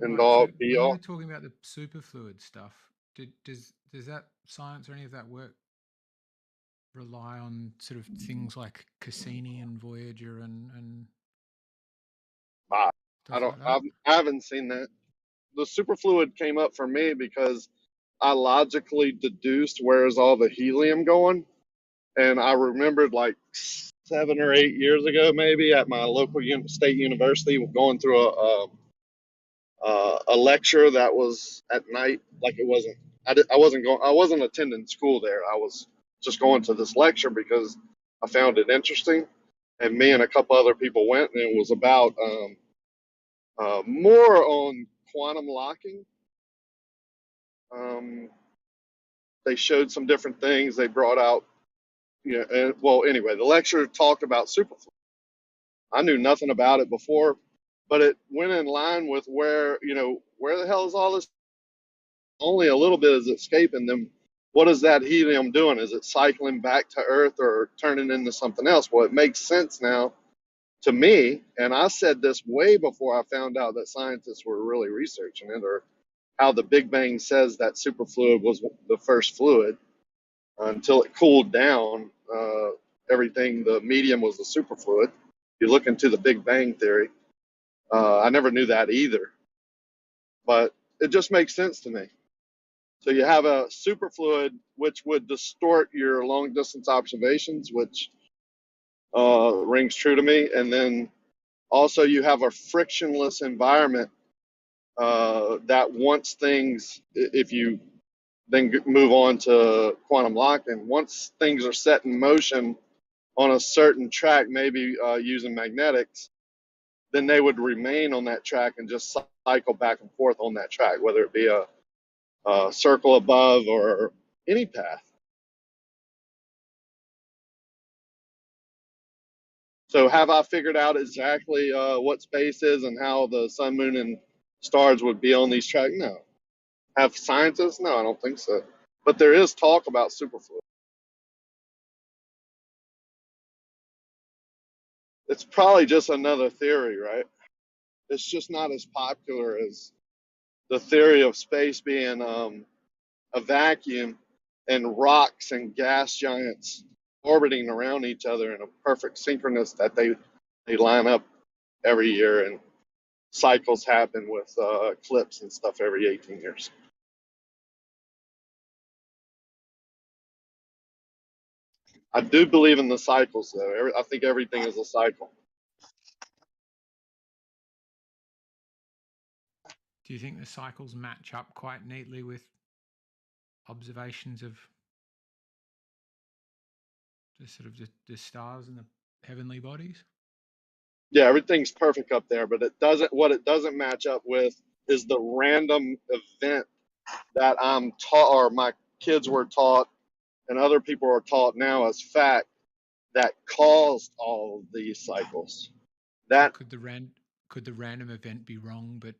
and Right. all So be when we all. were talking about the superfluid stuff, does that science or any of that work rely on sort of things like Cassini and Voyager and I, stuff like that? I haven't seen that. The superfluid came up for me because I logically deduced where's all the helium going, and I remembered like 7 or 8 years ago, maybe at my local state university, going through a lecture that was at night. Like it wasn't, I wasn't going, I wasn't attending school there. I was just going to this lecture because I found it interesting, and me and a couple other people went, and it was about more on quantum locking. Um, they showed some different things. They brought out, and, well, anyway, the lecture talked about superfluid. I knew nothing about it before, but it went in line with where the hell is all this? Only a little bit is escaping them. What is that helium doing? Is it cycling back to Earth or turning into something else? Well, it makes sense now to me, and I said this way before I found out that scientists were really researching it, or how the Big Bang says that superfluid was the first fluid until it cooled down. Everything, the medium was the superfluid. If you look into the Big Bang theory, I never knew that either, but it just makes sense to me. So you have a superfluid, which would distort your long distance observations, which rings true to me. And then also you have a frictionless environment that once things, if you then move on to quantum locking, once things are set in motion on a certain track, maybe using magnetics, then they would remain on that track and just cycle back and forth on that track, whether it be a circle above or any path. So have I figured out exactly what space is and how the sun, moon, and stars would be on these tracks? No. Have scientists? No, I don't think so. But there is talk about superfluid. It's probably just another theory, right? It's just not as popular as the theory of space being a vacuum and rocks and gas giants orbiting around each other in a perfect synchronous that they line up every year, and cycles happen with eclipse and stuff every 18 years. I do believe in the cycles, though. I think everything is a cycle. Do you think the cycles match up quite neatly with observations of just sort of the stars and the heavenly bodies? Yeah, everything's perfect up there, but it doesn't. What it doesn't match up with is the random event that I'm taught, or my kids were taught, and other people are taught now as fact, that caused all of these cycles. So That, could the random event be wrong, but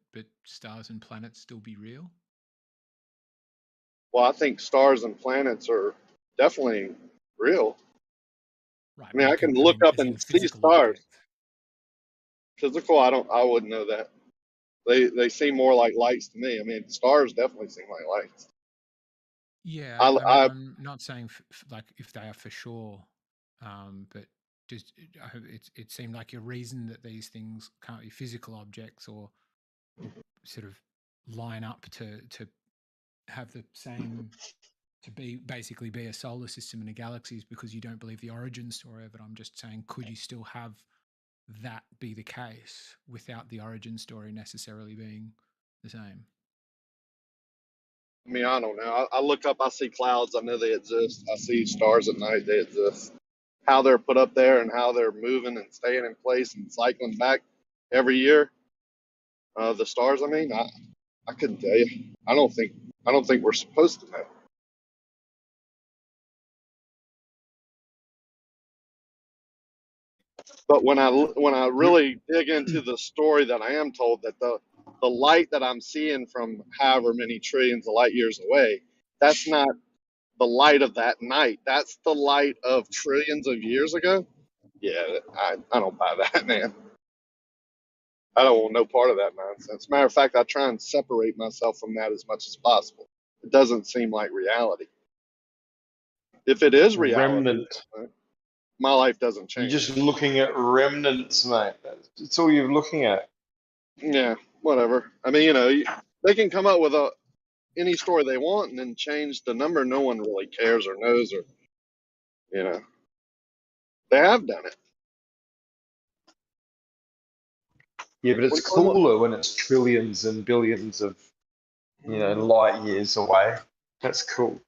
stars and planets still be real? well, I think stars and planets are definitely real. Right, I but mean, you I can can, I look mean, up as in and see physical stars. objects. Physical, I wouldn't know that. They seem more like lights to me. I mean, stars definitely seem like lights. Yeah, I I'm not saying like if they are for sure, but just it seemed like your reason that these things can't be physical objects or sort of line up to have the same, to be basically be a solar system and a galaxy is because you don't believe the origin story of it. I'm just saying, could you still have that be the case without the origin story necessarily being the same? mean, I don't know. I look up, I see clouds, I know they exist. I see stars at night, they exist. How they're put up there and how they're moving and staying in place and cycling back every year. The stars, I mean, I couldn't tell you. I don't think we're supposed to know. But when I really dig into the story that I am told, that the light that I'm seeing from however many trillions of light years away, that's not the light of that night. That's the light of trillions of years ago. Yeah, I don't buy that, man. I don't want no part of that nonsense. Matter of fact, I try and separate myself from that as much as possible. It doesn't seem like reality. If it is reality, Remnant. my life doesn't You're change. just looking at remnants, mate. That's all you're looking at. Yeah, whatever. I mean, they can come up with any story they want and then change the number. No one really cares or knows, or they have done it. Yeah, but it's cooler when it's trillions and billions of, light years away. That's cool.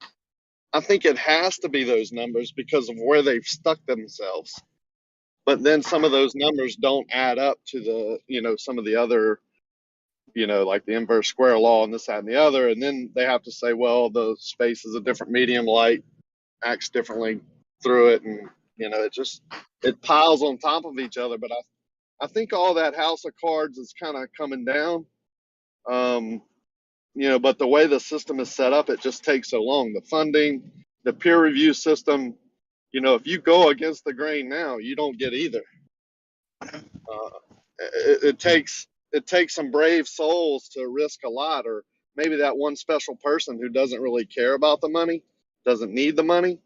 I think it has to be those numbers because of where they've stuck themselves. But then some of those numbers don't add up to some of the other, like the inverse square law and this, that, and the other. And then they have to say, well, the space is a different medium, light acts differently through it. And, it piles on top of each other. But I think all that house of cards is kind of coming down. But the way the system is set up, it just takes so long. The funding, the peer review system, if you go against the grain now, you don't get either. It takes some brave souls to risk a lot, or maybe that one special person who doesn't really care about the money, doesn't need the money,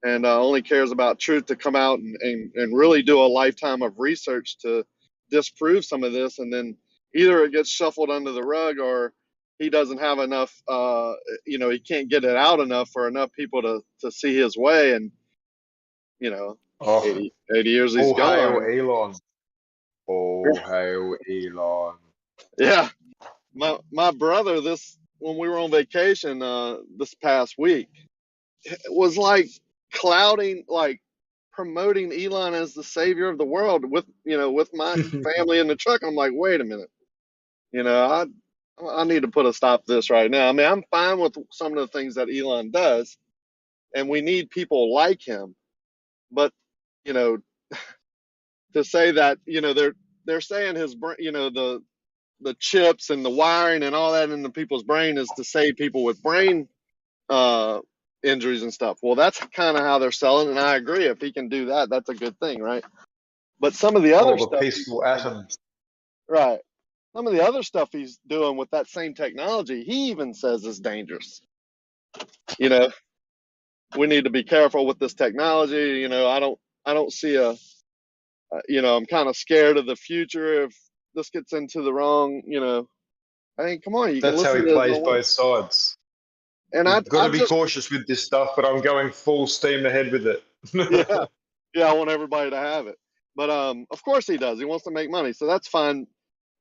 and only cares about truth to come out and really do a lifetime of research to disprove some of this, and then either it gets shuffled under the rug or he doesn't have enough, he can't get it out enough for enough people to see his way, and 80 years he's All hail gone. Elon. All hail Elon. Yeah, my brother, when we were on vacation this past week, it was like clouding, like promoting Elon as the savior of the world with my family in the truck. I'm like, wait a minute, I need to put a stop to this right now. I mean, I'm fine with some of the things that Elon does, and we need people like him, but you know to say that they're saying his brain, the chips and the wiring and all that in the people's brain is to save people with brain uh, injuries and stuff. Well, that's kind of how they're selling, and I agree. If he can do that, that's a good thing, right? But some of the other The stuff, peaceful atoms. right? Some of the other stuff he's doing with that same technology, he even says is dangerous. We need to be careful with this technology. I don't see I'm kind of scared of the future if this gets into the wrong. I mean, come on, you can That's how listen he to his plays own words. both sides. And You've got I to be just, cautious with this stuff, but I'm going full steam ahead with it. yeah, I want everybody to have it. But of course he does. He wants to make money, so that's fine.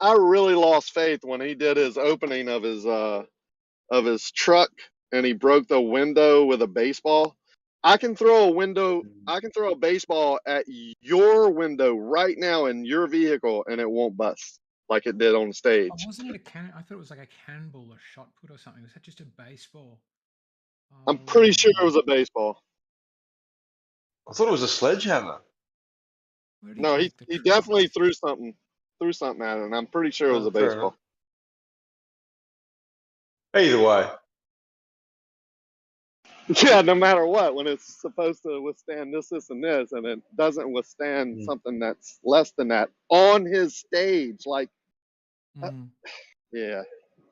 I really lost faith when he did his opening of his truck and he broke the window with a baseball. I can throw a baseball at your window right now in your vehicle and it won't bust like it did on the stage. Oh, wasn't it a can? I thought it was like a cannonball or shot put or something. Was that just a baseball? I'm pretty sure it Oh, was a baseball. I thought it was a sledgehammer. where did he No, break the he truck? definitely threw something at it, and I'm pretty sure it was a Fair enough. baseball. Either way. Yeah, no matter what, when it's supposed to withstand this, and this, and it doesn't withstand something that's less than that on his stage, like, yeah.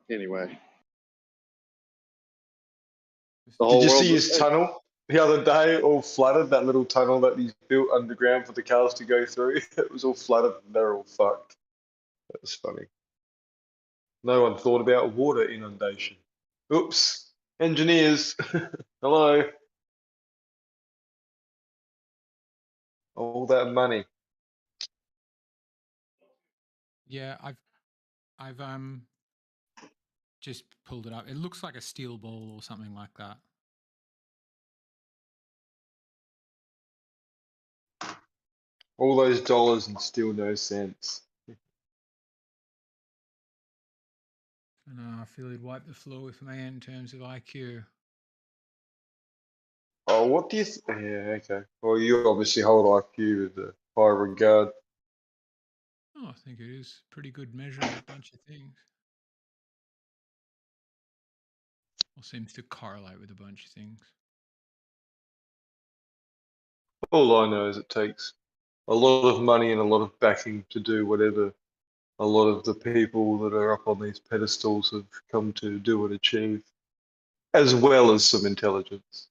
Anyway, the Did whole you see world's a his stage. tunnel the other day, all flooded? That little tunnel that he's built underground for the cars to go through. It was all flooded and they're all fucked. That was funny. No one thought about water inundation. Oops. Engineers. Hello. All that money. Yeah, I've just pulled it up. It looks like a steel ball or something like that. All those dollars and still no cents. And I feel he'd wipe the floor with me in terms of IQ. Oh, what do you? Yeah, okay. Well, you obviously hold IQ with a high regard. Oh, I think it is a pretty good measure of a bunch of things. Or seems to correlate with a bunch of things. All I know is it takes a lot of money and a lot of backing to do whatever a lot of the people that are up on these pedestals have come to do and achieve, as well as some intelligence.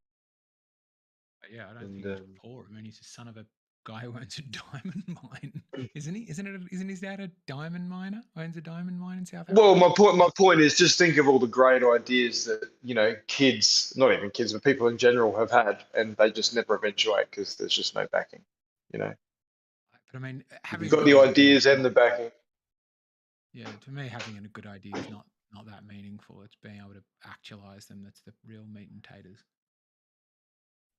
Yeah, I don't And, think he's poor. I mean, he's the son of a guy who owns a diamond mine, isn't he? Isn't his dad a diamond miner? Owns a diamond mine in South Africa. Well, my point is just think of all the great ideas that kids, not even kids, but people in general have had, and they just never eventuate because there's just no backing. But I mean, If having you've a got good the idea, ideas and the backing. yeah, to me, having a good idea is not that meaningful. It's being able to actualize them that's the real meat and taters.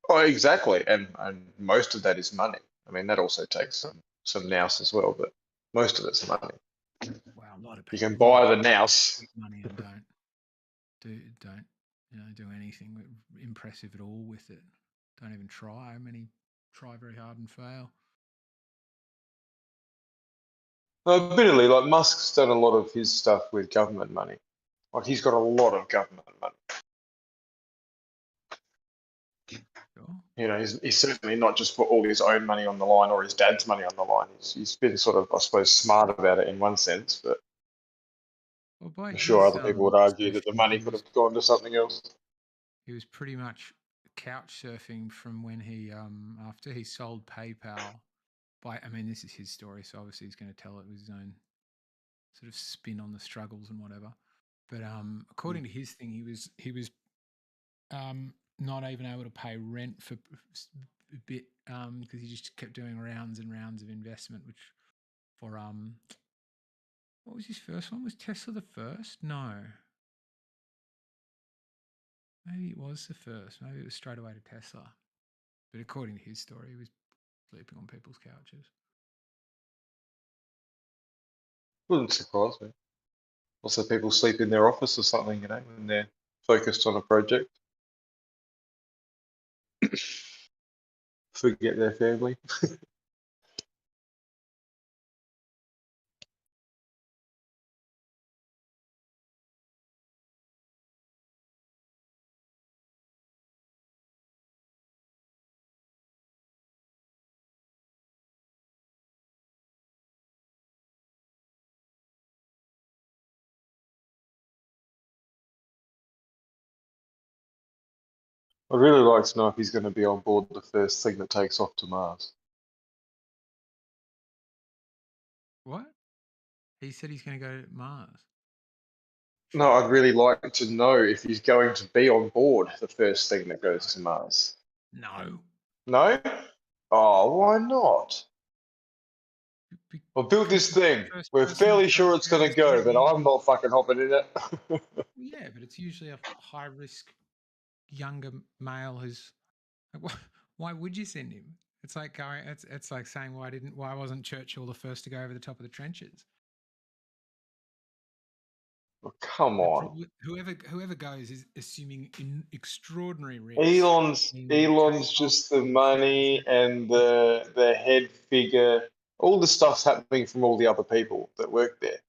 Oh, exactly, and most of that is money. I mean, that also takes some nous as well, but most of it's money. Wow, a lot of You people can buy the nous. money and don't do anything impressive at all with it. Don't even try. Many try very hard and fail. Admittedly, like Musk's done a lot of his stuff with government money. Like he's got a lot of government money. Sure. He's certainly not just put all his own money on the line or his dad's money on the line. He's been sort of, I suppose, smart about it in one sense, but Well, I'm sure other people would argue that the money could have gone to something else. He was pretty much couch surfing from when he after he sold PayPal. This is his story, so obviously he's going to tell it with his own sort of spin on the struggles and whatever. But according to his thing, he was not even able to pay rent for a bit because he just kept doing rounds and rounds of investment, which for what was his first one? Was Tesla the first? No. Maybe it was the first. Maybe it was straight away to Tesla. But according to his story, he was sleeping on people's couches. Wouldn't surprise me. Also, people sleep in their office or something, when they're focused on a project. Forget their family. I'd really like to know if he's going to be on board the first thing that takes off to Mars. What? He said he's going to go to Mars. No, I'd really like to know if he's going to be on board the first thing that goes to Mars. No. No? Oh, why not? I've built this thing. We're fairly sure it's going to go, but I'm not fucking hopping in it. Yeah, but it's usually a high risk younger male who's. Why would you send him? It's like going. It's like saying why wasn't Churchill the first to go over the top of the trenches? Oh, come on. Whoever goes is assuming extraordinary risk. Elon's just the money and the head figure. All the stuff's happening from all the other people that work there.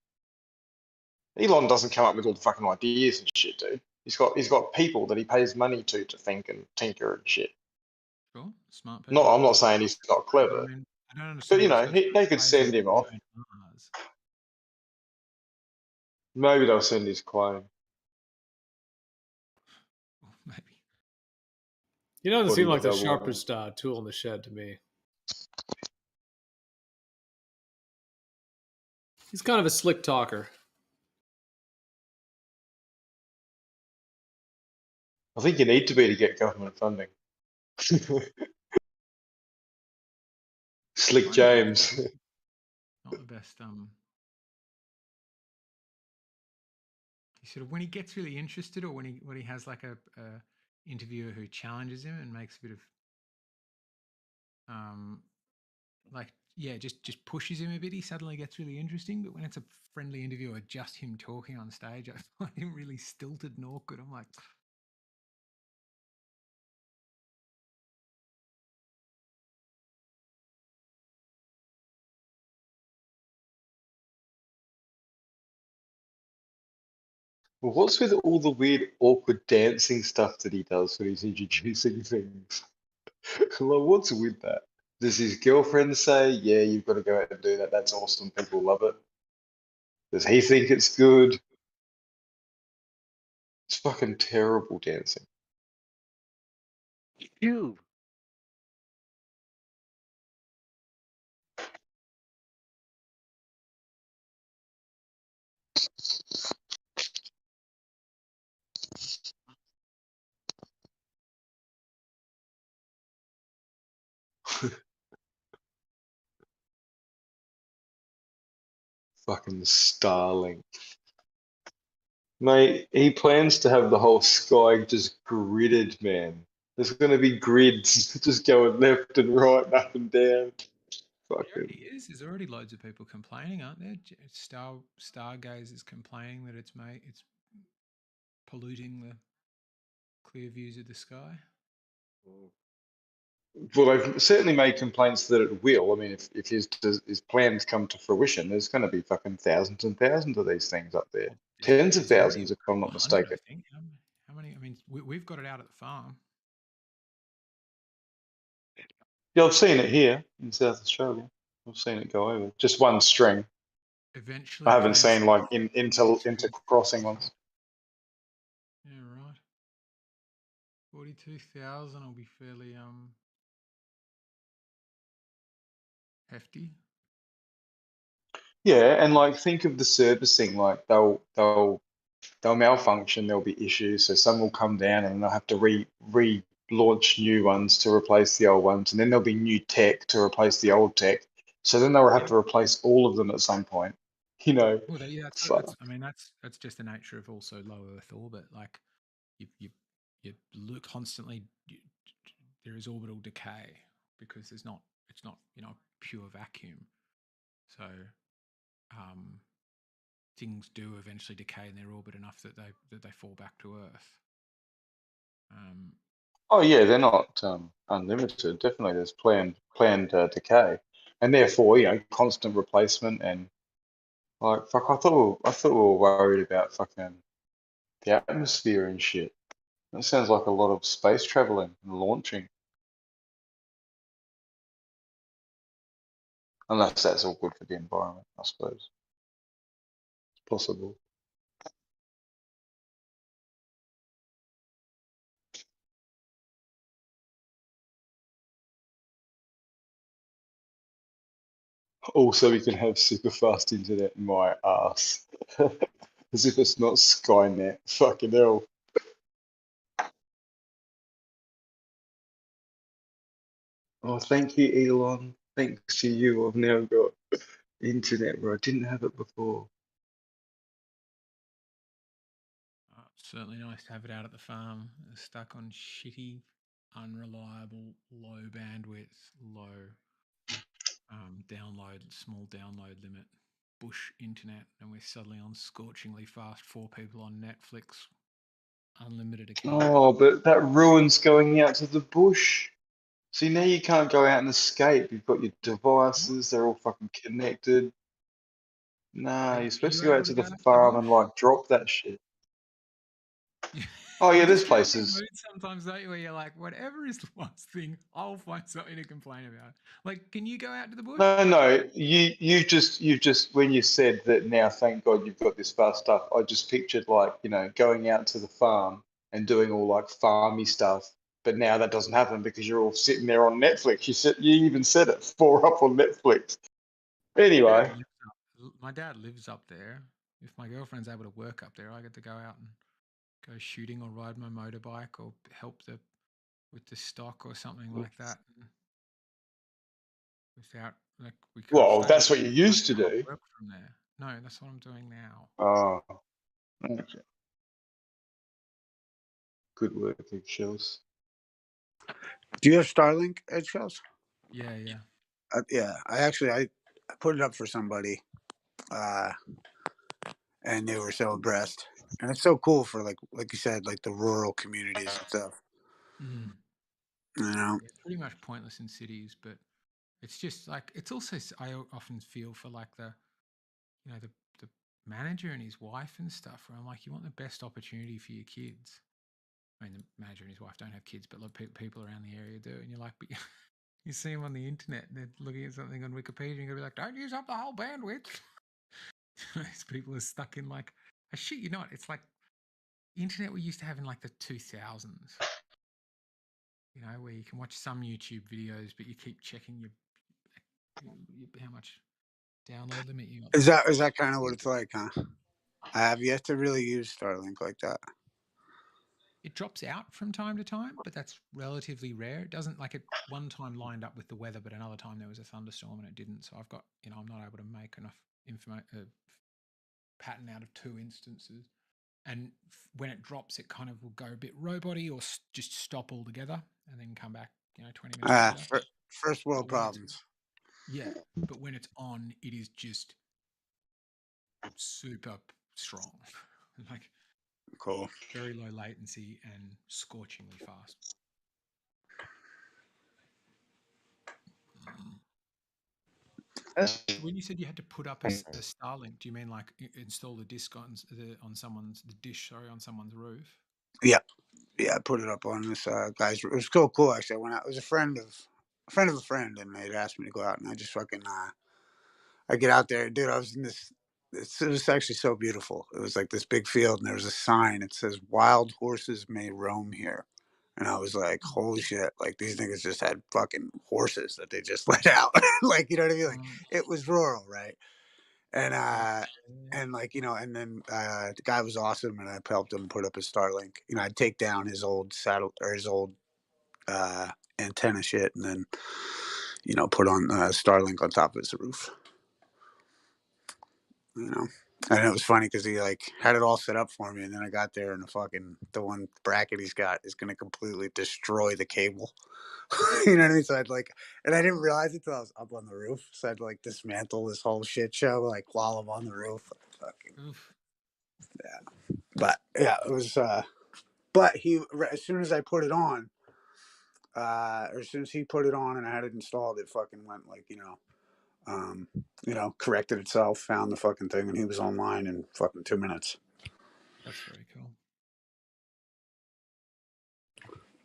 Elon doesn't come up with all the fucking ideas and shit, dude. He's got people that he pays money to think and tinker and shit. Sure, smart people. No, I'm not saying he's not clever. I don't understand. But they could send him off. Maybe they'll send his clone. Maybe. He doesn't seem like the sharpest tool in the shed to me. He's kind of a slick talker. I think you need to be to get government funding. Slick James. Not the best. He sort of when he gets really interested, or when he has like a interviewer who challenges him and makes a bit of just pushes him a bit, he suddenly gets really interesting. But when it's a friendly interview or just him talking on stage, I find him really stilted and awkward. I'm like. Well, what's with all the weird, awkward dancing stuff that he does when he's introducing things? Like, what's with that? Does his girlfriend say, yeah, you've got to go out and do that? That's awesome. People love it. Does he think it's good? It's fucking terrible dancing. You. Fucking Starlink. Mate, he plans to have the whole sky just gridded, man. There's gonna be grids just going left and right and up and down. There Fucking already is. There's already loads of people complaining, aren't there? Stargazers complaining that it's polluting the clear views of the sky. well, they've certainly made complaints that it will. I mean, if his plans come to fruition, there's gonna be fucking thousands and thousands of these things up there. Tens of There's already thousands, if I'm not 100, mistaken. I think. How many? I mean, we've got it out at the farm. Yeah, I've seen it here in South Australia. I've seen it go over. Just one string. Eventually, I haven't plans seen like into crossing ones. Yeah, right. 42,000 will be fairly hefty. Yeah, and like think of the servicing, like they'll malfunction, there'll be issues, so some will come down and they'll have to relaunch new ones to replace the old ones, and then there'll be new tech to replace the old tech. So then they'll have to replace all of them at some point. You know, Well, yeah, fuck. I mean, that's just the nature of also low Earth orbit. Like you look constantly. There is orbital decay because it's not pure vacuum. So things do eventually decay in their orbit enough that they fall back to Earth. Oh yeah, they're not unlimited. Definitely, there's planned decay, and therefore constant replacement and like fuck. I thought we were worried about fucking the atmosphere and shit. That sounds like a lot of space traveling and launching. Unless that's all good for the environment, I suppose. It's possible. Also, we can have super fast internet in my ass. As if it's not Skynet. Fucking hell. Oh, thank you, Elon. Thanks to you, I've now got internet where I didn't have it before. Certainly nice to have it out at the farm. Stuck on shitty, unreliable, low bandwidth, low small download limit, bush internet, and we're suddenly on scorchingly fast 4 people on Netflix, unlimited account. Oh, but that ruins going out to the bush. See, now you can't go out and escape. You've got your devices, they're all fucking connected. Nah, Are you're supposed you to go able out to to go the out to the farm and bush? like drop that shit. Oh yeah, You there's just get in that places. mood sometimes, don't you, where you're like, whatever is the last thing, I'll find something to complain about. Like, can you go out to the bush? No. You've just when you said that now, thank God you've got this fast stuff. I just pictured like going out to the farm and doing all like farmy stuff. But now that doesn't happen because you're all sitting there on Netflix. You even said it, 4 up on Netflix. Anyway, My dad lives up there. If my girlfriend's able to work up there, I get to go out and go shooting or ride my motorbike or help with the stock or something like that. Without we can't well, stay. that's what you used to Can't do. work from there. No, that's what I'm doing now. Oh, okay. Good work, eggshells. Do you have Starlink, eggshells? Yeah. Yeah, I put it up for somebody, and they were so abreast. And it's so cool for like you said, like the rural communities and stuff. Mm. It's pretty much pointless in cities, but it's just like it's also. I often feel for like the manager and his wife and stuff. Where I'm like, you want the best opportunity for your kids. I mean, the manager and his wife don't have kids, but a lot of people around the area do. And you're like, but you see them on the internet, and they're looking at something on Wikipedia, and you're gonna be like, don't use up the whole bandwidth. Most people are stuck in like, I shit you not, it's like internet we used to have in like the 2000s. You know, where you can watch some YouTube videos, but you keep checking your how much download limit you got. Is that kind of what it's like, huh? I have yet to really use Starlink like that. It drops out from time to time, but that's relatively rare. It doesn't like it one time lined up with the weather, but another time there was a thunderstorm and it didn't. So I've got, I'm not able to make enough pattern out of 2 instances. And when it drops, it kind of will go a bit robot-y or just stop altogether and then come back, 20 minutes later. First world problems. Yeah, but when it's on, it is just super strong. Like Cool. very low latency and scorchingly fast. So when you said you had to put up a Starlink, do you mean like install the dish on someone's on someone's roof? Yeah, I put it up on this guy's. It was so cool actually. It was a friend of a friend, and they'd asked me to go out, and I just fucking I get out there, dude. I was in this. It was actually so beautiful. It was like this big field, and there was a sign. It says "Wild horses may roam here," and I was like, "Holy shit!" Like these niggas just had fucking horses that they just let out. Like, you know what I mean? Like it was rural, right? And like, and then the guy was awesome, and I helped him put up his Starlink. I'd take down his old saddle or his old antenna shit, and then put on Starlink on top of his roof. And it was funny because he like had it all set up for me, and then I got there, and the one bracket he's got is going to completely destroy the cable. You know what I mean? So and I didn't realize it till I was up on the roof. So I'd like dismantle this whole shit show like while I'm on the roof. Yeah, but yeah, it was. But as soon as I put it on, or as soon as he put it on and I had it installed, it fucking went like corrected itself, found the fucking thing, and he was online in fucking 2 minutes. That's very cool.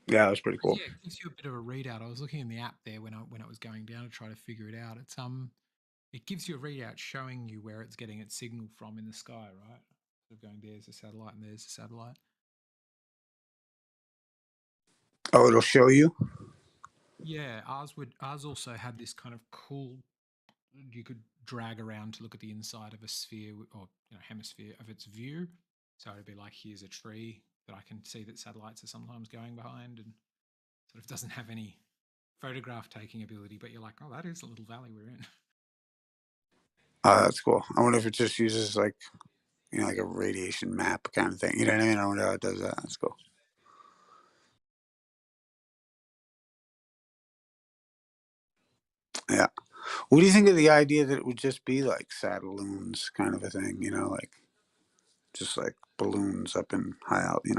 Yeah, it was pretty cool. Yeah, it gives you a bit of a readout. I was looking in the app there when it was going down to try to figure it out. It gives you a readout showing you where it's getting its signal from in the sky, right? So going there's a satellite and there's a satellite. Oh, it'll show you? Yeah, ours also had this kind of cool. You could drag around to look at the inside of a sphere or hemisphere of its view. So it'd be like, here's a tree that I can see that satellites are sometimes going behind, and sort of doesn't have any photograph taking ability, but you're like, oh, that is a little valley we're in. Oh, that's cool. I wonder if it just uses like like a radiation map kind of thing. You know what I mean? I wonder how it does that. That's cool. Yeah. What do you think of the idea that it would just be like satelloons kind of a thing? Like just like balloons up in high out. It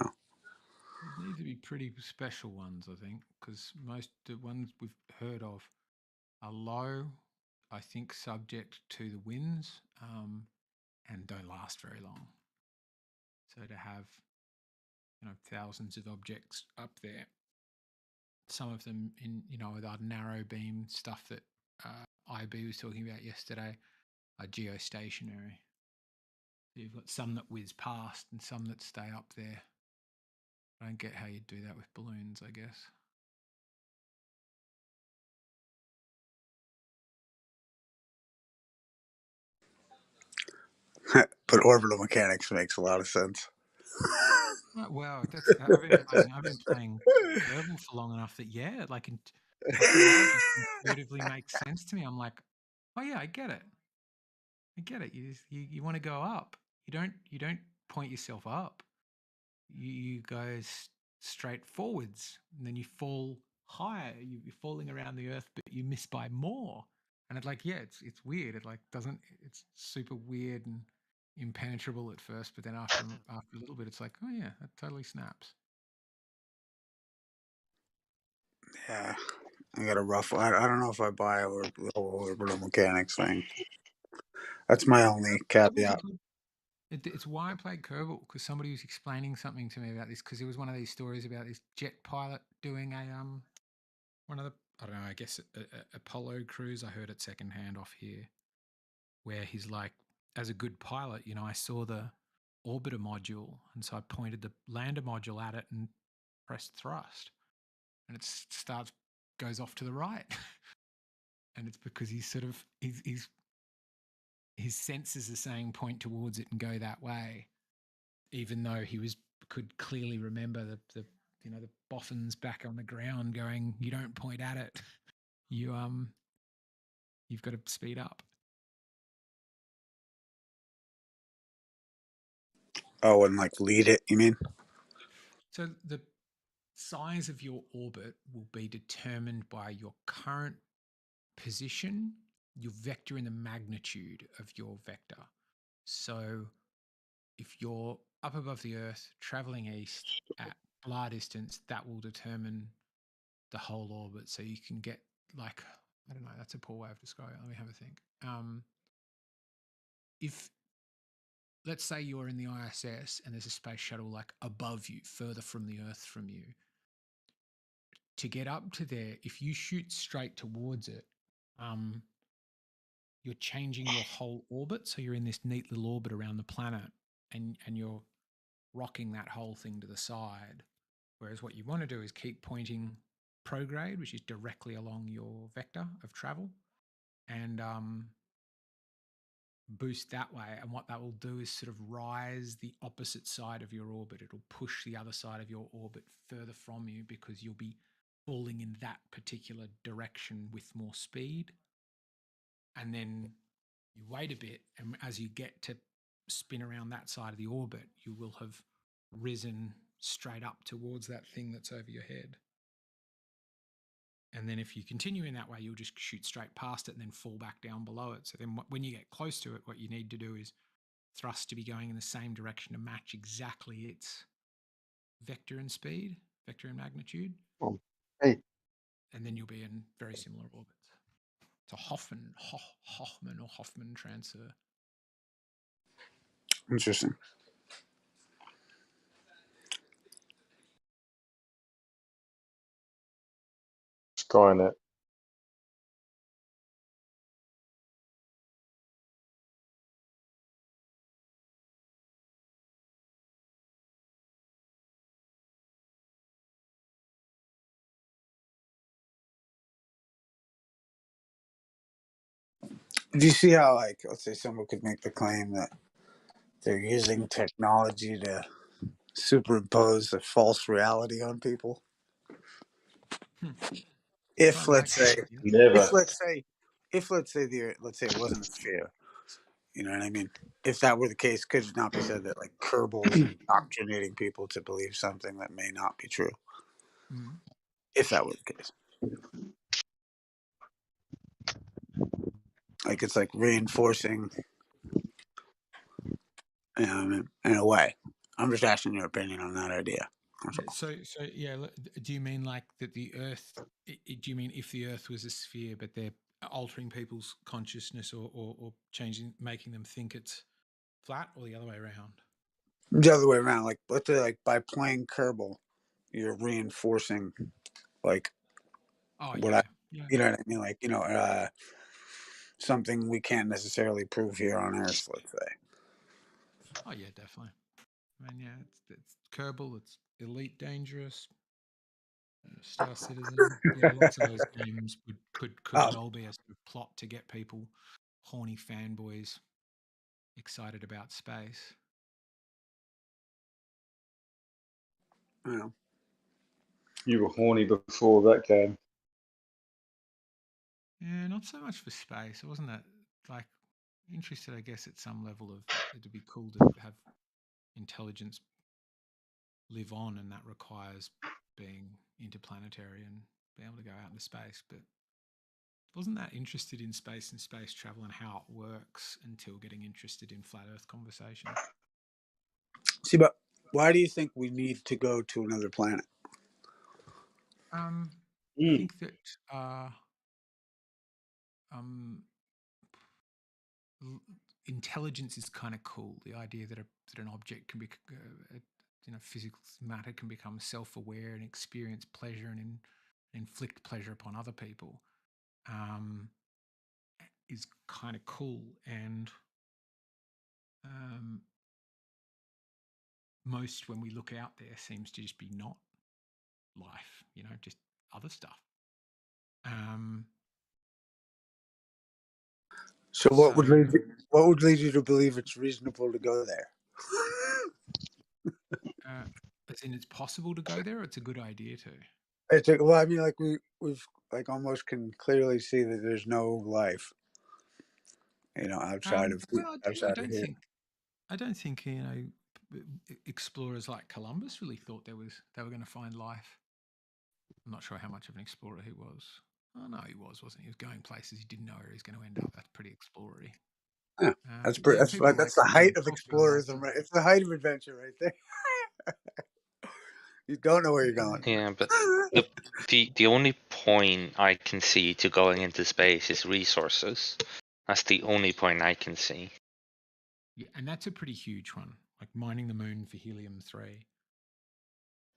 needs to be pretty special ones, I think, because most the ones we've heard of are low, I think, subject to the winds, and don't last very long. So to have thousands of objects up there, some of them in with our narrow beam stuff that IB was talking about yesterday, are geostationary. So you've got some that whiz past and some that stay up there. I don't get how you'd do that with balloons, I guess. But orbital mechanics makes a lot of sense. Well, I've been playing Kerbal for long enough that like after a while, it just intuitively makes sense to me. I'm like, oh yeah, I get it. You want to go up. You don't point yourself up. You go straight forwards, and then you fall higher. You're falling around the earth, but you miss by more. And it's like, yeah, it's weird. It like doesn't. It's super weird and impenetrable at first, but then after a little bit, it's like, oh yeah, that totally snaps. Yeah, I got a rough. I don't know if I buy a orbital mechanics thing. That's my only caveat. It's why I played Kerbal, because somebody was explaining something to me about this, because it was one of these stories about this jet pilot doing one of the, I don't know, I guess a Apollo cruise. I heard it secondhand off here, where he's like as a good pilot, I saw the orbiter module, and so I pointed the lander module at it and pressed thrust, and it goes off to the right. And it's because he's sort of his senses are saying point towards it and go that way, even though he could clearly remember the boffins back on the ground going, you don't point at it, you've got to speed up. Oh, and like lead it, you mean? So the size of your orbit will be determined by your current position, your vector, and the magnitude of your vector. So if you're up above the Earth, traveling east at far distance, that will determine the whole orbit. So you can get like, I don't know, that's a poor way of describing it. Let me have a think. If, let's say you're in the ISS and there's a space shuttle like above you, further from the Earth from you, to get up to there, if you shoot straight towards it, you're changing your whole orbit. So you're in this neat little orbit around the planet, and you're rocking that whole thing to the side. Whereas what you want to do is keep pointing prograde, which is directly along your vector of travel, and boost that way. And what that will do is sort of rise the opposite side of your orbit. It'll push the other side of your orbit further from you because you'll be falling in that particular direction with more speed. And then you wait a bit, and as you get to spin around that side of the orbit, you will have risen straight up towards that thing that's over your head. And then if you continue in that way, you'll just shoot straight past it and then fall back down below it. So then when you get close to it, what you need to do is thrust to be going in the same direction to match exactly its vector and speed, vector and magnitude. Oh, hey. And then you'll be in very similar orbits. It's a Hoffman transfer. Interesting. Skynet. Do you see how, like, let's say someone could make the claim that they're using technology to superimpose a false reality on people? If let's say, Never. if let's say it wasn't a sphere, you know what I mean? If that were the case, could it not be said that like Kerbal is indoctrinating people to believe something that may not be true? Mm. If that were the case, like it's like reinforcing, in a way. I'm just asking your opinion on that idea. So yeah, do you mean like that the Earth? Do you mean if the Earth was a sphere, but they're altering people's consciousness or changing, making them think it's flat, or the other way around? The other way around. Like let's say, like by playing Kerbal, you're reinforcing, like, you know what I mean? Like, something we can't necessarily prove here on Earth. Let's say. Oh yeah, definitely. I mean, yeah, it's Kerbal. It's Elite Dangerous. Star Citizen. Yeah, lots of those games could well be a sort of plot to get people, horny fanboys, excited about space. Yeah. You were horny before that game. Yeah, not so much for space. I wasn't that like interested, I guess, at some level of it'd be cool to have intelligence live on, and that requires being interplanetary and being able to go out into space. But wasn't that interested in space and space travel and how it works until getting interested in flat Earth conversation. See, but why do you think we need to go to another planet? I think that intelligence is kind of cool. The idea that an object can be, physical matter can become self-aware and experience pleasure and inflict pleasure upon other people, is kind of cool. And most when we look out there seems to just be not life, you know, just other stuff. So what would So- lead you to believe it's reasonable to go there? as in it's possible to go there, or it's a good idea to? Well, I mean, like we've like almost can clearly see that there's no life, you know, outside of Well, I outside of don't here. think you know explorers like Columbus really thought they were going to find life. I'm not sure how much of an explorer he was. Oh no, he wasn't he? He was going places he didn't know where he was going to end up. That's pretty explory. Yeah, that's yeah, that's people that's like the height of Tolkien like explorism, right? It's the height of adventure, right there. You don't know where you're going. Yeah, but the only point I can see to going into space is resources. That's the only point I can see. Yeah, and that's a pretty huge one. Like mining the moon for helium-3.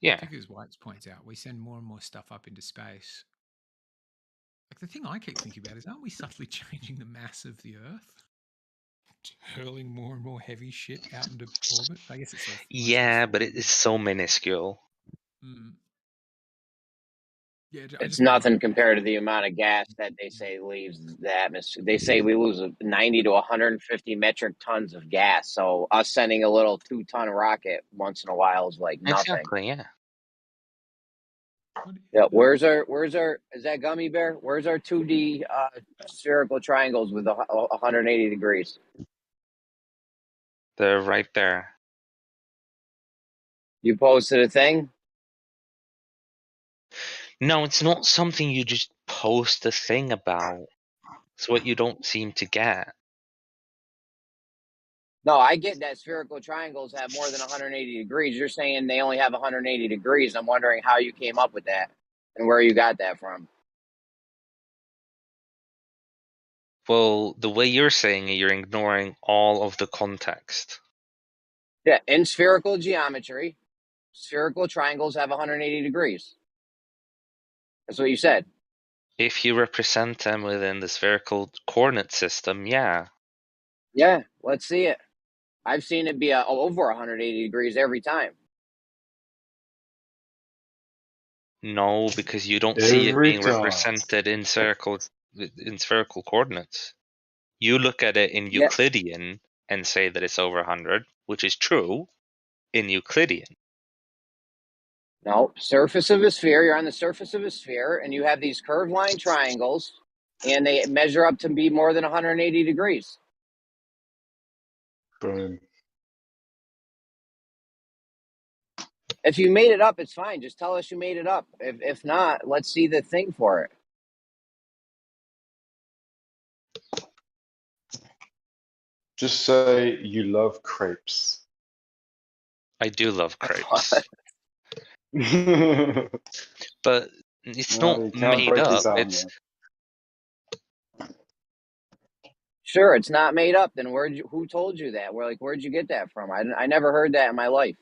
Yeah. Particularly as White's points out, we send more and more stuff up into space. Like the thing I keep thinking about is, aren't we subtly changing the mass of the Earth? Hurling more and more heavy shit out into orbit? I guess it's sort of Yeah, but it is so minuscule. Yeah, It's nothing compared to the amount of gas that they say leaves the atmosphere. They say we lose 90 to 150 metric tons of gas. So us sending a little 2-ton rocket once in a while is like nothing. Exactly, yeah. Yeah, where's our is that Gummy Bear? Where's our 2D spherical triangles with 180 degrees? They're right there. You posted a thing? No, it's not something you just post a thing about. It's what you don't seem to get. No, I get that spherical triangles have more than 180 degrees. You're saying they only have 180 degrees. I'm wondering how you came up with that and where you got that from. Well, the way you're saying it, you're ignoring all of the context. Yeah, in spherical geometry, spherical triangles have 180 degrees. That's what you said. If you represent them within the spherical coordinate system, yeah. Yeah, let's see it. I've seen it be over 180 degrees every time. No, because you don't see it Every being time. represented in spherical coordinates. You look at it in Euclidean and say that it's over 100, which is true in Euclidean. No, surface of a sphere, you're on the surface of a sphere, and you have these curved line triangles, and they measure up to be more than 180 degrees. Boom. If you made it up, it's fine. Just tell us you made it up. If not, let's see the thing for it. Just say you love crepes. I do love crepes. But it's No, not you can't made break up. his arm, It's Sure, it's not made up. Then who told you that? Where'd you get that from? I never heard that in my life.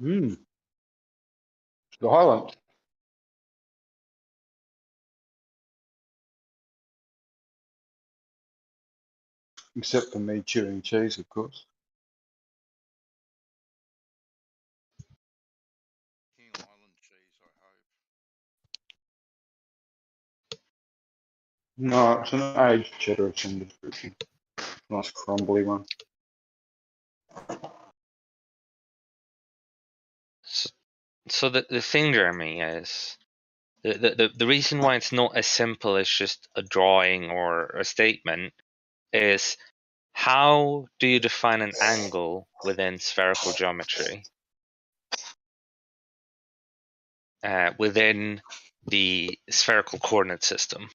The Highland. Except for me chewing cheese, of course. No, it's an aged cheddar of some description. Nice crumbly one. so the thing, Jeremy, is the reason why it's not as simple as just a drawing or a statement is how do you define an angle within spherical geometry? Within the spherical coordinate system.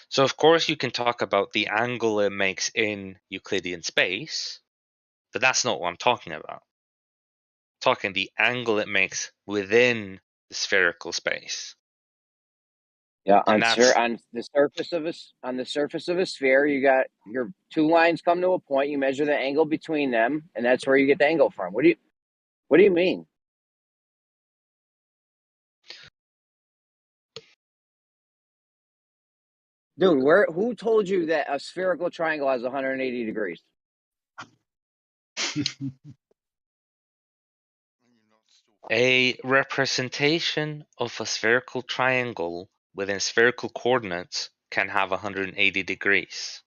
So of course you can talk about the angle it makes in Euclidean space, but that's not what I'm talking about. I'm talking the angle it makes within the spherical space. Yeah, And that's on the surface of a sphere, you got your two lines come to a point. You measure the angle between them, and that's where you get the angle from. What do you mean, dude? Who told you that a spherical triangle has 180 degrees? a representation of a spherical triangle within spherical coordinates can have 180 degrees.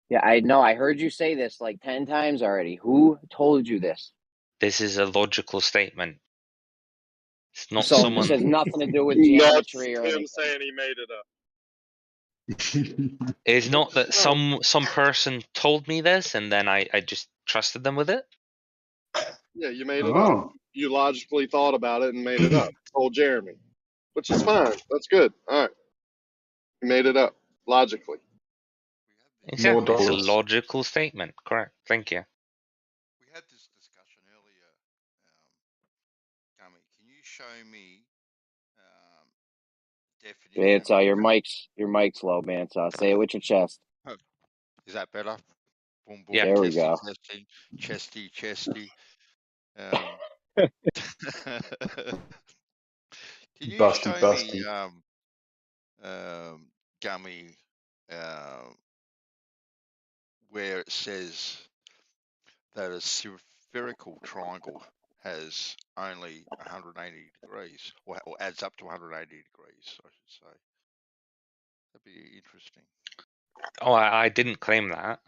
Yeah, I know. I heard you say this like 10 times already. Who told you this? This is a logical statement. It's not So this someone. has nothing to do with That's geometry or him anything. saying he made it up. It's not that No. some person told me this and then I just trusted them with it. Yeah, you made it up. Oh. You logically thought about it and made it up. Told Jeremy, which is fine. That's good. All right, you made it up logically. More Exactly. It's a dollars. logical statement. Correct. Thank you. We had this discussion earlier. Gummy, can you show me definition Your mic's low, man. So say it with your chest. of? Is that better? Boom, boom, Yeah. There we testy, go. testing, chesty, chesty. Um, can you Busty, show me, busty. Gummy, where it says that a spherical triangle has only 180 degrees, or adds up to 180 degrees, I should say. That'd be interesting. Oh, I didn't claim that.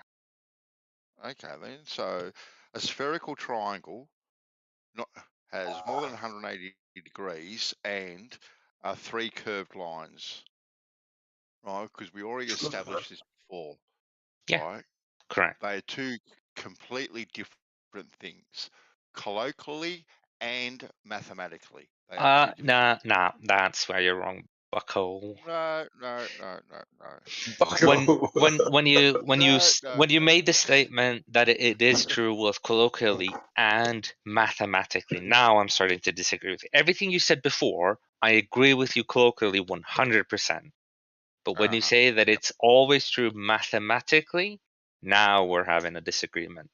Okay, then. So a spherical triangle has more than 180 degrees and three curved lines, right? Because we already established this before, Yeah. right? Correct. They are two completely different things, colloquially and mathematically. They are two different. Nah. That's where you're wrong, bucko. No. When No. you made the statement that it is true both colloquially and mathematically, now I'm starting to disagree with you. Everything you said before, I agree with you colloquially 100%. But when you say that it's always true mathematically, now we're having a disagreement.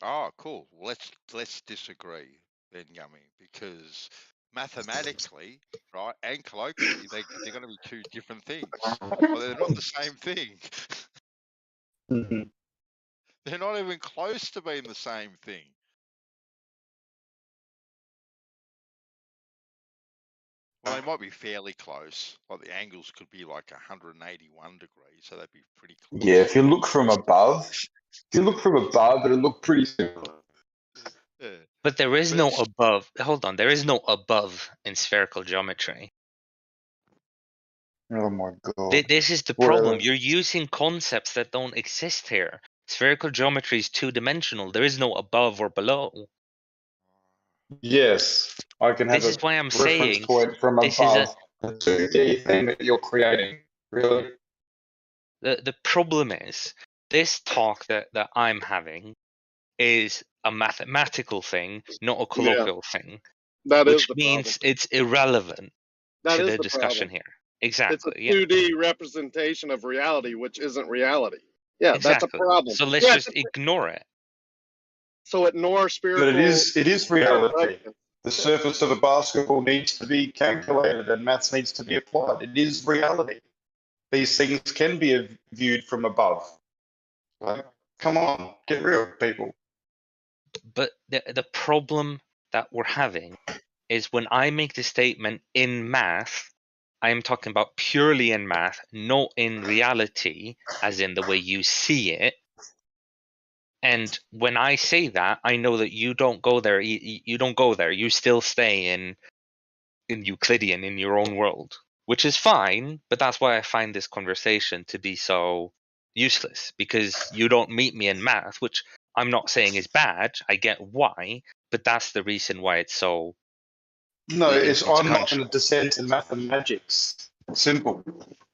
Oh, cool. Let's disagree then, Gummy, because mathematically, right, and colloquially, they're going to be two different things. Well, they're not the same thing. They're not even close to being the same thing. Well, they might be fairly close. Like the angles could be like 181 degrees, so that'd be pretty close. Yeah, if you look from above, it'll look pretty similar. Yeah. But there is But no it's- above. Hold on, there is no above in spherical geometry. Oh my god. This is the problem. You're using concepts that don't exist here. Spherical geometry is two-dimensional. There is no above or below. Yes, I can have This is a why I'm reference saying point from this is above the 2D thing that you're creating. Really? the problem is this talk that I'm having is a mathematical thing, not a Yeah, colloquial thing, that is which the problem. means it's irrelevant That to is the the discussion problem. here. It's a Exactly. Yeah. 2D representation of reality, which isn't reality. Yeah, that's a Exactly. problem. So let's Yeah, just ignore it. so ignore But spherical. it is reality. direction. The surface of a basketball needs to be calculated and maths needs to be applied. It is reality. These things can be viewed from above. Like, come on, get real, people. But the problem that we're having is when I make the statement in math, I am talking about purely in math, not in reality, as in the way you see it. And when I say that, I know that you don't go there. You don't go there. You still stay in Euclidean, in your own world, which is fine. But that's why I find this conversation to be so useless, because you don't meet me in math, which I'm not saying is bad. I get why, but that's the reason why it's so No, I'm not inconsequential. going to descend in mathematics. Simple.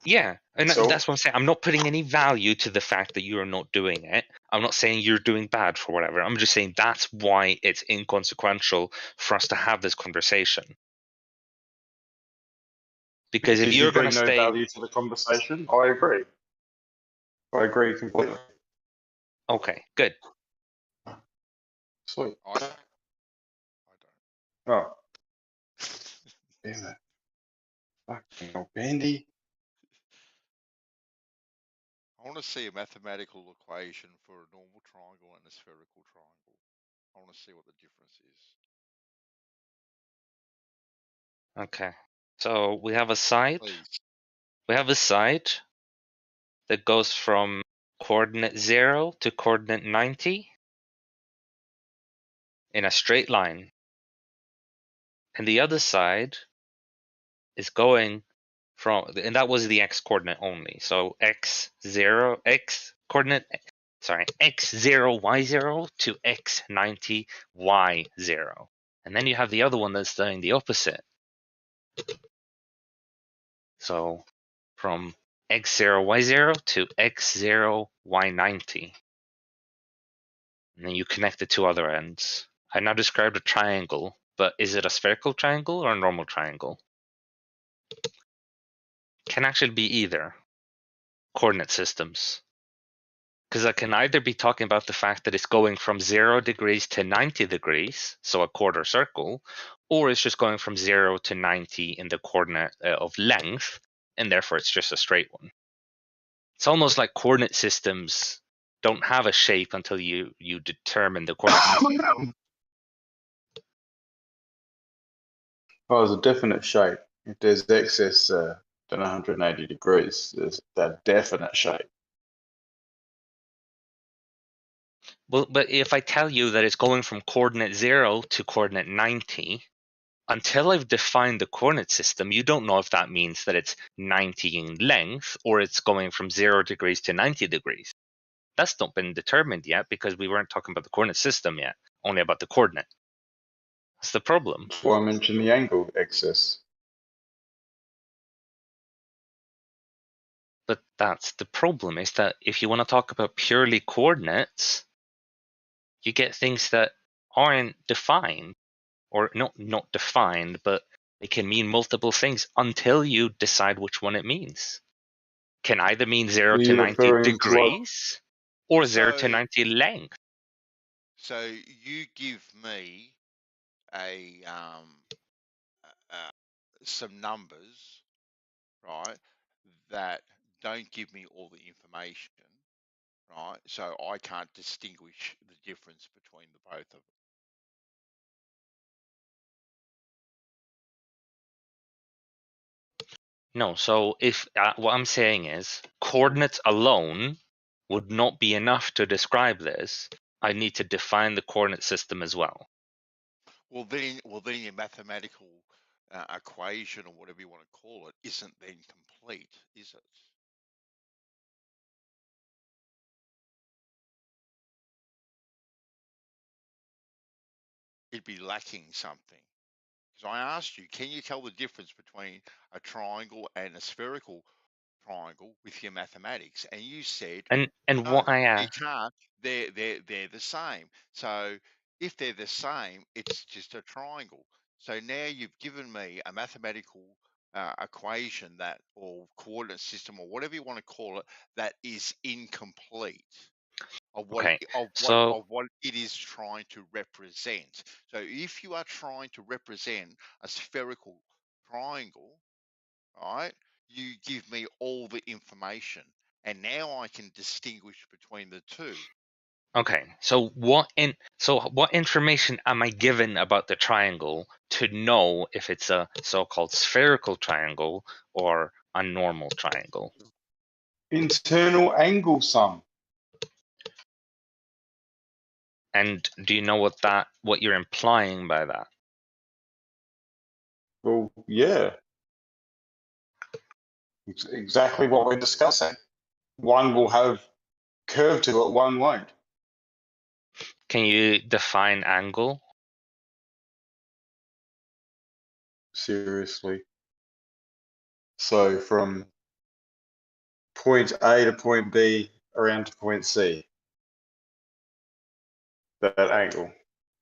Yeah, and So that's what I'm saying. I'm not putting any value to the fact that you're not doing it. I'm not saying you're doing bad for whatever. I'm just saying that's why it's inconsequential for us to have this conversation. Because if Did you're you going bring to no stay, value to the conversation? I agree. I agree completely. okay, good. Sweet. I don't. Oh, damn it. Fucking hell, Bandy. I want to see a mathematical equation for a normal triangle and a spherical triangle. I want to see what the difference is. Okay. So we have a side. Please. We have a side that goes from coordinate 0 to coordinate 90 in a straight line. And the other side is going from, and that was the x coordinate only. So x0, x coordinate, sorry, x0, y0 to x90, y0. And then you have the other one that's doing the opposite. So from x0, y0 to x0, y90. And then you connect the two other ends. I now described a triangle, but is it a spherical triangle or a normal triangle? Can actually be either coordinate systems. Because I can either be talking about the fact that it's going from 0 degrees to 90 degrees, so a quarter circle, or it's just going from 0 to 90 in the coordinate of length, and therefore it's just a straight one. It's almost like coordinate systems don't have a shape until you determine the coordinate. Well, there's a definite shape. If there's excess than 180 degrees, there's that definite shape. Well, but if I tell you that it's going from coordinate 0 to coordinate 90, until I've defined the coordinate system, you don't know if that means that it's 90 in length or it's going from 0 degrees to 90 degrees. That's not been determined yet because we weren't talking about the coordinate system yet, only about the coordinate. That's the problem. That's why I mentioned the angle excess. But that's the problem, is that if you want to talk about purely coordinates, you get things that aren't defined, or not defined, but they can mean multiple things until you decide which one it means. Can either mean 0 Were to you 90 referring to what? degrees or 0 to So, 90 length. so you give me a some numbers, right, that don't give me all the information, right? So I can't distinguish the difference between the both of them. No, so if what I'm saying is coordinates alone would not be enough to describe this. I need to define the coordinate system as well. Well, then your mathematical equation or whatever you want to call it isn't then complete, is it? It'd be lacking something. Because I asked you, can you tell the difference between a triangle and a spherical triangle with your mathematics? And you said And no, what I you can't. They're the same. So if they're the same, it's just a triangle. So now you've given me a mathematical equation that, or coordinate system, or whatever you want to call it, that is incomplete of what okay, so it is trying to represent. So if you are trying to represent a spherical triangle, right, you give me all the information, and now I can distinguish between the two. okay, so what information am I given about the triangle to know if it's a so-called spherical triangle or a normal triangle? Internal angle sum. And do you know what you're implying by that? Well, yeah. It's exactly what we're discussing. One will have curve to it, one won't. Can you define angle? Seriously. So from point A to point B around to point C, that angle,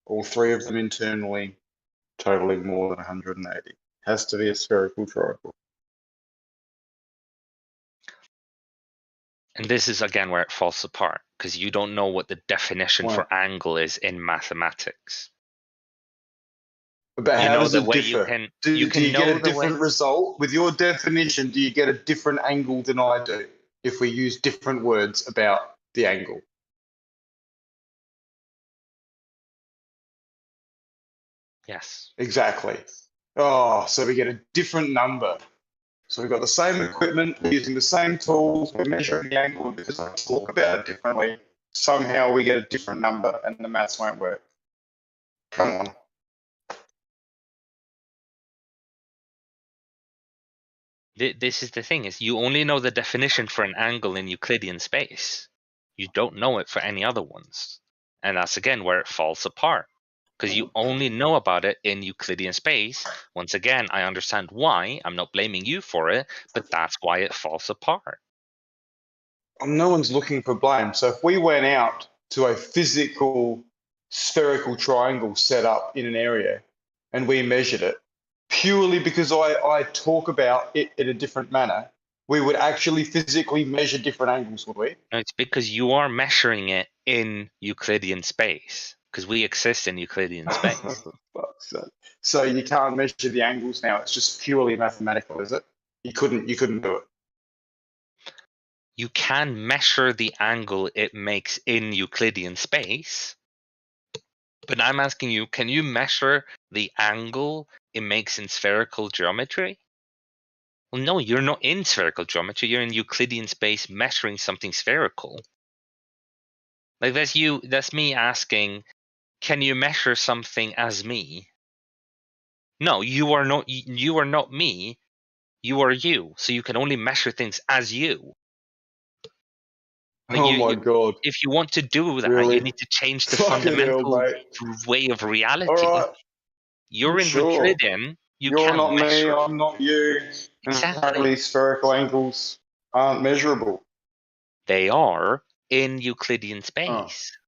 all three of them internally totaling more than 180. Has to be a spherical triangle. And this is again where it falls apart, because you don't know what the definition Why? for angle is in mathematics. But You how know does the it way you differ? can Do you you can get know a the way. different result? With your definition, do you get a different angle than I do if we use different words about the angle? Yes. Exactly. Oh, so we get a different number. So we've got the same equipment, we're using the same tools, we're measuring the angle because I talk about it differently. Somehow we get a different number and the maths won't work. Come on. This is the thing, is you only know the definition for an angle in Euclidean space. You don't know it for any other ones. And that's again where it falls apart. Because you only know about it in Euclidean space. Once again, I understand why. I'm not blaming you for it, but that's why it falls apart. No one's looking for blame. So if we went out to a physical spherical triangle set up in an area and we measured it, purely because I talk about it in a different manner, we would actually physically measure different angles, would we? No, it's because you are measuring it in Euclidean space. Because we exist in Euclidean space. So you can't measure the angles now. It's just purely mathematical, is it? You couldn't do it. You can measure the angle it makes in Euclidean space. But I'm asking you, can you measure the angle it makes in spherical geometry? Well, no, you're not in spherical geometry. You're in Euclidean space measuring something spherical. Like that's me asking, can you measure something as me? No, you are not me. You are you. So you can only measure things as you. Like Oh my God. if you want to do that, Really? you need to change the Fucking hell, fundamental mate. way of reality. All right. You're in Sure. Euclidean. You're not me, measure. I'm not you. And Exactly. apparently spherical angles aren't measurable. They are in Euclidean space.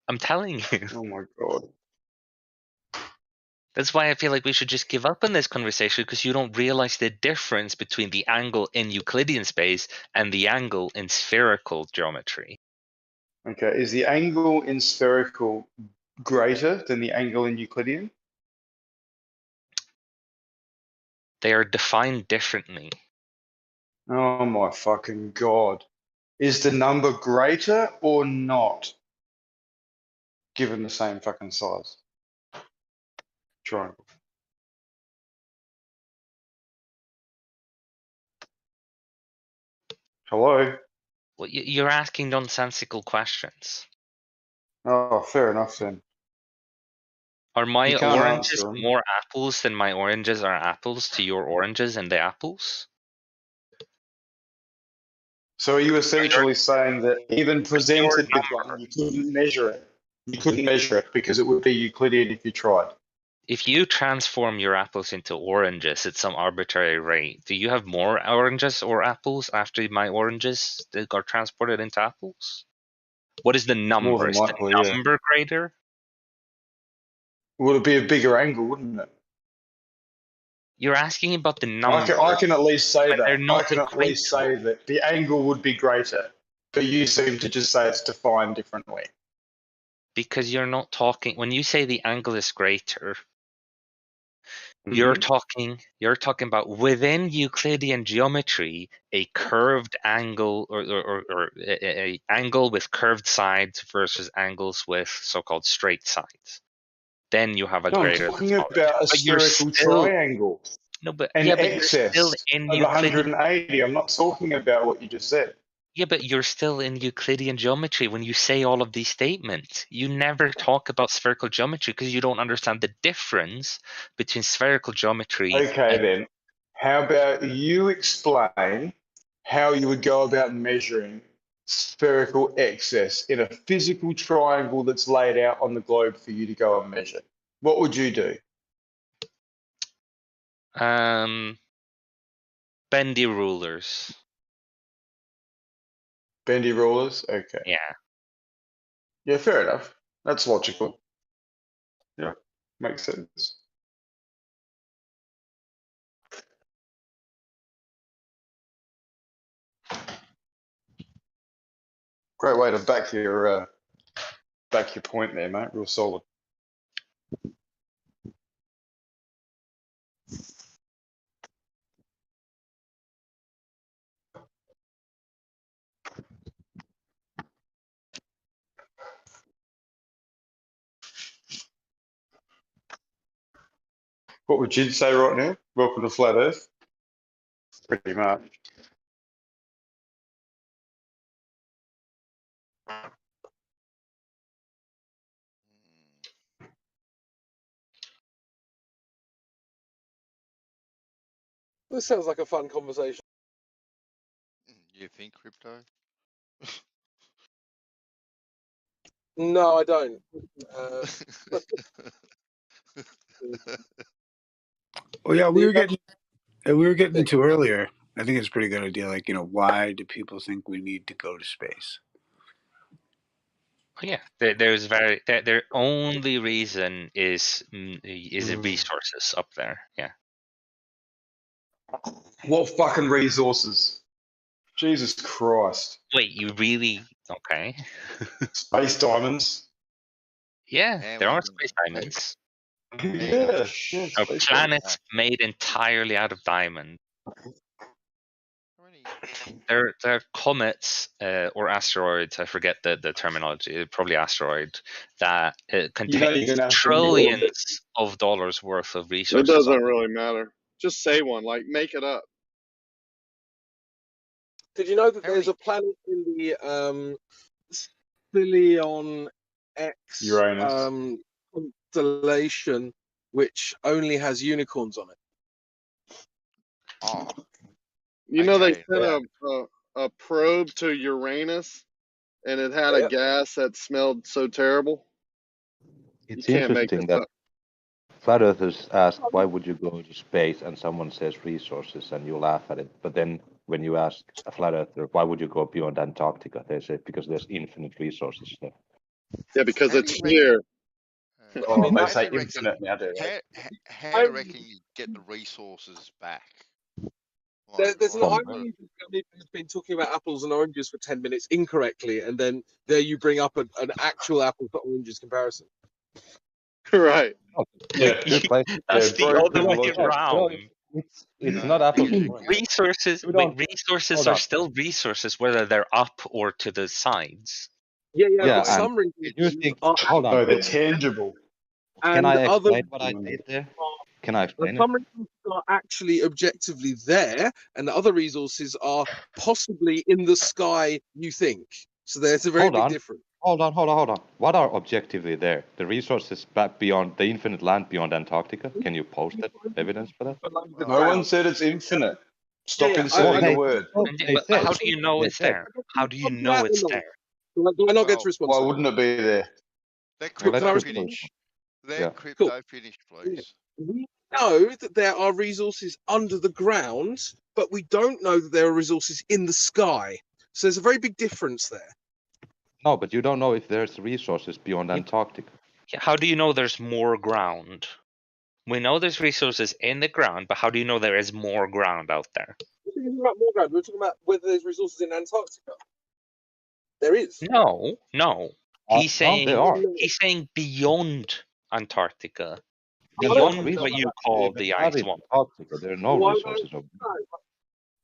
I'm telling you. Oh my God. That's why I feel like we should just give up on this conversation, because you don't realize the difference between the angle in Euclidean space and the angle in spherical geometry. Okay, is the angle in spherical greater than the angle in Euclidean? They are defined differently. Oh my fucking God. Is the number greater or not? Given the same fucking size. Triangle. Hello? Well, you're asking nonsensical questions. Oh, fair enough then. Are my You can't oranges answer 'em. more apples than my oranges are apples to your oranges and the apples? So are you essentially saying that even Your presented with number. one, you couldn't measure it? You couldn't measure it because it would be Euclidean if you tried. If you transform your apples into oranges at some arbitrary rate, do you have more oranges or apples after my oranges that got transported into apples? What is the number? More than Is likely, the yeah. number greater? Would it be a bigger angle, wouldn't it? You're asking about the number. I can at least say but that. they're not I can at least say equatable. that the angle would be greater, but you seem to just say it's defined differently. Because you're not talking, when you say the angle is greater, Mm-hmm. you're talking about within Euclidean geometry, a curved angle or a angle with curved sides versus angles with so-called straight sides. Then you have a No, I'm greater. talking about a spherical triangle. No, but An yeah, but you're still excess in of Euclidean. 180. I'm not talking about what you just said. Yeah, but you're still in Euclidean geometry when you say all of these statements. You never talk about spherical geometry because you don't understand the difference between spherical geometry. Okay, then. How about you explain how you would go about measuring spherical excess in a physical triangle that's laid out on the globe for you to go and measure? What would you do? Bendy rulers. Bendy rulers? Okay. Yeah. Yeah, fair enough. That's logical. Yeah, makes sense. Great way to back your point there, mate. Real solid. What would you say right now? Welcome to Flat Earth. Pretty much. This sounds like a fun conversation. You think crypto? No, I don't. Well, yeah, we The- were getting into earlier. I think it's a pretty good idea. Like, why do people think we need to go to space? Yeah, their only reason is the resources up there. Yeah. What fucking resources? Jesus Christ. Wait, you really? Okay. Space diamonds. Yeah, And there we are can space diamonds. Yeah. Are Space planets made entirely out of diamond. They're comets or asteroids. I forget the terminology. Probably asteroid that contains you're gonna have to trillions of dollars worth of It resources. doesn't really matter. Just say one, like make it up. Did you know that there's a planet in the Stellion X Uranus. constellation which only has unicorns on it? Oh, You know, they okay. sent a probe to Uranus, and it had a Yep. gas that smelled so terrible. It's You can't make interesting this that up. flat earthers ask, why would you go to space? And someone says resources, and you laugh at it. But then when you ask a flat earther, why would you go beyond Antarctica? They say, because there's infinite resources there. Yeah, because How do it's you reckon- here. Oh, mean, they how say do you reckon- infinite now, do they? How do you reckon you get the resources back? There's an From- irony that has been talking about apples and oranges for 10 minutes incorrectly, and then there you bring up an actual apples to oranges comparison. Right. Yeah. Good place. That's the broken other way logic. around. It's No, not apples. you- and oranges. Resources, We don't- resources hold are on. still resources, whether they're up or to the sides. Yeah, Yeah, but some You reasons think, are hold No, on. they're tangible. Can and I other explain what I did there? Can I explain it? some resources are actually objectively there, and the other resources are possibly in the sky, you think. So there's a very Hold big on. difference. Hold on. What are objectively there? The resources back beyond the infinite land beyond Antarctica? Can you post that evidence for that? Below the No one ground. said it's infinite. Stop Yeah, inserting I- a word. But how do you know it's there? How do you know it's there? Do I not get to Well, respond? Why to that? wouldn't it be there? Let Can I crypto respond? finish. Let Yeah. crypto finish, please. We know that there are resources under the ground, but we don't know that there are resources in the sky. So there's a very big difference there. No, but you don't know if there's resources beyond Yeah. Antarctica. How do you know there's more ground? We know there's resources in the ground, but how do you know there is more ground out there? We're talking about more ground. We're talking about whether there's resources in Antarctica. There is. No. He's saying there are. he's saying beyond Antarctica, I don't beyond know what you that. call If the it's not ice in wall. Antarctica, there are no Why resources over there. No.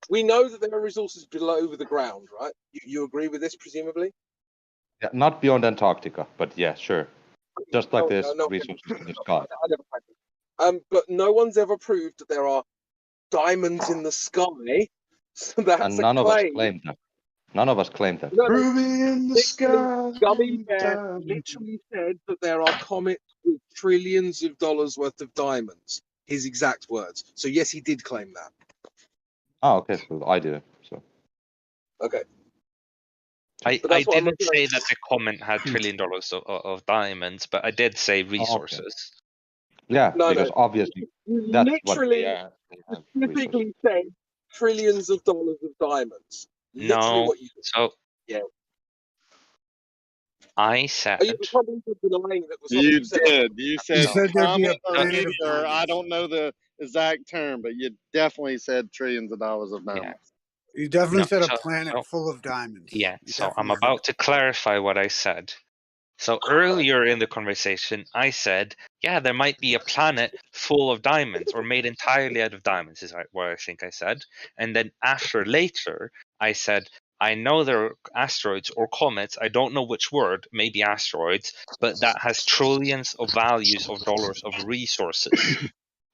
We know that there are resources below the ground, right? You agree with this, presumably? Yeah, not beyond Antarctica, but yeah, sure. Just like there's No. resources in the sky. I never claimed it. But no one's ever proved that there are diamonds in the sky. So that's And a none of us claim. claimed that. None of us claimed that. No, Ruby in the sky. Gummy Bear literally said that there are comets with trillions of dollars worth of diamonds. His exact words. So yes, he did claim that. Oh, okay, so I did it. So Okay. I that's what I'm didn't say referring that the comment had $1 trillion of diamonds, but I did say resources. yeah, No, because obviously You that's what literally they are. They have resources. specifically said trillions of dollars of diamonds. Literally No. what you said. So Yeah. I said Are you probably denying that was something You you said? did. You said said there'd be a comet or planet of meteor. I diamonds. don't know the exact term, but you definitely said trillions of dollars of diamonds. You definitely No, said a so, planet so full of diamonds. yeah, You so I'm definitely said about to clarify what I said. So earlier in the conversation, I said, yeah, there might be a planet full of diamonds or made entirely out of diamonds, is what I think I said. And then later, I said, I know there are asteroids or comets, I don't know which word, maybe asteroids, but that has trillions of values of dollars of resources.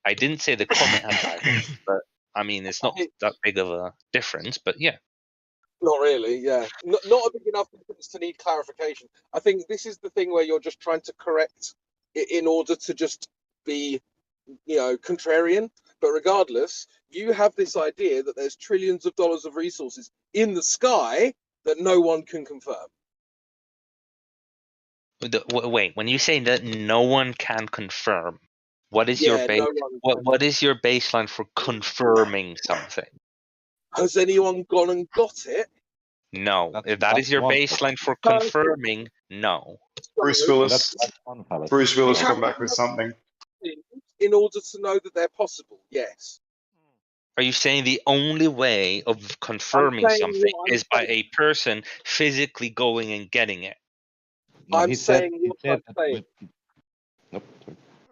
I didn't say the comet had diamonds, but I mean, it's not that big of a difference, but yeah. Not really, yeah. Not a big enough difference to need clarification. I think this is the thing where you're just trying to correct it in order to just be, contrarian. But regardless, you have this idea that there's trillions of dollars of resources in the sky that no one can confirm. Wait, when you say that no one can confirm, what is your Yeah, no one. what is your baseline for confirming something? Has anyone gone and got it? No. If that That's is your one baseline for Perfect. confirming, no. Bruce So Willis. That's one fallacy. Bruce Willis you come have back with something. in order to know that they're possible, yes. Are you saying the only way of confirming saying something what I'm is by saying. a person physically going and getting it? No, I'm he said saying what that I'm saying. Nope.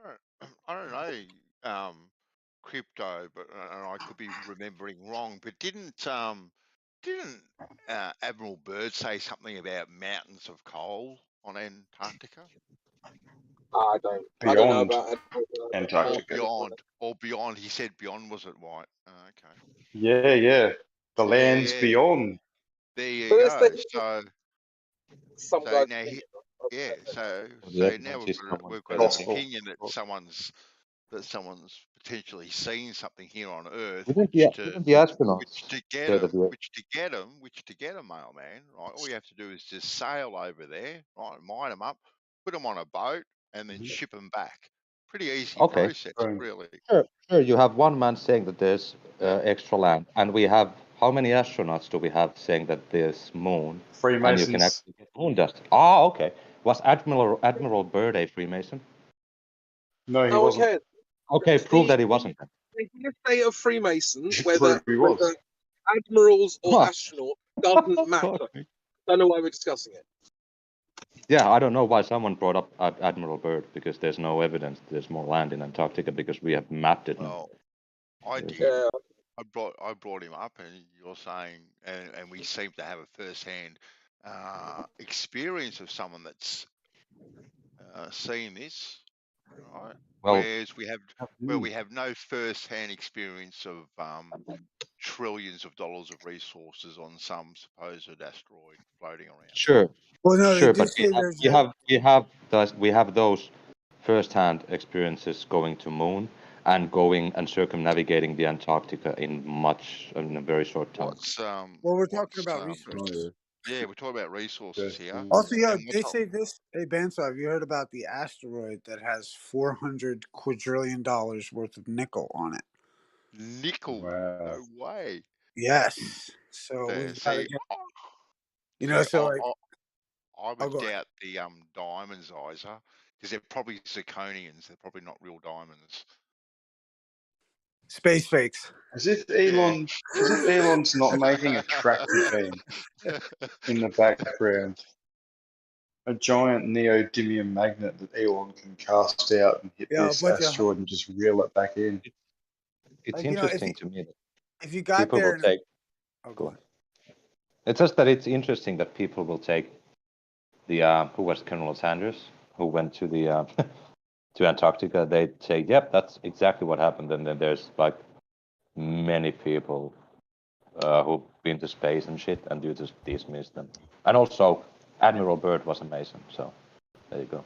sorry. I don't know, crypto, but and I could be remembering wrong. But didn't Admiral Byrd say something about mountains of coal on Antarctica? I don't know Beyond about it. Or Antarctica. beyond. He said beyond, was it White? Okay. Yeah. The land's Yeah. beyond. There you But go. there's some So guys. now so The now evidence is someone we've got said an that. Gospel. opinion that someone's potentially seen something here on Earth, Didn't which the astronauts to get say that them, mailman, right? All you have to do is just sail over there, right? Mine them up, put them on a boat, and then ship them back. Pretty easy Okay. process, Boom. really. Sure, you have one man saying that there's extra land, and we have how many astronauts do we have saying that there's moon, and you can Freemasons. actually get moon dust? Ah, okay. Was Admiral Byrd a Freemason? No, he No one wasn't. cares. Okay, prove that he wasn't. The state of Freemasons, Prove whether he was. admirals or Huh. astronauts, doesn't matter. Don't know why we're discussing it. Yeah, I don't know why someone brought up Admiral Byrd, because there's no evidence there's more land in Antarctica because we have mapped it. Well, I There's- did. Yeah. I brought him up, and you're saying, and we seem to have a first-hand experience of someone that's seen this, right? Well, Whereas we have no first-hand experience of trillions of dollars of resources on some supposed asteroid floating around. sure, Well, no, they sure, do but say there's a. we have those first-hand experiences going to moon and going and circumnavigating the Antarctica in a very short time. What's Well, we're talking about Oh, resources. yeah, we're talking about resources here. Also, yeah, And they say this. Hey, Banso, have you heard about the asteroid that has $400 quadrillion worth of nickel on it? Nickel? wow. No way. Yes. So Yeah, we've got to see, get. see, So like, I I'll would go ahead. doubt the diamonds, Isa, because they're probably zirconians. They're probably not real diamonds. Space fakes. As if Elon's not making a tractor beam in the background. A giant neodymium magnet that Elon can cast out and hit Yeah, this but asteroid and just reel it back in. It's like, interesting to me that if you got people there, will take. go ahead. It's just that it's interesting that people will take the who was Colonel Sanders, who went to the to Antarctica. They say, "Yep, that's exactly what happened," and then there's like many people who've been to space and shit, and you just dismiss them. And also, Admiral Byrd was a Mason, so there you go.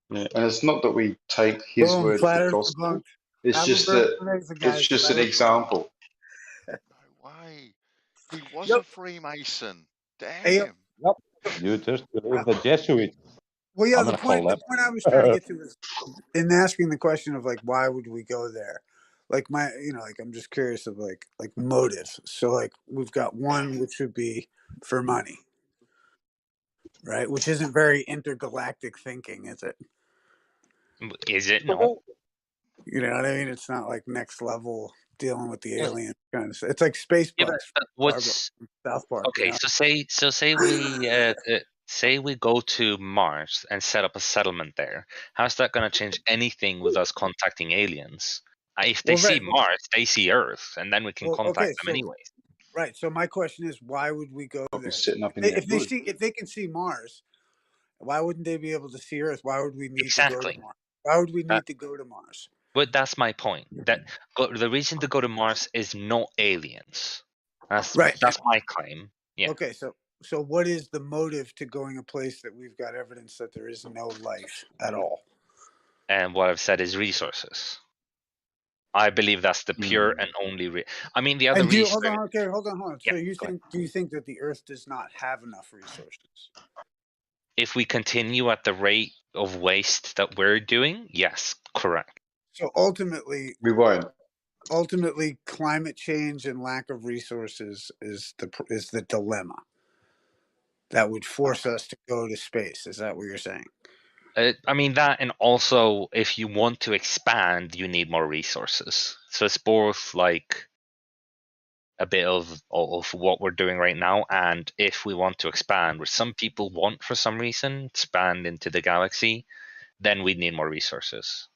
Yeah, and it's not that we take his Boom, word flat for Earth gospel. debunked. It's just that it's just an example. No way. He was Yep. a Freemason. Hey, Damn. Yep. You just believe the Jesuits. well, yeah, I'm the gonna call point them. I was trying to get to is in asking the question of like why would we go there? Like I'm just curious of like motive. So like we've got one which would be for money. Right? Which isn't very intergalactic thinking, is it? Is it? No. You know what I mean? It's not like next level dealing with the alien kind of stuff. It's like Space Yeah, Bucks but what's from South Park. okay? Say we go to Mars and set up a settlement there. How's that going to change anything with us contacting aliens? If they Well, see right. Mars, they see Earth, and then we can Well, contact okay, them so anyways. right. So my question is, why would we go I'll be there? sitting up in that wood. If they can see Mars, why wouldn't they be able to see Earth? Why would we need to go Exactly. to Mars? Why would we That- need to go to Mars? But that's my point. The reason to go to Mars is not aliens. That's Right. my claim. Yeah. Okay, so what is the motive to going a place that we've got evidence that there is no life at all? And what I've said is resources. I believe that's the pure and only. I mean, the other And reason. hold on. Yeah, So do you think that the Earth does not have enough resources? If we continue at the rate of waste that we're doing, yes, correct. So ultimately, We won't. climate change and lack of resources is the dilemma that would force us to go to space. Is that what you're saying? I mean that, and also if you want to expand, you need more resources. So it's both like a bit of what we're doing right now, and if we want to expand, which some people want for some reason, expand into the galaxy, then we need more resources.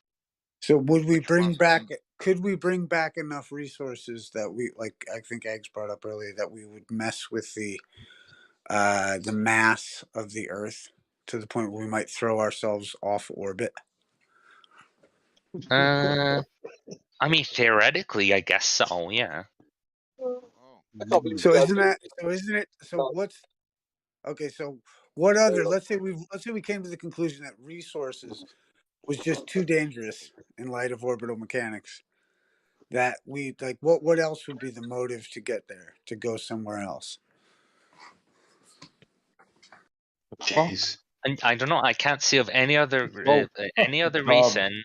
So would we Which bring ones? back? Could we bring back enough resources that we like? I think Eggs brought up earlier that we would mess with the mass of the Earth to the point where we might throw ourselves off orbit. I mean, theoretically, I guess so. Yeah. Oh, I can't believe So you guys isn't don't that? So isn't it? So what's? Okay. So what other? Let's say we came to the conclusion that resources was just too dangerous in light of orbital mechanics. That we like. What else would be the motive to get there? To go somewhere else? Jeez. And I don't know. I can't see of any other Oh, reason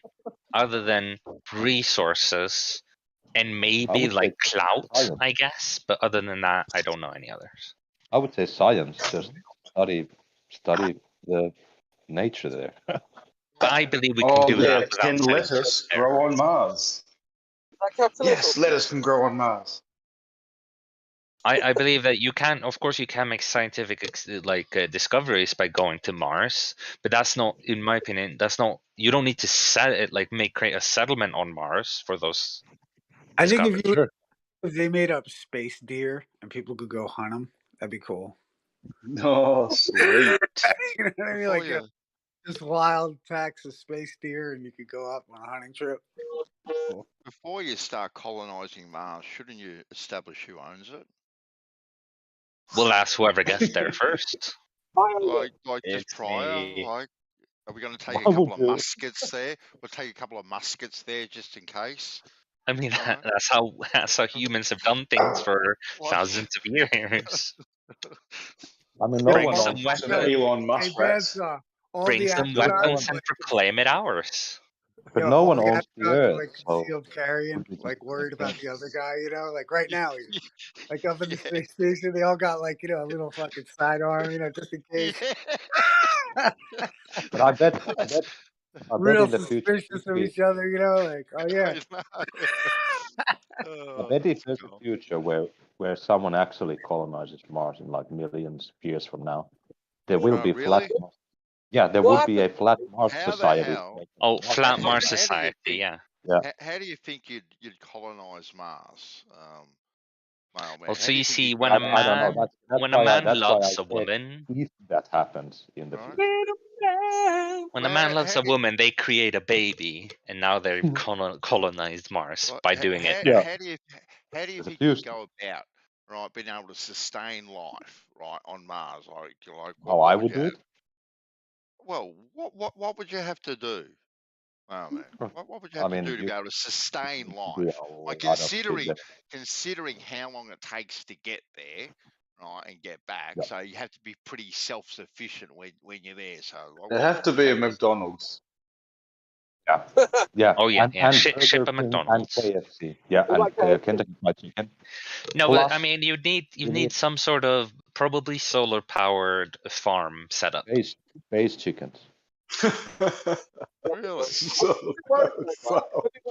other than resources and maybe would say like clout, science. I guess. But other than that, I don't know any others. I would say science. Just study the nature there. But I believe we can do that without can sending lettuce there. grow on Mars? Like capitalism. Yes, lettuce can grow on Mars. I believe that you can, of course, you can make scientific discoveries by going to Mars, but that's not, in my opinion, that's not. You don't need to set it create a settlement on Mars for those. I think discoveries. if they made up space deer and people could go hunt them, that'd be cool. Oh, sweet. You know what I mean? before Like you, just wild packs of space deer, and you could go out on a hunting trip. Cool. before you start colonizing Mars, shouldn't you establish who owns it? We'll ask whoever gets there first. Like just It's prior, me. like, are we going to take I a couple would of do it. muskets there? We'll take a couple of muskets there just in case. I mean, Right. that's how humans have done things for What? thousands of years. I mean, no Bring one some owns Some weapons. Elon Musk rats. All Bring the some But no weapons one, and proclaim it ours. but no all one the owns the astronauts are Earth. like So concealed carrying, would we just like worried take about them? the other guy. You know, like right now, like up in the Yeah. space station, they all got like a little fucking sidearm, just in case. Yeah. But I bet Real in the future suspicious would of be. each other, like, oh yeah. I know. I Oh, bet if that's there's a cool. future where someone actually colonizes Mars in like millions of years from now, there will Oh, be really? flat Mars. Yeah, there What would be a flat Mars How the society. hell? Oh, Mars flat society. Mars How do you society. think? Yeah. Yeah. How do you think you'd colonize Mars, mailman? Well, How so do you you think see, you'd when go a I don't know. about man That's when a why man I loves a said woman, if that happens in the it? Right? future. when a Well, man loves how a do you, woman, they create a baby, and now they've colonized Mars like, by doing it. Yeah. how do you There's a think few. you'd go about being able to sustain life on Mars? Like How what I would would you do have? it? Well, what would you have to do? Oh man, what would you I have to mean, do to you be able to sustain do life? a Like lot of shit. considering how long it takes to get there, right, and get back. Yeah. So you have to be pretty self-sufficient when you're there. So There have to be a McDonald's. Yeah. Yeah. Oh yeah, yeah. And Ship Burger a King and McDonald's. KFC. Yeah, What and about KFC? Kentucky Fried Chicken. No, but I Plus, mean, you you need need some sort of probably solar powered farm setup. base chickens. Really? So,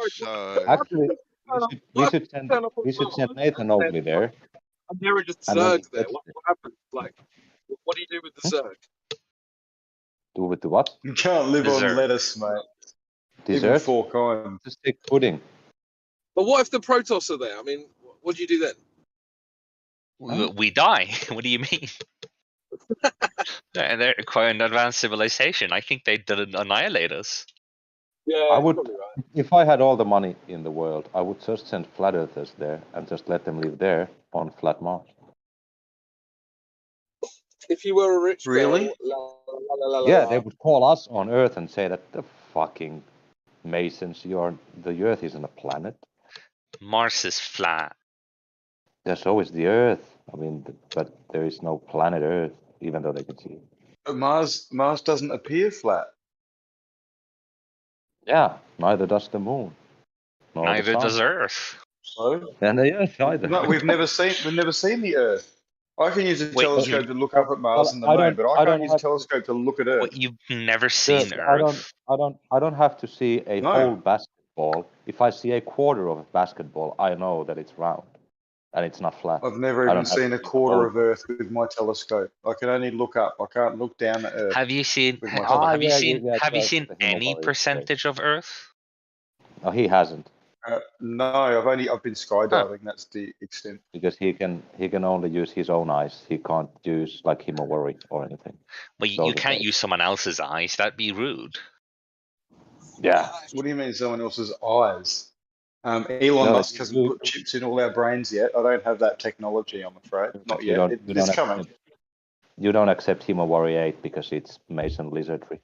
So Actually, We should send Nathan over there. And there are just And then Zerg there. What happens? Like, what do you do with the Zerg? do with the what? You can't live on Dessert. lettuce, mate. Even Dessert? 4 kinds. Just take pudding. But what if the Protoss are there? I mean, what do you do then? We die. What do you mean? They're quite an advanced civilization. I think they'd annihilate us. Yeah, I would, probably right. if I had all the money in the world, I would just send flat earthers there and just let them live there on flat Mars. If you were a rich Really? girl, la, la, la, la, la, Yeah, la. they would call us on Earth and say that the fucking Masons, the Earth isn't a planet. Mars is flat. Yeah, so is the Earth. I mean, but there is no planet Earth, even though they can see it. But Mars doesn't appear flat. Yeah, neither does the moon. Nor the Neither sun. does Earth. So And the Earth either. no, we've never seen the Earth. I can use a Wait, telescope to look up at Mars and the I moon, don't- but I I don't can't use a have- telescope to look at Earth. What, you've never seen I Earth? don't have to see a No. whole basketball. If I see a quarter of a basketball, I know that it's round and it's not flat. I've never I even don't have seen to a see the quarter whole- of Earth with my telescope. I can only look up. I can't look down at Earth. Have you seen? With my Hold on, have you yeah, seen? yeah, Have you yeah, seen the human any body, percentage of Earth? No, he hasn't, No, I've been skydiving. That's the extent. because he can only use his own eyes. He can't use like Himawari or anything. Well, So you the can't base. use someone else's eyes. That'd be rude. Yeah. What do you mean someone else's eyes? Elon No, Musk hasn't put chips in all our brains yet. I don't have that technology, I'm afraid. Not You yet. don't- It's coming. You don't accept Himawari 8 because it's Mason lizardry.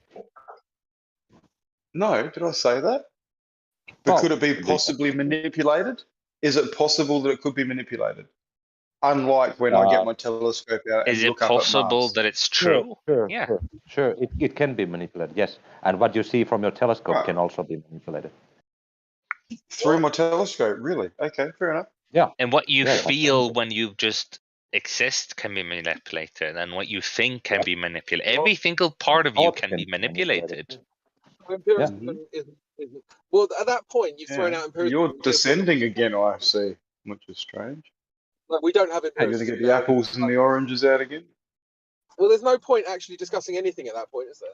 No, did I say that? But Oh, could it be did- possibly manipulated? Is it possible that it could be manipulated? Unlike when I get my telescope out and Is it look up at possible Mars. that it's true? Yeah. Sure. It can be manipulated, yes. And what you see from your telescope Right. can also be manipulated. Through my telescope, really? Okay, fair enough. Yeah. And what you Yeah, feel when you just exist can be manipulated, and what you think can be manipulated. Every single part of you Thought can can be be manipulated. manipulated. Empiricism isn't. Well, at that point, you've thrown Yeah. out empiricism. You're descending again, I see, which is strange. Like, we don't have Hey, you're going to empiricism. get the apples and the oranges out again? Well, there's no point actually discussing anything at that point, is there?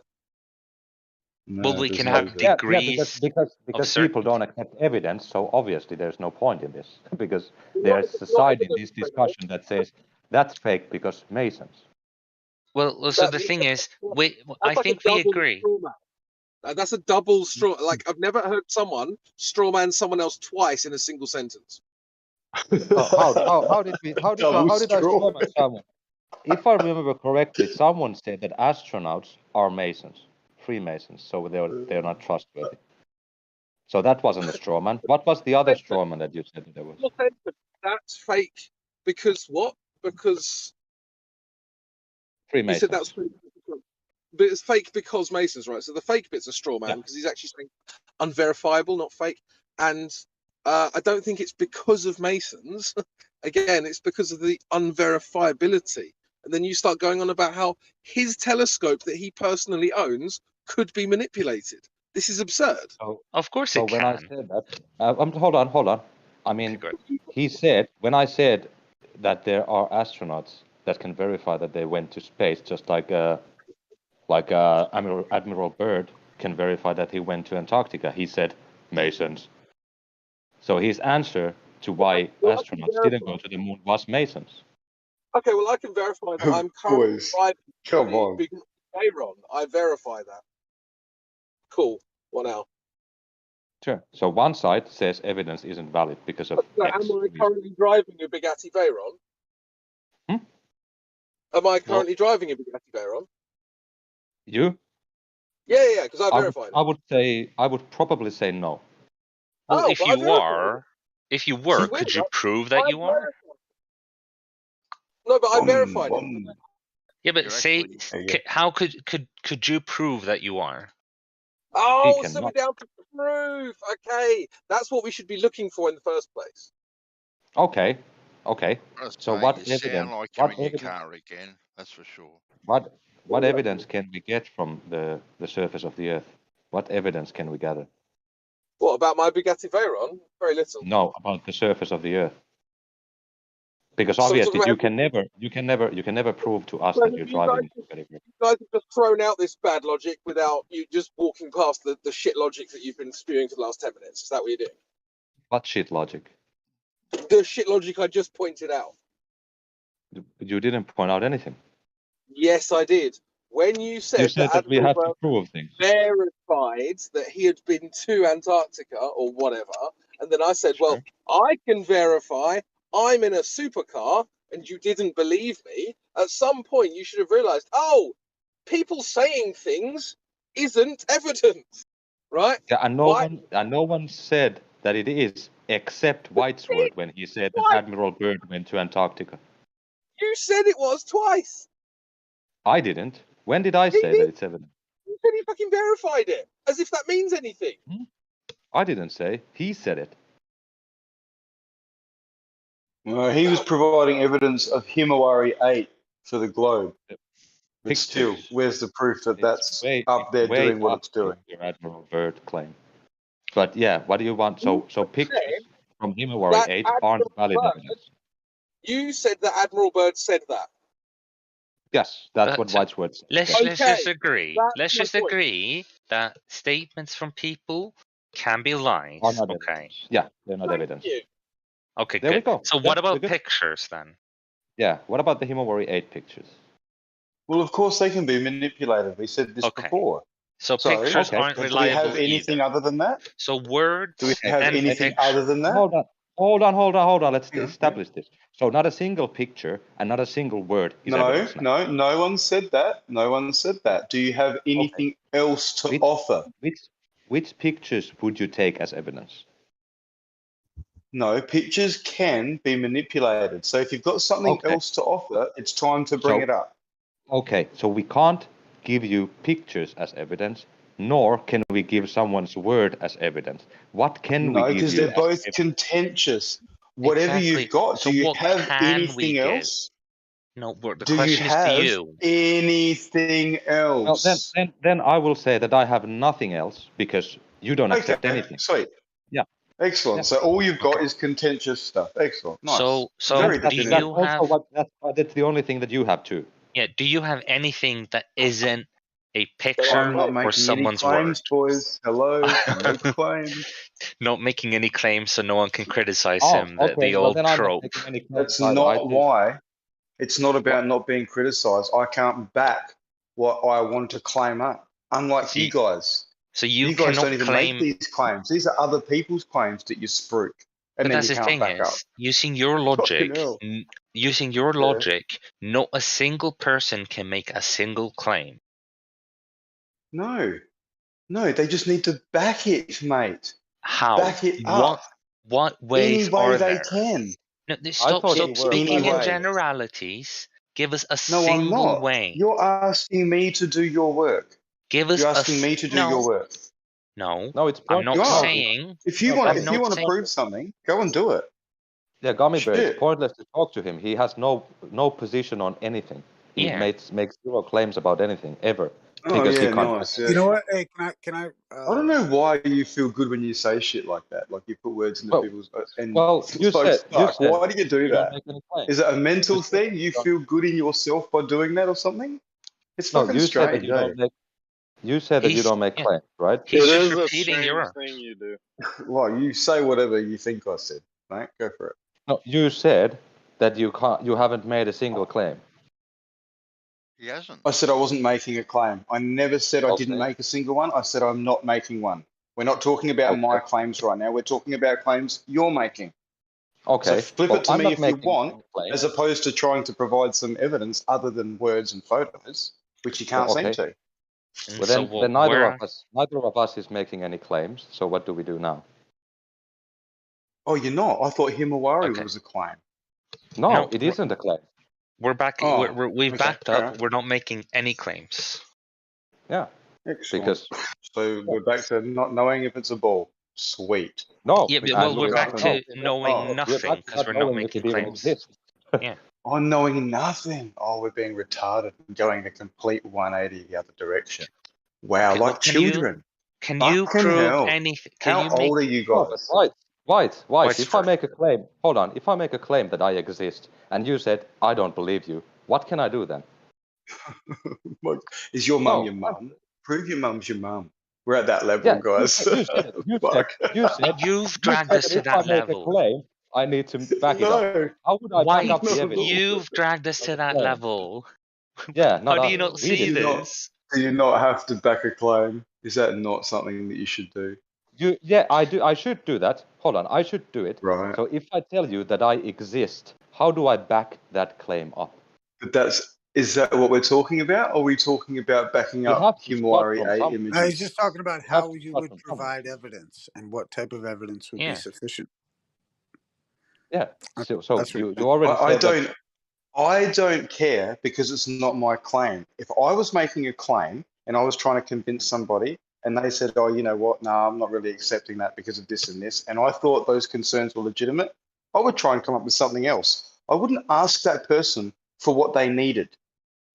No, Well, we there's can no have doubt. degrees. because people don't accept evidence, so obviously there's no point in this. Because there's a side in this discussion that says that's fake because Masons. Well, so the thing is, I think we agree. That's a double straw. Like, I've never heard someone strawman someone else twice in a single sentence. How did I Double straw. strawman someone? If I remember correctly, someone said that astronauts are Masons, Freemasons, so they're not trustworthy. So that wasn't a strawman. What was the other strawman that you said that there was? That's fake because what? Because you Freemasons. said that's fake. But it's fake because Masons, right? So the fake bit's a straw man because he's actually saying unverifiable, not fake. And I don't think it's because of Masons. Again, it's because of the unverifiability. And then you start going on about how his telescope that he personally owns could be manipulated. This is absurd. Of course So it when can. I said that, hold on. I mean, he said, when I said that there are astronauts that can verify that they went to space, just like Admiral Byrd can verify that he went to Antarctica, he said Masons. So his answer to why astronauts didn't go to the moon was Masons. Okay, well, I can verify that I'm currently Boys, driving come on. big Veyron. I verify that. Cool. What now? Sure. So one side says evidence isn't valid because of So X. am I currently driving a Bugatti Veyron? Am I currently driving a Bugatti Veyron? You? Yeah, because I verified it. I would probably say no. Well, Oh, if but I you verified were, could you prove that you are? No, but I verified it. Yeah, but You're say, actually- how could you prove that you are? Oh, He so we're cannot. down to proof. Okay, that's what we should be looking for in the first place. Okay. So what you evidence? sound like you're What in your evidence? car again. That's for sure. What evidence can we get from the surface of the Earth? What evidence can we gather? What about my Bugatti Veyron? Very little. No, about the surface of the Earth. Because So I'm obviously talking you about can never prove to us so that you're driving. you guys have just thrown out this bad logic without you just walking past the shit logic that you've been spewing for the last 10 minutes. Is that what you're doing? What shit logic? The shit logic I just pointed out. You didn't point out anything. Yes, I did. When you You said said that that we Admiral had to Byrd prove things. verified that he had been to Antarctica or whatever, and then I said, well, I can verify I'm in a supercar, and you didn't believe me. At some point, you should have realized, oh, people saying things isn't evidence, right? Yeah, and Why? no one said that it is, except Whitesword when he said that Why? Admiral Byrd went to Antarctica. You said it was twice. I didn't. When did I He say that did. it's evident? You said he fucking verified it, as if that means anything. I didn't say. He said it. He was providing evidence of Himawari 8 for the globe. But still, Pictures. where's the proof that It's that's way, up there way doing what up it's doing? your Admiral Byrd claim. But yeah, what do you want? So pictures said from Himawari that 8 Admiral aren't valid Byrd- evidence. You said that Admiral Byrd said that. Yes, that's what So Whitesword said. let's Okay, just agree. that's Let's my just point. agree that statements from people can be lies. Are not Okay. evidence. Yeah, they're not Thank evidence. you. Okay, There we good. go. So Yeah, what we're about good. pictures then? Yeah, what about the Himawari 8 pictures? Well, of course they can be manipulated. We said this Okay. before. So So, pictures okay. aren't do we have reliable anything either. other than that? So Do we words have and anything pictures. other than that? Hold on. Let's Hang on, establish this. So not a single picture and not a single word is No, evidence now. no one said that. No one said that. Do you have anything else to Which, offer? which pictures would you take as evidence? No, pictures can be manipulated. So if you've got something Okay. else to offer, it's time to bring So- it up. Okay, so we can't give you pictures as evidence, nor can we give someone's word as evidence. What can No, we give because you? they're both contentious. Whatever Exactly. you've got, So do you what have can we anything give? else? No, the Do you question is to have you. anything Well, else? then I will say that I have nothing else because you don't accept Okay, anything. sweet. Yeah. Excellent. Yeah. So all you've got Okay. is contentious stuff. Excellent. Nice. So Very do definitive. you have? That's the only thing that you have too. Yeah. Do you have anything that isn't a I'm picture not or making any someone's word? claims, boys. Hello. No claims. Not making any claims, so no one can criticize Oh, him. okay. The Well, old then I'm not trope. making any claims That's either. not why. It's not about not being criticized. I can't back what I want to claim up. Unlike So you guys. So you You guys cannot don't even claim. make these claims. These are other people's claims that you spruik. And But then that's you the can't thing back up. is, using your logic, hell. not a single person can make a single claim. No. No, they just need to back it, mate. How? Back it up. What ways Any way are they there? can. No, stop thought you were speaking in Anyway. generalities. Give us a No, I'm single not. way. You're asking me to do your work. Give us You're asking me to do your work. No, No, it's I'm not You are. saying. If you No, want, I'm if not you want to saying- prove something, go and do it. Yeah, Gummy Bear, it's Shit. pointless to talk to him. He has no position on anything. He Yeah. makes zero claims about anything ever Oh because he yeah, can't. nice. You Yeah. know what? Hey, can I? I don't know why you feel good when you say shit like that. Like you put words into Well- people's and well, you it's like, said- you fuck, said why do you do You don't that? make any claims. Is it a mental You said thing? You don't- feel good in yourself by doing that or something? It's No, fucking you said that strange, you eh? don't make. You said that you He's- don't make yeah. claims, right? He's It just is a repeating strange your. thing you do. Well, you say whatever you think I said, mate. Go for it. No, you said that you can't. You haven't made a single claim. He hasn't. I said I wasn't making a claim. I never said I didn't Okay. make a single one. I said I'm not making one. We're not talking about my Okay. claims right now. We're talking about claims you're making. Okay. So flip well, it to I'm me not if you making want, any claims. as opposed to trying to provide some evidence other than words and photos, which you can't seem Okay. to. Well, So then neither where? of us is making any claims. So what do we do now? Oh, you're not? I thought Himawari Okay. was a claim. No, No, it isn't a claim. We're back. Oh, We've okay, backed fair up. enough. We're not making any claims. Yeah, Excellent. because So we're back to not knowing if it's a ball. Sweet. no. Yeah, We but, can well, look we're it back up to and- knowing Oh, we're nothing back to because not we're not knowing if making it even claims. exists. Oh, knowing nothing. Oh, we're being retarded and going a complete 180 the other direction. Wow, Okay, well, like children. Can you Fucking prove hell. anything? Can How you make? old are you No, but guys? White, if I for- make a claim, hold on, if I make a claim that I exist, and you said, I don't believe you, what can I do then? Like, is your mum No, your mum? Prove your mum's your mum. We're at that level, yeah, guys. you said it. Fuck. You've You dragged said us that to if I that make a level. claim, I need to back it up. No. How would I back White, up the evidence? No. you've dragged us to that claim? level. Yeah, How not do us. you not We see did. this? Do you not have to back a claim? Is that not something that you should do? Yeah, I do. I should do that. Hold on, I should do it. Right. So if I tell you that I exist, how do I back that claim up? But is that what we're talking about? Or are we talking about backing You up have to start Himawari from A somewhere. images? No, he's just talking about You have how to you start would from somewhere. provide evidence and what type of evidence would be Yeah. sufficient. Yeah. That's So what you already I said that. don't care because it's not my claim. If I was making a claim and I was trying to convince somebody and they said, oh, you know what, no, I'm not really accepting that because of this and this, and I thought those concerns were legitimate, I would try and come up with something else. I wouldn't ask that person for what they needed.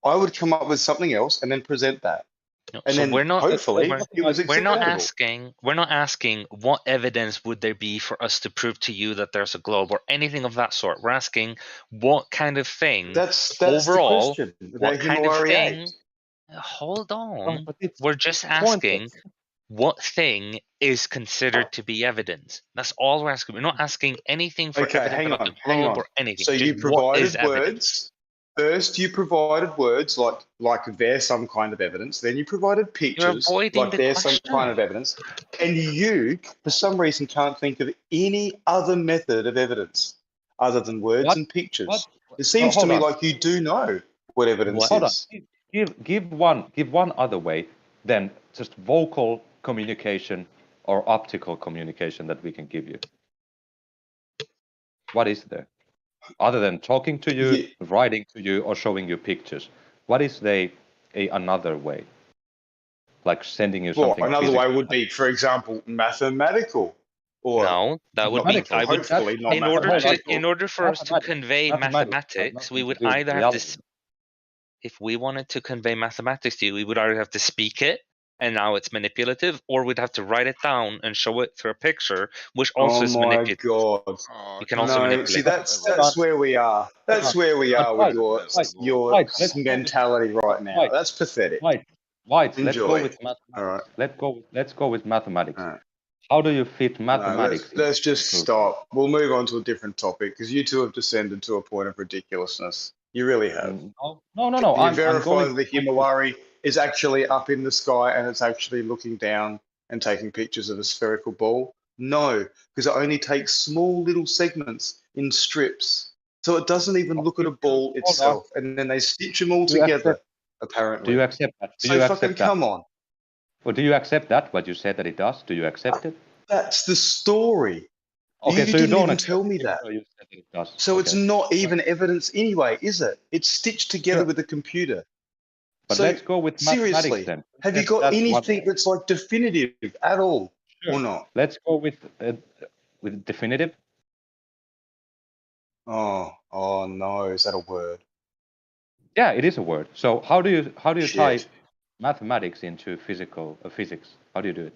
I would come up with something else and then present that. No, And so then we're not. hopefully it was We're not acceptable. asking. We're not asking what evidence would there be for us to prove to you that there's a globe or anything of that sort. We're asking what kind of thing That's the overall. question What about kind of Himawari thing? 8. Hold on. But it's We're just pointless. asking what thing is considered to be evidence. That's all we're asking. We're not asking anything for Okay, evidence hang about the on, hang globe on. or anything. So you Just what is provided evidence? words. First, you provided words like they're some kind of evidence. Then you provided You're pictures avoiding like the they're some kind question. of evidence. And you, for some reason, can't think of any other method of evidence other than words What? and pictures. What? It seems to Hold me on. like you do know what evidence What? Hold on. is. Give one other way than just vocal communication or optical communication that we can give you. What is there? Other than talking to you, Yeah. writing to you, or showing you pictures. What is another way? Like sending you Well, something another physical. way would be, for example, mathematical. Or No, that would not, be Mathematical. hopefully not in order to mathematical. in order for us to convey Mathematics has mathematics, we nothing to would do with either have to. reality. If we wanted to convey mathematics to you, we would either have to speak it, and now it's manipulative, or we'd have to write it down and show it through a picture, which also Oh is my manipulative. God. Oh, You can come also on. No, manipulate see, that. that's where we are. That's where we But are with your let's go with mentality right now. White. That's pathetic. Let's Enjoy. go with mathematics. All right. Let's go with mathematics. All right. How do you fit No, mathematics? let's just into- stop. We'll move on to a different topic because you two have descended to a point of ridiculousness. You really have. No. Can you I'm verify going. that the Himawari is actually up in the sky and it's actually looking down and taking pictures of a spherical ball? No, because it only takes small little segments in strips. So it doesn't even look at a ball itself. And then they stitch them all Do you together, accept- apparently. Do you accept that? Do So you fucking accept that? come on. Or do you accept that? What you said that it does? Do you accept it? That's the story. Okay, You so you didn't don't even accept tell me it, that. so you said that it does. So it's Okay. not even evidence anyway, is it? It's stitched together Sure. with a computer. But So let's go with mathematics seriously, then. have you That's got one anything way. that's like definitive at all, Sure. or not? Let's go with definitive. Oh no! Is that a word? Yeah, it is a word. So how do you tie Shit. mathematics into physics? How do you do it?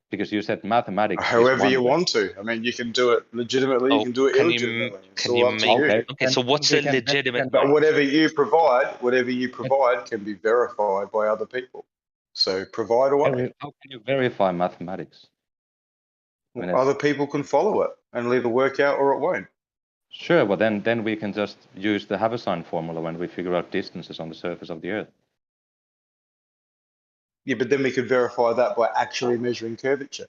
Because you said mathematics. is However one you way. want to. I mean, you can do it legitimately. You Oh, can do it can you illegitimately. It's can all you up to make? you. Okay, so what's a legitimate But way? whatever you provide can be verified by other people. So provide away. How can you verify mathematics? When it's- Other people can follow it and it'll either work out or it won't. Sure, but then we can just use the Haversine formula when we figure out distances on the surface of the Earth. Yeah, but then we could verify that by actually measuring curvature.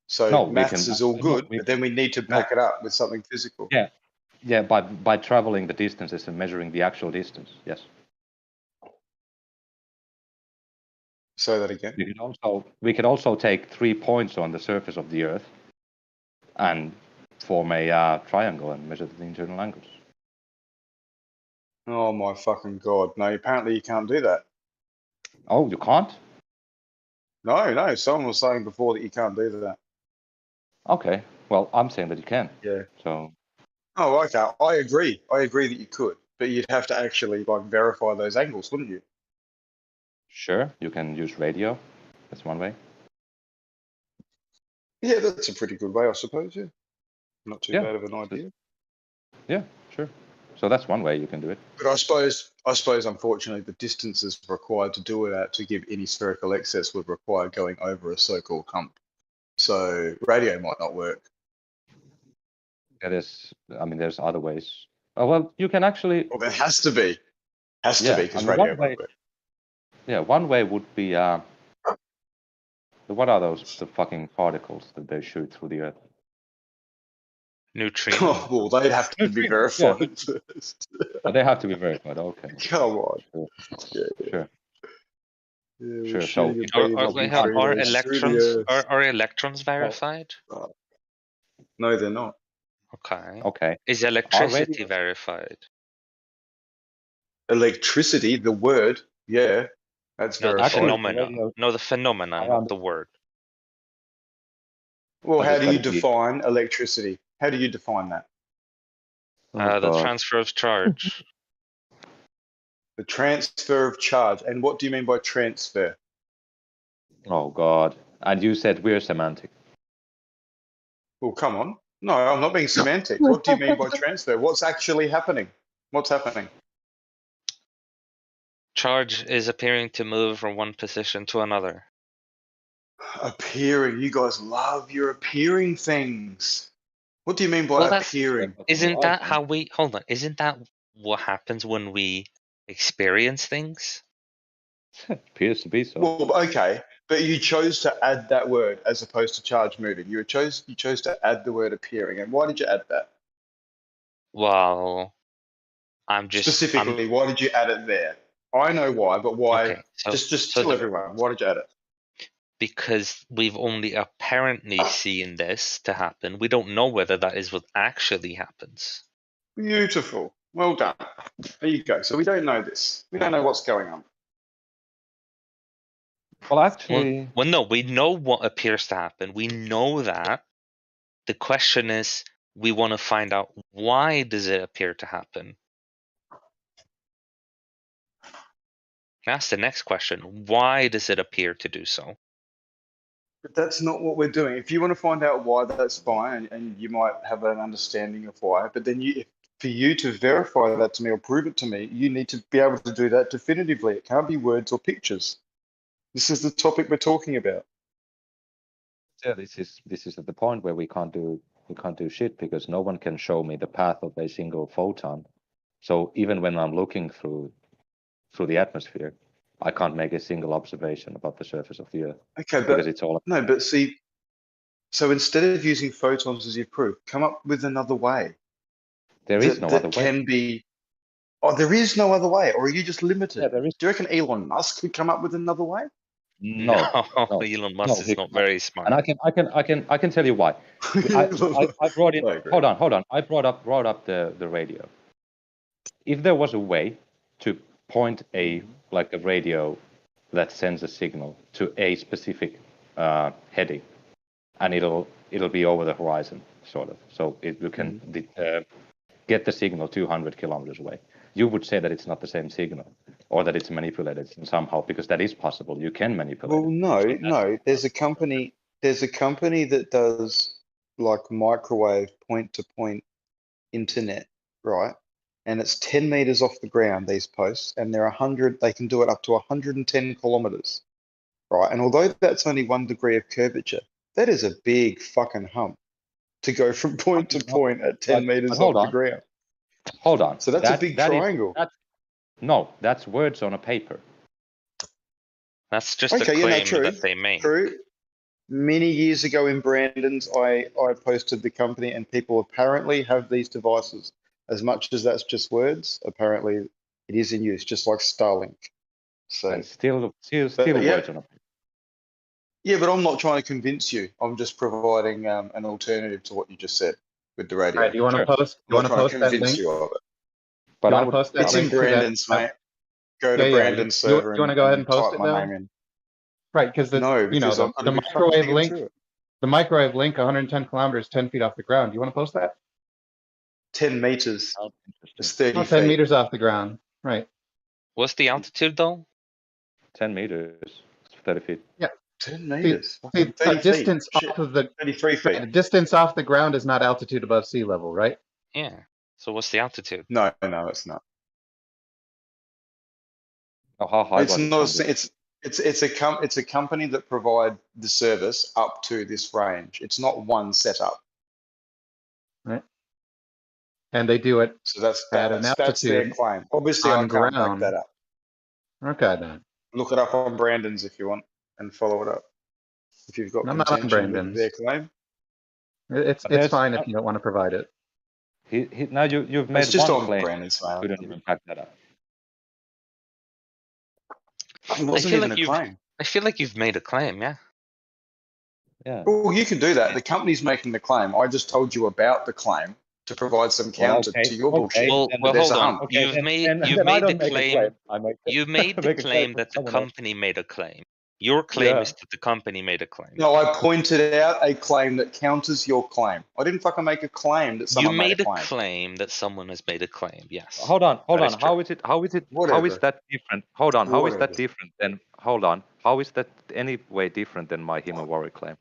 So No, we maths can- is all no, good, we but then we need to back it up with something physical. Yeah, by traveling the distances and measuring the actual distance. Yes. Say that again. We could also take 3 points on the surface of the Earth and form a triangle and measure the internal angles. Oh my fucking god! No, apparently you can't do that. Oh, you can't? No. Someone was saying before that you can't do that. Okay. Well, I'm saying that you can. Yeah. So. Oh, okay. I agree. I agree that you could, but you'd have to actually like verify those angles, wouldn't you? Sure, you can use radio. That's one way. Yeah, that's a pretty good way, I suppose. Yeah, not too Yeah. bad of an idea. Yeah, sure. So that's one way you can do it. But I suppose, unfortunately, the distances required to do it at to give any spherical excess would require going over a so-called hump. So radio might not work. That is, I mean, there's other ways. Oh well, you can actually. Well, there has to be. Has to be, because I mean, radio one way. won't work. Yeah, one way would be. What are those? The fucking particles that they shoot through the Earth. Neutrino. Oh, well, they'd have to be verified first. Oh, they have to be verified. Okay. Come on. Sure. Yeah. Sure. Yeah, we're Sure. So shooting a Are, beam are, of wait, are neutrinos through the electrons Earth. are electrons verified? No, they're not. Okay. okay. Is electricity verified? Electricity, the word, yeah, that's No, the verified. phenomenon. No, the phenomenon, not the word. Well, But how it's do you gotta be- define electricity? How do you define that? The God. transfer of charge. The transfer of charge. And what do you mean by transfer? Oh God. And you said we're semantic. Well, come on. No, I'm not being semantic. What do you mean by transfer? What's actually happening? What's happening? Charge is appearing to move from one position to another. Appearing. You guys love your appearing things. What do you mean by Well, that's- appearing? Isn't that how we hold on? Isn't that what happens when we experience things? Appears to be so. Well, okay, but you chose to add that word as opposed to charge moving. You chose to add the word appearing. And why did you add that? Well, I'm just Specifically, why did you add it there? I know why, but why? Okay, so- just so tell the- everyone. Why did you add it? because we've only apparently seen this to happen. We don't know whether that is what actually happens. Beautiful. Well done. There you go. So we don't know this. We don't know what's going on. Well, actually, Well, no, we know what appears to happen. We know that. The question is, we want to find out why does it appear to happen? That's the next question. Why does it appear to do so? But that's not what we're doing. If you want to find out why, that's fine, and you might have an understanding of why. But then for you to verify that to me or prove it to me, you need to be able to do that definitively. It can't be words or pictures. This is the topic we're talking about. yeah, this is at the point where we can't do shit because no one can show me the path of a single photon. So even when I'm looking through the atmosphere, I can't make a single observation about the surface of the Earth. Okay, because but it's all no, but see, so instead of using photons as your proof, come up with another way. there is no other way. Can be. Oh, there is no other way, or are you just limited? Yeah, there is. Do you reckon Elon Musk could come up with another way? No, Elon Musk is not very smart. And I can tell you why. I brought in. I agree. Hold on. I brought up the radio. If there was a way to point a radio that sends a signal to a specific heading, and it'll be over the horizon, sort of. So you can get the signal 200 kilometers away. You would say that it's not the same signal, or that it's manipulated somehow, because that is possible. You can manipulate. Well, no. There's a company that does like microwave point-to-point internet, right? And it's 10 meters off the ground, these posts, and they can do it up to 110 kilometers, right? And although that's only 1 degree of curvature, that is a big fucking hump to go from point to point at 10 meters hold off on. the ground. Hold on. So that's a big triangle. No, that's words on a paper. That's just a claim that they made. True. Many years ago in Brandon's, I posted the company, and people apparently have these devices. As much as that's just words, apparently it is in use, just like Starlink. So And still yeah. words on a paper. Yeah, but I'm not trying to convince you. I'm just providing an alternative to what you just said with the radio. All right, do you want to post? You want to post that link? You of it. But you post that It's link in Brandon's, mate. Go to Brandon's server. You want to go ahead and post type it my now? name in. Right, because the microwave link. The microwave link, 110 kilometers, 10 feet off the ground. Do you want to post that? 10 meters. Oh, It's 30 10 feet. meters off the ground. Right. What's the altitude though? 10 meters, 30 feet. Yeah. 10 See, meters. see, Fucking 30 feet. distance Shit. off of the 33 feet. right, distance off the ground is not altitude above sea level, right? Yeah. So what's the altitude? No, it's not. Oh, how high It's was it not. from this? It's a company that provide the service up to this range. It's not one setup. Right. And they do it So that's at an that's their altitude claim. Obviously, I on can't back ground. that up. Okay, then. Look it up on Brandon's if you want, and follow it up. If you've got I'm not on contention with Brandon's. their claim, It's But there's fine if you don't want to provide it. now you've made it's just one on claim. Brandon's You mail. couldn't even back that up. It wasn't even a claim. I feel like you've made a claim, yeah. Yeah. Well, you can do that. The company's making the claim. I just told you about the claim to provide some counter to your bullshit. Well, There's hold a on. hump. You've made the claim. You made the claim that the company made a claim. Your claim is that the company made a claim. No, I pointed out a claim that counters your claim. I didn't fucking make a claim that someone You made a claim. claim that someone has made a claim. Yes. Hold on. That is How is Whatever. that different? Hold on. How is that Whatever. different than? Hold on. How is that any way different than my Himawari claim?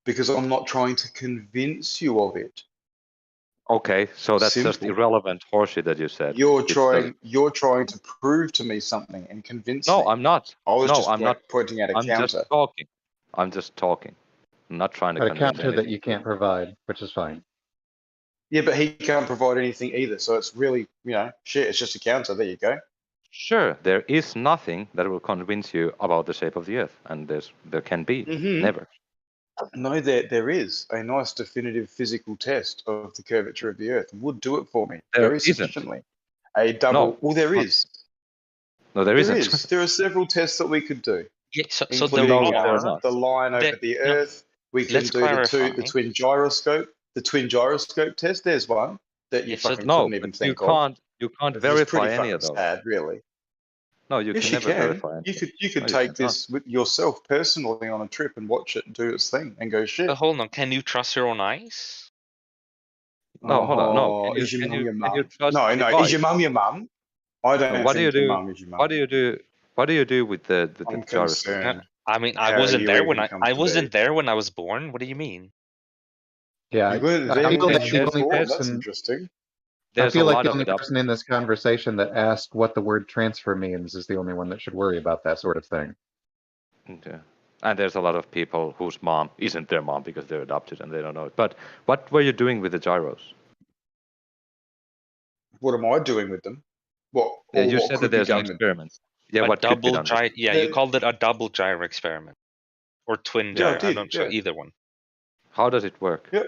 Because I'm not trying to convince you of it. Okay, so that's just Simple. irrelevant horseshit that you said. You're It's trying to prove to me something and convince No, me. I'm not. I was No, just I'm not. pointing out a I'm counter. just talking. I'm just talking. I'm not trying to But a convince counter that anything. you can't provide, which is fine. Yeah, but he can't provide anything either. So it's really, shit, it's just a counter. There you go. Sure, there is nothing that will convince you about the shape of the Earth, and there can be never. No, there is a nice definitive physical test of the curvature of the Earth. Would do it for me There very isn't. sufficiently. A double. No. Well, there is. No, there There isn't. is. There are several tests that we could do, Yeah, so the including problem, the line over the Earth. We can let's do clarify. the twin gyroscope. The twin gyroscope test. There's one that you Yeah, so fucking No, couldn't even but you think of. can't It's verify pretty any fucking of those. sad, really. No, you Yes, can you never can. verify anything. You could No, you take cannot. this with yourself personally on a trip and watch it do its thing and go shit. But hold on, can you trust your own eyes? No, hold on. No, Oh, is your mum your can you mum? trust No, the no. Is device? your mum your mum? I don't No, what do you think your do? mum is your mum. What do you do? What do you do with the I'm gyroscope? concerned. I mean, I How wasn't you there even come I to wasn't be. there when I was born. What do you mean? Yeah, You weren't I there feel when like you the were only born. That's person. interesting. I There's feel a like lot the of only it up. person in this conversation that asked what the word transfer means is the only one that should worry about that sort of thing. Okay. And there's a lot of people whose mom isn't their mom because they're adopted and they don't know it. But what were you doing with the gyros? What am I doing with them? What Yeah, or you what said that could be there's an done with them? experiment. Yeah, A what could be double done? with gyro. it? Yeah, you called it a double gyro experiment or twin Yeah, gyro. I I'm did. not sure Yeah. either one. How does it work? Yeah.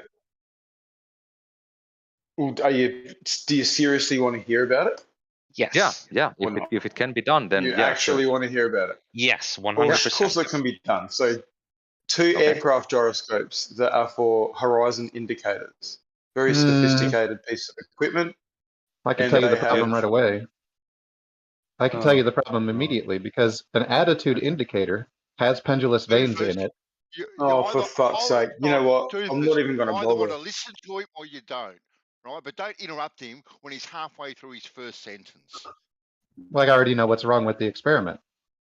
Well, do you seriously want to hear about it? Yes. Yeah. Or not? If it can be done, then You yeah, actually sure. want to hear about it? Yes, Well, 100%. of course, that can be done. So, two Okay. aircraft gyroscopes that are for horizon indicators. Very Hmm. sophisticated piece of equipment. I can And tell you they the problem have- right away. I can tell you the problem immediately because an attitude indicator has pendulous veins in it. Oh, for fuck's sake. You know what? I'm not even going to either bother. want to listen to him or you don't, right? But don't interrupt him when he's halfway through his first sentence. Like, I already know what's wrong with the experiment.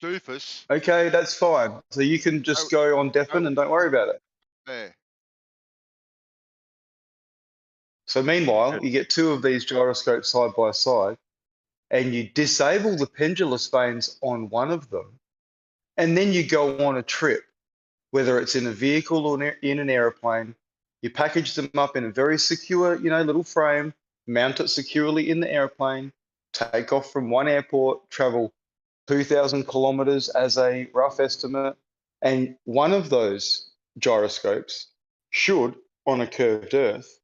Doofus. Okay, that's fine. So you can just go on deafen and don't worry about it. Yeah. So meanwhile, you get two of these gyroscopes side by side, and you disable the pendulous veins on one of them, and then you go on a trip, whether it's in a vehicle or in an airplane. You package them up in a very secure, little frame, mount it securely in the airplane, take off from one airport, travel 2,000 kilometers as a rough estimate, and one of those gyroscopes should, on a curved Earth,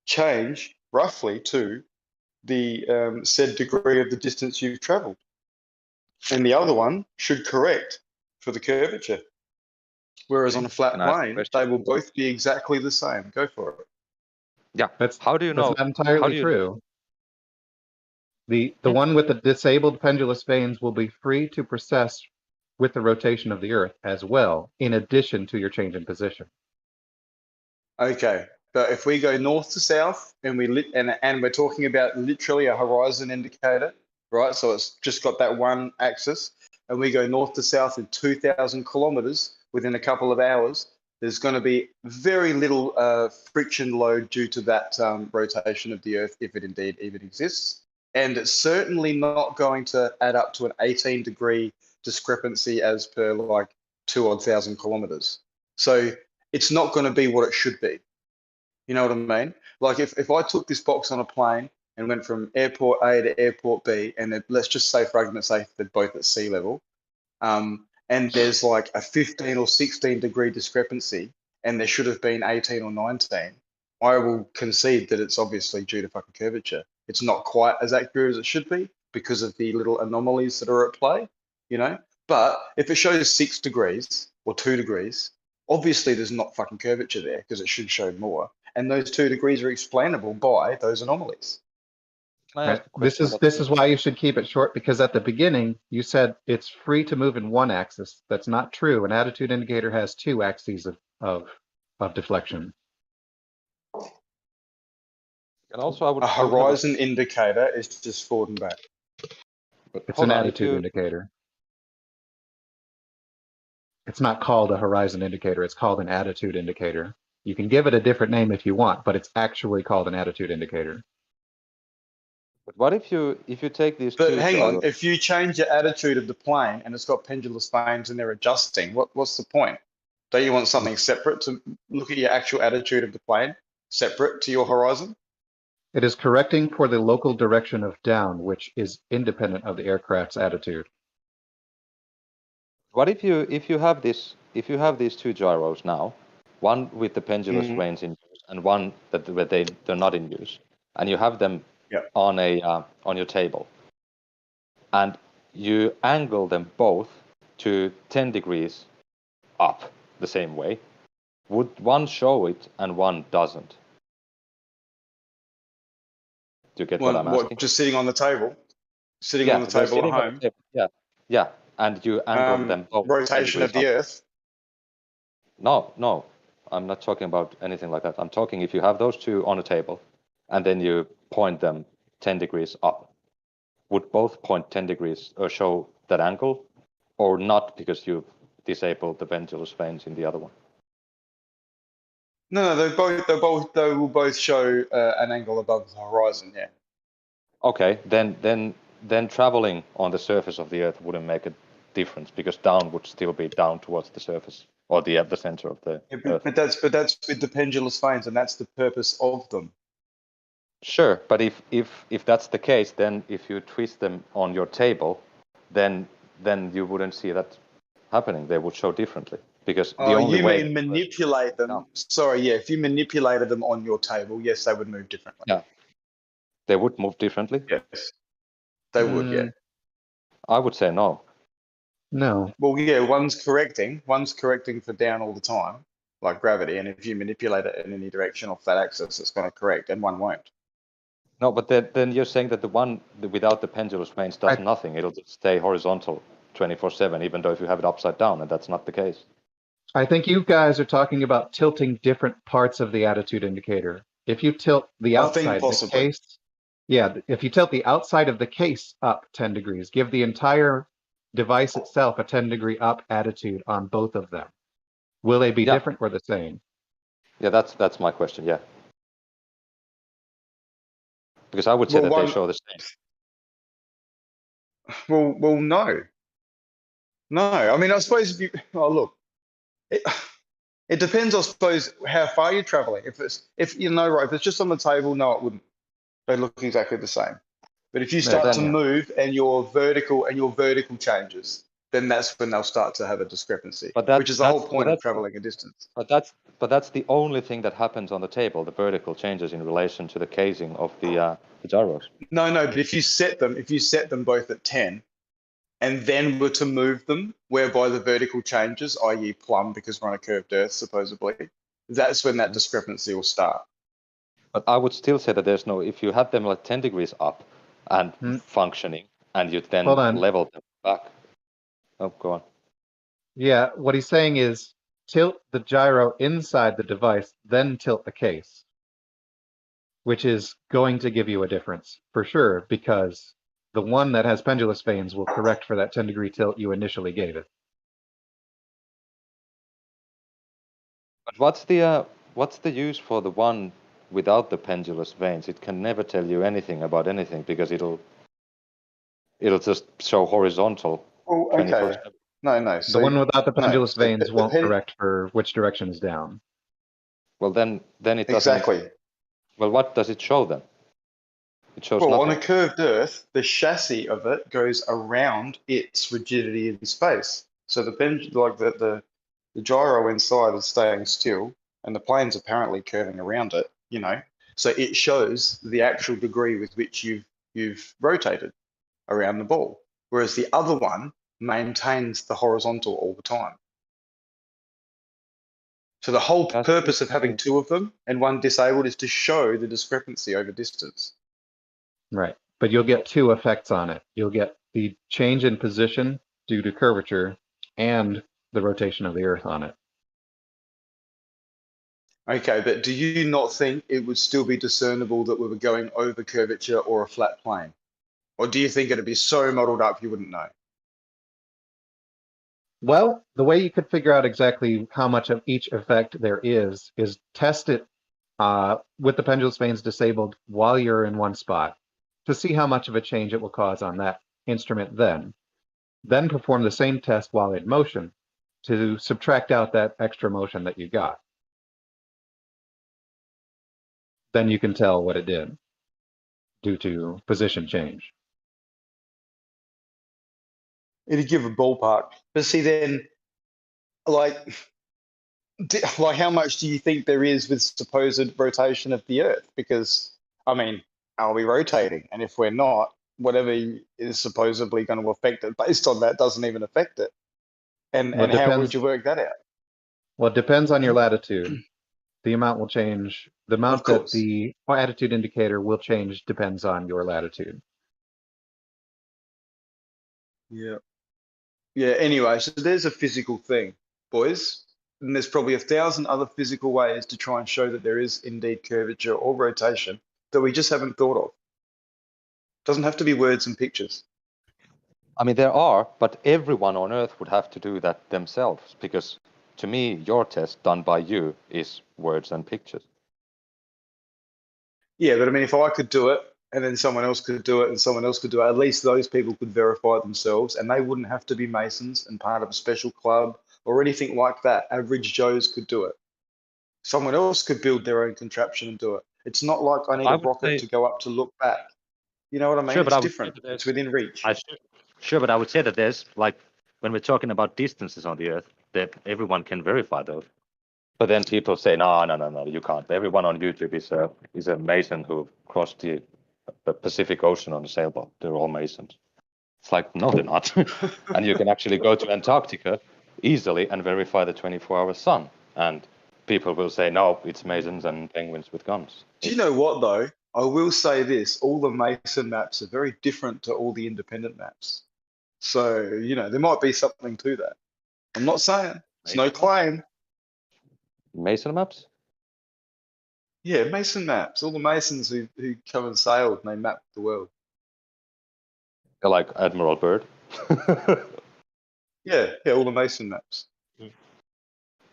change roughly to the said degree of the distance you've traveled. And the other one should correct for the curvature. Whereas on a flat Can I ask a plane, question? they will both be exactly the same. Go for it. Yeah. That's How do you know? That's not entirely true. The one with the disabled pendulous veins will be free to process with the rotation of the Earth as well, in addition to your change in position. Okay, but if we go north to south and and we're talking about literally a horizon indicator, right? So it's just got that one axis. and we go north to south in 2,000 kilometers within a couple of hours, there's going to be very little friction load due to that rotation of the Earth, if it indeed even exists. And it's certainly not going to add up to an 18-degree discrepancy as per like 2,000 kilometers. So it's not going to be what it should be. You know what I mean? Like if I took this box on a plane and went from airport A to airport B, and let's just say for argument's sake, they're both at sea level, and there's like a 15 or 16 degree discrepancy, and there should have been 18 or 19, I will concede that it's obviously due to fucking curvature. It's not quite as accurate as it should be because of the little anomalies that are at play, you know? But if it shows 6 degrees or 2 degrees, obviously there's not fucking curvature there because it should show more. And those 2 degrees are explainable by those anomalies. Can I Right. ask a question about This is why you should keep it short, because at the beginning you said it's free to move in one axis. That's not true. An attitude indicator has 2 axes of deflection. And also, I would A still have horizon indicator is just forward and back. but It's hold an on, if attitude you, indicator. It's not called a horizon indicator. It's called an attitude indicator. You can give it a different name if you want, but it's actually called an attitude indicator. but what if you take these But two hang on, gyros? if you change the attitude of the plane and it's got pendulous vanes and they're adjusting, what's the point? Don't you want something separate to look at your actual attitude of the plane, separate to your horizon? It is correcting for the local direction of down, which is independent of the aircraft's attitude. What if you have these two gyros now, one with the pendulous Mhm. vanes in use and one that where they're not in use, and you have them Yep. on your table, and you angle them both to 10 degrees up the same way, would one show it and one doesn't? Do you get what I'm asking? Just sitting on the table? Sitting on the they're table at sitting on home? the table. Yeah, and you angle them both 10 Rotation of degrees the up. Earth? No, I'm not talking about anything like that. I'm talking if you have those two on a table and then you point them 10 degrees up, would both point 10 degrees or show that angle or not because you've disabled the pendulous vanes in the other one? No, they will both show an angle above the horizon, yeah. Okay, then traveling on the surface of the Earth wouldn't make a difference because down would still be down towards the surface or the center of the Earth. But that's with the pendulous vanes, and that's the purpose of them. Sure, but if that's the case, then if you twist them on your table, then you wouldn't see that happening. They would show differently because the only you way. mean manipulate them? No. Sorry, yeah. If you manipulated them on your table, yes, they would move differently. Yeah, they would move differently. Yes, they would. Yeah. I would say no. No. Well, yeah. One's correcting for down all the time, like gravity, and if you manipulate it in any direction off that axis, it's going to correct, and one won't. No, but then you're saying that the one without the pendulous vanes does nothing. It'll just stay horizontal 24/7, even though if you have it upside down, and that's not the case. I think you guys are talking about tilting different parts of the attitude indicator. If you tilt the outside of the case, if you tilt the outside of the case up 10 degrees, give the entire device itself a 10-degree up attitude on both of them. Will they be different or the same? Yeah, that's my question. Yeah, because I would say that they show the same. Well, no. I mean, I suppose if you look, it depends. I suppose how far you're traveling. If it's just on the table, no, it wouldn't. They look exactly the same. But if you start to move and your vertical changes, then that's when they'll start to have a discrepancy. Which is the whole point of traveling a distance. But that's the only thing that happens on the table. The vertical changes in relation to the casing of the gyros. No. But if you set them both at 10, and then were to move them, whereby the vertical changes, i.e. plumb because we're on a curved Earth, supposedly, that's when that discrepancy will start. But I would still say that there's no, if you had them like 10 degrees up and functioning, and you then level them back. Oh, go on. Yeah, what he's saying is tilt the gyro inside the device, then tilt the case, which is going to give you a difference for sure, because the one that has pendulous vanes will correct for that 10-degree tilt you initially gave it. But what's the use for the one without the pendulous vanes? It can never tell you anything about anything because it'll just show horizontal. Well, okay. 24/7. No. So The one without the no. pendulous So vanes won't correct for which direction is down. Well, then it doesn't. Exactly. Well, what does it show then? It shows Well, nothing. on a curved Earth, the chassis of it goes around its rigidity in space. So the gyro inside is staying still, and the plane's apparently curving around it. You know, so it shows the actual degree with which you've rotated around the ball, whereas the other one maintains the horizontal all the time. So the whole purpose of having two of them and one disabled is to show the discrepancy over distance. Right. But you'll get two effects on it. You'll get the change in position due to curvature and the rotation of the Earth on it. Okay, but do you not think it would still be discernible that we were going over curvature or a flat plane? Or do you think it'd be so muddled up you wouldn't know? Well, the way you could figure out exactly how much of each effect there is test it with the pendulous vanes disabled while you're in one spot to see how much of a change it will cause on that instrument then. Then perform the same test while in motion to subtract out that extra motion that you got. Then you can tell what it did due to position change. It'd give a ballpark. But see then, like how much do you think there is with supposed rotation of the Earth? Because, I mean, are we rotating? And if we're not, whatever is supposedly going to affect it based on that doesn't even affect it. And how would you work that out? Well, it depends on your latitude. The amount will change. The amount that the attitude indicator will change depends on your latitude. Yeah. Yeah, anyway, so there's a physical thing, boys. And there's probably 1,000 other physical ways to try and show that there is indeed curvature or rotation that we just haven't thought of. Doesn't have to be words and pictures. I mean, there are, but everyone on Earth would have to do that themselves because, to me, your test done by you is words and pictures. Yeah, but I mean, if I could do it and then someone else could do it and someone else could do it, at least those people could verify it themselves and they wouldn't have to be Masons and part of a special club or anything like that. Average Joes could do it. Someone else could build their own contraption and do it. It's not like I need a rocket to go up to look back. You know what I mean? Sure, but it's different. It's within reach. Sure, but I would say that there's, like, when we're talking about distances on the Earth, that everyone can verify those. But then people say, no, you can't. Everyone on YouTube is a Mason who crossed the Pacific Ocean on a sailboat. They're all Masons. It's like, no, they're not. And you can actually go to Antarctica easily and verify the 24-hour sun. And people will say, no, it's Masons and penguins with guns. Do you know what, though? I will say this. All the Mason maps are very different to all the independent maps. So, you know, there might be something to that. I'm not saying. It's no claim. Mason maps? Yeah, Mason maps. All the Masons who come and sailed and they mapped the world. They're like Admiral Byrd. Yeah, all the Mason maps.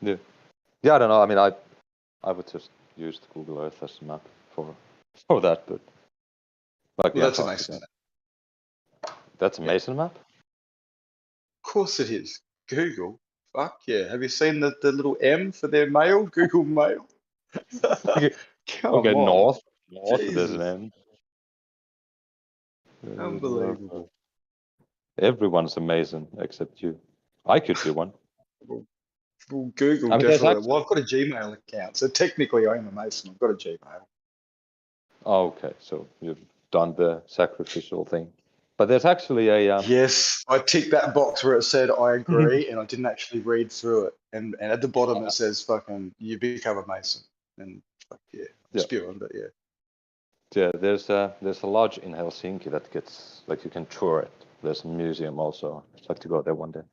Yeah, I don't know. I mean, I would just use the Google Earth as a map for that, but like Well, that's a Mason map. That's a Mason map? Of course it is. Google. Fuck yeah. Have you seen the little M for their mail? Google Mail. Come okay, on. north Jesus. there's an M. Unbelievable. Everyone's a Mason except you. I could be one. Well, Google definitely. Well, I've got a Gmail account, so technically I am a Mason. I've got a Gmail. Oh, okay, so you've done the sacrificial thing. But there's actually a... Yes, I ticked that box where it said I agree, and I didn't actually read through it. And at the bottom it says, fucking, you become a Mason. And fuck yeah, I'm spewing, but yeah. Yeah, there's a lodge in Helsinki that gets, like, you can tour it. There's a museum also. I'd like to go there one day.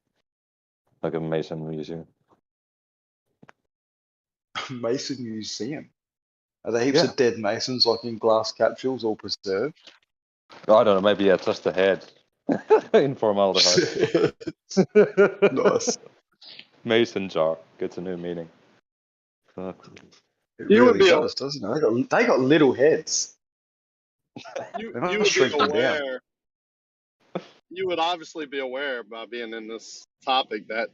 Like a Mason museum. Mason museum? Are there heaps of dead Masons, like in glass capsules, all preserved? I don't know. Maybe yeah, just the head in formaldehyde. Nice. Mason jar gets a new meaning. Fuck. It You would really be does, doesn't it? They got little heads. you They you must would be shrink them down. aware. You would obviously be aware by being in this topic that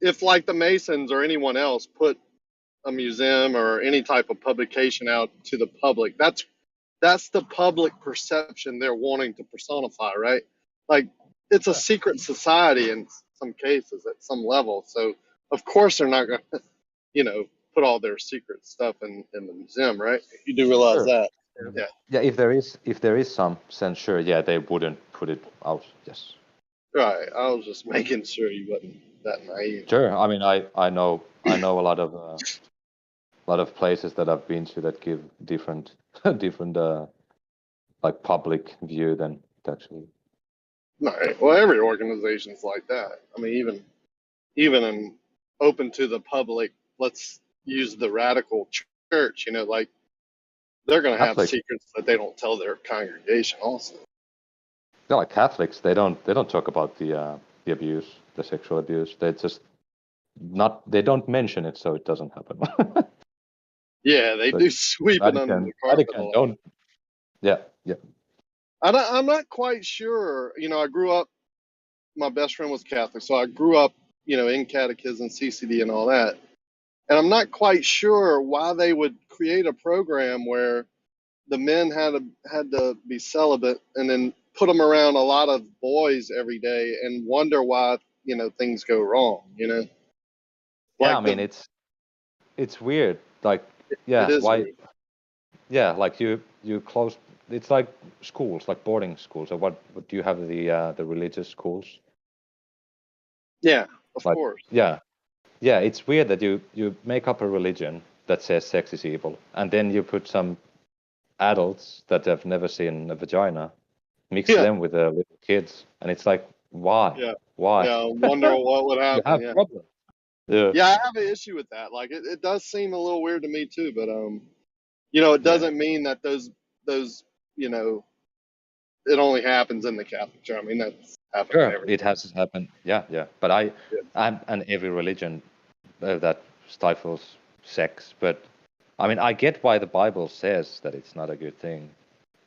if like the Masons or anyone else put a museum or any type of publication out to the public, that's the public perception they're wanting to personify, right? Like it's a secret society in some cases at some level. So of course they're not going to, put all their secret stuff in the museum, right? You do realize Sure. that. Yeah. Yeah, if there is some censure, yeah, they wouldn't put it out. Yes. Right. I was just making sure you wasn't that naive. Sure. I mean, I know a lot of places that I've been to that give different different like public view than actually. Right. Well, every organization's like that. I mean, even in open to the public, let's use the radical church, like they're going to have Catholic, secrets that they don't tell their congregation also. they're like Catholics. They don't talk about the abuse, the sexual abuse. They just they don't mention it, so it doesn't happen. Yeah, they But do sweep it under the carpet a Vatican lot. don't. Yeah, yeah. I'm not quite sure. I grew up, my best friend was Catholic, so I grew up, in catechism, CCD, and all that. And I'm not quite sure why they would create a program where the men had to be celibate and then put them around a lot of boys every day and wonder why, things go wrong, Yeah, Like I mean it's weird. Like, it yeah, is why? weird. Yeah, like you close. It's like schools, like boarding schools. Or what do you have the religious schools? Yeah, of Like, course. yeah, yeah. It's weird that you make up a religion that says sex is evil, and then you put some adults that have never seen a vagina, mix Yeah, them with the little kids, and it's like, why? yeah, Why? yeah. Wonder what would You happen. have Yeah, problems. Yeah. yeah. I have an issue with that. Like, it does seem a little weird to me too. But it Yeah. doesn't mean that those it only happens in the Catholic Church. I mean, that's happening Sure, everywhere. it has happened. Yeah, yeah. But and every religion that stifles sex. But I mean, I get why the Bible says that it's not a good thing,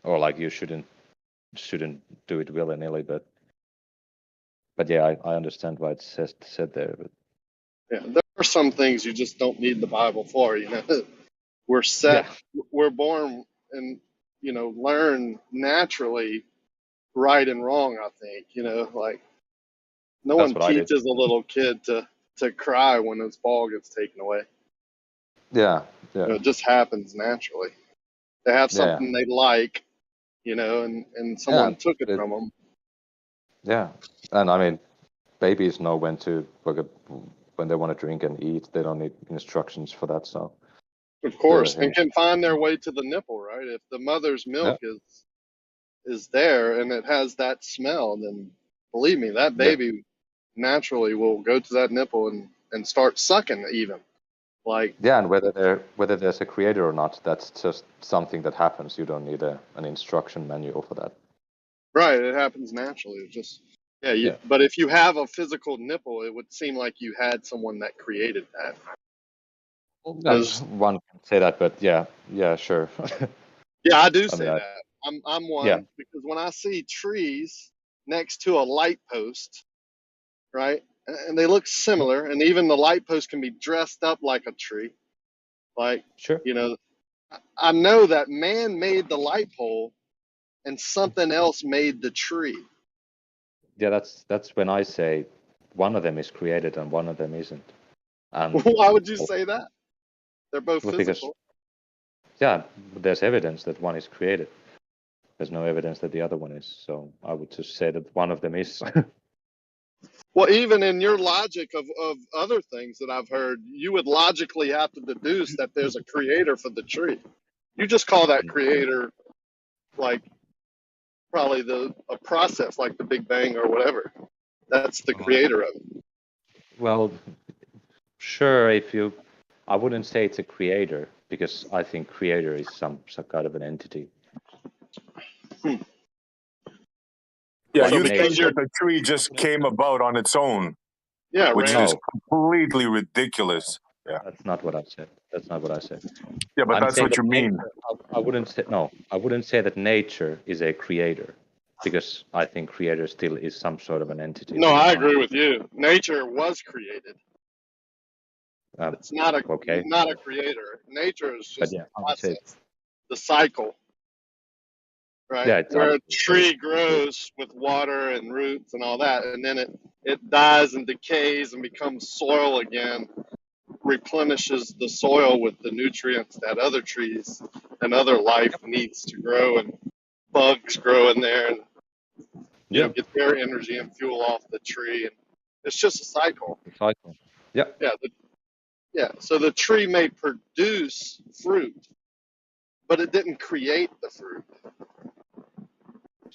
or like you shouldn't do it willy-nilly. But yeah, I understand why it's said there. But Yeah, there are some things you just don't need the Bible for. We're set. yeah, We're born and learn naturally right and wrong. I think like no that's one what I did. teaches a little kid to cry when his ball gets taken away. Yeah, yeah, It just happens naturally. They have yeah, something they like, and someone yeah. took it It, from them. yeah, and I mean, babies know when to when they want to drink and eat. They don't need instructions for that. So Of course, and hey, can find their way to the nipple, right? If the mother's yeah, milk is there and it has that smell, then believe me, that yeah. baby naturally will go to that nipple and start sucking even. Like, Yeah, and whether there's a creator or not, that's just something that happens. You don't need an instruction manual for that. right, it happens naturally. It just, yeah, Yeah, but if you have a physical nipple, it would seem like you had someone that created that. one can say that, but yeah, yeah, sure. Yeah, I do I mean, say that. I'm yeah, one because when I see trees next to a light post, right, and they look similar, and even the light post can be dressed up like a tree. Like, sure. I know that man made the light pole and something else made the tree. Yeah, that's when I say one of them is created and one of them isn't. And Why would you say that? They're both well, because physical. yeah, there's evidence that one is created. There's no evidence that the other one is. So I would just say that one of them is. Well, even in your logic of other things that I've heard, you would logically have to deduce that there's a creator for the tree. You just call that creator like probably a process like the Big Bang or whatever. That's the creator of it. Well, sure, I wouldn't say it's a creator because I think creator is some kind of an entity. Yeah, what you because think nature. you're that the tree just came about on its own, yeah, which random. is No, completely ridiculous. Yeah, that's not what I said. That's not what I said. yeah, but I'm that's saying what that you mean. nature. I wouldn't say no. I wouldn't say that nature is a creator, because I think creator still is some sort of an entity No, of I design. agree with you. Nature was created. It's not Okay, a creator. Nature is but just yeah, I a would say process, the cycle, right? yeah, it's Where a absolutely tree grows with water and roots and all that, and then it dies and decays and becomes soil again, replenishes the soil with the nutrients that other trees and other life needs to grow, and bugs grow in there and yeah, get their energy and fuel off the tree, and it's just a cycle. the cycle. Yeah, Yeah, so the tree may produce fruit, but it didn't create the fruit.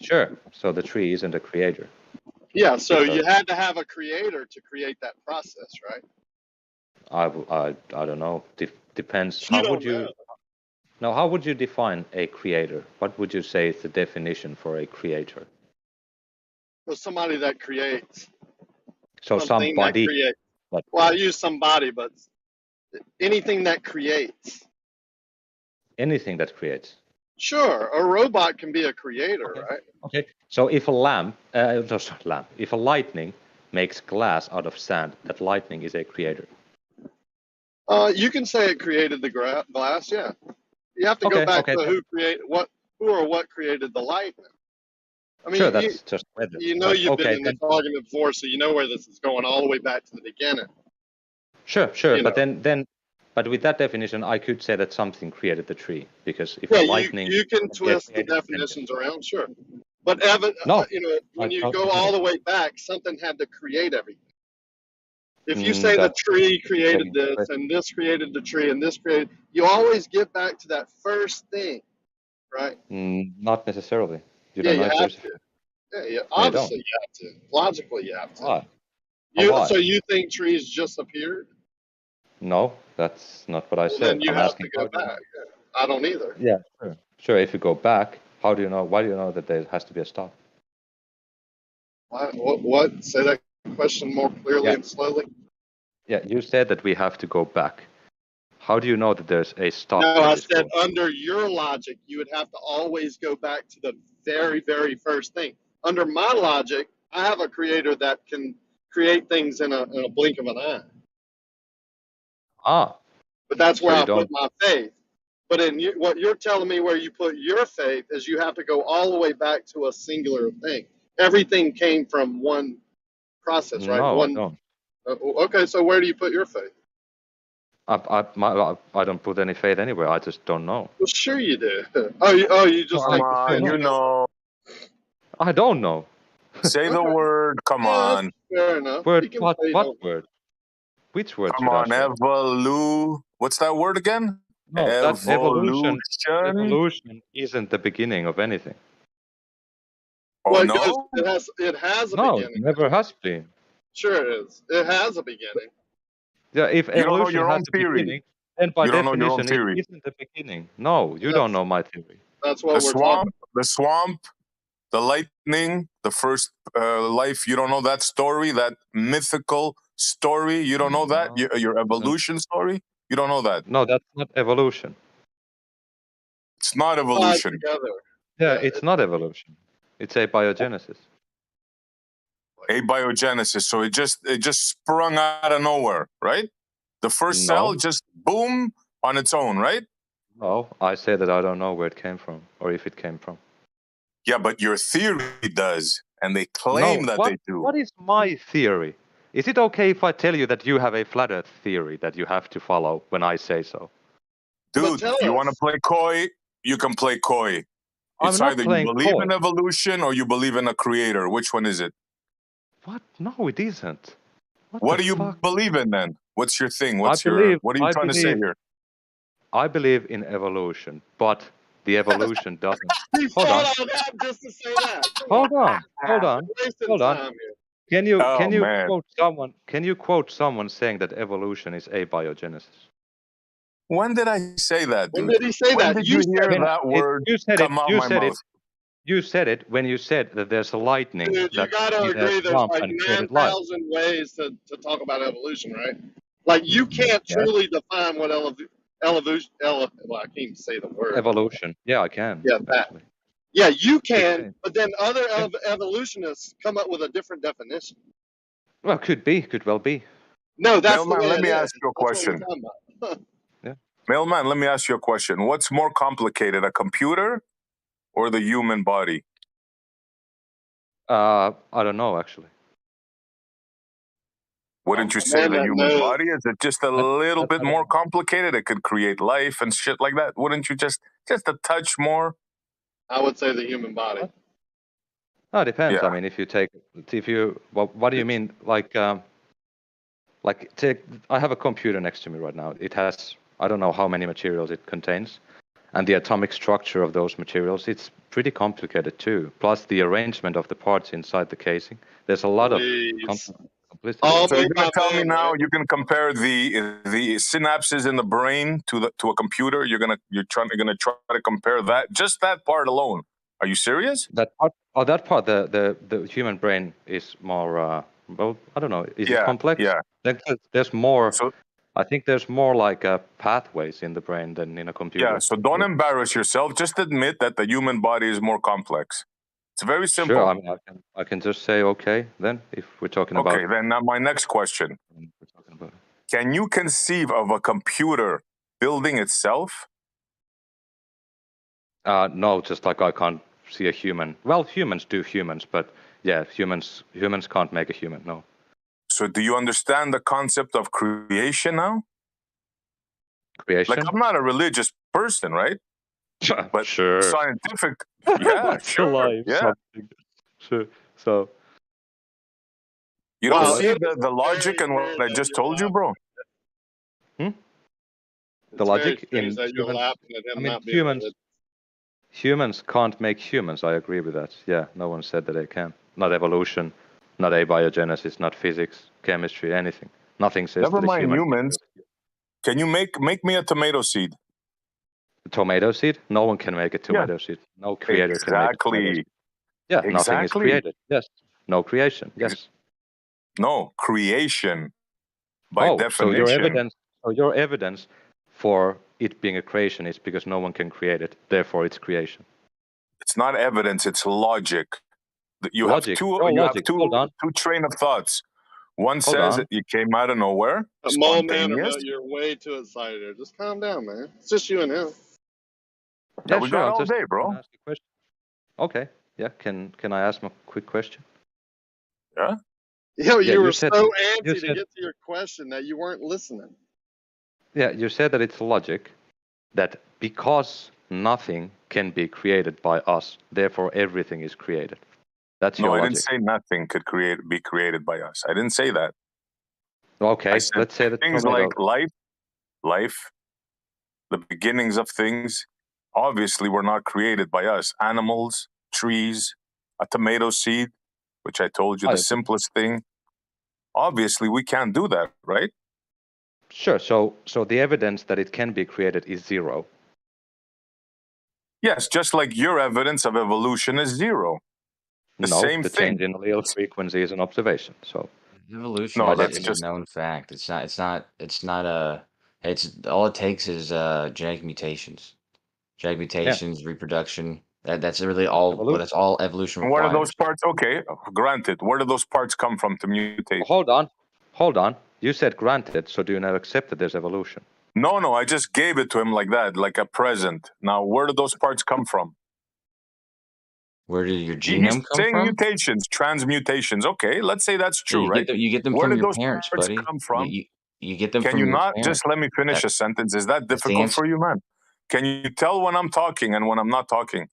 sure. So the tree isn't a creator. Yeah, so Because you had to have a creator to create that process, right? I don't know. Depends. You How would don't you? know. No, how would you define a creator? What would you say is the definition for a creator? For somebody that creates, So something that somebody, creates. but Well, I use somebody, but anything that creates. anything that creates. Sure, a robot can be a creator, Okay. right? Okay. So if a if a lightning makes glass out of sand, that lightning is a creator. You can say it created the glass, yeah. You have to go Okay. back Okay. to who or what created the light. I mean, Sure, that's just weather. you know But you've been okay, in then this argument before, so you know where this is going all the way back to the beginning. sure. You But know. but with that definition, I could say that something created the tree, because if Yeah, lightning you can can get twist the created, then definitions around, sure. But no, when I you don't go think all so. the way back, something had to create everything. If you say the That's tree created taking this and this created the tree and this created, you always get back to that first thing, right? not necessarily. You Yeah, don't know you if have there's. to. Yeah, No, you don't. obviously you have to. Logically, you have to. Why? Why? So you think trees just appeared? No, that's not what I Well, then said. you I'm have to asking go how do you back. know? I don't either. Yeah, sure. Sure, if you go back, how do you know? Why do you know that there has to be a stop? What? Say that question more clearly Yeah, and slowly. yeah. You said that we have to go back. How do you know that there's a No, stop in I this said world? under your logic, you would have to always go back to the very, very first thing. Under my logic, I have a creator that can create things in a blink of an eye. Ah, But that's so where you I put don't. my faith. But what you're telling me where you put your faith is you have to go all the way back to a singular thing. Everything came from one process, right? No, I don't. Okay, so where do you put your faith? I don't put any faith anywhere. I just don't know. Well, sure you do. You No, just I Come think just the don't on, faith know. you you don't know. know. I don't know. Say the Okay, word. Come yeah, that's on. fair enough. Word? You can What? say you What don't. word? Which word Come should I on. say? What's that word again? No, that evolution. Evolution. Evolution isn't the beginning of anything. Oh Well, no. it has a No, it beginning. never has been. Sure it is. It has a beginning. Yeah, if You don't know evolution your has own a theory. beginning, then by You don't know your own definition it theory. isn't the beginning. No, you don't That's know my theory. that's The what we're talking swamp, the lightning, the first life. You don't know that story, that mythical story. You don't know that No, your I don't. evolution story. You don't know that. No, that's not evolution. It's not about. Tied evolution. together. Yeah, Yeah. it's not evolution. It's a biogenesis. Abiogenesis. So it just sprung out of nowhere, right? The first cell No, just boom on its own, right? no, I say that I don't know where it came from or if it came from. Yeah, but your theory does, and they claim No, that they do. what is my theory? Is it okay if I tell you that you have a flat earth theory that you have to follow when I say so? But Dude, tell you want to us. play coy? You can play coy. I'm It's not either you playing believe coy. in evolution or you believe in a creator. Which one is it? What? No, it isn't. What What the do you fuck? believe in then? What's your thing? I What are you I trying to say believe, here? I believe in evolution, but the evolution doesn't. He Hold on, thought all that just to say that. Come hold on. on, hold on, You're wasting hold on. time here. Oh Can you man. quote someone? Can you quote someone saying that evolution is abiogenesis? When did I say that, When dude? did he say When that? did You you said hear When that. that word you said it, come out you my said it, mouth? you said it when you said that there's a lightning Dude, you that gotta did a agree there's jump like and created life. 9,000 ways to talk about evolution, right? Like you can't Yes. truly define what evolution, well, I can't even say the word. Evolution. Yeah, I can. Yeah, that. Actually. Yeah, you Okay. can, but then other Yeah. evolutionists come up with a different definition. Well, could well be. No, that's the Mailman, way let it me is. ask you a That's what we're question. talking about. Mailman, let me ask you a question. What's more complicated, a computer or the human body? I don't know actually. Wouldn't you A say man the that human knows. body? Is it just a little bit more complicated? It could create life and shit like that. Wouldn't you just a touch more? I would say the human body. Oh, it depends. Yeah. I mean, what do you mean? Like take, I have a computer next to me right now. It has, I don't know how many materials it contains, and the atomic structure of those materials, it's pretty complicated too. Plus the arrangement of the parts inside the casing. There's a lot of complexity. All So you're made gonna by tell me man, now right? you can compare the synapses in the brain to a computer? You're gonna try to compare that, just that part alone. Are you serious? That part, the human brain is more well, I don't know, is it Yeah, complex? yeah. There's more. So I think there's more like pathways in the brain than in a computer. yeah, so don't embarrass yourself. Just admit that the human body is more complex. It's very simple. Sure, I mean, I can just say okay then if we're talking about. Okay, then now my next question. Can you conceive of a computer building itself? No, just like I can't see a human. Well, humans do humans, but yeah, humans can't make a human. No. So do you understand the concept of creation now? Creation? Like, I'm not a religious person, right? But sure. Scientific, yeah, sure, Life, yeah. something. Sure. So. You don't Wow, see it the logic in what I just told you, bro? The It's very logic strange in that you're humans. laughing at him I mean, not being religious. humans can't make humans. I agree with that. Yeah, no one said that they can. Not evolution, not abiogenesis, not physics, chemistry, anything. Nothing says Never that a mind human. humans. Can you make me a tomato seed? A tomato seed? No one can make a tomato seed. No creator can make a tomato seed. Yeah, nothing is created. Yes. No creation. Yes. No, creation by definition. So your evidence for it being a creation is because no one can create it. Therefore, it's creation. It's not evidence. It's logic. You Logic. have two train of thoughts. One says it came out of nowhere, spontaneous. You're way too excited there. Just calm down, man. It's just you and him. Yeah, we got all day, bro. Ask a question. Okay. Yeah. Can I ask a quick question? Yeah. Yo, you were said, so antsy to get to your question that you weren't listening. Yeah, you said that it's logic that because nothing can be created by us, therefore everything is created. That's your logic. No, I didn't say nothing could be created by us. I didn't say that. Okay, let's say that things like life, the beginnings of things, obviously were not created by us. Animals, trees, a tomato seed, which I told you the simplest thing. Obviously, we can't do that, right? Sure. So the evidence that it can be created is zero. Yes, just like your evidence of evolution is zero. The same thing. Change in allele frequency is an observation. So evolution is a known fact. It's not it's all it takes is genetic mutations. Genetic mutations, reproduction. That's really all. Well, that's all evolution requires. Where are those parts? Okay, granted. Where do those parts come from to mutate? Hold on. You said granted, so do you now accept that there's evolution? No. I just gave it to him like that, like a present. Now, where do those parts come from? Where did your genome come saying from? Mutations, transmutations. Okay, let's say that's true, right? You get them where from did your those parents, parts buddy. come from? You get them Can from you your not parents. just let me finish a sentence? Is that difficult for you, man? Can you tell when I'm talking and when I'm not talking?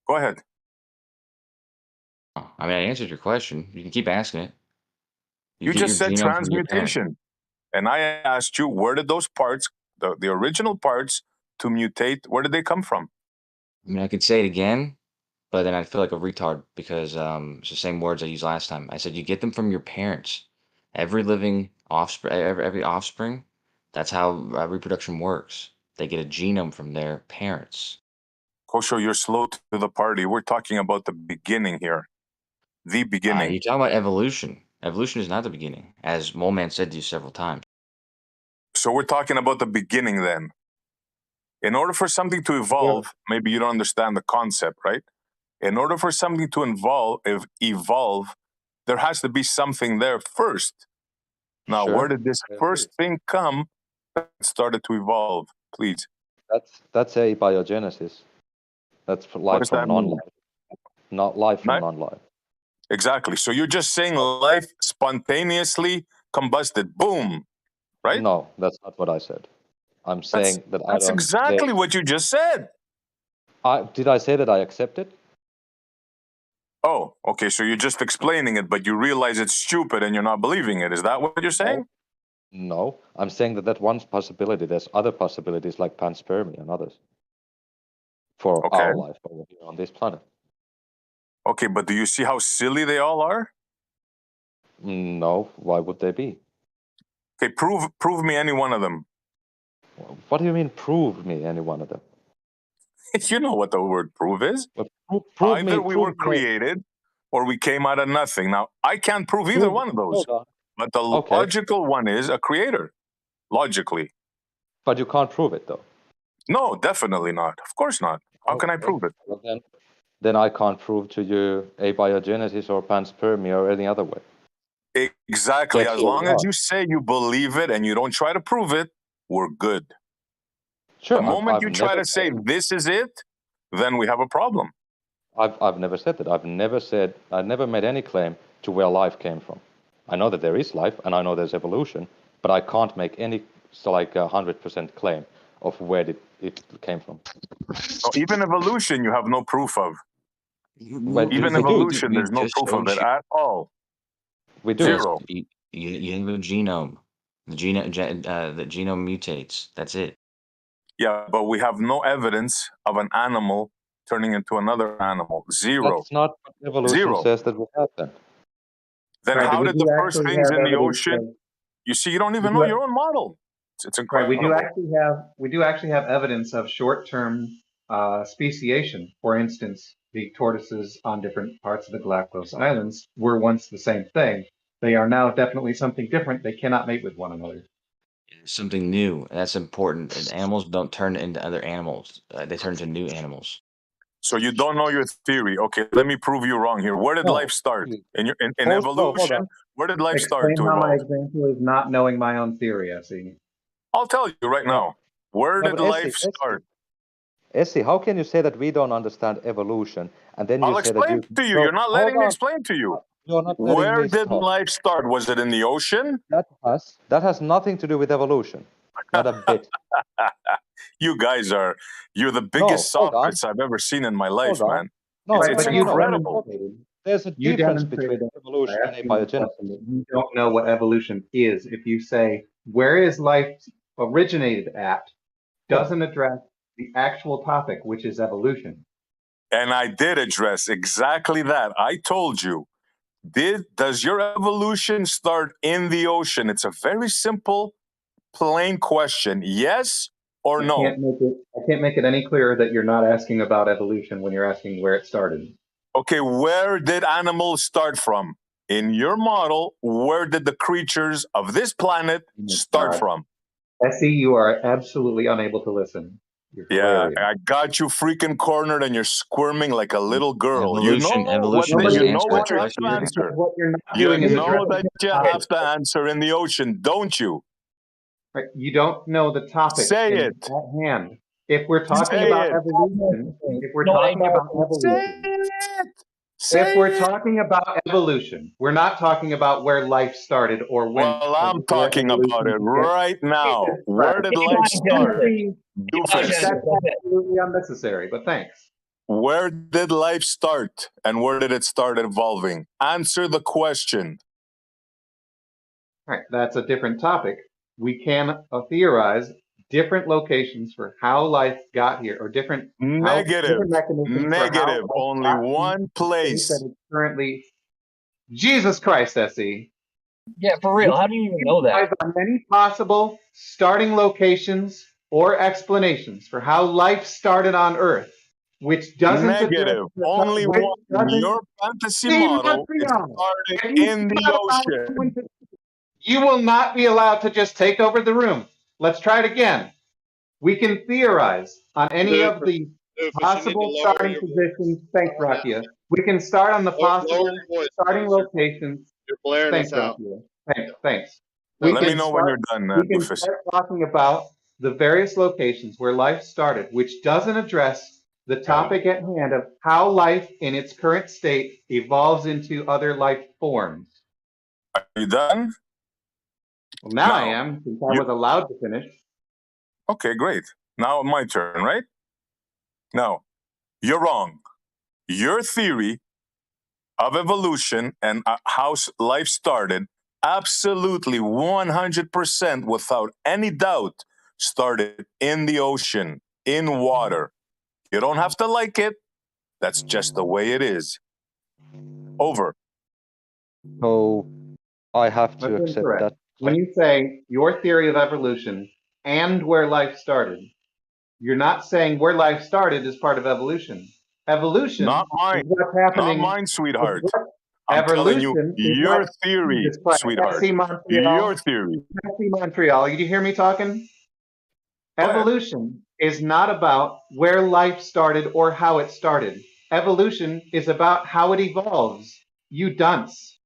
Go ahead. I mean, I answered your question. You can keep asking it. You just said transmutation. And I asked you, where did those parts, the original parts to mutate, where did they come from? I mean, I could say it again, but then I feel like a retard because it's the same words I used last time. I said you get them from your parents. Every living offspring, every offspring, that's how reproduction works. They get a genome from their parents. Kosho, you're slow to the party. We're talking about the beginning here. The beginning. You're talking about evolution. Evolution is not the beginning, as Mole Man said to you several times. So we're talking about the beginning then. In order for something to evolve, maybe you don't understand the concept, right? In order for something to evolve, there has to be something there first. Now, Sure. where did this first thing come that started to evolve? Please. That's abiogenesis. That's life does from that mean? non-life. Not life from non-life. Exactly. So you're just saying life spontaneously combusted. Boom. Right? No, that's not what I said. I'm saying that I That's don't. exactly what you just said. Did I say that I accept it? Oh, okay. So you're just explaining it, but you realize it's stupid and you're not believing it. Is that what you're saying? No, I'm saying that that's one possibility. There's other possibilities like panspermia and others for our life over here on this planet. Okay, but do you see how silly they all are? No, why would they be? Okay, prove me any one of them. What do you mean, prove me any one of them? You know what the word prove is. Either we were created or we came out of nothing. Now, I can't prove either one of those. But the logical one is a creator, logically. But you can't prove it, though. No, definitely not. Of course not. How can I prove it? Well, then I can't prove to you abiogenesis or panspermia or any other way. Exactly. As long as you say you believe it and you don't try to prove it, we're good. Sure. The moment you try to say this is it, then we have a problem. I've never said that. I've never made any claim to where life came from. I know that there is life and I know there's evolution, but I can't make any 100% claim of where it came from. So even evolution, you have no proof of. Well, even evolution, there's no proof of it at all. We do. Zero. You have a genome. The genome mutates. That's it. Yeah, but we have no evidence of an animal turning into another animal. Zero. That's not what evolution says that will happen. Then how did the first things in the ocean? You see, you don't even know your own model. It's incredible. Right. We do actually have evidence of short-term speciation. For instance, the tortoises on different parts of the Galapagos Islands were once the same thing. They are now definitely something different. They cannot mate with one another. Something new. That's important. And animals don't turn into other animals. They turn into new animals. So you don't know your theory. Okay, let me prove you wrong here. Where did life start? In evolution, where did life start to evolve? My example is not knowing my own theory, Essie. I'll tell you right now. Where did life start? Essie, how can you say that we don't understand evolution, and then I'll explain to you. You're not letting me explain to you. Where did life start? Was it in the ocean? That has nothing to do with evolution. Not a bit. You're the biggest sophists I've ever seen in my life, man. No, it's incredible. There's a difference between evolution and abiogenesis. You don't know what evolution is. If you say, where is life originated at, doesn't address the actual topic, which is evolution. And I did address exactly that. I told you, does your evolution start in the ocean? It's a very simple, plain question. Yes or no? I can't make it any clearer that you're not asking about evolution when you're asking where it started. Okay, where did animals start from? In your model, where did the creatures of this planet start from? Essie, you are absolutely unable to listen. Yeah, I got you freaking cornered and you're squirming like a little girl. Evolution You know what you have to answer. What you're not You doing is know that you have to answer in the ocean, don't you? Right. You don't know the topic. Say it. At hand. If we're talking about evolution, we're not talking about where life started or when. Well, I'm talking about it right now. Where did life start? That's absolutely unnecessary, but thanks. Where did life start and where did it start evolving? Answer the question. All right, that's a different topic. We can theorize different locations for how life got here, or different mechanisms. Negative. Only one place. That is currently. Jesus Christ, Essie. Yeah, for real. How do you even know that? There are many possible starting locations or explanations for how life started on Earth. which doesn't address Negative. the Only which one. doesn't Your fantasy see model is Montreal. started And you in the cannot allow ocean. someone to, you will not be allowed to just take over the room. Let's try it again. We can theorize on any of the possible starting positions. Thanks, Rakia. We can start on the possible Lower your voice, starting please. locations. You're blaring Thanks, us out. Rakia. Thanks. We Let me can know when start. you're done, We can Doofus. start talking about the various locations where life started, which doesn't address the topic at hand of how life in its current state evolves into other life forms. Are you done? Well, now I am, since I was allowed to finish. Okay, great. Now my turn, right? No, you're wrong. Your theory of evolution and how life started, absolutely 100% without any doubt, started in the ocean, in water. You don't have to like it. That's just the way it is. Over. So I have to That's accept incorrect. that. When you say your theory of evolution and where life started, you're not saying where life started is part of evolution. Evolution Not mine. is what's happening. Not mine, sweetheart. What I'm telling you evolution is your what theory, Jesus Christ. sweetheart. SC Montreal. Your theory. SC Montreal. Did you hear me talking? Evolution is not about where life started or how it started. Evolution is about how it evolves. You dunce.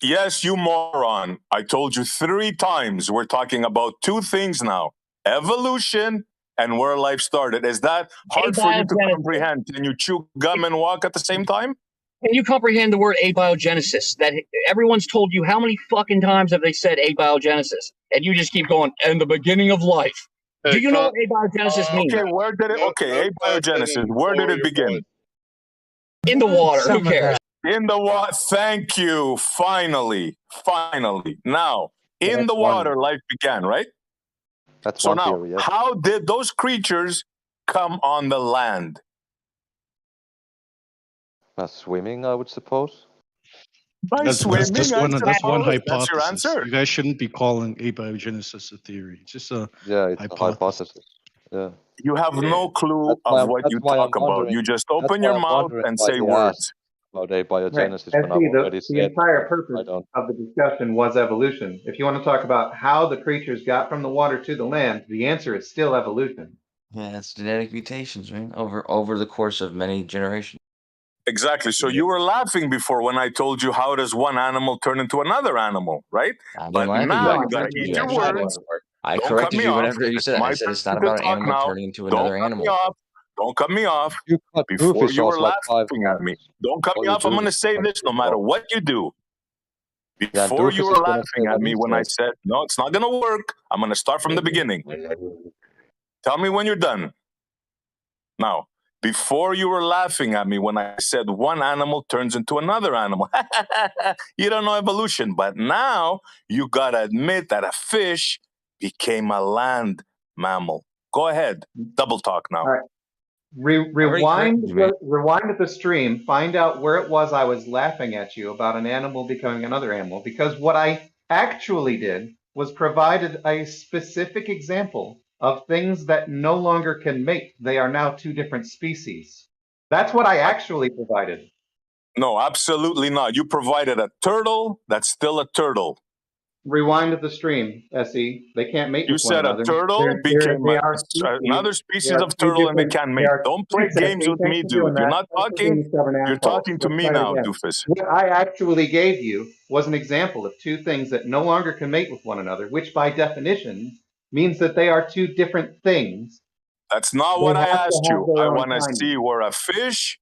Yes, you moron. I told you 3 times we're talking about 2 things now. Evolution and where life started. Is that hard for you to comprehend? Can you chew gum and walk at the same time? Can you comprehend the word abiogenesis? That everyone's told you how many fucking times have they said abiogenesis? And you just keep going, and the beginning of life. Do you know what abiogenesis means? Okay, where did it? Okay, abiogenesis. Where did it begin? In the water. Who cares? In the water. Thank you. Finally. Now, in the water, life began, right? That's so one now, theory, yes. how did those creatures come on the land? Swimming, I would suppose. By That's swimming, just one. I That's one suppose. That's your hypothesis. answer. You guys shouldn't be calling abiogenesis a theory. It's just a it's a hypothesis. Yeah. You have no clue of what you talk about. You just open your mouth and say words. About abiogenesis Right. when I've already The entire purpose of the discussion was evolution. If you want to talk about how the creatures got from the water to the land, the answer is still evolution. Yeah, it's genetic mutations, right? Over the course of many generations. Exactly. So you were laughing before when I told you how does one animal turn into another animal, right? But now you gotta eat your words. I Don't cut corrected me you off. whenever you It's said it. my I said it's turn not to about an talk animal now. turning into Don't another cut animal. me off. Don't cut me off. You cut Before Goofy you were sauce like 5 laughing at me. times. Don't cut All me you off. I'm do gonna is say cut this no Goofy matter sauce. what you do. Yeah, Before Doofus you were is gonna say laughing at what me he when I says. said, no, it's not gonna work. I'm gonna start from the beginning. Tell me when you're done. Now, before you were laughing at me when I said one animal turns into another animal. You don't know evolution, but now you gotta admit that a fish became a land mammal. Go ahead, double talk now. All right. Rewind at the stream, find out where it was I was laughing at you about an animal becoming another animal, because what I actually did was provided a specific example of things that no longer can mate. They are now 2 different species. That's what I actually provided. No, absolutely not. You provided a turtle that's still a turtle. Rewind at the stream, SE. They can't mate You with one said another. a turtle became another species of turtle and they can't mate. Don't play games with me, dude. You're not talking. You're talking to me now, doofus. What I actually gave you was an example of 2 things that no longer can mate with one another, which by definition means that they are 2 different things. That's not what I asked you. I want to see where a fish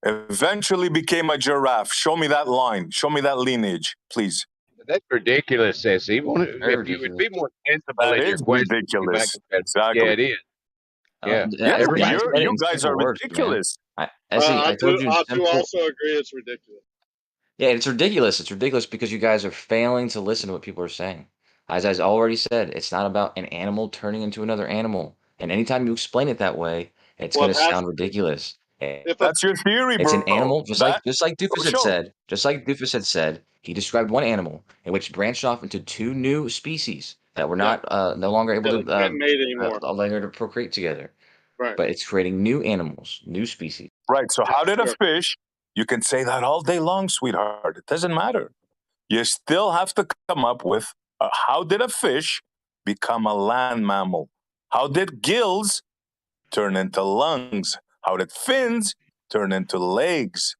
eventually became a giraffe. Show me that line. Show me that lineage, please. That's ridiculous, Sissy. If you would be more sensible in your question, ridiculous. Exactly. Yeah, it is. You guys are ridiculous. I I told you do also agree it's ridiculous. Yeah, it's ridiculous. It's ridiculous because you guys are failing to listen to what people are saying. As I already said, it's not about an animal turning into another animal. And anytime you explain it that way, it's going to sound ridiculous. That's your theory, bro. It's an animal, just like Doofus had said. Just like Doofus had said, he described one animal in which branched off into 2 new species that were not no longer able to can't mate anymore. longer to procreate together. Right. but it's creating new animals, new species. Right. So how did a fish? You can say that all day long, sweetheart. It doesn't matter. You still have to come up with how did a fish become a land mammal? How did gills turn into lungs? How did fins turn into legs?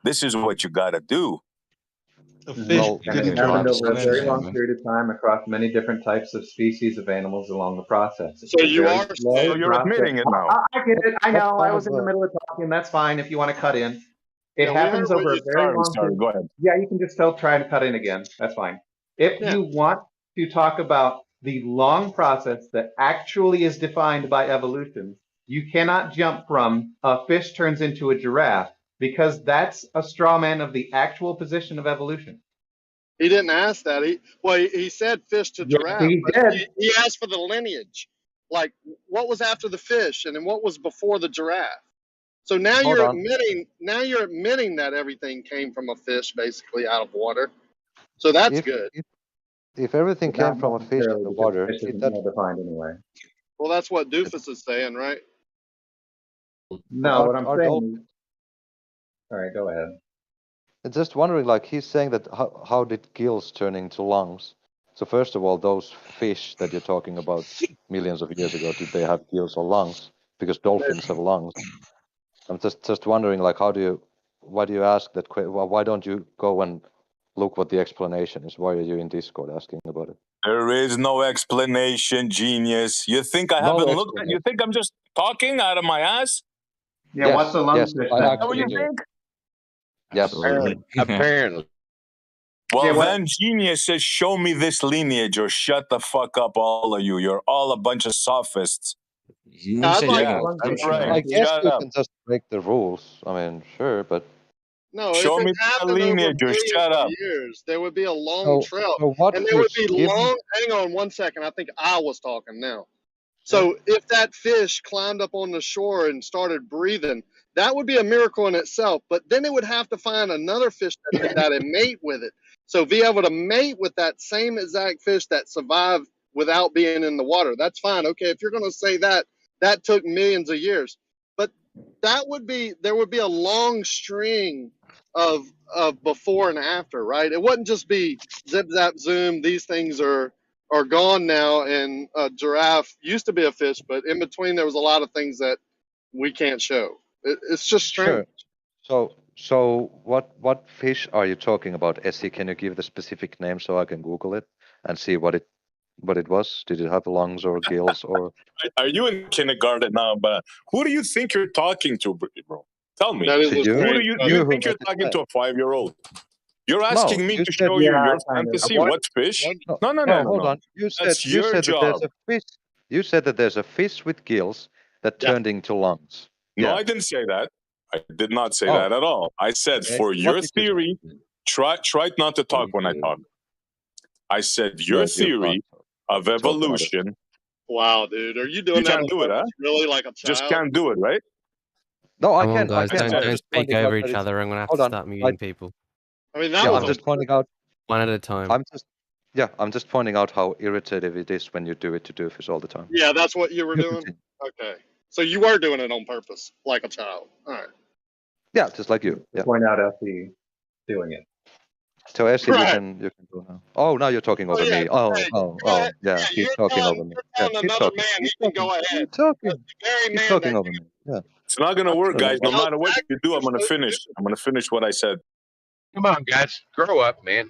This is what you got to do. Well, and it happened over a very long period of time across many different types of species of animals along the process. So you are So you're admitting it now. I get it. I know. I was in the middle of talking. That's fine if you want to cut in. It happens over a very long Sorry, go ahead. Yeah, you can just still try to cut in again. That's fine. If you want to talk about the long process that actually is defined by evolution, you cannot jump from a fish turns into a giraffe because that's a straw man of the actual position of evolution. He didn't ask that. He said fish to giraffe. He did. He asked for the lineage. Like, what was after the fish and then what was before the giraffe? So now you're admitting that everything came from a fish basically out of water. So that's good. If everything came from a fish in the water, Fish isn't well defined anyway. Well, that's what Doofus is saying, right? No, what I'm saying. All right, go ahead. I'm just wondering, like he's saying that how did gills turn into lungs? So first of all, those fish that you're talking about millions of years ago, did they have gills or lungs? Because dolphins have lungs. I'm just wondering, like, why do you ask that question? Why don't you go and look what the explanation is? Why are you in Discord asking about it? There is no explanation, genius. You think I haven't looked at? You think I'm just talking out of my ass? Yeah, yes, what's the lung yes, fish? I Then? actually do. Yes, Apparently. Well, then genius says, show me this lineage or shut the fuck up, all of you. You're all a bunch of sophists. That's right. I guess Shut you up. can just break the rules. I mean, sure, but No, Show if me it the happened over lineage or millions shut of up. years, there would be a long trail. so what And there would fish? be long. Hang on one second. I think I was talking now. So if that fish climbed up on the shore and started breathing, that would be a miracle in itself. But then it would have to find another fish that did that and mate with it. So be able to mate with that same exact fish that survived without being in the water. That's fine. Okay, if you're going to say that, that took millions of years. But there would be a long string of before and after, right? It wouldn't just be zip, zap, zoom. These things are gone now, and a giraffe used to be a fish, but in between there was a lot of things that we can't show. It's just strange. Sure. So what fish are you talking about, Essie? Can you give the specific name so I can Google it and see what it was? Did it have lungs or gills or? Are you in kindergarten now? But who do you think you're talking to, bro? Tell me. That is Who do you think you're who talking to a 5-year-old? You're asking me to show you your fantasy. What fish? No. Hold on. You said That's your that job. there's a fish. You said that there's a fish with gills that turned into lungs. No, I didn't say that. I did not say that at all. I said for your theory, try not to talk when I talk. I said your theory of evolution. Wow, dude, are you doing You that? can't do it, huh? Really, like a child? Just can't do it, right? No, I Come can. on, guys, I can. don't speak over each other. I'm gonna have to start muting people. I mean, that was I'm just pointing out. One at a time. I'm just pointing out how irritative it is when you do it to Doofus all the time. Yeah, that's what you were doing? Okay. So you were doing it on purpose, like a child. All right. Yeah, just like you. Yeah. Point out Essie doing it. So Essie, Right. you can go now. Oh, now you're talking over me. Oh, yeah. He's talking over me. Yeah, keep talking. He can go ahead. Keep talking. Keep talking over me. Yeah. It's not gonna work, guys. No matter what you do, I'm gonna finish. I'm gonna finish what I said. Come on, guys. Grow up, man.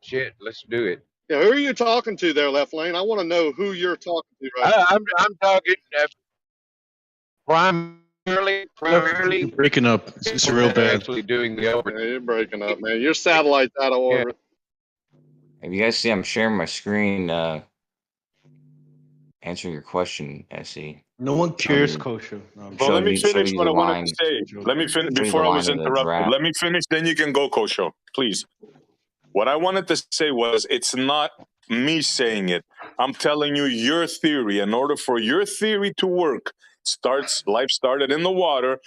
Shit, let's do it. Yeah, who are you talking to there, Left Lane? I want to know who you're talking to right now. I'm talking primarily. You're breaking up. It's real bad. Actually doing the over. Yeah, you're breaking up, man. Your satellite's out of orbit. If you guys see, I'm sharing my screen, answering your question, Essie. No one cares, Kosho. No, Well, let me finish what I wanted to say. Let me finish before I was interrupted. Let me finish, then you can go, Kosho, please. What I wanted to say was, it's not me saying it. I'm telling you your theory. In order for your theory to work, life started in the water.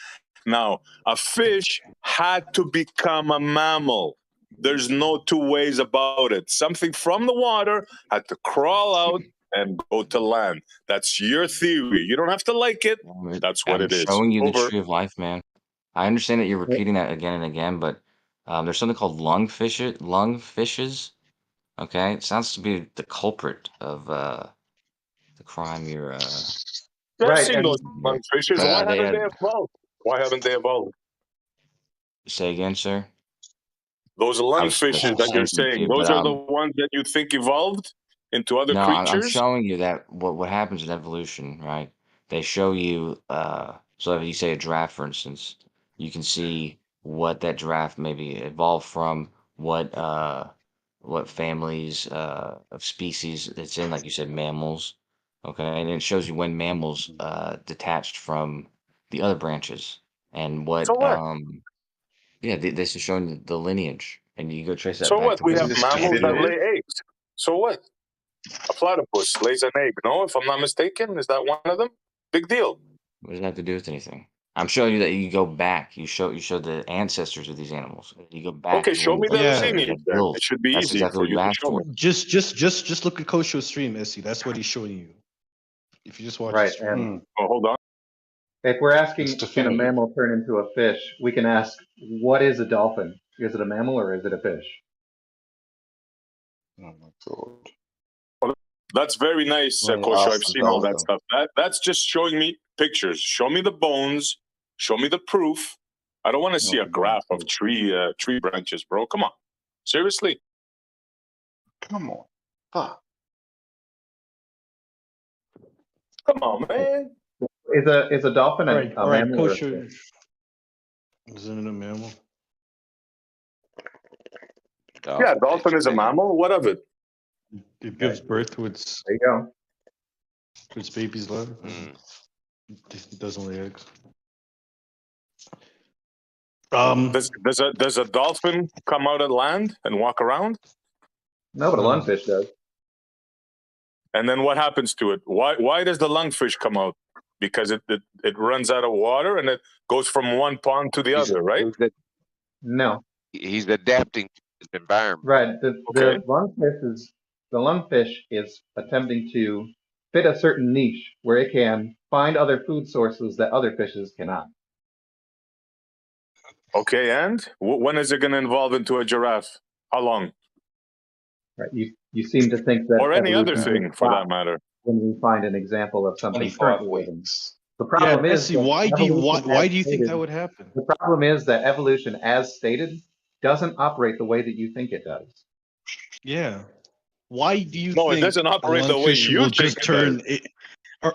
Now, a fish had to become a mammal. There's no two ways about it. Something from the water had to crawl out and go to land. That's your theory. You don't have to like it. That's what I'm it is. showing you the Over. tree of life, man. I understand that you're repeating that again and again, but there's something called lungfishes. Okay, it sounds to be the culprit of the crime you're. I've Right, seen and those lungfishes. Why They haven't had. they evolved? Why haven't they evolved? Say again, sir. Those I was lungfishes that you're speaking to saying, you, those but are the ones that you think evolved into other no, I'm creatures? showing you that what happens in evolution, right? They show you. So if you say a giraffe, for instance, you can see what that giraffe maybe evolved from, what families of species it's in, like you said, mammals. Okay, and it shows you when mammals detached from the other branches, and So what what? yeah, this is showing the lineage, and you go trace that So back what? to We where have the mammals that ant. lay eggs. So what? A platypus lays an egg, no? If I'm not mistaken, is that one of them? Big deal. What does that have to do with anything? I'm showing you that you go back. You show the ancestors of these animals. You go back Okay, to show when me the Yeah. lineage the then. hills. It should be That's easy exactly for what you you to asked show me. for. Just look at Kosho's stream, Essie. That's what he's showing you. If you just watch right, his stream. and Oh, hold on. if we're asking, It's can a definitive. mammal turn into a fish? We can ask, what is a dolphin? Is it a mammal or is it a fish? Oh my god. That's very nice, When you Kosho. ask I've the seen all that dolphin. stuff. That's just showing me pictures. Show me the bones. Show me the proof. I don't want to see No, a graph of tree branches, bro. Come on, seriously. Come on. Fuck. Come on, man. Is a dolphin All right, a mammal or a Kosho. fish? Isn't it a mammal? Yeah, dolphin is a mammal. What of it? It gives birth to its. There you go. To its baby's life. It doesn't lay eggs. Does a dolphin come out at land and walk around? No, but a lungfish does. And then what happens to it? Why does the lungfish come out? Because it runs out of water and it goes from one pond to the other, right? No. He's adapting to his environment. Right. The lungfish is attempting to fit a certain niche where it can find other food sources that other fishes cannot. Okay, and when is it going to evolve into a giraffe? How long? Right. You seem to think that Or any other evolution thing, will for stop that matter. when we find an example of something 25 currently living. weeks. The problem is Essie, that why do evolution you as think that stated- would happen? The problem is that evolution, as stated, doesn't operate the way that you think it does. Yeah. Why do you No, think it doesn't a operate the way lungfish you will think just it turn? does.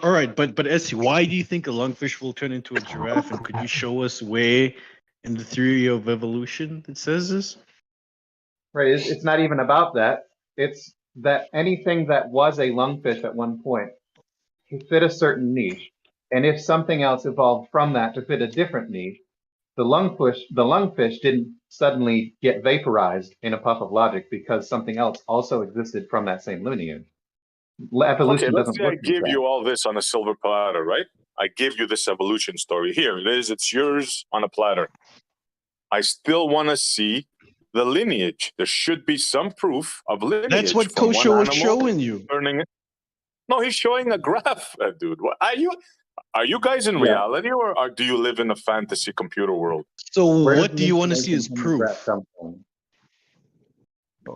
All right, but Essie, why do you think a lungfish will turn into a giraffe? And could you show us where in the theory of evolution it says this? Right. It's not even about that. It's that anything that was a lungfish at one point can fit a certain niche. And if something else evolved from that to fit a different niche, the lungfish didn't suddenly get vaporized in a puff of logic because something else also existed from that same lineage. Evolution Okay, let's doesn't say I work like give that. you all this on a silver platter, right? I give you this evolution story. Here it is. It's yours on a platter. I still want to see the lineage. There should be some proof of lineage. That's what from one Kosho was animal showing you. turning it. No, he's showing a graph, dude. What are you guys in reality, or do you live in a fantasy computer world? So Where does what the do you want to see information as from the graph proof? come from?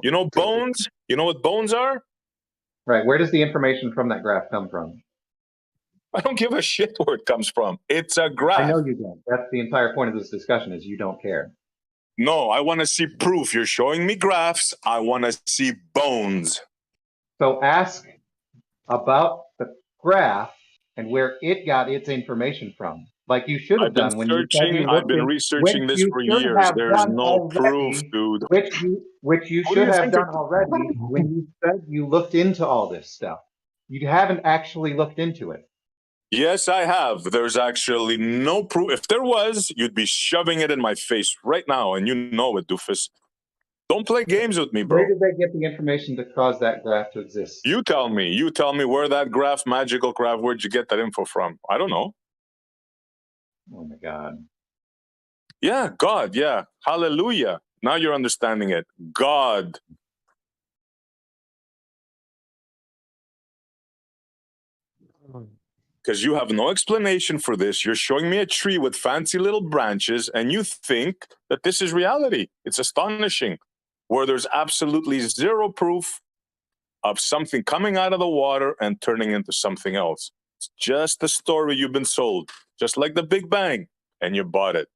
You know bones? You know what bones are? Right. Where does the information from that graph come from? I don't give a shit where it comes from. It's a graph. I know you don't. That's the entire point of this discussion is you don't care. No, I want to see proof. You're showing me graphs. I want to see bones. So ask about the graph and where it got its information from. Like you should have done when you said you I've looked been in, researching which this you for should years. have There's done no proof, already, dude. which you Who do should you have think done you're- already when you said you looked into all this stuff. You haven't actually looked into it. Yes, I have. There's actually no proof. If there was, you'd be shoving it in my face right now, and you know it, doofus. Don't play games with me, bro. Where did they get the information to cause that graph to exist? You tell me. You tell me where that graph, magical graph, where'd you get that info from? I don't know. Oh my God. Yeah, God, yeah. Hallelujah. Now you're understanding it. God. Because you have no explanation for this. You're showing me a tree with fancy little branches, and you think that this is reality. It's astonishing, where there's absolutely zero proof of something coming out of the water and turning into something else. It's just the story you've been sold, just like the Big Bang, and you bought it.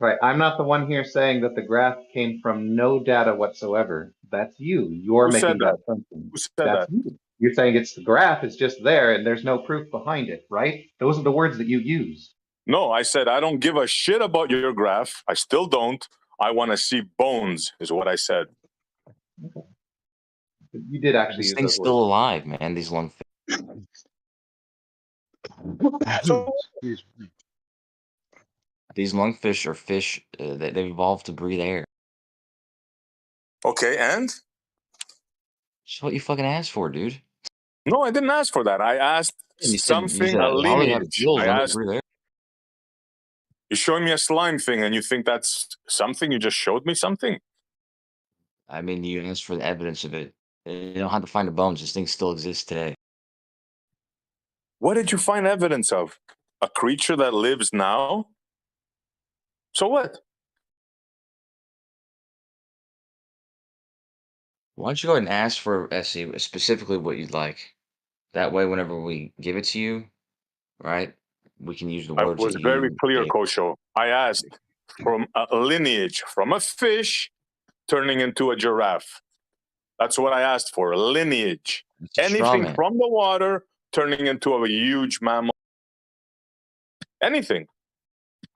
Right. I'm not the one here saying that the graph came from no data whatsoever. That's you. You're Who making said that? assumption. Who said That's that? you. You're saying it's the graph is just there and there's no proof behind it, right? Those are the words that you use. No, I said I don't give a shit about your graph. I still don't. I want to see bones, is what I said. Okay. You did actually This use thing's those still words. alive, man. These lungfish. So, These lungfish are fish. They've evolved to breathe air. okay, and? That's what you fucking asked for, dude. No, I didn't ask for that. I asked You something, said a how they have lineage. gills I when they asked, breathe air. you're showing me a slime thing, and you think that's something? You just showed me something? I mean, you asked for the evidence of it. You don't have to find the bones. This thing still exists today. What did you find evidence of? A creature that lives now? So what? Why don't you go ahead and ask for Essie specifically what you'd like? That way, whenever we give it to you, right, we can use the I words was that very you clear, gave. Kosho. I asked from a lineage, from a fish turning into a giraffe. That's what I asked for, a lineage. It's a straw Anything man. from the water turning into a huge mammal. Anything.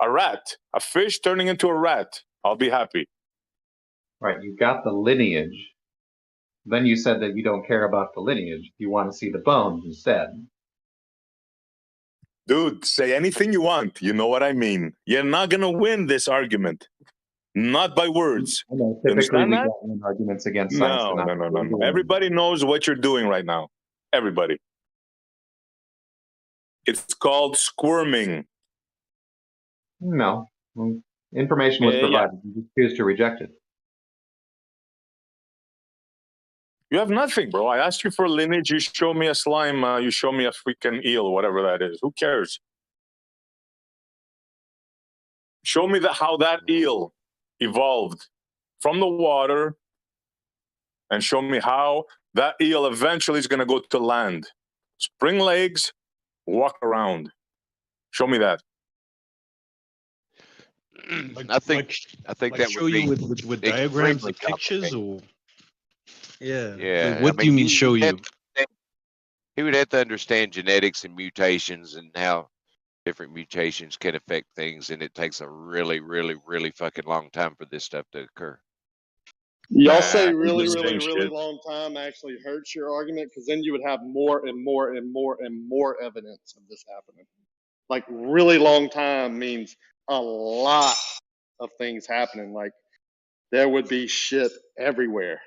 A rat. A fish turning into a rat. I'll be happy. Right. You got the lineage. Then you said that you don't care about the lineage. You want to see the bones instead. Dude, say anything you want. You know what I mean. You're not going to win this argument. Not by words. I know, You typically understand we that? don't win arguments against science. No. Everybody knows what you're doing right now. Everybody. It's called squirming. No. Information was provided. Yeah. You just choose to reject it. You have nothing, bro. I asked you for lineage. You show me a slime. You show me a freaking eel, whatever that is. Who cares? Show me how that eel evolved from the water, and show me how that eel eventually is going to go to land. Spring legs, walk around. Show me that. I think that show would be you with diagrams extremely and pictures, complicated. or yeah. Yeah, Like, what do you mean show you? He would have to understand genetics and mutations and how different mutations can affect things, and it takes a really, really, really fucking long time for this stuff to occur. Y'all say Nah, really, the same really, really shit. long time actually hurts your argument because then you would have more and more and more and more evidence of this happening. Like really long time means a lot of things happening. Like there would be shit everywhere.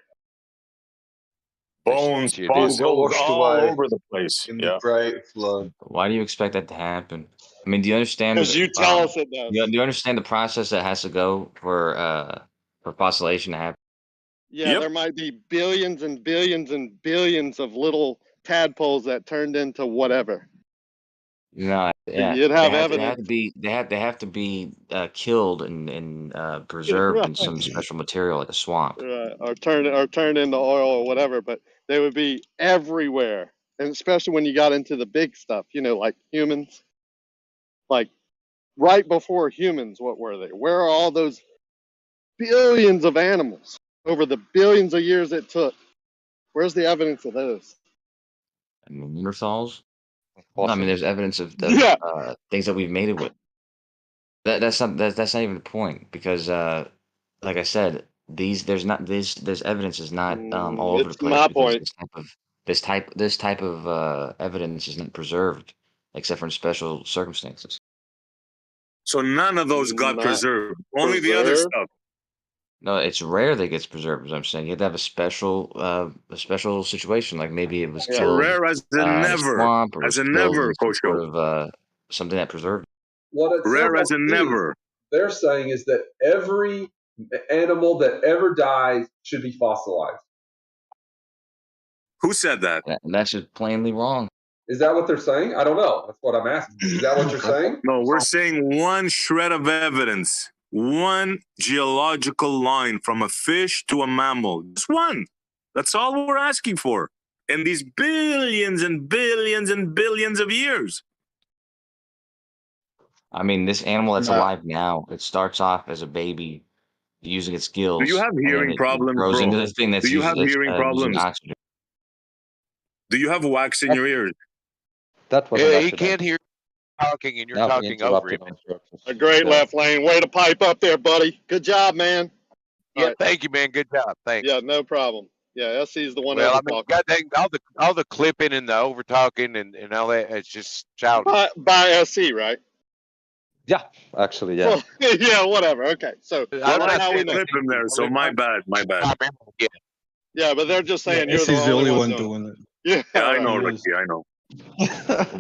Bones, Shit is fossils washed all away over the place. in the Yeah. Great Flood. Why do you expect that to happen? I mean, do you understand? Because you tell us it does. Do you understand the process that has to go for fossilization to happen? Yeah, there might be billions and billions and billions of little tadpoles that turned into whatever. No, yeah, You'd have they have evidence. to be they have to be killed and preserved in some special material like a swamp. Right, or turn into oil or whatever, but they would be everywhere, and especially when you got into the big stuff, you know, like humans. Like right before humans, what were they? Where are all those billions of animals over the billions of years it took? Where's the evidence of those? I mean, Neanderthals. No, I mean, there's evidence of Yeah. Things that we've made it with. That's not even the point because, like I said, there's evidence is not all over the It's place my because point. this type of evidence is not preserved except for in special circumstances. So none of those got Not preserved. Only the other preserved? stuff. No, it's rare that it gets preserved. As I'm saying, you have to have a special situation, like maybe it was Yeah. killed Rare as in in a never. swamp or As was in killed never, in some Kosho. sort of something that preserved. What it Rare sounds as in like to me, never. they're saying is that every animal that ever dies should be fossilized. Who said that? And that's just plainly wrong. Is that what they're saying? I don't know. That's what I'm asking. Is that what you're saying? No, we're saying one shred of evidence, one geological line from a fish to a mammal. Just one. That's all we're asking for. In these billions and billions and billions of years. I mean, this animal that's alive now, it starts off as a baby using its gills. Do you have and then hearing it problems, grows bro? into this thing that's Do you have hearing using problems? oxygen. Do you have wax in your ears? That was Yeah, he can't hear you talking, and you're talking over him. A great Yeah. left lane. Way to pipe up there, buddy. Good job, man. Yeah, All right. thank you, man. Good job. Thanks. Yeah, no problem. Yeah, SC's the one Well, I over mean, talking. goddamn, all the clipping and the over talking and all that, it's just childish. By SC, right? Yeah, actually, yeah. Well, yeah, whatever. Okay, so Well, I how we did know. clip him there, so my bad, my bad. Yeah, but they're just saying you're He's the only one doing it. it. Yeah, I right. know, Ricky, I know.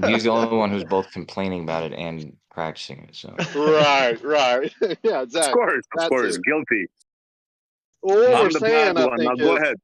He's the only one who's both complaining about it and practicing it. So Right. Yeah, exactly. Of course, guilty. Well, what I'm we're the saying, bad I one. Now think, go is ahead.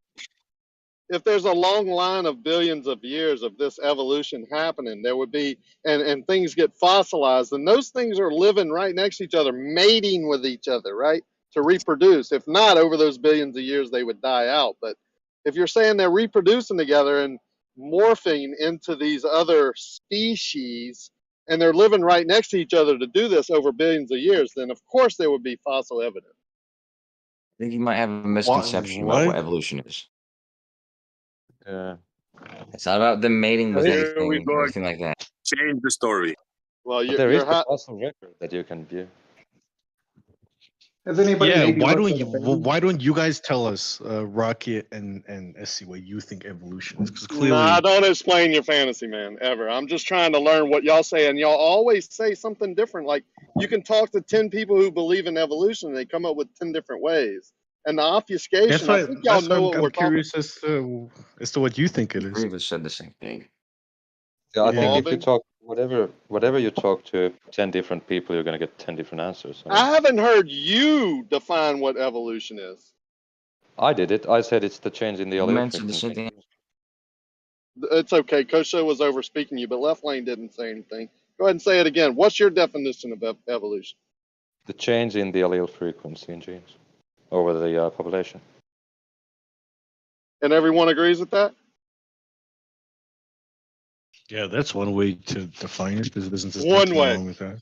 if there's a long line of billions of years of this evolution happening, there would be, and things get fossilized, and those things are living right next to each other, mating with each other, right, to reproduce. If not, over those billions of years, they would die out. But if you're saying they're reproducing together and morphing into these other species, and they're living right next to each other to do this over billions of years, then of course there would be fossil evidence. I think you might have a misconception about what evolution is. Yeah. It's not about them mating with Here anything we go. or anything like that. Change the story. Well, But there is the fossil record that you can view. Has anybody Yeah, maybe why looked don't at you? the baby? Why don't you guys tell us, Rocket and SC, what you think evolution is? Because clearly, Nah, don't explain your fantasy, man, ever. I'm just trying to learn what y'all say, and y'all always say something different. Like, you can talk to 10 people who believe in evolution, and they come up with 10 different ways. And the obfuscation, that's why. I think y'all That's why know what I'm we're talking curious as to what you think it is. Three of us said the same thing. Yeah, I think if you Evolving. talk whatever you talk to 10 different people, you're gonna get 10 different answers. I mean, I haven't heard you define what evolution is. I did it. I said it's the change in the You allele mentioned the frequency. same thing. It's okay. Kosho was over speaking you, but Left Lane didn't say anything. Go ahead and say it again. What's your definition of evolution? The change in the allele frequency in genes over the population. And everyone agrees with that? Yeah, that's one way to define it. There's One nothing way. wrong with that.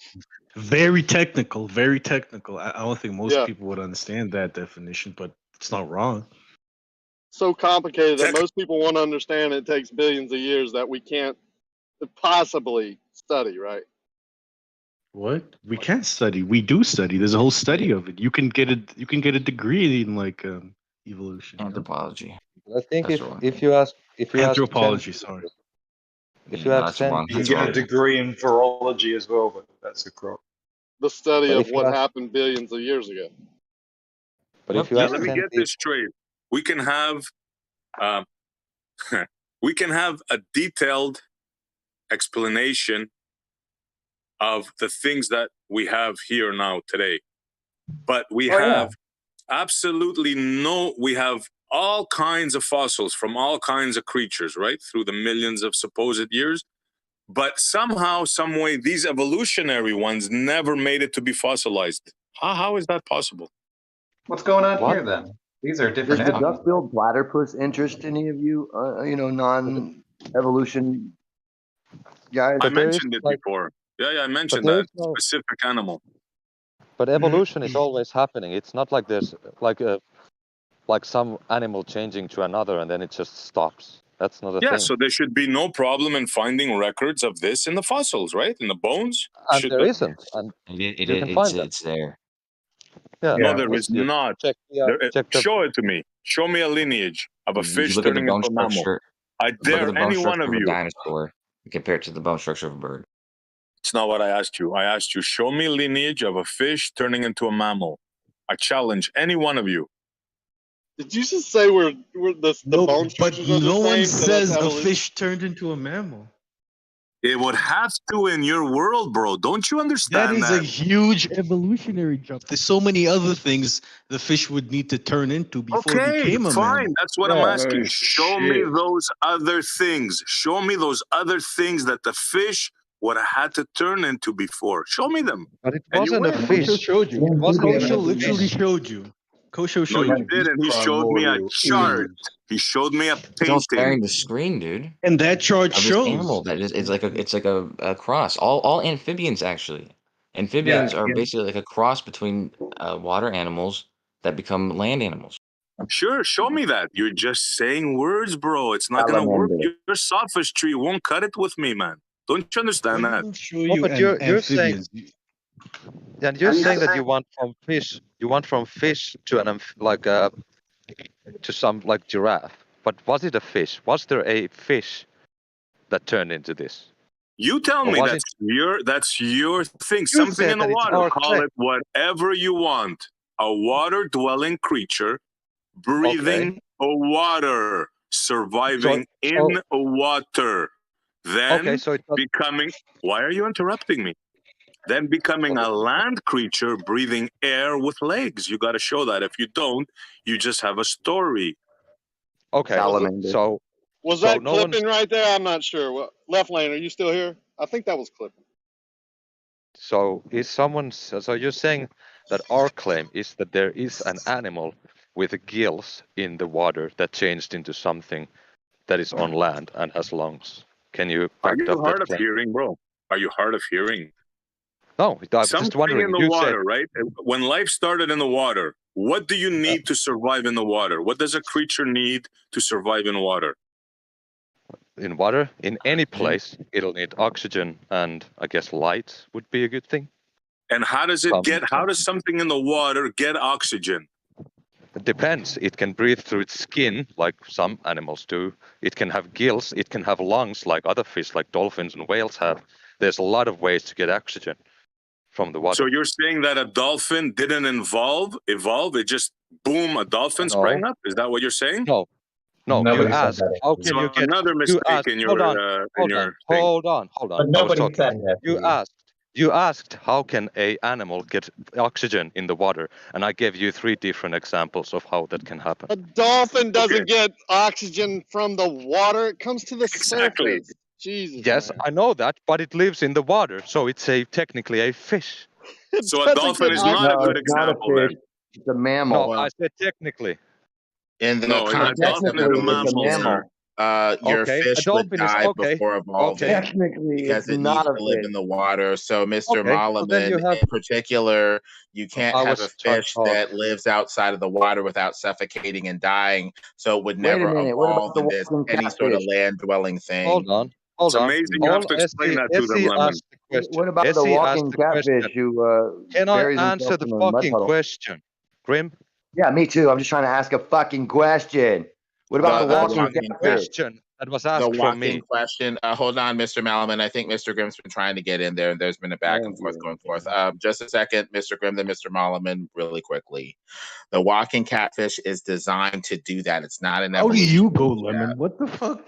Very technical. Very technical. I don't think most Yeah. people would understand that definition, but it's not wrong. So complicated that most people want to understand it takes billions of years that we can't possibly study, right? What? We can't study. We do study. There's a whole study of it. You can get a degree in like evolution. Anthropology. I think That's if you ask 10 Anthropology, people- sorry. If you ask that's 10 one. You people, can get a degree in virology as well, but that's a crop. The study But of if you what ask- happened billions of years ago. but if you Yeah, ask let me 10 get people, this straight. We can have we can have a detailed explanation of the things that we have here now today. But we have absolutely we have all kinds of fossils from all kinds of creatures, right? Through the millions of supposed years. But somehow, some way, these evolutionary ones never made it to be fossilized. How is that possible? What's going on What? here then? These are Does different the animals. duck-billed platypus interest any of you? Non-evolution guys. I But there is mentioned it like, before. Yeah, I but mentioned there that is no. specific animal. But evolution is always happening. It's not like there's like some animal changing to another and then it just stops. That's not a Yeah, thing. so there should be no problem in finding records of this in the fossils, right? In the bones. And there isn't. And you can find them. It's there. Yeah. No, there It's, is not. check Show it to me. Show me a lineage of a If fish you look at the turning bone into a mammal. structure, I look at dare the bone any one structure of of a you. dinosaur and compare it to the bone structure of a bird. It's not what I asked you. I asked you, show me a lineage of a fish turning into a mammal. I challenge any one of you. Did you just say the No, bone but structures are the no one same? So that's says a evolution? fish turned into a mammal. It would have to in your world, bro. Don't you That understand is a huge evolutionary jump. There's so many other things the fish would need to turn into before it Okay, became a fine. mammal. That's what I'm asking. Show me those other things. Show me those other things that the fish would have had to turn into before. Show me them. But it And you wasn't a win. fish. Kosho showed you. It wasn't even Kosho a literally fish. showed you. Kosho No, showed you you. didn't. He showed me a chart. He showed me a It's all painting. sharing the screen, dude. And that chart Of this shows. animal that is it's like a cross. All amphibians actually. Amphibians are basically like a cross between water animals that become land animals. Sure, show me that. You're just saying words, bro. It's not gonna work. Your sophistry won't cut it with me, man. Don't you understand that? Show No, you but you're saying, amphibians. and you're saying that you want from fish, to an to some like giraffe. But was it a fish? Was there a fish that turned into this? You tell Or me was that's your thing. You Something said in the that it's water. our Call claim. it whatever you want. A water-dwelling creature breathing water, surviving in water, then becoming. Why are you interrupting me? Then becoming a land creature breathing air with legs. You got to show that. If you don't, you just have a story. Okay, so Was so that no one's- clipping right there? I'm not sure. Left lane, are you still here? I think that was clipping. So is so you're saying that our claim is that there is an animal with gills in the water that changed into something that is on land and has lungs. Can you Are back you up hard that of claim? hearing, bro? Are you hard of hearing? No, I'm Something just wondering. in the You water, said right? When life started in the water, what do you need to survive in the water? What does a creature need to survive in water? in water, in any place, it'll need oxygen and I guess light would be a good thing. And how does it get? How does something in the water get oxygen? It depends. It can breathe through its skin, like some animals do. It can have gills. It can have lungs, like other fish, like dolphins and whales have. There's a lot of ways to get oxygen from the water. So you're saying that a dolphin didn't evolve? It just boom, a dolphin sprang up? Is that what you're saying? No. Nobody You said asked, that. how can So you get? another You mistake asked, in your hold on, thing. hold on. But nobody said that. You asked how can a animal get oxygen in the water, and I gave you 3 different examples of how that can happen. A dolphin doesn't get oxygen from the water. It comes to the surface. Jesus. Yes, man. I know that, but it lives in the water, so it's technically a fish. So a dolphin is not a good example then. It's a mammal. No, I said technically. In the No, a context dolphin of is a evolution, mammal, sir. your Okay, a fish would dolphin is die okay. before evolving Technically, because it's it not needs a to live fish. in the water. So, Mr. Okay, so then you Malaman, have. in particular, you can't I have a was trying to fish talk. that lives outside of the water without suffocating and dying. So it would Wait a never minute. What evolve about the into walking any sort of catfish? land-dwelling thing. Hold on. It's amazing you have to explain that to them, Lemon. asked the question. What about the Essie asked walking the question. catfish who Can I buries answer himself the in a mud fucking puddle? question, Grim? Yeah, me too. I'm just trying to ask a fucking question. What about the walking catfish? Question that was asked The from me. walking question. Hold on, Mr. Malaman. I think Mr. Grimm's been trying to get in there, and there's been a back and forth going forth. Just a second, Mr. Grimm, then Mr. Malaman, really quickly. The walking catfish is designed to do that. It's not an How do evolution. you go, Lemon? What the fuck?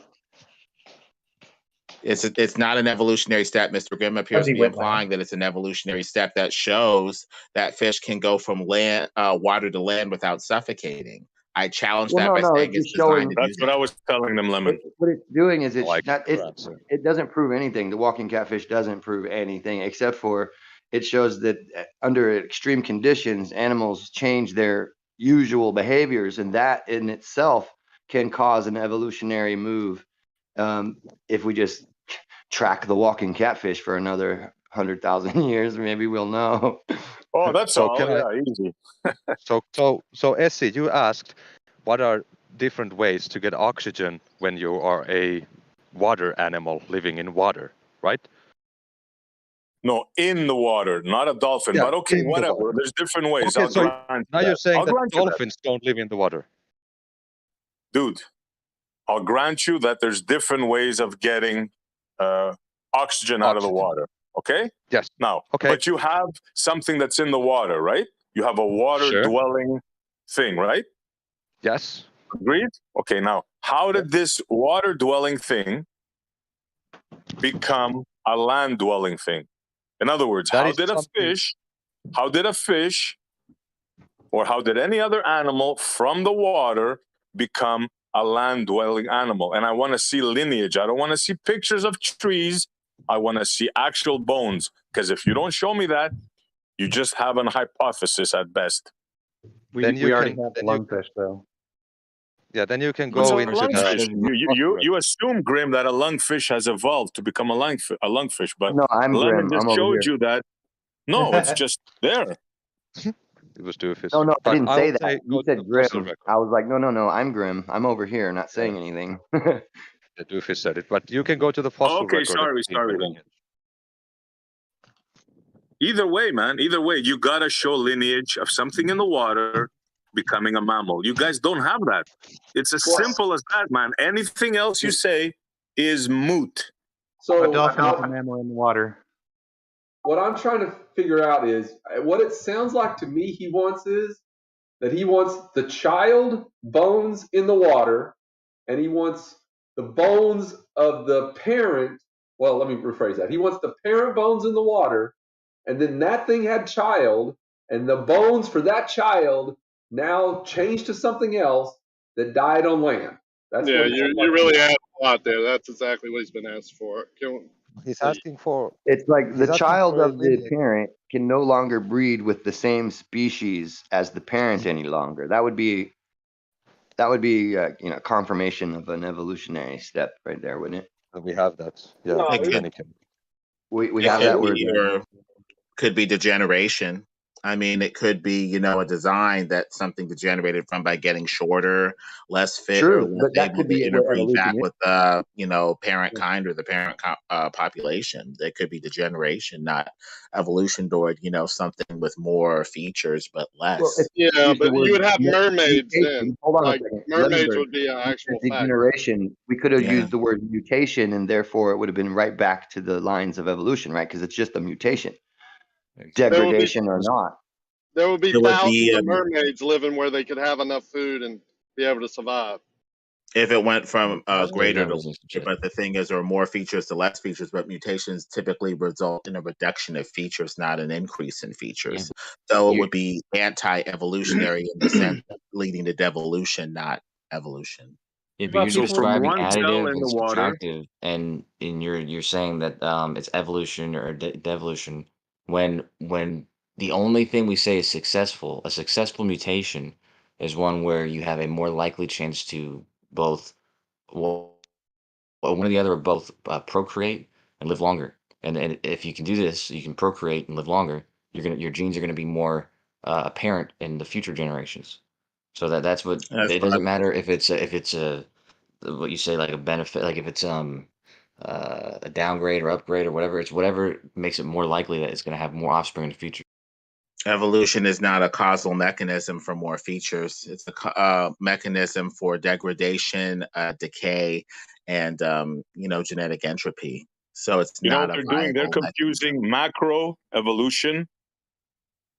It's not an evolutionary step. Mr. Grimm appears to be implying that it's an evolutionary step that shows that fish can go from land, water to land without suffocating. I challenge that by saying it's designed to do That's what I was telling them, Lemon. What it's doing is like it doesn't prove anything. The walking catfish doesn't prove anything except for it shows that under extreme conditions, animals change their usual behaviors, and that in itself can cause an evolutionary move. If we just track the walking catfish for another 100,000 years, maybe we'll know. Oh, that's So all. can I- Yeah, easy. So Essie, you asked what are different ways to get oxygen when you are a water animal living in water, right? No, in the water, not a dolphin. Yeah, but okay, in the whatever. water. There's different ways. Okay, I'll so grant now you you're saying I'll that grant you that. dolphins don't live in the water. Dude, I'll grant you that there's different ways of getting oxygen out of the water. Okay? Yes. Now, okay. But you have something that's in the water, right? You have a water-dwelling thing, right? Yes. Agreed? Okay, now, how did this water-dwelling thing become a land-dwelling thing? In other words, That how is did a fish, or how did any other animal from the water become a land-dwelling animal? And I want to see lineage. I don't want to see pictures of trees. I want to see actual bones. Because if you don't show me that, you just have an hypothesis at best. We already have the lungfish, though. Yeah, then you can What's go a into lungfish? the You assume, Grim, that a lungfish has evolved to become a lungfish, but No, I'm Lemon Grim. just I'm over showed here. you that. No, it's just there. It was Doofus. No, I But didn't I say would that. say go You to said the Grim. fossil record. I was like, no, I'm Grim. I'm over here, not saying anything. The Doofus said it, but you can go to the fossil Okay, record. sorry then. Either way, man, either way, you gotta show lineage of something in the water becoming a mammal. You guys don't have that. It's as simple as that, man. Anything else you say is moot. A dolphin is a mammal in the water. What I'm trying to figure out is what it sounds like to me he wants is that he wants the child bones in the water, and he wants the bones of the parent. Well, let me rephrase that. He wants the parent bones in the water, and then that thing had child, and the bones for that child now changed to something else that died on land. That's Yeah, what you really asked a lot there. That's exactly what he's been asked for. He's asking for. It's like He's the asking child for a of the lineage. parent can no longer breed with the same species as the parent any longer. That would be confirmation of an evolutionary step right there, wouldn't it? We have that. Yeah, No, we It have could that word. be, or could be degeneration. I mean, it could be, a design that something degenerated from by getting shorter, less fit, or True, less but that able could to be what interbreed evolution back is. with parent kind or the parent population. That could be degeneration, not evolution toward, something with more features but Well, less. if Yeah, use the but you word would have mermaids then. mutation, hold on a Like second. mermaids Lemonberg, would be an you said actual fact. degeneration. We could have Yeah. used the word mutation, and therefore it would have been right back to the lines of evolution, right? Because it's just a mutation, degradation or not. There would be It would be, thousands of mermaids living where they could have enough food and be able to survive. if it went from greater to levels and lesser, shit. but the thing is, there are more features to less features, but mutations typically result in a reduction of features, not an increase in features. So it would be anti-evolutionary in the sense of leading to devolution, not evolution. Yeah, but you're So from describing one cell additive in and the water, subtractive, and you're saying that it's evolution or devolution when the only thing we say is successful, a successful mutation is one where you have a more likely chance to both one or the other, or both procreate and live longer. And if you can do this, you can procreate and live longer. Your genes are gonna be more apparent in the future generations. So that's what it doesn't matter if it's a what you say, like a benefit, like if it's a downgrade or upgrade or whatever. It's whatever makes it more likely that it's going to have more offspring in the future. Evolution is not a causal mechanism for more features. It's a mechanism for degradation, decay, and genetic entropy. So it's you know not what a they're doing? They're viable confusing macro evolution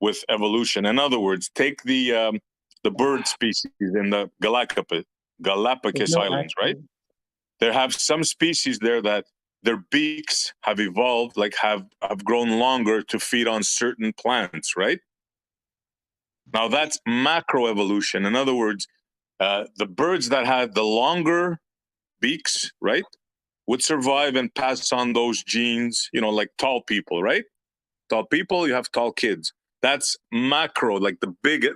with evolution. In other words, take the bird species in the Galapagos Islands, right? There have some species there that their beaks have evolved, like have grown longer to feed on certain plants, right? Now that's macro evolution. In other words, the birds that had the longer beaks, right, would survive and pass on those genes, like tall people, right? Tall people, you have tall kids. That's macro, like the big,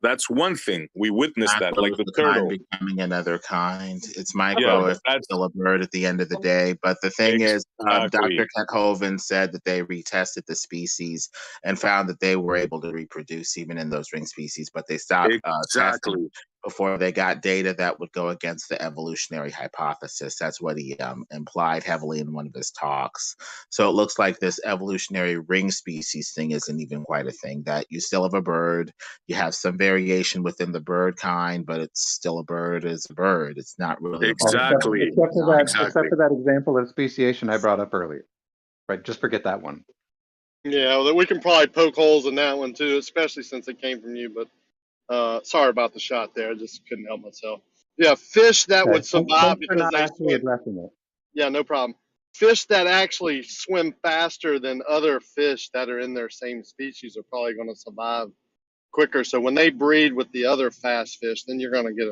that's one thing. We witnessed that, like the turtle. Becoming another kind. It's micro if it's still a bird at the end of the day. But the thing is, Dr. Kekhoven said that they retested the species and found that they were able to reproduce even in those ring species, but they stopped testing before they got data that would go against the evolutionary hypothesis. That's what he implied heavily in one of his talks. So it looks like this evolutionary ring species thing isn't even quite a thing, that you still have a bird, you have some variation within the bird kind, but it's still a bird is a bird. It's not really Except for that example of speciation I brought up earlier. Right, just forget that one. Yeah, well, we can probably poke holes in that one too, especially since it came from you. But sorry about the shot there. I just couldn't help myself. Yeah, fish that would survive Thanks for because not they actually addressing it. Yeah, no problem. fish that actually swim faster than other fish that are in their same species are probably going to survive quicker. So when they breed with the other fast fish, then you're going to get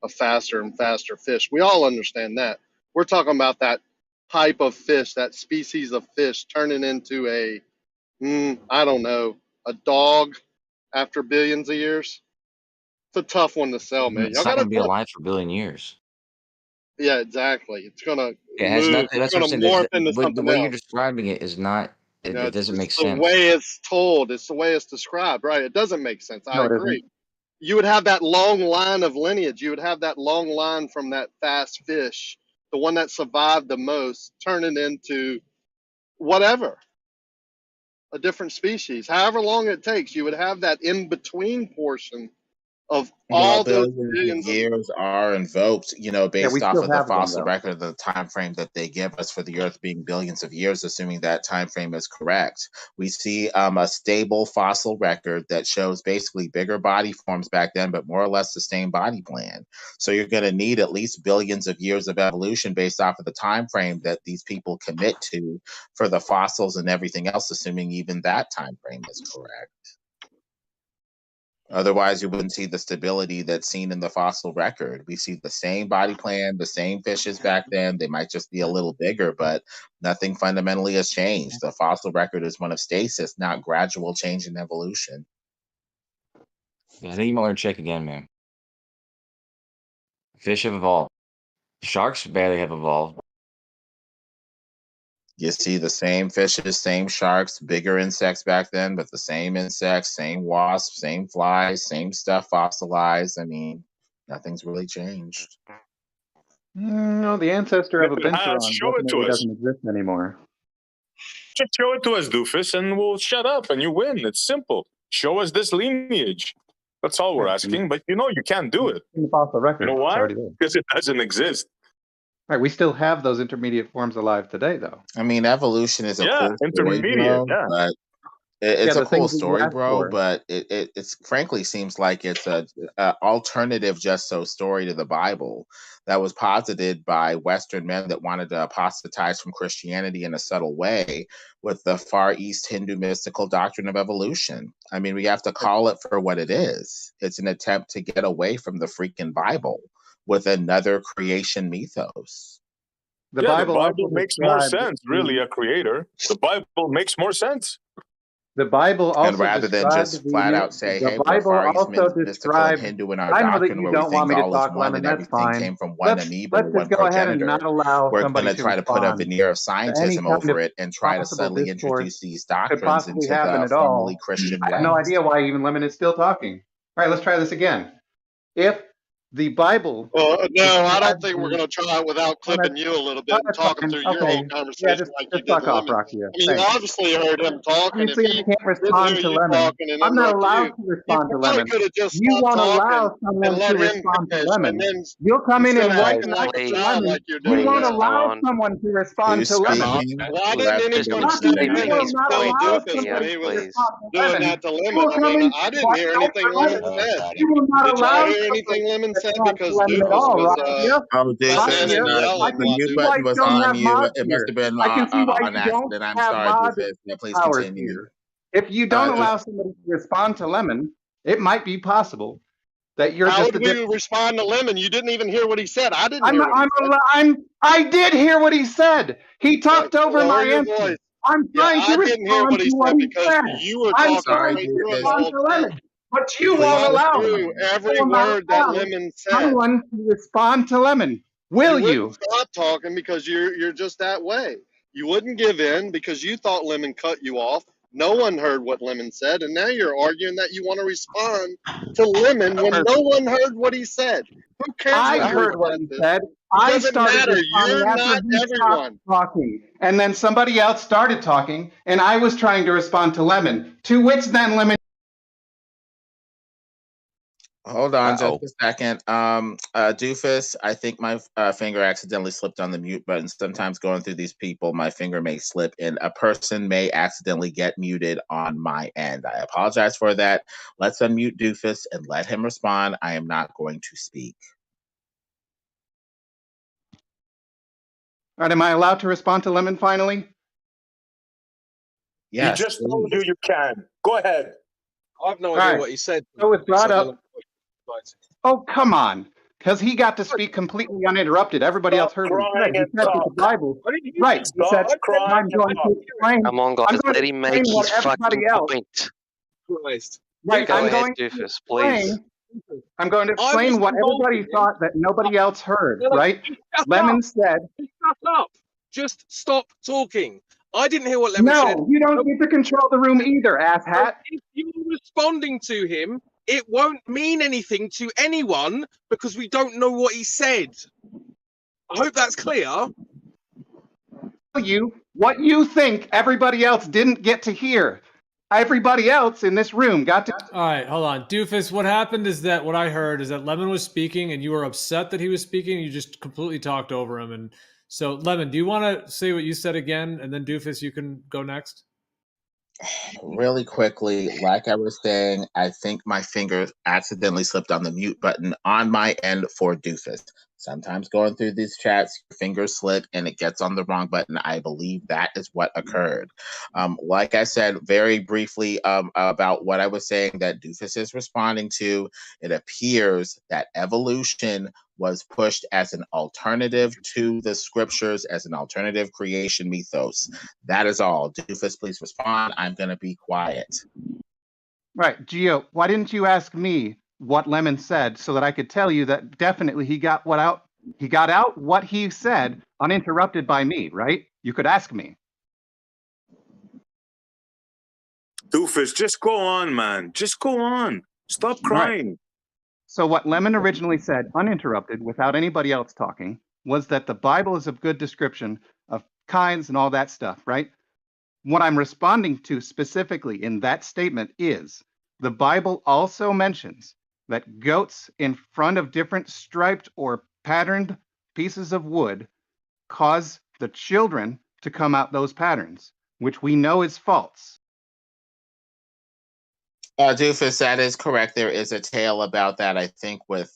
a faster and faster fish. We all understand that. We're talking about that type of fish, that species of fish turning into a, I don't know, a dog after billions of years. It's a tough one to sell, man. It's Y'all not got going to be to, alive for a billion years. yeah, exactly. It's going to It has move. nothing. It's That's what going I'm to saying. morph into The something way you're else. describing it is not. You It, know, it doesn't make it's the sense. way it's told. It's the way it's described, right? It doesn't make sense. I No, it agree. isn't. You would have that long line of lineage. You would have that long line from that fast fish, the one that survived the most, turning into whatever, a different species. However long it takes, you would have that in between portion of Well, all those billions of billions of. years are invoked, Yeah, based we off still of the have them fossil though. record, the time frame that they give us for the Earth being billions of years, assuming that time frame is correct. We see a stable fossil record that shows basically bigger body forms back then, but more or less the same body plan. So you're going to need at least billions of years of evolution based off of the time frame that these people commit to for the fossils and everything else, assuming even that time frame is correct. Otherwise, you wouldn't see the stability that's seen in the fossil record. We see the same body plan, the same fishes back then. They might just be a little bigger, but nothing fundamentally has changed. The fossil record is one of stasis, not gradual change in evolution. Yeah, I think you might want to check again, man. Fish have evolved. Sharks barely have evolved. You see the same fishes, same sharks, bigger insects back then, but the same insects, same wasps, same flies, same stuff fossilized. I mean, nothing's really changed. No, the ancestor of a Binturon Show it to definitely us. doesn't exist anymore. Just show it to us, doofus, and we'll shut up and you win. It's simple. Show us this lineage. That's all we're asking, but you can't do it. In the fossil record, You know it's why? already there. Because it doesn't exist. Right, we still have those intermediate forms alive today, though. I mean, evolution is a cool story, intermediate, bro, but it's Yeah, a the cool things that you story, asked bro. for. But it's frankly seems like it's a alternative, just so story to the Bible that was posited by Western men that wanted to apostatize from Christianity in a subtle way with the Far East Hindu mystical doctrine of evolution. I mean, we have to call it for what it is. It's an attempt to get away from the freaking Bible with another creation mythos. The The Bible Bible also makes more describes sense, really, a creator. The Bible makes more sense. The Bible also And rather than described just flat out say, the hey, we're Bible Far East also mystical and described. Hindu in our I know that doctrine you where we don't want think me to all is talk, one Lemon. and That's everything fine. came from one amoeba Let's or just one go ahead and progenitor. not allow We're somebody going to to try to put a respond veneer of to any scientism kind of over it and try to possible subtly discourse introduce these could doctrines possibly into happen the at formerly all. Christian I have no West. idea why even Lemon is still talking. All right, let's try this again. If the Bible, Well, no, I don't describes think we're the- going to try it without clipping you a little bit and that's talking fine. through your Okay, whole yeah, conversation just like you did fuck off, Lemon. Rocky. I mean, you Thanks. obviously heard him talking. If Obviously, I he can't didn't hear respond to you Lemon. talking and I'm not interrupt allowed you, to he respond to probably Lemon. could have just You stopped won't talking allow and someone to let him respond to finish, and Lemon. then You'll come in instead and of white acting like a knight child Lemon. like you're You doing won't now. allow someone to respond Who's to Lemon. speaking? Why didn't Let anybody them Rocky, step you in finish. will and not tell allow Doofus when somebody he to was respond to doing Lemon. that to You Lemon? will I come mean, in I didn't white hear knight anything Lemon. Lemon said. You will not Did y'all allow hear somebody anything to Lemon said? respond to Because Lemon at Doofus all, was Rocky. Oh, butting Doofus, in and I yelling the can while mute see why button you Doofus was was don't on have you. talking. mods It must here. have been I can see why on you don't accident. I'm have sorry, mods Doofus. Yeah, please powers continue. here. If you don't Just allow somebody to respond to Lemon, it might be possible that you're How just would a we different. respond to Lemon? You didn't even hear what he said. I didn't hear what he said. I did hear what he said. He talked over my Lower your answer. voice. I'm Yeah, trying to I didn't hear respond what he to what said he because said. you were I'm talking sorry, trying right to through him the Doofus. respond whole to time. Lemon, but you You won't Please. talked allow me. through every You will not word that allow Lemon said. anyone to respond to Lemon. Will You you? wouldn't stop talking because you're just that way. You wouldn't give in because you thought Lemon cut you off. No one heard what Lemon said, and now you're arguing that you want to respond to Lemon when no one heard what he said. Who cares I what you heard what respond he to? said. It I doesn't started matter. responding You're after not he stopped everyone. talking. And then somebody else started talking, and I was trying to respond to Lemon. To which then Lemon. Hold on just a second. Doofus, I think my finger accidentally slipped on the mute button. Sometimes going through these people, my finger may slip and a person may accidentally get muted on my end. I apologize for that. Let's unmute Doofus and let him respond. I am not going to speak. right, am I allowed to respond to Lemon finally? He just told you can. Go ahead. I have no All idea right. what he said. So it brought so I don't up. know. Oh, come on. Because he got to speak completely uninterrupted. Everybody else heard what he said. He said that the Bible. Right. He said, I'm going to explain. Come on, I'm guys, going let to him explain make what his everybody fucking else. point. Christ. Right. Go I'm ahead, going to Doofus, please. explain. I'm going to I explain was what involved everybody in it. thought that nobody else heard. No, Right. shut Lemon up. said. Shut up. Just stop talking. I didn't hear what Lemon said. No, you don't get to control the room either, asshat. If you're responding to him, it won't mean anything to anyone because we don't know what he said. I hope that's clear. You what you think everybody else didn't get to hear. Everybody else in this room got to. All right, hold on. Doofus, what happened is that what I heard is that Lemon was speaking and you were upset that he was speaking. And you just completely talked over him. And so, Lemon, do you want to say what you said again? And then, Doofus, you can go next. Really quickly, like I was saying, I think my finger accidentally slipped on the mute button on my end for Doofus. Sometimes going through these chats, your fingers slip and it gets on the wrong button. I believe that is what occurred. Like I said, very briefly about what I was saying that Doofus is responding to, it appears that evolution was pushed as an alternative to the scriptures, as an alternative creation mythos. That is all. Doofus, please respond. I'm going to be quiet. Right, Gio, why didn't you ask me what Lemon said so that I could tell you that definitely he got out what he said uninterrupted by me, right? You could ask me. Doofus, just go on, man. Just go on. Stop crying. Right. So what Lemon originally said, uninterrupted, without anybody else talking, was that the Bible is a good description of kinds and all that stuff, right? What I'm responding to specifically in that statement is the Bible also mentions that goats in front of different striped or patterned pieces of wood cause the children to come out those patterns, which we know is false. Doofus, that is correct. There is a tale about that, I think, with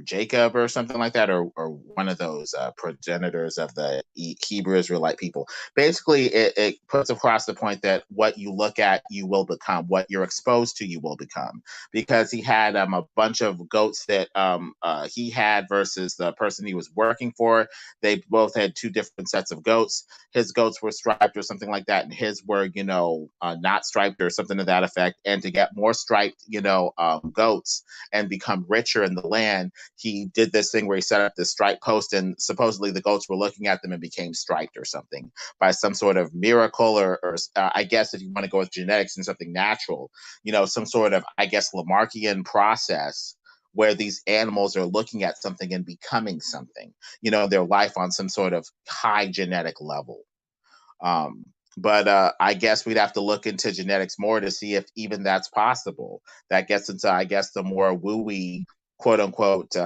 Jacob or something like that, or one of those progenitors of the Hebrew Israelite people. Basically, it puts across the point that what you look at, you will become. What you're exposed to, you will become. Because he had a bunch of goats that he had versus the person he was working for. They both had two different sets of goats. His goats were striped or something like that, and his were, not striped or something to that effect. And to get more striped, goats and become richer in the land, he did this thing where he set up this stripe post, and supposedly the goats were looking at them and became striped or something by some sort of miracle, or I guess if you want to go with genetics and something natural, some sort of, I guess, Lamarckian process where these animals are looking at something and becoming something, their life on some sort of high genetic level. But I guess we'd have to look into genetics more to see if even that's possible. That gets into, I guess, the more woo-y, quote unquote,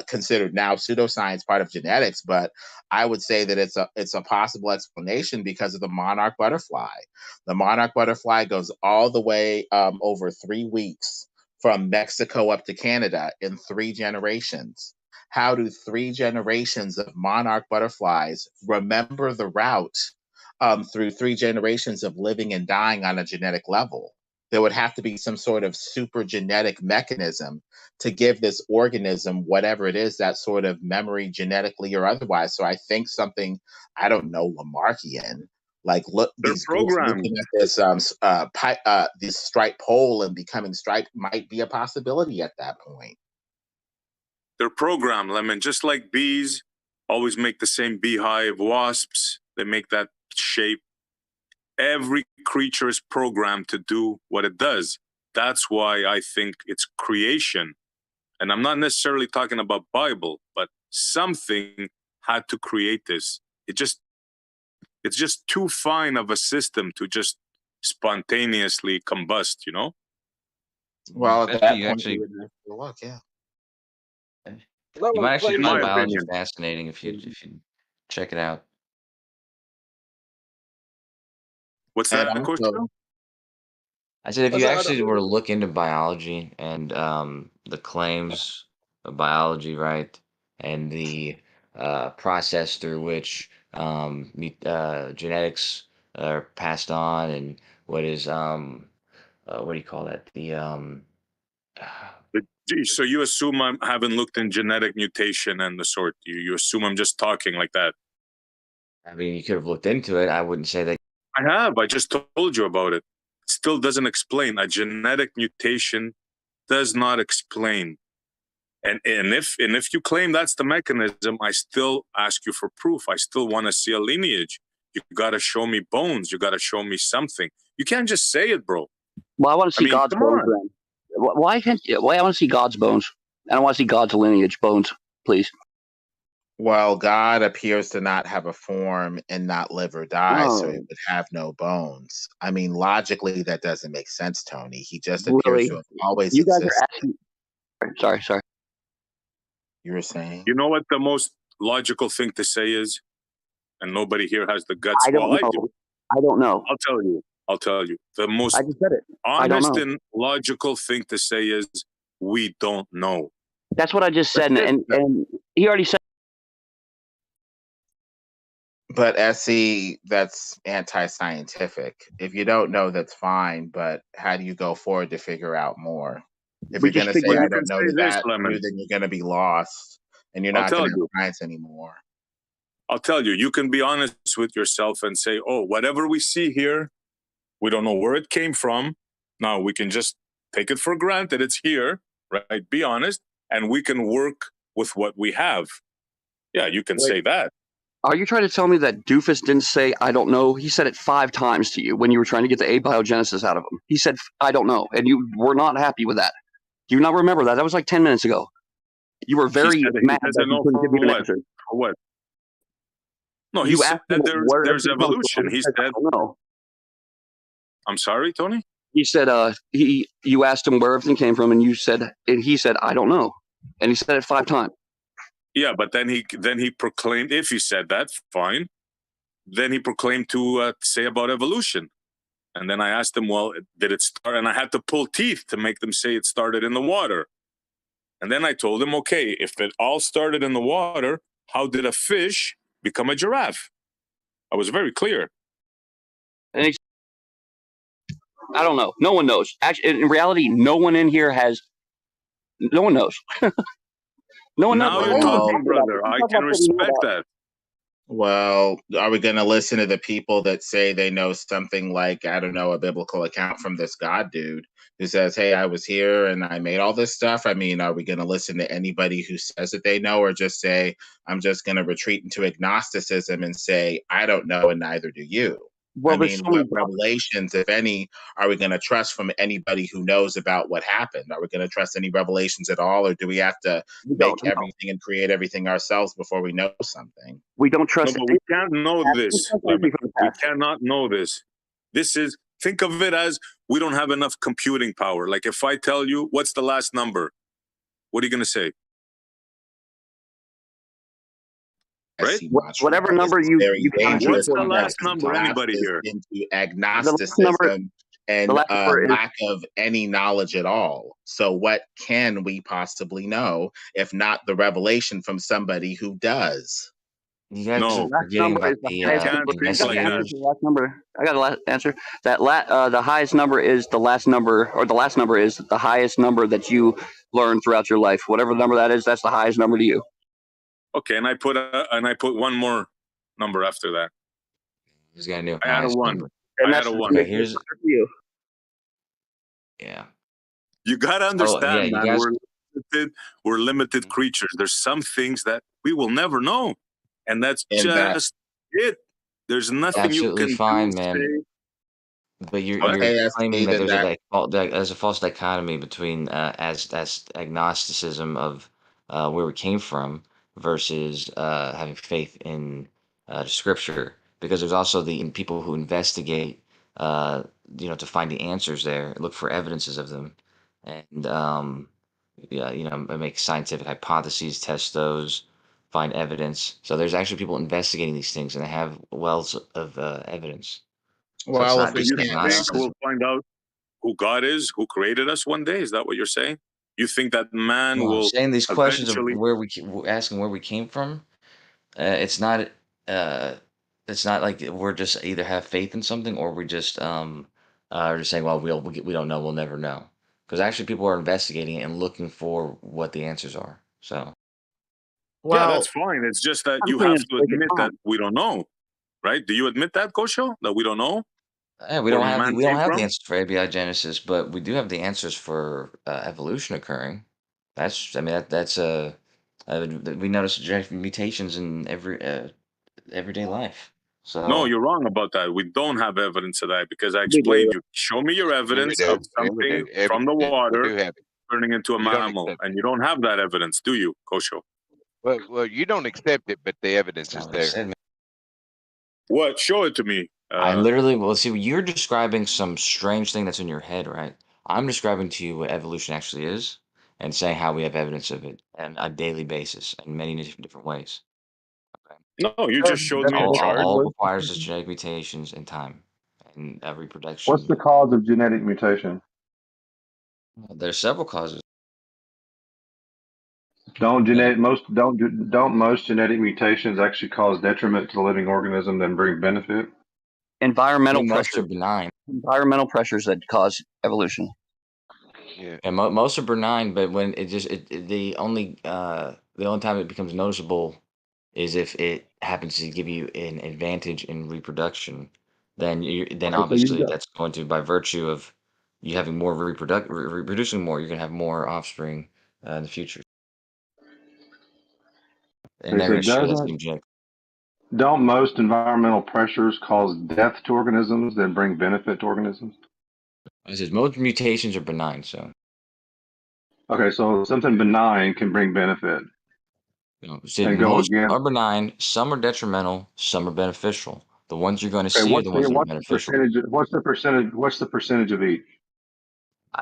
considered now pseudoscience part of genetics. But I would say that it's a possible explanation because of the monarch butterfly. The monarch butterfly goes all the way over 3 weeks from Mexico up to Canada in 3 generations. How do 3 generations of monarch butterflies remember the route through 3 generations of living and dying on a genetic level? There would have to be some sort of super genetic mechanism to give this organism, whatever it is, that sort of memory genetically or otherwise. So I think something, I don't know, Lamarckian, like look, these groups looking at this this striped pole and becoming striped might be a possibility at that point. They're programmed, Lemon, just like bees always make the same beehive, wasps, they make that shape. Every creature is programmed to do what it does. That's why I think it's creation. And I'm not necessarily talking about Bible, but something had to create this. It's just too fine of a system to just spontaneously combust, Well, at that point, actually, you would have to look, yeah. You might actually In find my biology opinion. fascinating if you check it out. What's that, question? I said if you actually were to look into biology and the claims of biology, right, and the process through which genetics are passed on, and what is what do you call that? So you assume I haven't looked in genetic mutation and the sort. You assume I'm just talking like that. I mean, you could have looked into it. I wouldn't say that. I have. I just told you about it. It still doesn't explain. A genetic mutation does not explain. And if you claim that's the mechanism, I still ask you for proof. I still want to see a lineage. You got to show me bones. You got to show me something. You can't just say it, bro. Well, I want to see God's bones. Then. Why can't? Why I want to see God's bones? I don't want to see God's lineage bones, please. Well, God appears to not have a form and not live or die, so he would have no bones. I mean, logically, that doesn't make sense, Tony. He just appears to have always you guys existed. are asking. Sorry. You were saying? You know what the most logical thing to say is? And nobody here has the guts. I don't know. I do. I don't know. I'll tell you. The most I just said it. honest and logical thing to say is we don't know. That's what I just said, and he already said. But SE, that's anti-scientific. If you don't know, that's fine. But how do you go forward to figure out more? If you're going to say, I don't know that, then you're going to be lost. And you're not going to have science anymore. I'll tell you, you can be honest with yourself and say, oh, whatever we see here, we don't know where it came from. Now we can just take it for granted it's here, right? Be honest. And we can work with what we have. Yeah, you can say that. Are you trying to tell me that Doofus didn't say, I don't know? He said it 5 times to you when you were trying to get the abiogenesis out of him. He said, I don't know. And you were not happy with that. Do you not remember that? That was like 10 minutes ago. You were very mad that he couldn't give you an answer. For what? No, he said there's evolution. He said, no. I'm sorry, Tony? He said, you asked him where everything came from, and he said, I don't know. And he said it 5 times. Yeah, but then he proclaimed, if he said that, fine. Then he proclaimed to say about evolution. And then I asked him, well, did it start? And I had to pull teeth to make them say it started in the water. And then I told him, okay, if it all started in the water, how did a fish become a giraffe? I was very clear. And I don't know. No one knows. Actually, in reality, no one in here no one knows. No one knows. Now you're talking, brother. I can respect that. Well, are we going to listen to the people that say they know something like, I don't know, a biblical account from this God dude who says, hey, I was here and I made all this stuff? I mean, are we going to listen to anybody who says that they know, or just say, I'm just going to retreat into agnosticism and say, I don't know and neither do you? Well, I mean, what revelations, if any, are we going to trust from anybody who knows about what happened? Are we going to trust any revelations at all, or do we have to make everything and create everything ourselves before we know something? We don't trust. No, but we can't know this. We cannot know this. This is, think of it as we don't have enough computing power. Like if I tell you, what's the last number? What are you going to say? Right? Whatever number you what's the last number? Anybody here? Into agnosticism and lack of any knowledge at all. So what can we possibly know if not the revelation from somebody who does? You guys are forgetting about the last number. I got a last answer. That the highest number is the last number, or the last number is the highest number that you learn throughout your life. Whatever number that is, that's the highest number to you. Okay, and I put one more number after that. He's got a new. I had a 1. And I had a 1. Okay, here's you. Yeah. You gotta understand, man. Guys... We're limited creatures. There's some things that we will never know, and that's just it. There's nothing you can fine, do. Man. But you're claiming that there's a false dichotomy between as agnosticism of where we came from versus having faith in scripture, because there's also the people who investigate to find the answers there, look for evidences of them, and make scientific hypotheses, test those, find evidence. So there's actually people investigating these things, and they have wells of evidence. Well, so you think we'll find out who God is, who created us one day? Is that what you're saying? You think that man will saying these questions of asking where we came from? It's not. It's not like we're just either have faith in something or we just are just saying, well, we don't know, we'll never know. Because actually, people are investigating it and looking for what the answers are. So. Yeah, that's fine. It's just that you have to admit that we don't know, right? Do you admit that, Kosho, that we don't know Yeah, we where don't have man we don't came have the from? answers for abiogenesis, but we do have the answers for evolution occurring. That's I mean that's we notice genetic mutations in everyday life. No, So you're wrong about that. We don't have evidence of that because I We explained do. you. Show me your Yeah, we evidence do. of Yeah, we something do. from the Evidence. We water do have it. turning into a You don't mammal, accept and it. you don't have that evidence, do you, Kosho? Well, you don't accept it, but the evidence is what I there. said, man. What? Show it to me. I literally well see you're describing some strange thing that's in your head, right? I'm describing to you what evolution actually is and saying how we have evidence of it on a daily basis in many different ways. No, you just showed me a chart. All it requires is genetic mutations and time and What's reproduction. the cause of genetic mutation? There's several causes. Don't most genetic mutations actually cause detriment to the living organism than bring benefit? Environmental Most are pressure. benign. Environmental pressures that cause evolution. Yeah. And most are benign, but when the only time it becomes noticeable is if it happens to give you an advantage in reproduction. Then Okay, so obviously that's going to, by virtue of you having more reproducing more, you're going to have more offspring in the future. And they're going to share that same genetic. Don't most environmental pressures cause death to organisms than bring benefit to organisms? I said most mutations are benign, so. Okay, so something benign can bring benefit. So and go most against. are benign, some are detrimental, some are beneficial. The ones you're going to Okay, see are the ones that are beneficial. What's the percentage of each?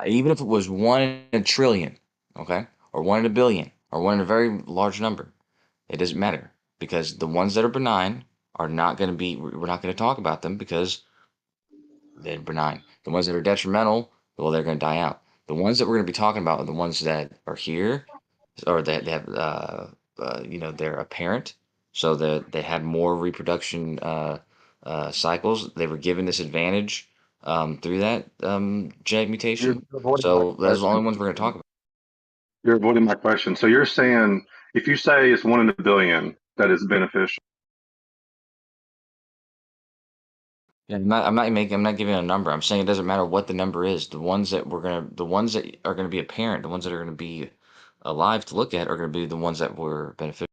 Even if it was 1 in a trillion, okay, or 1 in a billion, or 1 in a very large number, it doesn't matter because the ones that are benign are not going to be. We're not going to talk about them because they're benign. The ones that are detrimental, well, they're going to die out. The ones that we're going to be talking about are the ones that are here, or that have, they're apparent, so that they have more reproduction cycles. They were given this advantage through that genetic mutation. So those are the only ones we're going to talk about. You're avoiding my question. So you're saying if you say it's 1 in a billion, that is beneficial. Yeah, I'm not giving a number. I'm saying it doesn't matter what the number is. The ones that are gonna be apparent, the ones that are gonna be alive to look at, are gonna be the ones that were beneficial.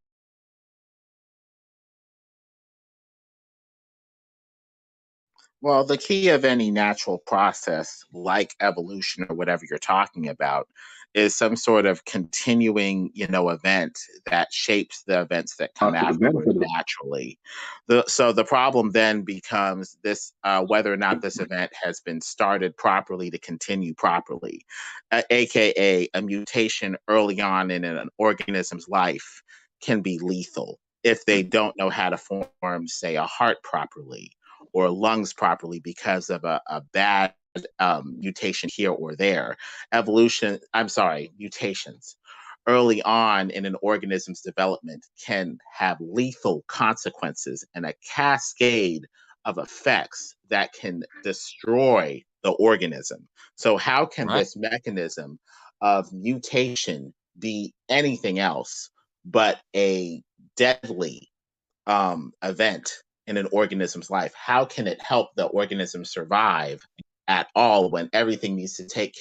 Well, the key of any natural process, like evolution or whatever you're talking about, is some sort of continuing, event that shapes the events that come afterward naturally. So the problem then becomes this: whether or not this event has been started properly to continue properly, aka a mutation early on in an organism's life can be lethal if they don't know how to form, say, a heart properly or lungs properly because of a bad mutation here or there. Mutations early on in an organism's development can have lethal consequences and a cascade of effects that can destroy the organism. So how can this mechanism of mutation be anything else but a deadly event in an organism's life? How can it help the organism survive at all when everything needs to take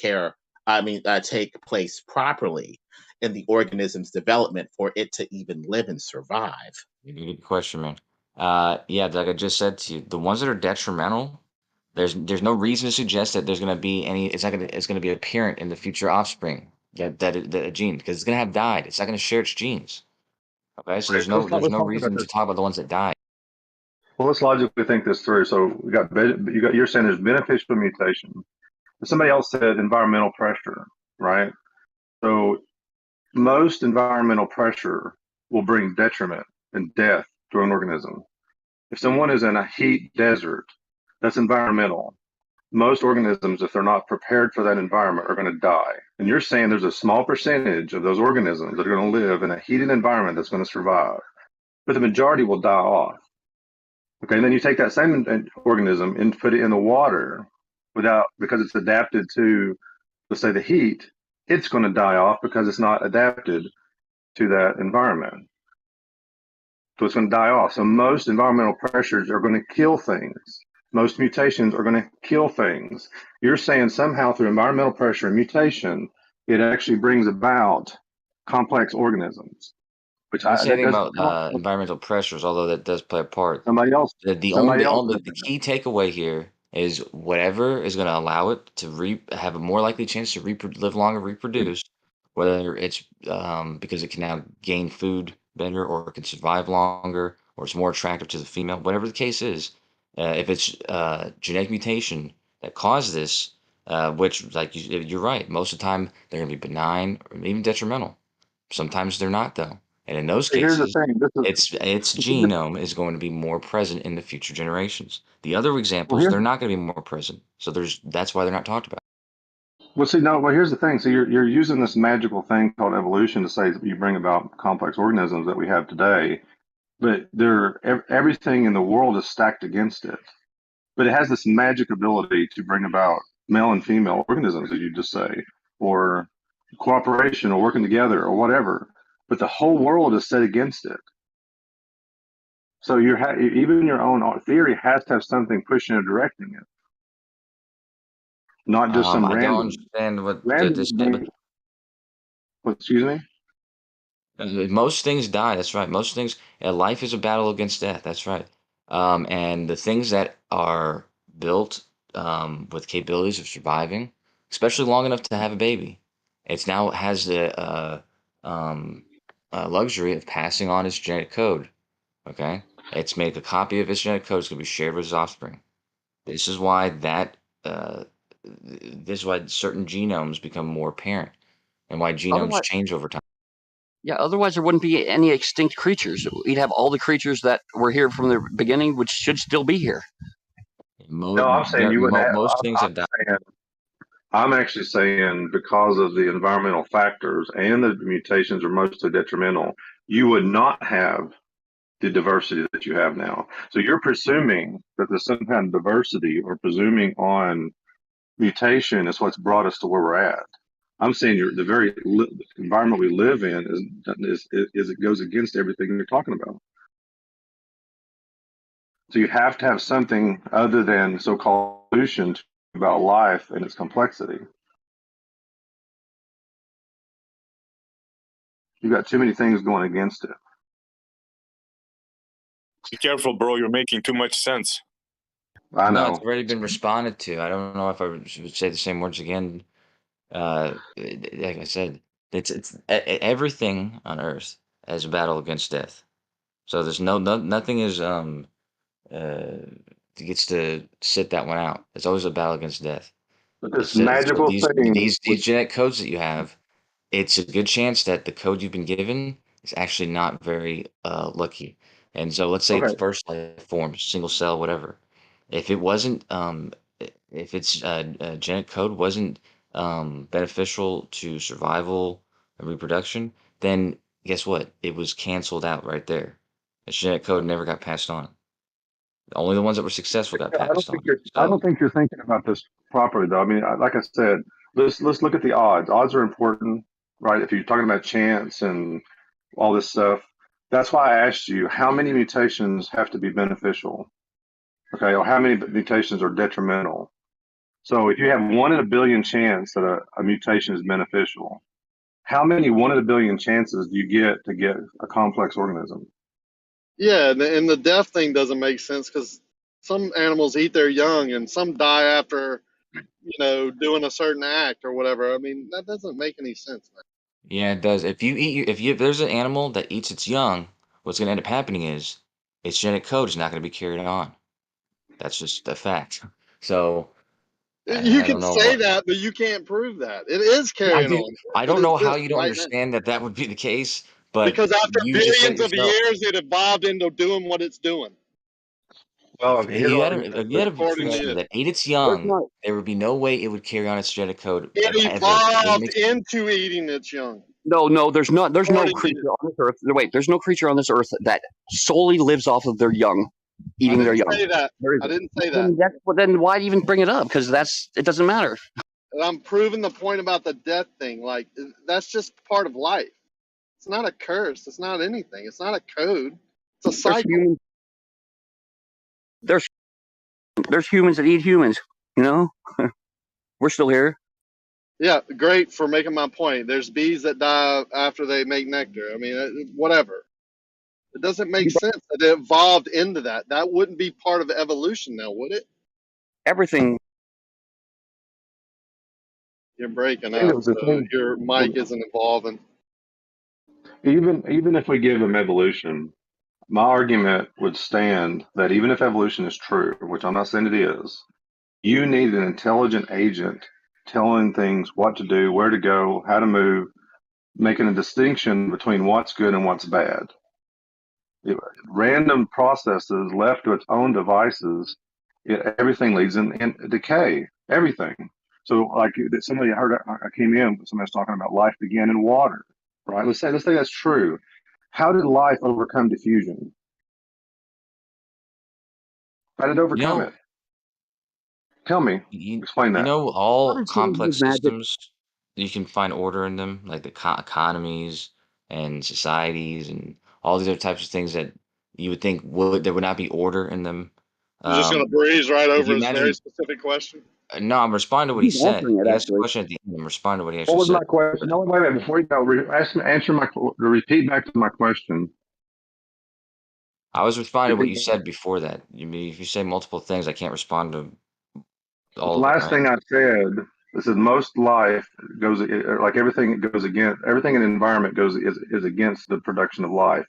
place properly in the organism's development for it to even live and survive? Good question, man. Yeah, like I just said to you, the ones that are detrimental, there's no reason to suggest that there's gonna be any. It's gonna be apparent in the future offspring that a gene because it's gonna have died. It's not gonna share its genes. Okay, so there's no reason to talk about the ones that die. Well, let's logically think this through. So you're saying there's beneficial mutation. Somebody else said environmental pressure, right? So most environmental pressure will bring detriment and death to an organism. If someone is in a heat desert, that's environmental. Most organisms, if they're not prepared for that environment, are going to die. And you're saying there's a small percentage of those organisms that are going to live in a heated environment that's going to survive. but the majority will die off. Okay, and then you take that same organism and put it in the water because it's adapted to, let's say, the heat, it's going to die off because it's not adapted to that environment. So it's going to die off. So most environmental pressures are going to kill things. Most mutations are going to kill things. You're saying somehow through environmental pressure and mutation, it actually brings about complex organisms. Which I'm not saying anything about environmental pressures, although that does play a part. The key takeaway here is whatever is going to allow it to have a more likely chance to live longer, reproduce, whether it's because it can now gain food better, or it can survive longer, or it's more attractive to the female, whatever the case is. If it's genetic mutation that caused this, which, like you're right, most of the time they're going to be benign or even detrimental. Sometimes they're not, though. And in those cases, its genome is going to be more present in the future generations. The other examples, they're not going to be more present. So that's why they're not talked about. Well, see, no, well, here's the thing. So you're using this magical thing called evolution to say that you bring about complex organisms that we have today, but everything in the world is stacked against it. But it has this magic ability to bring about male and female organisms, as you just say, or cooperation, or working together, or whatever. But the whole world is set against it. So even your own theory has to have something pushing and directing it, not just some random. I don't understand what excuse me? Most things die. That's right. Most things. Life is a battle against death. That's right. And the things that are built with capabilities of surviving, especially long enough to have a baby, it now has the luxury of passing on its genetic code. Okay, it's made a copy of its genetic code. It's going to be shared with its offspring. This is why certain genomes become more apparent, and why genomes change over time. Yeah, otherwise there wouldn't be any extinct creatures. We'd have all the creatures that were here from the beginning, which should still be here. No, I'm saying you wouldn't have. Most things have died. I'm actually saying because of the environmental factors and the mutations are mostly detrimental, you would not have the diversity that you have now. So you're presuming that there's some kind of diversity, or presuming on mutation is what's brought us to where we're at. I'm saying the very environment we live in is it goes against everything you're talking about. So you have to have something other than so-called solution about life and its complexity. You've got too many things going against it. Be careful, bro. You're making too much sense. I know. No, it's already been responded to. I don't know if I would say the same words again. Like I said, it's everything on Earth as a battle against death. So there's nothing is gets to sit that one out. It's always a battle against death. But this magical thing, these genetic codes that you have, it's a good chance that the code you've been given is actually not very lucky. And so let's say it's first life form, single cell, whatever. If it wasn't, if its genetic code wasn't beneficial to survival and reproduction, then guess what? It was canceled out right there. Its genetic code never got passed on. Only the ones that were successful got passed on. I don't think you're thinking about this properly, though. I mean, like I said, let's look at the odds. Odds are important, right? If you're talking about chance and all this stuff, that's why I asked you how many mutations have to be beneficial, okay, or how many mutations are detrimental. So if you have 1 in a billion chance that a mutation is beneficial, how many 1 in a billion chances do you get to get a complex organism? Yeah, and the death thing doesn't make sense because some animals eat their young and some die after, doing a certain act or whatever. I mean, that doesn't make any sense, man. Yeah, it does. If there's an animal that eats its young, what's going to end up happening is its genetic code is not going to be carried on. That's just a fact. So you can say that, but you can't prove that. It is carrying on. I don't know how you don't understand that would be the case, but because after billions of years, it evolved into doing what it's doing. Well, if you had a creature that ate its young, there would be no way it would carry on its genetic code. It evolved into eating its young. No, there's not. There's no 40 creature on this earth. Wait, there's no creature on this earth that solely lives off of their young, I eating their didn't young. say that. There I isn't. didn't say that. Then why even bring it up? Because it doesn't matter. And I'm proving the point about the death thing. Like, that's just part of life. It's not a curse. It's not anything. It's not a code. It's a cycle. There's humans that eat humans. You know, we're still here. Yeah, great for making my point. There's bees that die after they make nectar. I mean, whatever. It doesn't make sense that it evolved into that. That wouldn't be part of evolution now, would it? Everything. You're breaking I think it up, was so the thing. your mic isn't evolving. Even if we give them evolution, my argument would stand that even if evolution is true, which I'm not saying it is, you need an intelligent agent telling things what to do, where to go, how to move, making a distinction between what's good and what's bad. Random processes left to its own devices, everything leads in decay. Everything. So, like somebody heard, I came in, somebody was talking about life began in water, right? Let's say that's true. How did life overcome diffusion? How did it overcome it? Tell me. Explain that. All complex systems, you can find order in them, like the economies and societies and all these other types of things that you would think there would not be order in them. You're just going to breeze right if over you his imagine- very specific question. No, I'm responding to what he He's said. answering it, He asked a actually. question at the end. I'm responding to what he actually What was said. my question? No, wait a minute. Before you go, repeat back to my question. I was responding to what you said before that. If you say multiple things, I can't respond to all The of it. last thing I said, I said most life goes like everything goes against everything in the environment is against the production of life.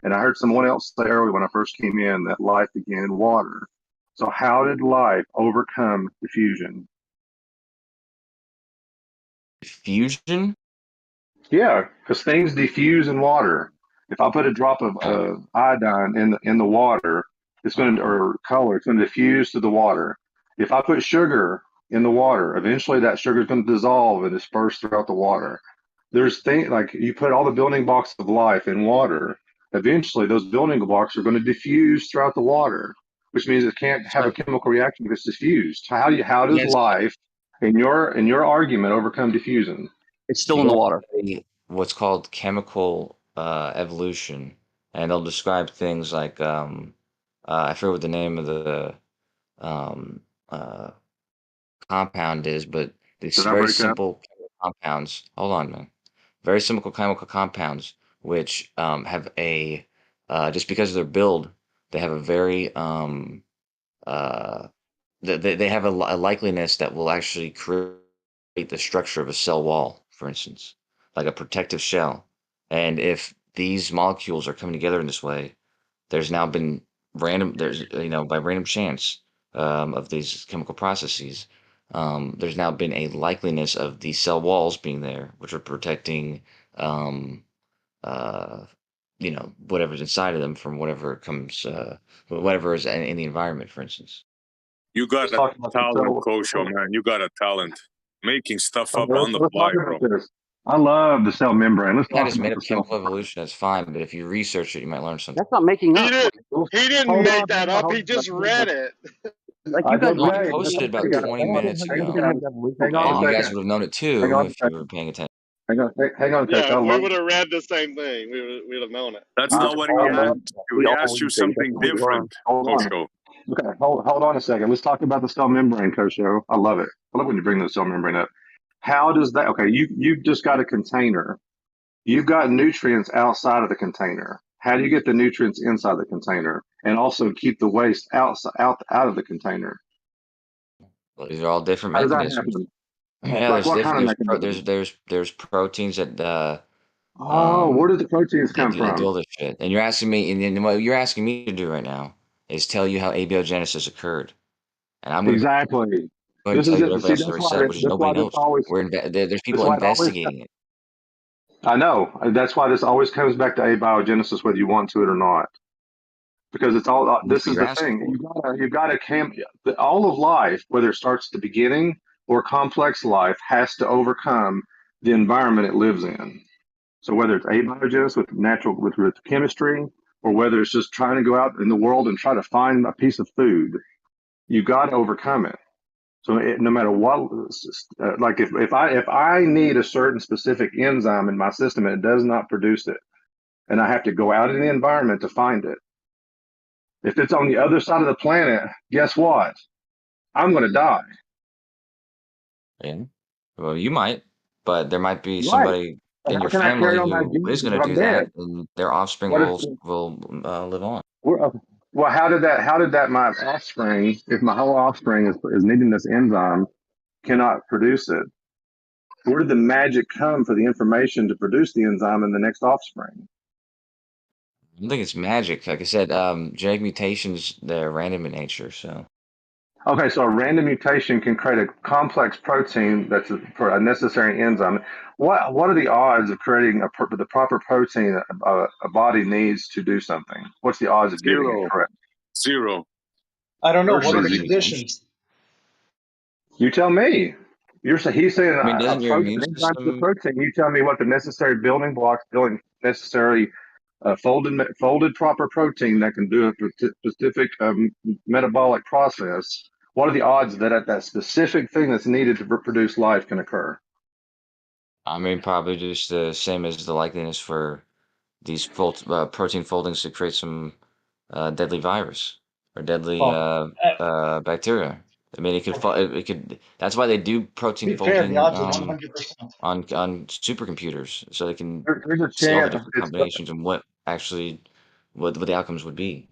And I heard someone else say earlier when I first came in that life began in water. So how did life overcome diffusion? Diffusion? Yeah, because things diffuse in water. If I put a drop of iodine in the water, it's going to, or color, it's going to diffuse to the water. If I put sugar in the water, eventually that sugar is going to dissolve and disperse throughout the water. There's things like you put all the building blocks of life in water. Eventually, those building blocks are going to diffuse throughout the water, which means it can't have a chemical reaction if it's diffused. How does life, in your argument, overcome diffusion? It's still in the water. What's called chemical evolution, and they'll describe things like I forget what the name of the compound is, but it's very simple compounds. Hold on, man. Very simple chemical compounds, which have a just because of their build, they have a very they have a likeliness that will actually create the structure of a cell wall, for instance, like a protective shell. And if these molecules are coming together in this way, there's now been by random chance of these chemical processes, there's now been a likeliness of these cell walls being there, which are protecting, whatever's inside of them from whatever comes, whatever is in the environment, for instance. You got a talent, Kosho, man. You got a talent. Making stuff up on the Let's fly, talk bro. about this. I love the cell membrane. Let's That talk is about made the up cell chemical evolution. That's fine, but if you research it, you might learn something. That's not making up. He didn't make that up. He just read it. Like you guys I posted it about 20 minutes ago. Hang on And a you guys second. would have known it too Hang on a if you were second. paying attention. Hang on a second. Yeah, if we would have read the same thing, we'd have known it. That's not what he asked you. He asked you something different, Kosho. Okay, hold on a second. Let's talk about the cell membrane, Kosho. I love it. I love when you bring the cell membrane up. How does that? Okay, you've just got a container. You've got nutrients outside of the container. How do you get the nutrients inside the container and also keep the waste out of the container? Well, these are all different How does that mechanisms. happen? Yeah, Like there's what kind of different. mechanism? There's proteins that Where do the proteins come they from? do all this shit. And you're asking me, and what you're asking me to do right now is tell you how abiogenesis occurred. And I'm going to Exactly. go and This tell is you it. what everybody See, else has already said, which is nobody knows. There's people investigating it. I know. That's why this always comes back to abiogenesis, whether you want to it or not. Because it's all. This is the thing. You got to all of life, whether it starts at the beginning or complex life, has to overcome the environment it lives in. So whether it's abiogenesis with chemistry, or whether it's just trying to go out in the world and try to find a piece of food, you got to overcome it. So no matter what, like if I need a certain specific enzyme in my system and it does not produce it, and I have to go out in the environment to find it. If it's on the other side of the planet, guess what? I'm going to die. Yeah. Well, you might, but there might be Right. somebody But in how your can I carry family on my who is genes going if to I'm do that, dead? and their offspring What if? will live on. Well, how did that my offspring, if my whole offspring is needing this enzyme, cannot produce it? Where did the magic come for the information to produce the enzyme in the next offspring? I don't think it's magic. Like I said, genetic mutations, they're random in nature. So Okay, so a random mutation can create a complex protein that's for a necessary enzyme. What are the odds of creating the proper protein a body needs to do something? What's the odds of getting it Zero. correct? Zero. I don't know. What are the Versus, conditions? you tell me. He's saying I mean, a doesn't your protein, immune enzyme to the system? protein. You tell me what the necessary building blocks, necessary folded proper protein that can do a specific metabolic process. What are the odds that that specific thing that's needed to produce life can occur? I mean, probably just the same as the likeliness for these protein foldings to create some deadly virus or deadly bacteria. I mean, it could. That's why they do To protein be fair, the folding odds are 100%. on supercomputers, so they can There's a see all the chance. different combinations and what the outcomes would be.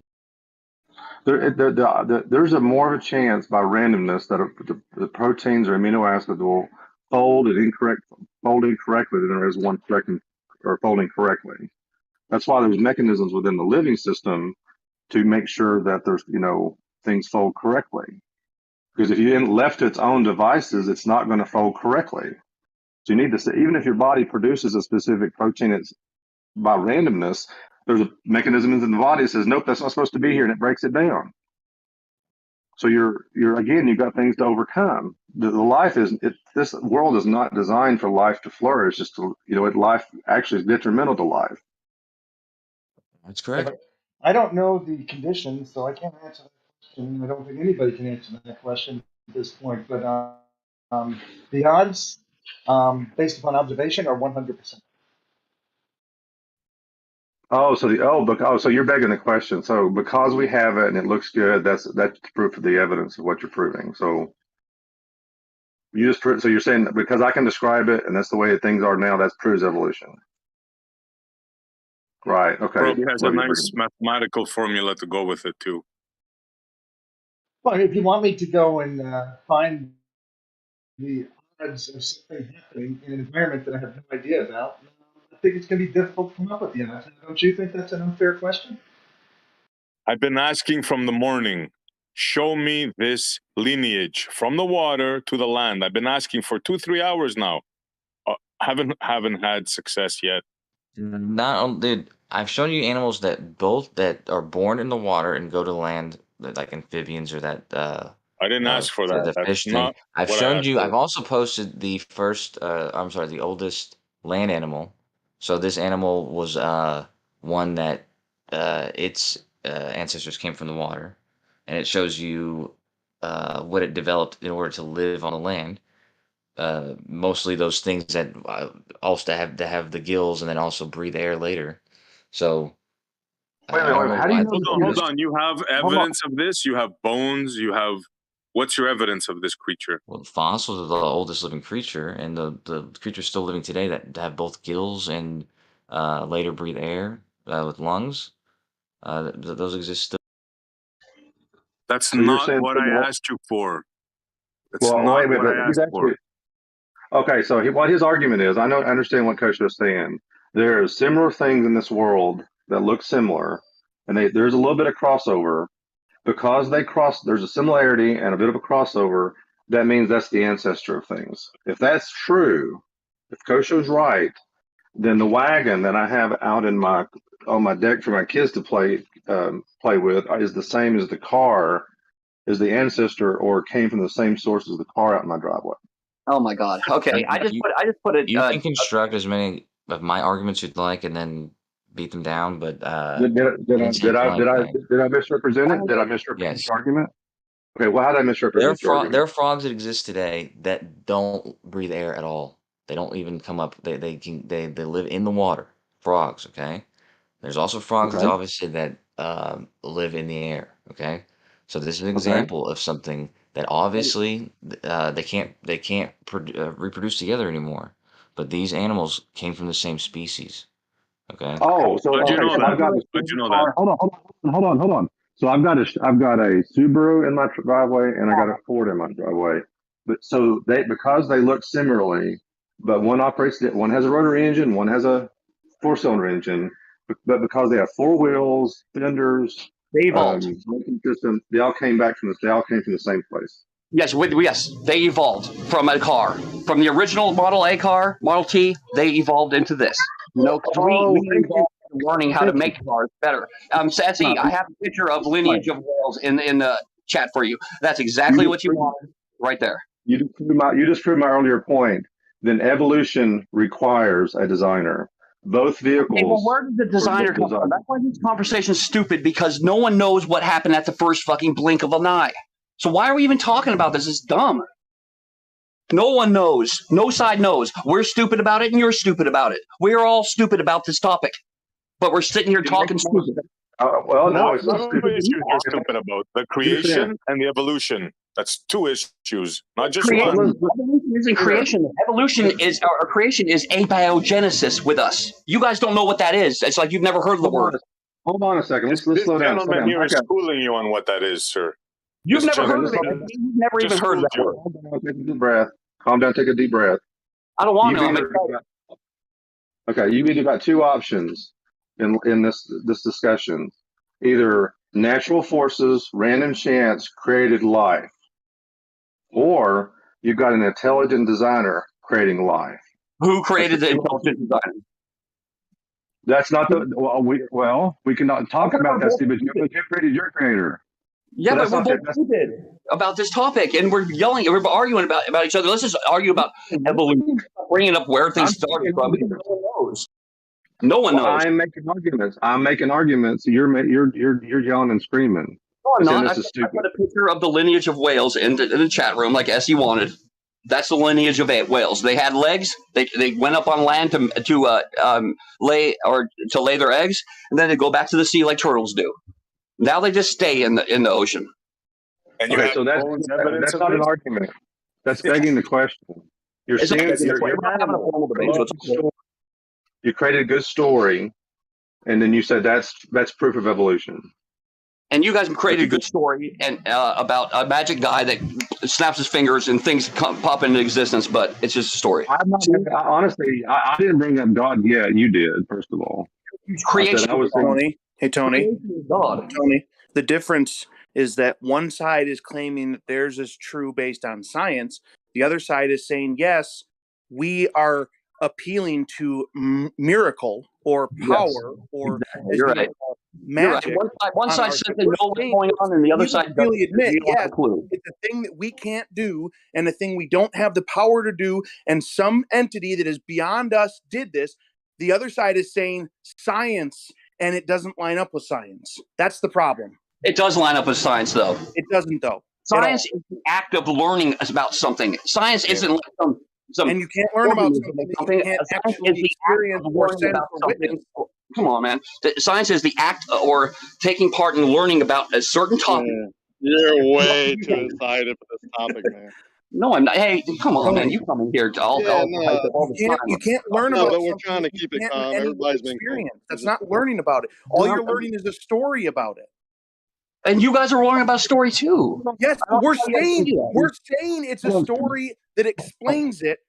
There's a more of a chance by randomness that the proteins or amino acids will fold incorrectly than there is one folding correctly. That's why there's mechanisms within the living system to make sure that there's things fold correctly. Because if you left to its own devices, it's not going to fold correctly. So you need to say, even if your body produces a specific protein, it's by randomness, there's a mechanism in the body that says, nope, that's not supposed to be here, and it breaks it down. So you've got things to overcome. This world is not designed for life to flourish. Just life actually is detrimental to life. That's correct. I don't know the conditions, so I can't answer that question. I don't think anybody can answer that question at this point. But the odds, based upon observation, are 100%. So you're begging the question. So because we have it and it looks good, that's proof of the evidence of what you're proving. So so you're saying that because I can describe it and that's the way things are now, that proves evolution. Right. Okay. Probably has a nice mathematical formula to go with it too. Well, if you want me to go and find the odds of something happening in an environment that I have no idea about, I think it's going to be difficult to come up with the odds. Don't you think that's an unfair question? I've been asking from the morning. Show me this lineage from the water to the land. I've been asking for 2-3 hours now. Haven't had success yet. Not only, dude, I've shown you animals that are born in the water and go to land, like amphibians or that. I didn't ask for that. The That's fish thing. not I've what I shown asked you. for. I've also posted the the oldest land animal. So this animal was one that its ancestors came from the water, and it shows you what it developed in order to live on the land. Mostly those things that also have the gills and then also breathe air later. So Wait, I don't know how do why. you know? Hold on. You have evidence of this? You have bones? What's your evidence of this creature? Well, fossils are the oldest living creature, and the creatures still living today that have both gills and later breathe air with lungs. Those exist still. That's So you're not saying what I asked you for. That's well, not wait, what I asked for. Okay, so what his argument is, I understand what Coach is saying. There are similar things in this world that look similar, and there's a little bit of crossover. Because there's a similarity and a bit of a crossover, that means that's the ancestor of things. If that's true, if Kosho's right, then the wagon that I have out on my deck for my kids to play with is the same as the car, is the ancestor or came from the same source as the car out in my driveway. Oh my God. Okay, I just put it. You can construct as many my arguments you'd like, and then beat them down. But Did I misrepresent it? Did I misrepresent yes. the argument? Okay, well, how did I misrepresent the argument? There are frogs that exist today that don't breathe air at all. They don't even come up. They live in the water. Frogs, okay. There's also frogs Okay. obviously that live in the air. Okay, so this is an example of something that obviously they can't reproduce together anymore. But these animals came from the same species. Okay. Oh, so How'd you know that? How'd you know that? Hold on. So I've got a Subaru in my driveway and I got a Ford in my driveway. But so because they look similarly, but one has a rotary engine, one has a 4-cylinder engine, but because they have 4 wheels, fenders, they evolved. braking system, they all came from the same place. Yes, they evolved from a car, from the original Model A car, Model T. They evolved into this. We evolved learning how to make cars better. Satsy, I have a picture of lineage of whales in the chat for you. That's exactly what you wanted, right there. You just proved my earlier point. Then evolution requires a designer. Both vehicles. Okay, well, where did the designer come from? That's why this conversation is stupid, because no one knows what happened at the first fucking blink of an eye. So why are we even talking about this? It's dumb. No one knows. No side knows. We're stupid about it, and you're stupid about it. We're all stupid about this topic, but we're sitting here talking stupid. Well, no, it's not stupid. Issues you're stupid about the creation and the evolution. That's 2 issues, not just one. Evolution isn't creation. Evolution is, or creation is abiogenesis with us. You guys don't know what that is. It's like you've never heard of the word. Hold on a second. Let's slow down. This gentleman here is schooling you on what that is, sir. You've never heard of it. You've never even heard of that word. Take a deep breath. Calm down. Take a deep breath. I don't want to. Okay, you've either got 2 options in this discussion. Either natural forces, random chance created life, or you've got an intelligent designer creating life. Who created the intelligent designer? That's not the we cannot talk about that, Steve, but you created your creator. Yeah, but we're both stupid about this topic, and we're arguing about each other. Let's just argue about evolution, bringing up where things started from. No one knows. No one knows. I'm making arguments. You're yelling and screaming. No, I'm not. I put a picture of the lineage of whales in the chat room, like Essie wanted. That's the lineage of whales. They had legs. They went up on land to lay their eggs, and then they go back to the sea like turtles do. Now they just stay in the ocean. And so that's not an argument. That's begging the question. You're saying you created a good story, and then you said that's proof of evolution. And you guys created a good story and about a magic guy that snaps his fingers and things pop into existence, but it's just a story. Honestly, I didn't bring up God yet. You did, first of all. Creation. Tony. Hey, Tony. God. Tony. The difference is that one side is claiming that theirs is true based on science. The other side is saying, yes, we are appealing to miracle or power or you're right. magic. You're right. One side says they know what's going on, and the other side doesn't really admit, have a clue. It's a thing that we can't do, and a thing we don't have the power to do, and some entity that is beyond us did this. The other side is saying science, and it doesn't line up with science. That's the problem. It does line up with science, though. It doesn't, though. Science is the act of learning about something. Science isn't like some and you can't learn about something. You can't actually experience or sense or witness. Come on, man. Science is the act or taking part in learning about a certain topic. You're way too excited for this topic, man. No, I'm not. Hey, come on, man. You come in here. You can't learn about but we're trying to keep it calm. Everybody's been experience. That's not learning about it. All you're learning is a story about it. And you guys are learning about a story too. Yes, we're saying it's a story that explains it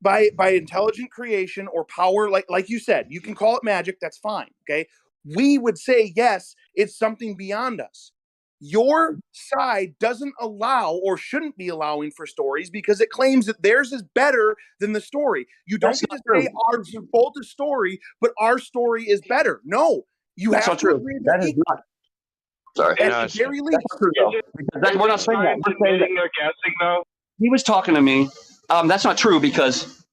by intelligent creation or power, like you said. You can call it magic, that's fine. Okay. We would say yes, it's something beyond us. Your side doesn't allow or shouldn't be allowing for stories because it claims that theirs is better than the story. You don't get to say ours is both a story, but our story is better. No, you that's have not to true. agree That is not. Sorry. At the very least. That's true, though. We're not saying that. We're saying that. Guessing, though? He was talking to me. That's not true because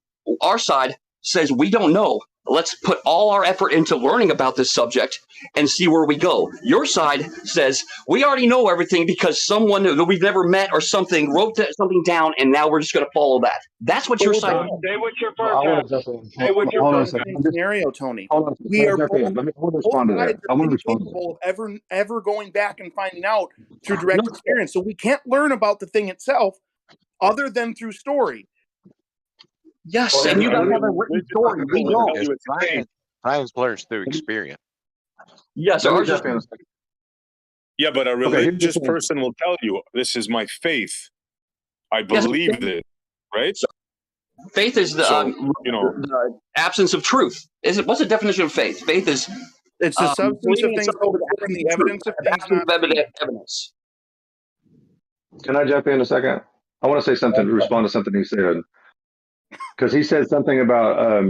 our side says we don't know. let's put all our effort into learning about this subject and see where we go. Your side says we already know everything because someone that we've never met or something wrote something down, and now we're just going to follow that. That's what your side. Stay with your Well, I want forecast. to jump in. Stay with your Hold on a forecast. second. Scenario, Tony. Hold on a second. We are Jump in. both, Let me both respond to that. sides I are want to respond to that. incapable of ever going back and finding out through direct experience. So we can't learn about the thing itself other than through story. Yes, Well, and you guys let me- have a written story. We don't. Science learns through experience. Yes, Let me ours is jump in a second. Yeah, but a here's the religious thing. person will tell you, this is my faith. I believe it, right? faith is the So, you know, the absence of truth. What's the definition of faith? Faith is It's the substance of believing in things something hoped with for and the absence of evidence of truth, things absence not of seen. evidence. Can I jump in a second? I want to say something, respond to something he said. Because he said something about,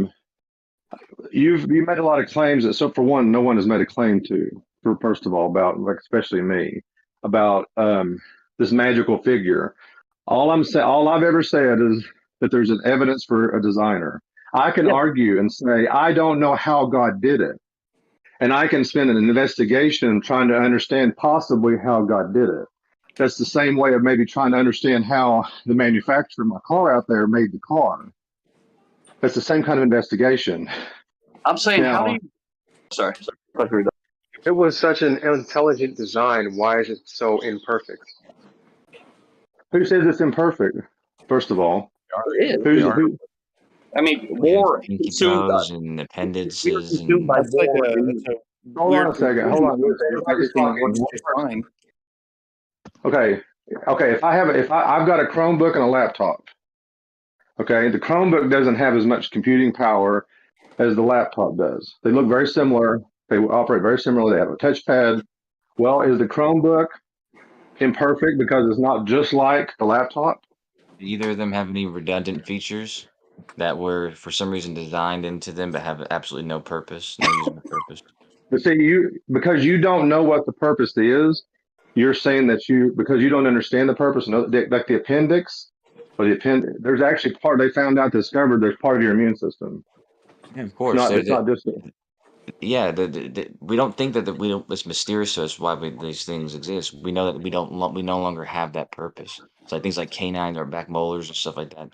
you made a lot of claims that, so for one, no one has made a claim to, for first of all, about, like, especially me, about this magical figure. All I've ever said is that there's an evidence for a designer. I can argue and say, I don't know how God did it. And I can spend an investigation trying to understand possibly how God did it. That's the same way of maybe trying to understand how the manufacturer of my car out there made the car. That's the same kind of investigation. I'm saying, Now, how do you? Sorry. It was such an intelligent design. Why is it so imperfect? who says it's imperfect? First of all, who? I mean, Yeah, war pinky consumed toes us. and We were appendices consumed by and That's like war. that's a Hold weird on a second. Hold on. everything works just fine. Okay. If I've got a Chromebook and a laptop. Okay. The Chromebook doesn't have as much computing power as the laptop does. They look very similar. They operate very similarly. They have a touchpad. Well, is the Chromebook imperfect because it's not just like the laptop? Do either of them have any redundant features that were for some reason designed into them but have absolutely no purpose, no usable purpose? But see, because you don't know what the purpose is, you're saying that because you don't understand the purpose, like the appendix or there's actually they found out, discovered there's part of your immune system. Yeah, of course. It's not just. Yeah, we don't think that it's mysterious to us why these things exist. We know that we no longer have that purpose. So things like canines or back molars and stuff like that,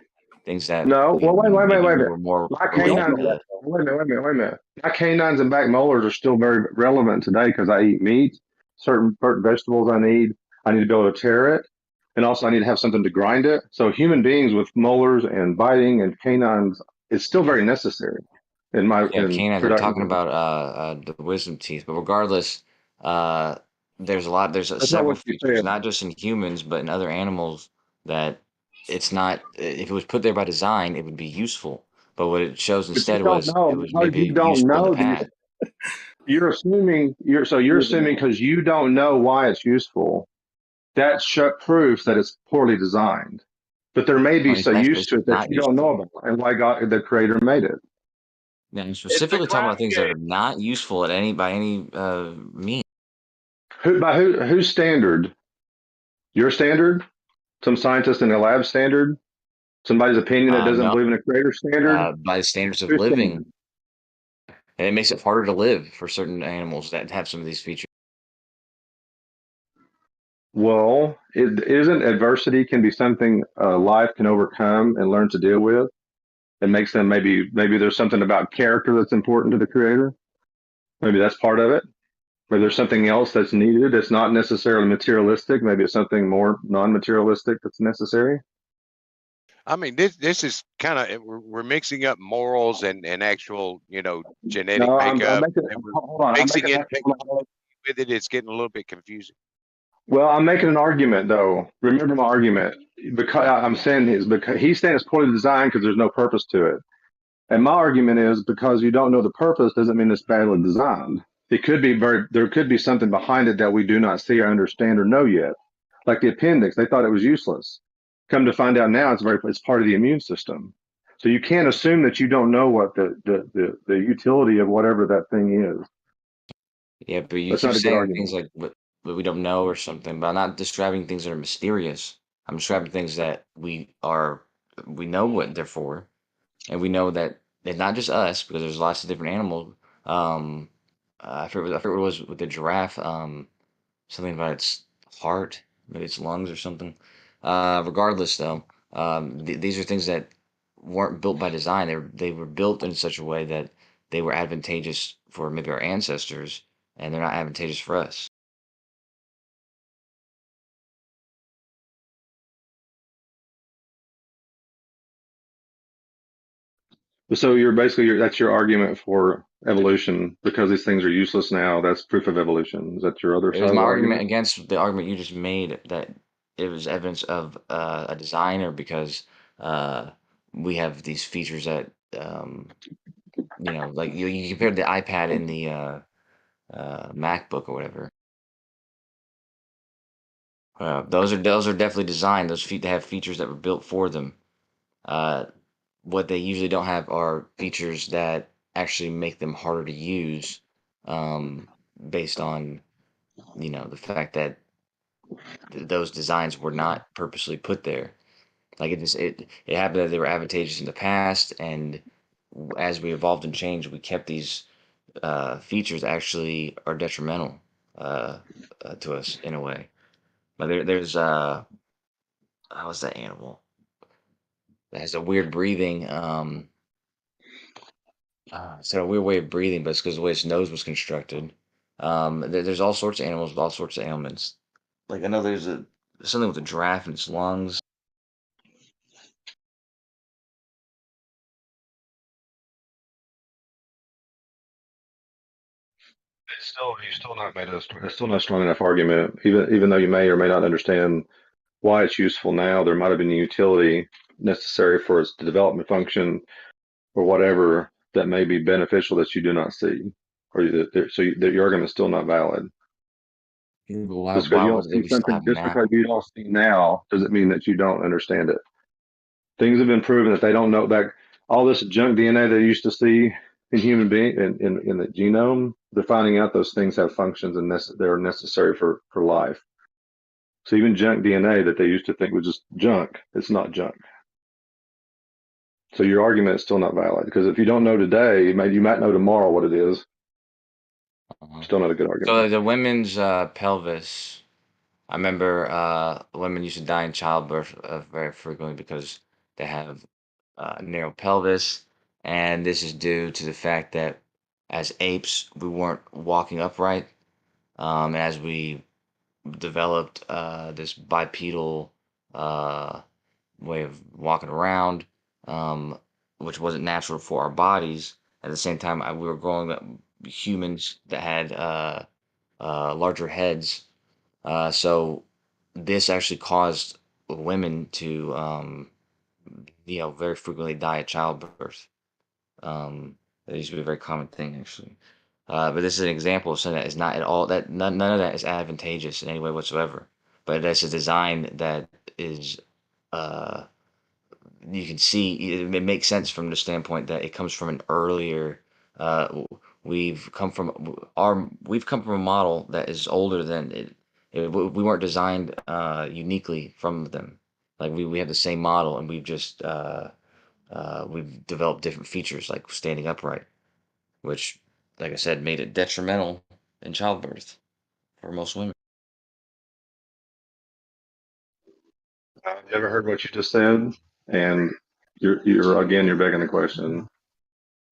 things that No, well, wait a minute. were more My canines, wait a minute. My canines and back molars are still very relevant today because I eat meat, certain vegetables I need to be able to tear it, and also I need to have something to grind it. So human beings with molars and biting and canines is still very necessary in my canines. We're talking about the wisdom teeth, but regardless, there's several features, not just in humans but in other animals that it's not. If it was put there by design, it would be useful. But what it shows instead was it was maybe useful in the past. You're assuming because you don't know why it's useful. That's proof that it's poorly designed. But there may be so used to it that you don't know about and why the creator made it. Yeah, I'm specifically talking about things that are not useful by any means. Whose standard? Your standard? Some scientist in a lab standard? Somebody's opinion that doesn't believe in a creator standard? By the standards of living. And it makes it harder to live for certain animals that have some of these features. Well, isn't adversity can be something life can overcome and learn to deal with? It makes them maybe there's something about character that's important to the creator. Maybe that's part of it. Maybe there's something else that's needed. It's not necessarily materialistic. Maybe it's something more non-materialistic that's necessary. I mean, this is kind of we're mixing up morals and actual, genetic makeup. Mixing it with it, it's getting a little bit confusing. Well, I'm making an argument though. Remember my argument because I'm saying because he's saying it's poorly designed because there's no purpose to it, and my argument is because you don't know the purpose doesn't mean it's badly designed. It could be there could be something behind it that we do not see or understand or know yet. Like the appendix, they thought it was useless. Come to find out now, it's part of the immune system. So you can't assume that you don't know what the utility of whatever that thing is. Yeah, but you keep saying things like what we don't know or something. But I'm not describing things that are mysterious. I'm describing things that we know what they're for, and we know that and not just us, because there's lots of different animals. I forget what it was with the giraffe. Something about its heart, maybe its lungs or something. Regardless, though, these are things that weren't built by design. They were built in such a way that they were advantageous for maybe our ancestors, and they're not advantageous for us. So you're basically that's your argument for evolution because these things are useless now. That's proof of evolution. Is that your other It side was of my the argument argument? against the argument you just made that it was evidence of a design, or because uh, we have these features that like you compared the iPad and the MacBook or whatever. Those are definitely designed. Those feet they have features that were built for them. Uh, what they usually don't have are features that actually make them harder to use, based on the fact that those designs were not purposely put there. Like it happened that they were advantageous in the past, and as we evolved and changed, we kept these features that actually are detrimental to us in a way. But there's how's that animal that has a weird breathing? It's got a weird way of breathing, but it's because the way its nose was constructed. There's all sorts of animals with all sorts of ailments. Like I know there's something with a giraffe in its lungs. You're still not made it's still not a strong enough argument. Even though you may or may not understand why it's useful now, there might have been a utility necessary for its development function or whatever that may be beneficial that you do not see, or that your argument is still not valid. Why, Just because why you don't would they see be something, stopping just now? because you don't see now, doesn't mean that you don't understand it. Things have been proven that they don't know back. All this junk DNA they used to see in human being in the genome, they're finding out those things have functions and they're necessary for life. So even junk DNA that they used to think was just junk, it's not junk. So your argument is still not valid because if you don't know today, you might know tomorrow what it is. Still not a good argument. So the women's pelvis. I remember women used to die in childbirth very frequently because they have a narrow pelvis, and this is due to the fact that as apes we weren't walking upright, and as we developed this bipedal way of walking around, um, which wasn't natural for our bodies. At the same time, we were growing up humans that had larger heads. So this actually caused women to, very frequently die at childbirth. That used to be a very common thing, actually. But this is an example of something that is not at all that none of that is advantageous in any way whatsoever. But that's a design that is, uh, you can see it makes sense from the standpoint that it comes from an earlier. We've come from a model that is older than it. We weren't designed uniquely from them. Like we have the same model, and we've developed different features like standing upright, which, like I said, made it detrimental in childbirth for most women. I've never heard what you just said, and you're begging the question.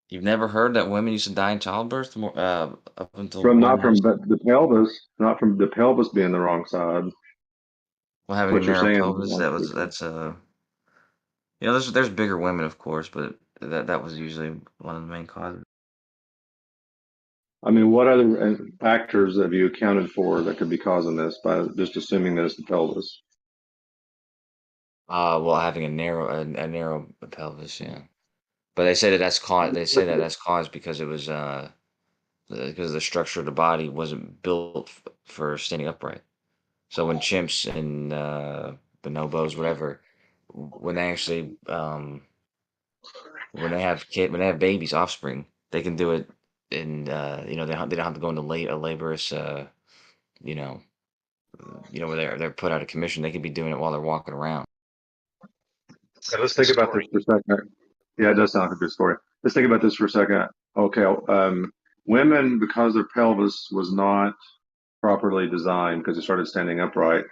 You've never heard that women used to die in childbirth up until From one not from year? the pelvis, not from the pelvis being the wrong side. Well, having a What you're narrow saying is pelvis, wrong. there's bigger women, of course, but that was usually one of the main causes. I mean, what other factors have you accounted for that could be causing this by just assuming that it's the pelvis? Well, having a narrow pelvis, yeah. But they say that that's caused. They say that that's caused because it was because the structure of the body wasn't built for standing upright. So when chimps and bonobos, whatever, when they actually when they have babies, offspring, they can do it in they don't have to go into a laborious where they're put out of commission. They could be doing it while they're walking around. Yeah, let's think about this for a second. Yeah, it does sound like a good story. let's think about this for a second. Okay, women, because their pelvis was not properly designed because they started standing upright,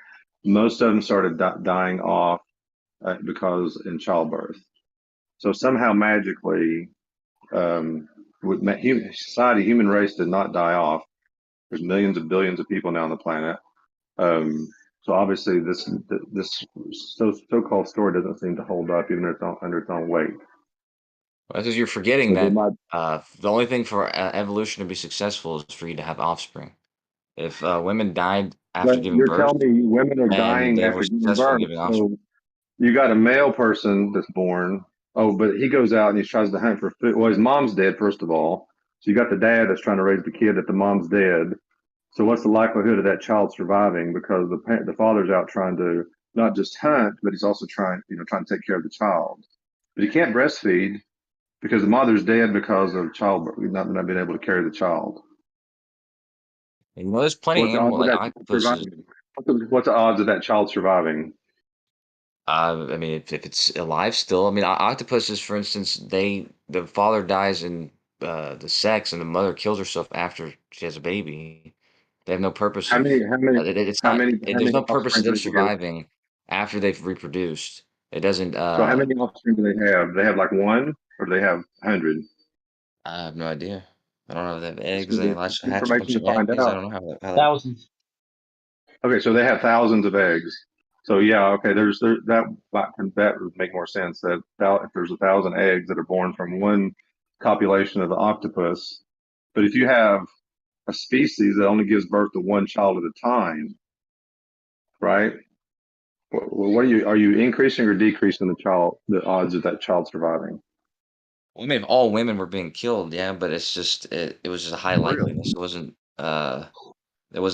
most of them started dying off because in childbirth. So somehow magically, with society, human race did not die off. There's millions of billions of people now on the planet. So obviously this so-called story doesn't seem to hold up even under its own weight. Well, because you're forgetting that the only thing for evolution to be successful is for you to have offspring. If women died after giving You're birth, telling me women are then dying they after were giving successful in birth. giving offspring. So you got a male person that's born. Oh, but he goes out and he tries to hunt for food. Well, his mom's dead, first of all. So you got the dad that's trying to raise the kid that the mom's dead. So what's the likelihood of that child surviving? Because the father's out trying to not just hunt, but he's also trying to take care of the child. But he can't breastfeed because the mother's dead because of childbirth, not being able to carry the child. And there's plenty of animals like octopuses. What's the odds of that child surviving? I mean, if it's alive still, I mean, octopuses, for instance, the father dies in the sex, and the mother kills herself after she has a baby. They have no purpose. There's no purpose of them surviving after they've reproduced. It doesn't. So how many offspring do they have? They have like one, or do they have 100? I have no idea. I don't know if they have eggs. They hatch a bunch Information of to find eggs. out. I don't know how Thousands. Okay, so they have thousands of eggs. So yeah, okay, that would make more sense that if there's 1,000 eggs that are born from one copulation of the octopus, but if you have a species that only gives birth to one child at a time, right? What are you increasing or decreasing the odds of that child surviving? Well, I mean, if all women were being killed, yeah, but it's just it was just a high likeliness. It wasn't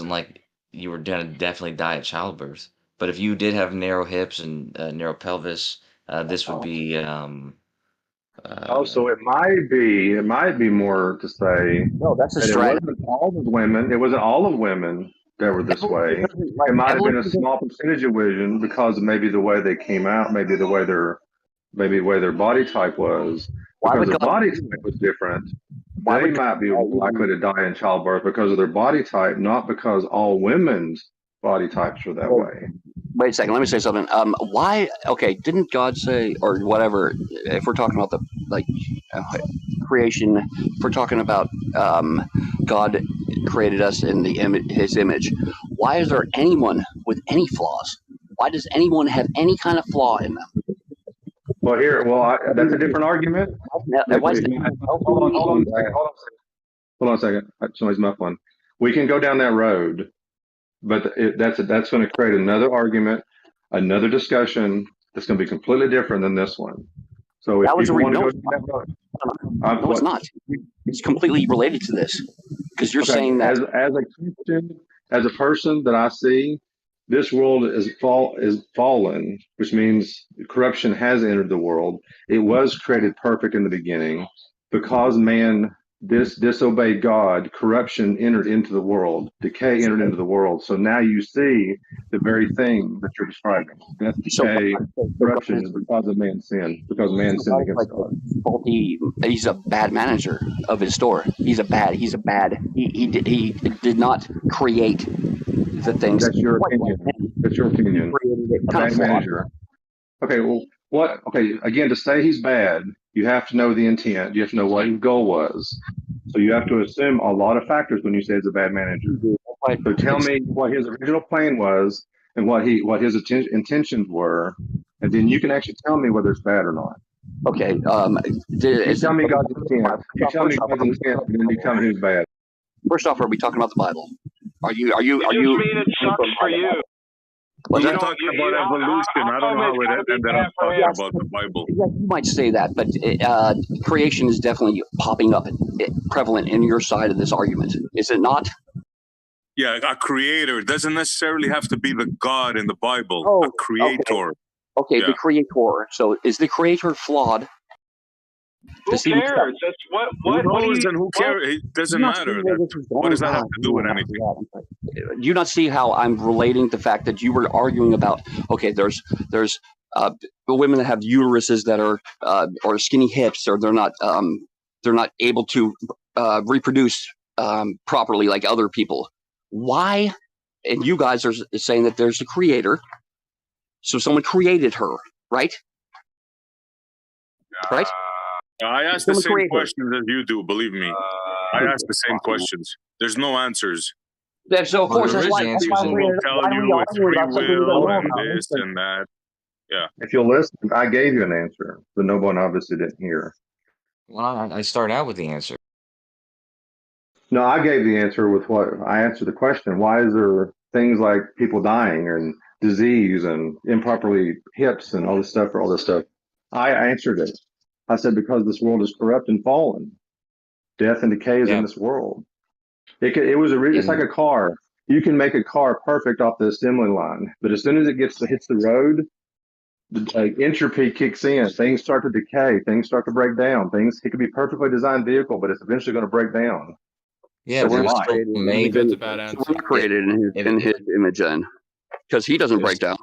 like you were gonna definitely die at childbirth. But if you did have narrow hips and narrow pelvis, this would be So it might be more to say no, that's a that strategy. it wasn't all of women that were this way. It might have been a small percentage of women because of maybe the way they came out, maybe the way their body type was. Because their body type was different, they might be likely to die in childbirth because of their body type, not because all women's body types are that way. Wait a second, let me say something. Why? Okay, didn't God say, or whatever? If we're talking about creation, if we're talking about God created us in His image, why is there anyone with any flaws? Why does anyone have any kind of flaw in them? Well, that's a different argument. Hold on a second. Somebody's muffling. We can go down that road, but that's going to create another argument, another discussion that's going to be completely different than this one. So if you want to go down that road, no, it's not. It's completely related to this because you're saying that as a Christian, as a person that I see, this world is fallen, which means corruption has entered the world. It was created perfect in the beginning. Because man disobeyed God, corruption entered into the world, decay entered into the world. So now you see the very thing that you're describing. That's decay, corruption is because of man's sin, because man sinned against God. He's a bad manager of his store. He did not create the things. That's your opinion. That's your opinion. A bad manager. Okay, well, again, to say he's bad, you have to know the intent. You have to know what his goal was. So you have to assume a lot of factors when you say he's a bad manager. So tell me what his original plan was and what his intentions were, and then you can actually tell me whether it's bad or not. Okay. You tell me God's intent. You tell me God's intent, and then you tell me who's bad. First off, are we talking about the Bible? Are you? It sucks for you. We're talking about evolution. I don't know how it ended up talking about the Bible. Yeah, you might say that, but creation is definitely popping up prevalent in your side of this argument. Is it not? Yeah, a creator doesn't necessarily have to be the God in the Bible. Oh, a creator. Okay, Yeah. the creator. So is the creator flawed? Who cares? That's what Who knows do you, and who cares? It doesn't matter. What does that have to do with anything? Do you not see how I'm relating the fact that you were arguing about, okay, there's women that have uteruses that are or skinny hips, or they're not able to reproduce properly like other people. Why? And you guys are saying that there's a creator, so someone created her, right? Right? I ask the same questions as you do, believe me. I ask the same questions. There's no answers. Yeah, so of course, that's why people will tell you it's free will and this and that. Yeah. If you'll listen, I gave you an answer, but no one obviously didn't hear. Well, I start out with the answer. No, I gave the answer with what I answered the question. Why is there things like people dying and disease and improperly hips and all this stuff or all this stuff? I answered it. I said, because this world is corrupt and fallen. Death and decay is in this world. It's like a car. You can make a car perfect off the assembly line, but as soon as it hits the road, the entropy kicks in. Things start to decay. Things start to break down. It could be a perfectly designed vehicle, but it's eventually going to break down. Yeah, but we're still made. That's a bad answer. We're not created in his image, then, because he doesn't break down.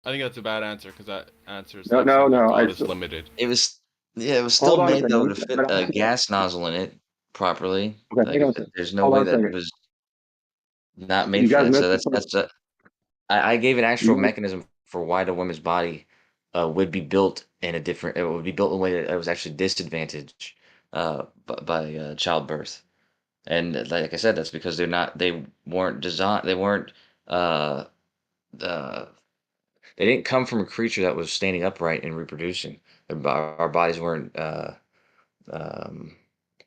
I think that's a bad answer because that answer is no. God is limited. It was still made though to fit a gas nozzle in it properly. Okay, like, there's no way that it was not made for that. So that's I gave an actual mechanism for why the woman's body would be built in a different. It would be built in a way that it was actually disadvantaged by childbirth. And like I said, that's because they weren't designed. They weren't. They didn't come from a creature that was standing upright and reproducing. Our bodies weren't.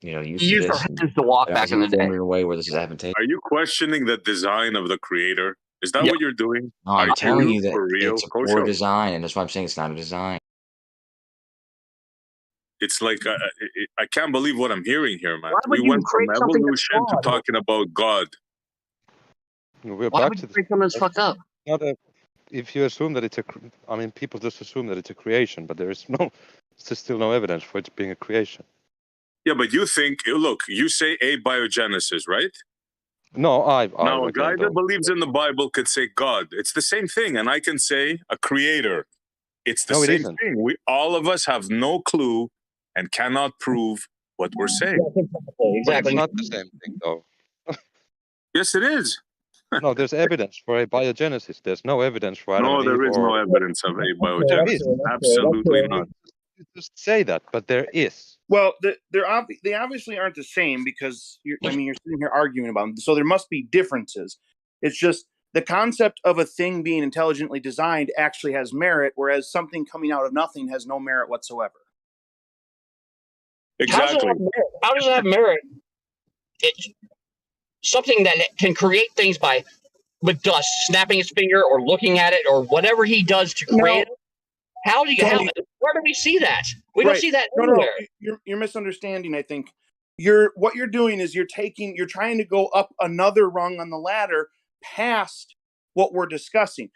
Used to this. To walk back in the day. In a way where this is advantageous. Are you questioning the design of the creator? Is that what you're doing? No, I'm telling you that for real? it's a poor design, and that's why I'm saying it's not a design. It's like I can't believe what I'm hearing here, man. We went from evolution to talking about God. We're Why back would to you break something that's fucked up? If you assume that people just assume that it's a creation, but there's still no evidence for it being a creation. Yeah, but you think, look, you say abiogenesis, right? No, now a guy that believes in the Bible could say God. It's the same thing, and I can say a creator. It's the same thing. All of us have no clue and cannot prove what we're saying. Exactly. It's not the same thing, though. Yes, it is. No, there's evidence for abiogenesis. There's no evidence for Adam and Eve. No, there is no evidence of abiogenesis. Absolutely not. You just say that, but there is. Well, they obviously aren't the same because you're sitting here arguing about them. So there must be differences. It's just the concept of a thing being intelligently designed actually has merit, whereas something coming out of nothing has no merit whatsoever. Exactly. How does it have merit? It's something that can create things with dust, snapping his finger or looking at it or whatever he does to create it. How do you? Where do we see that? We don't see that anywhere. No, you're misunderstanding. I think what you're doing is you're trying to go up another rung on the ladder past what we're discussing.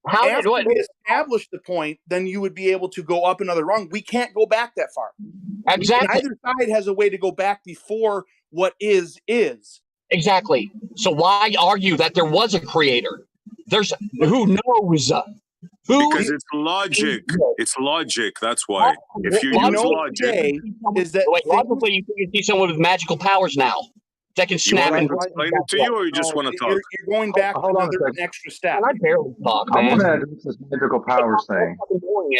After we establish the point, then you would be able to go up another rung. We can't go back that far. Exactly. Neither side has a way to go back before what is. Exactly. So why argue that there was a creator? There's who knows. Because it's logic. It's logic. That's why. If you use logic, logically you can see someone with magical powers now that can snap and explain it to you, or you just want to talk? You're going back an extra step. I barely talk, I'm man. gonna do this magical powers thing.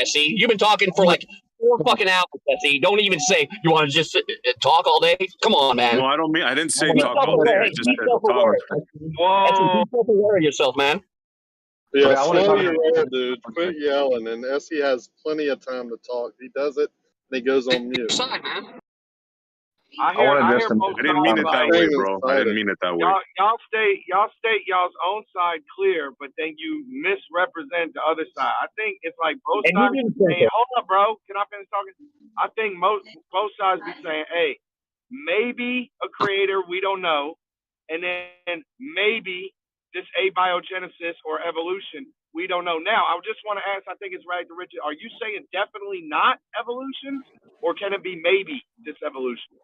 See, you've been talking for like 4 fucking hours. See, don't even say you want to just talk all day. Come on, man. No, I didn't say talk all day. I just said talk. Whoa. Be self-aware of yourself, man. Yeah, I wanna slow talk your roll, dude. Quit yelling. And SE has plenty of time to talk. He does it, and he goes on mute. I didn't mean it that way, bro. I didn't mean it that way. Y'all state y'all's own side clear, but then you misrepresent the other side. I think it's like both sides be saying, hold up, bro. Can I finish talking? I think both sides be saying, hey, maybe a creator, we don't know, and then maybe this abiogenesis or evolution, we don't know. Now, I just want to ask, I think it's right to Richard, are you saying definitely not evolution, or can it be maybe this evolution?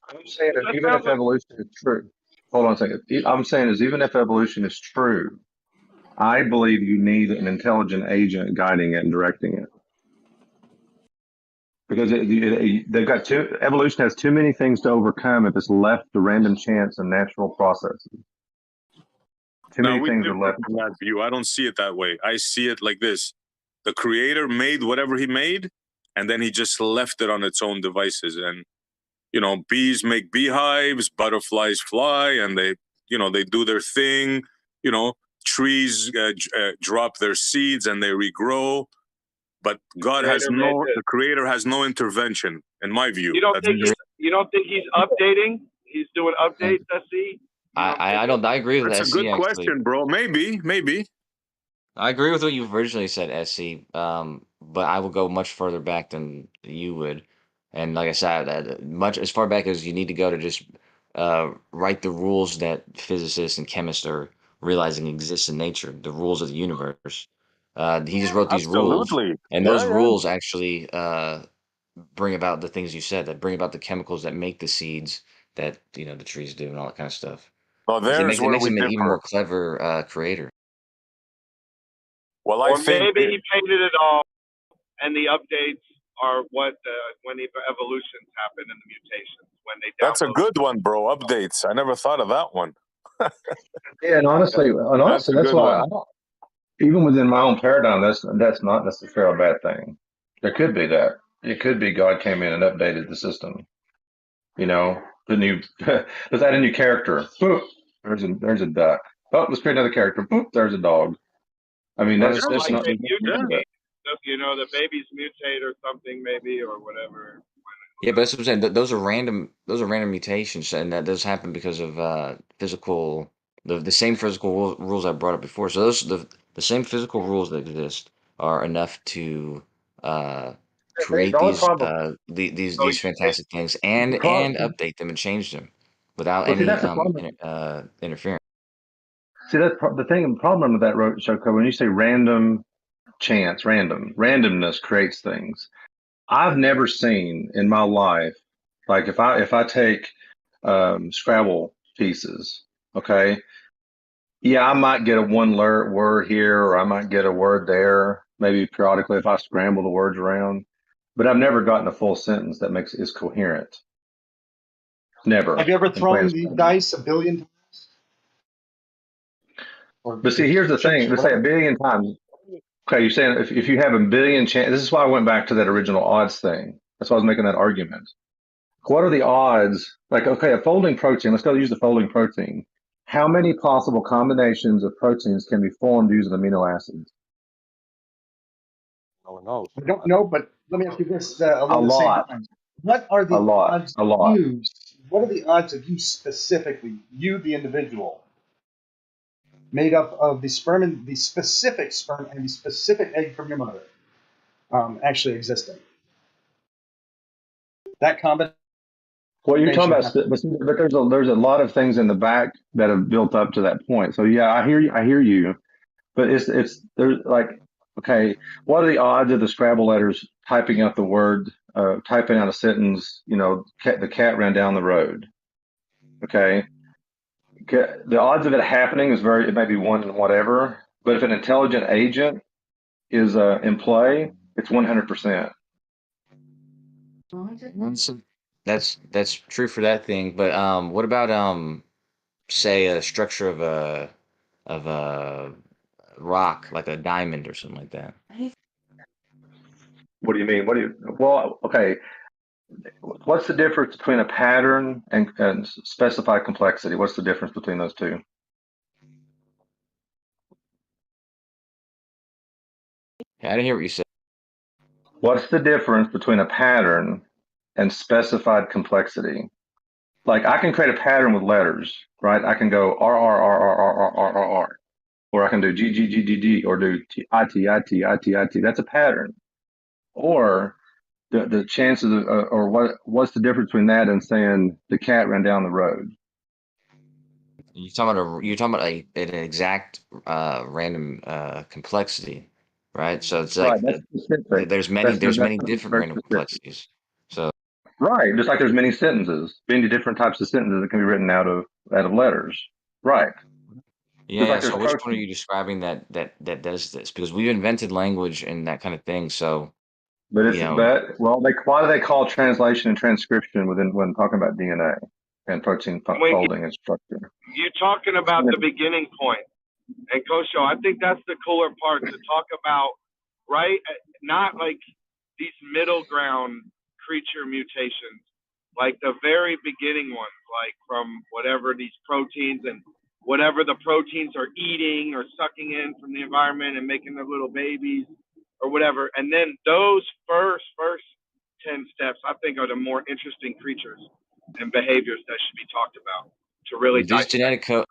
I'm saying that even if evolution is true, hold on a second. I'm saying is even if evolution is true, I believe you need an intelligent agent guiding it and directing it. Because they've got evolution has too many things to overcome if it's left to random chance and natural processes. Too Now, many we things are differ left. from that view. I don't see it that way. I see it like this. The creator made whatever he made, and then he just left it on its own devices. And, you know, bees make beehives, butterflies fly, and they, you know, they do their thing. You know, trees drop their seeds and they regrow. But God has the creator has no intervention, in my view. You don't think he's updating? He's doing updates, SC? I agree with That's SC, a good actually. question, bro. Maybe. I agree with what you originally said, SC. But I will go much further back than you would. And like I said, much as far back as you need to go to just write the rules that physicists and chemists are realizing exist in nature, the rules of the universe. He just wrote these rules, Absolutely. and those rules actually bring about the things you said, that bring about the chemicals that make the seeds that the trees do and all that kind of stuff. Well, there's It where makes we him an even differ. more clever creator. Well, Or maybe he painted it all, and the updates are what when the evolutions happen and the mutations when they. That's a good one, bro. Updates. I never thought of that one. Yeah, and honestly, That's a that's good why one. I don't. Even within my own paradigm, that's not necessarily a bad thing. There could be that. It could be God came in and updated the system. You know, the new let's add a new character. Boop, there's a duck. Oh, let's create another character. Boop, there's a dog. I mean, that's Like not. they mutate. You know, the babies mutate or something, maybe, or whatever. Yeah, but that's what I'm saying. Those are random. Those are random mutations, and that does happen because of physical, the same physical rules I brought up before. So the same physical rules that exist are enough to create these fantastic things and update them and change them without Well, see, any that's the problem. interference. See, that's the thing. The problem with that, Shoko, when you say random chance, randomness creates things. I've never seen in my life, like if I take Scrabble pieces, okay, yeah, I might get a one word here, or I might get a word there, maybe periodically if I scramble the words around, but I've never gotten a full sentence that is coherent. Never. Have you ever thrown the dice a billion times? But see, here's the thing. Let's say a billion times. Okay, you're saying if you have a billion chance, this is why I went back to that original odds thing. That's why I was making that argument. What are the odds? Like, okay, a folding protein, let's go use the folding protein. How many possible combinations of proteins can be formed using amino acids? No one knows. I don't know, but let me ask you this along A the same lot. lines. What are the odds A lot. of you? What are the odds of you specifically, you the individual, made up of the sperm and the specific egg from your mother, actually existing? That combination. Well, you're talking about, but there's a lot of things in the back that have built up to that point. So yeah, I hear you, but there's like, okay, what are the odds of the Scrabble letters typing out the word, typing out a sentence? You know, the cat ran down the road. Okay, the odds of it happening it may be 1 in whatever, but if an intelligent agent is in play, it's 100%. That's true for that thing. But what about say a structure of a rock, like a diamond or something like that? What do you mean? Well, okay. What's the difference between a pattern and specified complexity? What's the difference between those two? Yeah, I didn't hear what you said. What's the difference between a pattern and specified complexity? Like I can create a pattern with letters, right? I can go R R R R R R R R R, or I can do G G G G G, or do I T I T I T I T. That's a pattern. Or the chances of, or what's the difference between that and saying the cat ran down the road? You're talking about an exact random complexity, right? So it's like there's many different random complexities. So right, just like there's many sentences, many different types of sentences that can be written out of letters. Right. Yeah, like so there's which one are protein. you describing that does this? Because we've invented language and that kind of thing. So, But you it's know, well, why do they call translation and transcription when talking about DNA and protein When folding and structure? you're talking about the beginning point, and Kosho, I think that's the cooler part to talk about, right? Not like these middle ground creature mutations, like the very beginning ones, like from whatever these proteins and whatever the proteins are eating or sucking in from the environment and making their little babies or whatever. And then those first 10 steps, I think, are the more interesting creatures and behaviors that should be talked about to really these dissect. genetic code,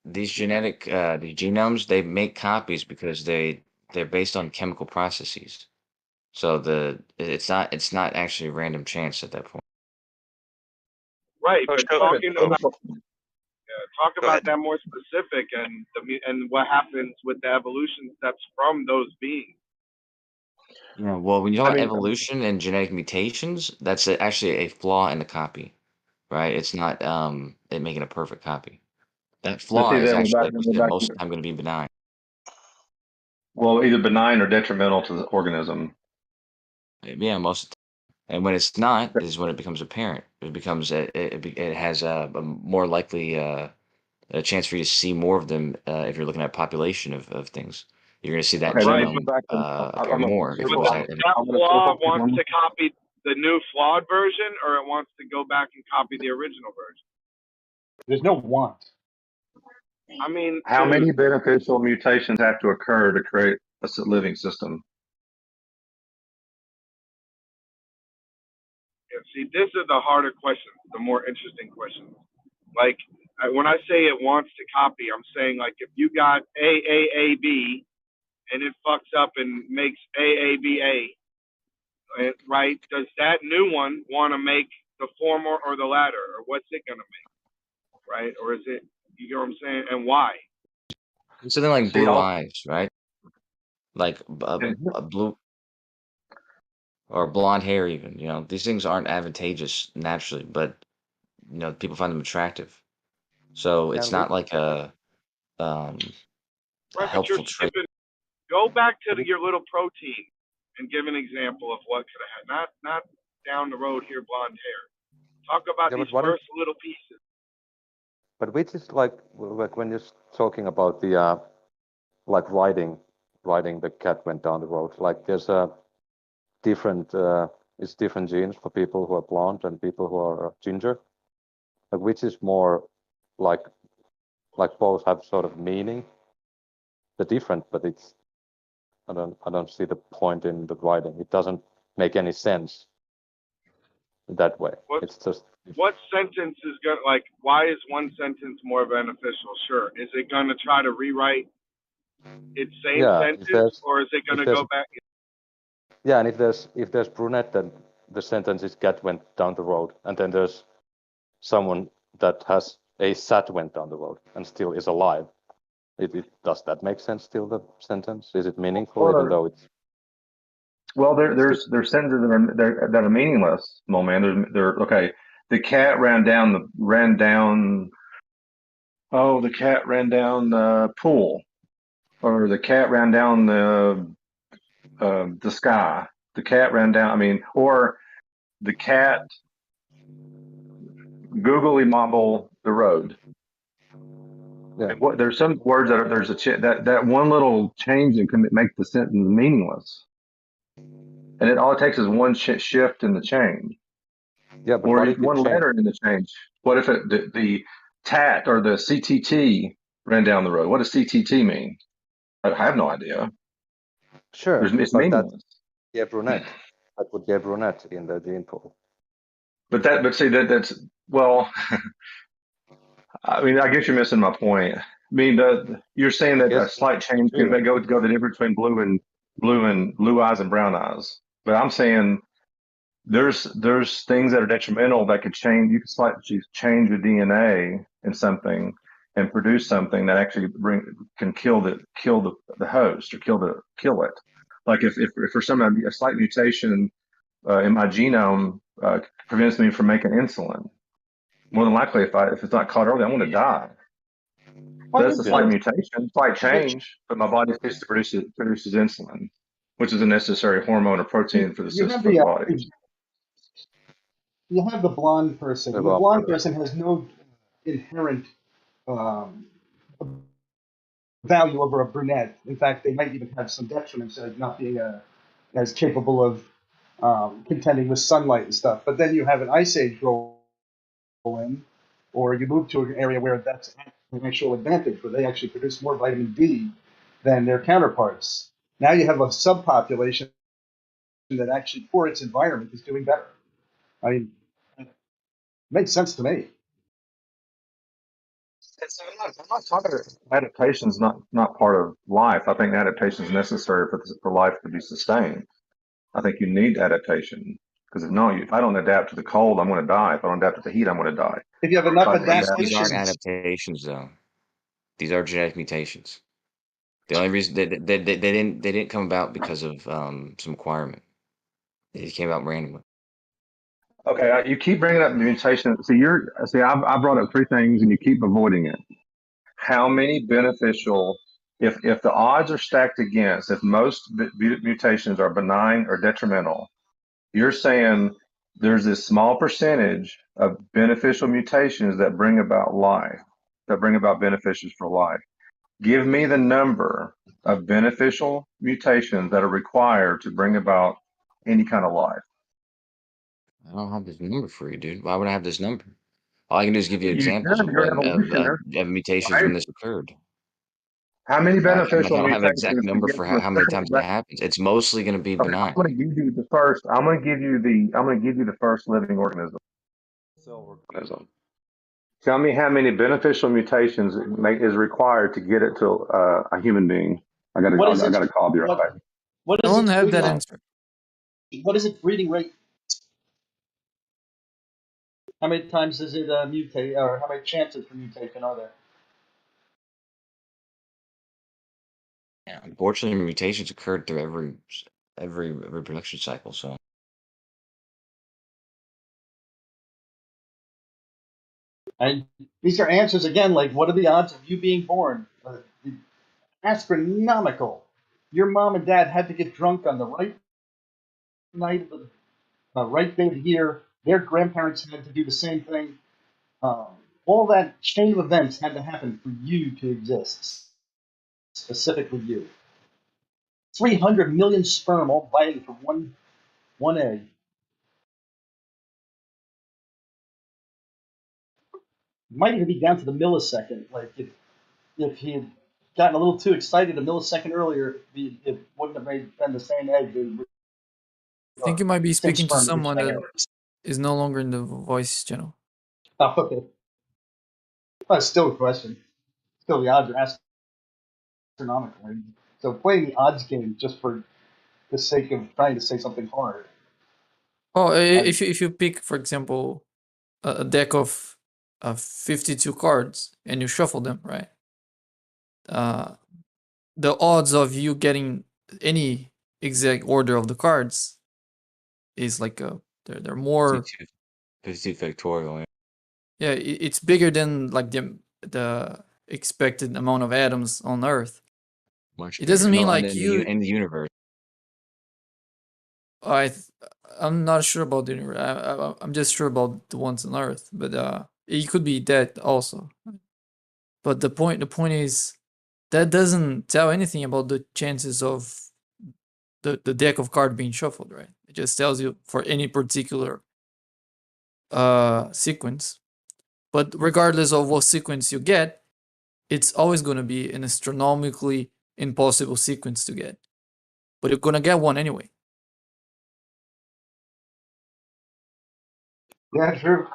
these genetic the genomes, they make copies because they're based on chemical processes. So it's not actually random chance at that point. Right, but talking about Go talk about ahead. that more specific and what happens with the evolution steps from those beings. Yeah, well, when you talk about evolution and genetic mutations, that's actually a flaw in the copy, right? It's not it making a perfect copy. That flaw is actually, like we said, most of the time going to be benign. Well, either benign or detrimental to the organism. Yeah, most of the time. And when it's not, is when it becomes apparent. It becomes it has a more likely a chance for you to see more of them if you're looking at a population of things. You're going to see that genome appear more. If you But that flaw wants to copy the new flawed version, or it wants to go back and copy the original version. There's no want. I mean, How dude, many beneficial mutations have to occur to create a living system? yeah, see, these are the harder questions, the more interesting questions. Like when I say it wants to copy, I'm saying like if you got AAAB and it fucks up and makes AABA, right? Does that new one want to make the former or the latter, or what's it gonna make, right? Or is it, you know what I'm saying, and why? Something like blue eyes, right? Like a blue or blonde hair, even. You know, these things aren't advantageous naturally, but you know, people find them attractive. So it's not like a Right, but helpful you're trait. skipping. Go back to your little protein and give an example of what could have had. Not down the road here, blonde hair. Talk about these first little pieces. But which is like when you're talking about the like riding the cat went down the road. Like there's a different it's different genes for people who are blonde and people who are ginger. Like which is more like both have sort of meaning. They're different, but it's I don't see the point in the writing. It doesn't make any sense that way. It's just What sentence is going to, like, why is one sentence more beneficial? Sure. Is it going to try to rewrite its same sentence, or is it going to go back? Yeah, and if there's brunette, then the sentence is cat went down the road, and then there's someone that has a sat went down the road and still is alive. Does that make sense still, the sentence? Is it meaningful even though it's... Well, there's sentences that are meaningless, Mo man. Okay. The cat ran down the cat ran down the pool, or the cat ran down the sky. The cat ran down. I mean, or the cat googly mobble the road. Yeah. There's some words that there's that one little change that can make the sentence meaningless, and all it takes is one shift in the change. Yeah, but or what if one letter in the change. What if the TAT or the CTT ran down the road? What does CTT mean? I have no idea. Sure, It's but meaningless. Yeah, brunette. That would get brunette in the gene pool. But see that's well. I mean, I guess you're missing my point. I mean, you're saying that a slight change can go the difference between blue eyes and brown eyes. But I'm saying there's things that are detrimental that could change. You could slightly change the DNA in something and produce something that actually can kill the host or kill it. Like if for some a slight mutation in my genome prevents me from making insulin, more than likely if it's not caught early, I'm going to die. That's a slight mutation, slight change, but my body produces insulin, which is a necessary hormone or protein for the You have for the body. You have the blonde person. The blonde person has no inherent value over a brunette. In fact, they might even have some detriments of not being as capable of contending with sunlight and stuff. But then you have an ice age roll in, or you move to an area where that's an actual advantage, where they actually produce more vitamin D than their counterparts. Now you have a subpopulation that actually, for its environment, is doing better. I mean, it makes sense to me. I'm not talking adaptation's not part of life. I think adaptation is necessary for life to be sustained. I think you need adaptation because if I don't adapt to the cold, I'm going to die. If I don't adapt to the heat, I'm going to die. If you have enough These aren't adaptations, though. These are genetic mutations. The only reason they didn't come about because of some requirement. They came out randomly. Okay, you keep bringing up mutation. I brought up three things, and you keep avoiding it. How many beneficial? If the odds are stacked against, if most mutations are benign or detrimental, you're saying there's this small percentage of beneficial mutations that bring about life, that bring about beneficials for life. Give me the number of beneficial mutations that are required to bring about any kind of life. I don't have this number for you, dude. Why would I have this number? All I can do is give you You examples should. of You're what an evolutionist, of mutations right? when this occurred. How many I beneficial don't have an mutations exact to number get for to a how many special times it happens. It's mostly going to be Okay, benign. I'm going to give you the first. I'm going to give you the first living organism. Cell organism. Tell me how many beneficial mutations is required to get it to a human being. I got to call you right back. What I is won't its have that breeding? answer. What is its breeding rate? How many times does it mutate, or how many chances for mutation are there? Yeah, unfortunately, mutations occurred through every reproduction cycle. So And these are answers again, like what are the odds of you being born? Astronomical. Your mom and dad had to get drunk on the right night of the right day of the year. Their grandparents had to do the same thing. All that chain of events had to happen for you to exist, specifically you. 300 million sperm all fighting for one egg. It might even be down to the millisecond. Like if he had gotten a little too excited a millisecond earlier, it wouldn't have been the same egg. I think you might be Same speaking to sperm, someone same that egg. is no longer in the voice channel. Oh, okay. Well, it's still a question. Still, the odds are astronomical. So playing the odds game just for the sake of trying to say something hard. Oh, if you pick, for example, a deck of 52 cards and you shuffle them, right? The odds of you getting any exact order of the cards is like they're more 52 factorial. yeah, it's bigger than like the expected amount of atoms on Earth. Much It doesn't bigger. mean No, like in the universe. I'm not sure about the universe. I'm just sure about the ones on Earth, but it could be that also. But the point is that doesn't tell anything about the chances of the deck of cards being shuffled, right? It just tells you for any particular sequence. But regardless of what sequence you get, it's always going to be an astronomically impossible sequence to get. But you're going to get one anyway. Yeah, true.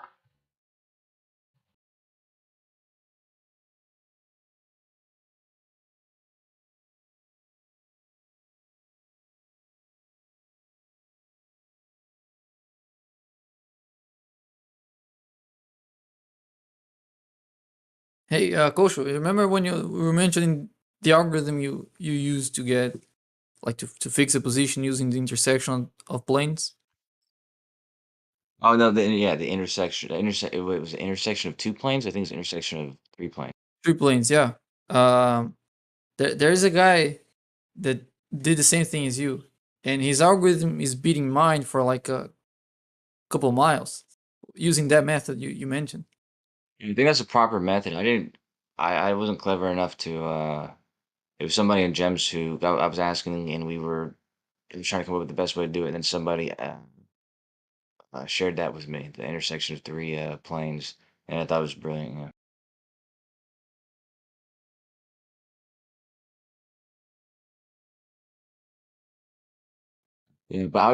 Hey, Kosho, you remember when you were mentioning the algorithm you used to get, like to fix a position using the intersection of planes? Oh no, the intersection. It was the intersection of two planes. I think it's the intersection of three planes. 3 planes, yeah. there's a guy that did the same thing as you, and his algorithm is beating mine for like a couple miles using that method you mentioned. I think that's a proper method. I wasn't clever enough to it was somebody in Gems who I was asking, and we were trying to come up with the best way to do it, and then somebody shared that with me, the intersection of 3 planes, and I thought it was brilliant. Yeah. Yeah, but I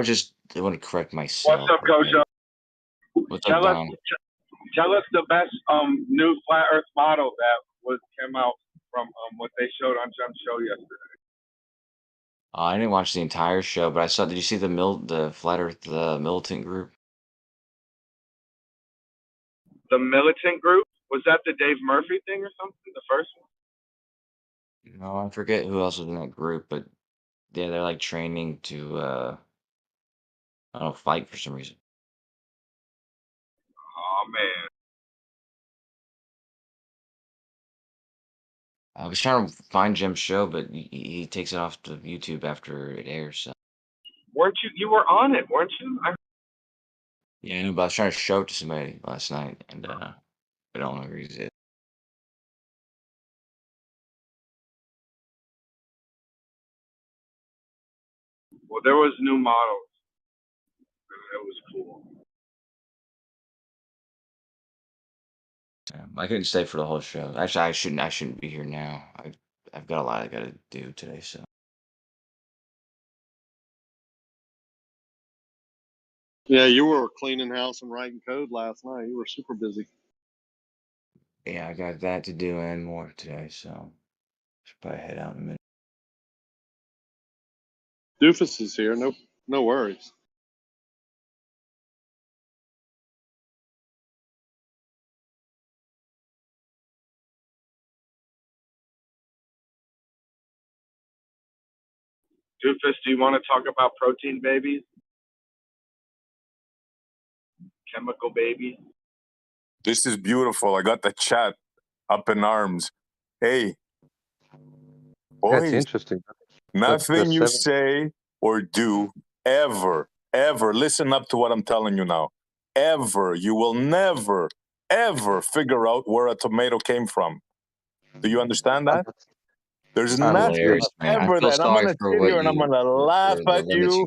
want to correct myself. What's up, Coach? What's up, Don? Tell us the best new flat Earth model that came out from what they showed on Jum's show yesterday. I didn't watch the entire show, but I saw. Did you see the Flat Earth militant group? The militant group, was that the Dave Murphy thing or something? The first one? No, I forget who else was in that group, but yeah, they're like training to I don't know, fight for some reason. Oh man. I was trying to find Jim's show, but he takes it off to YouTube after it airs. So. Weren't you were on it, weren't you? Yeah, I know, but I was trying to show it to somebody last night, and I don't know who he's it. Well, there was new models. It was cool. I couldn't stay for the whole show. Actually, I shouldn't be here now. I've got a lot I got to do today, so. Yeah, you were cleaning house and writing code last night. You were super busy. Yeah, I got that to do and more today, so should probably head out in a minute. Doofus is here. No worries. Doofus, do you want to talk about protein babies? Chemical babies? This is beautiful. I got the chat up in arms. Hey, boys, That's interesting. nothing you say or do ever, listen up to what I'm telling you now. Ever, you will never, ever figure out where a tomato came from. Do you understand that? There's nothing ever that I'm going to sit here and I'm going to laugh at you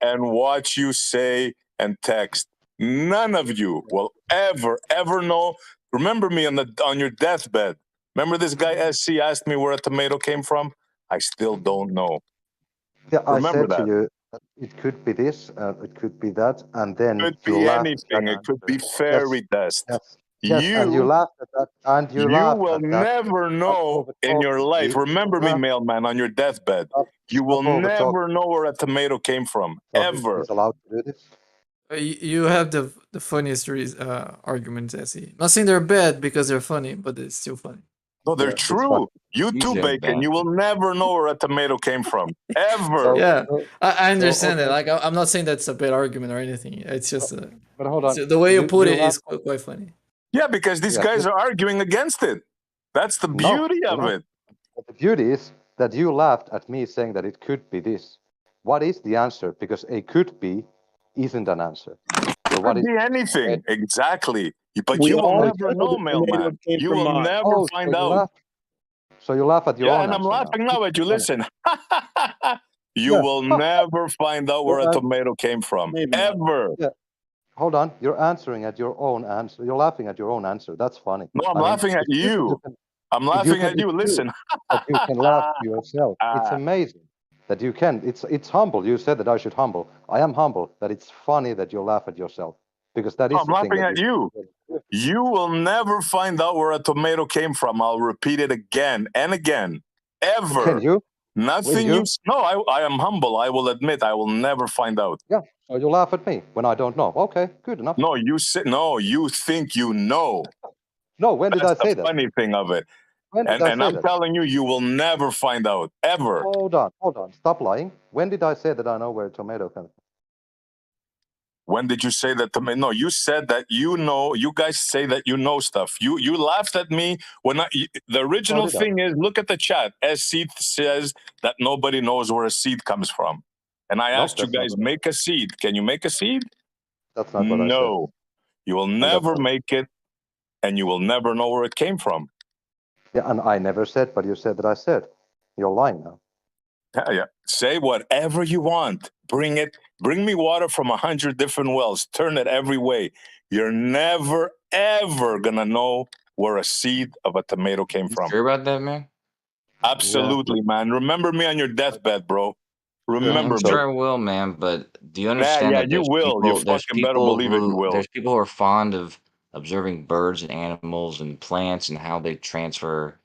and watch you say and text. None of you will ever know. Remember me on your deathbed. Remember this guy SC asked me where a tomato came from? I still don't know. Yeah, I Remember said to that. you, it could be this, it could be that, and then It could you be laughed anything. at It could be answer. fairy dust. Yes, and you laughed at that, and you laughed will at that. never know in your life. Remember me, mailman, on your deathbed. You will never know where a tomato came from, ever. He's allowed to do this. You have the funniest arguments, Essie. Not saying they're bad because they're funny, but it's still funny. No, they're true. You too, Bacon. You will never know where a tomato came from, ever. Yeah, I understand that. Like, I'm not saying that's a bad argument or anything. It's just but hold on. The way you put it is quite funny. Yeah, because these guys are arguing against it. That's the beauty of it. But the beauty is that you laughed at me saying that it could be this. What is the answer? Because a could be isn't an answer. So Could be anything, exactly. But you will never know, mailman. You will never find out. So you laugh at your own and I'm answer laughing now. now at you. Listen, you will never find out where a tomato came from, ever. Yeah. Hold on, you're answering at your own answer. You're laughing at your own answer. That's funny. No, I'm laughing at you. I'm laughing at you. Listen. That you can laugh to yourself. It's amazing that you can. It's humble. You said that I should humble. I am humble. That it's funny that you laugh at yourself. Because that is I'm laughing at you. You will never find out where a tomato came from. I'll repeat it again and again. Ever. Can you? Nothing you? No, I am humble. I will admit I will never find out. Yeah. So you laugh at me when I don't know. Okay, good enough. No, you think you know. No, when did I say that? That's the funny thing of it. And I'm telling you, you will never find out, ever. Hold on. Stop lying. When did I say that I know where a tomato comes from? When did you say that to me? No, you said that you know. You guys say that you know stuff. You laughed at me when the original thing is, look at the chat. Seed says that nobody knows where a seed comes from, and I asked you guys, make a seed. Can you make a seed? That's not what I said. No, you will never make it, and you will never know where it came from. Yeah, and I never said, but you said that I said. You're lying now. Yeah. Say whatever you want. Bring it. Bring me water from 100 different wells. Turn it every way. You're never, ever gonna know where a seed of a tomato came from. Sure about that, man? Absolutely, man. Remember me on your deathbed, bro. Remember I'm me. sure I will, man. But do you understand Yeah, that you will. You there's fucking better people believe it. You will. there's people who are fond of observing birds and animals and plants and how they transfer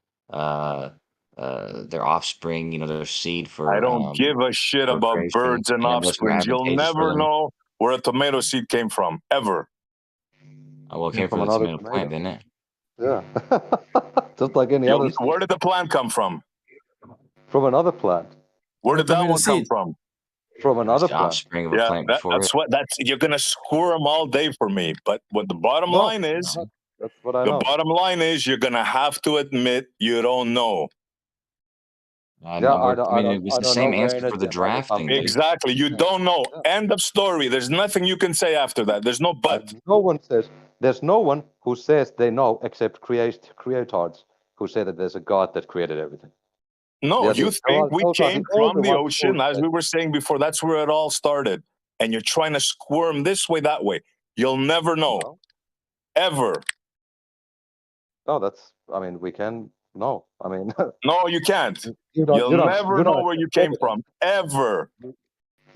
their offspring, their seed I for don't give a shit about procreation, birds and and what's more offsprings. You'll advantageous for never them. know where a tomato seed came from, ever. Oh, well, it came From from the another tomato plant, didn't it? Yeah. Just like any other seed. Where did the plant come from? From another plant. Where did that tomato one come seed. from? From another the plant. offspring of a Yeah, plant before that's it. what you're gonna squirm all day for me. But what the bottom line is, that's what I the know. bottom line is, you're gonna have to admit you don't know. It's the same answer for the drafting. Dude. Exactly, you don't know. End of story. There's nothing you can say after that. There's no but. No one says. There's no one who says they know except creators who say that there's a God that created everything. No, you think we came from the ones ocean, who as we were saying before. That's where it all started. And you're trying to squirm this way, that way. You'll never know. Ever. No, we can. No, I mean. No, you can't. You'll never know where you came from. Ever.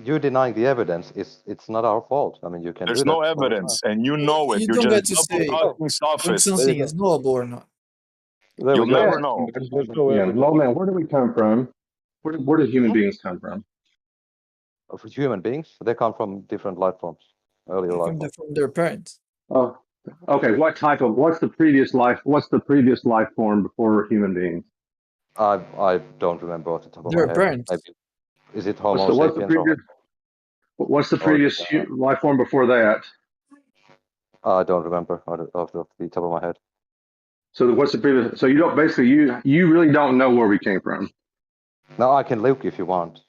You denying the evidence it's not our fault. I mean, you can There's do that. no evidence, and you know it. You You're don't get just to say talking when sophists. something is knowable or not. You'll never know. Lawman, where do we come from? Where do human beings come from? For human beings, they come from different life forms, earlier life forms. From their parents. Oh, okay. What's the previous life form before human beings? I don't remember off the top of Their my head. parents. Maybe. Is it Homo sapiens? What's the previous life form before that? I don't remember off the top of my head. So what's the previous? So you don't basically you really don't know where we came from. No, I can look if you want.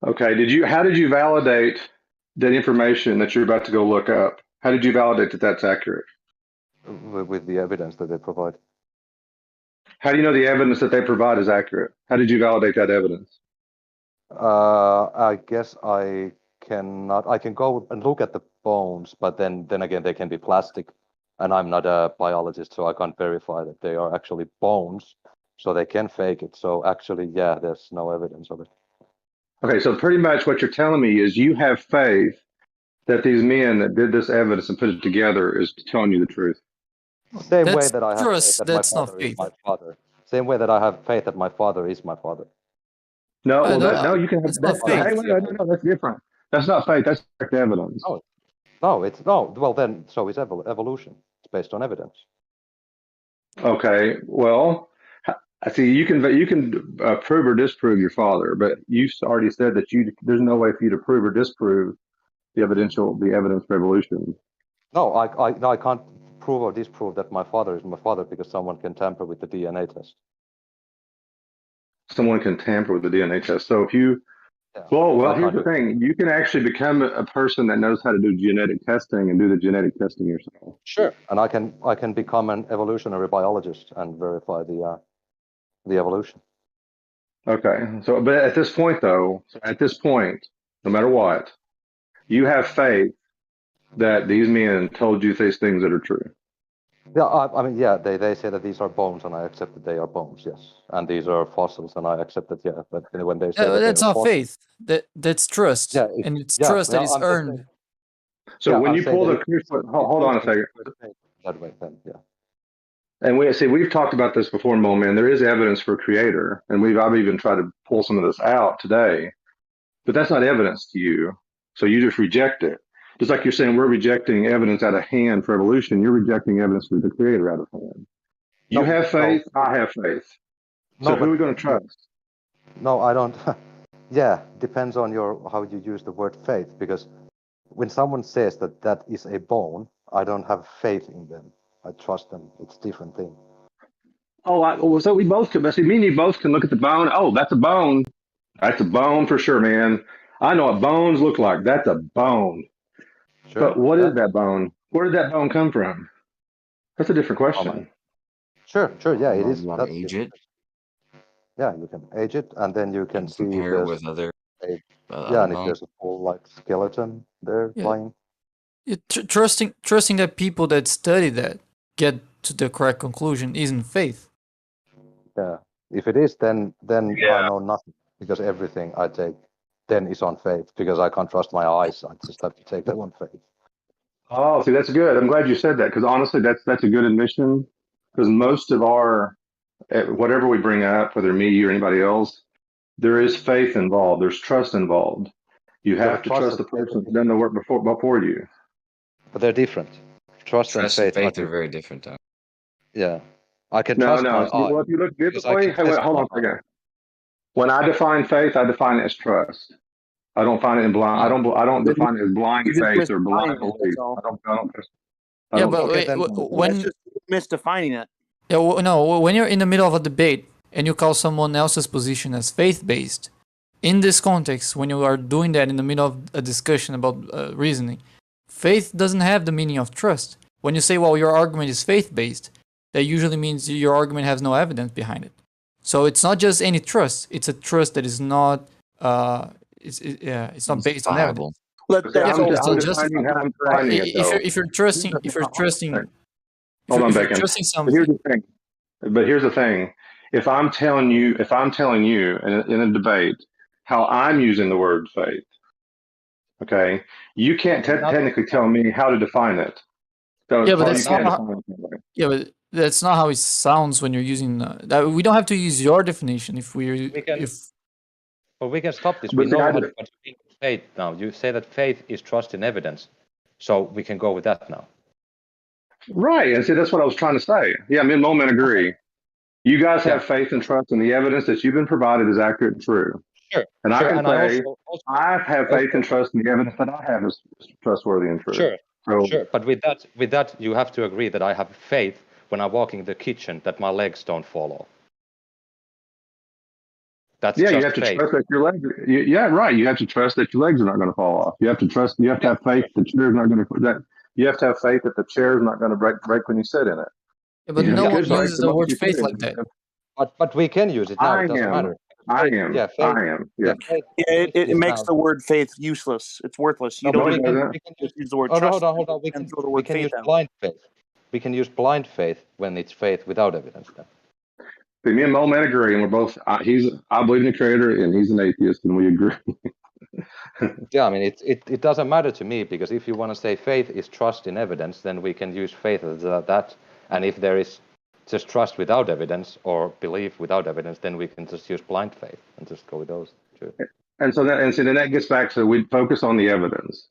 Okay. How did you validate that information that you're about to go look up? How did you validate that that's accurate? With the evidence that they provide. How do you know the evidence that they provide is accurate? How did you validate that evidence? I guess I cannot. I can go and look at the bones, but then again, they can be plastic, and I'm not a biologist, so I can't verify that they are actually bones. So they can fake it. So actually, yeah, there's no evidence of it. Okay, so pretty much what you're telling me is you have faith that these men that did this evidence and put it together is telling you the truth. Same way that I have faith that that's my not father is faith. my father. Same way that I have faith that my father is my father. No, you can have that's not faith. No, that's different. That's not faith. That's direct evidence. No. Well, then, so is evolution. It's based on evidence. Okay. Well, I see. You can prove or disprove your father, but you already said that there's no way for you to prove or disprove the evidence for evolution. No, I can't prove or disprove that my father is my father because someone can tamper with the DNA test. Someone can tamper with the DNA test. So if you, well, here's the thing: you can actually become a person that knows how to do genetic testing and do the genetic testing yourself. Sure. And I can become an evolutionary biologist and verify the evolution. Okay. So, but at this point, though, no matter what, you have faith that these men told you these things that are true. Yeah, I mean, yeah, they say that these are bones, and I accept that they are bones, yes. And these are fossils, and I accept that, yeah. But when they say That's not fossils, faith. That's trust. Yeah, and it's trust that is I'm just earned. saying. So when you pull the hold on a second. That way, then, yeah. And we've talked about this before, Mo Man. There is evidence for creator, and I've even tried to pull some of this out today, but that's not evidence to you. So you just reject it. Just like you're saying, we're rejecting evidence out of hand for evolution. You're rejecting evidence for the creator out of hand. You have faith. I have faith. So who are we going to trust? No, I don't. Yeah, depends on how you use the word faith, because when someone says that that is a bone, I don't have faith in them. I trust them. It's a different thing. Oh, so we both can. See, me and you both can look at the bone. Oh, that's a bone. That's a bone for sure, man. I know what bones look like. That's a bone. Sure. But what is that bone? Where did that bone come from? That's a different question. Sure. Yeah, it Well, is. you want That's to age different. it Yeah, you can age it, and then you can and see if compare it there's with other a other and if bones. there's a full like skeleton there Yeah. lying. Trusting that people that study that get to the correct conclusion isn't faith. Yeah. If it is, then Yeah. I know nothing because everything I take then is on faith because I can't trust my eyes. I just have to take that on faith. Oh, see, that's good. I'm glad you said that because honestly, that's a good admission. Because most of our whatever we bring up, whether me or anybody else, there is faith involved. There's trust involved. You have to trust the person who's done the work before you. But they're different. Trust and Trust and faith. faith are very different, though. Yeah. I can No. trust my See, eye. well, if you look because I biblically, can test hold my on a eye. second. When I define faith, I define it as trust. I don't find it in blind. I don't define it as blind You're just faith or blind misdefining it, belief. that's all. I don't. Yeah, but Okay, wait, when that's just misdefining it. yeah, no, when you're in the middle of a debate and you call someone else's position as faith-based, in this context, when you are doing that in the middle of a discussion about reasoning, faith doesn't have the meaning of trust. When you say, well, your argument is faith-based, that usually means your argument has no evidence behind it. So it's not just any trust; it's a trust that is not, it's not based on evidence. If you're trusting, Hold on, Bacon. something. But here's the thing. If I'm telling you in a debate how I'm using the word faith, okay, you can't technically tell me how to define it. So Yeah, but that's you can't not. define it. Yeah, but that's not how it sounds when you're using. We don't have to use your definition if we But we can stop this. But We see, know I what did- you mean with faith now. You say that faith is trust in evidence. So we can go with that now. Right. And see, that's what I was trying to say. Yeah, me and Moment agree. You guys have faith and trust in the evidence that you've been provided is accurate and true. Sure. And I can say, I have faith and also- trust in the evidence that I have is trustworthy and true. Sure. So, Sure. But with that, you have to agree that I have faith when I walk in the kitchen that my legs don't fall off. That's yeah, just you have to faith. trust that your legs. Yeah, right. You have to trust that your legs are not going to fall off. You have to trust. You have to have faith that the chair is not going to. That you have to have faith that the chair is not going to break when you sit in it. Yeah, but You no have one to break uses the the moment word you sit faith in like it. that. But we can use it now. I It doesn't am. matter. I am. Yeah, faith. I am. Yeah. Faith It is makes now. the word faith useless. It's worthless. You No, but don't we even can use the word hold trust. on. We can throw the word faith use out. blind faith. We can use blind faith when it's faith without evidence. Then. See, me and Moment agree, and we're both. I believe in the Creator, and he's an atheist, and we agree. Yeah, I mean, it doesn't matter to me because if you want to say faith is trust in evidence, then we can use faith as that. And if there is just trust without evidence or belief without evidence, then we can just use blind faith and just go with those two. And so then that gets back to we focus on the evidence,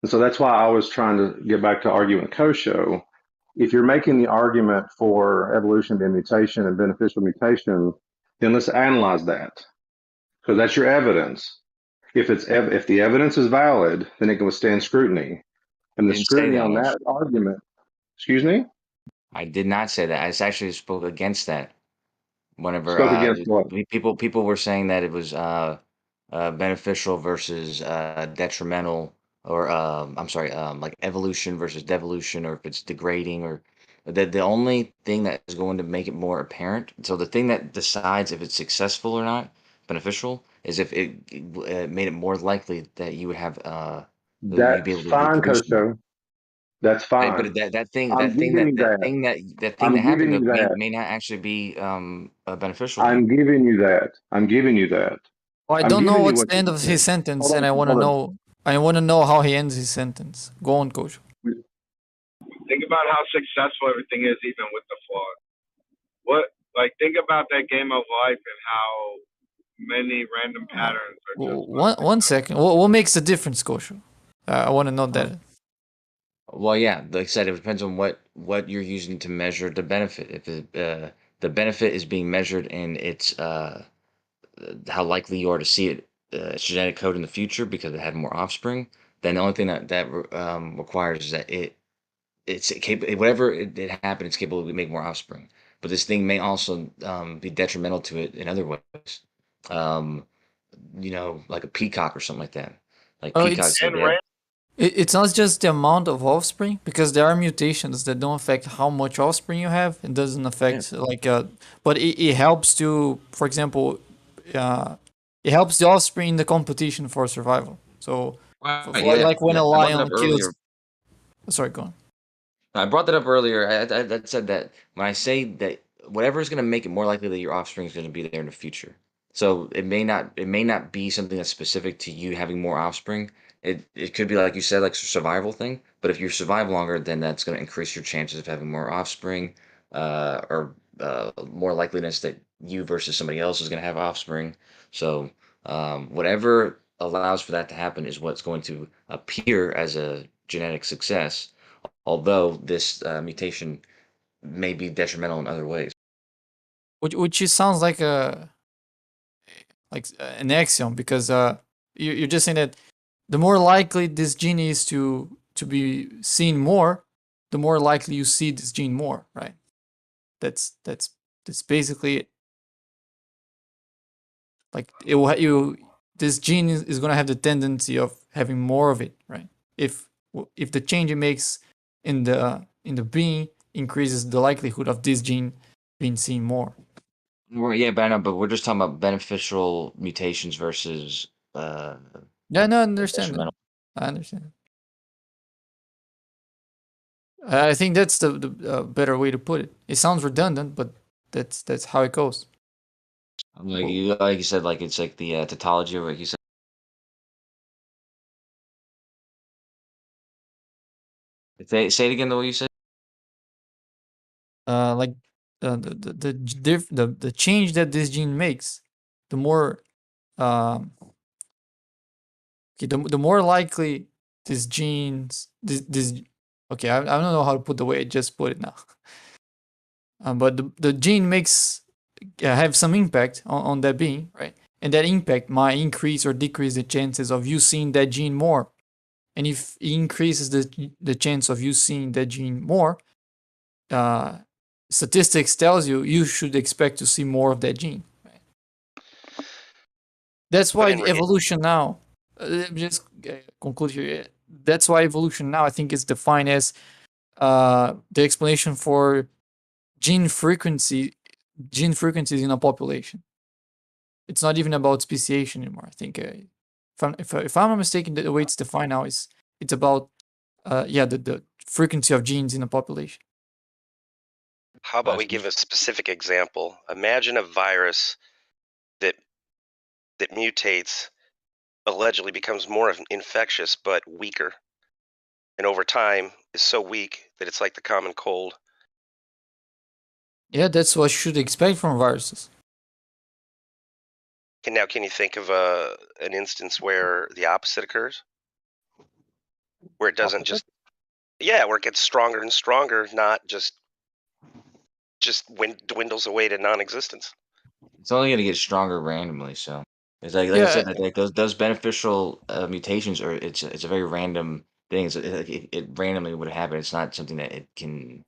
and so that's why I was trying to get back to arguing Kosho. If you're making the argument for evolution being mutation and beneficial mutation, then let's analyze that because that's your evidence. If the evidence is valid, then it can withstand scrutiny, and the Didn't say scrutiny that, on Ash. that argument. Excuse me. I did not say that. I actually spoke against that. Whenever Spoke against what? people were saying that it was beneficial versus detrimental, or I'm sorry, like evolution versus devolution, or if it's degrading, or the only thing that is going to make it more apparent. So the thing that decides if it's successful or not beneficial is if it made it more likely that you would have you'd be able That's to fine, reproduce more. Kosho. That's Right, fine. but that thing I'm that thing giving that you that that. thing that that thing I'm that happened giving you that. may not actually be beneficial then. I'm giving you that. I'm giving you that. I I'm don't know giving you what's what the end you of said. his sentence, Hold and on, I want to hold on. know. I want to know how he ends his sentence. Go on, Coach. Think about how successful everything is, even with the flaws. Think about that game of life and how many random patterns are just. One second. What makes the difference, Coach? I want to know that. Well, yeah, like I said, it depends on what you're using to measure the benefit. If the benefit is being measured in its how likely you are to see its genetic code in the future because it had more offspring, then the only thing that requires is that it's capable, whatever it happened, it's capable to make more offspring. But this thing may also be detrimental to it in other ways. Like a peacock or something like that. Like Oh, peacocks, it's not just the amount of offspring, because there are mutations that don't affect how much offspring you have. It doesn't affect but it helps to, for example, it helps the offspring in the competition for survival. So, like when a lion kills. Sorry, go on. I brought that up earlier. I said that when I say that whatever is going to make it more likely that your offspring is going to be there in the future. So it may not be something that's specific to you having more offspring. It could be like you said, like a survival thing. But if you survive longer, then that's going to increase your chances of having more offspring, or more likeliness that you versus somebody else is going to have offspring. So whatever allows for that to happen is what's going to appear as a genetic success. Although this mutation may be detrimental in other ways. Which sounds like an axiom, because you're just saying that the more likely this gene is to be seen more, the more likely you see this gene more, right? That's basically it. Like this gene is going to have the tendency of having more of it, right? If the change it makes in the being increases the likelihood of this gene being seen more. Yeah, but I know, but we're just talking about beneficial mutations versus Yeah, no, I understand that. I understand. I think that's the better way to put it. It sounds redundant, but that's how it goes. Like you said, like it's like the tautology, or like you said. Say it again, the way you said. Like the change that this gene makes, the more the more likely this okay, I don't know how to put the way I just put it now. But the gene makes have some impact on that being, right? And that impact might increase or decrease the chances of you seeing that gene more. And if it increases the chance of you seeing that gene more, statistics tells you should expect to see more of that gene. Right? That's why evolution now. Just conclude here. That's why evolution now, I think, is defined as the explanation for gene frequencies in a population. It's not even about speciation anymore. I think, if I'm not mistaken, the way it's defined now is it's about the frequency of genes in a population. How about we give a specific example? Imagine a virus that mutates, allegedly becomes more infectious but weaker, and over time is so weak that it's like the common cold. Yeah, that's what you should expect from viruses. And now, can you think of an instance where the opposite occurs? Where it doesn't where it gets stronger and stronger, not just dwindles away to non-existence. It's only going to get stronger randomly. So it's like I said, like those beneficial mutations are it's a very random thing. So it randomly would happen. It's not something that it can,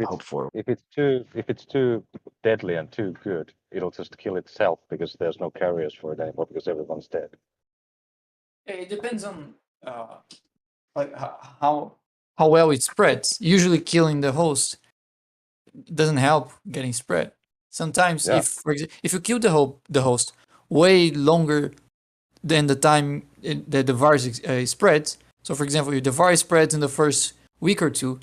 hope for. If it's too deadly and too good, it'll just kill itself because there's no carriers for it anymore because everyone's dead. It depends on like how well it spreads. Usually, killing the host doesn't help getting spread. Sometimes, if you kill the host way longer than the time that the virus spreads. So, for example, if the virus spreads in the first week or two,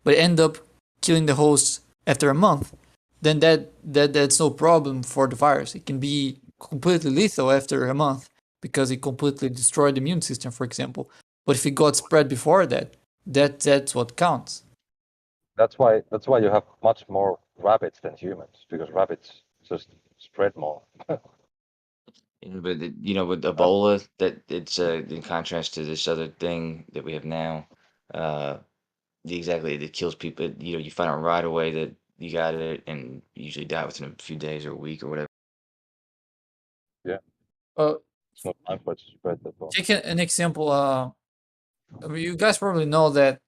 but end up killing the host after a month, then that's no problem for the virus. It can be completely lethal after a month because it completely destroyed the immune system, for example. But if it got spread before that's what counts. That's why you have much more rabbits than humans, because rabbits just spread more. But with Ebola, that it's in contrast to this other thing that we have now. It kills people. You find out right away that you got it, and you usually die within a few days or a week or whatever. Yeah. It's not time for it to spread that far. Take an example. I mean, you guys probably know that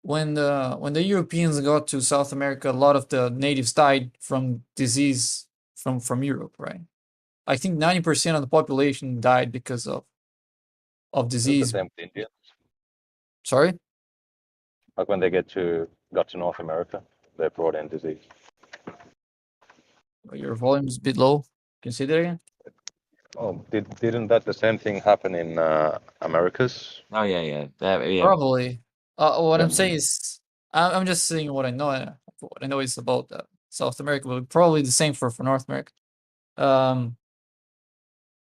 when the Europeans got to South America, a lot of the natives died from disease from Europe, right? I think 90% of the population died because of It's the disease. same with Indians. Sorry? Like when they got to North America, they brought in disease. Your volume is a bit low. Can you say that again? Oh, didn't that the same thing happen in Americas? Oh yeah. Probably. What Yeah. I'm saying is, I'm just saying what I know. What I know is about South America, but probably the same for North America.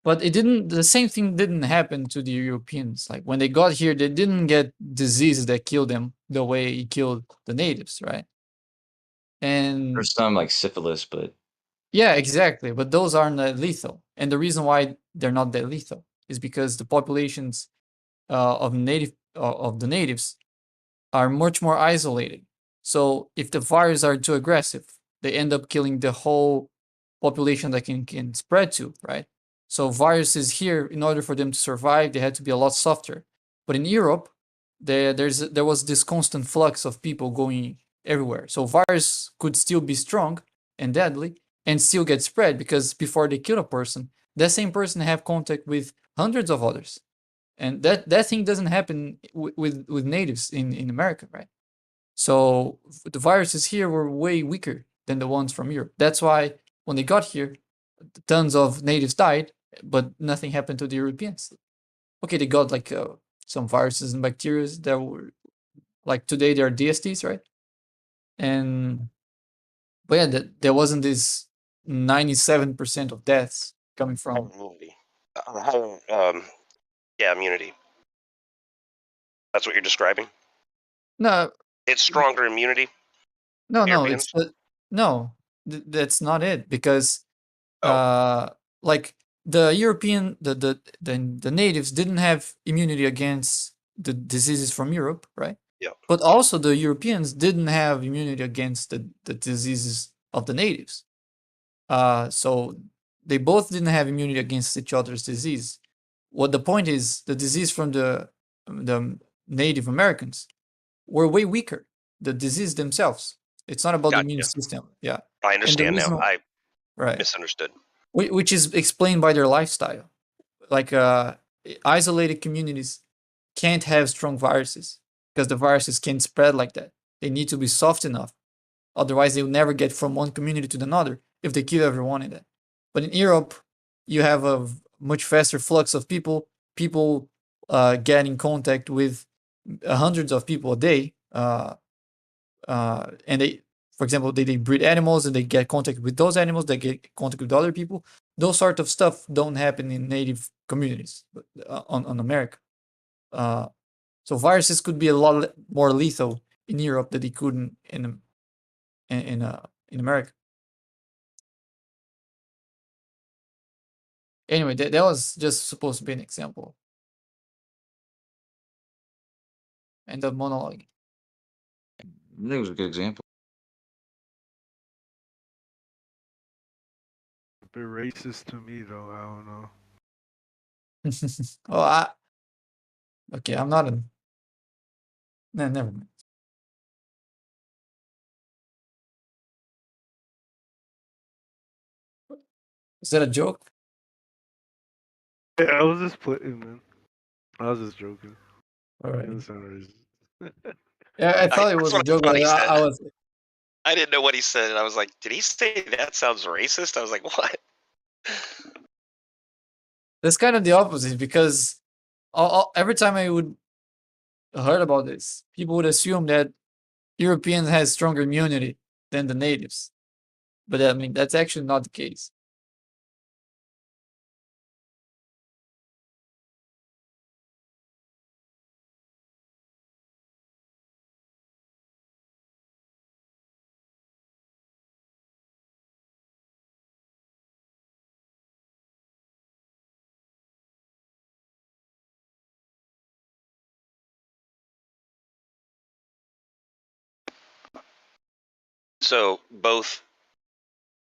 But it didn't. The same thing didn't happen to the Europeans. Like when they got here, they didn't get diseases that killed them the way it killed the natives, right? And There's some like syphilis, but yeah, exactly. But those aren't that lethal. And the reason why they're not that lethal is because the populations of the natives are much more isolated. So if the viruses are too aggressive, they end up killing the whole population that can spread to, right? So viruses here, in order for them to survive, they had to be a lot softer. But in Europe, there was this constant flux of people going everywhere. So virus could still be strong and deadly and still get spread because before they kill a person, that same person have contact with hundreds of others. And that thing doesn't happen with natives in America, right? So the viruses here were way weaker than the ones from Europe. That's why when they got here, tons of natives died, but nothing happened to the Europeans. Okay, they got like some viruses and bacteria that were like today they're DSTs, right? And but yeah, there wasn't this 97% of deaths coming from Immunity. Yeah, immunity. That's what you're describing. no. It's stronger immunity. No, Europeans? that's not it because like the European the natives didn't have immunity against the diseases from Europe, right? Yeah. But also the Europeans didn't have immunity against the diseases of the natives. So they both didn't have immunity against each other's disease. What the point is, the disease from the Native Americans were way weaker. The disease themselves. It's not about the immune system. Yeah. I And the understand now. reason- I Right. misunderstood. Which is explained by their lifestyle. Like isolated communities can't have strong viruses because the viruses can't spread like that. They need to be soft enough. Otherwise, they'll never get from one community to another if they kill everyone in it. But in Europe, you have a much faster flux of people. People get in contact with hundreds of people a day. And they, for example, they breed animals and they get contact with those animals. They get contact with other people. Those sort of stuff don't happen in native communities on America. So viruses could be a lot more lethal in Europe than they could in America. Anyway, that was just supposed to be an example. End of monologue. I think it was a good example. A bit racist to me, though. I don't know. Oh, okay, I'm not a. No, never mind. Is that a joke? Yeah, I was just playing, man. I was just joking. All right. It sound racist. Yeah, I thought it was a joke, but I was. I didn't know what he said, and I was like, "Did he say that sounds racist?" I was like, "What?" That's kind of the opposite because every time I would heard about this, people would assume that Europeans had stronger immunity than the natives, but I mean that's actually not the case. So both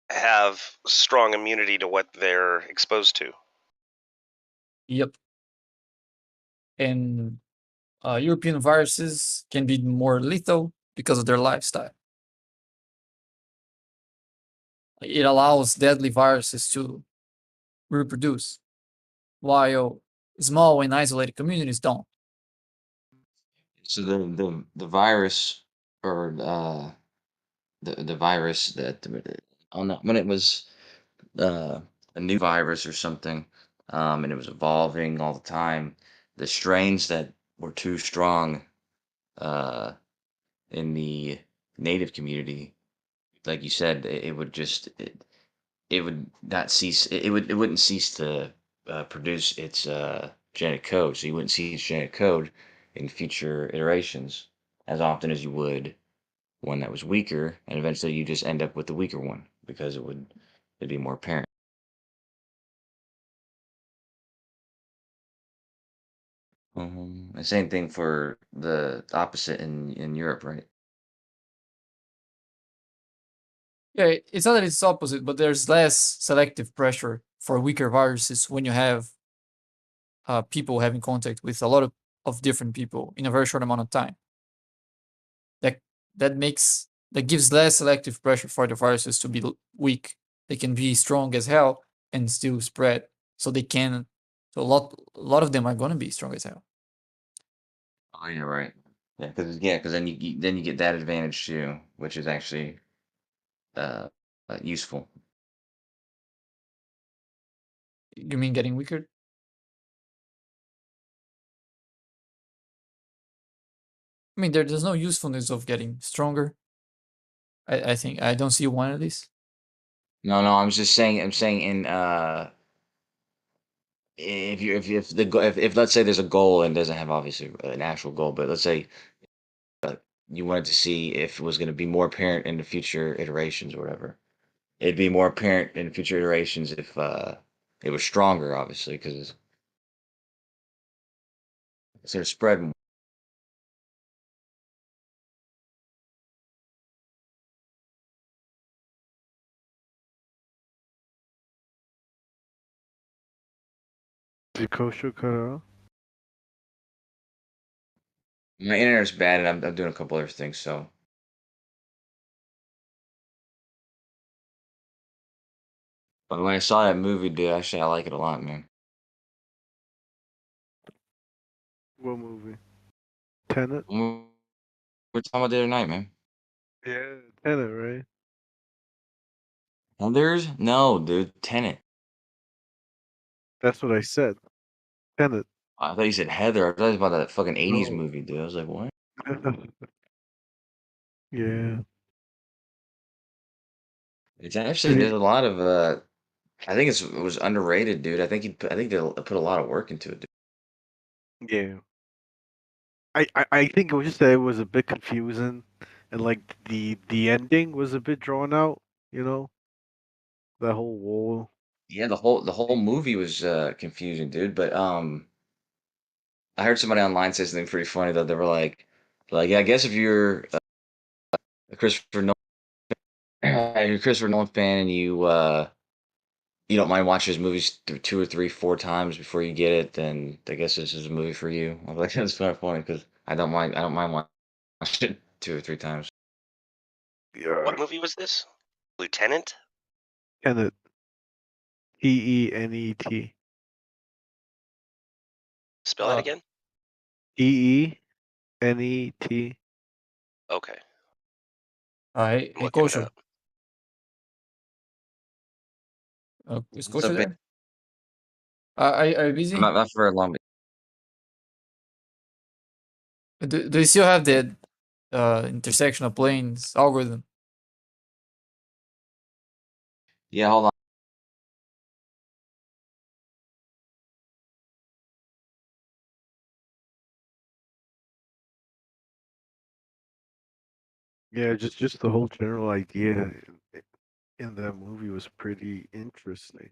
have strong immunity to what they're exposed to. Yep. And European viruses can be more lethal because of their lifestyle. It allows deadly viruses to reproduce, while small and isolated communities don't. So the virus or the virus that on when it was a new virus or something, and it was evolving all the time. The strains that were too strong in the native community, like you said, it would just it would not cease. It wouldn't cease to produce its genetic code. So you wouldn't see its genetic code in future iterations as often as you would one that was weaker, and eventually you just end up with the weaker one because it'd be more apparent. The same thing for the opposite in Europe, right? Yeah, it's not that it's opposite, but there's less selective pressure for weaker viruses when you have people having contact with a lot of different people in a very short amount of time. That gives less selective pressure for the viruses to be weak. They can be strong as hell and still spread. So a lot of them are gonna be strong as hell. Oh, you're right. Yeah, because then you get that advantage too, which is actually useful. You mean getting weaker? I mean, there's no usefulness of getting stronger. I think I don't see one at least. No, I'm just saying. I'm saying in if let's say there's a goal and doesn't have obviously an actual goal, but let's say you wanted to see if it was going to be more apparent in the future iterations or whatever. It'd be more apparent in future iterations if it was stronger, obviously, because it's going to spread more. Did Kosher cut out? My internet's bad, and I'm doing a couple other things, so. But when I saw that movie, dude, actually, I like it a lot, man. What movie? Tenet? We're talking about the other night, man. Yeah, Tenet, right? Others? No, dude, Tenet. That's what I said. Tenet. I thought you said Heather. I thought it was about that fucking 80s No. movie, dude. I was like, what? Yeah. It's actually, there's a lot of, I think it was underrated, dude. I think they put a lot of work into it, dude. Yeah. I think it was just that it was a bit confusing, and like the ending was a bit drawn out. You know, that whole wall. Yeah, the whole movie was confusing, dude. But I heard somebody online say something pretty funny though. They were like, yeah, I guess if you're a Christopher Nolan, you're a Christopher Nolan fan and you don't mind watching his movies through 2 or 3, 4 times before you get it, then I guess this is a movie for you. I was like, that's kind of funny because I don't mind watching it 2 or 3 times. Yeah. What movie was this? Lieutenant? Tenet. Tenet. Spell that again? Tenet. Okay. Hey, I'm looking it Kosher. up. Is What's Kosher up, man? there? Are you busy? I'm not for a long. Do you still have the intersection of planes algorithm? Yeah, hold on. Yeah, just the whole general idea in that movie was pretty interesting.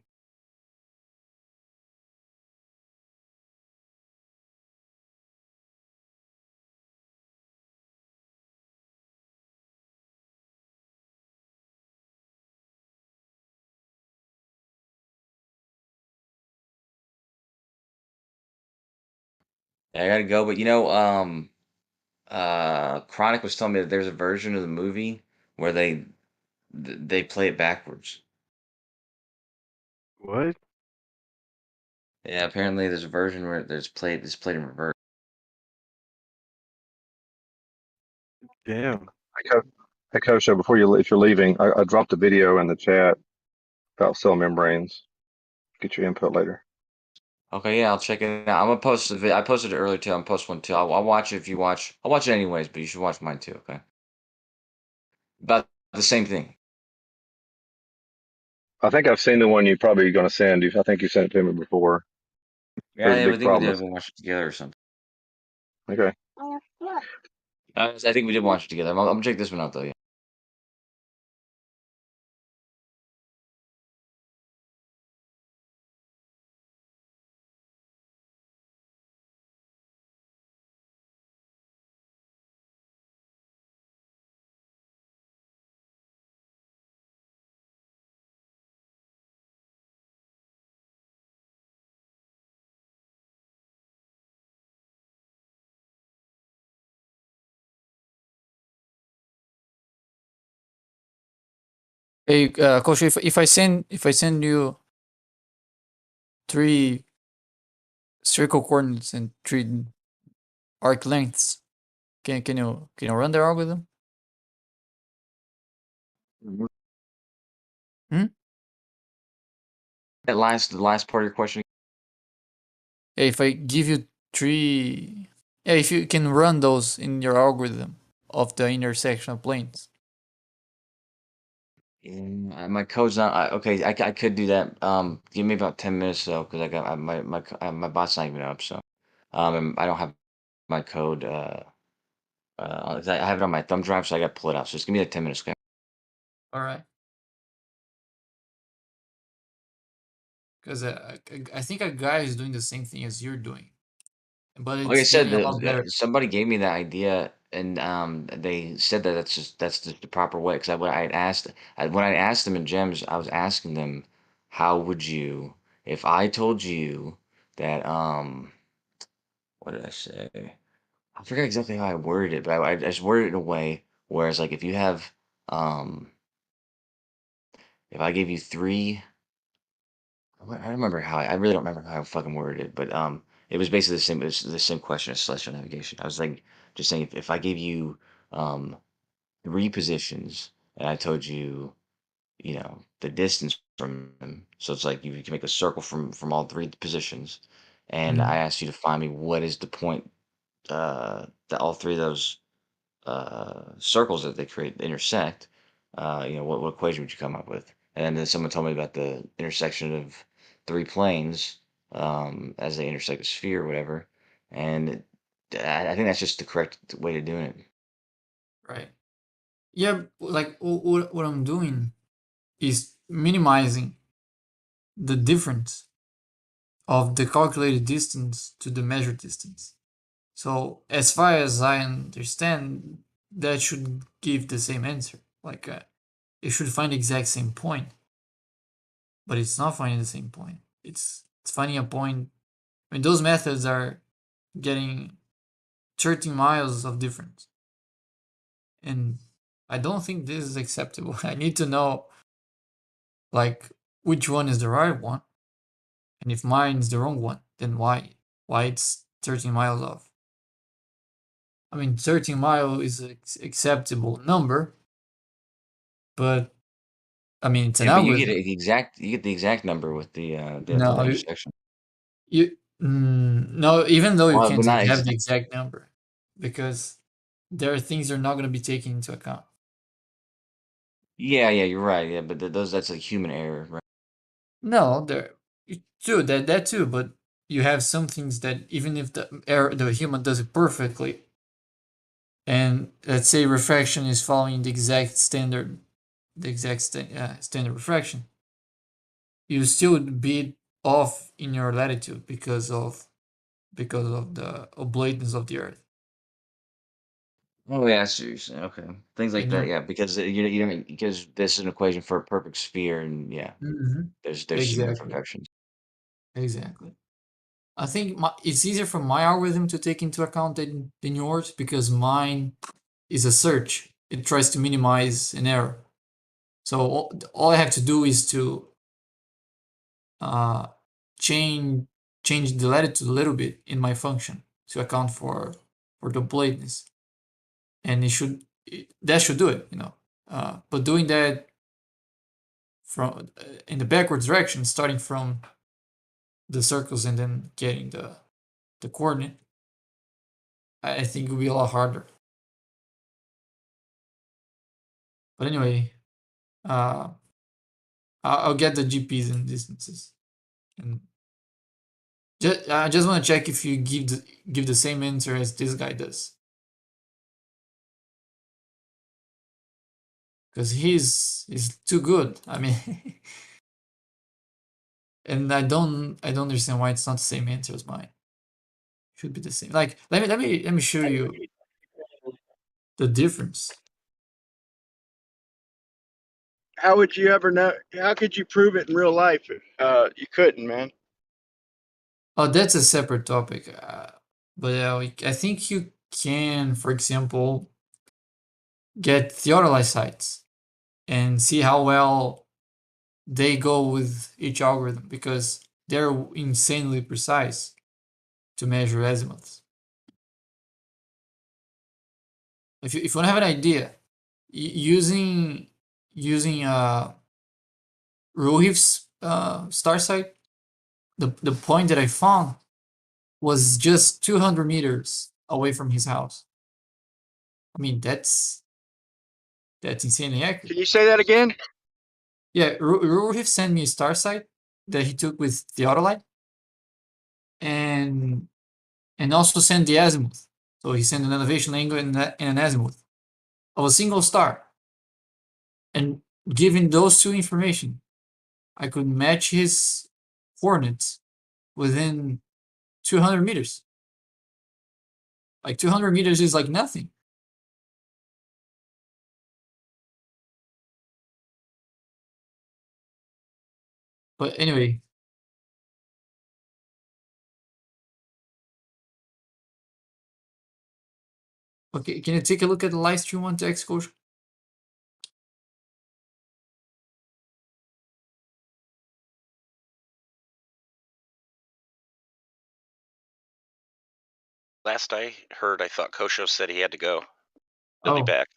Yeah, I gotta go. But Chronic was telling me that there's a version of the movie where they play it backwards. What? Yeah, apparently there's a version where it's played in reverse. Damn. Hey, Kosho, before if you're leaving, I dropped a video in the chat about cell membranes. Get your input later. Okay, yeah, I'll check it out. I'm gonna post the video. I posted it earlier too. I'm gonna post one too. I'll watch it if you watch. I'll watch it anyways, but you should watch mine too. Okay. About the same thing. I think I've seen the one you're probably going to send. I think you sent it to me before. Yeah, There's a I big think we problem did with. watch it together or something. Okay. I think we did watch it together. I'm gonna check this one out though. Yeah. Hey, Coach, if I send you 3 spherical coordinates and 3 arc lengths, can you run the algorithm? Hmm? The last part of your question. Hey, if I give you 3, yeah, if you can run those in your algorithm of the intersection of planes. My code's not okay. I could do that. Give me about 10 minutes though, because I got my bot's not even up. So, and I don't have my code. I have it on my thumb drive, so I got to pull it out. So just give me like 10 minutes, okay? All right. Because I think a guy is doing the same thing as you're doing, but Like I it's said, getting a lot better. somebody gave me that idea, and they said that that's just the proper way. Because when I asked them in Gems, I was asking them, how would you, if I told you that what did I say? I forgot exactly how I worded it, but I just worded it in a way where it's like if you have if I gave you 3. I remember how I really don't remember how I fucking worded it, but it was basically the same. It was the same question as celestial navigation. I was like, just saying, if I gave you um 3 positions and I told you, the distance from them, so it's like you can make a circle from all 3 positions, and I asked you to find me what is the point that all 3 of those circles that they create intersect. What equation would you come up with? And then someone told me about the intersection of 3 planes as they intersect a sphere or whatever. And I think that's just the correct way of doing it. Right. Yeah, like what I'm doing is minimizing the difference of the calculated distance to the measured distance. So as far as I understand, that should give the same answer. Like it should find the exact same point, but it's not finding the same point. It's finding a point. I mean, those methods are getting 13 miles of difference, and I don't think this is acceptable. I need to know, like, which one is the right one, and if mine is the wrong one, then why it's 13 miles off. I mean, 13 mile is an acceptable number, but I mean, it's an Yeah, but you get algorithm. the exact number with the No, intersection. no, even though you Well, can't but not have exact. the exact number, because there are things you're not going to be taking into account. Yeah, you're right. Yeah, but that's like human error, right? No, there too, that too, but you have some things that even if the human does it perfectly, and let's say refraction is following the exact standard, standard refraction, you still be off in your latitude because of the oblateness of the Earth. Oh yeah, seriously. Okay, things like And that. you're Yeah, because you don't because this is an equation for a perfect sphere, and yeah, there's human exactly. imperfections. Exactly. I think it's easier for my algorithm to take into account than yours because mine is a search. It tries to minimize an error. So all I have to do is to change the latitude a little bit in my function to account for the bladeness, and that should do it, you know. But doing that from in the backwards direction, starting from the circles and then getting the coordinate, I think it will be a lot harder. But anyway, I'll get the GPs and distances, and I just want to check if you give the same answer as this guy does, because he's too good. I mean, and I don't understand why it's not the same answer as mine. Should be the same. Like let me show you the difference. How would you ever know? How could you prove it in real life? You couldn't, man. Oh, that's a separate topic. But I think you can, for example, get theodolite sites and see how well they go with each algorithm because they're insanely precise to measure azimuths. If you want to have an idea, using Rohiv's star site, the point that I found was just 200 meters away from his house. I mean, that's insanely accurate. Can you say that again? Yeah, Rohiv sent me a star site that he took with theodolite, and also sent the azimuth. So he sent an elevation angle and an azimuth of a single star. And given those two information, I could match his coordinates within 200 meters. Like 200 meters is like nothing. But anyway. Okay, can you take a look at the live stream one to Xcode? Last I heard, I thought Kosho said he had to go. He'll be back.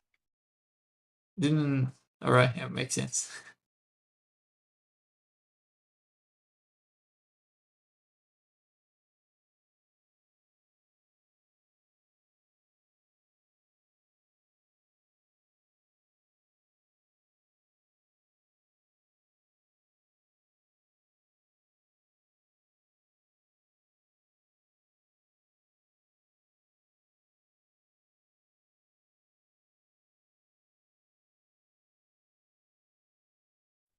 Didn't. All right, yeah, makes sense.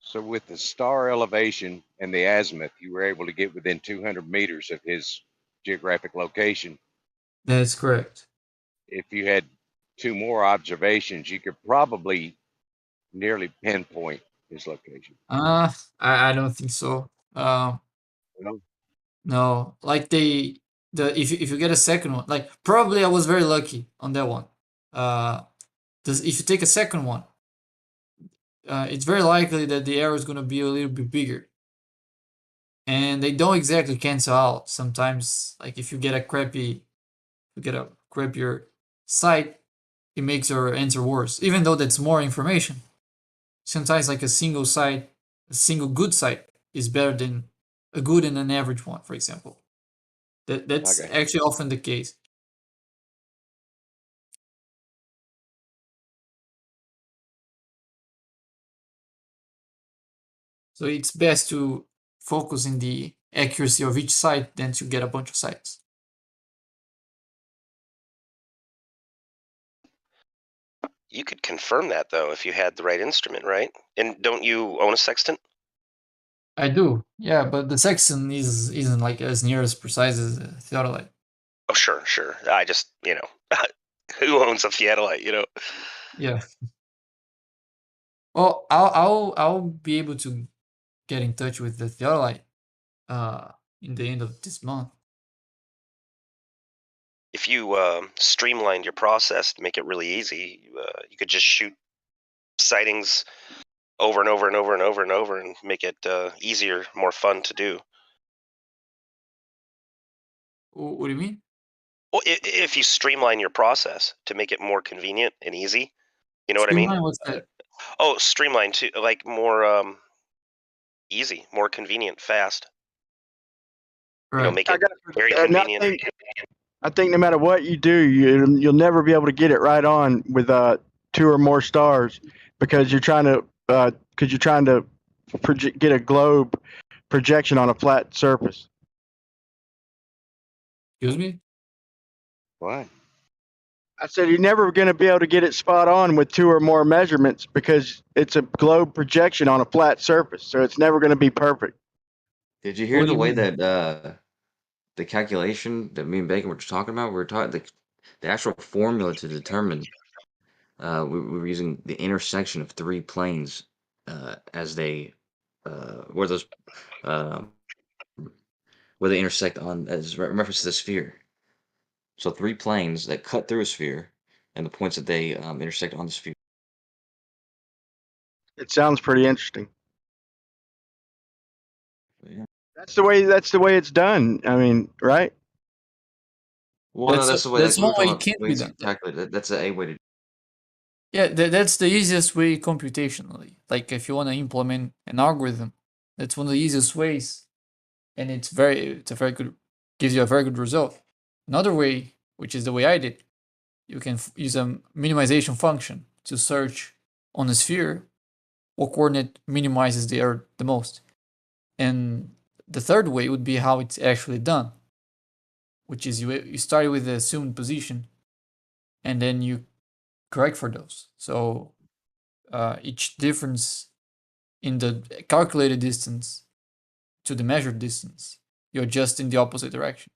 So with the star elevation and the azimuth, you were able to get within 200 meters of his geographic location. That's correct. If you had two more observations, you could probably nearly pinpoint his location. I don't think so. No, like if you get a second one, like probably I was very lucky on that one. If you take a second one, it's very likely that the error is going to be a little bit bigger, and they don't exactly cancel out. Sometimes, like if you get a crappier site, it makes your answer worse, even though that's more information. Sometimes, like a single good site is better than a good and an average one, for example. That's actually often the case. So it's best to focus in the accuracy of each site than to get a bunch of sites. You could confirm that though if you had the right instrument, right? And don't you own a sextant? I do, yeah, but the sextant isn't like as near as precise as a theodolite. Oh, sure. I just, who owns a theodolite, Yeah. Well, I'll be able to get in touch with the theodolite in the end of this month. if you streamlined your process to make it really easy, you could just shoot sightings over and over and over and over and over and make it easier, more fun to do. What do you mean? Well, if you streamline your process to make it more convenient and easy, you know what I mean? Streamline, what's that? Oh, streamline to like more easy, more convenient, fast. You know, Right. make I it got, very and convenient. I think no matter what you do, you'll never be able to get it right on with 2 or more stars because you're trying to get a globe projection on a flat surface. Excuse me? What? I said you're never going to be able to get it spot on with 2 or more measurements because it's a globe projection on a flat surface, so it's never going to be perfect. Did you hear What do the you way mean? that the calculation that me and Bacon were talking about? We were talking the actual formula to determine. We were using the intersection of 3 planes as they where those uh, where they intersect on as reference to the sphere. So 3 planes that cut through a sphere, and the points that they intersect on the sphere. It sounds pretty interesting. Yeah. That's the way it's done. I mean, right? Well, no, that's the way. That's We were one way talking it about can't be ways to done. calculate it. That's a way to. Yeah, that's the easiest way computationally. Like if you want to implement an algorithm, that's one of the easiest ways, and it's a very good, gives you a very good result. Another way, which is the way I did, you can use a minimization function to search on a sphere what coordinate minimizes the Earth the most. And the third way would be how it's actually done, which is you start with the assumed position, and then you correct for those. So each difference in the calculated distance to the measured distance, you adjust in the opposite direction.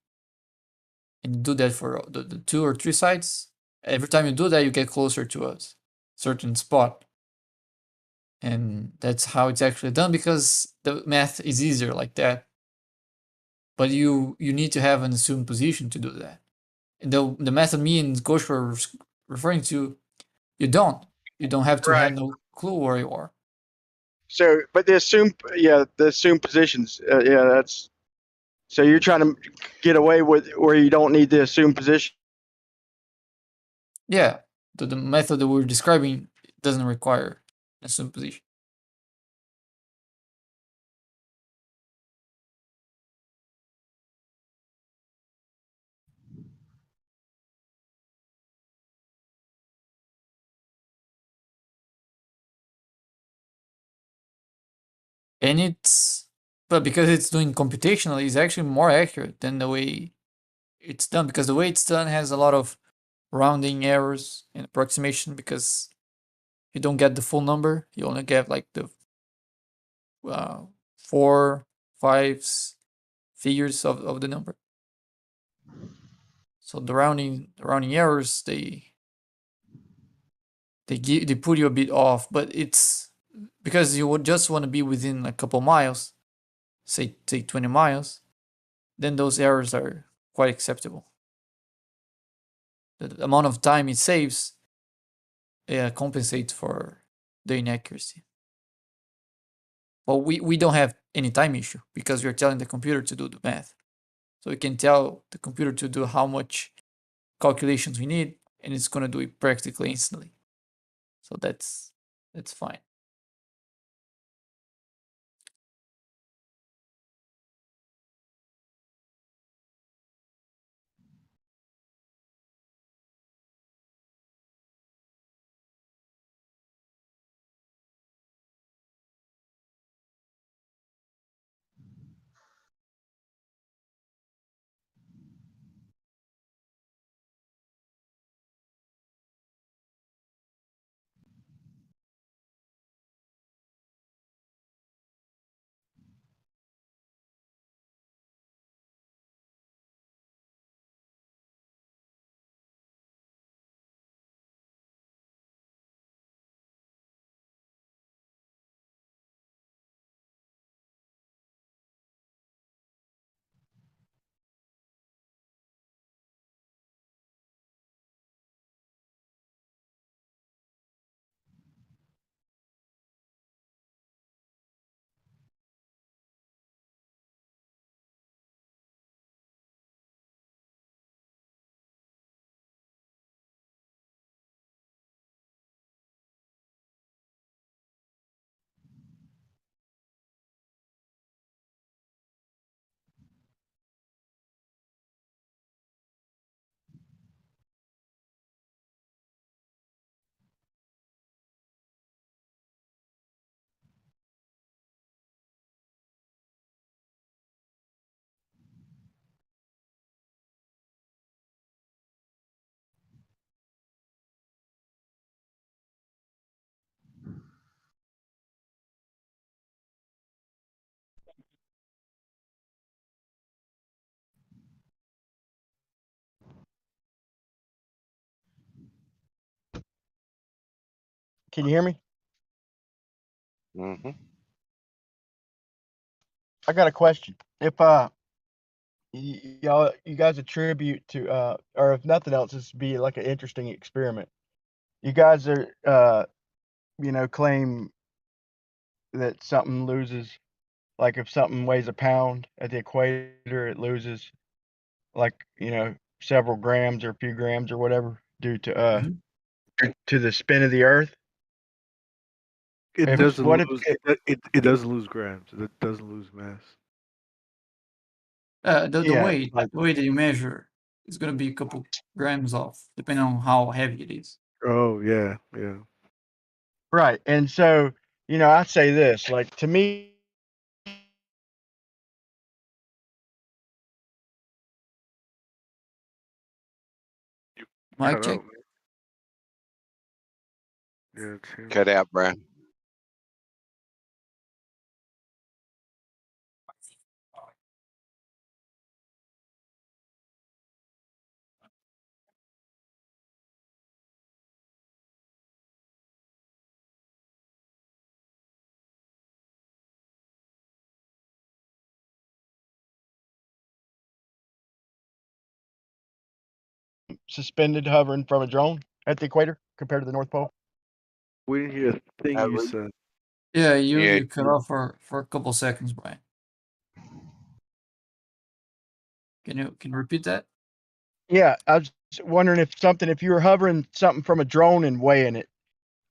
And you do that for the 2 or 3 sites. Every time you do that, you get closer to a certain spot. And that's how it's actually done because the math is easier like that. But you need to have an assumed position to do that. And the method me and Gosh were referring to, you don't. You don't have to Right. have no clue where you are. So, but the assumed positions, that's so you're trying to get away with where you don't need the assumed position. Yeah, the method that we're describing doesn't require an assumed position. And but because it's doing computationally, it's actually more accurate than the way it's done, because the way it's done has a lot of rounding errors and approximation, because you don't get the full number, you only get like the 4, 5 figures of the number. So the rounding errors, they put you a bit off, but it's because you would just want to be within a couple miles, say 20 miles, then those errors are quite acceptable. The amount of time it saves compensates for the inaccuracy. Well, we don't have any time issue because we're telling the computer to do the math. So we can tell the computer to do how much calculations we need, and it's going to do it practically instantly. So that's fine. Can you hear me? Mm-hmm. I got a question. If you guys attribute to or if nothing else, this would be like an interesting experiment. You guys are claim that something loses, like if something weighs a pound at the equator, it loses like several grams or a few grams or whatever due to to the spin of the Earth. It If doesn't what if lose. It does lose grams. It doesn't lose mass. The yeah, weight, like the way that you measure is gonna be a couple grams off, depending on how heavy it is. Oh yeah, yeah. right, and so I say this, like to me. Mic Cut check. out. Yeah, it's him. Cut out, Brian. Suspended hovering from a drone at the equator compared to the North Pole? We didn't hear a thing you said. Yeah, Yeah. you cut off for a couple seconds, Brian. Can you repeat that? Yeah, I was wondering if you were hovering something from a drone and weighing it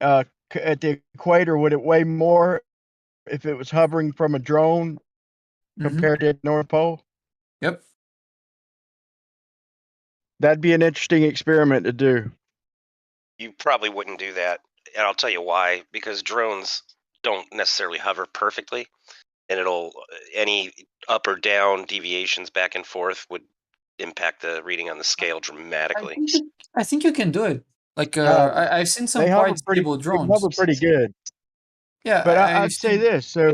at the equator, would it weigh more if it was hovering from a drone compared to the North Pole? Yep. That'd be an interesting experiment to do. You probably wouldn't do that, and I'll tell you why. Because drones don't necessarily hover perfectly, and any up or down deviations back and forth would impact the reading on the scale dramatically. I think you can do it. Like I've seen some They hover quite pretty. stable They drones. hover pretty good. Yeah, But I've I'd say seen. this. So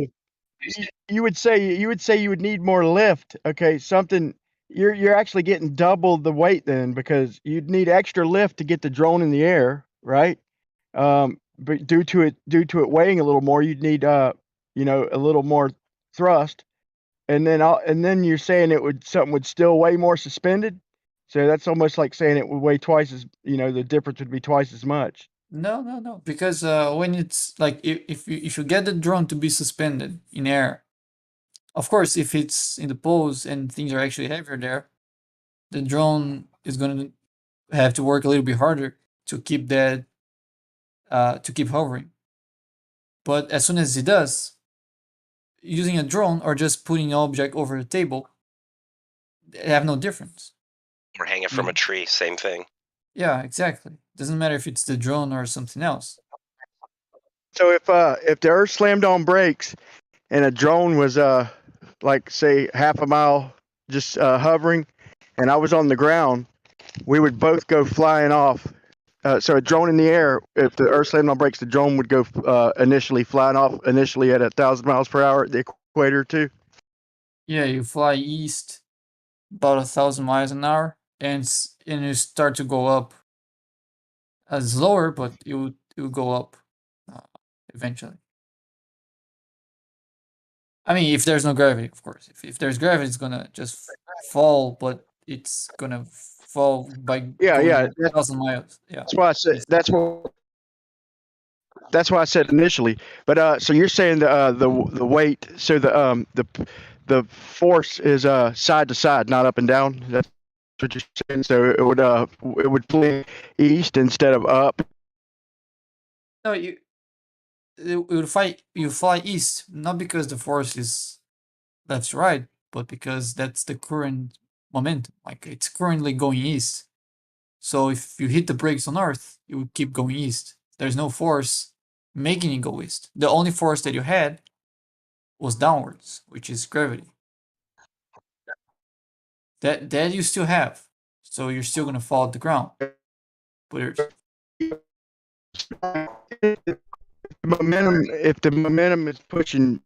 you would say you would need more lift. Okay, something you're actually getting double the weight then, because you'd need extra lift to get the drone in the air, right? But due to it weighing a little more, you'd need a little more thrust, and then you're saying something would still weigh more suspended. So that's almost like saying it would weigh twice as the difference would be twice as much. No, because when it's like if you get the drone to be suspended in air, of course, if it's in the pose and things are actually heavier there, the drone is gonna have to work a little bit harder to keep that to keep hovering. But as soon as it does, using a drone or just putting an object over the table, they have no difference. Or hanging from a tree, same thing. Yeah, exactly. Doesn't matter if it's the drone or something else. So if the Earth slammed on brakes and a drone was like say half a mile just hovering, and I was on the ground, we would both go flying off. So a drone in the air, if the Earth slammed on brakes, the drone would go initially flying off initially at 1,000 miles per hour at the equator too. Yeah, you fly east about 1,000 miles an hour, and you start to go up slower, but it would go up eventually. I mean, if there's no gravity, of course. If there's gravity, it's gonna just fall, but it's gonna fall by going 1,000 miles. Yeah. That's why I said that's why I said initially. But so you're saying the weight, so the force is side to side, not up and down. That's what you're saying. So it would fly east instead of up. No, you fly east, not because the force is left to right, but because that's the current momentum. Like it's currently going east. So if you hit the brakes on Earth, it would keep going east. There's no force making it go east. The only force that you had was downwards, which is gravity. That you still have. So you're still gonna fall at the ground. But if the momentum is pushing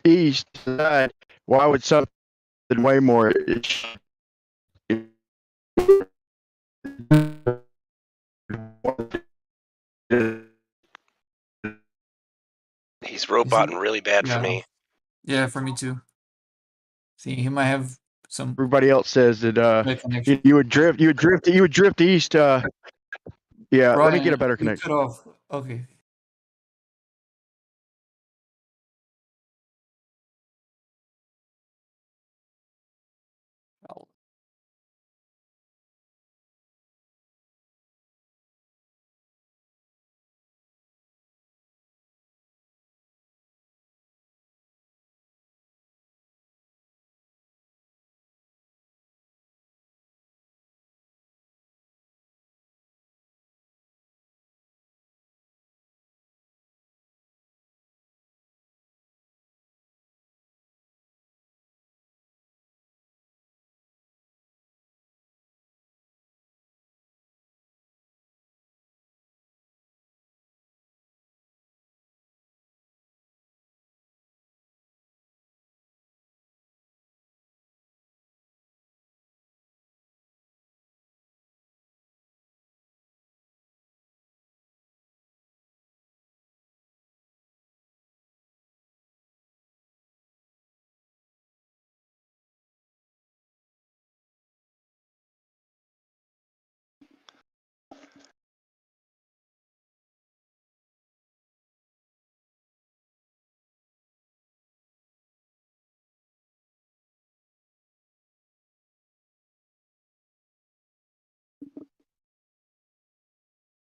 east side, why would something weigh more? roboting really bad for me. Yeah, for me too. See, he might have some. Everybody else says that bad connection. you would drift east. Yeah, let me get a better You connection. cut off. Okay.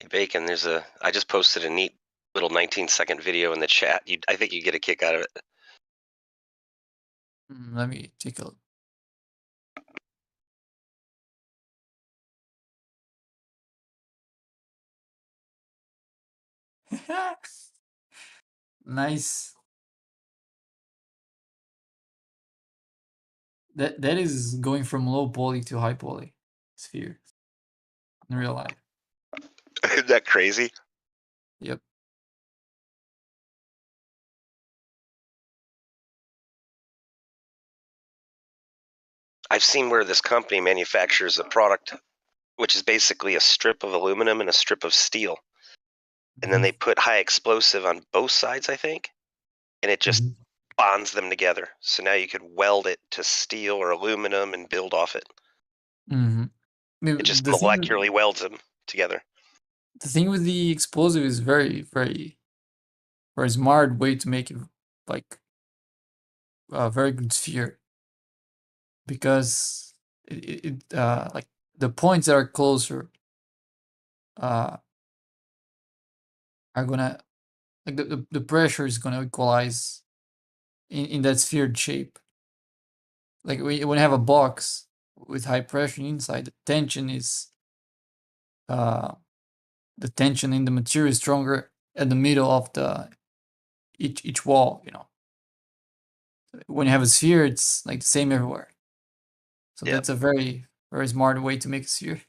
Hey, Bacon, I just posted a neat little 19-second video in the chat. I think you get a kick out of it. Let me take a look. Nice. That is going from low poly to high poly sphere in real life. Isn't that crazy? Yep. I've seen where this company manufactures a product which is basically a strip of aluminum and a strip of steel. And then they put high explosive on both sides, I think, and it just bonds them together. So now you could weld it to steel or aluminum and build off it. It just molecularly welds them together. The thing with the explosive is very, very, very smart way to make it like a very good sphere, because it like the points that are closer are gonna, like the pressure is gonna equalize in that sphered shape. Like when you have a box with high pressure inside, the tension in the material is stronger at the middle of the each wall, you know. When you have a sphere, it's like the same everywhere. So that's a very, very smart way to make a sphere.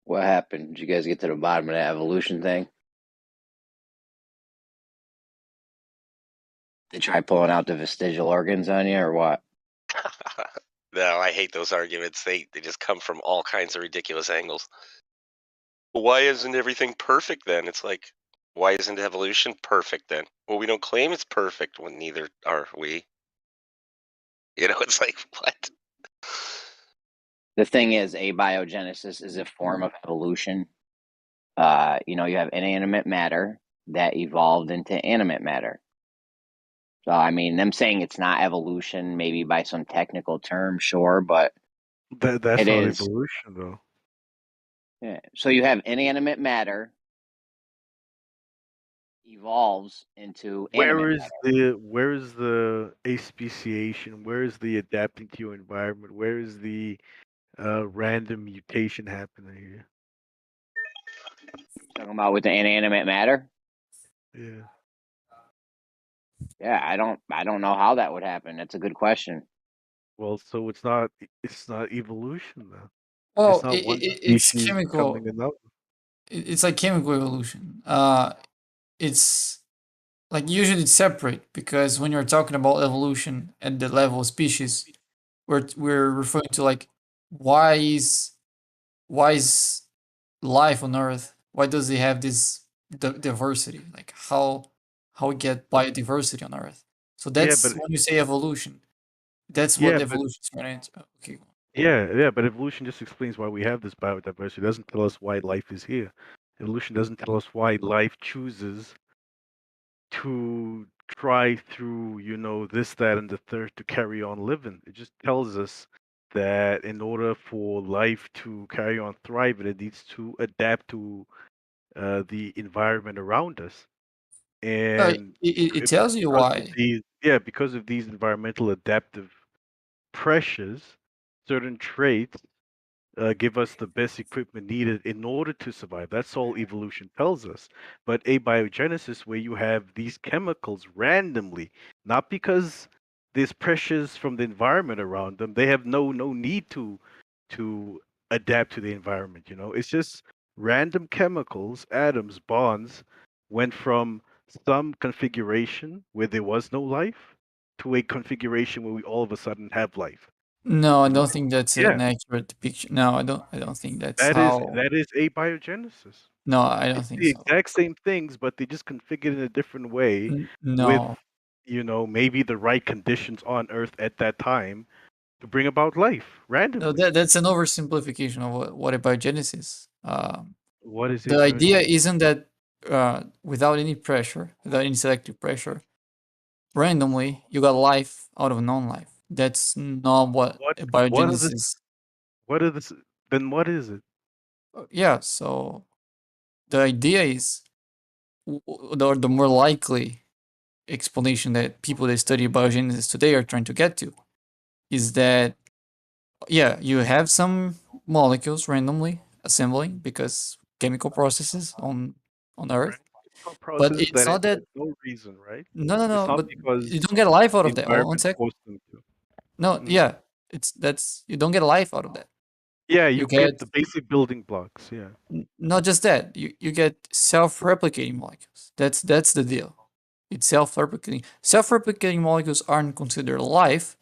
What happened? Did you guys get to the bottom of that evolution thing? They try pulling out the vestigial organs on you, or what? No, I hate those arguments. They just come from all kinds of ridiculous angles. Why isn't everything perfect then? It's like, why isn't evolution perfect then? Well, we don't claim it's perfect when neither are we. You know, it's like, what? The thing is, abiogenesis is a form of evolution. You know, you have inanimate matter that evolved into animate matter. So, I mean, them saying it's not evolution, maybe by some technical term, sure, but That's it not is. evolution, though. Yeah. So you have inanimate matter evolves into Where animate is the aspeciation? Where is the adapting to your environment? Where is the random mutation happening here? Talking about with the inanimate matter. Yeah. Yeah, I don't know how that would happen. That's a good question. Well, so it's not evolution then. Well, It's not one it's species chemical. becoming another. It's like chemical evolution. It's like usually it's separate because when you're talking about evolution at the level of species, we're referring to like why is why is life on Earth? Why does it have this diversity? Like how we get biodiversity on Earth? So Yeah, that's but when you say evolution. That's what yeah, but evolution is running into. Okay. yeah, but evolution just explains why we have this biodiversity. It doesn't tell us why life is here. Evolution doesn't tell us why life chooses to try through, this, that, and the third to carry on living. It just tells us that in order for life to carry on thriving, it needs to adapt to the environment around us. And It tells you why. because of these environmental adaptive pressures, certain traits give us the best equipment needed in order to survive. That's all evolution tells us. But abiogenesis, where you have these chemicals randomly, not because there's pressures from the environment around them, they have no need to adapt to the environment. It's just random chemicals, atoms, bonds went from some configuration where there was no life to a configuration where we all of a sudden have life. No, I don't think that's Yeah. an accurate depiction. No, I don't think that's That how. is abiogenesis. No, I don't It's think the so. exact same things, but they just configured in a different way with, No. maybe the right conditions on Earth at that time to bring about life No, randomly. that's an oversimplification of what abiogenesis is. What is The idea abiogenesis? isn't that without any pressure, without any selective pressure, randomly you got life out of non-life. That's not what What are abiogenesis the is. then what is it? Yeah, so the idea is, the more likely explanation that people that study biogenesis today are trying to get to is that, yeah, you have some molecules randomly assembling because chemical processes on Earth, but Process it's that not that. no reason, right? No, It's not but because you don't get life out the of that. One environment sec. forced them to. No, yeah, that's you don't get life out of that. Yeah, You you get get the basic building blocks. Yeah. not just that. You get self-replicating molecules. That's the deal. It's self-replicating. Self-replicating molecules aren't considered life,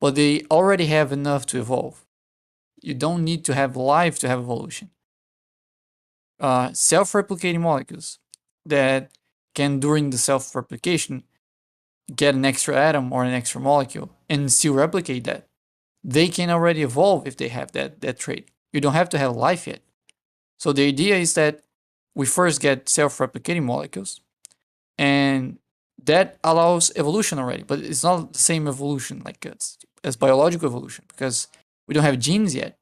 but they already have enough to evolve. You don't need to have life to have evolution. Self-replicating molecules that can, during the self-replication, get an extra atom or an extra molecule and still replicate that, they can already evolve if they have that trait. You don't have to have life yet. So the idea is that we first get self-replicating molecules, and that allows evolution already, but it's not the same evolution like as biological evolution because we don't have genes yet.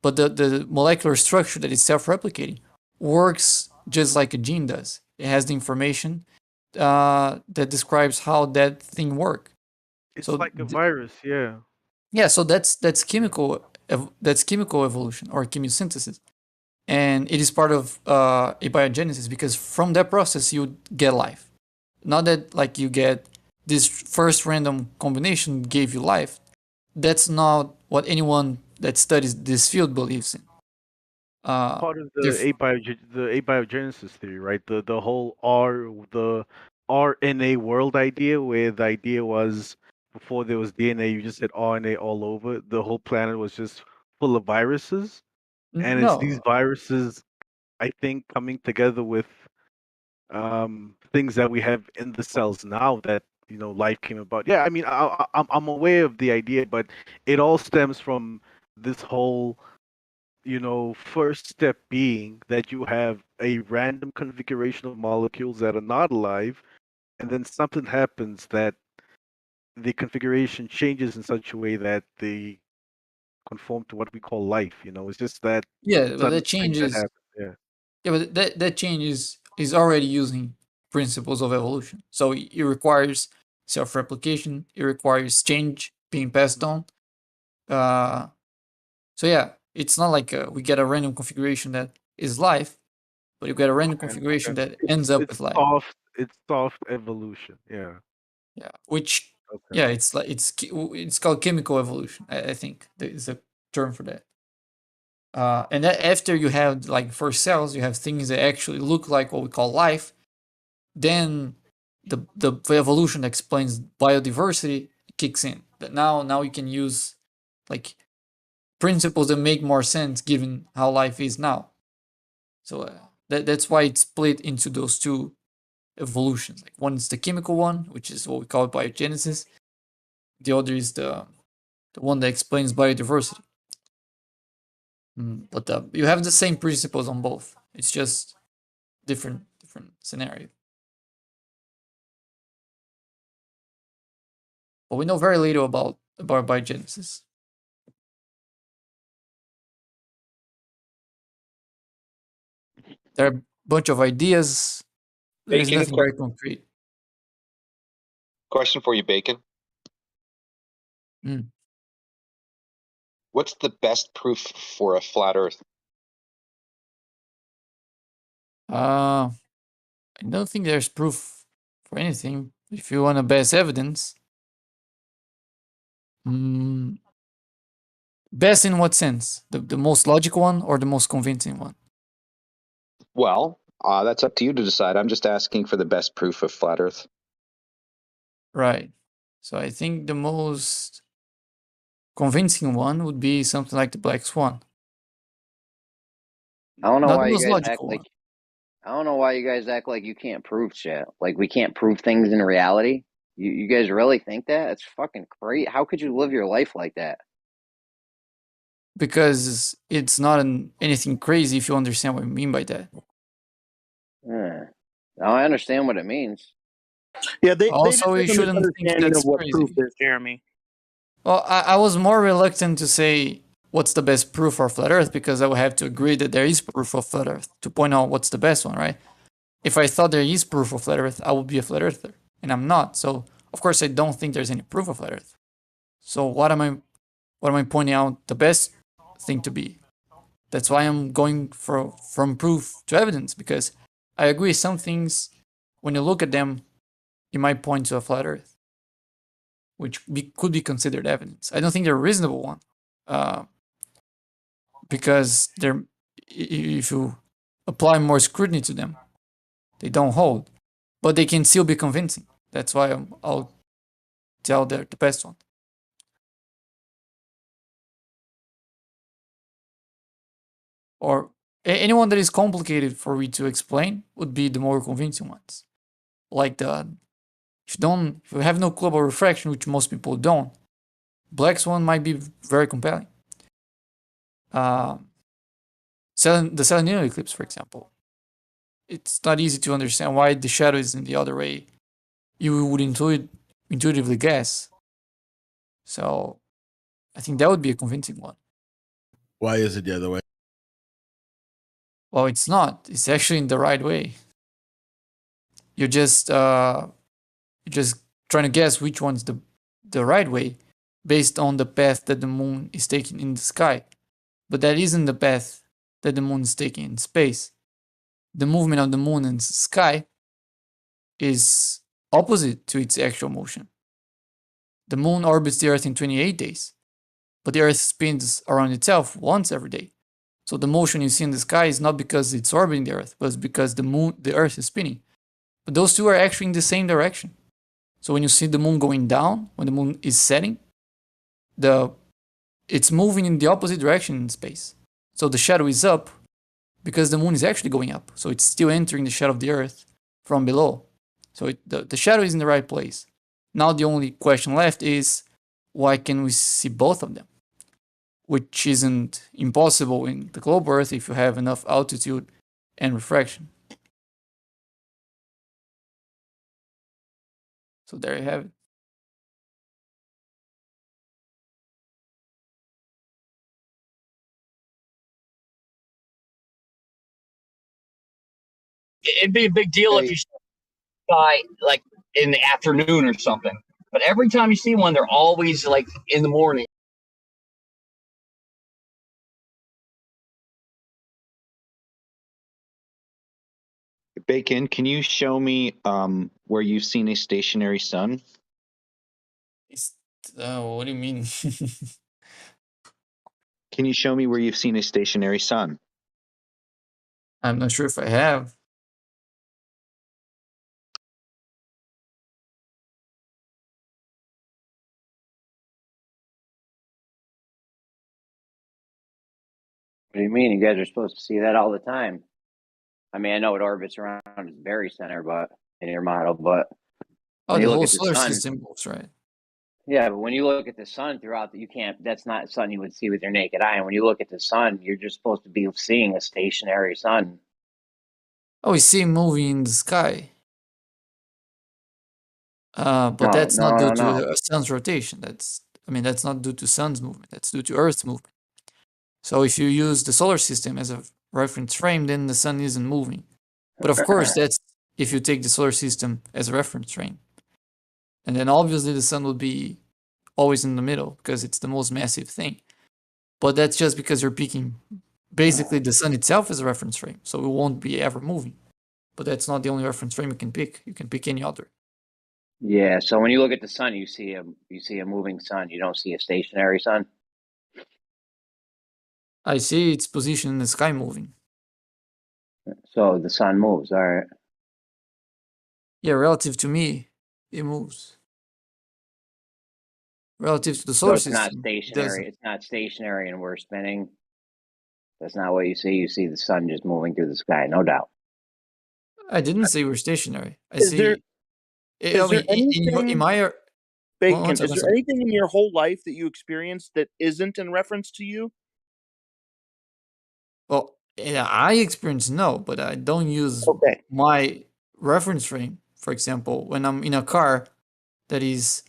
But the molecular structure that is self-replicating works just like a gene does. It has the information that describes how that thing works. It's So like a virus. Yeah. yeah, so that's chemical evolution or chemosynthesis, and it is part of abiogenesis because from that process you get life. Not that like you get this first random combination gave you life. That's not what anyone that studies this field believes in. Part of the abiogenesis theory, right? The whole the RNA world idea, where the idea was before there was DNA, you just had RNA all over. The whole planet was just full of viruses, and it's these No, viruses, I think, coming together with things that we have in the cells now that life came about. Yeah, I mean, I'm aware of the idea, but it all stems from this whole first step being that you have a random configuration of molecules that are not alive, and then something happens that the configuration changes in such a way that they conform to what we call life. It's just that yeah, but sudden that thing that changes. happens. Yeah. Yeah, but that change is already using principles of evolution. So it requires self-replication. It requires change being passed on. So yeah, it's not like we get a random configuration that is life, but you get a random configuration that ends up with life. It's soft evolution. Yeah. Yeah, which Okay. yeah, it's like it's called chemical evolution. I think there is a term for that. And that after you have like first cells, you have things that actually look like what we call life. Then the evolution that explains biodiversity kicks in. That now you can use like principles that make more sense given how life is now. So that's why it's split into those two evolutions. Like one is the chemical one, which is what we call biogenesis. The other is the one that explains biodiversity. But you have the same principles on both. It's just different scenario. But we know very little about biogenesis. There are a bunch of ideas. There's Bacon, nothing very concrete. question for you, Bacon. Mm. What's the best proof for a flat Earth? I don't think there's proof for anything. If you want the best evidence, best in what sense? The most logical one or the most convincing one? Well, that's up to you to decide. I'm just asking for the best proof of flat Earth. Right. So I think the most convincing one would be something like the Black Swan. I don't know Not why the you most guys act logical like one. I don't know why you guys act like you can't prove shit. Like we can't prove things in reality. You guys really think that? It's fucking crazy. How could you live your life like that? Because it's not anything crazy if you understand what I mean by that. Now I understand what it means. Yeah, they Also, just you have a shouldn't think misunderstanding that's of what crazy. proof is, Jeremy. Well, I was more reluctant to say what's the best proof for flat Earth because I would have to agree that there is proof of flat Earth to point out what's the best one, right? If I thought there is proof of flat Earth, I would be a flat earther, and I'm not. So of course I don't think there's any proof of flat Earth. So what am I pointing out the best thing to be? That's why I'm going from proof to evidence, because I agree some things when you look at them, you might point to a flat Earth, which could be considered evidence. I don't think they're a reasonable one, because if you apply more scrutiny to them, they don't hold, but they can still be convincing. That's why I'll tell they're the best one. Or anyone that is complicated for me to explain would be the more convincing ones. Like if you have no clue about refraction, which most people don't, Black Swan might be very compelling. The Saturnian eclipse, for example, it's not easy to understand why the shadow is in the other way. You would intuitively guess. So I think that would be a convincing one. Why is it the other way? Well, it's not. It's actually in the right way. You're just trying to guess which one's the right way based on the path that the moon is taking in the sky. But that isn't the path that the moon is taking in space. The movement of the moon in the sky is opposite to its actual motion. The moon orbits the Earth in 28 days, but the Earth spins around itself once every day. So the motion you see in the sky is not because it's orbiting the Earth, but it's because the Earth is spinning. But those two are actually in the same direction. So when you see the moon going down, when the moon is setting, it's moving in the opposite direction in space. So the shadow is up because the moon is actually going up. So it's still entering the shadow of the Earth from below. So the shadow is in the right place. Now the only question left is, why can we see both of them? Which isn't impossible in the globe Earth if you have enough altitude and refraction. So there you have it. It'd be a big deal if you sky like in the afternoon or something. But every time you see one, they're always like in the morning. Bacon, can you show me where you've seen a stationary sun? What do you mean? Can you show me where you've seen a stationary sun? I'm not sure if I have. What do you mean? You guys are supposed to see that all the time. I mean, I know it orbits around its very center, but in your model, but Oh, when the you look whole at the solar sun, system moves, right? yeah, but when you look at the sun throughout, you can't. That's not sun you would see with your naked eye. And when you look at the sun, you're just supposed to be seeing a stationary sun. Oh, we see it moving in the sky. But No, that's not no, due no, to no. the sun's rotation. That's not due to sun's movement. That's due to Earth's movement. So if you use the solar system as a reference frame, then the sun isn't moving. But of course, that's if you take the solar system as a reference frame. And then obviously the sun will be always in the middle because it's the most massive thing. But that's just because you're picking basically the sun itself as a reference frame. So it won't be ever moving. But that's not the only reference frame you can pick. You can pick any other. Yeah. So when you look at the sun, you see a moving sun. You don't see a stationary sun. I see its position in the sky moving. So the sun moves. All right. Yeah, relative to me, it moves. Relative to the So solar it's not system, it stationary. doesn't. It's not stationary, and we're spinning. That's not what you see. You see the sun just moving through the sky, no doubt. I didn't say we're stationary. I Is there see. I mean, in my Bacon, is there anything in your whole life that you experienced that isn't in reference to you? Well, yeah, I experience no, but I don't use my reference frame. For example, when I'm in a car that is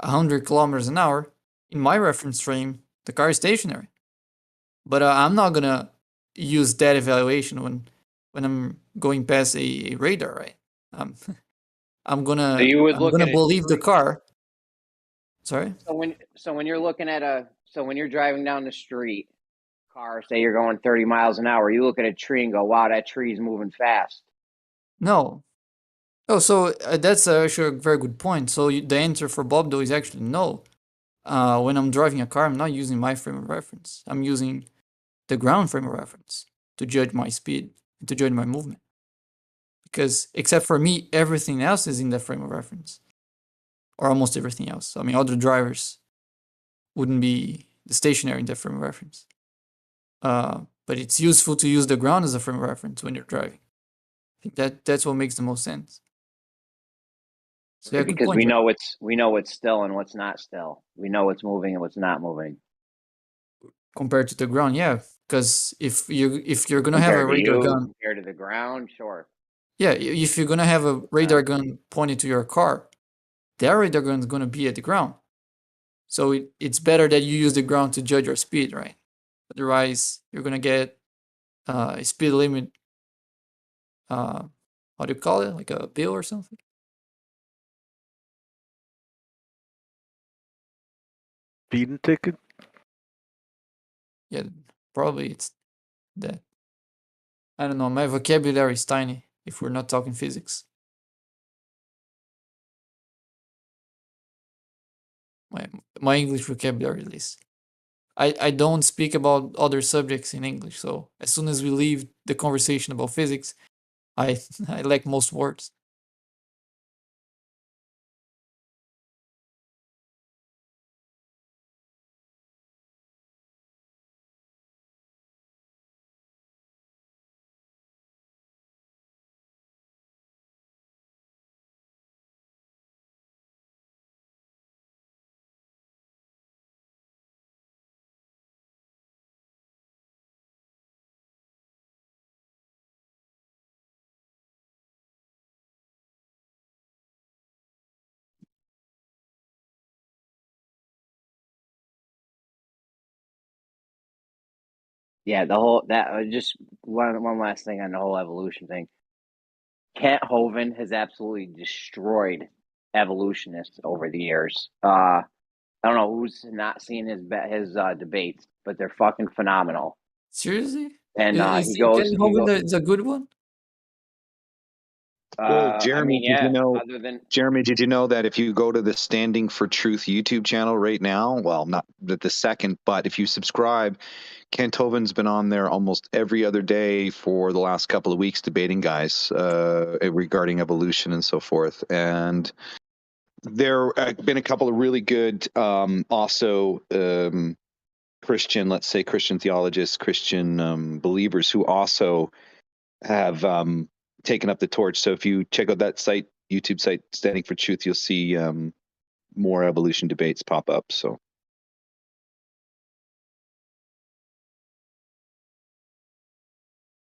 100 kilometers an hour, in my reference frame, the car is stationary. But I'm not gonna use that evaluation when I'm going past a radar, right? I'm gonna So you would I'm look gonna at a believe the tree. car. Sorry. So when you're looking at when you're driving down the street, car, say you're going 30 miles an hour, you look at a tree and go, "Wow, that tree's moving fast." No. Oh, so that's actually a very good point. So the answer for Bob though is actually no. When I'm driving a car, I'm not using my frame of reference. I'm using the ground frame of reference to judge my speed and to judge my movement. Because except for me, everything else is in that frame of reference, or almost everything else. I mean, other drivers wouldn't be stationary in that frame of reference. But it's useful to use the ground as a frame of reference when you're driving. I think that's what makes the most sense. So yeah, good Because point. we know what's still and what's not still. We know what's moving and what's not moving. Compared to the ground, yeah. Because if you're gonna have a radar gun, compared to the ground, sure. yeah, if you're gonna have a radar gun pointed to your car, that radar gun is gonna be at the ground. So it's better that you use the ground to judge your speed, right? Otherwise, you're gonna get a speed limit. How do you call it? Like a bill or something? Speeding ticket? Yeah, probably it's that. I don't know. My vocabulary is tiny if we're not talking physics. My English vocabulary, at least. I don't speak about other subjects in English, so as soon as we leave the conversation about physics, I lack most words. Yeah, the whole that just one last thing on the whole evolution thing. Kent Hovind has absolutely destroyed evolutionists over the years. I don't know who's not seen his debates, but they're fucking phenomenal. Seriously? And Is Ken Hovind is a good one? Well, Jeremy, I mean, yeah. did you know? Other than Jeremy, did you know that if you go to the Standing for Truth YouTube channel right now, well, not the second, but if you subscribe, Kent Hovind's been on there almost every other day for the last couple of weeks debating guys regarding evolution and so forth. And there have been a couple of really good, Christian, let's say Christian theologists, Christian believers who also have taken up the torch. So if you check out that site, YouTube site, Standing for Truth, you'll see more evolution debates pop up. So.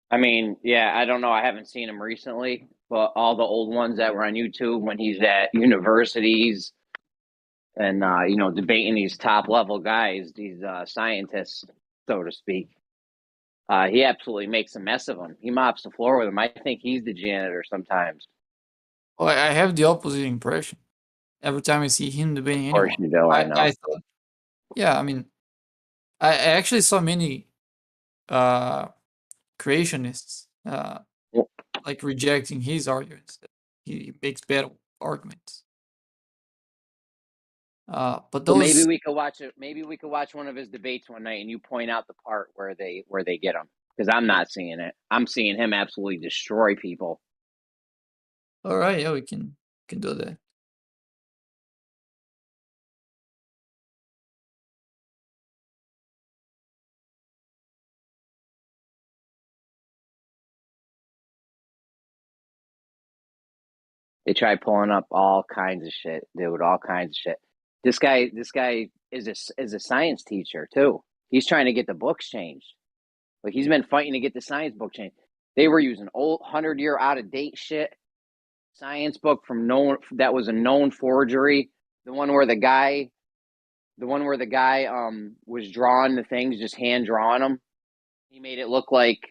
I mean, yeah, I don't know. I haven't seen him recently, but all the old ones that were on YouTube when he's at universities and, debating these top level guys, these scientists, so to speak, he absolutely makes a mess of them. He mops the floor with them. I think he's the janitor sometimes. Well, I have the opposite impression. Every time I see him debating Of course anyone, you do, I know. I thought, yeah, I mean, I actually saw many creationists like rejecting his arguments. He makes better arguments. But Well, maybe those, we could watch it. Maybe we could watch one of his debates one night, and you point out the part where they get him, because I'm not seeing it. I'm seeing him absolutely destroy people. all right, yeah, we can do that. They try pulling up all kinds of shit, dude. All kinds of shit. This guy is a science teacher too. He's trying to get the books changed. Like, he's been fighting to get the science book changed. They were using old 100-year out of date shit. Science book that was a known forgery. The one where the guy was drawing the things, just hand drawing them. He made it look like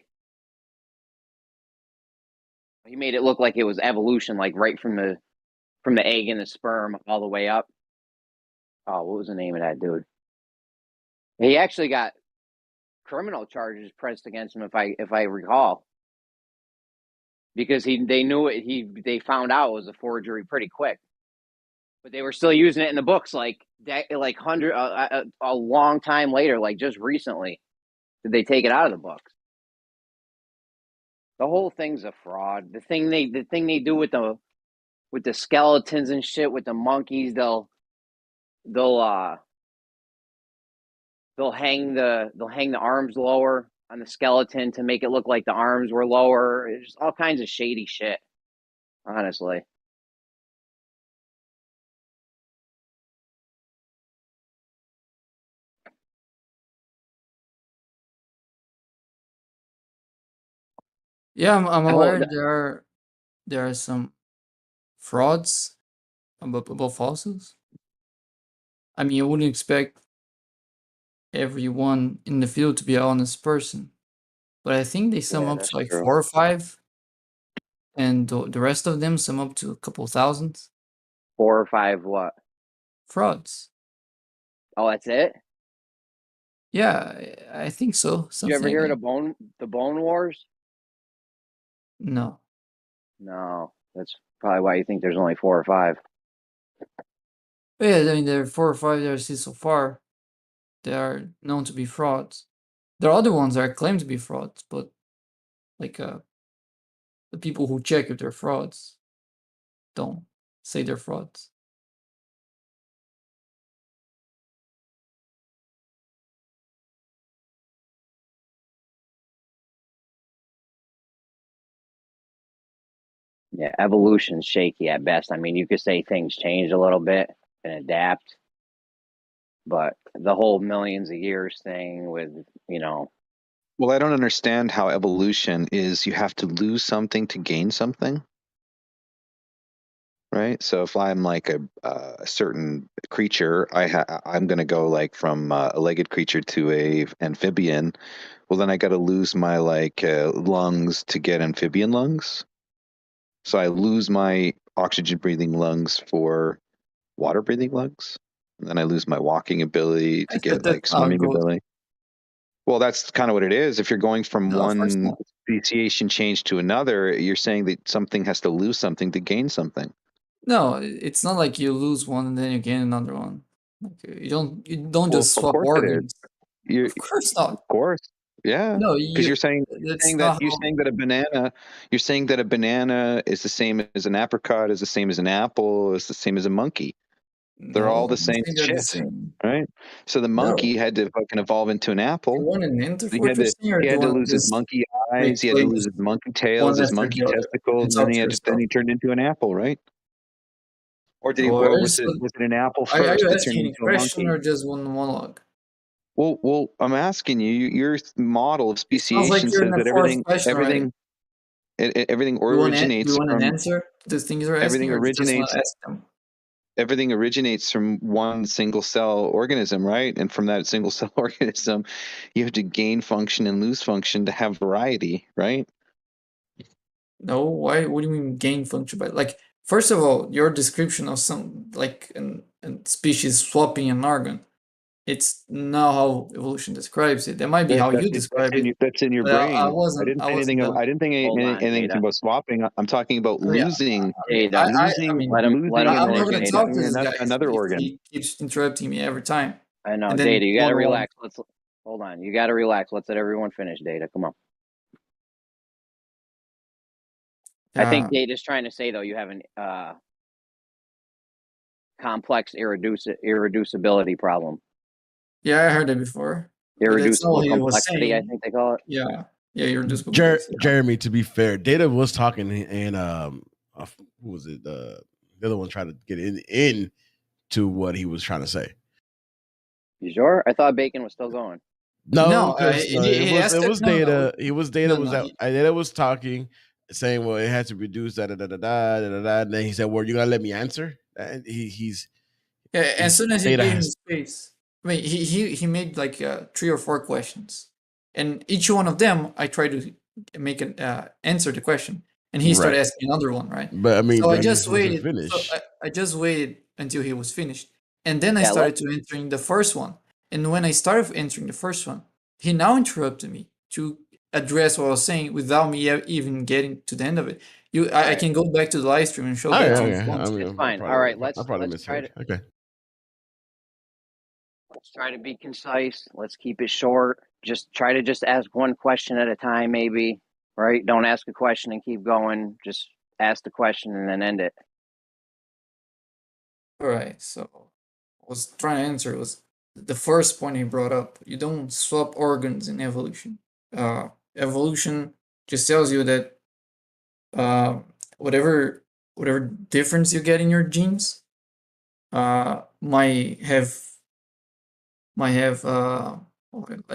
it was evolution, like right from the egg and the sperm all the way up. Oh, what was the name of that dude? He actually got criminal charges pressed against him, if I recall, because they found out it was a forgery pretty quick, but they were still using it in the books a long time later, like just recently did they take it out of the books. The whole thing's a fraud. The thing they do with the skeletons and shit, with the monkeys, they'll hang the arms lower on the skeleton to make it look like the arms were lower. It's all kinds of shady shit, honestly. Yeah, I'm aware there are some frauds about fossils. I mean, you wouldn't expect everyone in the field to be an honest person, but I think they sum up to like true. 4 or 5, and the rest of them sum up to a couple thousand 4 or 5 what? frauds. Oh, that's it? Yeah, I think so. Did you Something ever like hear that. the Bone Wars? No. No, that's probably why you think there's only 4 or 5. But yeah, I mean, there are 4 or 5 that I see so far. They are known to be frauds. There are other ones that are claimed to be frauds, but like the people who check if they're frauds don't say they're frauds. Yeah, evolution's shaky at best. I mean, you could say things change a little bit and adapt, but the whole millions of years thing with, Well, I don't understand how evolution is. You have to lose something to gain something, right? So if I'm like a certain creature, I'm going to go like from a legged creature to a amphibian. Well, then I got to lose my lungs to get amphibian lungs. So I lose my oxygen breathing lungs for water breathing lungs. And then I lose my walking ability to get like swimming ability. Well, that's kind of what it is. If you're going from one speciation change to another, you're saying that something has to lose something to gain something. No, it's not like you lose one and then you gain another one. Like, you don't just swap organs. Of course not. Of course. Yeah. No, because you're saying that a banana is the same as an apricot, is the same as an apple, is the same as a monkey. They're all the same shit, right? So the monkey had to fucking evolve into an apple. You want an answer He for had what you're saying, or he do had you to want lose his just monkey eyes. He had to lose his monkey tails, his monkey testicles, and then he turned into an apple, right? Or did he? Or was it an apple first? Are you that asking turned a into a question monkey? or just one monologue? Well, I'm asking you. Your model of Sounds speciation like you're says in the that fourth question already. everything You want originates an from answer to the things you're asking, or you just want to ask them? Everything originates from one single cell organism, right? And from that single cell organism, you have to gain function and lose function to have variety, right? No, why? What do you mean gain function? By like, first of all, your description of some like an species swapping an organ, it's not how evolution describes it. That might be how you describe it. That's in your but brain. I wasn't. I didn't think anything about swapping. I'm talking about losing. I'm not gonna talk to this guy. Another organ. He keeps interrupting me every time. I know, And then Data. You gotta one-on-one. relax. Hold on. You gotta relax. Let's let everyone finish. Data, come on. I think Data's trying to say though you have an complex irreducibility problem. Yeah, I heard it before. Irreducible complexity, I think they call it. Yeah, irreducible. Jeremy, to be fair, Data was talking, and who was it? The other one tried to get in to what he was trying to say. You sure? I thought Bacon was still going. No, it was Data. Data was talking, saying, "Well, it had to reduce da da da da da da da." And then he said, "Well, you gonna let me answer?" And he's as soon as he gave him space. I mean, he made like 3 or 4 questions, and each one of them I tried to make an answer the question, and he started asking another one, right? But I mean, so I just waited. So I just waited until he was finished, and then I started to answering the first one. And when I started answering the first one, he now interrupted me to address what I was saying without me even getting to the end of it. I can go back to the live stream and show that to you. It's fine. All right, let's try to. Okay. Let's try to be concise. Let's keep it short. Just try to ask one question at a time, maybe. Right? Don't ask a question and keep going. Just ask the question and then end it. All right. So I was trying to answer was the first point he brought up. You don't swap organs in evolution. Evolution just tells you that whatever difference you get in your genes might have a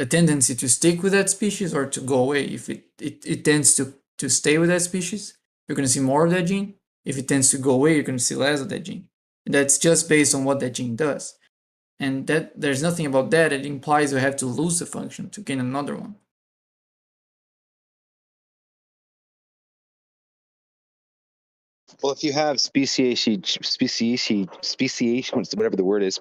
tendency to stick with that species or to go away. If it tends to stay with that species, you're going to see more of that gene. If it tends to go away, you're going to see less of that gene. And that's just based on what that gene does. And that there's nothing about that. It implies you have to lose a function to gain another one. Well, if you have speciation, whatever the word is,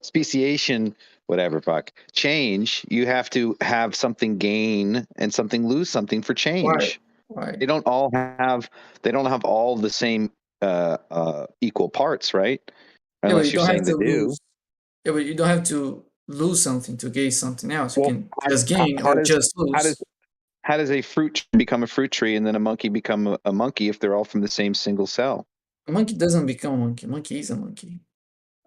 speciation, whatever, fuck, change, you have to have something gain and something lose something for change. Right. They don't have all the same equal parts, right? Unless you're saying they do. Yeah, but you don't have to lose something to gain something else. You can just gain or just lose. How does a fruit become a fruit tree and then a monkey become a monkey if they're all from the same single cell? A monkey doesn't become a monkey. A monkey is a monkey.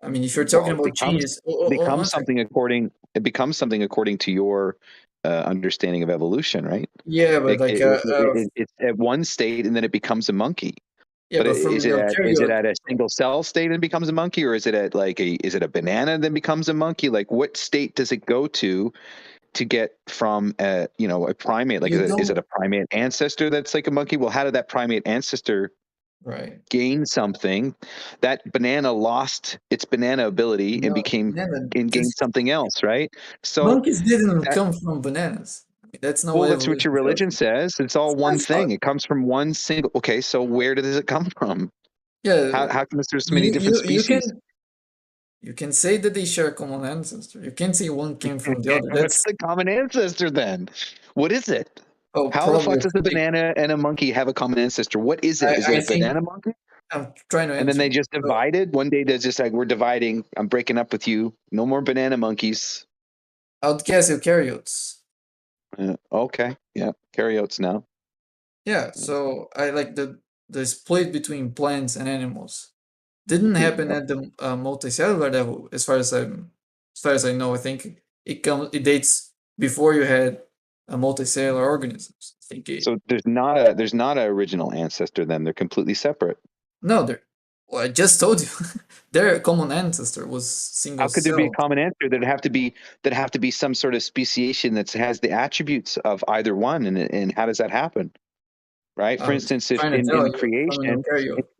I mean, if you're talking about changes, it becomes something according to your understanding of evolution, right? Yeah, but it's at one state and then it becomes a monkey. Yeah, but is it at a single cell state and becomes a monkey, or is it at is it a banana that becomes a monkey? Like, what state does it go to get from a primate? Like, is it a primate ancestor that's like a monkey? Well, how did that primate ancestor gain something? That banana lost its banana ability and gained something else, right? So monkeys didn't come from bananas. That's not Well, what that's what your evolution tells religion you. says. It's all one That's not. thing. It comes from one single. Okay, so where does it come from? Yeah, How come there's so many you different you you species? can say that they share a common ancestor. You can't say one came from the other. What's That's the common ancestor then? What is it? oh, How the probably fuck a does a snake. banana and a monkey have a common ancestor? What is it? Is it I a think banana monkey? I'm trying to And then answer they you. just divided? One day they're just like, we're dividing. I'm breaking up with you. No more banana monkeys. I would guess eukaryotes. Okay. Yeah. Caryotes now. Yeah, so I like the split between plants and animals didn't happen at the multicellular level, as far as I know. I think it dates before you had multicellular organisms. I think So there's not a original ancestor then. They're completely separate. no, well, I just told you, their common ancestor was single How could there be a cell. common ancestor? There'd have to be some sort of speciation that has the attributes of either one. And how does that happen? Right. For I'm instance, if trying to in tell you from an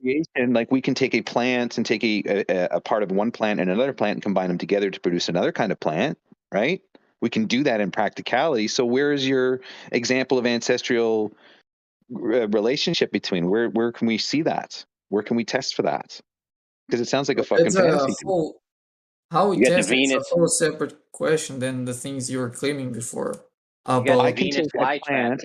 creation, like we can take a plant and take a part of one plant and another plant and combine them together to produce another kind of plant, right? We can do that in practicality. So where is your example of ancestral relationship between? Where can we see that? Where can we test for that? Because it sounds like a fucking It's a fantasy to me. whole how we You got the test it's a Venus. whole separate question than the things you were claiming before You got the about I can Venus take a flytrap. plant.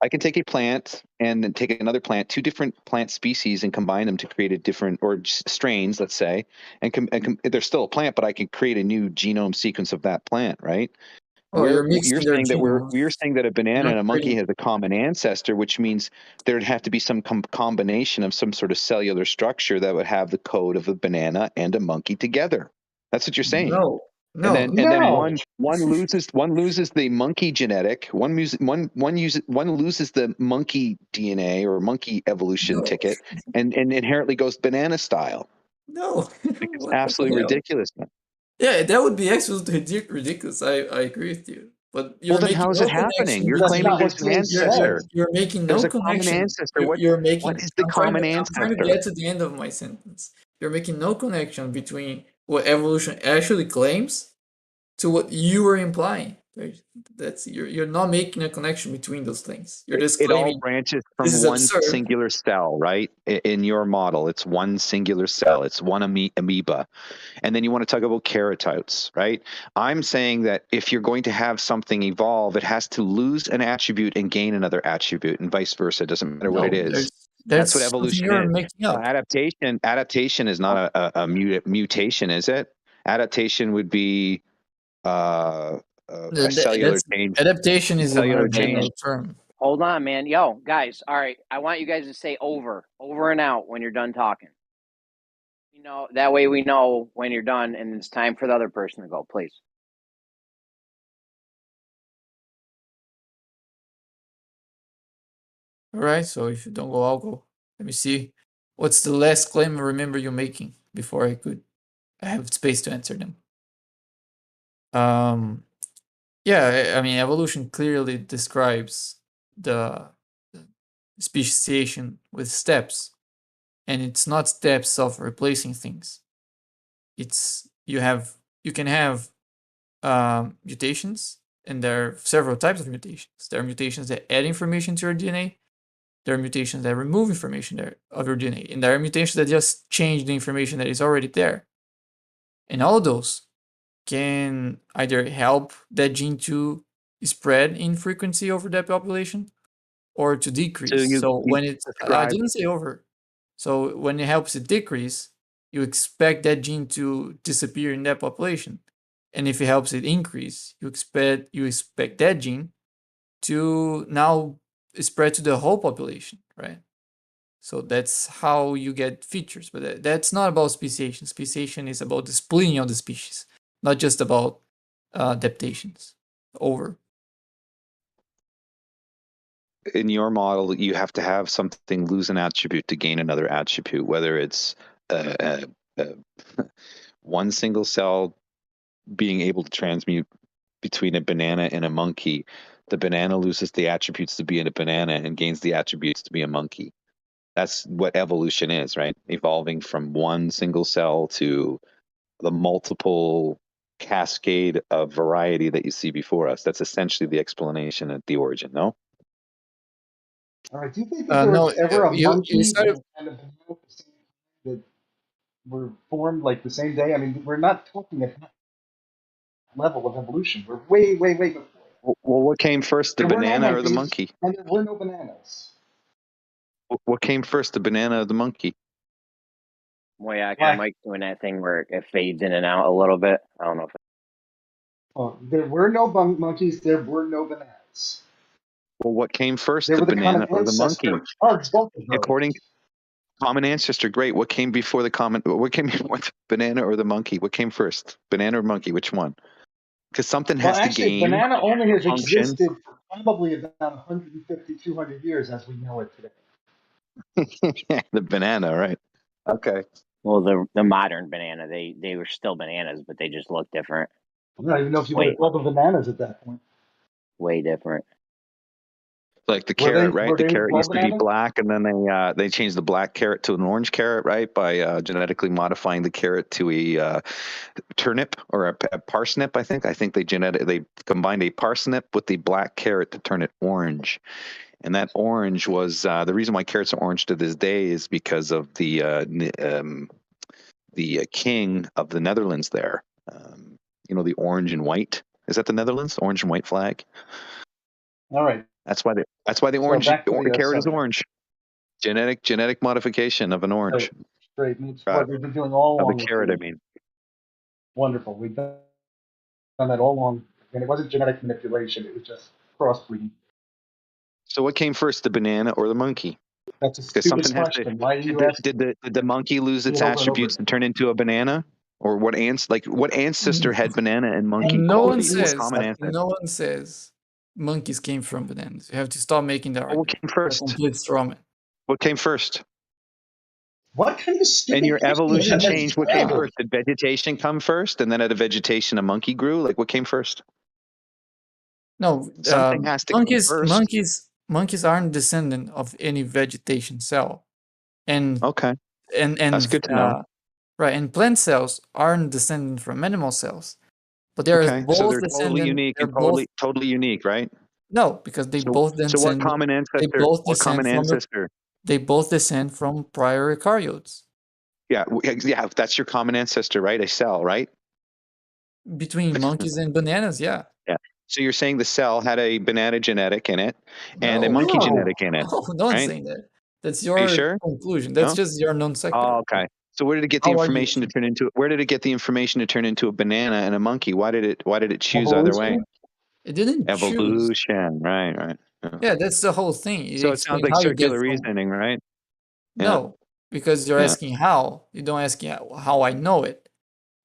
I can take a plant and then take another plant, two different plant species, and combine them to create a different or strains, let's say, and they're still a plant, but I can create a new genome sequence of that plant, right? Oh, you're mixing You're their saying that genomes. we're saying that a banana You're and not a monkey creating. has a common ancestor, which means there'd have to be some combination of some sort of cellular structure that would have the code of a banana and a monkey together. That's what you're saying. No, And no, then one loses the monkey genetic. One loses the monkey DNA or monkey evolution no, ticket, and inherently goes banana style. no. It's What the absolutely hell? ridiculous. Yeah, that would be absolutely ridiculous. I agree with you. But Well, you're then making how is no it happening? connection You're That's between. claiming not there's what an James ancestor. said. You're making There's no a common connection. ancestor. You're making. What is the I'm trying common to. I'm trying to ancestor? get to the end of my sentence. You're making no connection between what evolution actually claims to what you were implying. That's you're not making a connection between those things. You're just It all claiming branches this from is one absurd. singular cell, right? In your model, it's one singular cell. It's one amoeba. And then you want to talk about keratotes, right? I'm saying that if you're going to have something evolve, it has to lose an attribute and gain another attribute, and vice versa. It doesn't matter what it No, is. there's That's what something evolution you're is. making up. Adaptation is not a mutation, is it? Adaptation would be a cellular change. Adaptation is a more Cellular general change. term. Hold on, man. Yo, guys. All right. I want you guys to say over and out when you're done talking. You know, that way we know when you're done and it's time for the other person to go, please. All right, so if you don't go, I'll go. Let me see. What's the last claim I remember you making before I have space to answer them? Yeah, I mean, evolution clearly describes the speciation with steps, and it's not steps of replacing things. It's you can have mutations, and there are several types of mutations. There are mutations that add information to your DNA. There are mutations that remove information of your DNA, and there are mutations that just change the information that is already there. And all of those can either help that gene to spread in frequency over that population or to decrease. So when it, I didn't say over. So when it helps it decrease, you expect that gene to disappear in that population. And if it helps it increase, you expect that gene to now spread to the whole population, right? So that's how you get features, but that's not about speciation. Speciation is about the splitting of the species, not just about adaptations. Over. In your model, you have to have something lose an attribute to gain another attribute, whether it's one single cell being able to transmute between a banana and a monkey. The banana loses the attributes to be a banana and gains the attributes to be a monkey. That's what evolution is, right? Evolving from one single cell to the multiple cascade of variety that you see before us. That's essentially the explanation at the origin, no? All right. Do you think that there No, was ever a you monkey started. and a banana at the same time that were formed like the same day? I mean, we're not talking at that level of evolution. We're way, way, way before. Well, what came first, the There were no banana or the monkeys, monkey? and there were no bananas. What came first, the banana or the monkey? Moyak, your mic's doing that thing where it fades in and out a little bit. I don't know if There were no monkeys. There were no bananas. Well, what came first, They the were the banana common or the monkey? ancestor of both of those. According common ancestor, great. What came before the common? What came before the banana or the monkey? What came first, banana or monkey? Which one? Because something Well, has actually, to gain banana only has function. existed for probably about 150, 200 years as we know it today. The banana, right? Okay. well, the modern banana, they were still bananas, but they just look different. I don't even know if you would have called them bananas at that point. Way different. Like the Were carrot, right? were The they carrot called used to be bananas? black, and then they changed the black carrot to an orange carrot, right? By genetically modifying the carrot to a turnip or a parsnip. I think they combined a parsnip with the black carrot to turn it orange. And that orange was the reason why carrots are orange to this day is because of the king of the Netherlands there. The orange and white. Is that the Netherlands? Orange and white flag. All right. That's why the So orange back to the carrot is subject. orange. Genetic modification of an orange. Great. And it's what we've been doing all Of along. the carrot, I mean. Wonderful. We've done that all along. And it wasn't genetic manipulation. It was just crossbreeding. So what came first, the banana or the monkey? That's a Because stupid something has to. question. Why are you asking? Did the monkey lose its over and over attributes and turn into a banana? Or what ancestor had banana and monkey? And no one What says. common ancestor? No one says monkeys came from bananas. You have to stop making that What argument. came first? A complete straw man. What came first? What kind of stupid In your question evolution is that? change, what came first? Did vegetation come first, and then out of vegetation a monkey grew? Like what came first? No, Something has to come first. monkeys aren't descendant of any vegetation cell, and Okay, and that's good to know. right, and plant cells aren't descendant from animal cells, but they're Okay, both so they're descendant. totally unique They're and both totally unique, right? no, because they both So descend. what common They ancestor? both What common descend from ancestor? they both descend from prior eukaryotes. Yeah, that's your common ancestor, right? A cell, right? Between monkeys and bananas, yeah. Yeah. So you're saying the cell had a banana genetic in it and a No, monkey genetic in it, no one's right? saying that. That's Are you your sure? conclusion. That's No? just your non-sector. Oh, okay. So where did it get the How are you? information to turn into? Where did it get the information to turn into a banana and a monkey? Why did it choose either way? Evolution? It didn't choose. Evolution, right. Yeah, that's the whole thing. It So it sounds explains like how you get circular from. reasoning, right? No, because you're Yeah. asking how. You don't ask how I know it.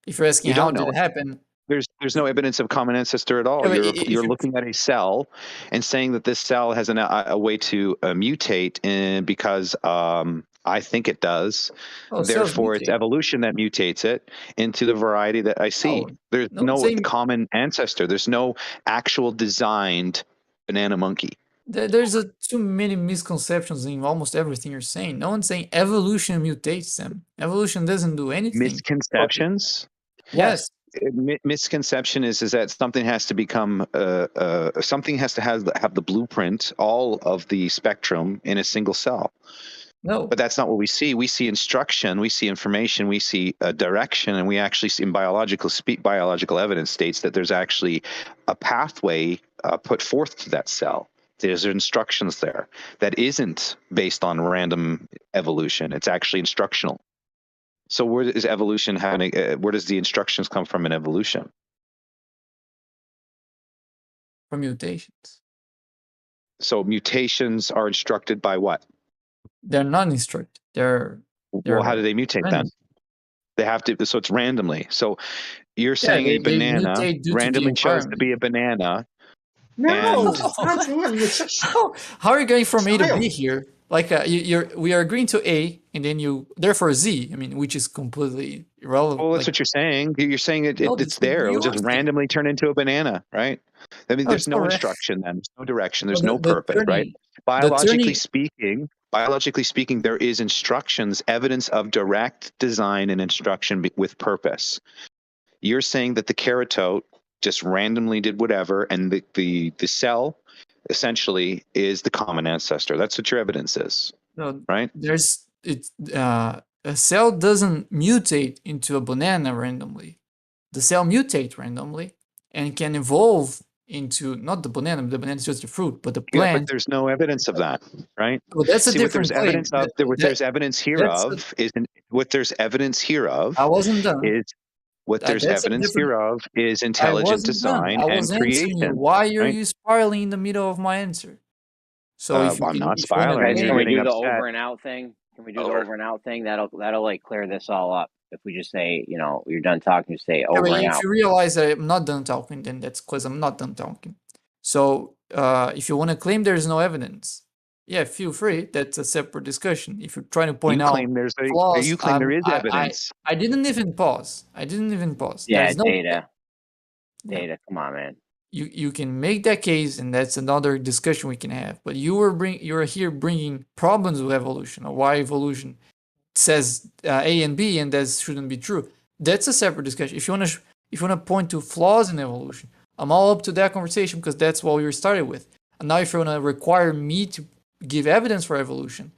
If you're asking You how don't did know it happen, There's no evidence of common ancestor at all. Yeah, but You're if you- looking at a cell and saying that this cell has a way to mutate, and because I think it does. cells Therefore, it's mutate. evolution that mutates it into the variety that I see. No, There's no no one's saying common ancestor. There's no actual designed banana monkey. there's too many misconceptions in almost everything you're saying. No one's saying evolution mutates them. Evolution doesn't do anything. Misconceptions. Yes. Misconception is that something has to become something has to have the blueprint, all of the spectrum in a single cell. No, but that's not what we see. We see instruction, we see information, we see direction, and we actually see in biological evidence states that there's actually a pathway put forth to that cell. There's instructions there that isn't based on random evolution. It's actually instructional. So where is evolution having? Where does the instructions come from in evolution? From mutations. So mutations are instructed by what? They're not instructed. They're well, how do they mutate random. then? They have to. So it's randomly. So you're saying they a banana mutate due to the randomly chose to environment. be a banana. No, and not really. It's just how are you going from A to Child. B here? Like we are agreeing to A, and then you therefore Z. I mean, which is completely irrelevant. Well, that's what you're saying. You're saying No, it's there. It will just randomly turn into a banana, right? I mean, No, there's it's no not instruction then. There's no direction. There's Well, no the purpose, right? turning- Biologically speaking, there is instructions, evidence of direct design and instruction with purpose. You're saying that the keratote just randomly did whatever, and the cell essentially is the common ancestor. That's what your evidence is, No, right? a cell doesn't mutate into a banana randomly. The cell mutates randomly and can evolve into not the banana. The banana is just the fruit, but the Yeah, but plant. there's no evidence of that, right? Well, that's a See, what there's different claim. evidence of, what there's evidence here of is what there's evidence here of. I wasn't done. Is what there's That's a evidence different. here of is I intelligent wasn't done. design I and was answering you. creation. Why are right? you spiraling in the middle of my answer? So if you I'm can, not if you want to spiraling. Guys, You're can we getting do the upset. over and out thing? Can we do the over and out thing? That'll like clear this all up. If we just say, you know, you're done talking, just say I over mean, and if out. you realize that I'm not done talking, then that's because I'm not done talking. So if you want to claim there's no evidence, yeah, feel free. That's a separate discussion. If you're trying to point You out claim there's flaws, you claim there is evidence. I didn't even pause. I didn't even pause. Yeah, There's no data. Data. Come on, man. You can make that case, and that's another discussion we can have. But you're here bringing problems with evolution, or why evolution says A and B, and that shouldn't be true. That's a separate discussion. If you wanna point to flaws in evolution, I'm all up to that conversation because that's what we started with. And now if you wanna require me to give evidence for evolution,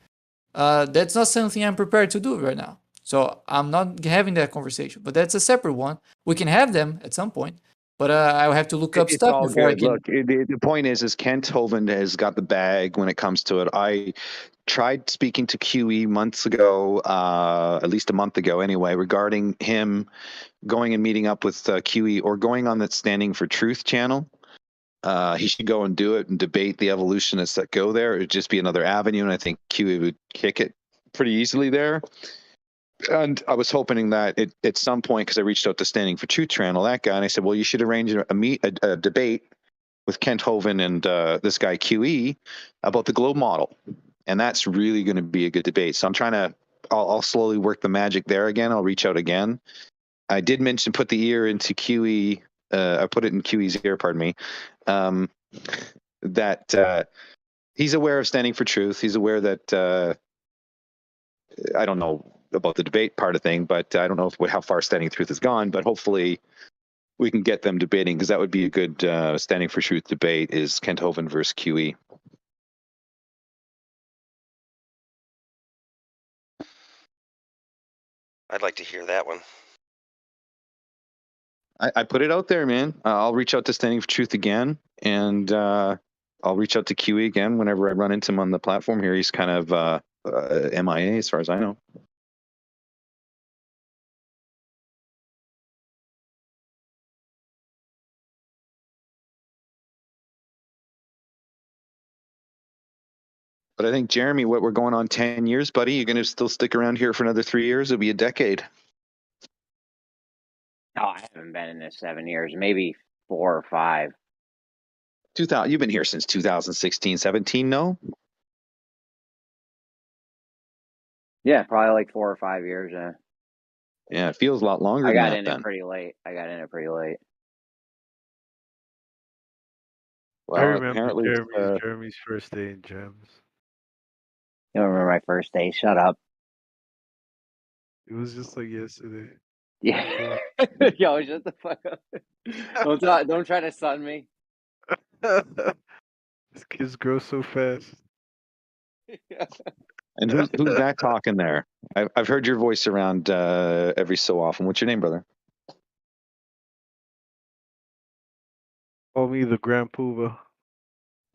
that's not something I'm prepared to do right now. So I'm not having that conversation. But that's a separate one. We can have them at some point. But I will have to look up It's stuff all before good. I can. Look, the point is Kent Hovind has got the bag when it comes to it. I tried speaking to QE months ago, at least a month ago anyway, regarding him going and meeting up with QE or going on that Standing for Truth channel. He should go and do it and debate the evolutionists that go there. It would just be another avenue, and I think QE would kick it pretty easily there. And I was hoping that at some point, because I reached out to Standing for Truth channel, that guy, and I said, well, you should arrange a debate with Kent Hovind and this guy QE about the globe model. And that's really going to be a good debate. So I'll slowly work the magic there again. I'll reach out again. I did mention put the ear into QE. I put it in QE's ear, pardon me, that he's aware of Standing for Truth. He's aware that I don't know about the debate part of thing, but I don't know how far Standing Truth has gone, but hopefully we can get them debating, because that would be a good Standing for Truth debate, is Kent Hovind versus QE. I'd like to hear that one. I put it out there, man. I'll reach out to Standing for Truth again, and I'll reach out to QE again whenever I run into him on the platform here. He's kind of MIA as far as I know. But I think, Jeremy, what we're going on 10 years, buddy, you're going to still stick around here for another 3 years? It'll be a decade. No, I haven't been in this 7 years, maybe 4 or 5. 2000. You've been here since 2016, 17, no? Yeah, probably like 4 or 5 years. Yeah. Yeah, it feels a lot longer I than got that in then. it pretty late. Well, I remember apparently, Jeremy's first day in Gems. You don't remember my first day? Shut up. It was just like yesterday. Yeah. Yo, shut the fuck up. Don't try to sun me. These kids grow so fast. And who's that talking there? I've heard your voice around every so often. What's your name, brother? Call me the Grand Poobah.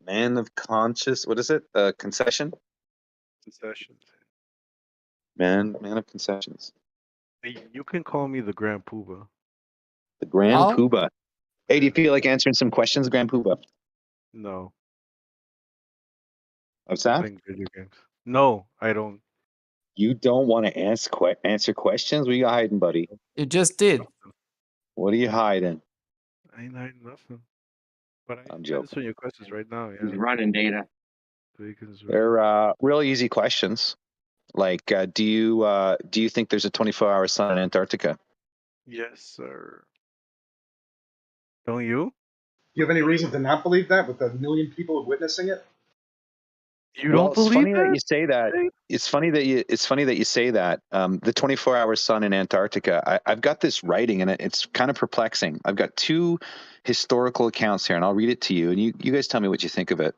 Man of conscious. What is it? Concession. Concessions. Man of concessions. You can call me the Grand Poobah. The Grand Poobah. Hey, do you feel like answering some questions, Grand Poobah? No. What's that? Playing video games. No, I don't. You don't want to answer questions? What are you hiding, buddy? You just did. What are you hiding? I ain't hiding nothing. But I'm joking. answering your questions right now. Yeah. He's running data. They're really easy questions. Like, do you think there's a 24-hour sun in Antarctica? Yes, sir. Don't you? Do you have any reason to not believe that with 1 million people witnessing it? You don't it's believe funny that you say that. It's funny that you say that. The 24-hour sun in Antarctica. I've got this writing, and it's kind of perplexing. I've got two historical accounts here, and I'll read it to you, and you guys tell me what you think of it.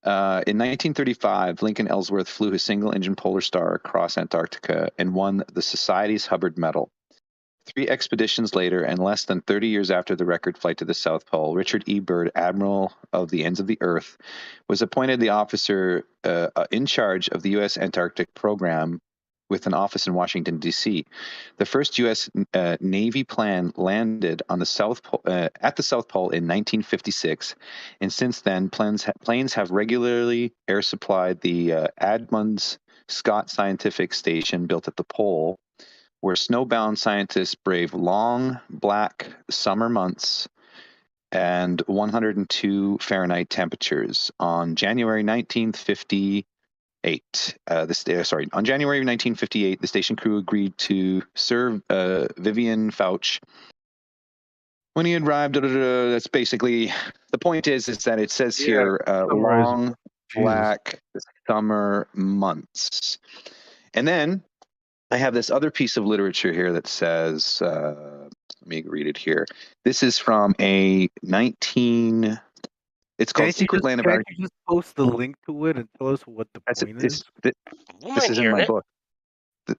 In 1935, Lincoln Ellsworth flew his single-engine Polar Star across Antarctica and won the Society's Hubbard Medal. 3 expeditions later, and less than 30 years after the record flight to the South Pole, Richard E. Byrd, Admiral of the Ends of the Earth, was appointed the officer in charge of the U.S. Antarctic Program with an office in Washington, D.C. The first U.S. Navy plane landed on the South Pole, at the South Pole in 1956, and since then, planes have regularly air supplied the Admunds Scott Scientific Station built at the pole, where snowbound scientists brave long, black summer months and 102 Fahrenheit temperatures. On January 1958, on January 1958, the station crew agreed to serve Vivian Fauch. When he arrived, that's basically the point. Is that it says here long, black summer months, and then I have this other piece of literature here that says, let me read it here. This is from it's called Secret Land of Can't you just post the link to it and tell us what the point is? This is in my book.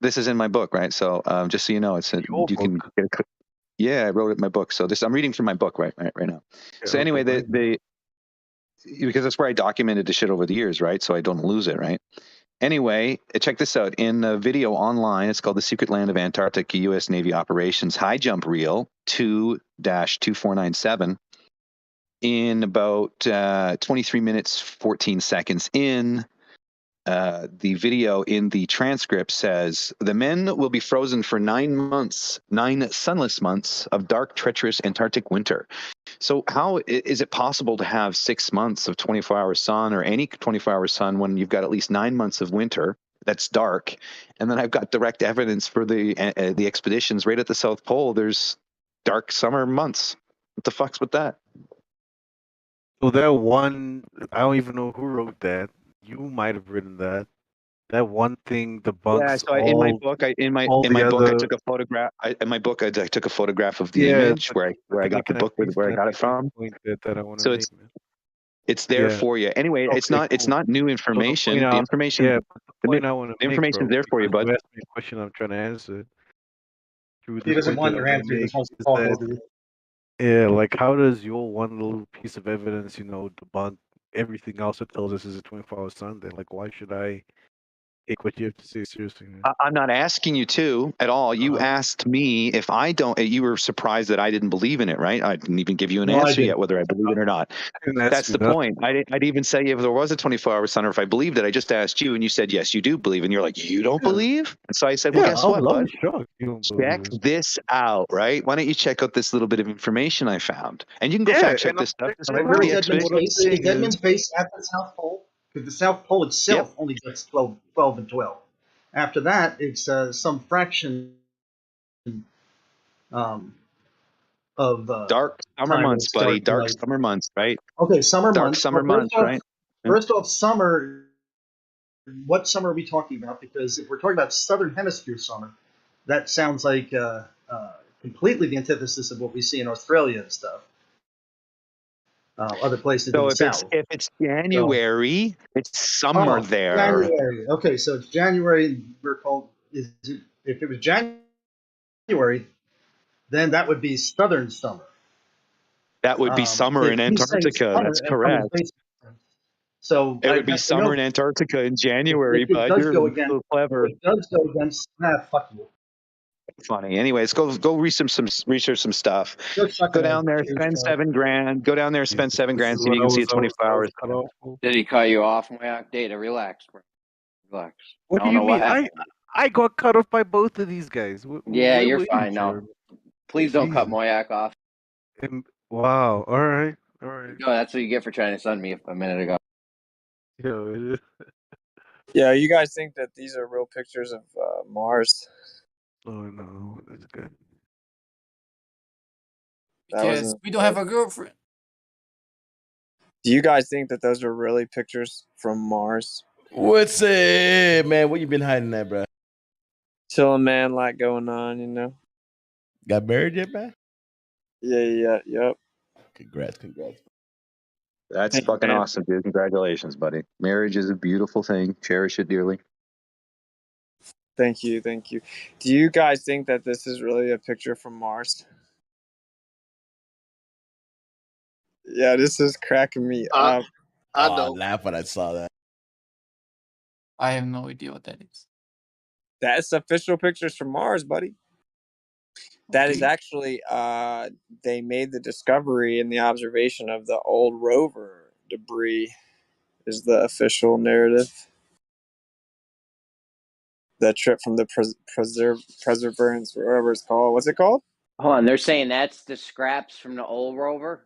This is in my book, right? So just so you know, it's you can get a, yeah, I wrote it in my book. So I'm reading from my book right now. So anyway, because that's where I documented the shit over the years, right? So I don't lose it, right? Anyway, check this out. In a video online, it's called The Secret Land of Antarctica U.S. Navy Operations High Jump Reel 2-2497. In about 23 minutes, 14 seconds in, the video in the transcript says, the men will be frozen for 9 sunless months of dark, treacherous Antarctic winter. So how is it possible to have 6 months of 24-hour sun or any 24-hour sun when you've got at least 9 months of winter that's dark? And then I've got direct evidence for the expeditions right at the South Pole. There's dark summer months. What the fuck's with that? So that one, I don't even know who wrote that. You might have written that. That one thing debunks Yeah, so in my book, I took a photograph. In my book, I took a photograph of the image where I got the book where I got it from. So it's there for you. Anyway, it's not new information. The information, the point I the information is there for you, bud. You asked me a question, I'm trying to answer. He doesn't want your answer. He just wants to talk over you. Yeah, like how does your one little piece of evidence, debunk everything else that tells us is a 24-hour sun? Then, like, why should I take what you have to say seriously, man? I'm not asking you to at all. You asked me if I don't. You were surprised that I didn't believe in it, right? I didn't even give you an answer yet whether I believe it or not. That's the point. I'd even say if there was a 24-hour sun or if I believed it, I just asked you and you said, yes, you do believe. And you're like, you don't believe? And so I said, well, guess what, bud? Check this out, right? Why don't you check out this little bit of information I found? And you can go fact check this stuff. Is Edmund's base at the South Pole? Because the South Pole itself only gets 12 and 12. After that, it's some fraction of dark summer months, buddy. Dark summer months, right? Okay, summer dark months. Summer months, right? First off, summer. What summer are we talking about? Because if we're talking about Southern Hemisphere summer, that sounds like completely the antithesis of what we see in Australia and stuff. Other places in the south. If it's January, it's summer there. January. Okay, so it's January. We're called. If it was January, then that would be southern summer. That would be summer in Antarctica. That's correct. So it would be summer in Antarctica in January, but you're so clever. It does go against. Fuck you. Funny. Anyways, go research some stuff. Go down there, spend $7,000. Go down there, spend $7,000 so you can see it 24 hours. Did he cut you off, Moyak? Data, relax, bro. Relax. What do you mean? I got cut off by both of these guys. You're fine now. Please don't cut Moyak off. Wow. All right. No, that's what you get for trying to sun me a minute ago. Yeah, you guys think that these are real pictures of Mars? Oh no, that's good. Because we don't have a girlfriend. Do you guys think that those are really pictures from Mars? What's it, man? What you been hiding at, bro? Chilling, man. Like going on, you know. Got married yet, man? Yep. Congrats. That's Thank you, fucking man. awesome, dude. Congratulations, buddy. Marriage is a beautiful thing. Cherish it dearly. Thank you. Do you guys think that this is really a picture from Mars? Yeah, this is cracking me up. I I don't. laughed when I saw that. I have no idea what that is. That's official pictures from Mars, buddy. That is actually they made the discovery and the observation of the old rover debris is the official narrative. That trip from the Perseverance, whatever it's called. What's it called? Hold on, they're saying that's the scraps from the old rover?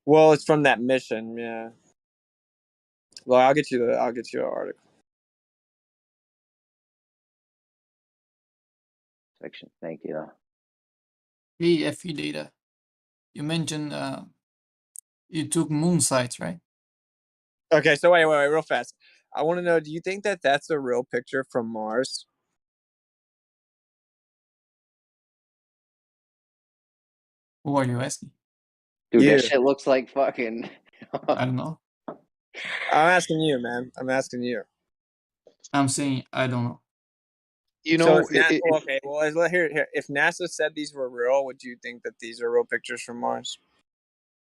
Well, it's from that mission, yeah. Well, I'll get you an article. Section, thank you. Hey, FE data. You mentioned you took moon sites, right? Okay, so wait, real fast. I want to know, do you think that that's a real picture from Mars? Who are you asking? Dude, You. that shit looks like fucking. I don't know. I'm asking you, man. I'm asking you. I'm saying I don't know. You So know, if NASA, okay, well, here. If NASA said these were real, would you think that these are real pictures from Mars?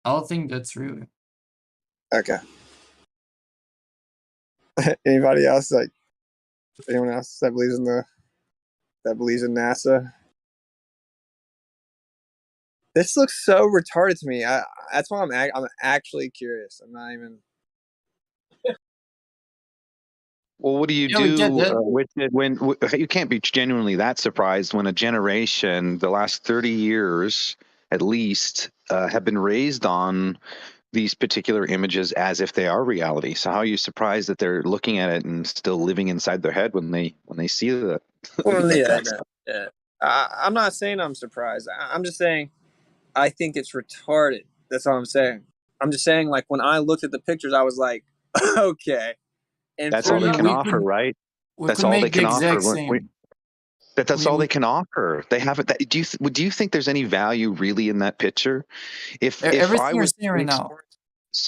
I don't think that's real. Okay. Anybody else anyone else that believes in NASA? This looks so retarded to me. That's why I'm actually curious. I'm not even. well, what do you Yeah, we get do that. when you can't be genuinely that surprised when a generation, the last 30 years at least, have been raised on these particular images as if they are reality. So how are you surprised that they're looking at it and still living inside their head when they see the? Well, yeah. I'm not saying I'm surprised. I'm just saying I think it's retarded. That's all I'm saying. I'm just saying, like, when I looked at the pictures, I was like, okay. And That's sure all they enough, can offer, right? We That's could all they make the can offer. exact same. That's all they can offer. They haven't. Do you think there's any value really in that picture? If Everything I you're was saying right now.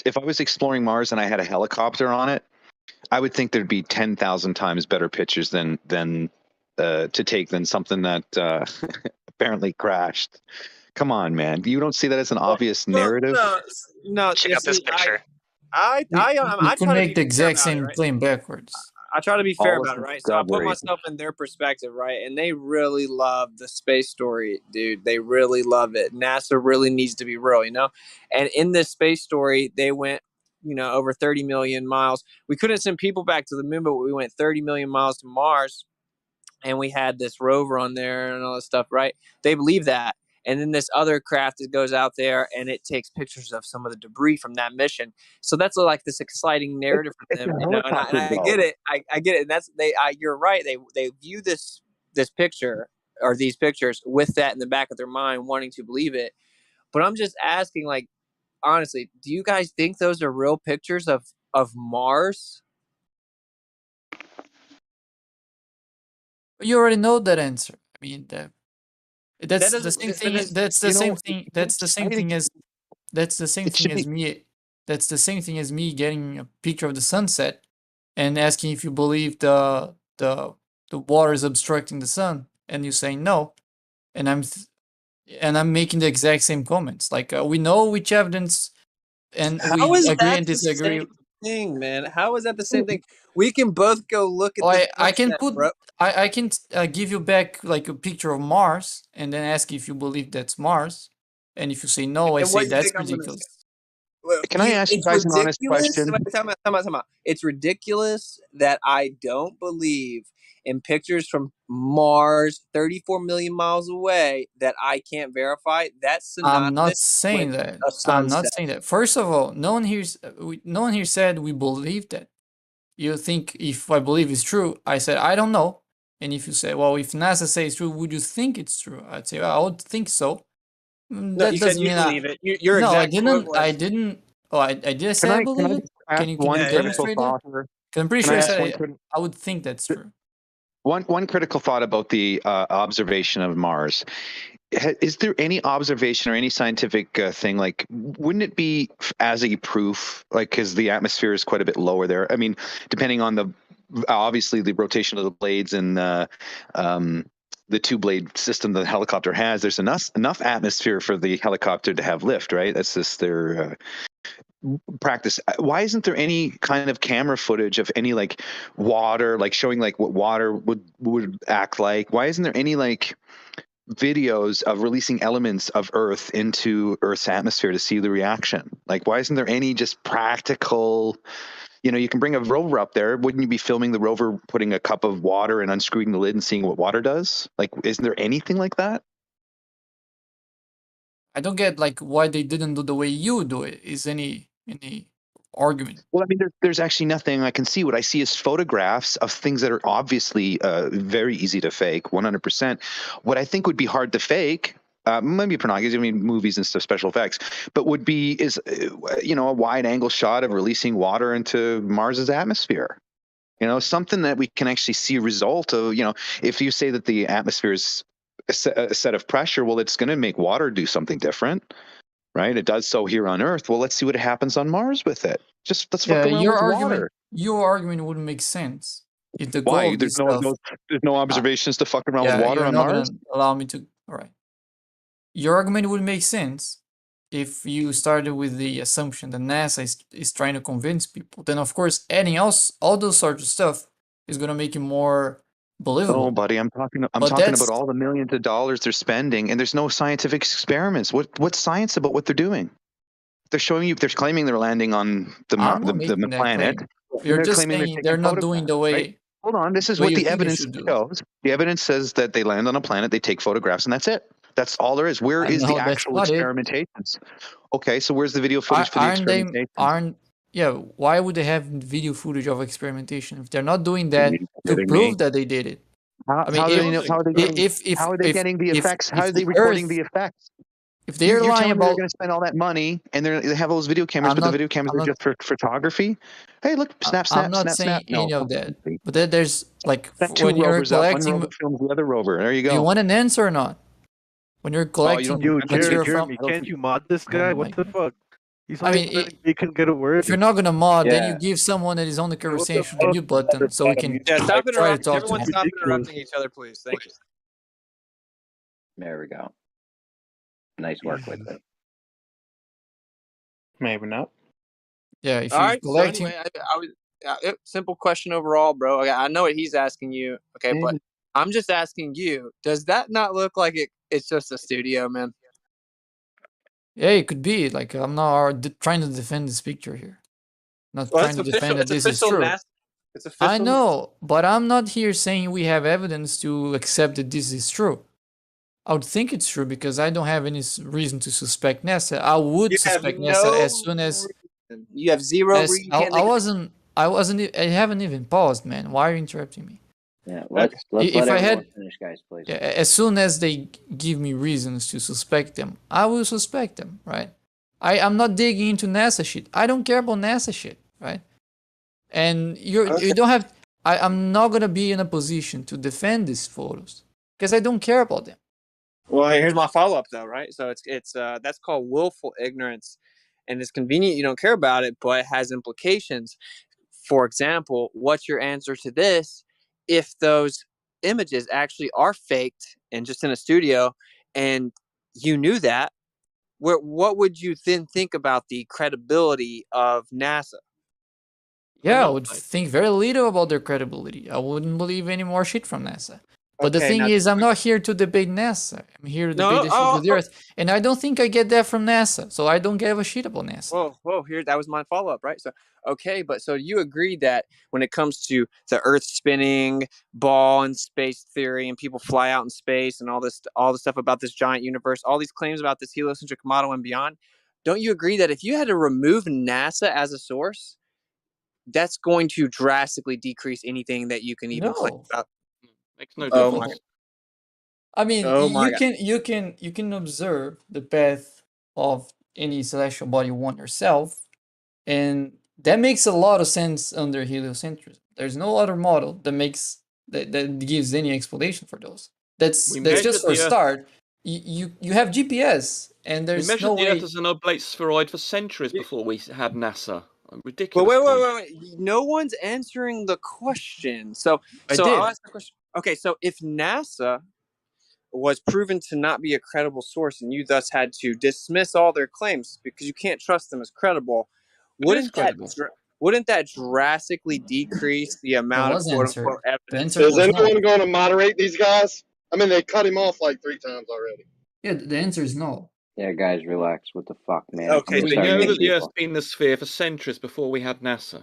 if I was exploring Mars and I had a helicopter on it, I would think there'd be 10,000 times better pictures than to take than something that apparently crashed. Come on, man! You don't see that as an obvious narrative? No. Check out this picture. I We could try to make be the fair exact about it, same right? claim backwards. I try to be fair about it, right? So I put discovery. myself in their perspective, right? And they really love the space story, dude. They really love it. NASA really needs to be real, you know? And in this space story, they went, over 30 million miles. We couldn't send people back to the moon, but we went 30 million miles to Mars. And we had this rover on there and all this stuff, right? They believe that. And then this other craft that goes out there and it takes pictures of some of the debris from that mission. So that's like this exciting narrative for them, a And helicopter, I get it. I get it. And that's you're right. They view this picture or these pictures with that in the back of their mind, wanting to believe it. But I'm just asking, like, honestly, do you guys think those are real pictures of Mars? You already know that answer. I mean, that's the doesn't- same that thing. doesn't- That's the you know, same thing. That's the same I think thing as. That's the same it thing should as be. me. That's the same thing as me getting a picture of the sunset, and asking if you believe the water is obstructing the sun, and you say no, and I'm making the exact same comments. Like we know which evidence, and How we is agree that and the disagree. same thing, man? How is that the same thing? We can both go look at Oh, the I can sunset, put bro. I can give you back like a picture of Mars and then ask if you believe that's Mars, and if you say no, I And say what do you that's think I'm gonna say? ridiculous. Well, Can I ask you it's guys an honest ridiculous. question? Wait, time out. It's ridiculous that I don't believe in pictures from Mars, 34 million miles away, that I can't verify. That's I'm not synonymous saying with that. a I'm not sunset. saying that. First of all, no one here said we believe that. You think if I believe it's true, I said I don't know. And if you say, well, if NASA says it's true, would you think it's true? I'd say, well, I would think so. No, That you said doesn't you mean believe it. Your no, I exact quote didn't. I was, didn't. Oh, I did say I believe it. Can you demonstrate that? 'Cause I'm pretty sure I said I would think that's true. One critical thought about the observation of Mars. Is there any observation or any scientific thing, like, wouldn't it be as a proof, like, because the atmosphere is quite a bit lower there? I mean, depending on obviously the rotation of the blades and the two-blade system the helicopter has, there's enough atmosphere for the helicopter to have lift, right? That's just their practice. Why isn't there any kind of camera footage of any like water, like showing like what water would act like? Why isn't there any like videos of releasing elements of Earth into Earth's atmosphere to see the reaction? Like, why isn't there any just practical, you can bring a rover up there. Wouldn't you be filming the rover putting a cup of water and unscrewing the lid and seeing what water does? Like, isn't there anything like that? I don't get like why they didn't do the way you do it. Is any argument? Well, I mean, there's actually nothing I can see. What I see is photographs of things that are obviously very easy to fake, 100%. What I think would be hard to fake, maybe pornography, I mean, movies and stuff, special effects, but is a wide angle shot of releasing water into Mars's atmosphere. Something that we can actually see a result of. If you say that the atmosphere is a set of pressure, well, it's going to make water do something different. Right, it does so here on Earth. Well, let's see what happens on Mars with it. Just let's fuck around with water. Your argument wouldn't make sense if the goal of There's no observations to fuck around with water on Mars. Allow me to. All right. Your argument would make sense if you started with the assumption that NASA is trying to convince people. Then, of course, adding all those sorts of stuff is going to make it more believable. Oh, buddy, I'm talking about all the millions of dollars they're spending, and there's no scientific experiments. What's science about what they're doing? They're showing you. They're claiming they're landing on the planet. You're just saying they're not doing the way. Right? Hold on, this is what the evidence shows. The evidence says that they land on a planet, they take photographs, and that's it. That's all there is. Where is the actual experimentations? Okay, so where's the video footage for the experimentation? Why would they have video footage of experimentation if they're not doing that to prove that they did it? How are they getting the effects? How are they recording the effects? If they're lying about, they're going to spend all that money and they have all those video cameras, but the video cameras are just for photography. Hey, look, snap, I'm not saying any of that. But then there's like when you're collecting, one rover films the other rover. There you go. Do you want an answer or not? When you're collecting, Jeremy, can't you mod this guy? What the fuck? He's he can get a word. If you're not gonna mod, then you give someone that is on the conversation the mute button so we can stop try to talk Everyone to stop interrupting each other, please. Thank you. There we go. Nice work with it. Maybe not. Yeah, if you're collecting. So anyway, simple question overall, bro. Okay, I know what he's asking you. Okay, but I'm just asking you. Does that not look like it's just a studio, man? Yeah, it could be. Like, I'm not trying to defend this picture here. Not trying to defend that this is true. It's official. I know, but I'm not here saying we have evidence to accept that this is true. I would think it's true because I don't have any reason to suspect NASA. I would suspect NASA as soon as you have zero reason. I haven't even paused, man. Why are you interrupting me? Yeah, let's let everyone finish, guys, please. Yeah, as soon as they give me reasons to suspect them, I will suspect them, right? I'm not digging into NASA shit. I don't care about NASA shit, right? And you don't have. I'm not gonna be in a position to defend these photos because I don't care about them. Well, here's my follow-up though, right? So it's that's called willful ignorance, and it's convenient you don't care about it, but it has implications. For example, what's your answer to this? If those images actually are faked and just in a studio, and you knew that, what would you then think about the credibility of NASA? Yeah, I would think very little about their credibility. I wouldn't believe any more shit from NASA. But the thing is, I'm not here to debate NASA. I'm here to debate the shit with the Earth. And I don't think I get that from NASA. So I don't give a shit about NASA. Whoa, here, that was my follow-up, right? So, but so you agree that when it comes to the Earth spinning ball and space theory and people fly out in space and all the stuff about this giant universe, all these claims about this heliocentric model and beyond, don't you agree that if you had to remove NASA as a source, that's going to drastically decrease anything that you can even claim about? Makes no difference. I mean, you can observe the path of any celestial body you want yourself, and that makes a lot of sense under heliocentrism. There's no other model that makes that gives any explanation for those. That's just for a start. You have GPS, and We there's measured no the way. Earth as an oblate spheroid for centuries before we had NASA. But Ridiculous. wait. No one's answering the question. So I'll ask the question. Okay, so if NASA was proven to not be a credible source, and you thus had to dismiss all their claims because you can't trust them as credible, wouldn't that drastically decrease the amount of quote unquote evidence? Is anyone going to moderate these guys? I mean, they cut him off like 3 times already. Yeah, the answer is no. Yeah, guys, relax. What the fuck, man? Okay, we know that the Earth's been in the sphere for centuries before we had NASA.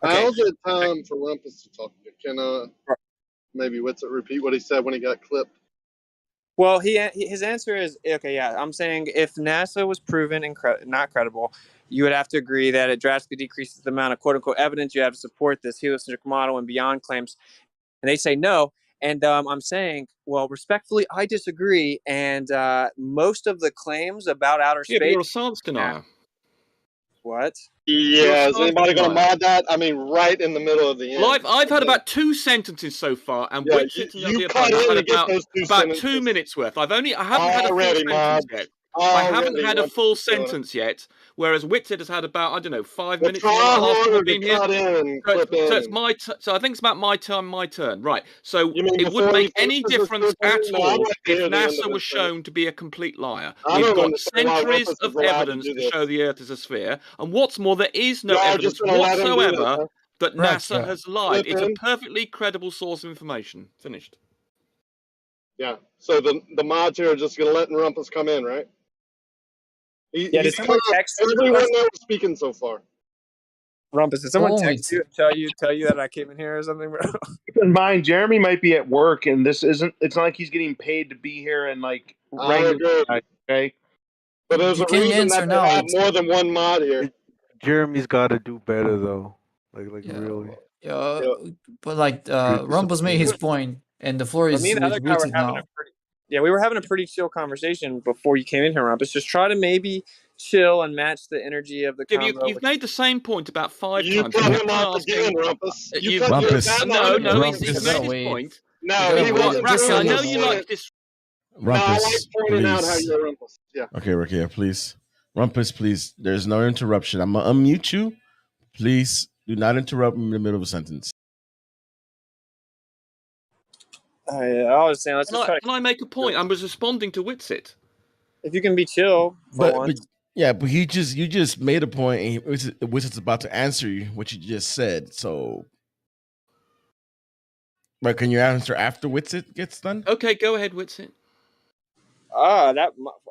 Now's the time for Rumpus to talk. Can maybe Witsit repeat what he said when he got clipped? Well, his answer is okay. Yeah, I'm saying if NASA was proven not credible, you would have to agree that it drastically decreases the amount of quote unquote evidence you have to support this heliocentric model and beyond claims. And they say no. And I'm saying, well, respectfully, I disagree. And most of the claims about outer space. Yeah, but you're a science denier. What? Yeah, is anybody going to mod that? I mean, right in the middle of the end. Well, I've had about 2 sentences so far, and Yeah, Witsit and you the cut other in had to get those 2 about sentences. 2 minutes worth. I haven't had a full sentence yet. I haven't had a full sentence yet, whereas Witsit has had about, I don't know, 5 minutes. Try harder to cut in, clip in. So it's my so I think it's about my turn. Right. So You mean it wouldn't before make he any finishes difference this at thing? No, I'd all like to if hear the end NASA of was this shown to be a complete liar. I We've don't got understand why centuries Rumpus is of allowed to evidence do to this. show the Earth is a sphere, and what's more, there is no Y'all evidence just gonna let him do this, whatsoever huh? that NASA has lied. It's a Flipping. perfectly credible source of information. Finished. Yeah. So the mods here are just going to let Rumpus come in, right? Yeah, did He's someone cut text you? everyone that was speaking so far. Rumpus, did someone text you and tell you that I came in here or something, bro? Keep in mind, Jeremy might be at work, and it's not like he's getting paid to be here and like I agree. okay? But there's a reason that they have more than one mod here. Jeremy's got to do better though. Like really. Yeah, but like Rumpus made his point, and the floor But is me and the other with guy were Witsit having now. we were having a pretty chill conversation before you came in here, Rumpus. Just try to maybe chill and match the energy of the convo. You've made the same point about 5 You times. cut and him keep off asking- again, Rumpus. You cut Rumpus. him No, Rumpus. he's made his point. No, he wasn't Rafi, I doing know this you like shit. this. No, I like Rumpus, pointing out how please. you're Rumpus. Yeah. Okay, Rakia, please. Rumpus, please. There's no interruption. I'm gonna unmute you. Please do not interrupt me in the middle of a sentence. I was saying, let's just try to. Can I make a point? I was responding to Witsit. If you can be chill for But once. but you just made a point, and Witset's about to answer you what you just said. So, but can you answer after Witsit gets done? Okay, go ahead, Witsit.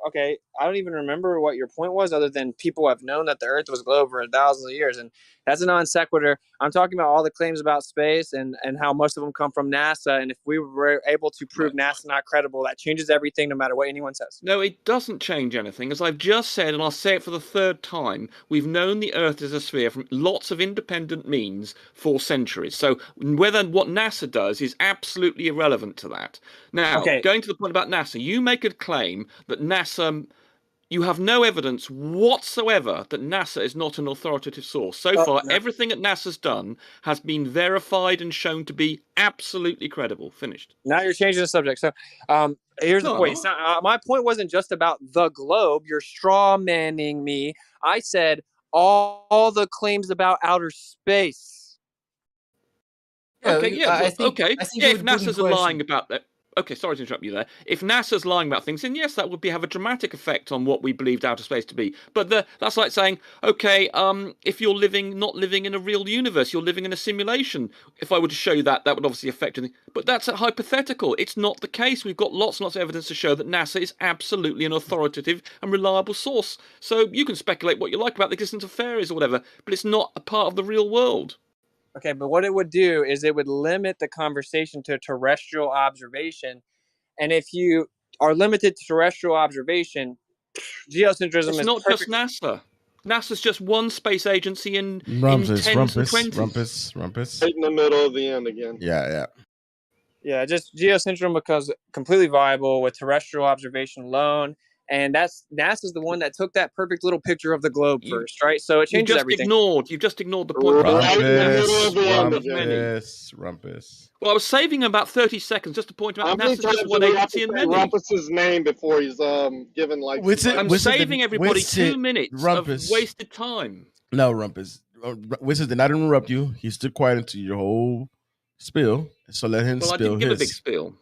Okay. I don't even remember what your point was, other than people have known that the Earth was globe for thousands of years, and that's a non sequitur. I'm talking about all the claims about space and how most of them come from NASA. And if we were able to prove NASA not credible, that changes everything, no matter what anyone says. No, it doesn't change anything. As I've just said, and I'll say it for the 3rd time, we've known the Earth is a sphere from lots of independent means for centuries. So whether what NASA does is absolutely irrelevant to that. Now, going to the point about NASA, you make a claim that NASA... You have no evidence whatsoever that NASA is not an authoritative source. So far, everything that NASA's done has been verified and shown to be absolutely credible. Finished. Now you're changing the subject. So here's the point. It's not, my point wasn't just about the globe. You're straw-manning me. I said all the claims about outer space. Okay, I think if NASA's lying about that. Okay, sorry to interrupt you there. If NASA's lying about things, then yes, that would have a dramatic effect on what we believed outer space to be. But that's like saying, okay, if you're not living in a real universe, you're living in a simulation. If I were to show you that would obviously affect anything. But that's a hypothetical. It's not the case. We've got lots and lots of evidence to show that NASA is absolutely an authoritative and reliable source. So you can speculate what you like about the existence of fairies or whatever, but it's not a part of the real world. Okay, but what it would do is it would limit the conversation to terrestrial observation. And if you are limited to terrestrial observation, geocentrism is not just NASA. NASA's just one space agency in Rumpus. and 20s. Rumpus. Right in the middle of the end again. Yeah, just geocentrism because completely viable with terrestrial observation alone. And NASA's the one that took that perfect little picture of the globe first, right? So it changes everything. You've just ignored the point. Rumpus. Well, I was saving about 30 seconds just to point out How many NASA's times just do one we have to agency in say many. Rumpus's name before he's given like? I'm saving everybody 2 minutes of wasted time. No, Rumpus. Wizard did not interrupt you. He stood quiet until your whole spiel. So let him Well, I spill didn't give a his. big spiel.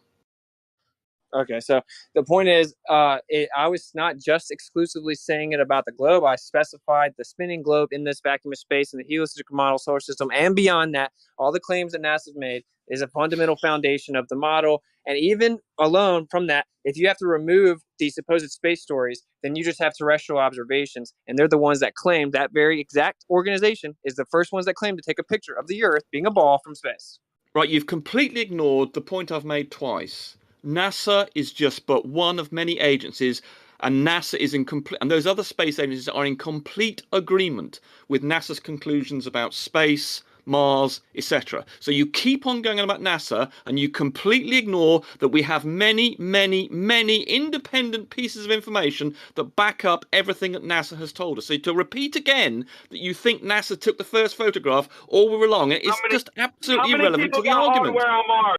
Okay, so the point is, I was not just exclusively saying it about the globe. I specified the spinning globe in this vacuum of space and the heliocentric model solar system, and beyond that, all the claims that NASA's made is a fundamental foundation of the model. And even alone from that, if you have to remove the supposed space stories, then you just have terrestrial observations, and they're the ones that claim that very exact organization is the first ones that claim to take a picture of the Earth being a ball from space. Right, you've completely ignored the point I've made twice. NASA is just but one of many agencies, and NASA is in complete, and those other space agencies are in complete agreement with NASA's conclusions about space, Mars, etc. So you keep on going on about NASA, and you completely ignore that we have many, many, many independent pieces of information that back up everything that NASA has told us. So to repeat again that you think NASA took the first photograph or we were wrong, it is just absolutely irrelevant to the argument. Hardware on Mars?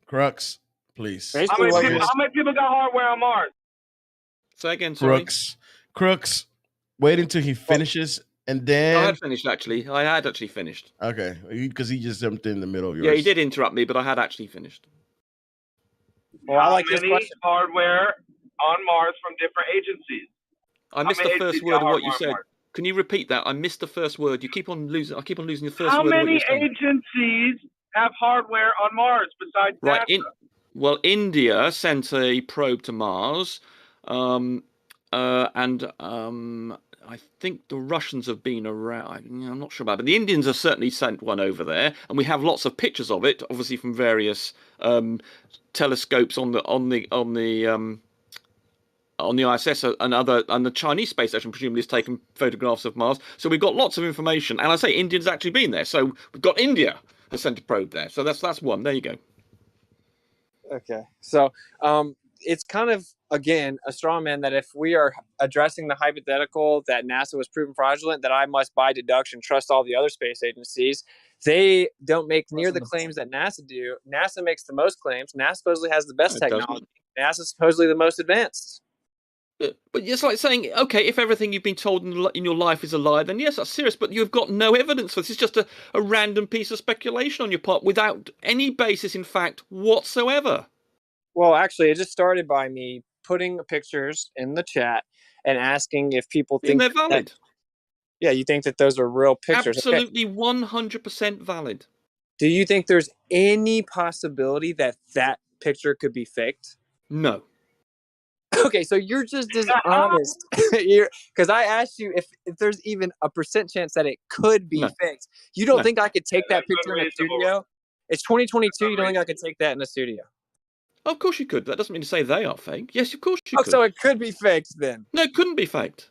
Crux, please. How many people got hardware on Mars? Say again, sorry. Crux, wait until he finishes, and then... I had finished, actually. I had actually finished. Okay, because he just jumped in the middle of yours. Yeah, he did interrupt me, but I had actually finished. Well, I like this question. Hardware on Mars from different agencies. I missed the first word of what you said. Can you repeat that? I missed the first word. You keep on losing. I keep on losing the first word. How many agencies have hardware on Mars besides NASA? Well, India sent a probe to Mars, and I think the Russians have been around. I'm not sure about it, but the Indians have certainly sent one over there, and we have lots of pictures of it, obviously from various telescopes on the ISS and the Chinese space station presumably has taken photographs of Mars. So we've got lots of information, and I say India's actually been there. So we've got India has sent a probe there. So that's one. There you go. Okay, so it's kind of, again, a straw man that if we are addressing the hypothetical that NASA was proven fraudulent, that I must, by deduction, trust all the other space agencies. They don't make near the claims that NASA do. NASA makes the most claims. NASA supposedly has the best technology. NASA is supposedly the most advanced. But it's like saying, okay, if everything you've been told in your life is a lie, then yes, that's serious, but you've got no evidence for this. It's just a random piece of speculation on your part without any basis in fact whatsoever. Well, actually, it just started by me putting pictures in the chat and asking if people think they're valid. Yeah, you think that those are real pictures. Absolutely 100% valid. Do you think there's any possibility that that picture could be faked? No. Okay, so you're just dishonest. Because I asked you if there's even a % chance that it could be faked. You don't think I could take that picture in a studio? It's 2022. You don't think I could take that in a studio? Of course you could. That doesn't mean to say they are fake. Yes, of course you could. So it could be faked then? No, it couldn't be faked.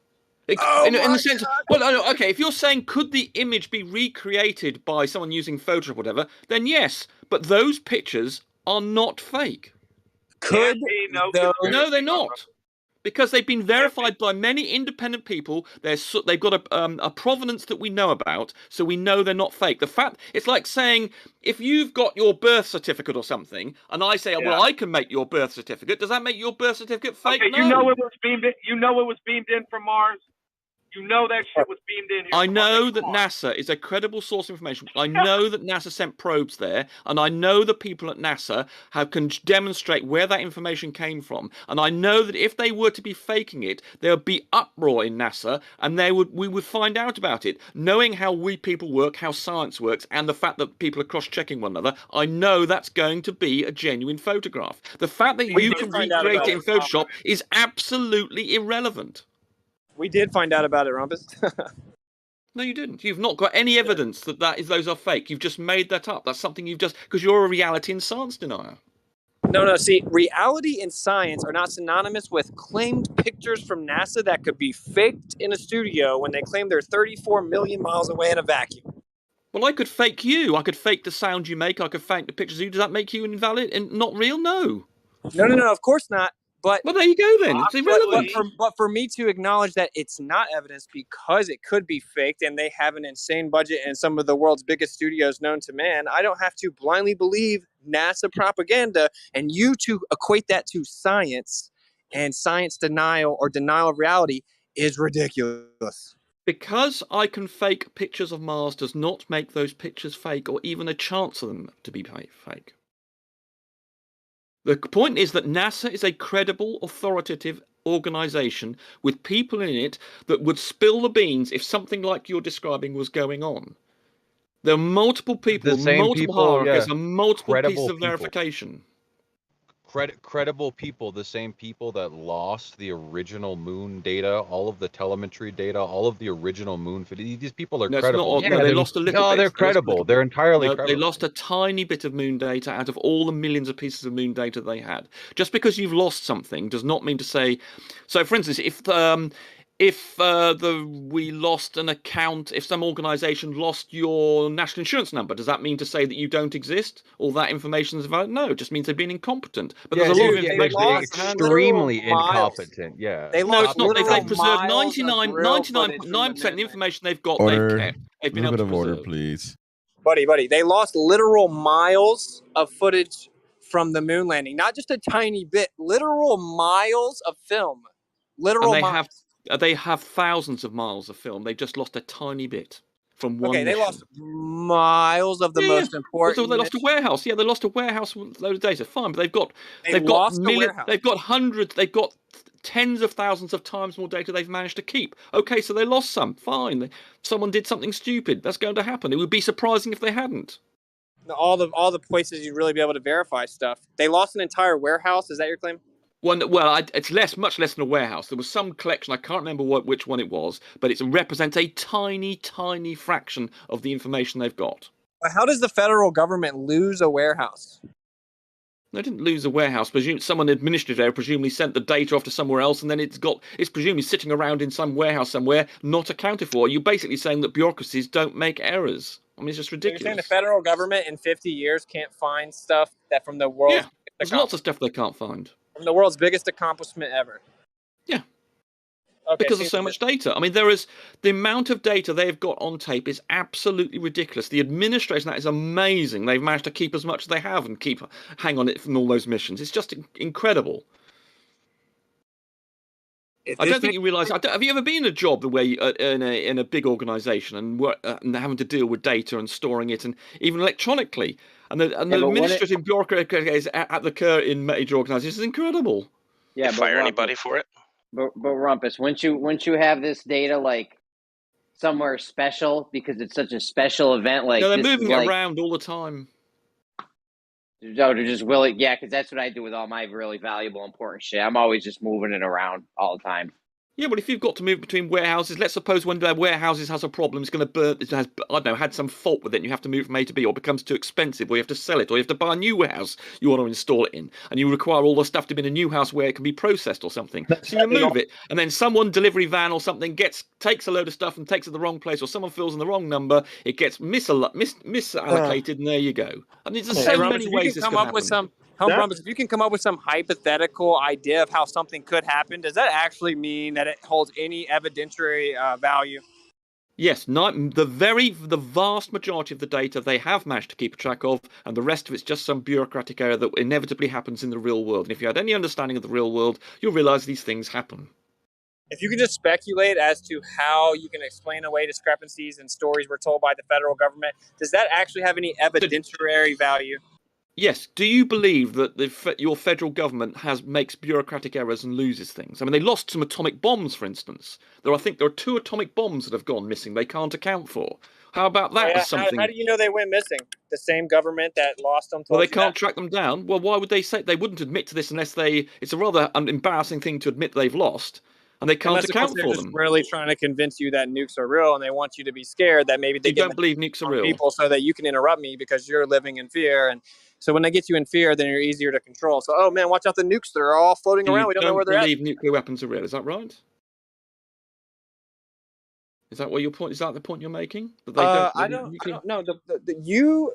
In the sense, okay, if you're saying could the image be recreated by someone using Photoshop or whatever, then yes, but those pictures are not fake. No, they're not. Because they've been verified by many independent people. They've got a provenance that we know about, so we know they're not fake. The fact, it's like saying, if you've got your birth certificate or something, and I say, well, I can make your birth certificate, does that make your birth certificate fake? Okay, No. you know it was beamed in. You know it was beamed in from Mars. You know that shit was beamed in. I know that NASA is a credible source of information. I know that NASA sent probes there, and I know the people at NASA can demonstrate where that information came from. And I know that if they were to be faking it, there would be uproar in NASA, and we would find out about it. Knowing how we people work, how science works, and the fact that people are cross-checking one another, I know that's going to be a genuine photograph. The fact that you can recreate it in Photoshop is absolutely irrelevant. We did find out about it, Rumpus. No, you didn't. You've not got any evidence that those are fake. You've just made that up. That's something you've just... Because you're a reality and science denier. No. See, reality and science are not synonymous with claimed pictures from NASA that could be faked in a studio when they claim they're 34 million miles away in a vacuum. Well, I could fake you. I could fake the sound you make. I could fake the pictures of you. Does that make you invalid and not real? No. No, of course not. But well, there you go then. It's irrelevant. But for me to acknowledge that it's not evidence because it could be faked and they have an insane budget and some of the world's biggest studios known to man, I don't have to blindly believe NASA propaganda. And you to equate that to science and science denial or denial of reality is ridiculous. Because I can fake pictures of Mars does not make those pictures fake or even a chance of them to be fake. The point is that NASA is a credible, authoritative organization with people in it that would spill the beans if something like you're describing was going on. There are multiple people, multiple hierarchies, and multiple pieces of verification. Credible people, the same people that lost the original moon data, all of the telemetry data, all of the original moon. These people are credible. No, they lost a little bit. No, they're credible. They're entirely credible. They lost a tiny bit of moon data out of all the millions of pieces of moon data they had. Just because you've lost something does not mean to say. So, for instance, if we lost an account, if some organisation lost your national insurance number, does that mean to say that you don't exist? All that information is valid? No, it just means they've been incompetent. But there's a lot of information. Extremely incompetent. Yeah. No, it's not. They've preserved 99.9% of the information they've got. Order. They've kept. They've been A little able bit to of order, preserve. please. Buddy, they lost literal miles of footage from the moon landing. Not just a tiny bit, literal miles of film. Literal miles. They have thousands of miles of film. They just lost a tiny bit from one mission. They lost miles of the most important. So they lost a warehouse. Yeah, they lost a warehouse with a load of data. Fine, but they've got hundreds. They've got tens of thousands of times more data they've managed to keep. Okay, so they lost some. Fine, someone did something stupid. That's going to happen. It would be surprising if they hadn't. All the places you'd really be able to verify stuff. They lost an entire warehouse. Is that your claim? It's much less than a warehouse. There was some collection, I can't remember which one it was, but it represents a tiny, tiny fraction of the information they've got. How does the federal government lose a warehouse? They didn't lose a warehouse. Someone administrative presumably sent the data off to somewhere else, and then it's presumably sitting around in some warehouse somewhere, not accounted for. You're basically saying that bureaucracies don't make errors. I mean, it's just ridiculous. So you're saying the federal government in 50 years can't find stuff that from the world? Yeah, there's lots of stuff they can't find. From the world's biggest accomplishment ever. Yeah. Okay, because there's so much data. I mean, the amount of data they've got on tape is absolutely ridiculous. The administration, that is amazing. They've managed to keep as much as they have and hang on it from all those missions. It's just incredible. I don't think you realise. Have you ever been in a job where you, in a big organisation and having to deal with data and storing it, and even electronically, and the administrative bureaucracy is at the curve in major organisations is incredible. Yeah, you fire anybody for it. But Rumpus, once you have this data like somewhere special because it's such a special event, like they're moving it around all the time. No, they're just willing. Yeah, because that's what I do with all my really valuable, important shit. I'm always just moving it around all the time. Yeah, but if you've got to move between warehouses, let's suppose one of their warehouses has a problem, it's going to burn, it has, I don't know, had some fault with it, and you have to move from A to B, or it becomes too expensive, or you have to sell it, or you have to buy a new warehouse you want to install it in, and you require all the stuff to be in a new house where it can be processed or something. So you move it, and then someone, delivery van or something, takes a load of stuff and takes it to the wrong place, or someone fills in the wrong number, it gets misallocated, and there you go. I mean, there's so many ways this can happen. If you can come up with some hypothetical idea of how something could happen, does that actually mean that it holds any evidentiary value? Yes, the vast majority of the data they have managed to keep track of, and the rest of it's just some bureaucratic error that inevitably happens in the real world. And if you had any understanding of the real world, you'll realise these things happen. If you can just speculate as to how you can explain away discrepancies in stories we're told by the federal government, does that actually have any evidentiary value? Yes. Do you believe that your federal government makes bureaucratic errors and loses things? I mean, they lost some atomic bombs, for instance. I think there are 2 atomic bombs that have gone missing they can't account for. How about that as something? How do you know they went missing? The same government that lost them? Well, they can't track them down. Well, why would they say they wouldn't admit to this unless it's a rather embarrassing thing to admit they've lost. And they can't account for them. They're really trying to convince you that nukes are real, and they want you to be scared that maybe they don't believe nukes are real. People so that you can interrupt me because you're living in fear. And so when they get you in fear, then you're easier to control. So, oh man, watch out the nukes! They're all floating around. We don't know where they're at. You don't believe nuclear weapons are real? Is that right? Is that what your point? Is that the point you're making? That they I don't know. You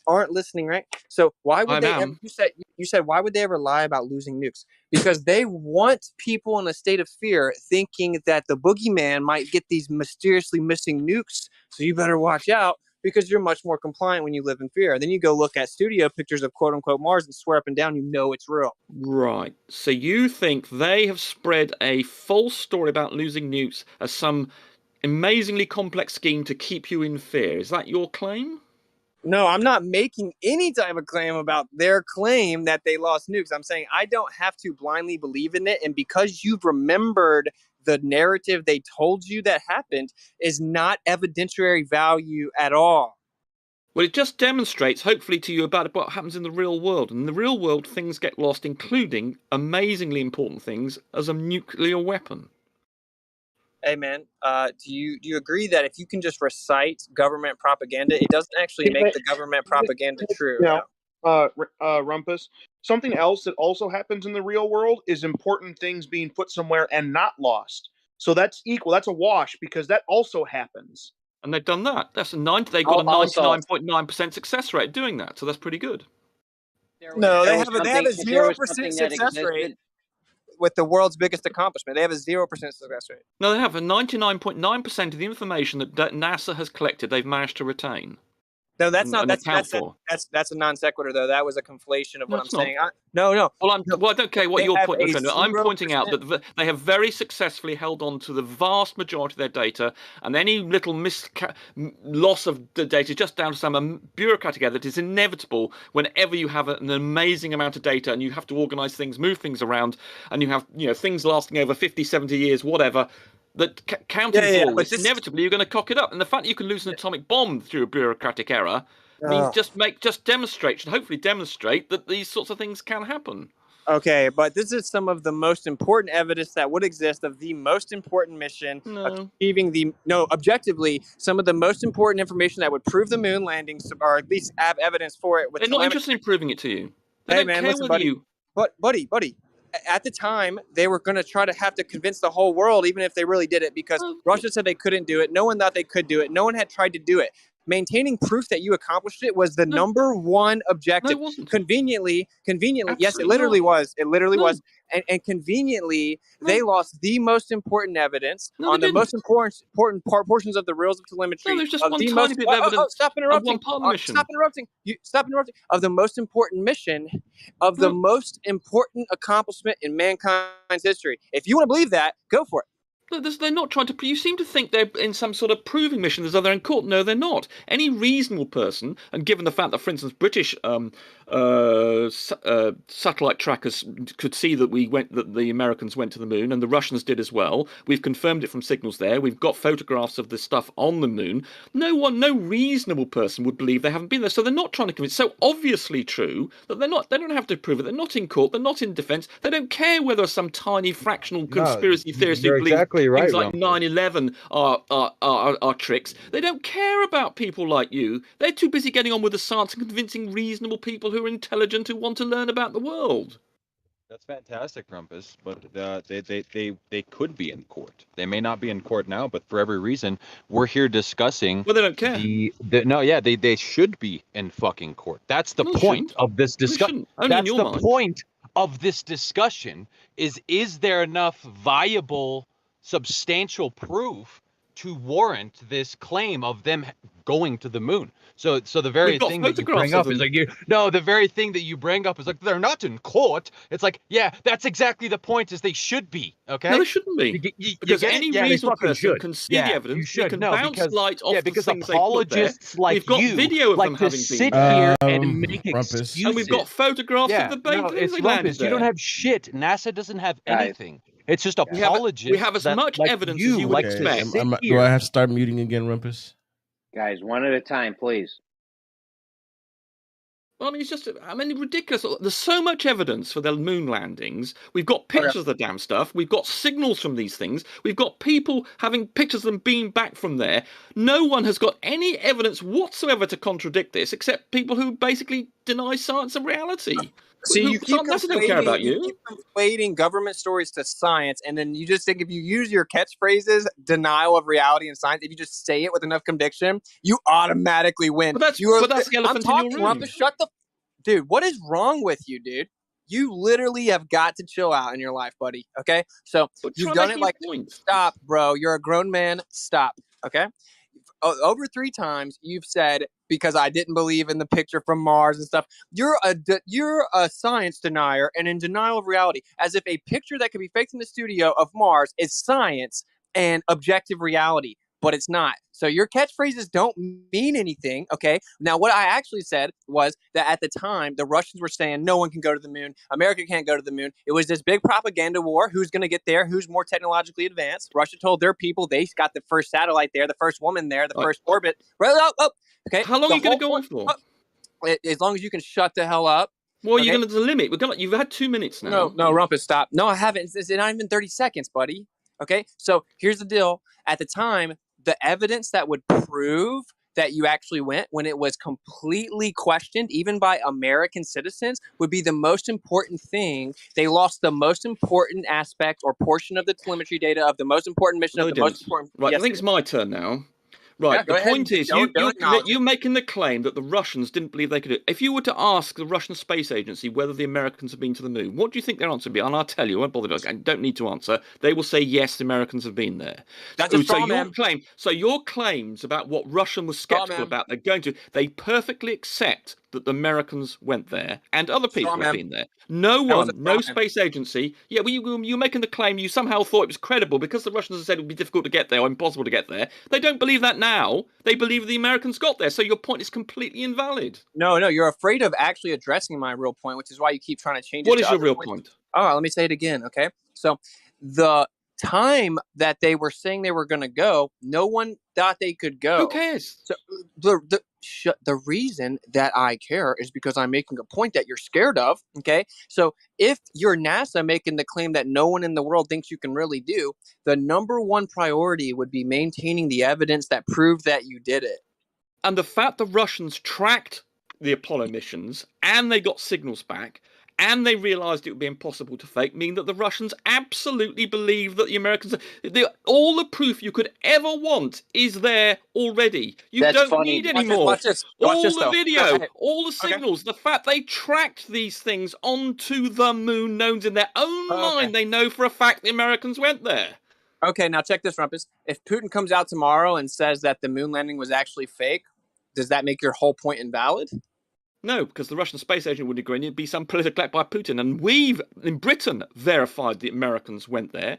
aren't listening, right? So why would they? You said you said, why would they ever lie about losing nukes? Because they want people in a state of fear, thinking that the boogeyman might get these mysteriously missing nukes. So you better watch out, because you're much more compliant when you live in fear. Then you go look at studio pictures of quote unquote Mars and swear up and down, you know it's real. Right. So you think they have spread a false story about losing nukes as some amazingly complex scheme to keep you in fear? Is that your claim? No, I'm not making any type of claim about their claim that they lost nukes. I'm saying I don't have to blindly believe in it. And because you've remembered the narrative they told you that happened is not evidentiary value at all. Well, it just demonstrates, hopefully, to you about what happens in the real world. And in the real world, things get lost, including amazingly important things as a nuclear weapon. Hey, man, do you agree that if you can just recite government propaganda, it doesn't actually make the government propaganda true? Rumpus, something else that also happens in the real world is important things being put somewhere and not lost. So that's equal. That's a wash, because that also happens. And they've done that. They've got a 99.9% success rate doing that. So that's pretty good. No, they have a 0% success rate with the world's biggest accomplishment. They have a 0% success rate. No, they have a 99.9% of the information that NASA has collected, they've managed to retain. No, that's not. That's a non sequitur, though. That was a conflation of what I'm saying. No. Well, I don't care what your point is. I'm pointing out that they have very successfully held on to the vast majority of their data, and any little loss of the data is just down to some bureaucratic error that is inevitable whenever you have an amazing amount of data and you have to organize things, move things around, and you have things lasting over 50, 70 years, whatever. That counting forward, inevitably you're going to cock it up, and the fact that you can lose an atomic bomb through a bureaucratic error means just demonstrate, should hopefully demonstrate that these sorts of things can happen. Okay, but this is some of the most important evidence that would exist of the most important mission achieving objectively, some of the most important information that would prove the moon landings, or at least have evidence for it. They're not interested in proving it to you. They don't care listen, buddy. Buddy. At the time, they were going to try to have to convince the whole world, even if they really did it, because Russia said they couldn't do it. No one thought they could do it. No one had tried to do it. Maintaining proof that you accomplished it was the number one objective. No, it wasn't. Conveniently, Absolutely yes, it literally not. was. It literally was. And conveniently, they lost the most important evidence on the most important portions of the rules of telemetry. No, there's just one tiny bit of evidence. Stop interrupting. One part of the mission. Stop interrupting. Stop interrupting. Of the most important mission, of the most important accomplishment in mankind's history. If you want to believe that, go for it. They're not trying to. You seem to think they're in some sort of proving mission as though they're in court. No, they're not. Any reasonable person, and given the fact that, for instance, British satellite trackers could see that the Americans went to the moon, and the Russians did as well. We've confirmed it from signals there. We've got photographs of the stuff on the moon. No reasonable person would believe they haven't been there. So they're not trying to convince. It's so obviously true that they're not. They don't have to prove it. They're not in court. They're not in defence. They don't care whether some tiny fractional conspiracy theorist who believes things like 9/11 are tricks. They don't care about people like you. They're too busy getting on with the science and convincing reasonable people who are intelligent, who want to learn about the world. That's fantastic, Rumpus, but they could be in court. They may not be in court now, but for every reason, we're here discussing. Well, they don't care. They should be in fucking court. That's the point of this discussion. That's the point of this discussion. Is there enough viable, substantial proof to warrant this claim of them going to the moon? So the very thing that you bring up is like, the very thing that you bring up is like, they're not in court. It's like, yeah, that's exactly the point, is they should be. Okay, no, they shouldn't be. Because any reasonable person can see the evidence. You can bounce light off the things apologists like we've got video of them having sit here and make excuses. And we've got photographs of the baby. It's Rumpus. You don't have shit. NASA doesn't have anything. It's just apologists. We have as much evidence as you would expect. Do I have to start muting again, Rumpus? Guys, one at a time, please. Well, I mean, it's just, ridiculous. There's so much evidence for the moon landings. We've got pictures of the damn stuff. We've got signals from these things. We've got people having pictures of them being back from there. No one has got any evidence whatsoever to contradict this, except people who basically deny science and reality. See, you keep conflating government stories to science, and then you just think if you use your catchphrases, denial of reality and science, if you just say it with enough conviction, you automatically win. But that's the elephant in your room. Shut the dude, what is wrong with you, dude? You literally have got to chill out in your life, buddy. Okay, so you've done it like stop, bro. You're a grown man. Stop. Okay. Over 3 times you've said because I didn't believe in the picture from Mars and stuff. You're a science denier and in denial of reality, as if a picture that could be faked in the studio of Mars is science and objective reality, but it's not. So your catchphrases don't mean anything, okay? Now, what I actually said was that at the time, the Russians were saying no one can go to the moon. America can't go to the moon. It was this big propaganda war. Who's going to get there? Who's more technologically advanced? Russia told their people they got the first satellite there, the first woman there, the first orbit. Okay. How long are you going to go on for? As long as you can shut the hell up. Well, you're going to limit. You've had 2 minutes now. No, Rumpus, stop. No, I haven't. It's not even 30 seconds, buddy. Okay, so here's the deal. At the time, the evidence that would prove that you actually went when it was completely questioned, even by American citizens, would be the most important thing. They lost the most important aspect or portion of the telemetry data of the most important mission of the most important. Right, yes, I think it's my turn now. Right, yeah, the point is, you're making the claim that the Russians didn't believe they could do it. If you were to ask the Russian Space Agency whether the Americans have been to the moon, what do you think their answer would be? And I'll tell you, I won't bother. I don't need to answer. They will say, yes, the Americans have been there. That's a straw man. Your claims about what Russian was skeptical about, they perfectly accept that the Americans went there and other people have been there. No space agency. Yeah, well, you're making the claim you somehow thought it was credible because the Russians have said it would be difficult to get there or impossible to get there. They don't believe that now. They believe the Americans got there. So your point is completely invalid. No, you're afraid of actually addressing my real point, which is why you keep trying to change it. What is your real point? All right, let me say it again, okay? So the time that they were saying they were going to go, no one thought they could go. Who cares? So the reason that I care is because I'm making a point that you're scared of, okay? So if you're NASA making the claim that no one in the world thinks you can really do, the number one priority would be maintaining the evidence that proved that you did it. And the fact the Russians tracked the Apollo missions and they got signals back and they realized it would be impossible to fake mean that the Russians absolutely believe that the Americans... all the proof you could ever want is there already. You don't need any more. Watch this, all the video, all the signals, the fact they tracked these things onto the moon knows in their own mind they know for a fact the Americans went there. Okay, now check this, Rumpus. If Putin comes out tomorrow and says that the moon landing was actually fake, does that make your whole point invalid? No, because the Russian space agent would agree and it'd be some political act by Putin. And we've, in Britain, verified the Americans went there.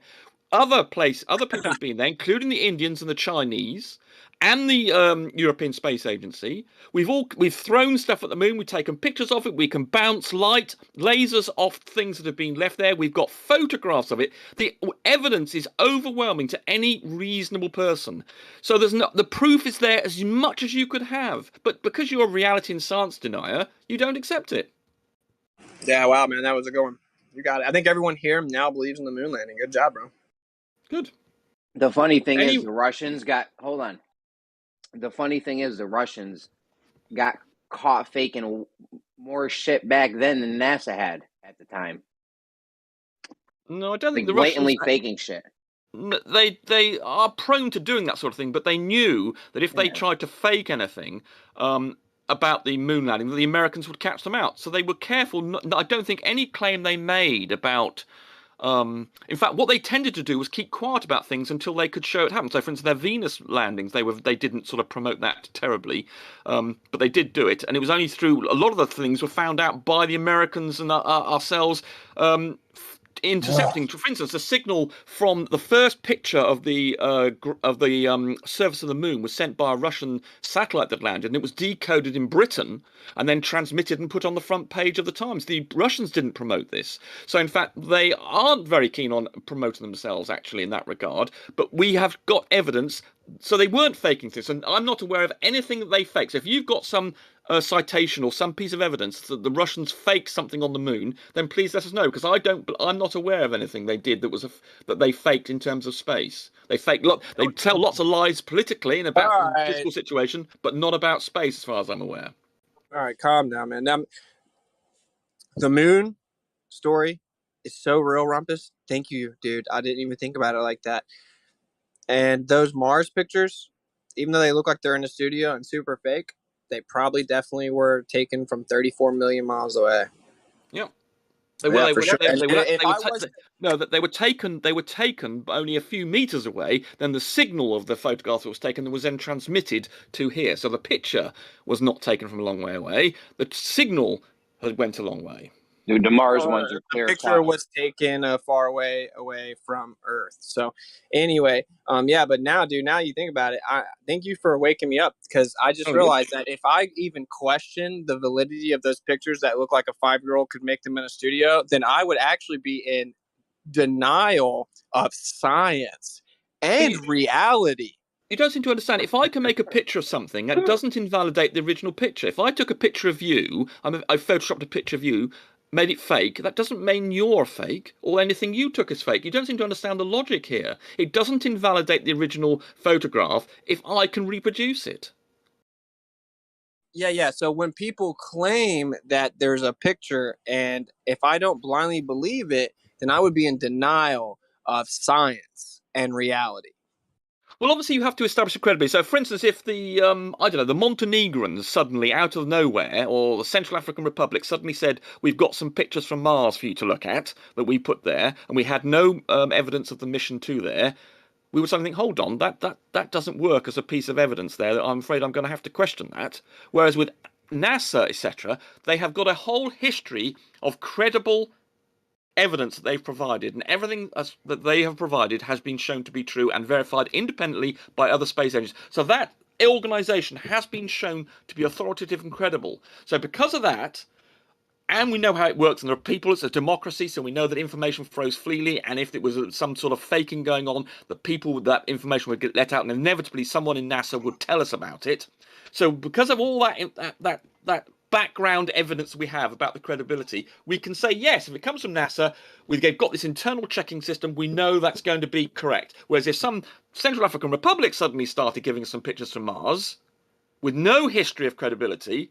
Other people have been there, including the Indians and the Chinese and the European Space Agency. We've thrown stuff at the moon. We've taken pictures of it. We can bounce light, lasers off things that have been left there. We've got photographs of it. The evidence is overwhelming to any reasonable person. So the proof is there as much as you could have. But because you're a reality and science denier, you don't accept it. Yeah, wow, man, that was a good one. You got it. I think everyone here now believes in the moon landing. Good job, bro. Good. The funny thing is the Russians got... Hold on. The funny thing is the Russians got caught faking more shit back then than NASA had at the time. No, I don't think the blatantly faking shit. They are prone to doing that sort of thing, but they knew that if they tried to fake anything about the moon landing, that the Americans would catch them out. So they were careful. I don't think any claim they made about... in fact, what they tended to do was keep quiet about things until they could show it happen. So, for instance, their Venus landings, they didn't sort of promote that terribly, but they did do it, and it was only through a lot of the things were found out by the Americans and ourselves. Intercepting, for instance, the signal from the first picture of the surface of the moon was sent by a Russian satellite that landed, and it was decoded in Britain and then transmitted and put on the front page of the Times. The Russians didn't promote this, so in fact they aren't very keen on promoting themselves actually in that regard. But we have got evidence, so they weren't faking this, and I'm not aware of anything that they fake. So if you've got some citation or some piece of evidence that the Russians faked something on the moon, then please let us know, because I'm not aware of anything they did that they faked in terms of space. They they tell lots of lies politically and about the physical situation, but not about space, as far as I'm aware. All right, calm down, man. The moon story is so real, Rumpus. Thank you, dude. I didn't even think about it like that. And those Mars pictures, even though they look like they're in the studio and super fake, they probably definitely were taken from 34 million miles away. Yep. Yeah, for sure. They were taken. They were taken only a few meters away. Then the signal of the photograph that was taken was then transmitted to here. So the picture was not taken from a long way away. The signal went a long way. Dude, the Mars ones are The clear picture cut. was taken far away from Earth. So anyway, yeah, but now, dude, now you think about it, I thank you for waking me up, because I just realized that if I even question the validity of those pictures that look like a 5-year-old could make them in a studio, then I would actually be in denial of science and reality. You don't seem to understand. If I can make a picture of something, that doesn't invalidate the original picture. If I took a picture of you, I photoshopped a picture of you, made it fake, that doesn't mean you're fake or anything you took is fake. You don't seem to understand the logic here. It doesn't invalidate the original photograph if I can reproduce it. Yeah. So when people claim that there's a picture, and if I don't blindly believe it, then I would be in denial of science and reality. Well, obviously you have to establish a credibility. So, for instance, if the, I don't know, the Montenegrins suddenly, out of nowhere, or the Central African Republic suddenly said, we've got some pictures from Mars for you to look at, that we put there, and we had no evidence of the mission to there, we would suddenly think, hold on, that doesn't work as a piece of evidence there. I'm afraid I'm going to have to question that. Whereas with NASA, etc., they have got a whole history of credible evidence that they've provided, and everything that they have provided has been shown to be true and verified independently by other space agencies. So that organization has been shown to be authoritative and credible. So because of that, and we know how it works, and there are people, it's a democracy, so we know that information flows freely, and if it was some sort of faking going on, the people with that information would get let out, and inevitably someone in NASA would tell us about it. So because of all that background evidence we have about the credibility, we can say, yes, if it comes from NASA, they've got this internal checking system, we know that's going to be correct. Whereas if some Central African Republic suddenly started giving us some pictures from Mars, with no history of credibility,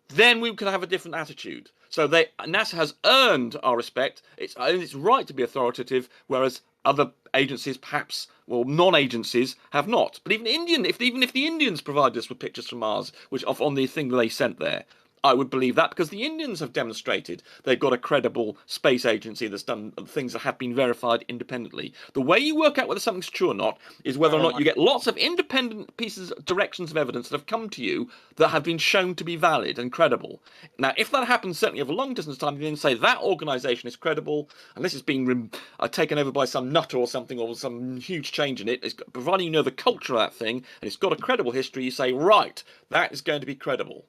then we could have a different attitude. So NASA has earned our respect, it's earned its right to be authoritative, whereas other agencies, perhaps, well, non-agencies, have not. But even if the Indians provide us with pictures from Mars, which on the thing they sent there, I would believe that, because the Indians have demonstrated they've got a credible space agency that's done things that have been verified independently. The way you work out whether something's true or not is whether or not you get lots of independent directions of evidence that have come to you that have been shown to be valid and credible. Now, if that happens certainly over a long distance time, you then say that organization is credible, and this is being taken over by some nutter or something, or some huge change in it, providing you know the culture of that thing, and it's got a credible history, you say, right, that is going to be credible.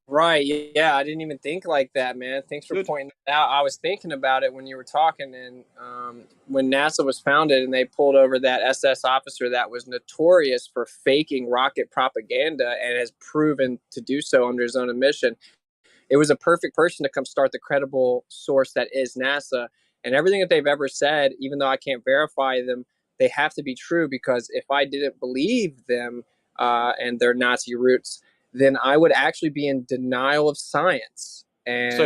Right. Yeah, I didn't even think like that, man. Thanks for pointing that out. I was thinking about it when you were talking, and when NASA was founded and they pulled over that SS officer that was notorious for faking rocket propaganda and has proven to do so under his own admission, it was a perfect person to come start the credible source that is NASA. And everything that they've ever said, even though I can't verify them, they have to be true, because if I didn't believe them and their Nazi roots, then I would actually be in denial of science. And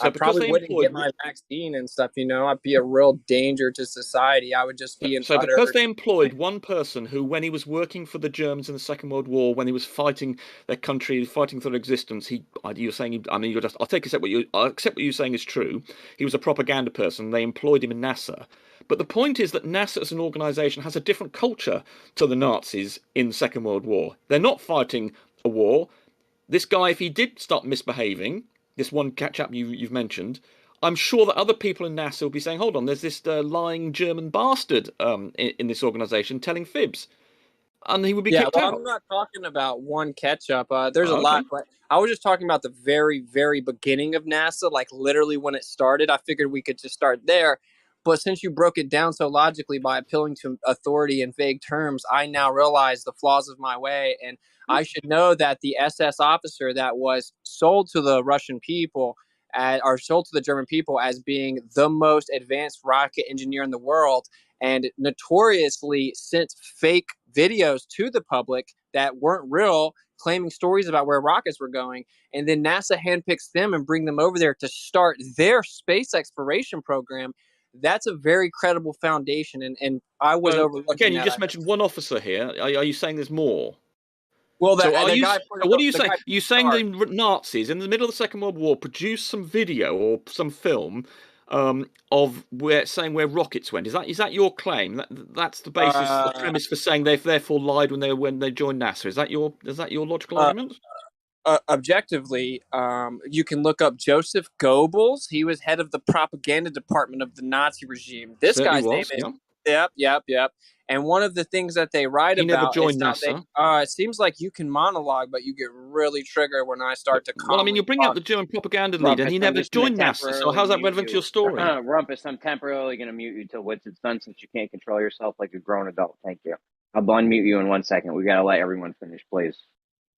I probably wouldn't get my vaccine and stuff, I'd be a real danger to society. I would just be in utter... because they employed one person who, when he was working for the Germans in the Second World War, when he was fighting their country, fighting for their existence, I'll accept what you're saying is true. He was a propaganda person. They employed him in NASA. But the point is that NASA as an organization has a different culture to the Nazis in the Second World War. They're not fighting a war. This guy, if he did start misbehaving, this one chap you've mentioned, I'm sure that other people in NASA will be saying, hold on, there's this lying German bastard in this organization telling fibs. And he would be kicked out. I'm not talking about one ketchup. There's a lot, but I was just talking about the very, very beginning of NASA, like literally when it started. I figured we could just start there. But since you broke it down so logically by appealing to authority in vague terms, I now realize the flaws of my way. And I should know that the SS officer that was sold to the Russian people or sold to the German people as being the most advanced rocket engineer in the world, and notoriously sent fake videos to the public that weren't real, claiming stories about where rockets were going. And then NASA handpicks them and bring them over there to start their space exploration program. That's a very credible foundation. And I was overlooking again, you that. just mentioned one officer here. Are you saying there's more? Well, So are the you? guy. So what are you the saying? guy- Are you saying the Nazis in the middle of the Second World War produced some video or some film of saying where rockets went? Is that your claim? That's the basis, the premise for saying they've therefore lied when they joined NASA. Is that your logical argument? Objectively, you can look up Joseph Goebbels. He was head of the propaganda department of the Nazi regime. This Certainly guy's name was, is Yep. And one of the things that they write He never about is joined how they. NASA. It seems like you can monologue, but you get really triggered when I start to. Well, I mean, you're bringing up the German propaganda leader, and he Rumpus, I'm never just gonna joined NASA. So temporarily how's that mute relevant to you. your story? Rumpus, I'm temporarily going to mute you till Wits is done since you can't control yourself like a grown adult. Thank you. I'll unmute you in 1 second. We got to let everyone finish, please.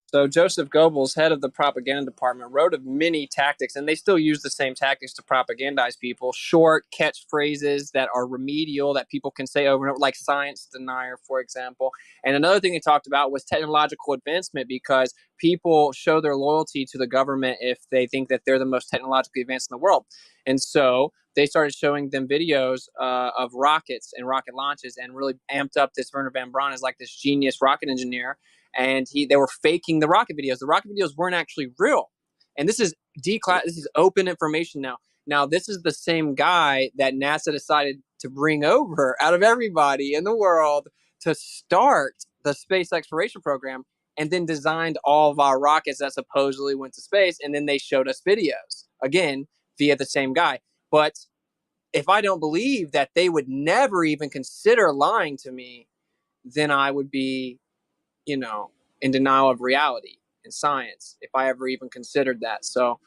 So Joseph Goebbels, head of the propaganda department, wrote of many tactics, and they still use the same tactics to propagandize people. Short catchphrases that are remedial that people can say over and over, like science denier, for example. And another thing he talked about was technological advancement, because people show their loyalty to the government if they think that they're the most technologically advanced in the world. And so they started showing them videos of rockets and rocket launches, and really amped up this Werner von Braun as like this genius rocket engineer. And they were faking the rocket videos. The rocket videos weren't actually real. And this is this is open information now. Now, this is the same guy that NASA decided to bring over out of everybody in the world to start the space exploration program, and then designed all of our rockets that supposedly went to space. And then they showed us videos, again, via the same guy. But if I don't believe that they would never even consider lying to me, then I would be, in denial of reality and science, if I ever even considered that. So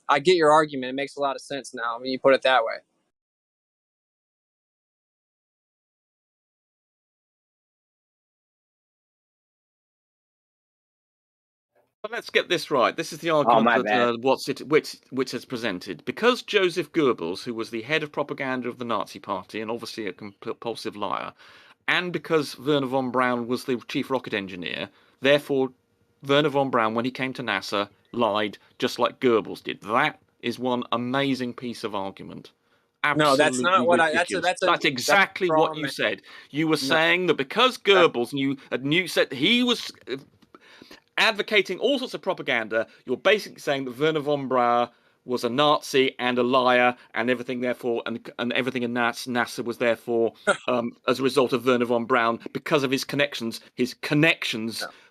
I get your argument. It makes a lot of sense now when you put it that way. But let's get this right. This is the argument my that bad. Witz has presented. Because Joseph Goebbels, who was the head of propaganda of the Nazi Party and obviously a compulsive liar, and because Werner von Braun was the chief rocket engineer, therefore Werner von Braun, when he came to NASA, lied just like Goebbels did. That is one amazing piece of argument. Absolutely No, that's not what ridiculous. That's exactly what you said. You were saying that because Goebbels said he was advocating all sorts of propaganda, you're basically saying that Werner von Braun was a Nazi and a liar, and everything therefore, and everything in NASA was therefore as a result of Werner von Braun, because of his connections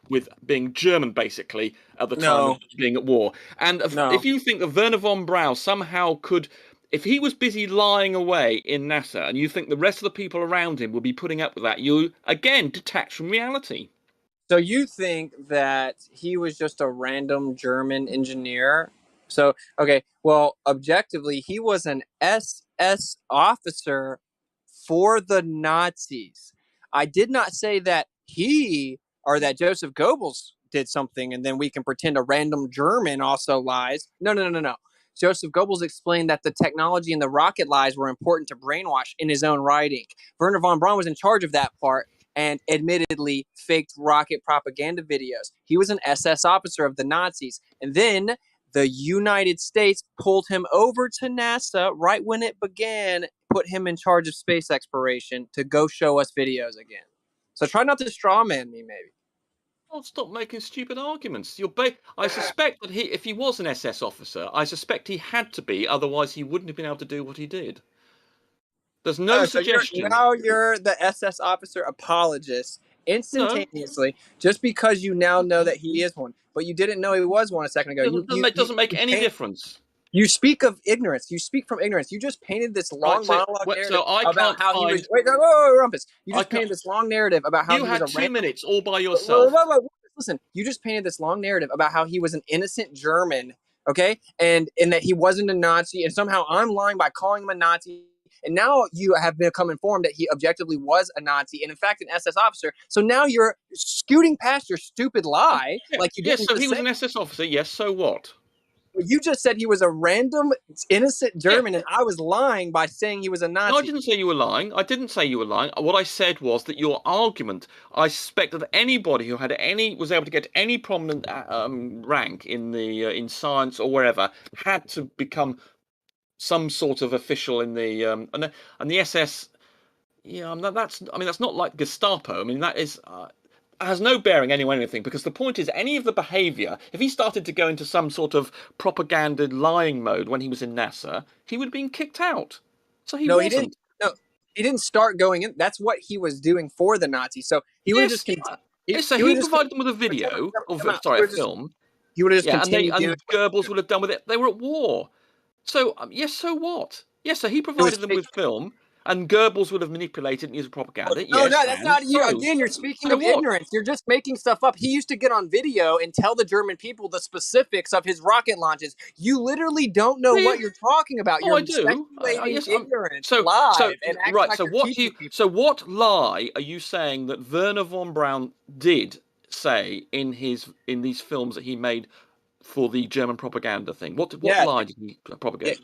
with being German, basically at the time of being at war. And if you think that Werner von Braun somehow could, if he was busy lying away in NASA, and you think the rest of the people around him would be putting up with that, you again detach from reality. So you think that he was just a random German engineer? So, okay, well, objectively, he was an SS officer for the Nazis. I did not say that that Joseph Goebbels did something and then we can pretend a random German also lies. No. Joseph Goebbels explained that the technology and the rocket lies were important to brainwash in his own writing. Werner von Braun was in charge of that part and admittedly faked rocket propaganda videos. He was an SS officer of the Nazis. And then the United States pulled him over to NASA right when it began, put him in charge of space exploration to go show us videos again. So try not to strawman me, maybe. Well, stop making stupid arguments. I suspect that if he was an SS officer, I suspect he had to be, otherwise he wouldn't have been able to do what he did. There's no suggestion. Now you're the SS officer apologist instantaneously, just because you now know that he is one, but you didn't know he was one a second ago. It doesn't make any difference. You speak of ignorance. You speak from ignorance. You just painted this long monologue narrative about how he was. Wait, Rumpus. You just painted this long narrative about how you he had was a 2 minutes all by yourself. Listen, you just painted this long narrative about how he was an innocent German, okay, and that he wasn't a Nazi, and somehow I'm lying by calling him a Nazi. And now you have become informed that he objectively was a Nazi and, in fact, an SS officer. So now you're scooting past your stupid lie, like you didn't. Yes, so he was an SS officer. Yes, so what? You just said he was a random, innocent German, and I was lying by saying he was a Nazi. No, I didn't say you were lying. What I said was that your argument, I suspect that anybody who was able to get any prominent rank in science or wherever had to become some sort of official in the and the SS. Yeah, that's not like Gestapo. I mean, that is has no bearing anyway on anything, because the point is, any of the behavior, if he started to go into some sort of propaganda lying mode when he was in NASA, he would have been kicked out. So he No, wasn't. he didn't. No, he didn't start going in. That's what he was doing for the Nazis. So he would have just continued. So he provided them with a video, or sorry, a film. He would have just and continued doing and Goebbels would have done with it. They were at war. So yes, so what? Yes, so he provided them with film, and Goebbels would have manipulated and used propaganda. No, Yes, no, that's not you. so. Again, you're speaking So of what? ignorance. You're just making stuff up. He used to get on video and tell the German people the specifics of his rocket launches. You literally don't know what you're talking about. Oh, You're I do. speculating Yes, ignorance so live and acting right. like So you're what teaching people. So what lie are you saying that Werner von Braun did say in these films that he made for the German propaganda thing? What lie did he propagate?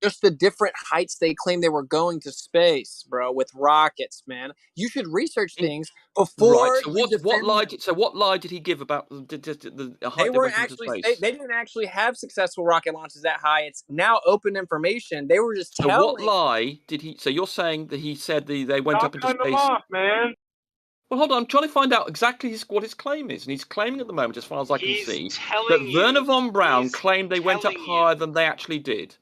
Just the different heights they claim they were going to space, bro, with rockets, man. You should research things before Right. So you what lie defend did what lie did he give about the height they they weren't went into actually space? they didn't actually have successful rocket launches that high. It's now open information. They were just So telling. what lie did he? So you're saying that he said they went Stop up into cutting them space? off, man. Well, hold on. I'm trying to find out exactly what his claim is, and he's claiming at the moment, as far as I can see, that Werner von Braun claimed they went up higher than they actually did.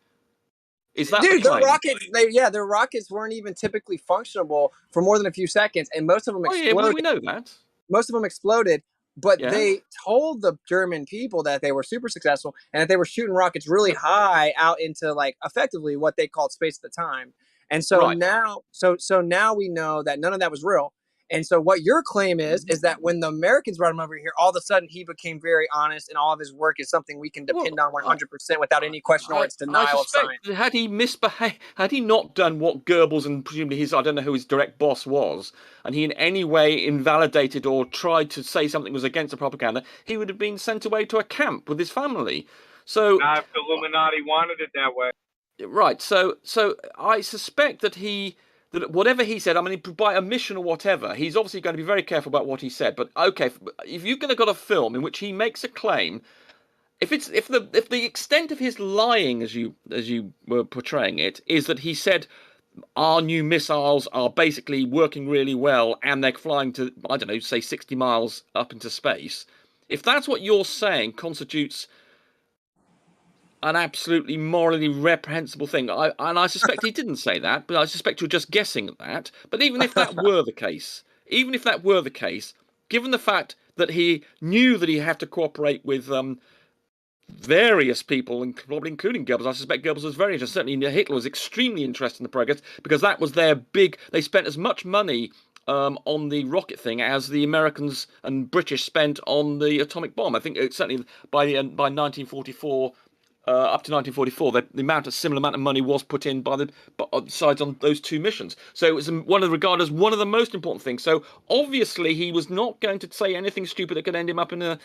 Is that Dude, the their claim? rockets, their rockets weren't even typically functionable for more than a few seconds, and most of them exploded. Oh yeah, well, we know that. Most of them exploded, but Yeah. they told the German people that they were super successful and that they were shooting rockets really high out into like effectively what they called space at the time. And so now, so now we know that none of that was real. And so what your claim is that when the Americans brought him over here, all of a sudden he became very honest, and all of his work is something we can depend on 100% without any question or its denial of science. That had he misbehaved, had he not done what Goebbels and presumably I don't know who his direct boss was, and he in any way invalidated or tried to say something was against the propaganda, he would have been sent away to a camp with his family. So Not if the Illuminati wanted it that way. right, so I suspect that whatever he said, I mean, by omission or whatever, he's obviously going to be very careful about what he said. But okay, if you're going to got a film in which he makes a claim, if the extent of his lying, as you were portraying it, is that he said our new missiles are basically working really well and they're flying to, I don't know, say 60 miles up into space. If that's what you're saying constitutes an absolutely morally reprehensible thing. I suspect he didn't say that, but I suspect you're just guessing at that. But even if that were the case, given the fact that he knew that he had to cooperate with various people, and probably including Goebbels, I suspect Goebbels was very interested. Certainly Hitler was extremely interested in the progress, because that was their big... They spent as much money on the rocket thing as the Americans and British spent on the atomic bomb. I think certainly by 1944... up to 1944, the similar amount of money was put in by the sides on those two missions. So it was regarded as one of the most important things. So obviously he was not going to say anything stupid that could end him up in a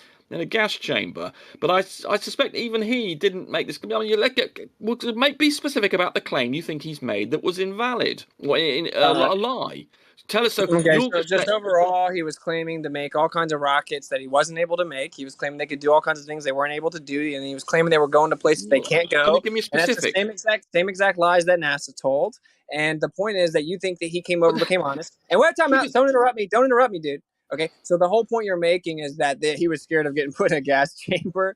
gas chamber. But I suspect even he didn't make this. I mean, be specific about the claim you think he's made that was invalid or a lie. Tell us. So just overall, he was claiming to make all kinds of rockets that he wasn't able to make. He was claiming they could do all kinds of things they weren't able to do, and he was claiming they were going to places they can't go. Can you give me And specific? that's the same exact lies that NASA told. And the point is that you think that he came over, became honest. And wait, time out. Don't interrupt me. Don't interrupt me, dude. Okay, so the whole point you're making is that he was scared of getting put in a gas chamber,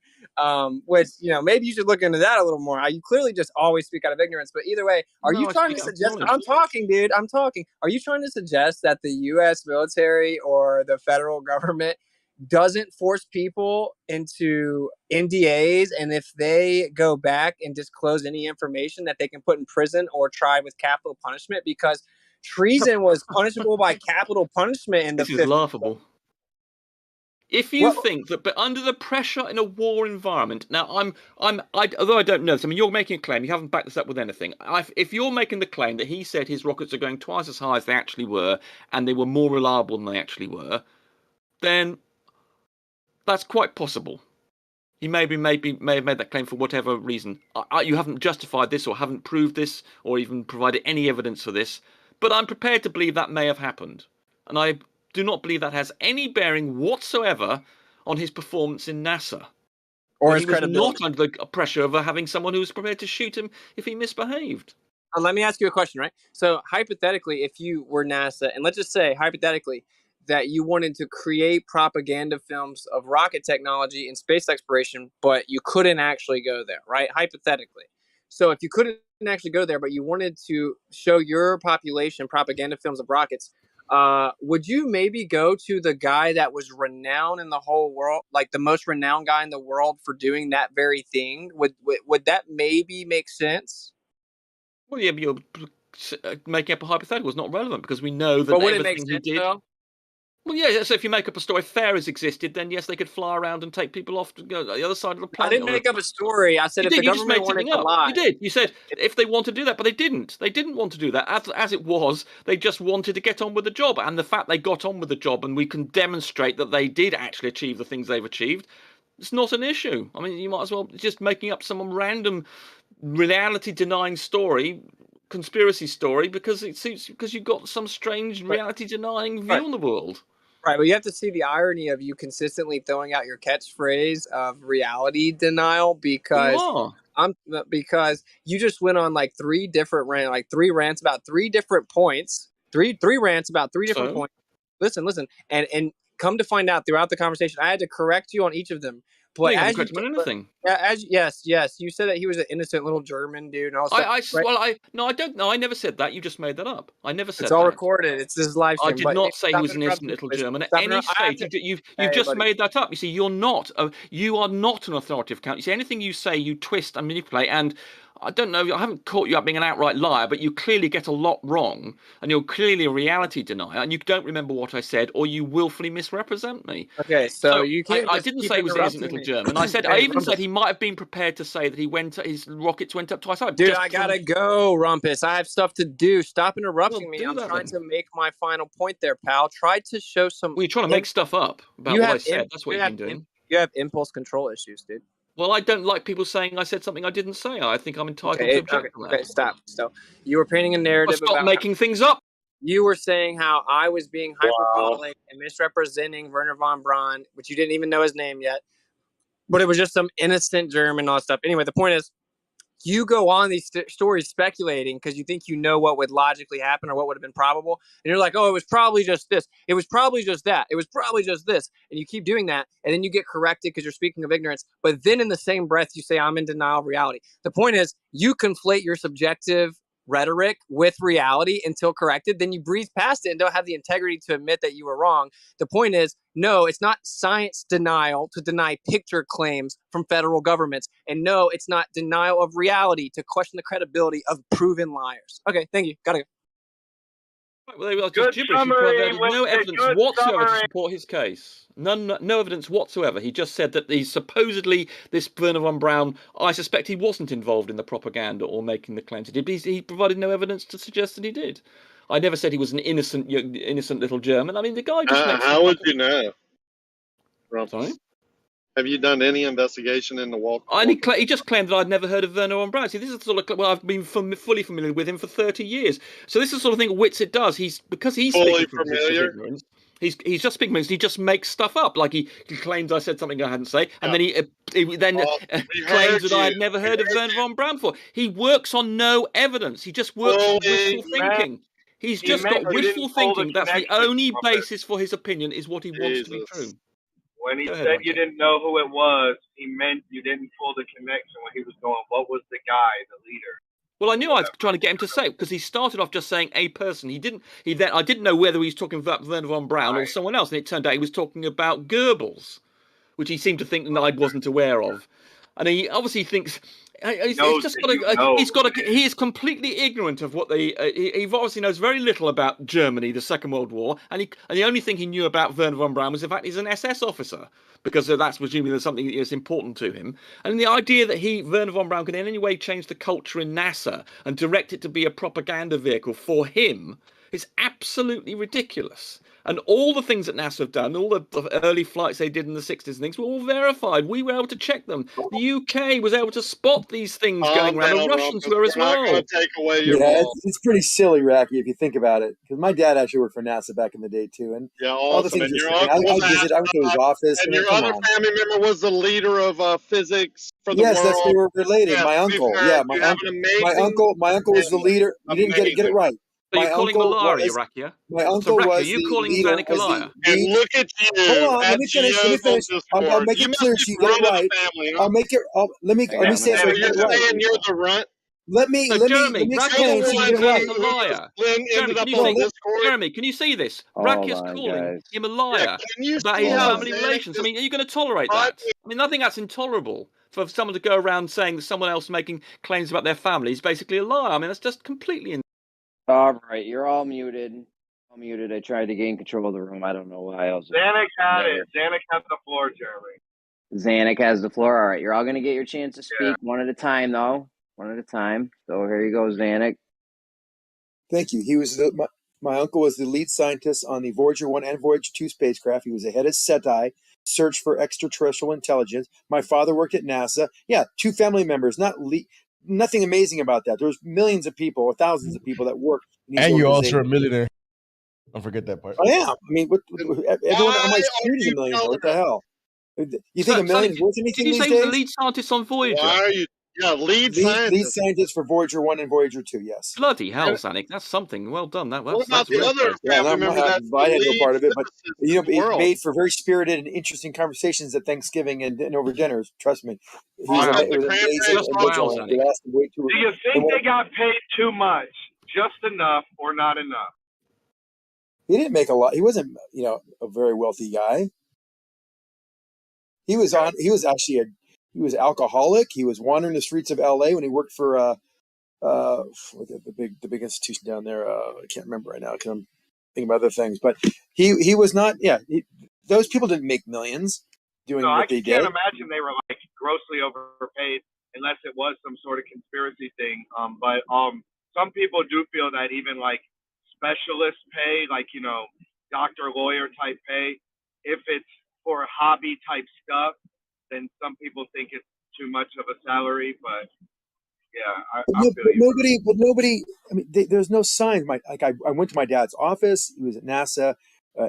which, maybe you should look into that a little more. You clearly just always speak out of ignorance. But either way, are you trying to suggest? I'm talking, dude. I'm talking. Are you trying to suggest that the U.S. military or the federal government doesn't force people into NDAs, and if they go back and disclose any information, that they can put in prison or try with capital punishment? Because treason was punishable by capital punishment in the 50s. This is laughable. If you think that, but under the pressure in a war environment, now although I don't know this, I mean, you're making a claim, you haven't backed this up with anything. If you're making the claim that he said his rockets are going twice as high as they actually were, and they were more reliable than they actually were, then that's quite possible. He may have made that claim for whatever reason. You haven't justified this or haven't proved this or even provided any evidence for this. But I'm prepared to believe that may have happened. And I do not believe that has any bearing whatsoever on his performance in NASA. Or his credibility. He was not under the pressure of having someone who was prepared to shoot him if he misbehaved. Let me ask you a question, right? So hypothetically, if you were NASA, and let's just say hypothetically that you wanted to create propaganda films of rocket technology and space exploration, but you couldn't actually go there, right? Hypothetically. So if you couldn't actually go there, but you wanted to show your population propaganda films of rockets, would you maybe go to the guy that was renowned in the whole world, like the most renowned guy in the world for doing that very thing? Would that maybe make sense? Well, yeah, but you're making up a hypothetical. It's not relevant because we know that But would it make everything he sense, did. though? Well, yeah. So if you make up a story, fairies existed, then yes, they could fly around and take people off to go to the other side of the I planet. didn't make up a story. I said You if the did. You just government made wanted something to up. lie. You did. You said if they want to do that, but they didn't. They didn't want to do that. As it was, they just wanted to get on with the job. And the fact they got on with the job, and we can demonstrate that they did actually achieve the things they've achieved, it's not an issue. I mean, you might as well just making up some random reality-denying story, conspiracy story, because it suits because you've got some strange reality-denying view on the world. Right, but you have to see the irony of you consistently throwing out your catchphrase of reality denial because because you just went on like three rants about three different points, three rants about three different points. Listen, and come to find out throughout the conversation, I had to correct you on each of them. But you haven't as you corrected me on anything. Yes, you said that he was an innocent little German dude and all stuff. I don't know. I never said that. You just made that up. I never said It's all that. recorded. It's this live stream. I did not say he was an innocent little German at any stage. You've just made that up. You see, you're not. You are not an authoritative account. You see, anything you say, you twist and manipulate. And I don't know. I haven't caught you up being an outright liar, but you clearly get a lot wrong, and you're clearly a reality denier, and you don't remember what I said, or you willfully misrepresent me. Okay, so you can't. I didn't say he was an innocent little German. I said I even said he might have been prepared to say that his rockets went up twice. Dude, I gotta go, Rumpus. I have stuff to do. Stop interrupting me. I'm trying to make my final point there, pal. Try to show some. Well, you're trying to make stuff up about what I said. That's what you've been doing. You have impulse control issues, dude. Well, I don't like people saying I said something I didn't say. I think I'm entitled to object to that. Okay, stop. So you were painting a narrative stop making things up. You were saying how I was being hyperbolic and misrepresenting Werner von Braun, which you didn't even know his name yet. But it was just some innocent German and all that stuff. Anyway, the point is, you go on these stories speculating because you think you know what would logically happen or what would have been probable. And you're like, oh, it was probably just this. It was probably just that. It was probably just this. And you keep doing that. And then you get corrected because you're speaking of ignorance. But then in the same breath, you say, I'm in denial of reality. The point is, you conflate your subjective rhetoric with reality until corrected. Then you breeze past it and don't have the integrity to admit that you were wrong. The point is, no, it's not science denial to deny picture claims from federal governments. And no, it's not denial of reality to question the credibility of proven liars. Okay, thank you. Gotta go. Right, well, they were just gibberish. He provided no evidence whatsoever to support his case. No evidence whatsoever. He just said that supposedly this Werner von Braun, I suspect he wasn't involved in the propaganda or making the claims he did. But he provided no evidence to suggest that he did. I never said he was an innocent little German. I mean, the guy just makes... How would you know? Sorry? Have you done any investigation in the walk? He just claimed that I'd never heard of Werner von Braun. See, this is the sort of I've been fully familiar with him for 30 years. So this is the sort of thing Witsit does. Because he's fully familiar. He's just speaking. He just makes stuff up. Like he claims I said something I hadn't said, and then he claims that I had never heard of Werner von Braun before. He works on no evidence. He just works on wishful thinking. He's just got wishful thinking. That's the only basis for his opinion is what he wants to be true. When he said you didn't know who it was, he meant you didn't pull the connection when he was going, what was the guy, the leader? Well, I knew I was trying to get him to say it because he started off just saying a person. I didn't know whether he was talking about Werner von Braun or someone else, and it turned out he was talking about Goebbels, which he seemed to think that I wasn't aware of. And he obviously thinks he is completely ignorant of what he obviously knows very little about Germany, the Second World War, and the only thing he knew about Werner von Braun was the fact he's an SS officer, because that's presumably something that is important to him. And the idea that Werner von Braun could in any way change the culture in NASA and direct it to be a propaganda vehicle for him is absolutely ridiculous. And all the things that NASA have done, all the early flights they did in the 60s and things, were all verified. We were able to check them. The UK was able to spot these things going around. The Russians were as well. It's pretty silly, Racky, if you think about it. Because my dad actually worked for NASA back in the day, too. And all the things I went to his office. And your other family member was the leader of physics for the world. Yes, we were related. My uncle. Yeah, my uncle was the leader. You didn't get it right. So my you're calling him a uncle liar, was Rakia? my So uncle Rakia, are was you the calling leader, Vanek a liar? And look at you hold on, let at me finish. Let me Geo's on finish. I'll Discord. make You it must clear be so you get it running right. a family, huh? I'll make it. Let me Hang on, say it so And I are get you it right. saying you're the runt? Let me So let Jeremy, me You're the explain Rakia's so you calling get one it right. Vanek a who liar. ended Jeremy, up can you on see this? Discord. Jeremy, can you see this? hold Rakia's on, calling guys. him a Yeah, liar can you about see his Hold how on. family Xanax relations. I is mean, are you going to tolerate trying that? I mean, I think that's intolerable for someone to go around saying that someone else making claims about their family is basically a liar. I mean, that's just completely. All right, you're all muted. All muted. I tried to gain control of the room. I don't know why. I was Zanuck had never. it. Zanuck has the floor, Jeremy. Zanuck has the floor. All right, you're all going to get your chance to Yeah. speak one at a time, though. One at a time. So here you go, Zanuck. Thank you. He was my uncle was the lead scientist on the Voyager 1 and Voyager 2 spacecraft. He was the head of SETI, Search for Extraterrestrial Intelligence. My father worked at NASA. Yeah, 2 family members. Nothing amazing about that. There's millions of people or thousands of people that work in these And you're also a organizations. millionaire. Don't forget that part. I am. I mean, everyone on my Why street are is a you millionaire. What the telling us? hell? You think So, a million Sonny, is worth did anything you these say he was the days? lead scientist on Voyager? Why are you? Yeah, lead Lead scientist. scientist for Voyager 1 and Voyager 2, yes. Bloody hell, And Zanuck, that's something. Well done. what That's about the real other close. Yeah, family member that's the I had no lead part of it, but physicist you know, in the it world? made for very spirited and interesting conversations at Thanksgiving and over dinners. Trust me, it Wow. was, At it the was cranberry amazing. Just And wow, they Zanuck. would ask him way too. Do you And think when, they got paid too much, just enough, or not enough? he didn't make a lot. He wasn't, a very wealthy guy. He was on. He was actually he was alcoholic. He was wandering the streets of L.A. when he worked for the big institution down there. I can't remember right now because I'm thinking about other things. But he was not. Yeah, those people didn't make millions doing No, I what they can't did. imagine they were like grossly overpaid unless it was some sort of conspiracy thing. But some people do feel that even like specialist pay, like doctor, lawyer type pay, if it's for hobby type stuff, then some people think it's too much of a salary. But yeah, I feel you. But nobody. I mean, there's no sign. I went to my dad's office. He was at NASA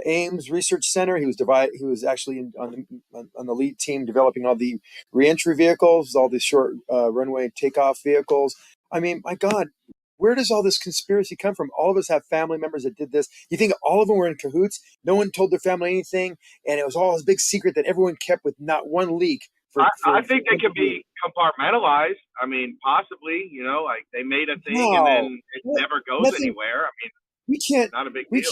Ames Research Center. He was actually on the lead team developing all the reentry vehicles, all the short runway takeoff vehicles. I mean, my God, where does all this conspiracy come from? All of us have family members that did this. You think all of them were in cahoots? No one told their family anything, and it was all this big secret that everyone kept with not one leak. I think they could be compartmentalized. I mean, possibly, like they made a thing and then it never goes anywhere. I mean, we can't. not a big We deal.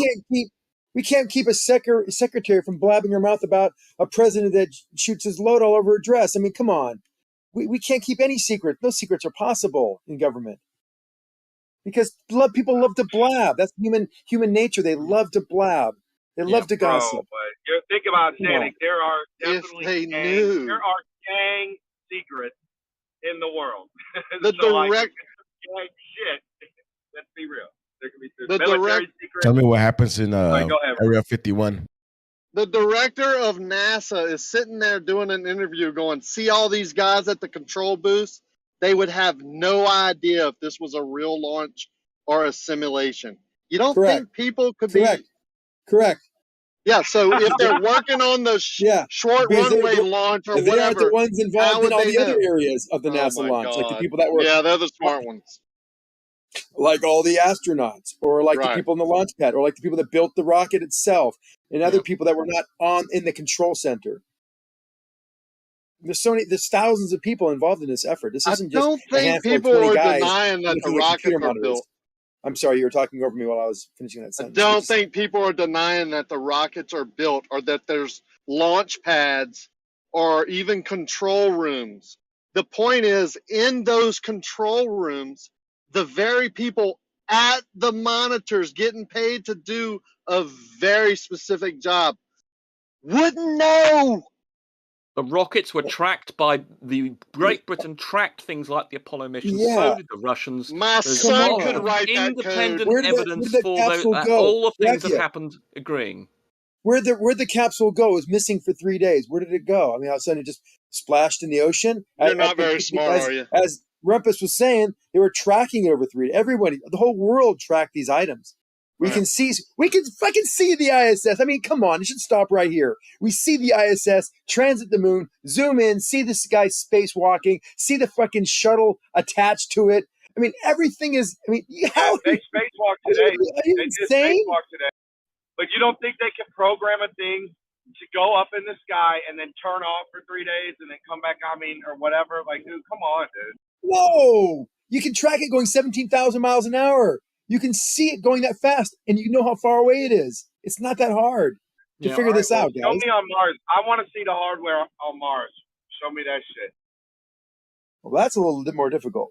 can't keep a secretary from blabbing her mouth about a president that shoots his load all over her dress. I mean, come on. We can't keep any secret. No secrets are possible in government because people love to blab. That's human nature. They love to blab. They love to Bro, gossip. but you think about Come on. Xanax. There are If definitely they knew. there are gang secrets in the world. The so like, direct gang shit. Let's be real. There could be the military direct secrets. Tell me what happens in Right, go ahead. Area 51. the director of NASA is sitting there doing an interview going, see all these guys at the control booth? They would have no idea if this was a real launch or a simulation. You don't think people could be... Correct. Yeah, so if they're working on the short runway launch or they whatever, aren't the ones how involved in would all they the other know? areas of the Oh NASA my launch, like the God. people that were... Yeah, they're the smart ones. Like all the astronauts, or like the Right. people in the launch pad, or like the people that built the rocket itself, and other people that were not in the control center. There's thousands of people involved in this effort. This isn't just don't a think handful of people 20 are guys denying that the looking at rockets computer are monitors. built. I'm sorry, you were talking over me while I was finishing that I sentence. don't think people are denying that the rockets are built or that there's launch pads or even control rooms. The point is, in those control rooms, the very people at the monitors getting paid to do a very specific job wouldn't know. The rockets were tracked by Great Britain tracked things like the Apollo mission. So did the Russians. My There's son lots could of write that independent code. evidence the for capsule go? all the things that Rakia. happened agreeing. Where'd the capsule go? It was missing for 3 days. Where did it go? I mean, all of a sudden it just splashed in the ocean. You're not very smart, are you? As Rumpus was saying, they were tracking it over 3 days. Everybody, the whole world tracked these items. We can fucking see the ISS. I mean, come on, it should stop right here. We see the ISS transit the moon, zoom in, see this guy spacewalking, see the fucking shuttle attached to it. I mean, everything is. I mean, how They spacewalk today. are you They did insane? spacewalk today. But you don't think they can program a thing to go up in the sky and then turn off for 3 days and then come back? I mean, or whatever. Like, dude, come on, dude. No, you can track it going 17,000 miles an hour. You can see it going that fast, and you know how far away it is. It's not that hard to figure this out, Show guys. me on Mars. I want to see the hardware on Mars. Show me that shit. Well, that's a little bit more difficult.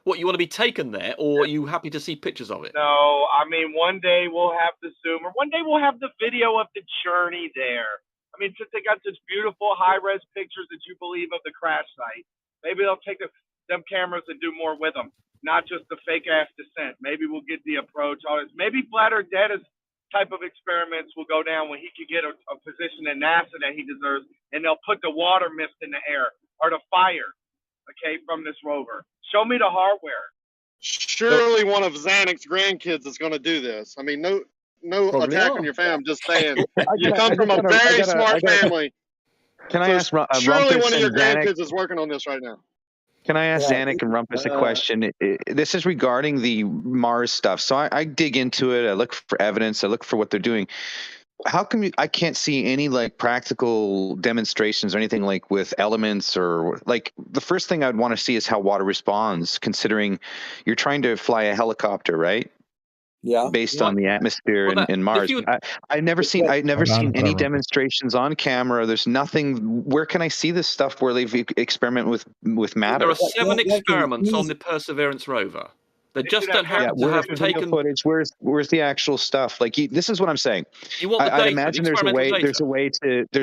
What, you want to be taken there, or are you happy to see pictures of it? No, I mean, one day we'll have the Zoom, or one day we'll have the video of the journey there. I mean, since they got such beautiful high-res pictures that you believe of the crash site, maybe they'll take them cameras and do more with them, not just the fake-ass descent. Maybe we'll get the approach. Maybe Flat or Dead type of experiments will go down when he could get a position in NASA that he deserves, and they'll put the water mist in the air, or the fire, okay, from this rover. Show me the hardware. Surely one of Xanix's grandkids is going to do this. I mean, no attack on your fam. Just saying, you come from a very smart family. Can I ask Surely Rumpus one of your and Xanax? grandkids is working on this right now. Can I ask Zanuck and Rumpus a question? This is regarding the Mars stuff. So I dig into it. I look for evidence. I look for what they're doing. How come I can't see any like practical demonstrations or anything like with elements, or like the first thing I'd want to see is how water responds, considering you're trying to fly a helicopter, right? Yeah. Based on the atmosphere in Mars. I've never seen any demonstrations on camera. There's nothing. Where can I see this stuff where they've experiment with matter? There are 7 experiments on the Perseverance rover. They just don't happen to have taken footage. Where's the actual stuff? Like this is what I'm saying. You want the data, I'd imagine there's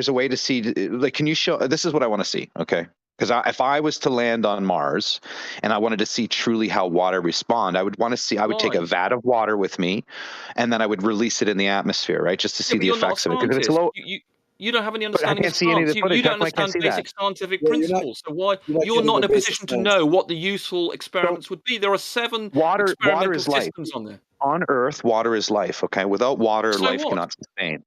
a way to see. Like, can you show? This is what I want to see. Okay. Because if I was to land on Mars and I wanted to see truly how water respond, I would want to see. I would take a vat of water with me, and then I would release it in the atmosphere, right, just to see the effects of it. Because it's low. You don't have any understanding of science. You don't understand basic scientific principles. So why you're not in a position to know what the useful experiments would be? There are 7 experimental systems on there. On Earth, water is life. Okay, without water, life cannot sustain.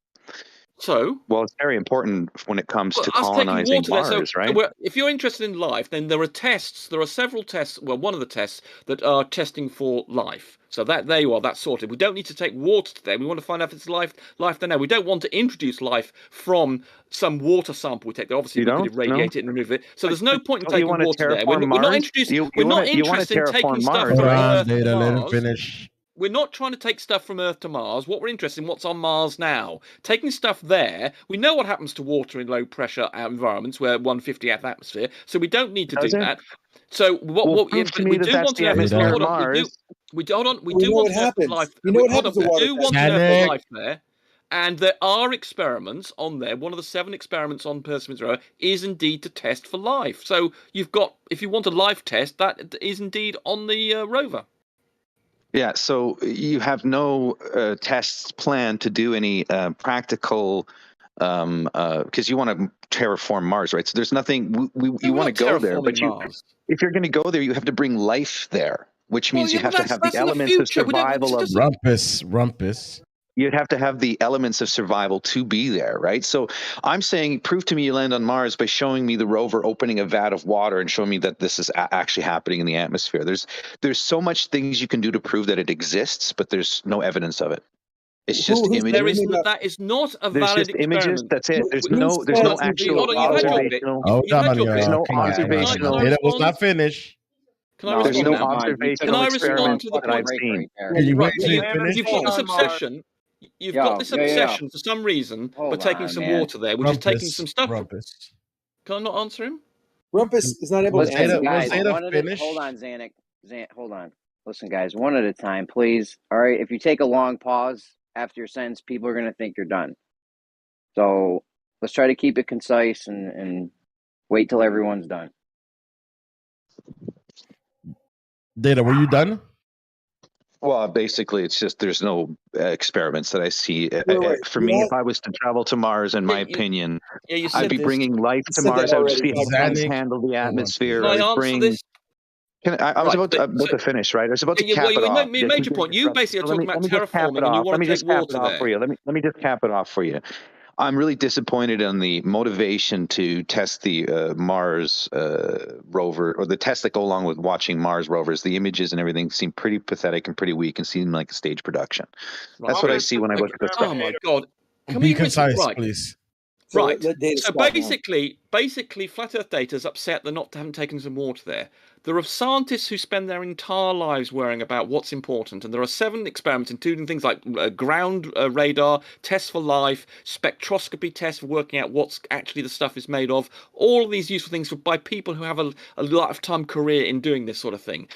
So, well, it's very important when it comes to colonizing Mars, right? If you're interested in life, then there are tests. There are several tests. Well, one of the tests that are testing for life. So there you are. That's sorted. We don't need to take water today. We want to find out if it's life there now. We don't want to introduce life from some water sample we take there. Obviously, we could irradiate it and remove it. So there's no point in taking water there. We're not introducing. We're not interested in taking stuff from Earth to Mars. We're not trying to take stuff from Earth to Mars. What we're interested in, what's on Mars now. Taking stuff there, we know what happens to water in low pressure environments where 1/50th atmosphere, so we don't need to do that. So we do want to know if hold on. We do want to know if life. We do want to know if life there. And there are experiments on there. One of the 7 experiments on Perseverance rover is indeed to test for life. So you've got, if you want a life test, that is indeed on the rover. Yeah, so you have no tests planned to do any practical, because you want to terraform Mars, right? So there's nothing. You want to go there, but if you're going to go there, you have to bring life there, which means you have to have the elements of survival of Rumpus. You'd have to have the elements of survival to be there, right? So I'm saying, prove to me you land on Mars by showing me the rover opening a vat of water and showing me that this is actually happening in the atmosphere. There's so much things you can do to prove that it exists, but there's no evidence of it. It's just images. That is not a valid experiment. Images. That's it. There's no actual observational. There's no observational. It was not finished. Can I respond? There's no observational experiment that I've seen. You've got this obsession. You've got this obsession for some reason by taking some water there, which is taking some stuff. Rumpus. Can I not answer him? Rumpus is not able to answer. Hold on, Zanuck. Hold on. Listen, guys, one at a time, please. All right. If you take a long pause after your sentence, people are going to think you're done. So let's try to keep it concise and wait till everyone's done. Data, were you done? Well, basically, it's just there's no experiments that I see. For me, if I was to travel to Mars, in my opinion, I'd be bringing life to Mars. I would see how things handle the atmosphere. Can I answer this? I was about to finish, right? I was about to cap it off. You made your point. You basically are talking about terraforming, and you want to take water there. Let me just cap it off for you. I'm really disappointed on the motivation to test the Mars rover, or the tests that go along with watching Mars rovers. The images and everything seem pretty pathetic and pretty weak and seem like a stage production. That's what I see when I look at the stuff. Oh my god! Can Be we rinse it concise, right? please. So Right. let Data So stop now. basically, Flat Earth Data's upset they haven't taken some water there. There are scientists who spend their entire lives worrying about what's important, and there are 7 experiments, including things like ground radar, tests for life, spectroscopy tests for working out what's actually the stuff is made of. All of these useful things by people who have a lifetime career in doing this sort of thing.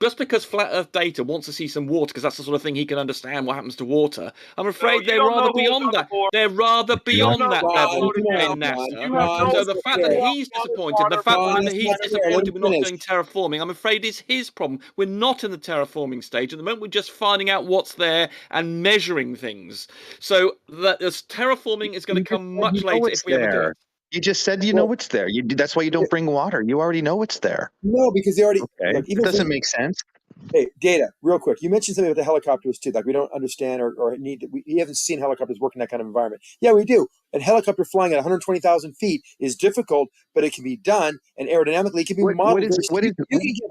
Just because Flat Earth Data wants to see some water, because that's the sort of thing he can understand what happens to water, I'm afraid they're rather beyond that. They're rather beyond that level in NASA. So the fact that he's disappointed, the fact that he's disappointed we're not doing terraforming, I'm afraid is his problem. We're not in the terraforming stage. At the moment, we're just finding out what's there and measuring things. So that this terraforming is going to come much later if we ever do it. You just said you know it's there. That's why you don't bring water. You already know it's there. No, because they already. Okay. Look, even It doesn't make sense. Hey, Data, real quick. You mentioned something about the helicopters too. Like we don't understand or need. We haven't seen helicopters work in that kind of environment. Yeah, we do. A helicopter flying at 120,000 feet is difficult, but it can be done, and aerodynamically it can be modeled. What is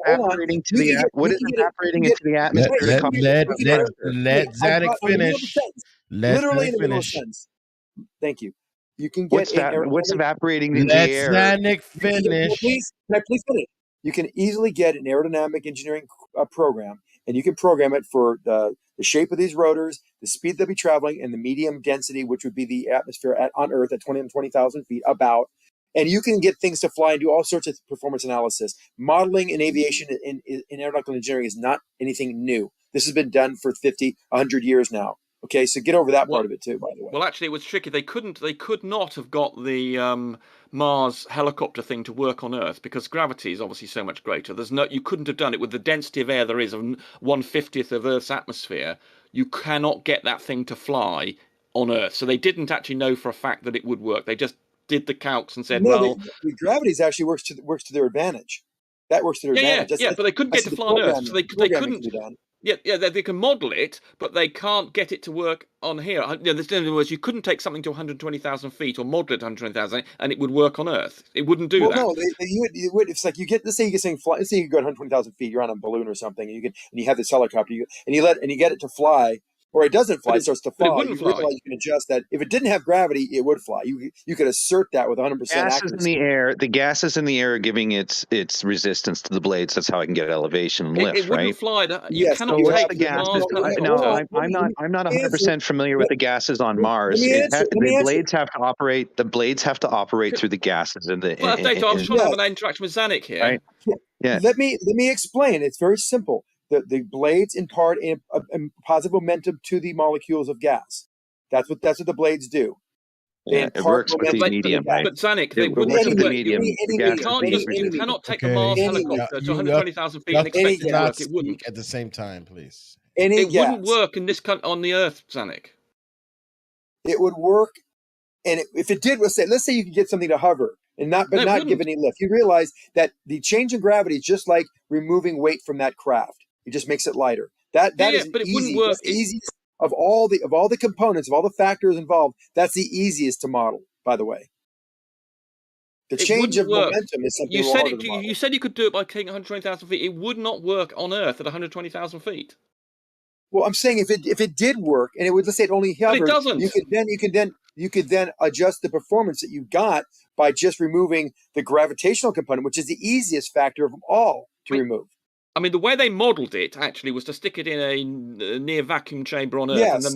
evaporating into the atmosphere? Let Zanuck finish. Let Literally in the middle of a finish. sentence. Thank you. You can get what's evaporating into Let the air? Zanuck finish. Can I please finish? You can easily get an aerodynamic engineering program, and you can program it for the shape of these rotors, the speed they'll be traveling, and the medium density, which would be the atmosphere on Earth at 20,000 feet about. And you can get things to fly and do all sorts of performance analysis. Modeling in aviation in aeronautical engineering is not anything new. This has been done for 50, 100 years now. Okay, so get over that part of it too, by the way. Well, actually, it was tricky. They could not have got the Mars helicopter thing to work on Earth because gravity is obviously so much greater. You couldn't have done it with the density of air there is of 1/50th of Earth's atmosphere. You cannot get that thing to fly on Earth. So they didn't actually know for a fact that it would work. They just did the calcs and said, the gravity actually works to their advantage. That works to their advantage. But they couldn't get to fly on Earth, so they couldn't. They can model it, but they can't get it to work on here. In other words, you couldn't take something to 120,000 feet or model it 120,000, and it would work on Earth. It wouldn't do that. No, you would. It's like let's say you get something fly. Let's say you go 120,000 feet. You're on a balloon or something, and you have this helicopter, and you get it to fly. Or it doesn't fly, it starts to fall. You realize you can adjust that. If it didn't have gravity, it would fly. You could assert that with 100% accuracy. In the air, the gases in the air are giving its resistance to the blades. That's how I can get elevation and lift. It wouldn't fly. You cannot take the gases. I'm not 100% familiar with the gases on Mars. The blades have to operate. The blades have to operate through the gases in the. Well, I was trying to have an interaction with Zanuck here. Right. Yeah. Let me explain. It's very simple. The blades impart a positive momentum to the molecules of gas. That's what the blades do. It works with the medium, right? But Zanuck, they wouldn't work with the medium. You cannot take a Mars helicopter to 120,000 feet and expect it to work. It wouldn't. At the same time, please. It wouldn't work in this on the Earth, Zanuck. It would work, and if it did, let's say you could get something to hover and not give any lift. You realize that the change in gravity is just like removing weight from that craft. It just makes it lighter. That is but it easy. wouldn't work. That's the easiest of all the components, of all the factors involved. That's the easiest to model, by the way. The change of momentum is something harder to model. You said you could do it by taking 120,000 feet. It would not work on Earth at 120,000 feet. Well, I'm saying if it did work, and let's say it only hovered, but it doesn't. You could then adjust the performance that you got by just removing the gravitational component, which is the easiest factor of them all to remove. I mean, the way they modelled it actually was to stick it in a near vacuum chamber on Earth, and then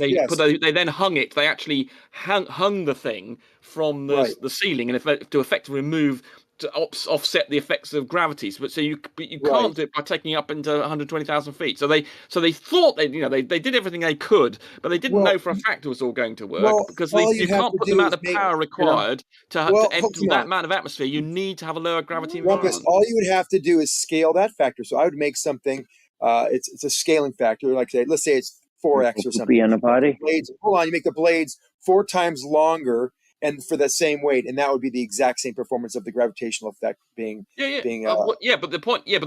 they then hung it. They actually hung the thing from the ceiling, and to effectively remove to offset the effects of gravity. But you can't do it by taking it up into 120,000 feet. So they thought they did everything they could, but they didn't know for a fact it was all going to work because you can't put the amount of power required to empty that amount of atmosphere. You need to have a lower gravity environment. All you would have to do is scale that factor. So I would make something. It's a scaling factor. Like let's say it's 4x or something. Be on the body. You make the blades 4 times longer. and for the same weight, and that would be the exact same performance of the gravitational effect being. But the point is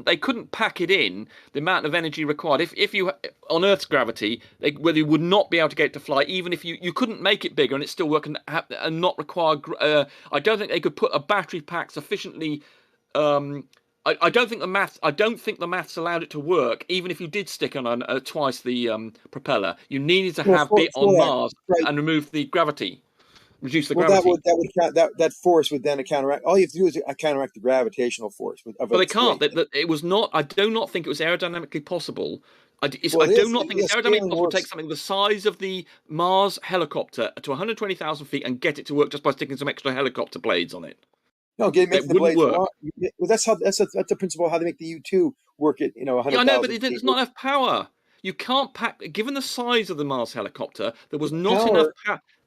they couldn't pack it in the amount of energy required. If you on Earth's gravity, they would not be able to get it to fly, even if you couldn't make it bigger and it still work and not require. I don't think they could put a battery pack sufficiently. I don't think the maths allowed it to work, even if you did stick on twice the propeller. You needed to have it on Mars and remove the gravity. Reduce the gravity. That force would then counteract. All you have to do is counteract the gravitational force. But they can't. It was not. I do not think it was aerodynamically possible. I do not think it's aerodynamically possible to take something the size of the Mars helicopter to 120,000 feet and get it to work just by sticking some extra helicopter blades on it. No, make the blades work. Well, that's the principle of how they make the U2 work at 100,000. Yeah, I know, but there's not enough power. You can't pack. Given the size of the Mars helicopter, there was not enough.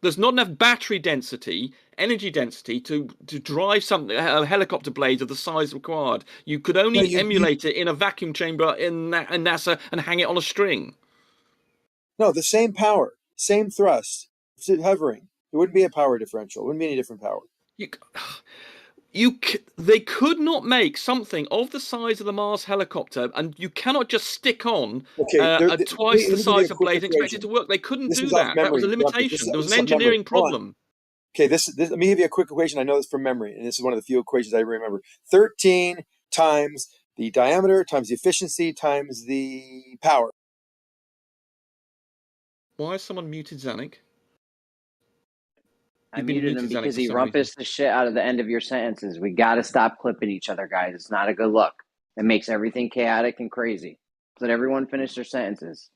There's not enough battery density, energy density to drive helicopter blades of the size required. You could only emulate it in a vacuum chamber in NASA and hang it on a string. No, the same power, same thrust, hovering. It wouldn't be a power differential. It wouldn't be any different power. They could not make something of the size of the Mars helicopter, and you cannot just stick on twice the size of blade and expect it to work. They couldn't do that. That was a limitation. There was an engineering problem. Okay, let me give you a quick equation. I know this from memory, and this is one of the few equations I remember. 13 times the diameter times the efficiency times the power. Why has someone muted Zanuck? I muted him because he rumpused the shit out of the end of your sentences. We got to stop clipping each other, guys. It's not a good look. It makes everything chaotic and crazy. Let everyone finish their sentences.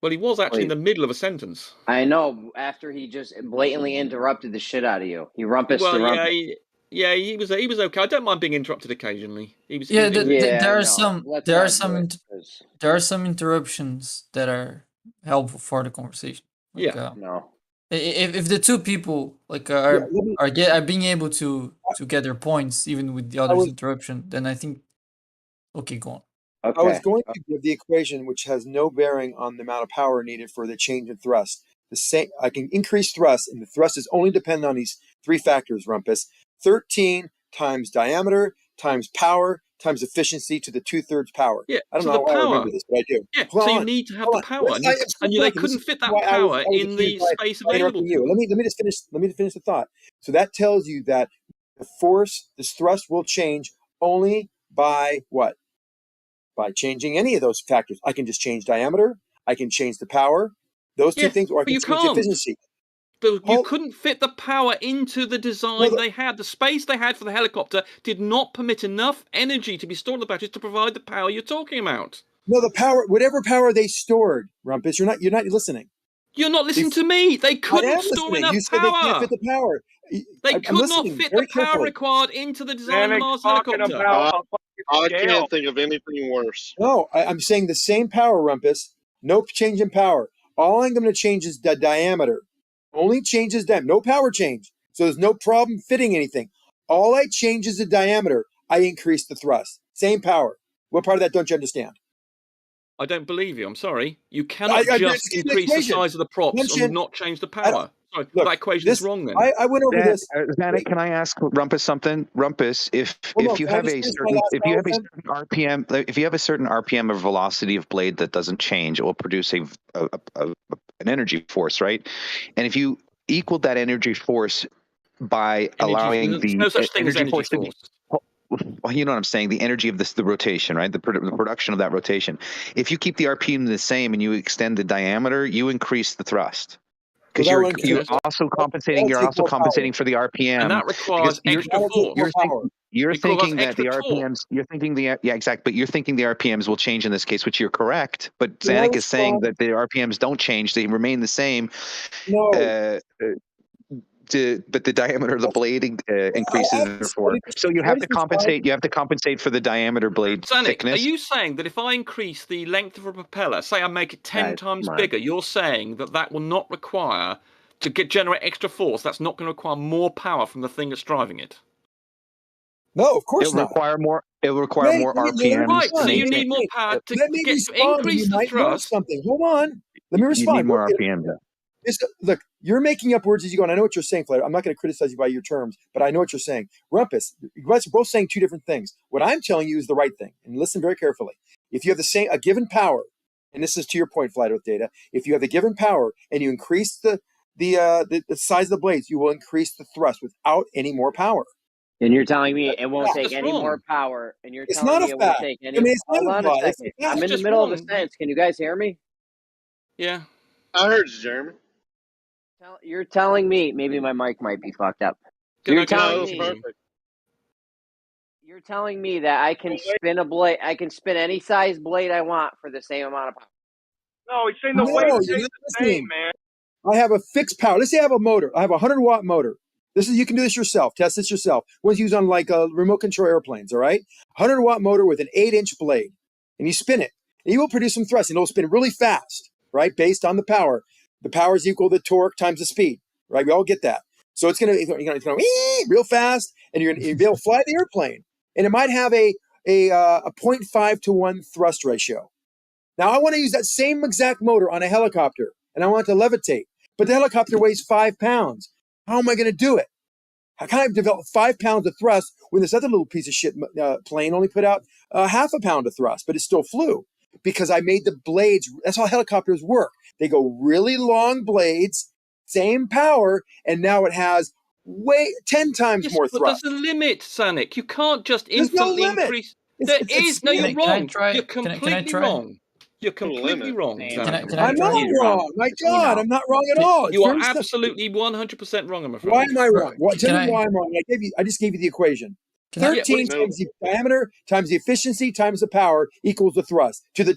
Well, he was actually in the middle of a sentence. I know. After he just blatantly interrupted the shit out of you, he rumpused the rumpus. He was okay. I don't mind being interrupted occasionally. There are some interruptions that are helpful for the conversation. No. If the two people are being able to get their points even with the other's interruption, then I think go on. Okay. I was going to give the equation which has no bearing on the amount of power needed for the change in thrust. I can increase thrust, and the thrust is only dependent on these three factors, Rumpus. 13 times diameter times power times efficiency to the 2/3 power. Yeah, I don't know how I remember this, but I do. Yeah, you need to have the power, and they couldn't fit that power in the space available. Let me just finish. Let me finish the thought. So that tells you that the force, this thrust, will change only by what? By changing any of those factors. I can just change diameter. I can change the power. Those two things, or I can change the efficiency. But you couldn't fit the power into the design they had. The space they had for the helicopter did not permit enough energy to be stored in the batteries to provide the power you're talking about. No, the power, whatever power they stored, Rumpus, you're not listening. You're not listening to me. They couldn't store enough you said power. They can't fit the power. They could not fit the power required into the design of the Mars helicopter. I can't think of anything worse. No, I'm saying the same power, Rumpus. No change in power. All I'm going to change is the diameter. Only changes them. No power change. So there's no problem fitting anything. All I change is the diameter. I increase the thrust. Same power. What part of that don't you understand? I don't believe you. I'm sorry. You cannot just increase the size of the props and not change the power. Sorry, that equation is wrong then. I went over this. Zanuck, can I ask Rumpus something? Rumpus, if you have a certain RPM or velocity of blade that doesn't change, it will produce an energy force, right? And if you equal that energy force by allowing the no such thing as energy force. Well, you know what I'm saying, the energy of the rotation, right? The production of that rotation. If you keep the RPM the same and you extend the diameter, you increase the thrust. Because you're also compensating. You're also compensating for the RPM, and that requires extra force. You're thinking that the RPMs. You're thinking exact. But you're thinking the RPMs will change in this case, which you're correct. But Zanuck is saying that the RPMs don't change; they remain the same. No. But the diameter of the blade increases, therefore. So you have to compensate. You have to compensate for the diameter blade thickness. Are you saying that if I increase the length of a propeller, say I make it 10 times bigger, you're saying that will not require to generate extra force? That's not going to require more power from the thing that's driving it. No, of course not. It will require more RPMs. Right, so you need more power to increase the thrust. Hold on. Let me respond. You need more RPM. Look, You're making up words as you go, and I know what you're saying, Flair. I'm not going to criticize you by your terms, but I know what you're saying. Rumpus, you guys are both saying two different things. What I'm telling you is the right thing, and listen very carefully. If you have a given power, and this is to your point, Flight Earth Data, if you have the given power and you increase the size of the blades, you will increase the thrust without any more power. And you're telling me it won't take any more power, and you're telling me it won't take any. Hold on a second. I'm in the middle of a sentence. Can you guys hear me? Yeah. I heard you, Jeremy. You're telling me, maybe my mic might be fucked up. You're telling me that I can spin a blade. I can spin any size blade I want for the same amount of power. No, he's saying the weight stays the same, man. I have a fixed power. Let's say I have a motor. I have a 100-watt motor. You can do this yourself. Test this yourself. One's used on like remote control airplanes. All right, 100-watt motor with an 8-inch blade, and you spin it, and you will produce some thrust, and it'll spin really fast, right? Based on the power. The power is equal to the torque times the speed, right? We all get that. So it's gonna real fast, and you're gonna be able to fly the airplane, and it might have a 0.5 to 1 thrust ratio. Now I want to use that same exact motor on a helicopter, and I want it to levitate, but the helicopter weighs 5 pounds. How am I going to do it? How can I develop 5 pounds of thrust when this other little piece of shit plane only put out half a pound of thrust, but it still flew? Because I made the blades. That's how helicopters work. They go really long blades, same power, and now it has 10 times more but thrust. there's a limit, Sanic. You can't just infinitely increase. There is. No, you're wrong. You're completely wrong. You're completely wrong. I'm not wrong. My God, I'm not wrong at all. You are absolutely 100% wrong, I'm afraid. Why am I wrong? Tell me why I'm wrong. I just gave you the equation. 13 times the diameter times the efficiency times the power equals the thrust to the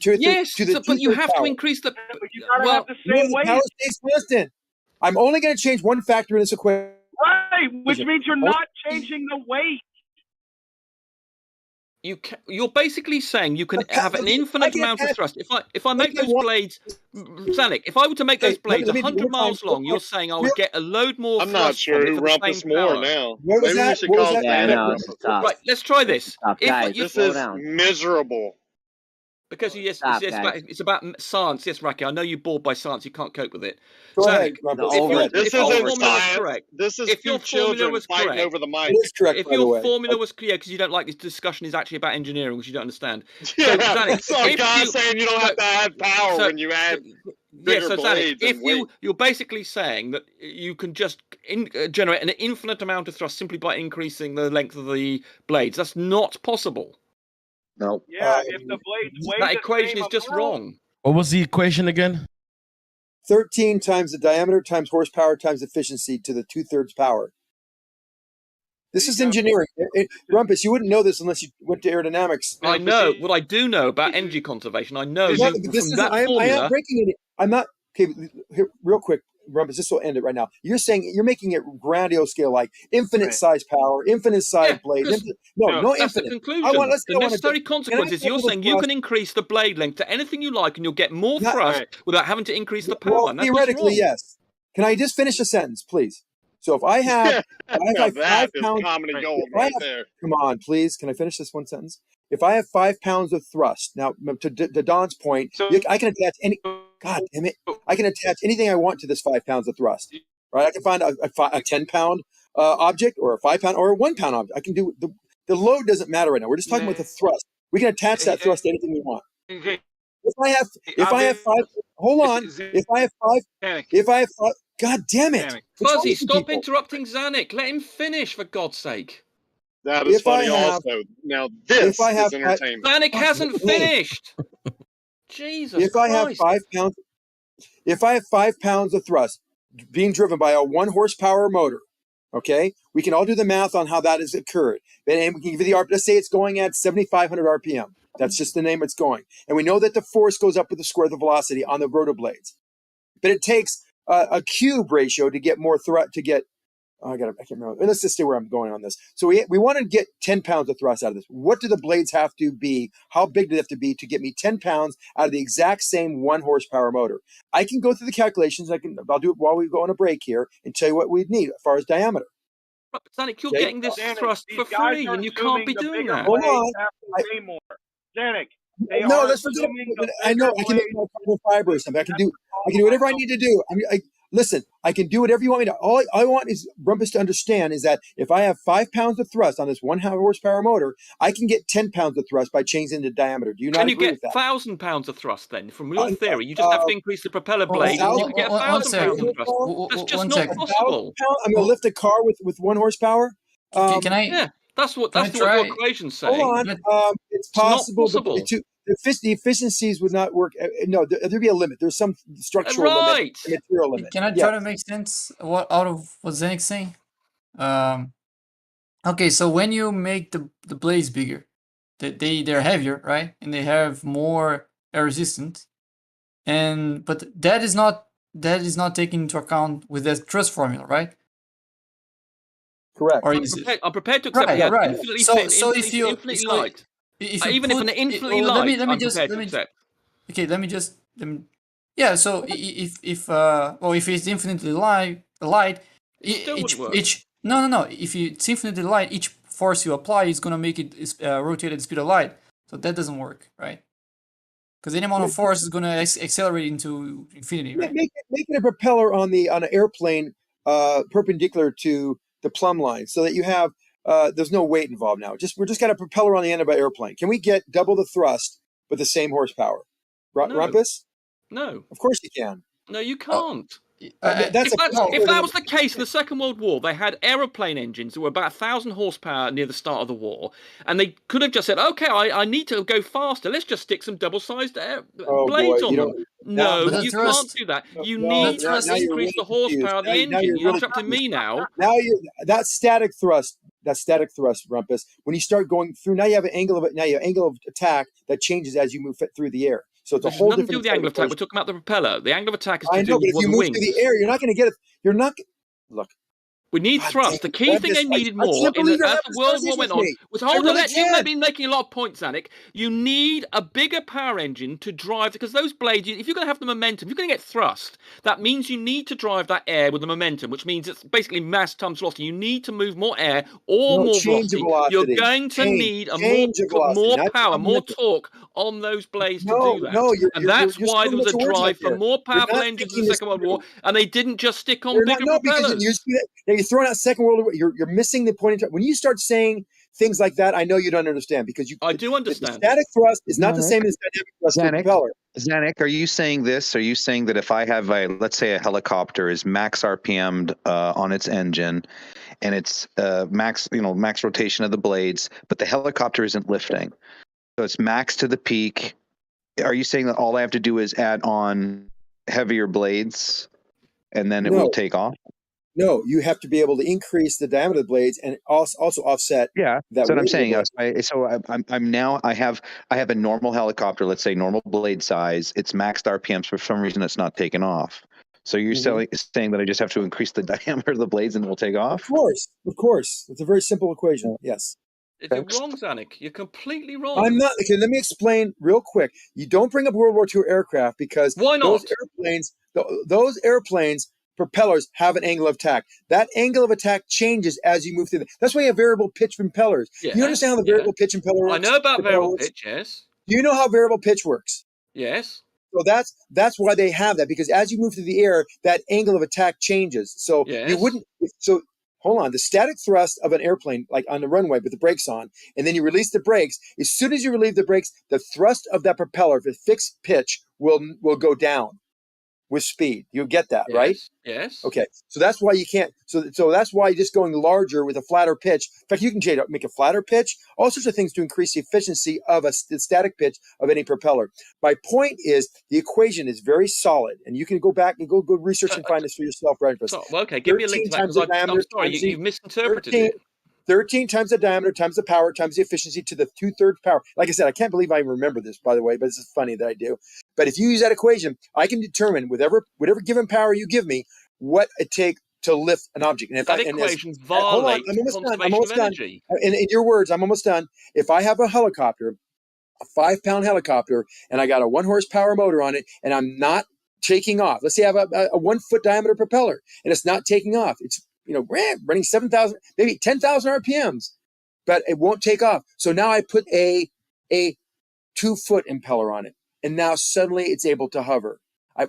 but you have to increase the. But you gotta have the same weight. Power stays constant. I'm only going to change one factor in this equation. Right, which means you're not changing the weight. You're basically saying you can have an infinite amount of thrust. If I make those blades, Zanik, if I were to make those blades 100 miles long, you're saying I would get a load more. I'm not sure who Rumpus more now. Maybe we should call Right, let's try this. This is miserable. Because it's about science. Yes, Raki, I know you're bored by science. You can't cope with it. Go ahead, this isn't science. This is two children fighting over the mic. It is correct, if your formula was clear, because you don't like this discussion is actually about engineering, which you don't understand. Yeah, it's like God saying you don't have to have power when you add bigger blades. You're basically saying that you can just generate an infinite amount of thrust simply by increasing the length of the blades. That's not possible. No. Yeah, if the blades weigh that equation is just wrong. What was the equation again? 13 times the diameter times horsepower times efficiency to the 2/3 power. This is engineering. Rumpus, you wouldn't know this unless you went to aerodynamics. I know. What I do know about energy conservation, I know I formula. am breaking it. I'm not. Okay, here, real quick, Rumpus, this will end it right now. You're saying you're making it grandiose scale, like infinite size power, infinite size blade. No that's infinite. the conclusion. The necessary consequence is you're saying you can increase the blade length to anything you like, and you'll get more thrust without having to increase the power. Well, theoretically, yes. Can I just finish a sentence, please? So if I have, that 5 pounds, comedy gold right there. Come on, please. Can I finish this one sentence? If I have 5 pounds of thrust, now to Don's point, I can attach any. God damn it! I can attach anything I want to this 5 pounds of thrust. Right? I can find a 10-pound object, or a 5-pound, or a 1-pound object. I can do the load doesn't matter right now. We're just talking about the thrust. We can attach that thrust to anything we want. If I have 5, hold on. If I have 5. God damn it! Fuzzy, stop interrupting Zanik. Let him finish, for God's sake. That is funny also. Now this is entertainment. Zanik hasn't finished. Jesus Christ. If I have 5 pounds of thrust being driven by a 1 horsepower motor, okay, we can all do the math on how that has occurred. And we can give you the let's say it's going at 7,500 RPM. That's just the name it's going. And we know that the force goes up with the square of the velocity on the rotor blades. But it takes a cube ratio to get more thrust, I can't remember. Let's just see where I'm going on this. So we want to get 10 pounds of thrust out of this. What do the blades have to be? How big do they have to be to get me 10 pounds out of the exact same 1 horsepower motor? I can go through the calculations. I'll do it while we go on a break here and tell you what we'd need as far as diameter. But Zanik, you're getting this thrust for free, and you can't be doing that. Hold on. Zanik, no, let's forget. I know I can make more carbon fiber or something. I can do whatever I need to do. listen, I can do whatever you want me to. All I want is Rumpus to understand is that if I have 5 pounds of thrust on this 1 horsepower motor, I can get 10 pounds of thrust by changing the diameter. Do you not Can you agree get with that? 1,000 pounds of thrust then? From your theory, you just have to increase the propeller blade and you would get 1,000 pounds of thrust. That's just not possible. I'm going to lift a car with 1 horsepower. Can I? Yeah, that's what Can I your try? equation's Hold saying. on. It's possible, not but possible. the efficiencies would not work. No, there'd be a limit. There's some structural limit, a material limit. Can I try to make sense out of what Zenik's saying? Okay, so when you make the blades bigger, they're heavier, right? And they have more air resistance. But that is not taken into account with the thrust formula, right? Correct. Or I'm prepared to accept right. infinitely So thin, if you infinitely light. if you Even put, if an infinitely let light, me I'm prepared to accept. Okay, let me yeah. So if it's infinitely light, each no. If it's infinitely light, each force you apply is gonna make it rotate at the speed of light. So that doesn't work, right? Because any amount of force is gonna accelerate into infinity, right? Make it a propeller on an airplane perpendicular to the plumb line, so that you have there's no weight involved now. We're just got a propeller on the end of an airplane. Can we get double the thrust but the same horsepower? Rumpus? No. Of course you can. No, you can't. If that was the case in the Second World War, they had aeroplane engines that were about 1,000 horsepower near the start of the war, and they could have just said, "Okay, I need to go faster. Let's just stick some double-sized blades on them." No, you can't do that. You need to increase the horsepower of the engine. You're interrupting me now. Now that's static thrust. That's static thrust, Rumpus. When you start going through, now you have an angle of attack that changes as you move through the air. So it's a whole different. Nothing to do with the angle of attack. We're talking about the propeller. The angle of attack is to I do know, but with if you the move wings. through the air, you're not going to get it. You're not. Look. We need thrust. The key thing they needed more as the World War went on was let me making a lot of points, Anik. You need a bigger power engine to drive, because those blades, if you're going to have the momentum, if you're going to get thrust, that means you need to drive that air with the momentum, which means it's basically mass times velocity. You need to move more air or more velocity. You're going to need more power, more torque on those blades to do that. And that's why there was a drive for more powerful engines in the Second World War, and they didn't just stick on bigger propellers. You're throwing out Second World War. You're missing the point. When you start saying things like that, I know you don't understand, because I do understand. The static thrust is not the same as dynamic thrust for a propeller. Zanik, are you saying this? Are you saying that if I have let's say a helicopter is max RPM'd on its engine, and it's max rotation of the blades, but the helicopter isn't lifting, so it's max to the peak? Are you saying that all I have to do is add on heavier blades, and then it will take off? No, you have to be able to increase the diameter of the blades and also offset. Yeah, that's what I'm saying. I'm now I have a normal helicopter, let's say normal blade size. It's maxed RPMs. For some reason, it's not taken off. So you're saying that I just have to increase the diameter of the blades and it will take off? Of course. It's a very simple equation. Yes. You're wrong, Zanik. You're completely wrong. I'm not. Okay, let me explain real quick. You don't bring up World War II aircraft, because why not? Those airplanes. Propellers have an angle of attack. That angle of attack changes as you move through. That's why you have variable pitch propellers. Yes, you understand how the variable pitch impeller works? I know about variable pitch, yes. Do you know how variable pitch works? Yes. So that's why they have that, because as you move through the air, that angle of attack changes. So you wouldn't. So hold on. The static thrust of an airplane, like on the runway with the brakes on, and then you release the brakes. As soon as you relieve the brakes, the thrust of that propeller, if it's fixed pitch, will go down with speed. You get that, right? Yes. Okay. So that's why you can't. So that's why you're just going larger with a flatter pitch. In fact, you can make a flatter pitch, all sorts of things to increase the efficiency of the static pitch of any propeller. My point is, the equation is very solid, and you can go back and go research and find this for yourself, right? Okay, give me a link to that. I'm sorry, you've misinterpreted it. 13 times the diameter times the power times the efficiency to the 2/3 power. Like I said, I can't believe I even remember this, by the way, but it's funny that I do. But if you use that equation, I can determine whatever given power you give me, what it takes to lift an object. And if that equation violates conservation of energy. In your words, I'm almost done. If I have a helicopter, a 5-pound helicopter, and I got a 1 horsepower motor on it, and I'm not taking off. Let's say I have a 1 foot diameter propeller, and it's not taking off. It's running 7,000, maybe 10,000 RPMs, but it won't take off. So now I put a 2-foot impeller on it, and now suddenly it's able to hover.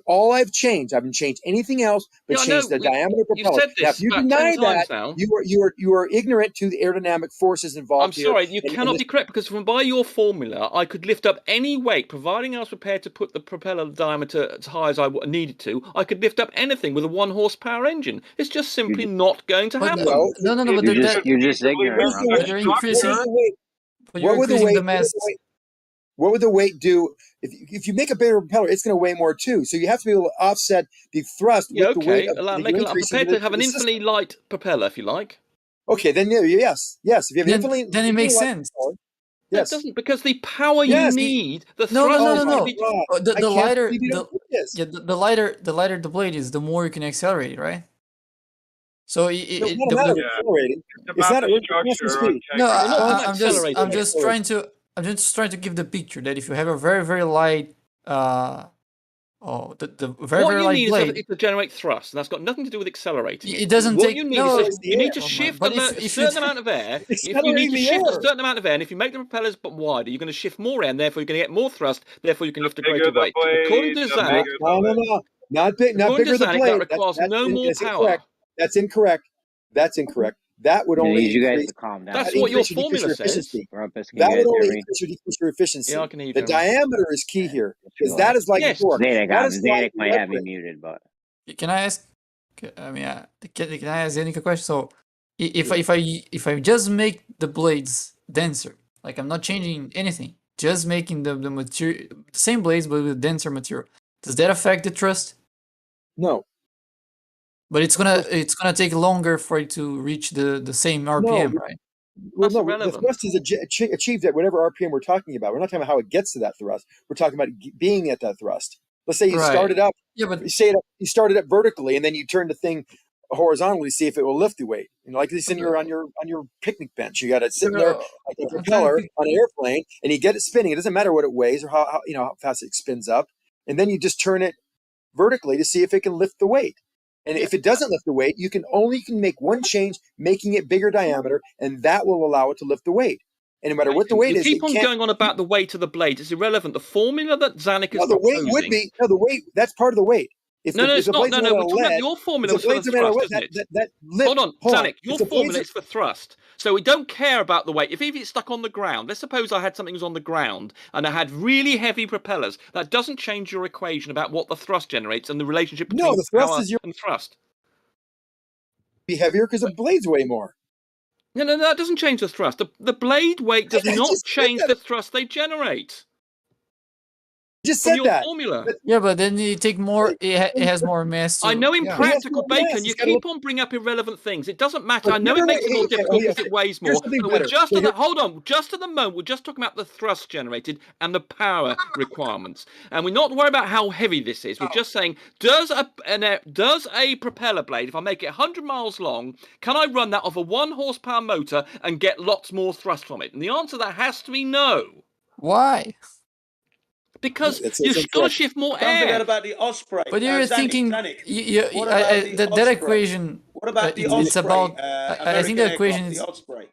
All I've changed, I haven't changed anything else but changed the diameter You've propeller. said Now, this if you about deny 10 times that, now. you are ignorant to the aerodynamic forces involved I'm sorry, here. you cannot be correct, because by your formula, I could lift up any weight, providing I was prepared to put the propeller diameter as high as I needed to. I could lift up anything with a 1 horsepower engine. It's just simply not going to happen. No, but you're just ignorant. But they're increasing. But you're increasing the mass. What would the weight do? If you make a bigger propeller, it's going to weigh more too. So you have to be able to offset the thrust with the weight of I'm that you're increasing prepared to have the an system. infinitely light propeller, if you like. Okay, then yes. If you have an infinitely, then it makes sense. Propeller, No, yes. it doesn't, because the power you need, the No. thrust Oh is my God. The I can't lighter, believe you don't do this. the lighter the blade is, the more you can accelerate, right? So No, it's not a matter of accelerating. It's not a speed. No, not I'm just trying to give the picture that if you have a very, very light the very, what very you light need blade, is to generate thrust, and that's got nothing to do with accelerating. it doesn't what take you need no. is you need to shift a certain amount of air. If you need to shift a certain amount of air, and if you make the propellers wider, you're going to shift more air, and therefore you're going to get more thrust. Therefore, you can lift a greater weight. According to Zanuck, No, not bigger the Zanuck, blade. that requires no more power. That's incorrect. That would I only need you guys increase. to calm down. That's what your formula says. Rumpus, can That you would guys only hear me? increase or decrease your efficiency. Yeah, I can hear you, The Jeremy. diameter is key here, because that is like torque. Zanuck might have me muted, but Can I ask? I mean, can I ask Yannick a question? So, if I just make the blades denser, like I'm not changing anything, just making the material the same blades but with denser material, does that affect the thrust? No. But it's gonna take longer for it to reach the same RPM, right? Well, no, the thrust is achieved at whatever RPM we're talking about. We're not talking about how it gets to that thrust. We're talking about being at that thrust. Let's say you started up. Yeah, but you started up vertically, and then you turn the thing horizontally to see if it will lift the weight. Like this on your picnic bench, you got it sitting there like a propeller on an airplane, and you get it spinning. It doesn't matter what it weighs or how fast it spins up, and then you just turn it vertically to see if it can lift the weight. And if it doesn't lift the weight, you can make one change, making it bigger diameter, and that will allow it to lift the weight. And no matter what the weight is, keep on going on about the weight of the blade. It's irrelevant. The formula that Zanuck is the weight would be the weight. That's part of the weight. It's not. No, we're talking about your formula for the thrust, isn't it? Hold on, Zanuck. Your formula is for thrust. So we don't care about the weight. If it's stuck on the ground, let's suppose I had something that was on the ground and I had really heavy propellers. That doesn't change your equation about what the thrust generates and the relationship between the thrust power is and thrust. Be heavier because the blades weigh more. No, that doesn't change the thrust. The blade weight does not change the thrust they generate. Just said that. Formula. Yeah, but then you take more. It has more mass. I know in practical bacon, you keep on bringing up irrelevant things. It doesn't matter. I know it makes it more difficult because it weighs more. But we're just hold on. Just at the moment, we're just talking about the thrust generated and the power requirements, and we're not worried about how heavy this is. We're just saying, does a propeller blade, if I make it 100 miles long, can I run that off a 1 horsepower motor and get lots more thrust from it? And the answer to that has to be no. Why? Because you've got to shift more Don't forget about the Osprey. But you're thinking that equation. What about the Osprey? It's about. I think the equation is. The Osprey.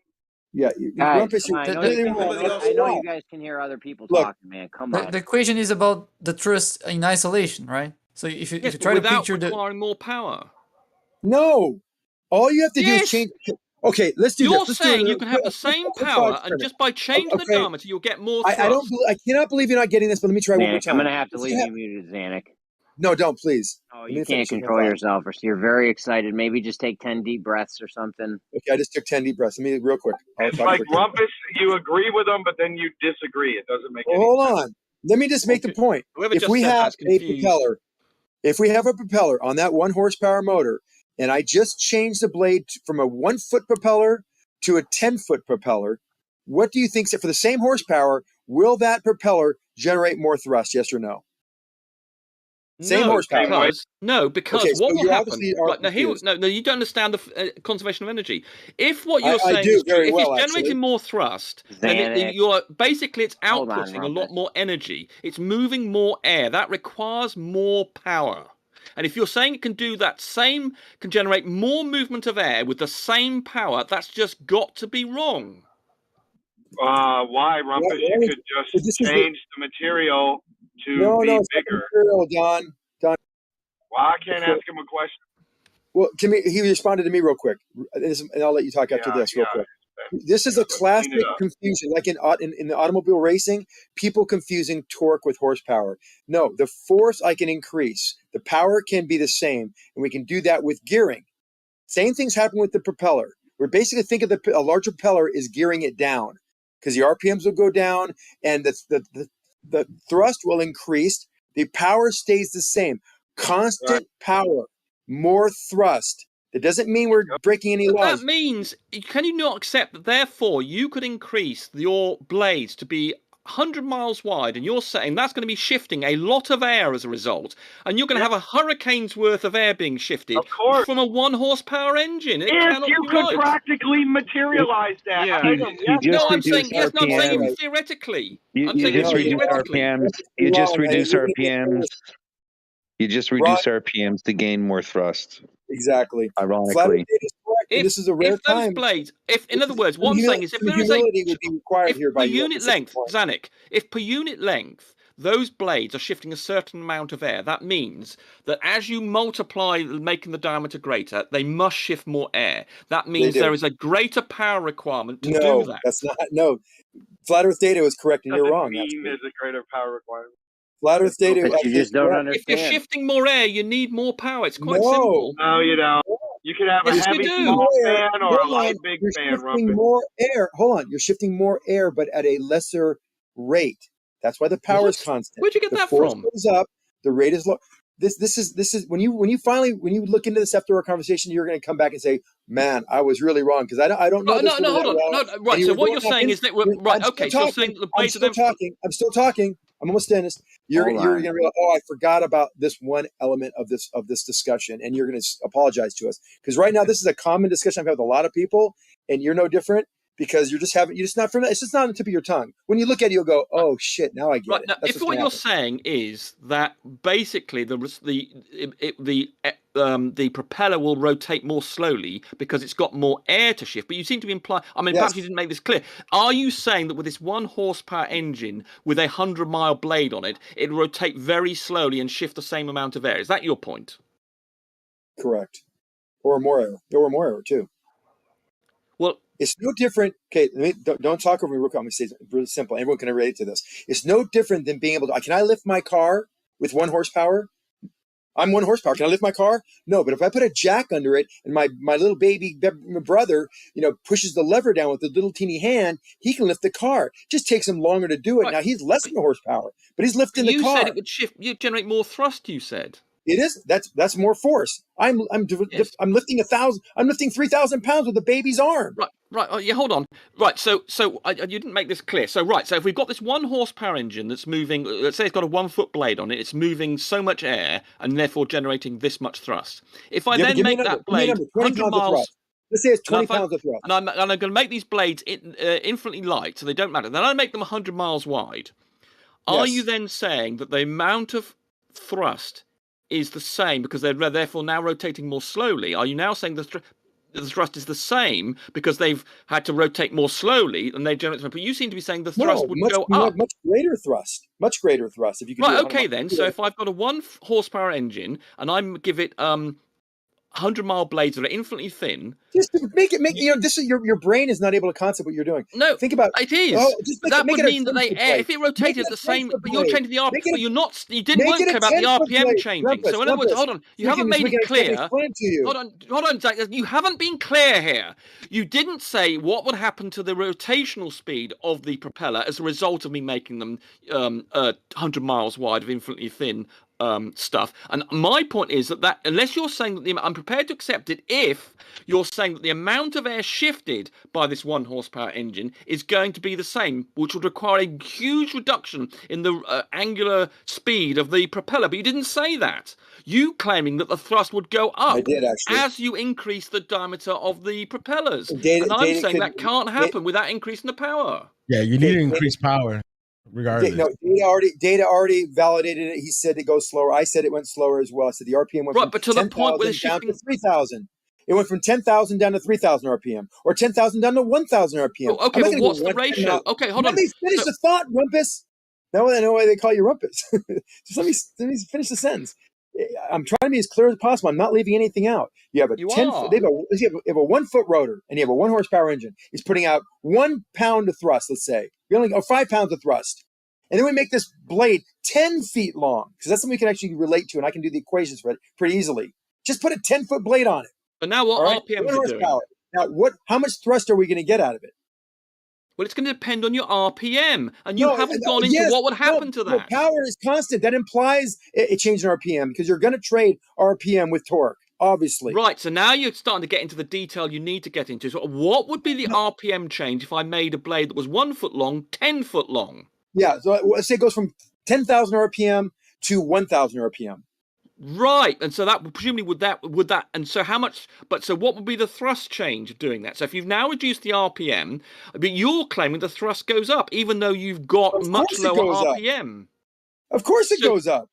Yeah, guys, I know you guys can hear other people talking, man. Come on. The equation is about the thrust in isolation, right? So if you try to picture requiring more power. No, all you have to do is change. Okay, let's do You're this. saying you can have the same power, and just by changing the diameter, you'll get more thrust. I cannot believe you're not getting this, but let me try one more time. I'm going to have to leave you muted, Zanuck. No, don't, please. Oh, you can't control yourself. You're very excited. Maybe just take 10 deep breaths or something. Okay, I just took 10 deep breaths. Let me real quick. It's like Rumpus, you agree with them, but then you disagree. It doesn't make any sense. Hold on. Let me just make the point. If we have a propeller on that 1 horsepower motor, and I just changed the blade from a 1 foot propeller to a 10-foot propeller, what do you think, for the same horsepower, will that propeller generate more thrust, yes or no? Same horsepower. Because okay, what so will happen? No, you don't understand the conservation of energy. If what you're saying is true, if it's generating more thrust, then it's outputting a lot more energy. It's moving more air. That requires more power. And if you're saying it can do that can generate more movement of air with the same power, that's just got to be wrong. Why, Rumpus? You could just change the material to be bigger. Material, Don. Don. Well, I can't ask him a question. Well, he responded to me real quick, and I'll let you talk after this real quick. This is a classic confusion, like in the automobile racing, people confusing torque with horsepower. No, the force I can increase, the power can be the same, and we can do that with gearing. Same things happen with the propeller. We're basically think of a larger propeller is gearing it down because the RPMs will go down and the thrust will increase. The power stays the same. Constant power, more thrust. It doesn't mean we're breaking any laws. That means, can you not accept that therefore you could increase your blades to be 100 miles wide, and you're saying that's going to be shifting a lot of air as a result, and you're going to have a hurricane's worth of air being shifted from a 1 horsepower engine. It if you could practically materialize that. I'm saying even theoretically. You just reduce RPMs. You just reduce RPMs. You just reduce RPMs to gain more thrust. Exactly. Ironically. This is a rare time. Blades, in other words, what I'm saying is if there is per unit length, Zanik, if per unit length those blades are shifting a certain amount of air, that means that as you multiply making the diameter greater, they must shift more air. That means there is a greater power requirement to do that. That's not. No, Flat Earth data was correct, and you're wrong. There's a greater power requirement. Flat Earth data. You just don't understand. If you're shifting more air, you need more power. It's quite simple. No, you don't. You can have a heavy small fan or a light big fan rumping. More air. Hold on. You're shifting more air, but at a lesser rate. That's why the power is constant. Where'd you get that from? Goes up. The rate is low. This is when you look into this after our conversation, you're going to come back and say, "Man, I was really wrong," because I don't know. No, hold on. No, right. So what you're saying is that right. Okay. So you're saying that the blades I'm still talking. I'm almost finished. You're going to realize, I forgot about this one element of this discussion, and you're going to apologize to us because right now this is a common discussion I've had with a lot of people, and you're no different because you're just not familiar. It's just not on the tip of your tongue. When you look at it, you'll go, "Oh shit, now I get it." Now, if what you're saying is that basically the propeller will rotate more slowly because it's got more air to shift, but you seem to be implying. I mean, perhaps you didn't make this clear. Are you saying that with this 1 horsepower engine with a 100-mile blade on it, it will rotate very slowly and shift the same amount of air? Is that your point? Correct. Or more air. There were more air too. Well, it's no different. Okay, don't talk over me real quick. I'm going to say it really simple. Everyone can relate to this. It's no different than being able to. Can I lift my car with 1 horsepower? I'm 1 horsepower. Can I lift my car? No, but if I put a jack under it and my little baby brother, pushes the lever down with a little teeny hand, he can lift the car. It just takes him longer to do it. Right. Now he's less than a horsepower, but he's lifting the car. You said it would shift. You generate more thrust. You said. It is. That's more force. I'm lifting 1,000. I'm lifting 3,000 pounds with a baby's arm. Right. Oh, yeah. Hold on. Right. So you didn't make this clear. So if we've got this 1 horsepower engine that's moving, let's say it's got a 1-foot blade on it, it's moving so much air and therefore generating this much thrust. If I then make that blade 100 miles. Let's say it's 20 pounds of thrust. And I'm going to make these blades infinitely light, so they don't matter. Then I make them 100 miles wide. Are you then saying that the amount of thrust is the same because they're therefore now rotating more slowly? Are you now saying the thrust is the same because they've had to rotate more slowly and they generate? But you seem to be saying the thrust would go up. Much greater thrust. Much greater thrust. If you could okay then. So if I've got a 1 horsepower engine and I give it 100-mile blades that are infinitely thin. Just make this is your brain is not able to concept what you're doing. No, think about it. Is that would mean that if it rotated the same, but you're changing the RPM. But you're not. You didn't care about the RPM changing. So in other words, hold on. You haven't made it clear. Hold on, Zach. You haven't been clear here. You didn't say what would happen to the rotational speed of the propeller as a result of me making them 100 miles wide of infinitely thin stuff. And my point is that unless you're saying that I'm prepared to accept it if you're saying that the amount of air shifted by this 1 horsepower engine is going to be the same, which would require a huge reduction in the angular speed of the propeller. But you didn't say that. You claiming that the thrust would go up as you increase the diameter of the propellers. And I'm saying that can't happen without increasing the power. Yeah, you need to increase power. Regardless. Data already validated it. He said it goes slower. I said it went slower as well. I said the RPM went from but to the point where it's down to 3,000. It went from 10,000 down to 3,000 RPM, or 10,000 down to 1,000 RPM. Okay, but what's the ratio? Okay, hold on. Let me finish the thought, Rumpus. Now I know why they call you Rumpus. Just let me finish the sentence. I'm trying to be as clear as possible. I'm not leaving anything out. You have a You 10. are. You have a 1 foot rotor, and you have a 1 horsepower engine. It's putting out 1 pound of thrust. Let's say we only go 5 pounds of thrust, and then we make this blade 10 feet long because that's something we can actually relate to, and I can do the equations for it pretty easily. Just put a 10-foot blade on it. But now what RPM is it doing? Now how much thrust are we going to get out of it? Well, it's going to depend on your RPM, and you haven't gone into what would happen to that. Power is constant. That implies a change in RPM because you're going to trade RPM with torque, obviously. Right, so now you're starting to get into the detail you need to get into. So what would be the RPM change if I made a blade that was 1 foot long, 10 foot long? Yeah, so let's say it goes from 10,000 RPM to 1,000 RPM. Right, and so that presumably would that, and so how much? But so what would be the thrust change of doing that? So if you've now reduced the RPM, but you're claiming the thrust goes up, even though you've got much lower RPM. Of course, it goes up.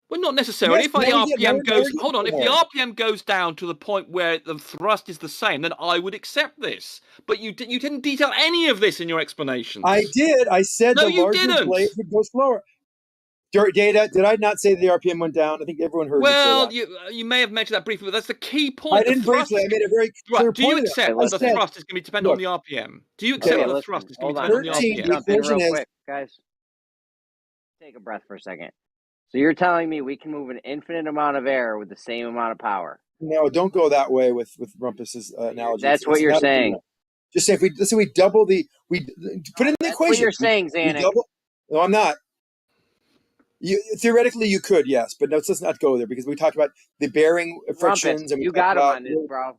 Well, not necessarily. Yes, If the RPM goes, hold on, if the RPM goes down to the point where the thrust is the same, then I would accept this. But you didn't detail any of this in your explanations. I did. I said no, the larger blade would go slower. Data, did I not say the RPM went down? I think everyone heard me say that. You may have mentioned that briefly, but that's the key point. I didn't briefly. I made a very clear point. Do you accept that the thrust is going to be dependent on the RPM? Do you accept that the thrust is going to be dependent on the RPM? Jump in real quick, guys. Take a breath for a second. So you're telling me we can move an infinite amount of air with the same amount of power? No, don't go that way with Rumpus's analogy. That's what you're saying. Just say let's say we double we put in the equation. What you're saying, Xanax. No, I'm not. Theoretically, you could, yes, but let's not go there because we talked about the bearing frictions. And you got him on this, bro.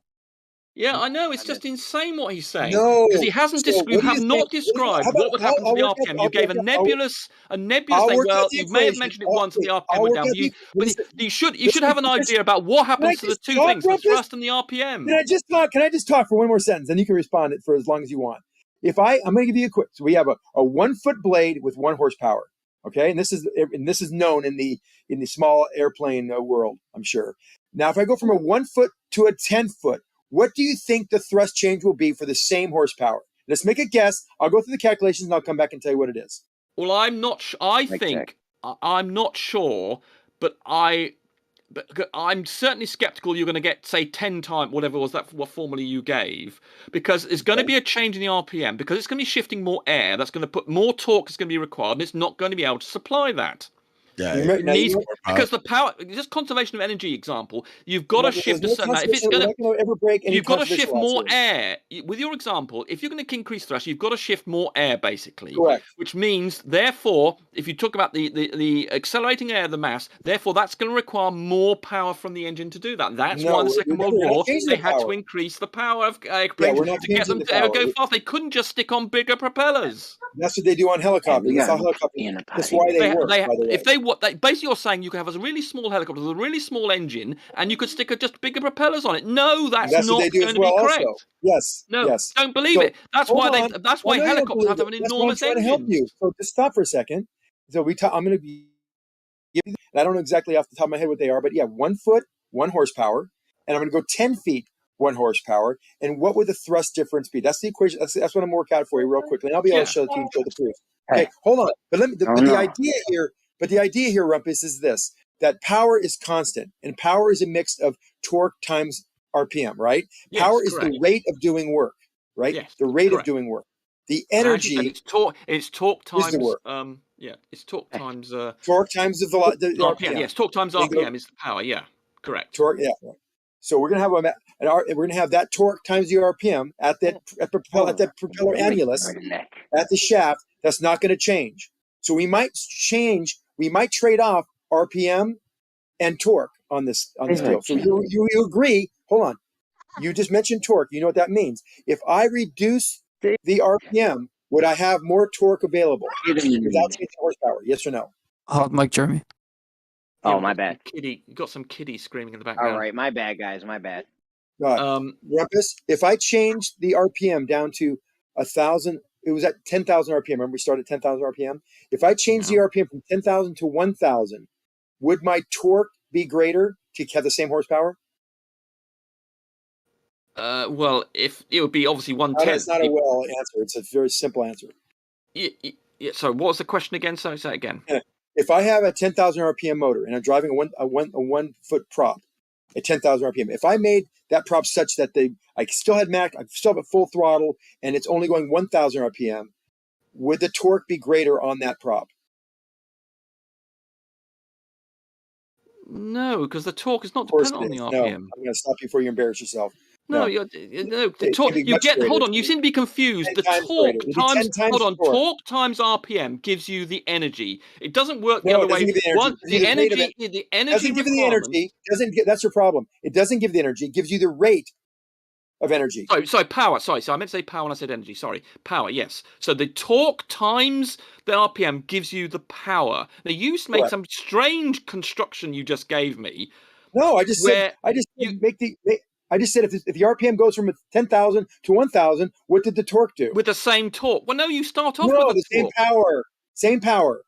Yeah, I know. It's just insane what he's saying. No, because he hasn't. You have not described what would happen to the RPM. You gave a nebulous thing. Well, you may have mentioned it once, and the RPM went down. But you should have an idea about what happens to the two things: the thrust and the RPM. Can I just talk? Can I just talk for one more sentence, and you can respond for as long as you want. I'm going to give you a quick. So we have a 1 foot blade with 1 horsepower. Okay, and this is known in the small airplane world, I'm sure. Now, if I go from a 1 foot to a 10 foot, what do you think the thrust change will be for the same horsepower? Let's make a guess. I'll go through the calculations and I'll come back and tell you what it is. Well, I'm not. I'm not sure, but I'm certainly skeptical you're going to get, say, 10 times, whatever was that, what formula you gave, because there's going to be a change in the RPM, because it's going to be shifting more air, that's going to put more torque is going to be required, and it's not going to be able to supply that. Because the power, just conservation of energy example, you've got to shift a certain amount. If it's going to, you've got to shift more air. With your example, if you're going to increase thrust, you've got to shift more air, basically. Correct. Which means, therefore, if you talk about the accelerating air of the mass, therefore that's going to require more power from the engine to do that. That's why in the Second World War they had to increase the power of airplanes to get them to go fast. They couldn't just stick on bigger propellers. That's what they do on helicopters. That's why they work. By the way. If they basically you're saying you could have a really small helicopter with a really small engine and you could stick just bigger propellers on it. No, that's not going to be correct. Also. Yes. No, yes. Don't believe it. That's why helicopters have to have an enormous engine. I'm trying to help you. So just stop for a second. So I'm going to give you, and I don't know exactly off the top of my head what they are, but yeah, 1 foot, 1 horsepower, and I'm going to go 10 feet, 1 horsepower. And what would the thrust difference be? That's the equation. That's what I'm going to work out for you real quickly, and I'll be able to show the proof. Okay, hold on. But the idea here, Rumpus, is this: that power is constant, and power is a mix of torque times RPM, right? Yes, power is correct. the rate of doing work, right? Yes, the rate correct. of doing work. The energy. It's torque times. It's torque times. Torque times the RPM. Yes, torque times RPM is the power. Yeah, correct. Torque. Yeah. Right. So we're gonna have we're gonna have that torque times the RPM at that propeller annulus at the shaft. That's not going to change. So we might trade off RPM and torque on this deal. So you agree? Hold on. You just mentioned torque. You know what that means. If I reduce the RPM, would I have more torque available without changing horsepower? Yes or no? Hot mic, Jeremy. Oh, my bad. You got some kiddie screaming in the background. All right, my bad, guys. My bad. Rumpus, if I change the RPM down to 1,000, it was at 10,000 RPM. Remember, we started at 10,000 RPM. If I change the RPM from 10,000 to 1,000, would my torque be greater to have the same horsepower? Well, if it would be obviously 1/10. That's not a well answer. It's a very simple answer. Yeah. So, what was the question again? So, say it again. If I have a 10,000 RPM motor and I'm driving a 1 foot prop at 10,000 RPM, if I made that prop such that I still had I still have it full throttle and it's only going 1,000 RPM, would the torque be greater on that prop? No, because the torque is not Of course dependent it on the is. No, RPM. I'm going to stop you before you embarrass yourself. No, No, the torque. You get. Hold on, you seem to be confused. The torque times. Hold on, torque times RPM gives you the energy. It doesn't work the No, other it doesn't way. give you the energy. The energy. The energy doesn't give you the energy. That's your problem. It doesn't give the energy. It gives you the rate of energy. Sorry, power. Sorry, I meant to say power when I said energy. Sorry, power. Yes. So the torque times the RPM gives you the power. Now you made some strange construction you just gave me. No, I just said if the RPM goes from 10,000 to 1,000, what did the torque do? With the same torque. Well, no, you start off with the same power. Same power.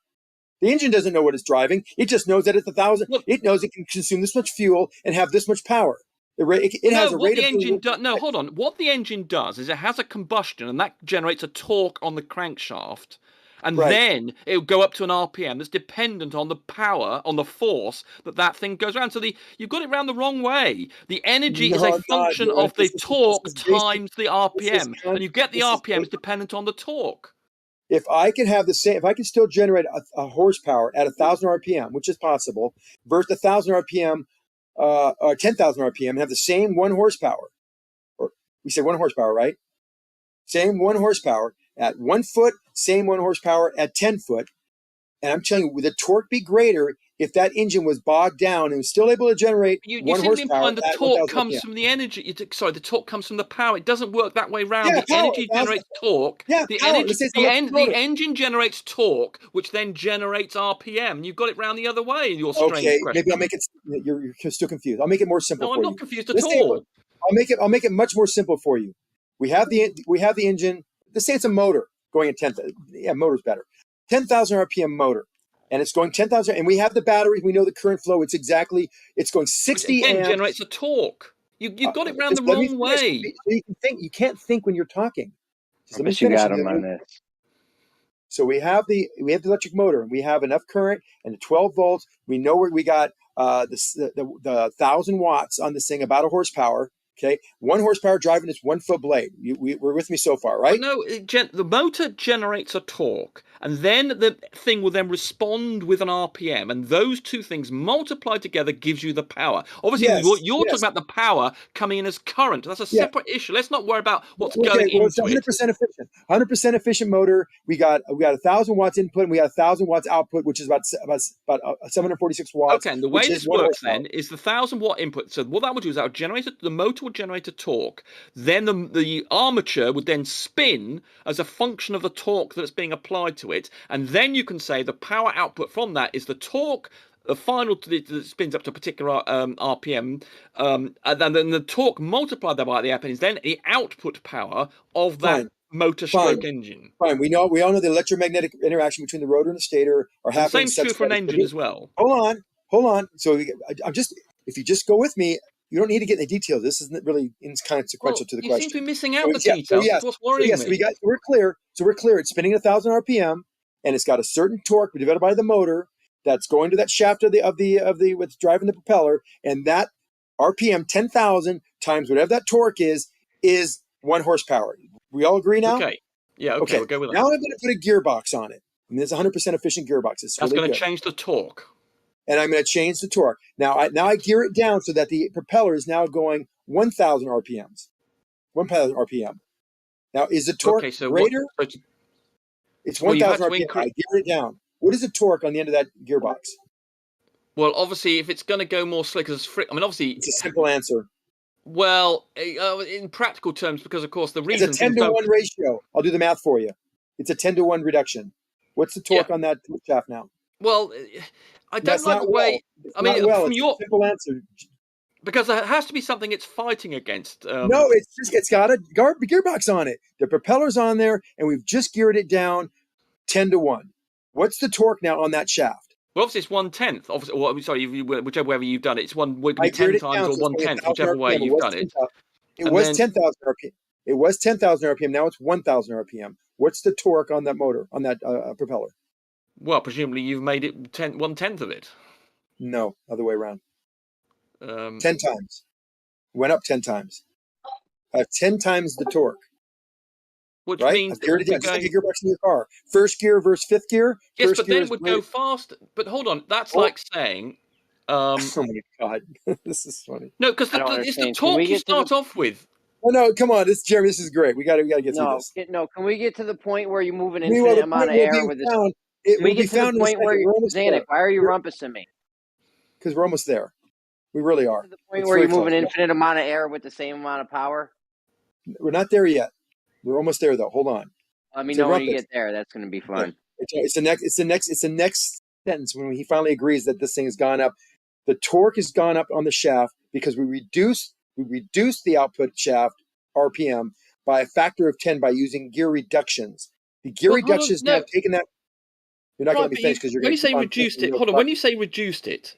The engine doesn't know what it's driving. It just knows that at 1,000, it knows it can consume this much fuel and have this much power. It has a rate of engine. No, hold on. What the engine does is it has a combustion, and that generates a torque on the crankshaft. And then it'll go up to an RPM that's dependent on the power, on the force that thing goes around. So you've got it around the wrong way. The energy is a function of the torque times the RPM. And you get the RPM is dependent on the torque. If I can have if I can still generate a horsepower at 1,000 RPM, which is possible, versus 1,000 RPM or 10,000 RPM and have the same 1 horsepower, or we say 1 horsepower, right? Same 1 horsepower at 1 foot, same 1 horsepower at 10 foot. And I'm telling you, would the torque be greater if that engine was bogged down and was still able to generate 1 horsepower? You seem to imply the torque comes RPM. from the energy. Sorry, the torque comes from the power. It doesn't work that way round. The energy generates torque. The engine generates torque, which then generates RPM. You've got it round the other way. Your strange question. Maybe I'll make it. You're still confused. I'll make it more simple for you. No, I'm not confused at all. I'll make it much more simple for you. We have the engine. Let's say it's a motor going at 10,000. Yeah, motor's better. 10,000 RPM motor, and it's going 10,000. And we have the battery. We know the current flow. It's going 60 Which again amps. generates a torque. You've got it round the wrong way. You can't think when you're talking. I bet you got him on this. So we have the electric motor, and we have enough current and the 12 volts. We know where we got the 1,000 watts on this thing, about a horsepower. Okay, 1 horsepower driving this 1 foot blade. We're with me so far, right? No, the motor generates a torque, and then the thing will then respond with an RPM, and those two things multiplied together gives you the power. Obviously, you're talking about the power coming in as current. That's a separate issue. Let's not worry about what's going into it's 100% efficient. 100% efficient motor. We got 1,000 watts input, and we got 1,000 watts output, which is about 746 watts. Okay, and the way this works then is the 1,000 watt input. So what that would do is that would generate the motor would generate a torque. Then the armature would then spin as a function of the torque that's being applied to it, and then you can say the power output from that is the torque. The final that spins up to a particular RPM, and then the torque multiplied by the RPM is then the output power of that motor stroke engine. Fine. We all know the electromagnetic interaction between the rotor and the stator are happening. Same true for an engine as well. Hold on. So if you just go with me, you don't need to get in the details. This isn't really inconsequential to the question. You seem to be missing out the details. That's what's worrying me. We're clear. So we're clear. It's spinning 1,000 RPM, and it's got a certain torque divided by the motor that's going to that shaft of the what's driving the propeller, and that RPM 10,000 times whatever that torque is 1 horsepower. We all agree now? Okay. Yeah. Okay. We'll go with that. Now I'm going to put a gearbox on it. And it's 100% efficient gearbox. That's going to change the torque. And I'm going to change the torque. Now I gear it down so that the propeller is now going 1,000 RPMs. 1,000 RPM. Now, is the torque greater? It's 1,000 RPM. I gear it down. What is the torque on the end of that gearbox? Well, obviously, if it's going to go more slick as obviously it's a simple answer. Well, in practical terms, because of course the reason it's a 10-to-1 ratio. I'll do the math for you. It's a 10-to-1 reduction. What's the torque on that shaft now? Well, I don't like the way. I mean, from your simple answer, because there has to be something it's fighting against. No, it's got a gearbox on it. The propeller's on there, and we've just geared it down 10-to-1. What's the torque now on that shaft? Well, obviously it's 1/10. Obviously, whichever way you've done it, it's one would be 10 times or 1/10, whichever way you've done it. It was 10,000 RPM. It was 10,000 RPM. Now it's 1,000 RPM. What's the torque on that motor, on that propeller? Well, presumably you've made it 1/10 of it. No, other way around. 10 times. Went up 10 times. I have 10 times the torque. Which right? means I've geared it down, just like a gearbox in your car. First gear versus fifth gear. Yes, First but gear then is it would great. go fast. But hold on, that's like saying. Oh my god, this is funny. No, because it's the torque you start off with. Oh no, come on, Jeremy, this is great. We got to get through this. No, can we get to the point where you move an Well, infinite the amount of point will air be with this? found. It Can we will get be to the found in a point where second. We're almost Zanuck, there. why are you rumpusing me? Because we're almost there. We really are. To the point where you move an infinite amount of air with the same amount of power? We're not there yet. We're almost there though. Hold on. Let me know when you get there. That's going to be fun. It's the next sentence when he finally agrees that this thing has gone up. The torque has gone up on the shaft because we reduce the output shaft RPM by a factor of 10 by using gear reductions. The gear reductions now taken that. You're not going to let me finish because you're going to say reduced it. Hold on. When you say reduced it,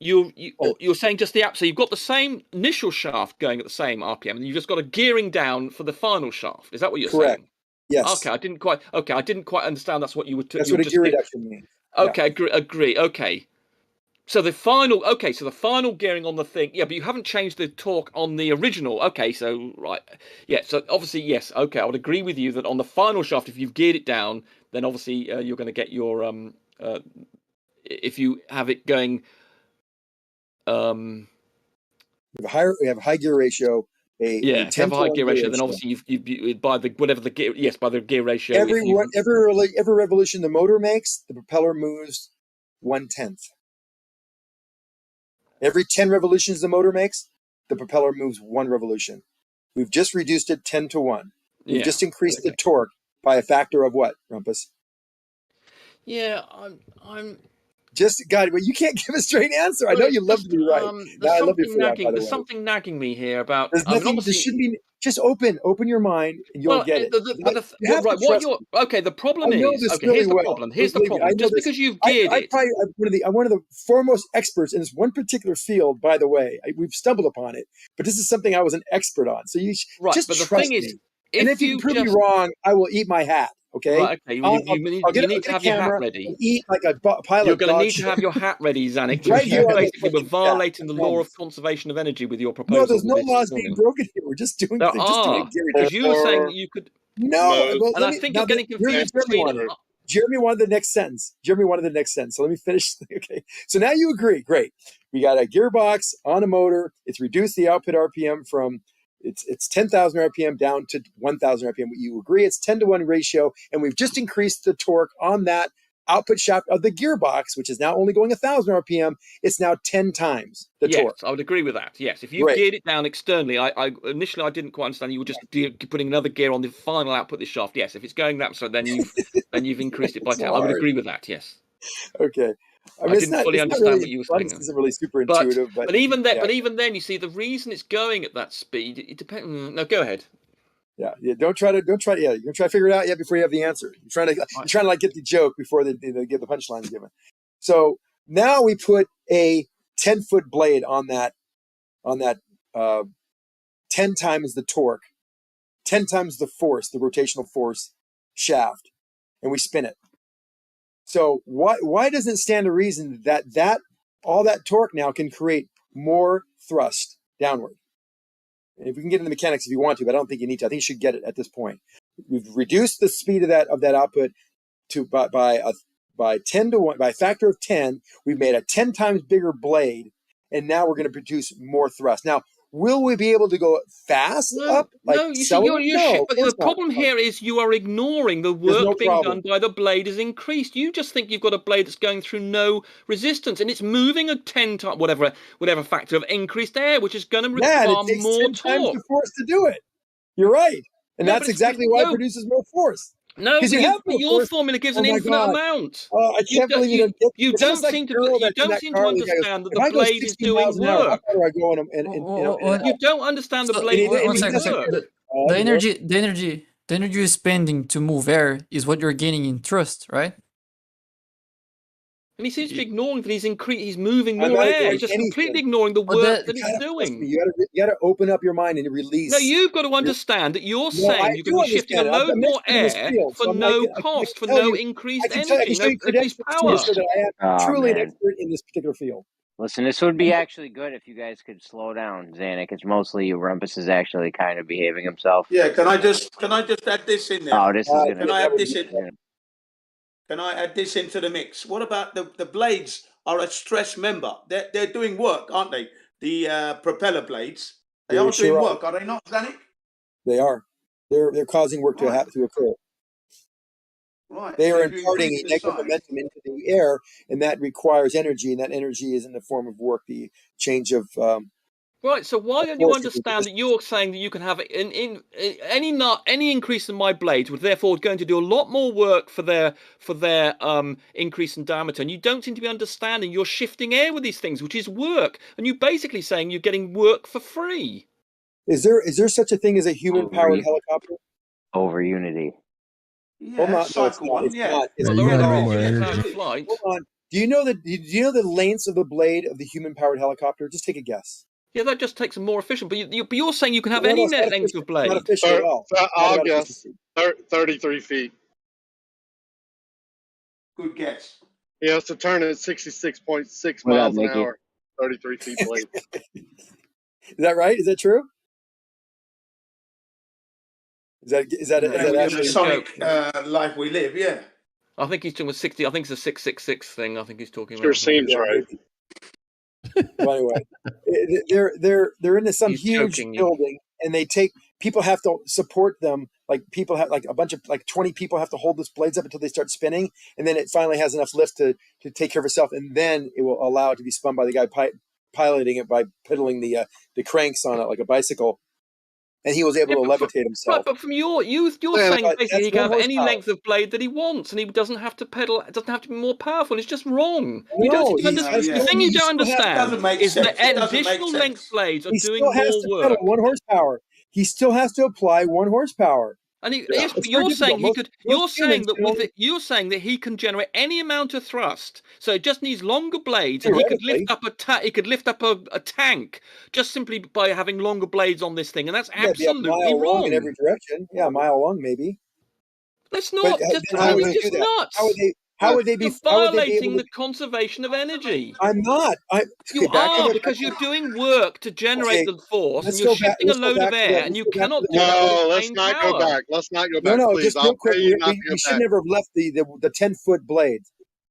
you're saying just the app. So you've got the same initial shaft going at the same RPM, and you've just got a gearing down for the final shaft. Is that what you're saying? Yes. Okay, I didn't quite understand. That's what you were. That's what a gear reduction means. Okay, agree. Okay. So the final gearing on the thing, yeah, but you haven't changed the torque on the original. Okay, so right, yeah, so obviously yes, okay, I would agree with you that on the final shaft, if you've geared it down, then obviously you're going to get your if you have it going. We have a high gear ratio. If you have a high gear ratio, then obviously you've by the whatever the gear, yes, by the gear ratio. Every revolution the motor makes, the propeller moves 1/10. Every 10 revolutions the motor makes, the propeller moves 1 revolution. We've just reduced it 10 to 1. We've just increased the torque by a factor of what, Rumpus? Yeah, I'm. Just God, well, you can't give a straight answer. I know you love to be right. I love you for that, by the way. There's something nagging me here about. There's nothing. There shouldn't be. Just open your mind, and you'll get it. The problem is. Okay, here's the problem. Here's the problem. Just because you've geared it. I'm one of the foremost experts in this one particular field. By the way, we've stumbled upon it, but this is something I was an expert on. So you just trust me. And if you prove me wrong, I will eat my hat. Okay. Right, okay. You need to have your hat ready. Eat like a pile You're of going to dog need to have your hat ready, Zanuck. Right You here, basically were violating the law of conservation of energy with your proposal. No, there's no laws being broken here. We're just doing. There are, because you were saying you could. No, and I think you're getting confused. Jeremy wanted the next sentence. So let me finish. Okay. So now you agree. Great. We got a gearbox on a motor. It's reduced the output RPM from it's 10,000 RPM down to 1,000 RPM. You agree it's 10 to 1 ratio, and we've just increased the torque on that output shaft of the gearbox, which is now only going 1,000 RPM. It's now 10 times the torque. Yes, I would agree with that. Yes, if you geared it down externally, I initially I didn't quite understand. You were just putting another gear on the final output of the shaft. Yes, if it's going that, so then you've increased it by 10. I would agree with that. Yes. Okay. I didn't fully understand what you were saying. This isn't really super intuitive, but even then, you see the reason it's going at that speed. It depends. No, go ahead. Yeah. Don't try. Yeah, you're gonna try to figure it out yet before you have the answer. You're trying to like get the joke before they get the punchline given. So now we put a 10-foot blade on that 10 times the torque, 10 times the force, the rotational force shaft, and we spin it. So why doesn't it stand to reason that all that torque now can create more thrust downward? And if we can get into the mechanics if you want to, but I don't think you need to. I think you should get it at this point. We've reduced the speed of that output to by 10 to 1 by a factor of 10. We've made a 10 times bigger blade, and now we're going to produce more thrust. Now, will we be able to go fast up? No, you see, the problem here is you are ignoring the work being done by the blade is increased. You just think you've got a blade that's going through no resistance, and it's moving a 10 times whatever factor of increased air, which is going to require more 10 torque. Times the force to do it. You're right, and that's exactly why it produces more force. No, but your formula gives an infinite amount. Oh, I can't believe you don't get. You don't seem to understand that the blade is doing work. You don't understand the blade is doing work. The energy you're spending to move air is what you're gaining in thrust, right? And he seems to be ignoring that he's moving I'm more not air. ignoring He's just anything. completely ignoring the But work that- that You it's gotta trust me. doing. You gotta open up your mind and release. No, you've got to understand that you're No, I saying you're do going to be shifting a understand. load I'm more expert in this air field, for so no I can cost, for tell no you, increased I energy, can show no you increased credentials to power. show that I am Oh, truly an man. expert in this particular field. Listen, this would be actually good if you guys could slow down, Zanuck. It's mostly Rumpus is actually kind of behaving himself. Yeah, can I just add this in there? Oh, this is gonna. Can I add this this in? is gonna- Can I add this into the mix? What about the blades are a stress member? They're doing work, aren't they? The propeller blades. They are doing work, are they not, Zanuck? They are. They're causing work to occur. Right. They So are if you imparting increase a the negative size, momentum into the air, and that requires energy, and that energy is in the form of work, the change of Right, so why don't you understand that you're saying that you can have any increase in my blades would therefore going to do a lot more work for their increase in diameter, and you don't seem to be understanding you're shifting air with these things, which is work, and you're basically saying you're getting work for free. Is there such a thing as a human-powered helicopter? Over Unity. Hold on, no, it's cycle not. one, It's yeah. not. It's Well, not there at is all. if you have flight. Hold on. Do you know the lengths of the blade of the human-powered helicopter? Just take a guess. Yeah, that just takes them more efficient. But you're saying you can have No, any it's not length efficient. of blade. It's not efficient at all. It's not I'll about guess efficiency. 33 feet. Good guess. He has to turn at 66.6 What up, miles an Mickey? hour. 33 feet blade. Is that right? Is that true? Is that In actually the Sonic life we live? Yeah. I think he's talking about 60. I think it's a 666 thing. I think he's talking Sure about. seems right. Well, anyway, they're into some He's huge joking you. building, and they take people have to support them. Like people have like a bunch of 20 people have to hold those blades up until they start spinning, and then it finally has enough lift to take care of itself, and then it will allow it to be spun by the guy piloting it by pedaling the cranks on it like a bicycle, and he was able to levitate himself. Right, but from you're Yeah, saying but basically that's he can have 1 any horsepower. length of blade that he wants, and he doesn't have to pedal. It doesn't have to be more powerful. It's just wrong. You don't No, seem to understand. The thing you don't understand is that additional length blades are He doing still has more to work. pedal 1 horsepower. He still has to apply 1 horsepower. And Yes, but very you're saying difficult. he could. Most You're saying humans that can only you're saying that he can generate any amount of thrust. So it just needs longer blades, and he could lift up he could lift up a tank just simply by having longer blades on this thing, and that's yeah, be a absolutely mile long in wrong. every direction. Yeah, a mile long maybe. That's But not. Just, then how would they just do that? nuts. How would they be You're how would they be violating able the to? conservation of energy. I'm not. You Back to are, the because you're doing work to generate the force, and you're shifting a load of air, and you cannot do that with No, the let's same not go power. back. Let's not go No, back, no, please. just I'll real quick. pay you not to We go should back. never have left the 10-foot blade.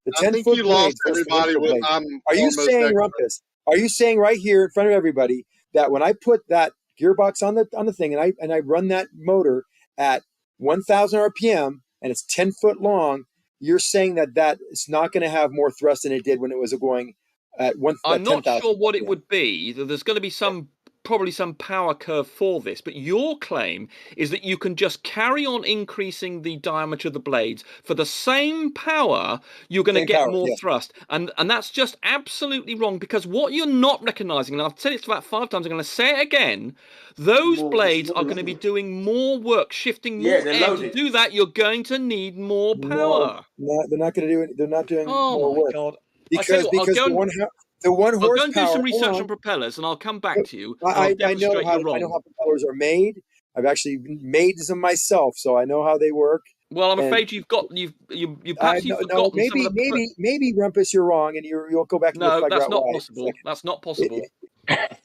The I think 10-foot you blade lost versus the everybody 1-foot with blade. I'm Are you foremost saying, expert. Rumpus? Are you saying right here in front of everybody that when I put that gearbox on the thing and I run that motor at 1,000 RPM and it's 10 foot long, you're saying that it's not going to have more thrust than it did when it was going at I'm not 10,000 sure what it RPM? would be. There's going to be probably some power curve for this, but your claim is that you can just carry on increasing the diameter of the blades for the same power. You're going to Same get power, more yeah. thrust, and that's just absolutely wrong, because what you're not recognizing, and I've said it about 5 times, I'm going to say it again, those blades are going to be doing more work, shifting more they're air. loaded. To do that, you're going to need more power. No, they're not going to do it. They're not doing Oh more my work God. I tell you because what, the one I'll go and do horsepower. some Hold research on. on propellers, and I'll come back to you, and I'll I know demonstrate you're wrong. how propellers are made. I've actually made some myself, so I know how they work. Well, I'm And afraid you've perhaps you've no, forgotten some of the. maybe Rumpus, you're wrong, and you'll go back and you'll No, figure that's out not why. possible. That's not possible.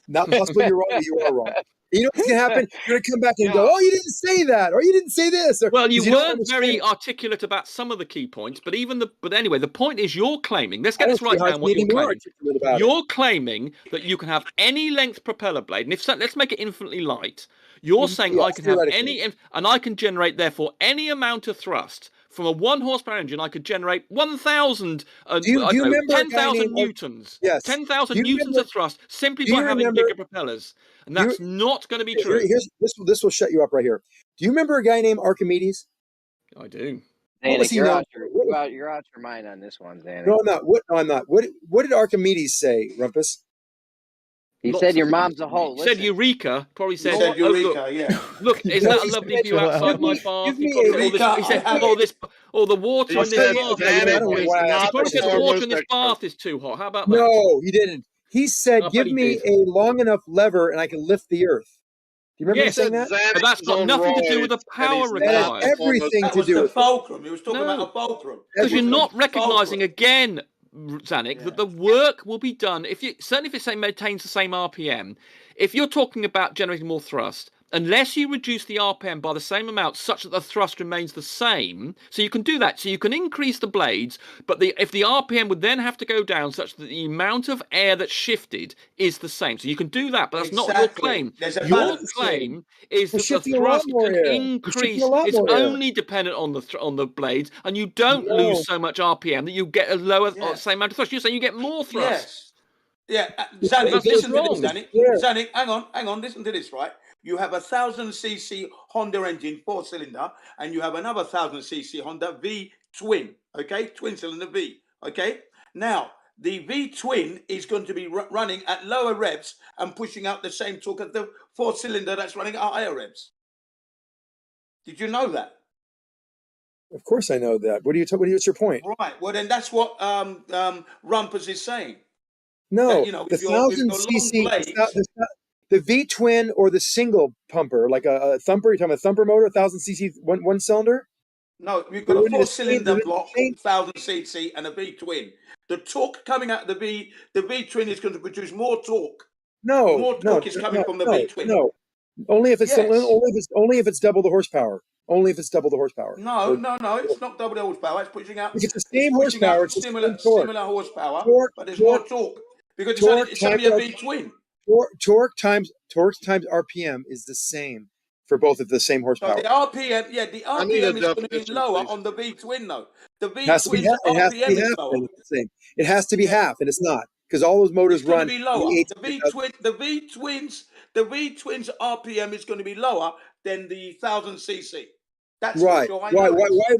Not possible. You're wrong. Or you are wrong. You know what's gonna happen? You're gonna come back and go, "Oh, you didn't say that, or you didn't say this." Or, Well, you don't weren't understand very it. articulate about some of the key points, but anyway, the point is you're claiming. Let's I get don't this see right how I down. can What be you're any more claiming. articulate about it. You're claiming that you can have any length propeller blade, and if so, let's make it infinitely light. You're saying Yes, I can have theoretically. and I can generate therefore any amount of thrust from a 1 horsepower engine. I could generate 1,000, Do you remember a guy 10,000 named newtons, Yes. 10,000 Do you newtons remember? of thrust simply Do by you having remember? bigger propellers, and that's not going to be true. This will shut you up right here. Do you remember a guy named Archimedes? I do. What was Zanuck, he you're known out for? you're out your mind on this one, Zanuck. No, I'm not. No, I'm not. What did Archimedes say, Rumpus? He said your mom's a hoe. He said Listen. Eureka. Probably said, said Eureka, look, yeah. look, isn't that a lovely view outside my bath? He probably said, he said, oh, the water in this bath. He probably said the water in this bath is too hot. How about that? No, he didn't. He said, I bet "Give he me did. a long enough lever, and I can lift the earth." Do you remember him Yes, saying that? but that's got nothing to do with the power required. Everything That to was do the with it. fulcrum. He was talking about a fulcrum. Because you're not recognising again, Zanuck, that the work will be done certainly if it maintains the same RPM. If you're talking about generating more thrust, unless you reduce the RPM by the same amount, such that the thrust remains the same, so you can do that. So you can increase the blades, but if the RPM would then have to go down, such that the amount of air that's shifted is the same. So you can do that, but that's not your claim. Your claim is that the thrust can increase. It's only dependent on the blades, and you don't lose so much RPM that you get a lower same amount of thrust. You're saying you get more thrust. Yes. Yeah, Zanuck, That's listen to wrong. this, Zanuck. Zanuck, hang on, listen to this, right? You have 1,000cc Honda engine, 4-cylinder, and you have another 1,000cc Honda V twin, okay? Twin cylinder V, okay? Now, the V twin is going to be running at lower revs and pushing out the same torque as the 4-cylinder that's running at higher revs. Did you know that? Of course, I know that. What's your point? Right. Well, then that's what Rumpus is saying. No, That, you know, the if you're 1,000cc, long blades, the V twin or the single pumper, like a thumper. You're talking about a thumper motor, 1,000cc, one cylinder. no, we've got a 4-cylinder block, 1,000cc, and a V twin. The torque coming out of the V twin is going to produce more torque. More torque is coming from the V twin. No, only if it's only if it's double the horsepower. Only if it's double the horsepower. No, it's not double the horsepower. It's pushing out. If it's the same horsepower, it's similar horsepower, but there's torque, more torque because torque it's only a V twin. Torque times RPM is the same for both of the same horsepower. So the RPM, the RPM is going to be lower on the V twin, though. The V twin's RPM is lower. It has to be half, and it's not because all those motors run. Be lower. The V twin's RPM is going to be lower than the 1,000cc. That's right. For sure.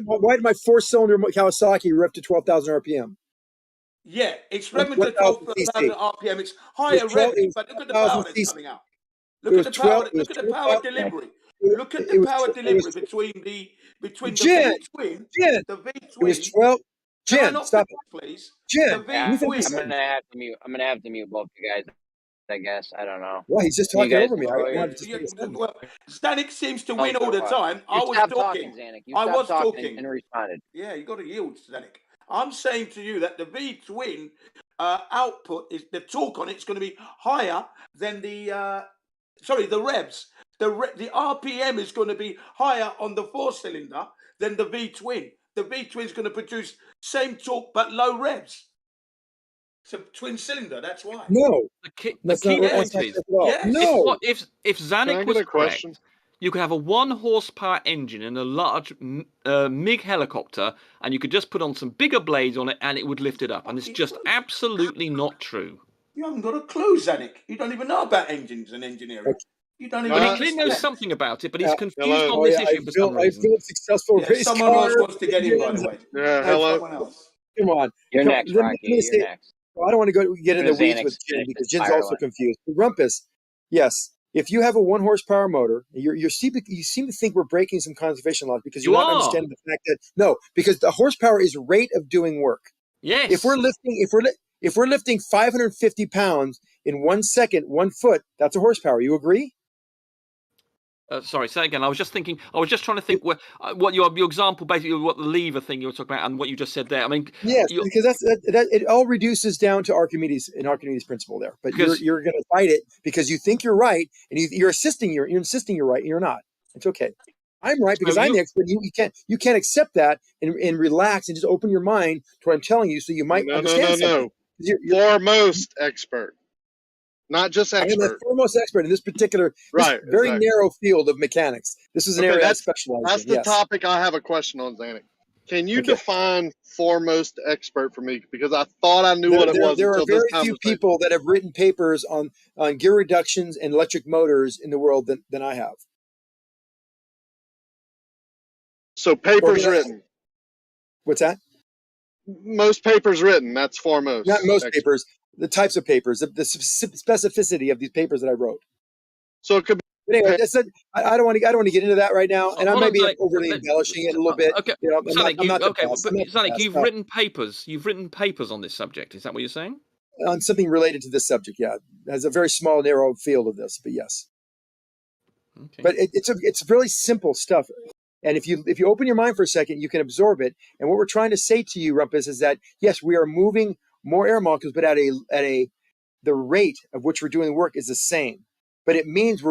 Why did my 4-cylinder Kawasaki rev to 12,000 RPM? Yeah, it's revving to 12,000 RPM. It's higher revving, but look at the power that's coming out. Look at the power. Look at the power delivery. Look at the power delivery between the V twin. The V twin. It was 12. Jen, stop it, please. Jen, I'm gonna have to mute. I'm gonna have to mute both you guys. I guess I don't know. Well, he's just talking over me. Zanuck seems to win all the time. I was talking. Zanuck. I was talking and responded. Yeah, you got to yield, Zanuck. I'm saying to you that the V twin output is the torque on it's going to be higher than the revs. The RPM is going to be higher on the 4-cylinder than the V twin. The V twin is going to produce same torque but low revs. It's a twin cylinder. That's why. No, the key point is if Zanuck was correct, you could have a 1 horsepower engine in a large MiG helicopter, and you could just put on some bigger blades on it, and it would lift it up. And it's just absolutely not true. You haven't got a clue, Zanuck. You don't even know about engines and engineering. You don't even. But he clearly knows something about it, but he's confused on this issue for some reason. I feel successful race someone car. else wants to get in, by the way. Yeah, hello. Someone else. Come on. You're next, Rocky. You're next. Well, I don't want to get in the weeds with Jen because Jen's also confused. Rumpus, yes. If you have a 1 horsepower motor, you seem to think we're breaking some conservation laws because you're not understanding the fact that because the horsepower is rate of doing work. Yes. If we're lifting 550 pounds in 1 second, 1 foot, that's a horsepower. You agree? Sorry, say again. I was just trying to think what your example, basically what the lever thing you were talking about and what you just said there. I mean, yes, because that it all reduces down to Archimedes' principle there. But you're going to fight it because you think you're right and you're insisting you're right and you're not. It's okay. I'm right because I'm the expert. You can't accept that and relax and just open your mind to what I'm telling you, so you might understand something. Foremost expert. Not just expert. I am the foremost expert in this particular, very narrow field of mechanics. This is an area I specialize in. That's the topic I have a question on, Zanuck. Can you define foremost expert for me? Because I thought I knew what it was. There are very few people that have written papers on gear reductions and electric motors in the world than I have. So papers written. What's that? Most papers written. That's foremost. Not most papers. the types of papers, the specificity of these papers that I wrote. So it could be. But anyway, that's it. I don't want to get into that right now, and I Hold may on, be Zanik. overly embellishing it a little bit. Okay, You know, I'm not the okay, best. but I'm not the Zanik, best, you've but written papers. You've written papers on this subject. Is that what you're saying? on something related to this subject, yeah, it has a very small, narrow field of this, but yes. Okay. But it's really simple stuff, and if you open your mind for a second, you can absorb it. And what we're trying to say to you, Rumpus, is that yes, we are moving more air molecules, but the rate of which we're doing the work is the same. But it means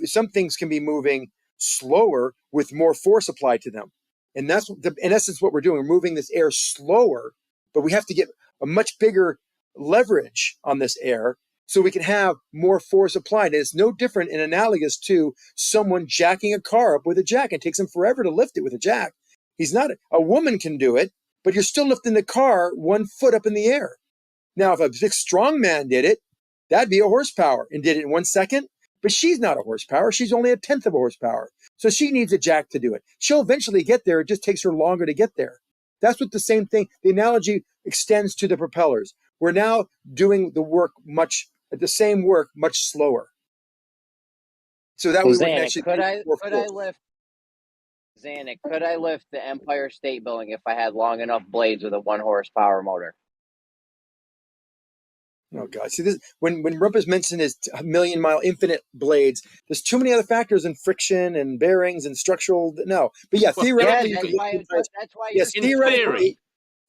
some things can be moving slower with more force applied to them. And that's in essence what we're doing. We're moving this air slower, but we have to get a much bigger leverage on this air so we can have more force applied. And it's no different and analogous to someone jacking a car up with a jack. It takes them forever to lift it with a jack. A woman can do it, but you're still lifting the car 1 foot up in the air. Now, if a big strong man did it, that'd be a horsepower and did it in 1 second. But she's not a horsepower. She's only a 1/10 of a horsepower. So she needs a jack to do it. She'll eventually get there. It just takes her longer to get there. That's what the same thing, the analogy extends to the propellers. We're now doing the same work much slower. So that we can actually could I lift the Empire State Building if I had long enough blades with a 1 horsepower motor? Oh God! See this when Rumpus mentioned his 1,000,000-mile infinite blades. There's too many other factors in friction and bearings and structural. No, but yeah, theoretically,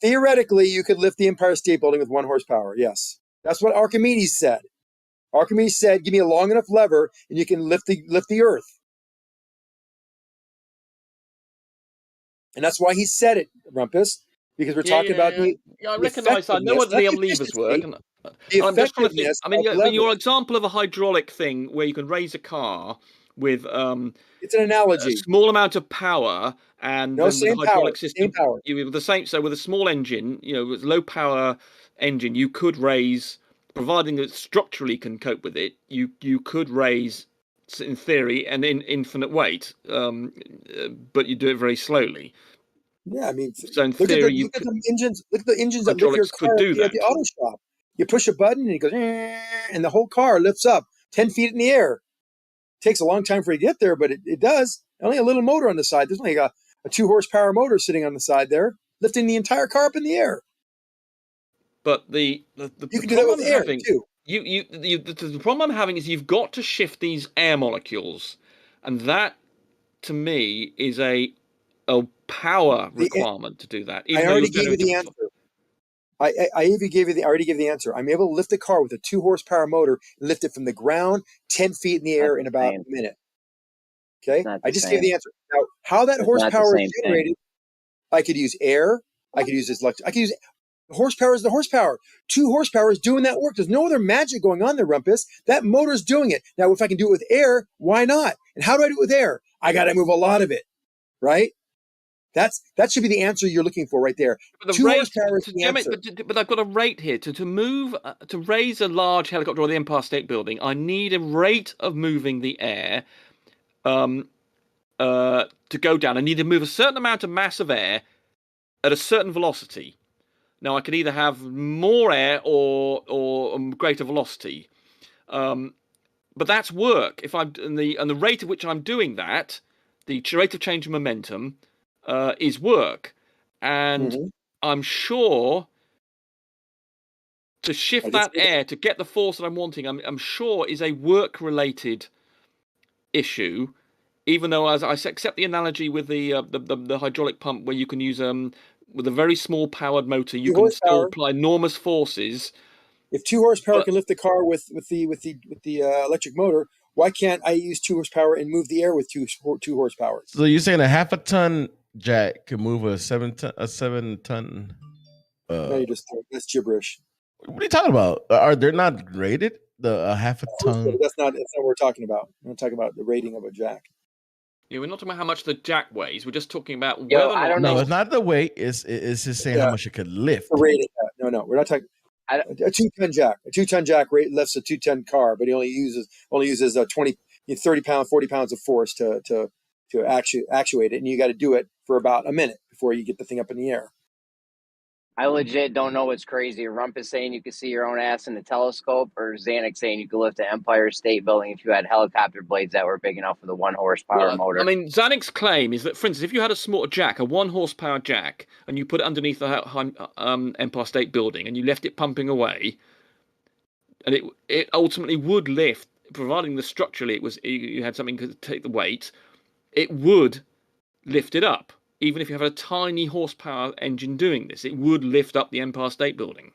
theoretically, you could lift the Empire State Building with 1 horsepower. Yes, that's what Archimedes said. Archimedes said, "Give me a long enough lever, and you can lift the Earth." And that's why he said it, Rumpus, because we're talking about the. I recognise. I know what the levers work. I'm just trying to think. I mean, your example of a hydraulic thing where you can raise a car with it's an analogy. A small amount of power, and no, then same with the hydraulic power, system, same power. You the same. So with a small engine, with low power engine, you could raise, providing it structurally can cope with it. You could raise, in theory, an infinite weight, but you do it very slowly. Yeah, I mean, so in theory, look at the engines. Look at the engines that lift your car at the auto shop. You push a button and it goes, and the whole car lifts up 10 feet in the air. It takes a long time for it to get there, but it does. Only a little motor on the side. There's only a 2 horsepower motor sitting on the side there, lifting the entire car up in the air. But you can do that with air too. The problem I'm having is you've got to shift these air molecules, and that, to me, is a power requirement to do that. I already gave you the answer. I already gave you the answer. I'm able to lift a car with a 2 horsepower motor and lift it from the ground 10 feet in the air in about a minute. Okay, I just gave the answer. Now, how that horsepower is generated, I could use air. I could use I could use horsepower is the horsepower. 2 horsepower is doing that work. There's no other magic going on there, Rumpus. That motor's doing it. Now, if I can do it with air, why not? And how do I do it with air? I got to move a lot of it, right? That should be the answer you're looking for right there. But 2 horsepower is the answer. But I've got a rate here to move to raise a large helicopter or the Empire State Building. I need a rate of moving the air to go down. I need to move a certain amount of mass of air at a certain velocity. Now I can either have more air or greater velocity, but that's work. If I'm and the rate at which I'm doing that, the rate of change of momentum. Is work, and I'm sure to shift that air to get the force that I'm wanting, I'm sure is a work-related issue. Even though, as I accept the analogy with the hydraulic pump, where you can use with a very small powered motor, you can still apply enormous forces. If 2 horsepower can lift the car with the electric motor, why can't I use 2 horsepower and move the air with 2 horsepower? So you're saying a 0.5 ton jack could move a 7 ton? No, that's gibberish. What are you talking about? Are they not rated? The 0.5 ton? That's not what we're talking about. We're not talking about the rating of a jack. Yeah, we're not talking about how much the jack weighs. We're just talking about whether or not. No, it's not the weight. It's just saying how much it could lift. The rating. No, we're not talking. A 2-ton jack. A 2-ton jack lifts a 2-ton car, but he only uses 20, 30 pounds, 40 pounds of force to actuate it, and you got to do it for about a minute before you get the thing up in the air. I legit don't know what's crazier. Rumpus saying you could see your own ass in the telescope, or Xanax saying you could lift the Empire State Building if you had helicopter blades that were big enough for the 1 horsepower motor. I mean, Zanek's claim is that, for instance, if you had a small jack, a 1 horsepower jack, and you put it underneath the Empire State Building and you left it pumping away, and it ultimately would lift, providing that structurally you had something to take the weight, it would lift it up. Even if you have a tiny horsepower engine doing this, it would lift up the Empire State Building.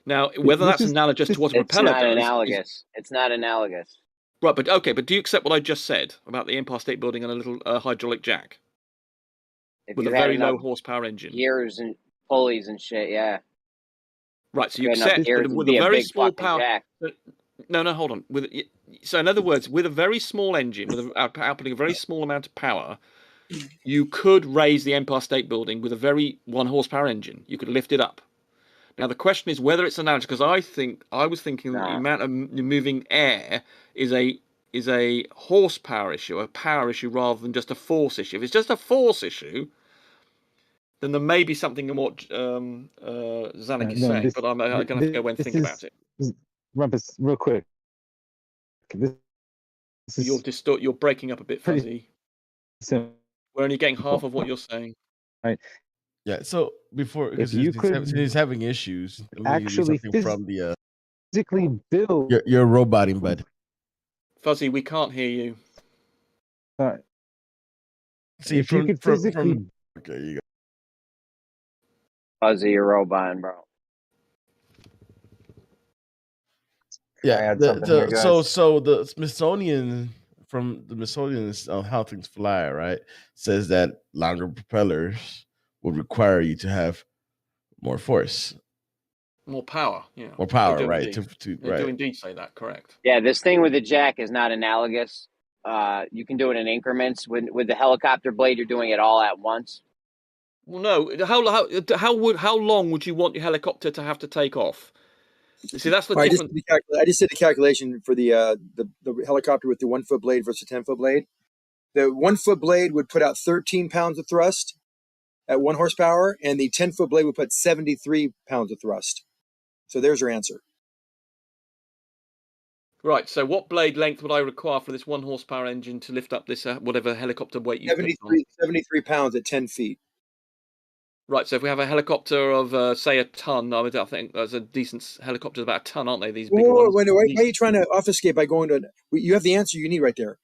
Now, whether that's analogous to what a propeller does... It's not analogous. Right, but okay, but do you accept what I just said about the Empire State Building and a little hydraulic jack? With a very low horsepower engine. Gears and pulleys and shit, yeah. Right, so you accept with a very small power... Jack. No, hold on. So in other words, with a very small engine, with outputting a very small amount of power, you could raise the Empire State Building with a very 1 horsepower engine. You could lift it up. Now the question is whether it's analogous, because I was thinking the amount of moving air is a horsepower issue, a power issue, rather than just a force issue. If it's just a force issue, then there may be something in what Zanik is saying, but I'm going to have to go away and think about it. Rumpus, real quick. You're breaking up a bit, Fuzzy. We're only getting half of what you're saying. Right. Yeah. So before, because he's having issues. Actually, from the physically build. You're roboting, bud. Fuzzy, we can't hear you. See, if you could physically. Okay, you go. Fuzzy, you're roboting, bro. Yeah. So the Smithsonian. From the Smithsonian on How Things Fly, right, says that longer propellers would require you to have more force, more power. Yeah, more power, right? They do indeed say that. Correct. Yeah, this thing with the jack is not analogous. You can do it in increments. With the helicopter blade, you're doing it all at once. Well, no. How long would you want your helicopter to have to take off? See, that's the difference. I just did the calculation for the helicopter with the 1 foot blade versus a 10-foot blade. The 1 foot blade would put out 13 pounds of thrust at 1 horsepower, and the 10-foot blade would put 73 pounds of thrust. So there's your answer. Right. So what blade length would I require for this 1 horsepower engine to lift up this whatever helicopter weight you 73 pounds at 10 feet. Right, so if we have a helicopter of, say, a ton, I think that's a decent helicopter, about a ton, aren't they? These big ones. Why are you trying to obfuscate by going to? You have the answer you need right there.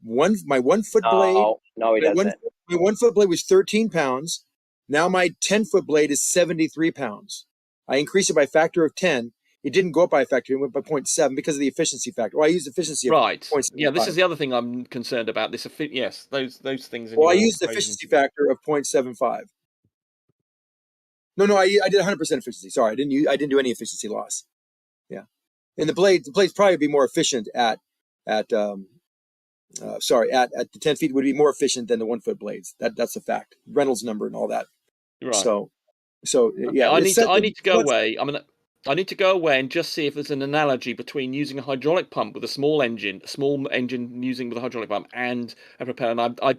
My 1 foot blade. No, he doesn't. My 1 foot blade was 13 pounds. Now my 10-foot blade is 73 pounds. I increased it by a factor of 10. It didn't go up by a factor; it went by 0.7 because of the efficiency factor. Well, I used efficiency. Right. Of 0.75. Yeah, this is the other thing I'm concerned about. Yes, those things. Well, I used the efficiency factor of 0.75. No, I did 100% efficiency. Sorry, I didn't do any efficiency loss. Yeah, and the blades probably be more efficient at the 10 feet would be more efficient than the 1 foot blades. That's a fact. Reynolds number and all that. Right. So okay, yeah. I need to go away. I need to go away and just see if there's an analogy between using a hydraulic pump with a small engine using with a hydraulic pump and a propeller. And I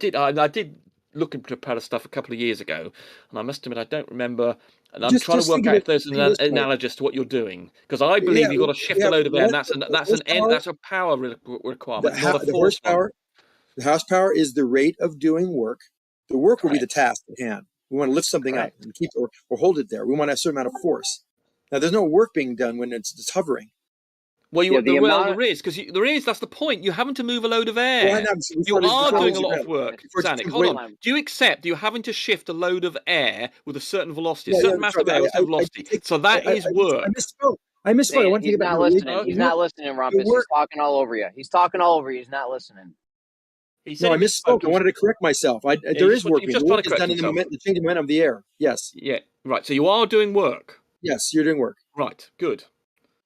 did look at propeller stuff a couple of years ago, and I must admit I don't remember. And I'm trying to work out if there's an analogous to what you're doing, because I believe you've got to shift a load of air, and that's a power requirement, not a force power. The horsepower is the rate of doing work. The work will be the task at hand. We want to lift something up and keep or hold it there. We want a certain amount of force. Now, there's no work being done when it's hovering. Well, there is, because there is. That's the point. You're having to move a load of air. You are doing a lot of work. Zanik, hold on. Do you having to shift a load of air with a certain velocity, a certain amount of air with a velocity? So that is work. I misspoke. I want to He's not listening. He's not listening, Rumpus. He's talking all over you. He's not listening. No, I misspoke. I wanted to correct myself. There is work. The work is done in the changing momentum of the air. Yes. Yeah. Right. So you are doing work. Yes, you're doing work. Right. Good.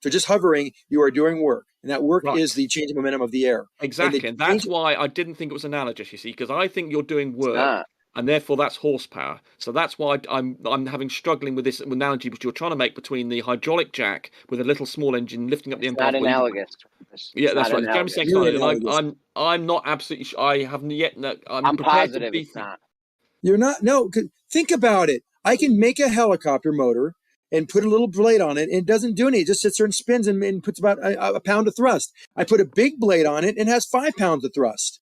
So just hovering, you are doing work, and that work is the changing momentum of the air. Exactly, and that's why I didn't think it was analogous. You see, because I think you're doing work, and therefore that's horsepower. So that's why I'm struggling with this analogy which you're trying to make between the hydraulic jack with a little small engine lifting up the Empire. Not analogous. Yeah, that's right. Jeremy's saying I'm not absolutely. I haven't yet. I'm prepared positive to be. It's not. You're not. No, think about it. I can make a helicopter motor and put a little blade on it, and it doesn't do anything. It just sits there and spins and puts about a pound of thrust. I put a big blade on it and it has 5 pounds of thrust.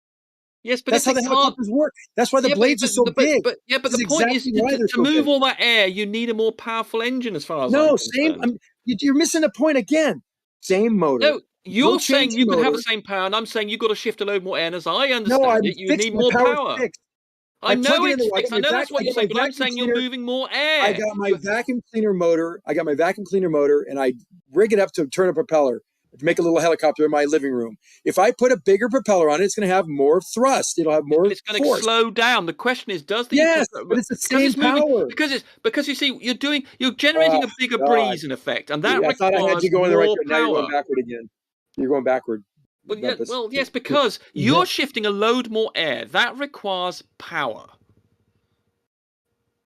Yes, but that's how the helicopters work. That's why the blades are so big. But the point is to move all that air, you need a more powerful engine, as far as I'm concerned. You're missing the point again. Same motor. No, you're saying you could have the same power, and I'm saying you've got to shift a load more air. And as I understand it, you need more power. I know it's fixed. I know that's what you're saying, but I'm saying you're moving more air. I got my vacuum cleaner motor. And I rig it up to turn a propeller to make a little helicopter in my living room. If I put a bigger propeller on it, it's going to have more thrust. It'll have more force. It's going to slow down. The question is, does the but it's the same power. Because you see, you're generating a bigger breeze in effect, and that I thought I had you going the right direction. Now you're going power. backward again. You're going backward. Well, yes, because you're shifting a load more air. That requires power.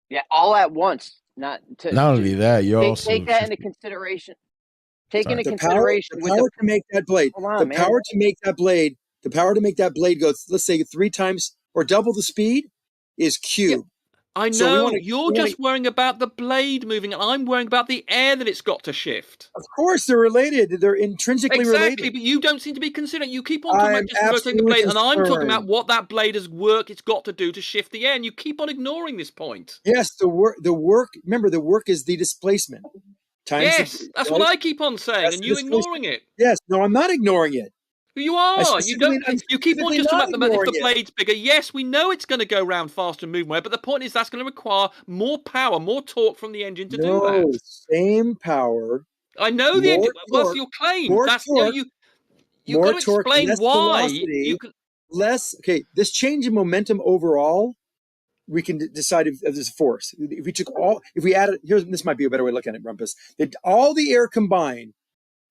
Yeah, all at once. Not only that, you're also take that into consideration. Take into the consideration power to make that blade. The power to make that blade go, let's say 3 times or double the speed, is Q. Yeah. I know you're just worrying about the blade moving, and I'm worrying about the air that it's got to shift. Of course, they're related. They're intrinsically related. Exactly, but you don't seem to be considering. You keep on talking about just rotating the blade, and I'm talking about what that blade has it's got to do to shift the air, and you keep on ignoring this point. Yes, the work. Remember, the work is the displacement. Yes, that's what I keep on saying, and you're ignoring it. Yes, no, I'm not ignoring it. You are. You don't. You keep on just talking about if the blade's bigger. Yes, we know it's going to go round faster and move more, but the point is that's going to require more power, more torque from the engine to do that. Same power. I know the engine. What's your claim? That's torque, you've got to explain why you can less. Okay, this change in momentum overall, we can decide if there's a force. If we added, this might be a better way to look at it, Rumpus. That all the air combined,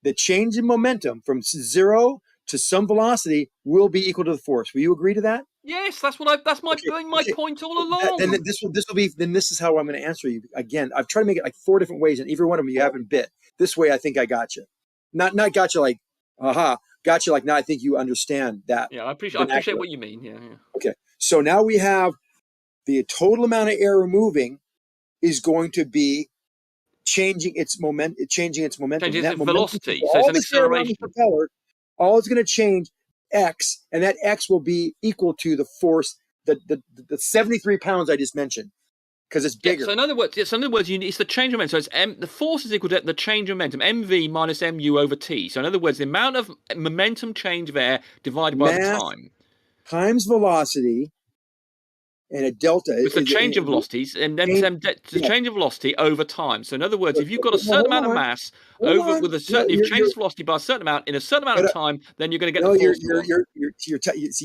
the change in momentum from 0 to some velocity will be equal to the force. Will you agree to that? Yes, that's my point all along. Then this is how I'm going to answer you. Again, I've tried to make it like 4 different ways, and every one of them you haven't bit. This way, I think I got you. Not got you like, aha, got you like, now I think you understand that. Yeah, I appreciate what you mean. Yeah. Okay, so now we have the total amount of air removing is going to be changing its momentum. Changing its velocity. So it's an acceleration. Propeller, all it's going to change X, and that X will be equal to the force, the 73 pounds I just mentioned, because it's bigger. So in other words, it's the change of momentum. So it's the force is equal to the change of momentum, mv minus mu over t. So in other words, the amount of momentum change of air divided by the time times velocity. And a delta. It's the change of velocities, and then the change of velocity over time. So in other words, if you've got a certain amount of mass you've changed velocity by a certain amount in a certain amount of time, then you're going to get the force. You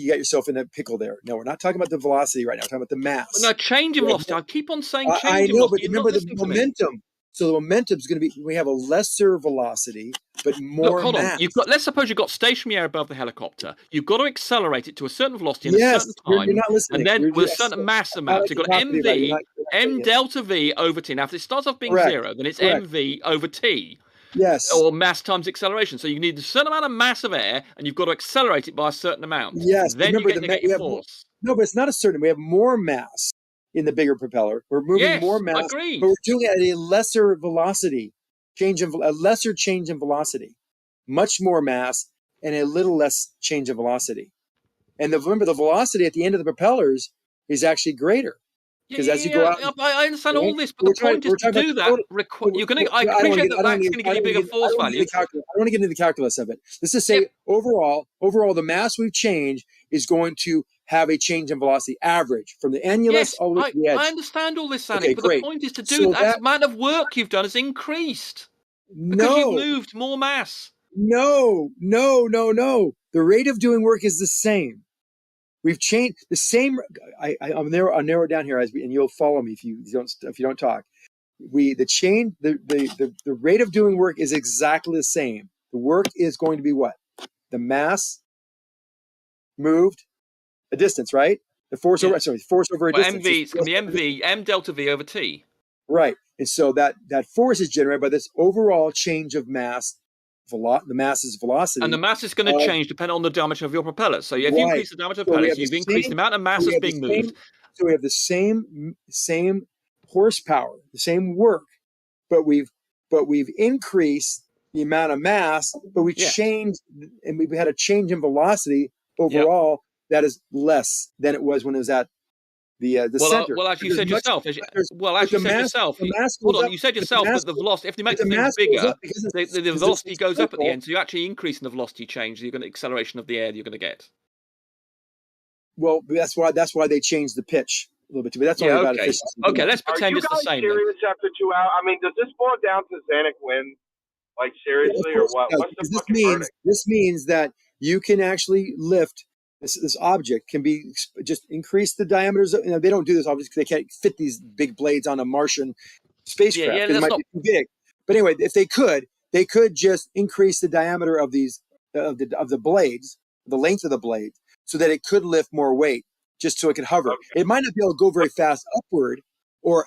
got yourself in a pickle there. No, we're not talking about the velocity right now. We're talking about the mass. No, change of velocity. I keep on saying change I of know, velocity. But remember the momentum. So the momentum is going to be, we have a lesser velocity, but more hold mass. On. Let's suppose you've got stationary air above the helicopter. You've got to accelerate it to a certain velocity in a certain time. You're not listening. And then with a certain mass amount. So you've got mv, m delta v over t. Now, if it starts off being 0, then it's mv over t. Yes. Or mass times acceleration. So you need a certain amount of mass of air, and you've got to accelerate it by a certain amount. Yes. Then you get your force. No, but it's not a certain. We have more mass in the bigger propeller. We're moving more mass, agreed. But we're doing it at a lesser velocity, a lesser change in velocity, much more mass and a little less change of velocity. And remember, the velocity at the end of the propellers is actually greater. Because as you go out, I understand all this, but the point is to do that. I appreciate that that's going to give you bigger force value. I don't want to get into the calculus of it. Let's just say overall, the mass we've changed is going to have a change in velocity average from the annulus all the way to the edge. I understand all this, Sandy, but the point is to do that amount of work you've done has increased. Because you've moved more mass. No. The rate of doing work is the same. We've changed the same. I'll narrow it down here and you'll follow me if you don't talk. The rate of doing work is exactly the same. The work is going to be what? The mass moved a distance, right? The force over a distance. MV, it's going to be m delta v over t. Right. And so that force is generated by this overall change of mass. The mass's velocity. And the mass is going to change depending on the diameter of your propeller. So if you increase the diameter of the propeller, you've increased the amount of mass that's being moved. So we have the same horsepower, the same work, but we've increased the amount of mass, but we changed, and we had a change in velocity overall that is less than it was when it was at the center. Well, as you said yourself, hold on, the you said yourself that the velocity, if you make the thing bigger, the velocity goes up at the end, so you're actually increasing the velocity change. You're going to acceleration of the air you're going to get. Well, that's why they changed the pitch a little bit too. But that's only about efficiency. Okay, let's pretend it's the same. Are you guys serious after 2 hours? I mean, does this boil down to Xanac win? Like seriously, or what? What's the fucking verdict? This means that you can actually lift this object can be just increase the diameters. They don't do this obviously because they can't fit these big blades on a Martian spacecraft. It might be too big. But anyway, if they could just increase the diameter of these of the blades, the length of the blade, so that it could lift more weight, just so it could hover. Okay. It might not be able to go very fast upward or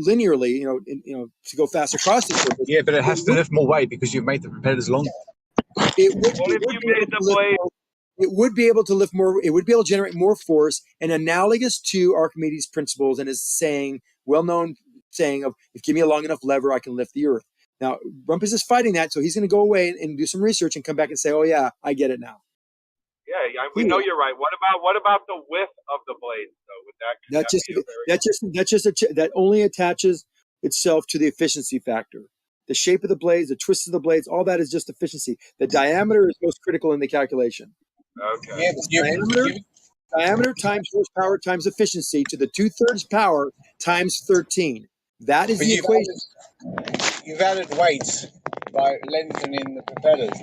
linearly, to go fast across the surface. Yeah, but it has to lift more weight because you've made the propellers longer. It would be able to lift more. It would be able to generate more force, and analogous to Archimedes' principles and his well-known saying of, if you give me a long enough lever, I can lift the earth. Now, Rumpus is fighting that, so he's going to go away and do some research and come back and say, oh yeah, I get it now. Yeah, we know you're right. What about the width of the blades though? That only attaches itself to the efficiency factor. The shape of the blades, the twists of the blades, all that is just efficiency. The diameter is most critical in the calculation. Okay. Yeah, diameter times horsepower times efficiency to the 2/3 power times 13. That is the equation. You've added weights by lengthening the propellers.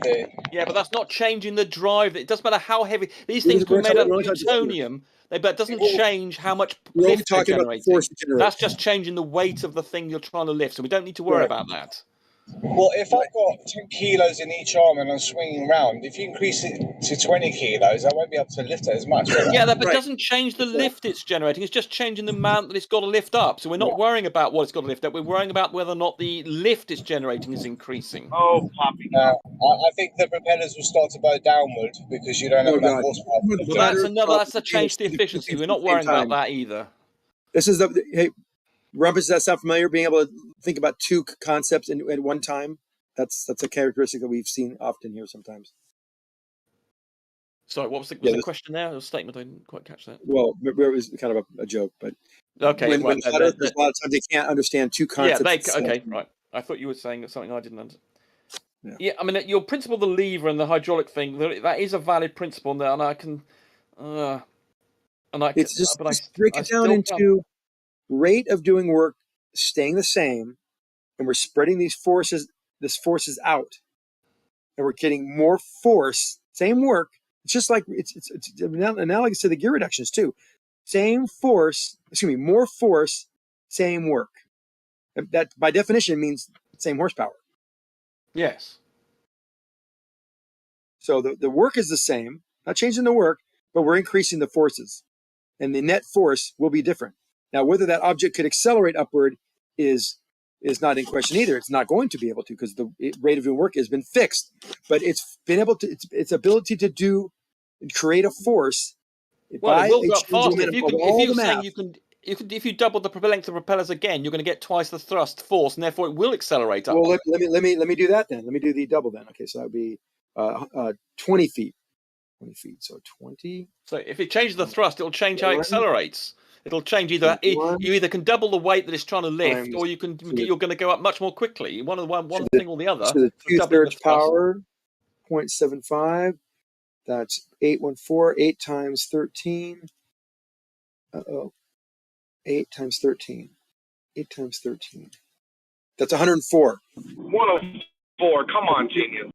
Yeah, but that's not changing the drive. It doesn't matter how heavy. These things can be made out of plutonium, but it doesn't change how much lift they're generating. That's just changing the weight of the thing you're trying to lift, so we don't need to worry about that. Well, if I've got 10 kilos in each arm and I'm swinging around, if you increase it to 20 kilos, I won't be able to lift it as much. Yeah, but it doesn't change the lift it's generating. It's just changing the amount that it's got to lift up. So we're not worrying about what it's got to lift up. We're worrying about whether or not the lift it's generating is increasing. Oh, Poppy. I think the propellers will start to bow downward because you don't have enough horsepower. Well, that's a change to the efficiency. We're not worrying about that either. This is hey, Rumpus, does that sound familiar? Being able to think about two concepts at one time? That's a characteristic that we've seen often here sometimes. Sorry, what was the question there? A statement, I didn't quite catch that. Well, it was kind of a joke, but okay. There's a lot of times they can't understand two concepts. Yeah, okay, right. I thought you were saying something I didn't understand. Yeah, I mean, your principle of the lever and the hydraulic thing, that is a valid principle there, and I can... It's just break it down into rate of doing work staying the same, and we're spreading these forces out, and we're getting more force, same work. It's just like it's analogous to the gear reductions too. More force, same work. That by definition means same horsepower. Yes. So the work is the same, not changing the work, but we're increasing the forces, and the net force will be different. Now, whether that object could accelerate upward is not in question either. It's not going to be able to because the rate of doing work has been fixed. But it's been able to its ability to create a force. Well, it will go up faster. If you double the length of propellers again, you're going to get twice the thrust force, and therefore it will accelerate up. Well, let me do that then. Let me do the double then. Okay, so that would be 20 feet. 20 feet. So 20. So if it changes the thrust, it'll change how it accelerates. It'll change either you either can double the weight that it's trying to lift, or you're going to go up much more quickly. One thing or the other. So the 2/3 power, 0.75. That's 814. 8 times 13. 8 times 13. 8 times 13. That's 104. 104. Come on, genius.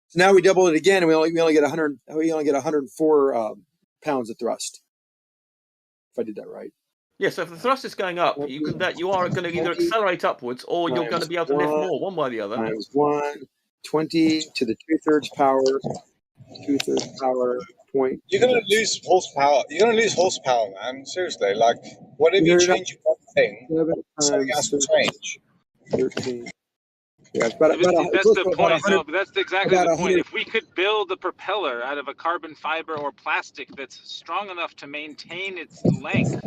So now we double it again, and we only get 100. We only get 104 pounds of thrust. If I did that right. Yeah, so if the thrust is going up, you are going to either accelerate upwards or you're going to be able to lift more, one way or the other. Times 20 to the 2/3 power. 2/3 power point. You're going to lose horsepower. You're going to lose horsepower, man. Seriously, like whatever you change one thing, something has to change. 13. Yeah, that's the point. No, but that's exactly the point. If we could build a propeller out of a carbon fiber or plastic that's strong enough to maintain its length,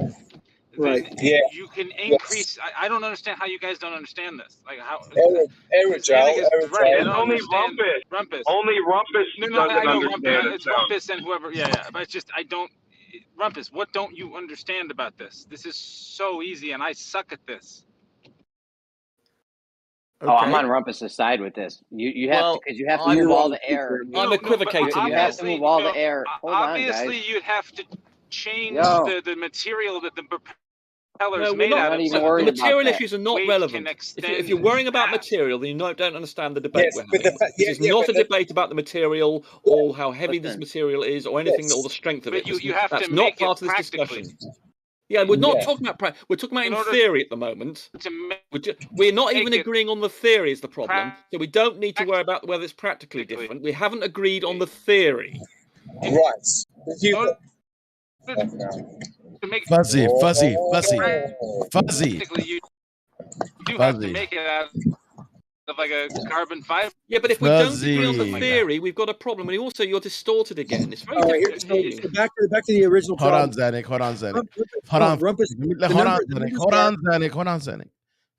Right. then Yeah. you can increase. I don't understand how you guys don't understand this. Like how Aerogel. Zanuck is right. I It's don't only understand Rumpus. Rumpus. Only Rumpus No, I doesn't know Rumpus. understand it. It's So Rumpus and whoever. Yeah. But it's just I don't. Rumpus, what don't you understand about this? This is so easy, and I suck at this. Oh, I'm on Rumpus's side with this. You have to, because you have to move all the air. I'm equivocating. You have to move all the air. Hold on, Obviously, guys. you'd have to change Yo. the material that the propeller's No, we're made not out of. even So worried the about material that. issues are not Weight relevant. can If you're worrying about material, then you don't understand the debate Yes, we're but having. This is not but a debate about the material or how heavy this Listen. material is or anything, Yes. or the strength of But it. you have That's to not make it part of this practically. discussion. Yeah, we're not Yeah. talking about. We're talking about In in order theory at the moment. to We're not even make it agreeing on the theory is the problem. So we don't need to worry about whether it's practically different. We haven't agreed on the theory. Right. in order to make Fuzzy. it Fuzzy. practically, you do have to Fuzzy. make it out of like a carbon fiber. Yeah, but if we don't agree on the Fuzzy. theory, we've got a problem. And also, you're distorted again. It's very All right, difficult to hear you. so back to the original Hold on, problem. Zanuck. Hold on, Zanuck. Hold on, Rumpus. Hold on, Zanuck. Hold on, Zanuck.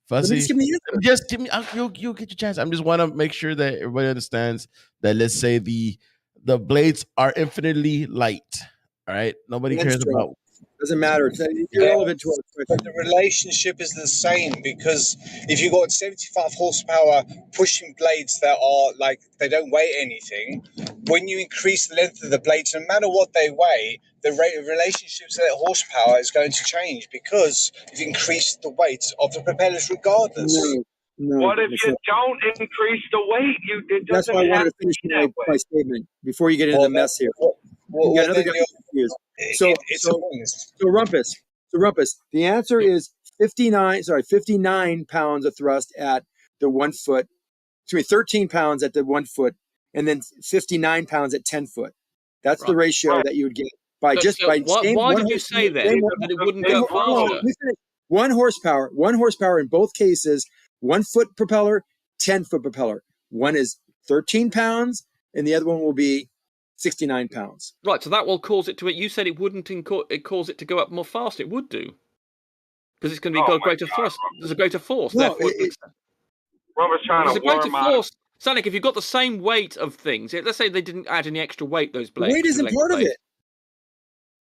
Fuzzy. Just give me the answer. Just give me. You'll get your chance. I just want to make sure that everybody understands that. Let's say the blades are infinitely light. All right. Nobody cares about. Doesn't matter. It's irrelevant to us. But the relationship is the same, because if you've got 75 horsepower pushing blades that are like they don't weigh anything, when you increase the length of the blades, no matter what they weigh, the relationship to that horsepower is going to change because you've increased the weight of the propellers regardless. No, what if you don't increase the weight? It that's doesn't why I wanted have to finish be that way. my statement before you get into the mess here. You got another guy confused. So Rumpus. The answer is 59 pounds of thrust at the 1 foot. 13 pounds at the 1 foot, and then 59 pounds at 10 foot. That's the ratio that you would get by why did you say then that it wouldn't go faster? 1 horsepower in both cases. 1 foot propeller, 10 foot propeller. One is 13 pounds, and the other one will be 69 pounds. Right, so that will cause it to. You said it wouldn't cause it to go up more fast. It would do, because it's going to be greater thrust. There's a greater force. No, therefore, Robert's trying there's to a greater worm out. force. Sonic, if you've got the same weight of things, let's say they didn't add any extra weight, those blades. Weight isn't part of it.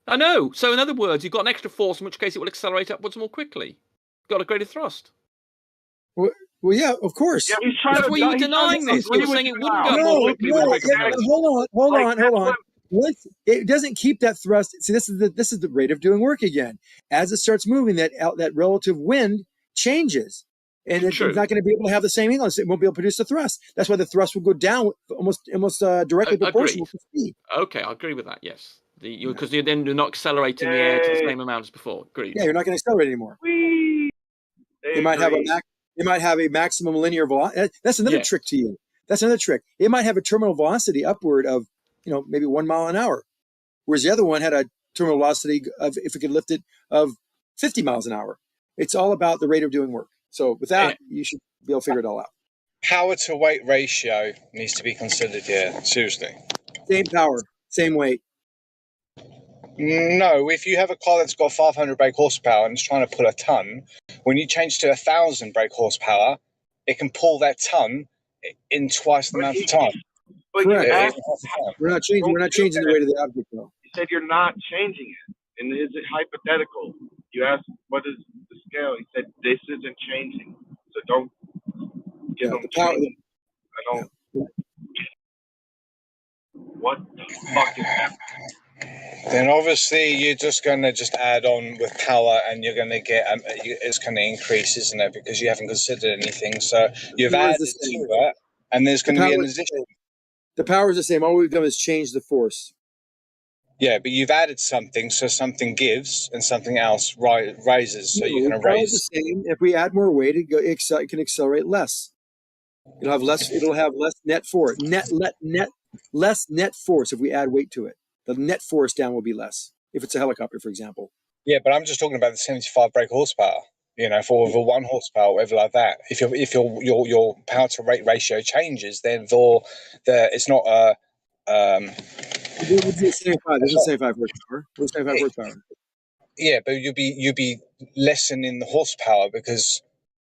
I know. So in other words, you've got an extra force, in which case it will accelerate upwards more quickly. You've got a greater thrust. Well, yeah, of course. Yeah, he's trying That's why you were denying this. You were saying it wouldn't go more quickly. Hold on. Once it doesn't keep that thrust. See, this is the rate of doing work again. As it starts moving, that relative wind changes, and it's not going to be able to have the same angle. It won't be able to produce the thrust. That's why the thrust will go down almost directly proportional to speed. Okay, I agree with that. Yes, because you're not accelerating the air to the same amount as before. Agreed. Yeah, you're not going to accelerate anymore. It might have a maximum linear velocity. That's another trick to you. That's another trick. It might have a terminal velocity upward of, maybe 1 mile an hour, whereas the other one had a terminal velocity of, if it could lift it, of 50 miles an hour. It's all about the rate of doing work. So with that, you should be able to figure it all out. Power to weight ratio needs to be considered here. Seriously. Same power, same weight. No, if you have a car that's got 500 brake horsepower and it's trying to pull a ton, when you change to 1,000 brake horsepower, it can pull that ton in twice the amount of time. Correct. We're not changing the weight of the object, though. You said you're not changing it, and is it hypothetical? You asked what is the scale. He said this isn't changing, so don't give them. I don't. What the fuck is happening? Then obviously you're just going to add on with power, and you're going to get it's going to increase, isn't it? Because you haven't considered anything. So you've added to it, and there's going to be an addition. The power is the same. All we've done is change the force. Yeah, but you've added something, so something gives and something else raises. So you're going to raise. The same. If we add more weight, it can accelerate less. It'll have less net force. Less net force if we add weight to it. The net force down will be less if it's a helicopter, for example. Yeah, but I'm just talking about the 75 brake horsepower. For over 1 horsepower, whatever like that. If your power to weight ratio changes, then it's not a. What is 75? This is 75 horsepower. What's 75 horsepower? Yeah, but you'll be lessening the horsepower because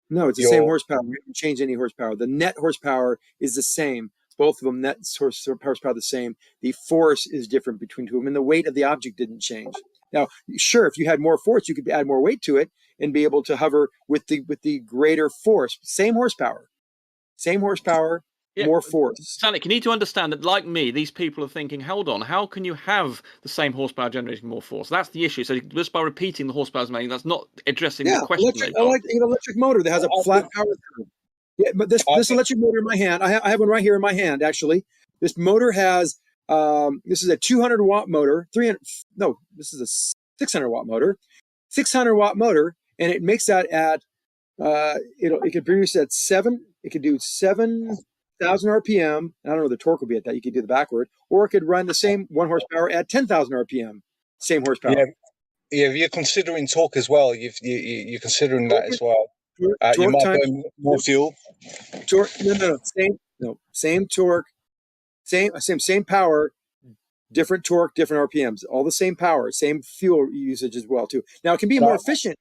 no, it's the same horsepower. We haven't changed any horsepower. The net horsepower is the same. Both of them, net horsepower the same. The force is different between two of them, and the weight of the object didn't change. Now, sure, if you had more force, you could add more weight to it and be able to hover with the greater force. Same horsepower, more force. Sonic, you need to understand that, like me, these people are thinking, hold on, how can you have the same horsepower generating more force? That's the issue. So just by repeating the horsepower making, that's not addressing the question. Electric motor that has a flat power curve. Yeah, but this electric motor in my hand, I have one right here in my hand, actually. This motor has, this is a 200 watt motor, this is a 600 watt motor, 600 watt motor, and it makes that at, it can produce at it could do 7,000 RPM. I don't know what the torque will be at that. You could do the backward, or it could run the same 1 horsepower at 10,000 RPM, same horsepower. Yeah, you're considering torque as well. You're considering that as well. You might burn more fuel. Torque, same torque, same power, different torque, different RPMs. All the same power, same fuel usage as well too. Now it can be more efficient.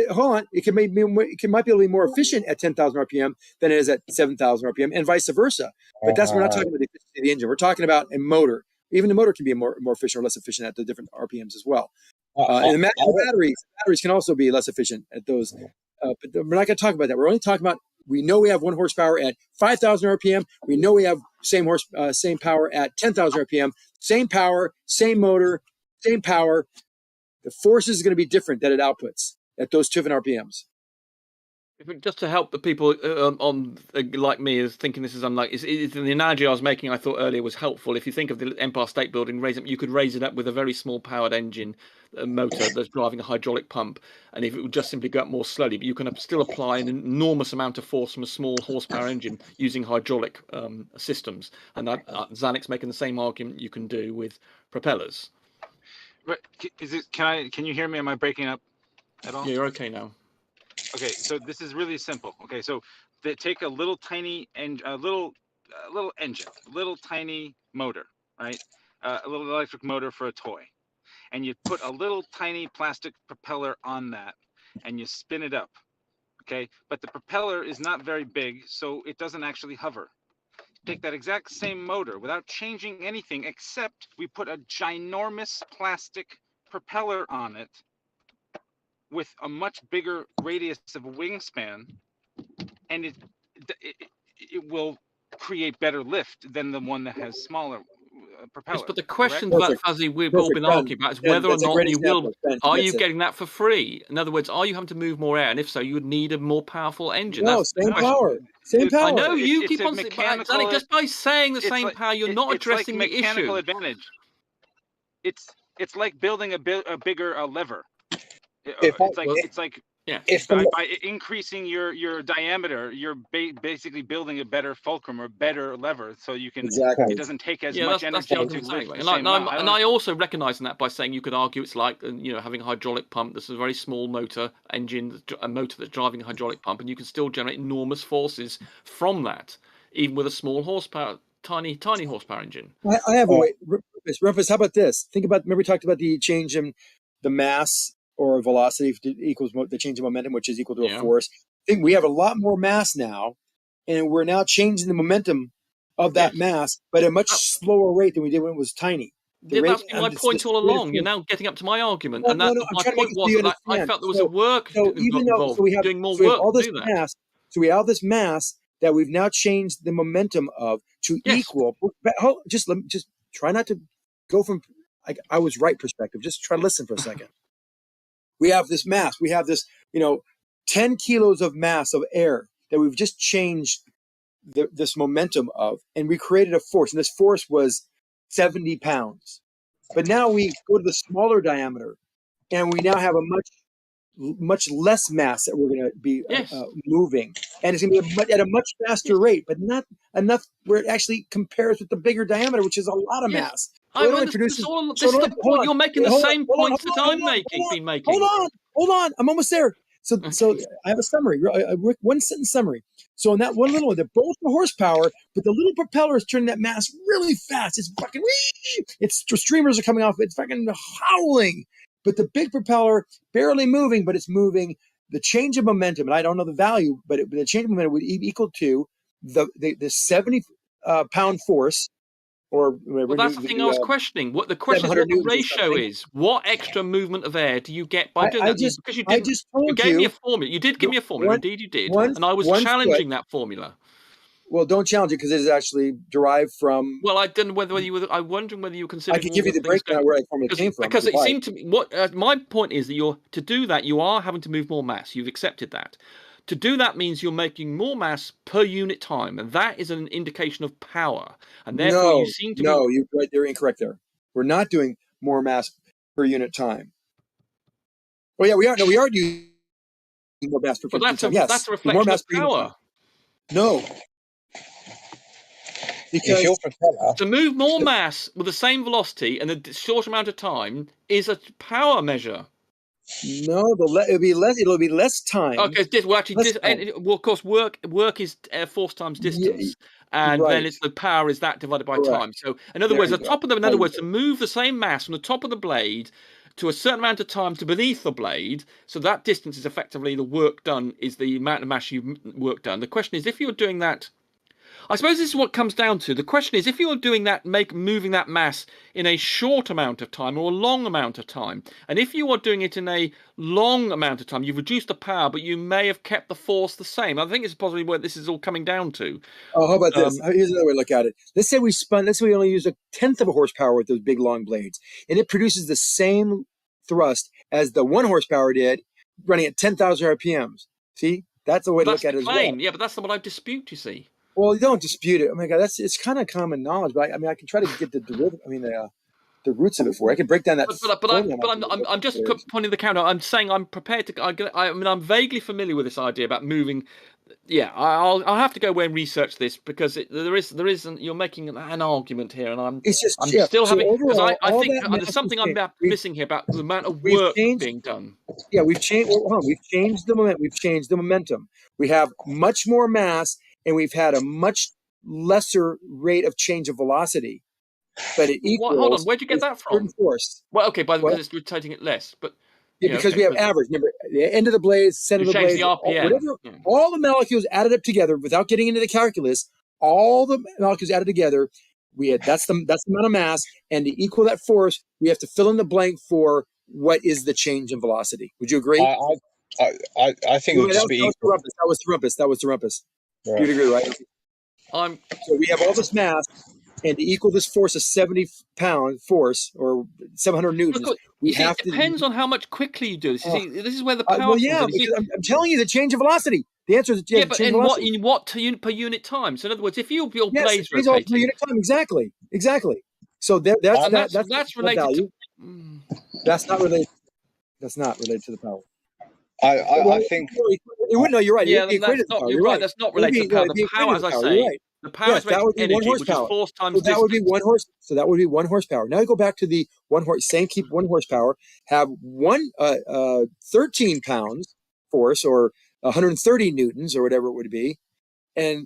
Hold on, it might be able to be more efficient at 10,000 RPM than it is at 7,000 RPM, and vice versa. But we're not talking about the efficiency of the engine. We're talking about a motor. Even the motor can be more efficient or less efficient at the different RPMs as well. And the batteries can also be less efficient at those. But we're not going to talk about that. We're only talking about, we know we have 1 horsepower at 5,000 RPM. We know we have same power at 10,000 RPM. Same power, same motor, same power. The force is going to be different that it outputs at those different RPMs. Just to help the people like me is thinking this is unlike, the analogy I was making I thought earlier was helpful. If you think of the Empire State Building, you could raise it up with a very small powered engine, a motor that's driving a hydraulic pump, and if it would just simply go up more slowly, but you can still apply an enormous amount of force from a small horsepower engine using hydraulic systems. And Zanic's making the same argument you can do with propellers. But can you hear me? Am I breaking up at all? Yeah, you're okay now. Okay, so this is really simple. Okay, so they take a little tiny little engine, a little tiny motor, right? A little electric motor for a toy, and you put a little tiny plastic propeller on that, and you spin it up. Okay, but the propeller is not very big, so it doesn't actually hover. Take that exact same motor without changing anything, except we put a ginormous plastic propeller on it with a much bigger radius of wingspan, and it will create better lift than the one that has smaller propellers. Yes, but the question that Fuzzy we've all been arguing about is whether or not you will. Are you getting that for free? In other words, are you having to move more air? And if so, you would need a more powerful engine. No, same power. Same power. I know you keep on saying, just by saying the same power, you're not addressing the issue. It's like mechanical advantage. It's like building a bigger lever. By increasing your diameter, you're basically building a better fulcrum or better lever, so you can. It doesn't take as much energy to lift the same amount. And I also recognise that by saying you could argue it's like having a hydraulic pump. This is a very small motor engine, a motor that's driving a hydraulic pump, and you can still generate enormous forces from that, even with a small horsepower, tiny horsepower engine. I have a way. Rufus, how about this? Remember we talked about the change in the mass or velocity equals the change in momentum, which is equal to a force. I think we have a lot more mass now, and we're now changing the momentum of that mass, but at a much slower rate than we did when it was tiny. That's been my point all along. You're now getting up to my argument, and my point was that I felt there was a work involved, doing more work to do that. So we have this mass that we've now changed the momentum of to equal. Just try not to go from I was right perspective. Just try to listen for a second. We have this mass. We have this, 10 kilos of mass of air that we've just changed this momentum of, and we created a force. And this force was 70 pounds. But now we go to the smaller diameter, and we now have a much less mass that we're going to be moving, and it's going to be at a much faster rate, but not enough where it actually compares with the bigger diameter, which is a lot of mass. You're making the same points that I'm making. Hold on. I'm almost there. So I have a summary, a 1 sentence summary. So in that one little one, they're both the horsepower, but the little propeller is turning that mass really fast. It's fucking, the streamers are coming off. It's fucking howling. but the big propeller barely moving, but it's moving. The change of momentum, and I don't know the value, but the change of momentum would equal to the 70 pound force, or Well, that's the thing I was questioning. What the question is, what the ratio is. What extra movement of air do you get by doing that? Because you didn't. You gave me a formula. You did give me a formula. Indeed, you did. And I was challenging that formula. Well, don't challenge it because it is actually derived from. Well, I don't know whether you were. I'm wondering whether you were considering. I could give you the breakdown where that formula came from. Because it seemed to me. What my point is that to do that, you are having to move more mass. You've accepted that. To do that means you're making more mass per unit time, and that is an indication of power. And therefore, you seem to be. You're incorrect there. We're not doing more mass per unit time. Oh yeah, we are. No, we are doing more mass per unit time. Yes, that's a reflection more mass of per unit power. time. No. Because to move more mass with the same velocity and a short amount of time is a power measure. No, it'll be less. It'll be less time. Okay, well, of course, work is force times distance, and then it's the power is that divided by time. So, in other words, to move the same mass from the top of the blade to a certain amount of time to beneath the blade, so that distance is effectively the work done, is the amount of mass you've work done. The question is, if you're doing that. I suppose this is what comes down to. The question is, if you're doing that, moving that mass in a short amount of time or a long amount of time, and if you are doing it in a long amount of time, you've reduced the power, but you may have kept the force the same. I think it's possibly where this is all coming down to. Oh, how about this? Here's another way to look at it. Let's say we only use 1/10 of a horsepower with those big long blades, and it produces the same thrust as the 1 horsepower did, running at 10,000 RPMs. See, that's the way to look at it as well. Yeah, but that's not what I dispute. You see. Well, you don't dispute it. Oh my God, it's kind of common knowledge. But I can try to get the derivative. The roots of it for you. I can break down that. I'm just pointing the counter. I'm saying I'm prepared to. I'm vaguely familiar with this idea about moving. Yeah, I'll have to go away and research this because there isn't. You're making an argument here, and I'm still having. Because I think there's something I'm missing here about the amount of work being done. Yeah, we've changed. We've changed the momentum. We've changed the momentum. We have much more mass. And we've had a much lesser rate of change of velocity, but it equals. Hold on, where'd you get that from? Force. Well, okay, because it's rotating it less, but because we have average. Remember, the end of the blades, center of the blades, all the molecules added up together without getting into the calculus. All the molecules added together, that's the amount of mass, and to equal that force, we have to fill in the blank for what is the change in velocity. Would you agree? I think it would just be equal. That was the rumpus. Right. You'd agree, right? So we have all this mass, and to equal this force of 70-pound force or 700 newtons, it depends on how much quickly you do this. You see, this is where the power comes in. Because I'm telling you the change of velocity. The answer is but in what per unit time? So in other words, if your blades rotating per unit time, exactly. So that's related. That's not related. That's not related to the power. I think it would. No, you're right. Yeah, you're right. That's not related to the power. The power, as I say, the power is related to energy, which is force times distance. That would be 1 horse. So that would be 1 horsepower. Now you go back to the 1 horse. Keep 1 horsepower. Have 13 pounds force or 130 newtons or whatever it would be, that's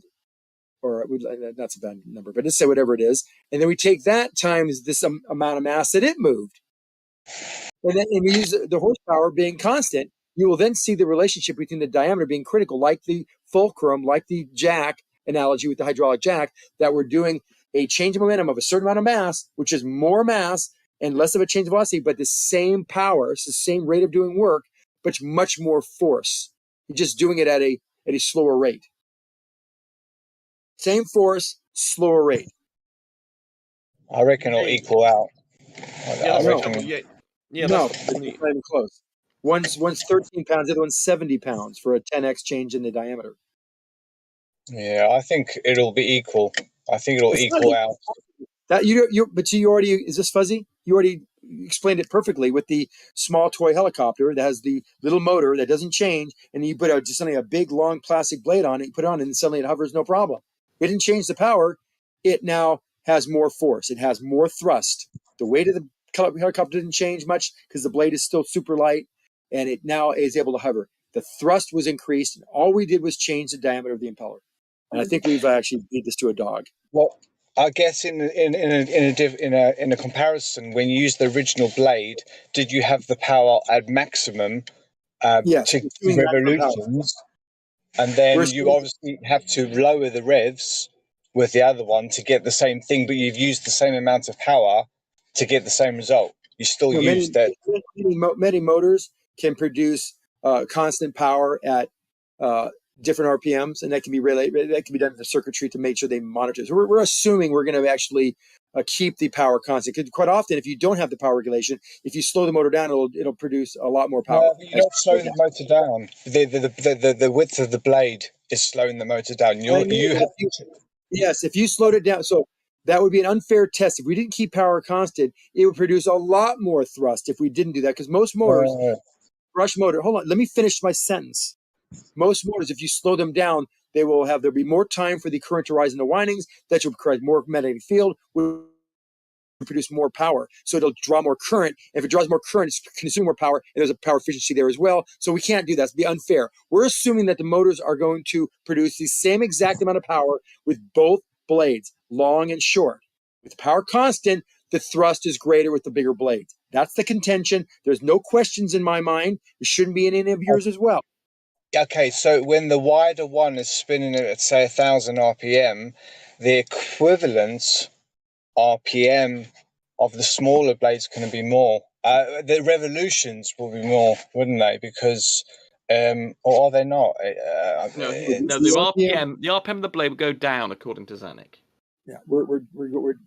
a bad number, but let's say whatever it is, and then we take that times this amount of mass that it moved, and we use the horsepower being constant. You will then see the relationship between the diameter being critical, like the fulcrum, like the jack analogy with the hydraulic jack, that we're doing a change of momentum of a certain amount of mass, which is more mass and less of a change of velocity, but the same power, it's the same rate of doing work, but much more force. You're just doing it at a slower rate. Same force, slower rate. I reckon it'll equal out. No, it's not even close. One's 13 pounds, the other one's 70 pounds for a 10x change in the diameter. Yeah, I think it'll be equal. I think it'll equal out. But you already, is this fuzzy? You already explained it perfectly with the small toy helicopter that has the little motor that doesn't change, and you put just suddenly a big long plastic blade on it, you put it on, and suddenly it hovers, no problem. It didn't change the power. It now has more force. It has more thrust. The weight of the helicopter didn't change much because the blade is still super light, and it now is able to hover. The thrust was increased, and all we did was change the diameter of the impeller. And I think we've actually beat this to a dog. Well, I guess in a comparison, when you use the original blade, did you have the power at maximum Yes, to assuming maximum power. revolutions? And then you obviously have to lower the revs with the other one to get the same thing, but you've used the same amount of power to get the same result. You still use that. Many motors can produce constant power at different RPMs, and that can be that can be done in the circuitry to make sure they monitor. So we're assuming we're going to actually keep the power constant. Because quite often, if you don't have the power regulation, if you slow the motor down, it'll produce a lot more power. No, you're not slowing the motor down. The width of the blade is slowing the motor down. Yes, if you slowed it down, so that would be an unfair test. If we didn't keep power constant, it would produce a lot more thrust if we didn't do that. Because most motors, brush motor. Hold on, let me finish my sentence. Most motors, if you slow them down, there'll be more time for the current to rise in the windings. That will create more magnetic field, will produce more power. So it'll draw more current. If it draws more current, it's consuming more power, and there's a power efficiency there as well. So we can't do that. It'd be unfair. We're assuming that the motors are going to produce the same exact amount of power with both blades, long and short. With power constant, the thrust is greater with the bigger blades. That's the contention. There's no questions in my mind. It shouldn't be in any of yours as well. Okay, so when the wider one is spinning at, say, 1,000 RPM, the equivalent RPM of the smaller blades can be more. The revolutions will be more, wouldn't they? Because, or are they not? No, the RPM of the blade would go down according to Zanuck. Yeah, we're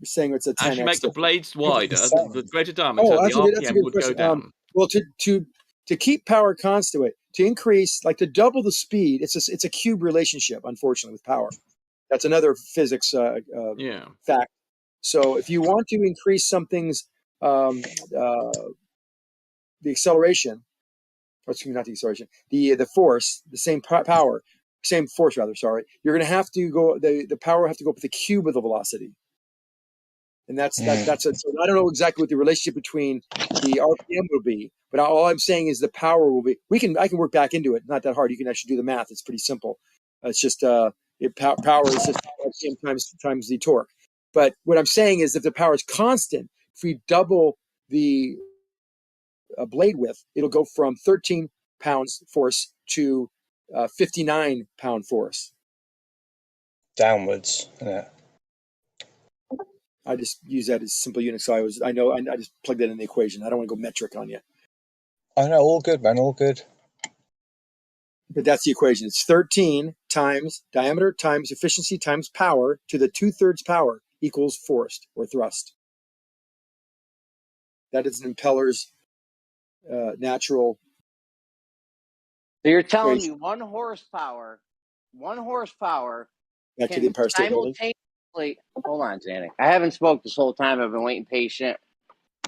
saying it's a 10x. As you make the blades wider, the greater diameter, that's the that's a RPM good would question. go down. Well, to keep power constant, to increase, like to double the speed, it's a cube relationship, unfortunately, with power. That's another physics fact. So if you want to increase something's the acceleration, or excuse me, not the acceleration, the force, the same power, same force rather. Sorry, you're going to have to go. The power will have to go up with the cube of the velocity. And that's it. So I don't know exactly what the relationship between the RPM will be, but all I'm saying is the power will be. I can work back into it. Not that hard. You can actually do the math. It's pretty simple. It's just power is just RPM times the torque. But what I'm saying is, if the power is constant, if we double the blade width, it'll go from 13 pounds force to 59 pound force. Downwards. Yeah. I just use that as simple units. So I just plug that in the equation. I don't want to go metric on you. I know, all good, man, all good. But that's the equation. It's 13 times diameter times efficiency times power to the 2/3 power equals force or thrust. That is an impeller's natural. So you're telling equation. me 1 horsepower Back to the can Empire State Building. simultaneously. Hold on, Zanny. I haven't spoke this whole time. I've been waiting patient.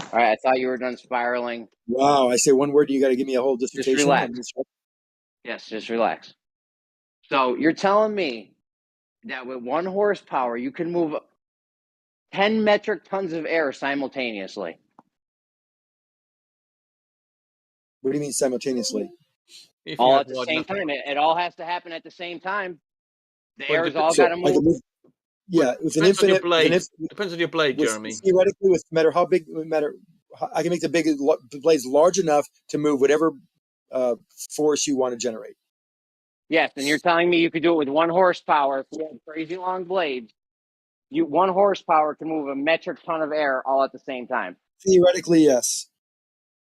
All right, I thought you were done spiraling. Wow, I say one word, you got to give me a whole dissertation. Just relax. Yes, just relax. So you're telling me that with 1 horsepower, you can move 10 metric tons of air simultaneously? What do you mean simultaneously? All at the same time. It all has to happen at the same time. The air's all got to move. Yeah, with an infinite blade. Depends on your blade, Jeremy. Theoretically, with no matter how big, I can make the blades large enough to move whatever force you want to generate. Yes, and you're telling me you could do it with 1 horsepower if you had crazy long blades. 1 horsepower can move a metric ton of air all at the same time. Theoretically, yes.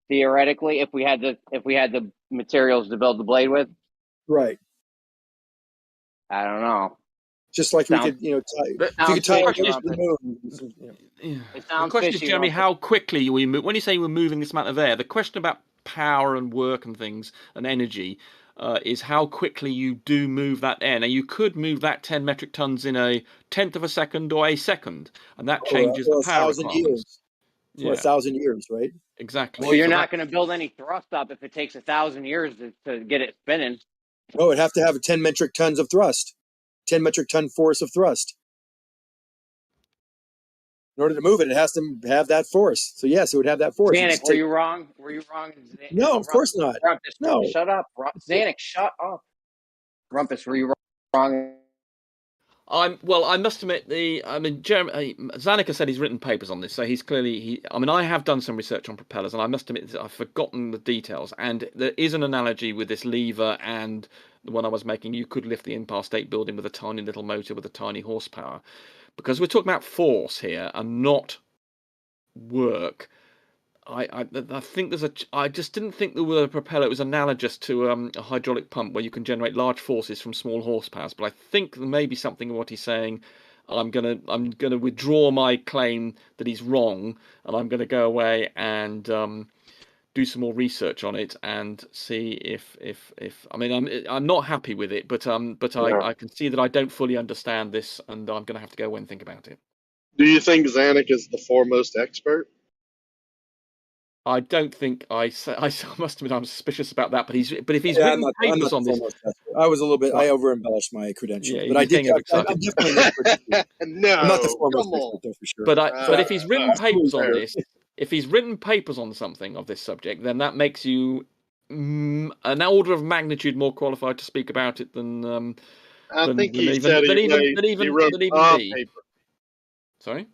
Theoretically, if we had the materials to build the blade with. Right. I don't know. Just like we could, if you could tie it to the moon. The question is, Jeremy, how quickly we move. When you say we're moving this amount of air, the question about power and work and things and energy is how quickly you do move that air. Now, you could move that 10 metric tons in a 1/10 of a second or a second, and that changes the power requirements. For 1,000 years, right? Exactly. Well, you're not going to build any thrust up if it takes 1,000 years to get it spinning. No, it'd have to have 10 metric tons of thrust, 10 metric ton force of thrust. In order to move it, it has to have that force. So yes, it would have that force. Zanuck, were you wrong? Were you wrong? No, of course not. Rumpus, no. Shut up. Zanuck, shut up. Rumpus, were you wrong? I must admit Jeremy Zanika said he's written papers on this, so he's clearly I have done some research on propellers, and I must admit that I've forgotten the details. And there is an analogy with this lever and the one I was making. You could lift the Empire State Building with a tiny little motor with a tiny horsepower, because we're talking about force here and not work. I think I just didn't think the word propeller was analogous to a hydraulic pump where you can generate large forces from small horsepowers. But I think there may be something in what he's saying. I'm gonna withdraw my claim that he's wrong, and I'm gonna go away and do some more research on it and see if I'm not happy with it, but I can see that I don't fully understand this, and I'm gonna have to go away and think about it. Do you think Zanuck is the foremost expert? I don't think I must admit I'm suspicious about that, but if he's written papers on this, I was a little bit. I over embellished my credentials, yeah, but I did. I'm definitely an expert. No, I'm not the foremost expert though, for sure. But if he's written papers on this, if he's written papers on something of this subject, then that makes you an order of magnitude more qualified to speak about it than I think he said he wrote a paper. Sorry,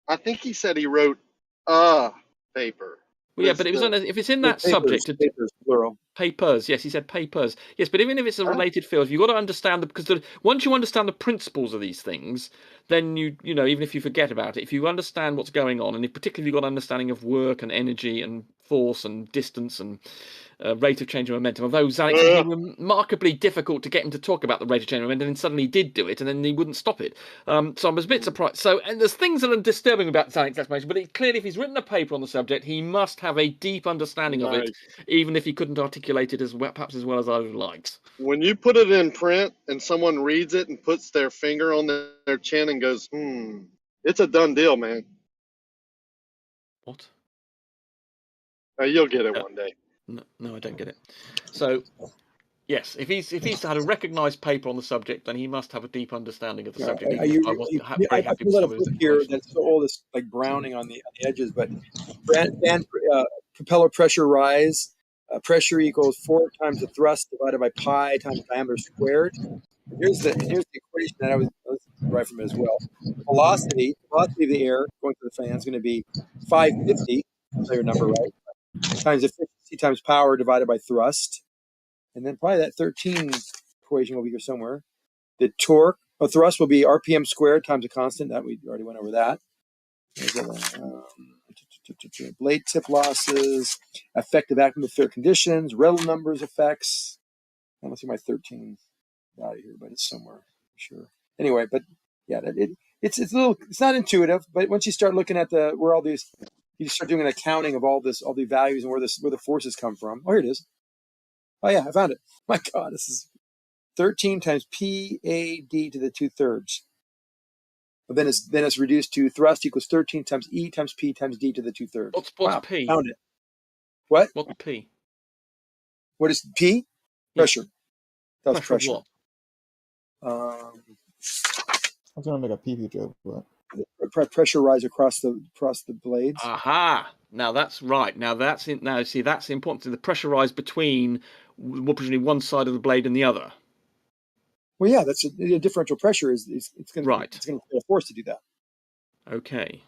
I think he said he wrote a paper. Well, yeah, but it was if it's in that subject, papers, plural. Papers, yes, he said papers. Yes, but even if it's a related field, you've got to understand because once you understand the principles of these things, then you know, even if you forget about it, if you understand what's going on, and if particularly you've got understanding of work and energy and force and distance and rate of change of momentum, although Zanuck said it was remarkably difficult to get him to talk about the rate of change of momentum, and suddenly he did do it, and then he wouldn't stop it. So I was a bit surprised. So, and there's things that are disturbing about Zanuck's explanation, but clearly if he's written a paper on the subject, he must have a deep understanding of it, even if he couldn't articulate it perhaps as well as I would have liked. When you put it in print and someone reads it and puts their finger on their chin and goes, it's a done deal, man. What? You'll get it one day. No, I don't get it. So, yes, if he's had a recognised paper on the subject, then he must have a deep understanding of the subject. I wasn't very happy with some of his here that's all this like browning on the edges, but propeller pressure rise. Pressure equals 4 times the thrust divided by pi times diameter squared. Here's the equation that I was right from it as well. Velocity of the air going through the fan is going to be 550. That's your number, right? Times efficiency times power divided by thrust, and then probably that 13 equation will be here somewhere. The torque of thrust will be RPM squared times a constant. That we already went over that. Blade tip losses, effective atmospheric conditions, Reynolds numbers effects. I don't see my 13 value here, but it's somewhere for sure. Anyway, but yeah, it's a little. It's not intuitive, but once you start looking at where all these, you start doing an accounting of all the values and where the forces come from. Oh, here it is. Oh yeah, I found it. My God, this is 13 times PAD to the 2/3. But then it's reduced to thrust equals 13 times E times P times D to the 2/3. What's P? Found it. What? What's P? What is P? Pressure. Yeah. That's pressure. What? I was gonna make a PV joke, but pressure rise across the blades. Aha! Now that's right. Now that's that's important. So the pressure rise between presumably one side of the blade and the other. Well, yeah, that's a differential pressure is it's going to it's going to create a force to do that. Okay.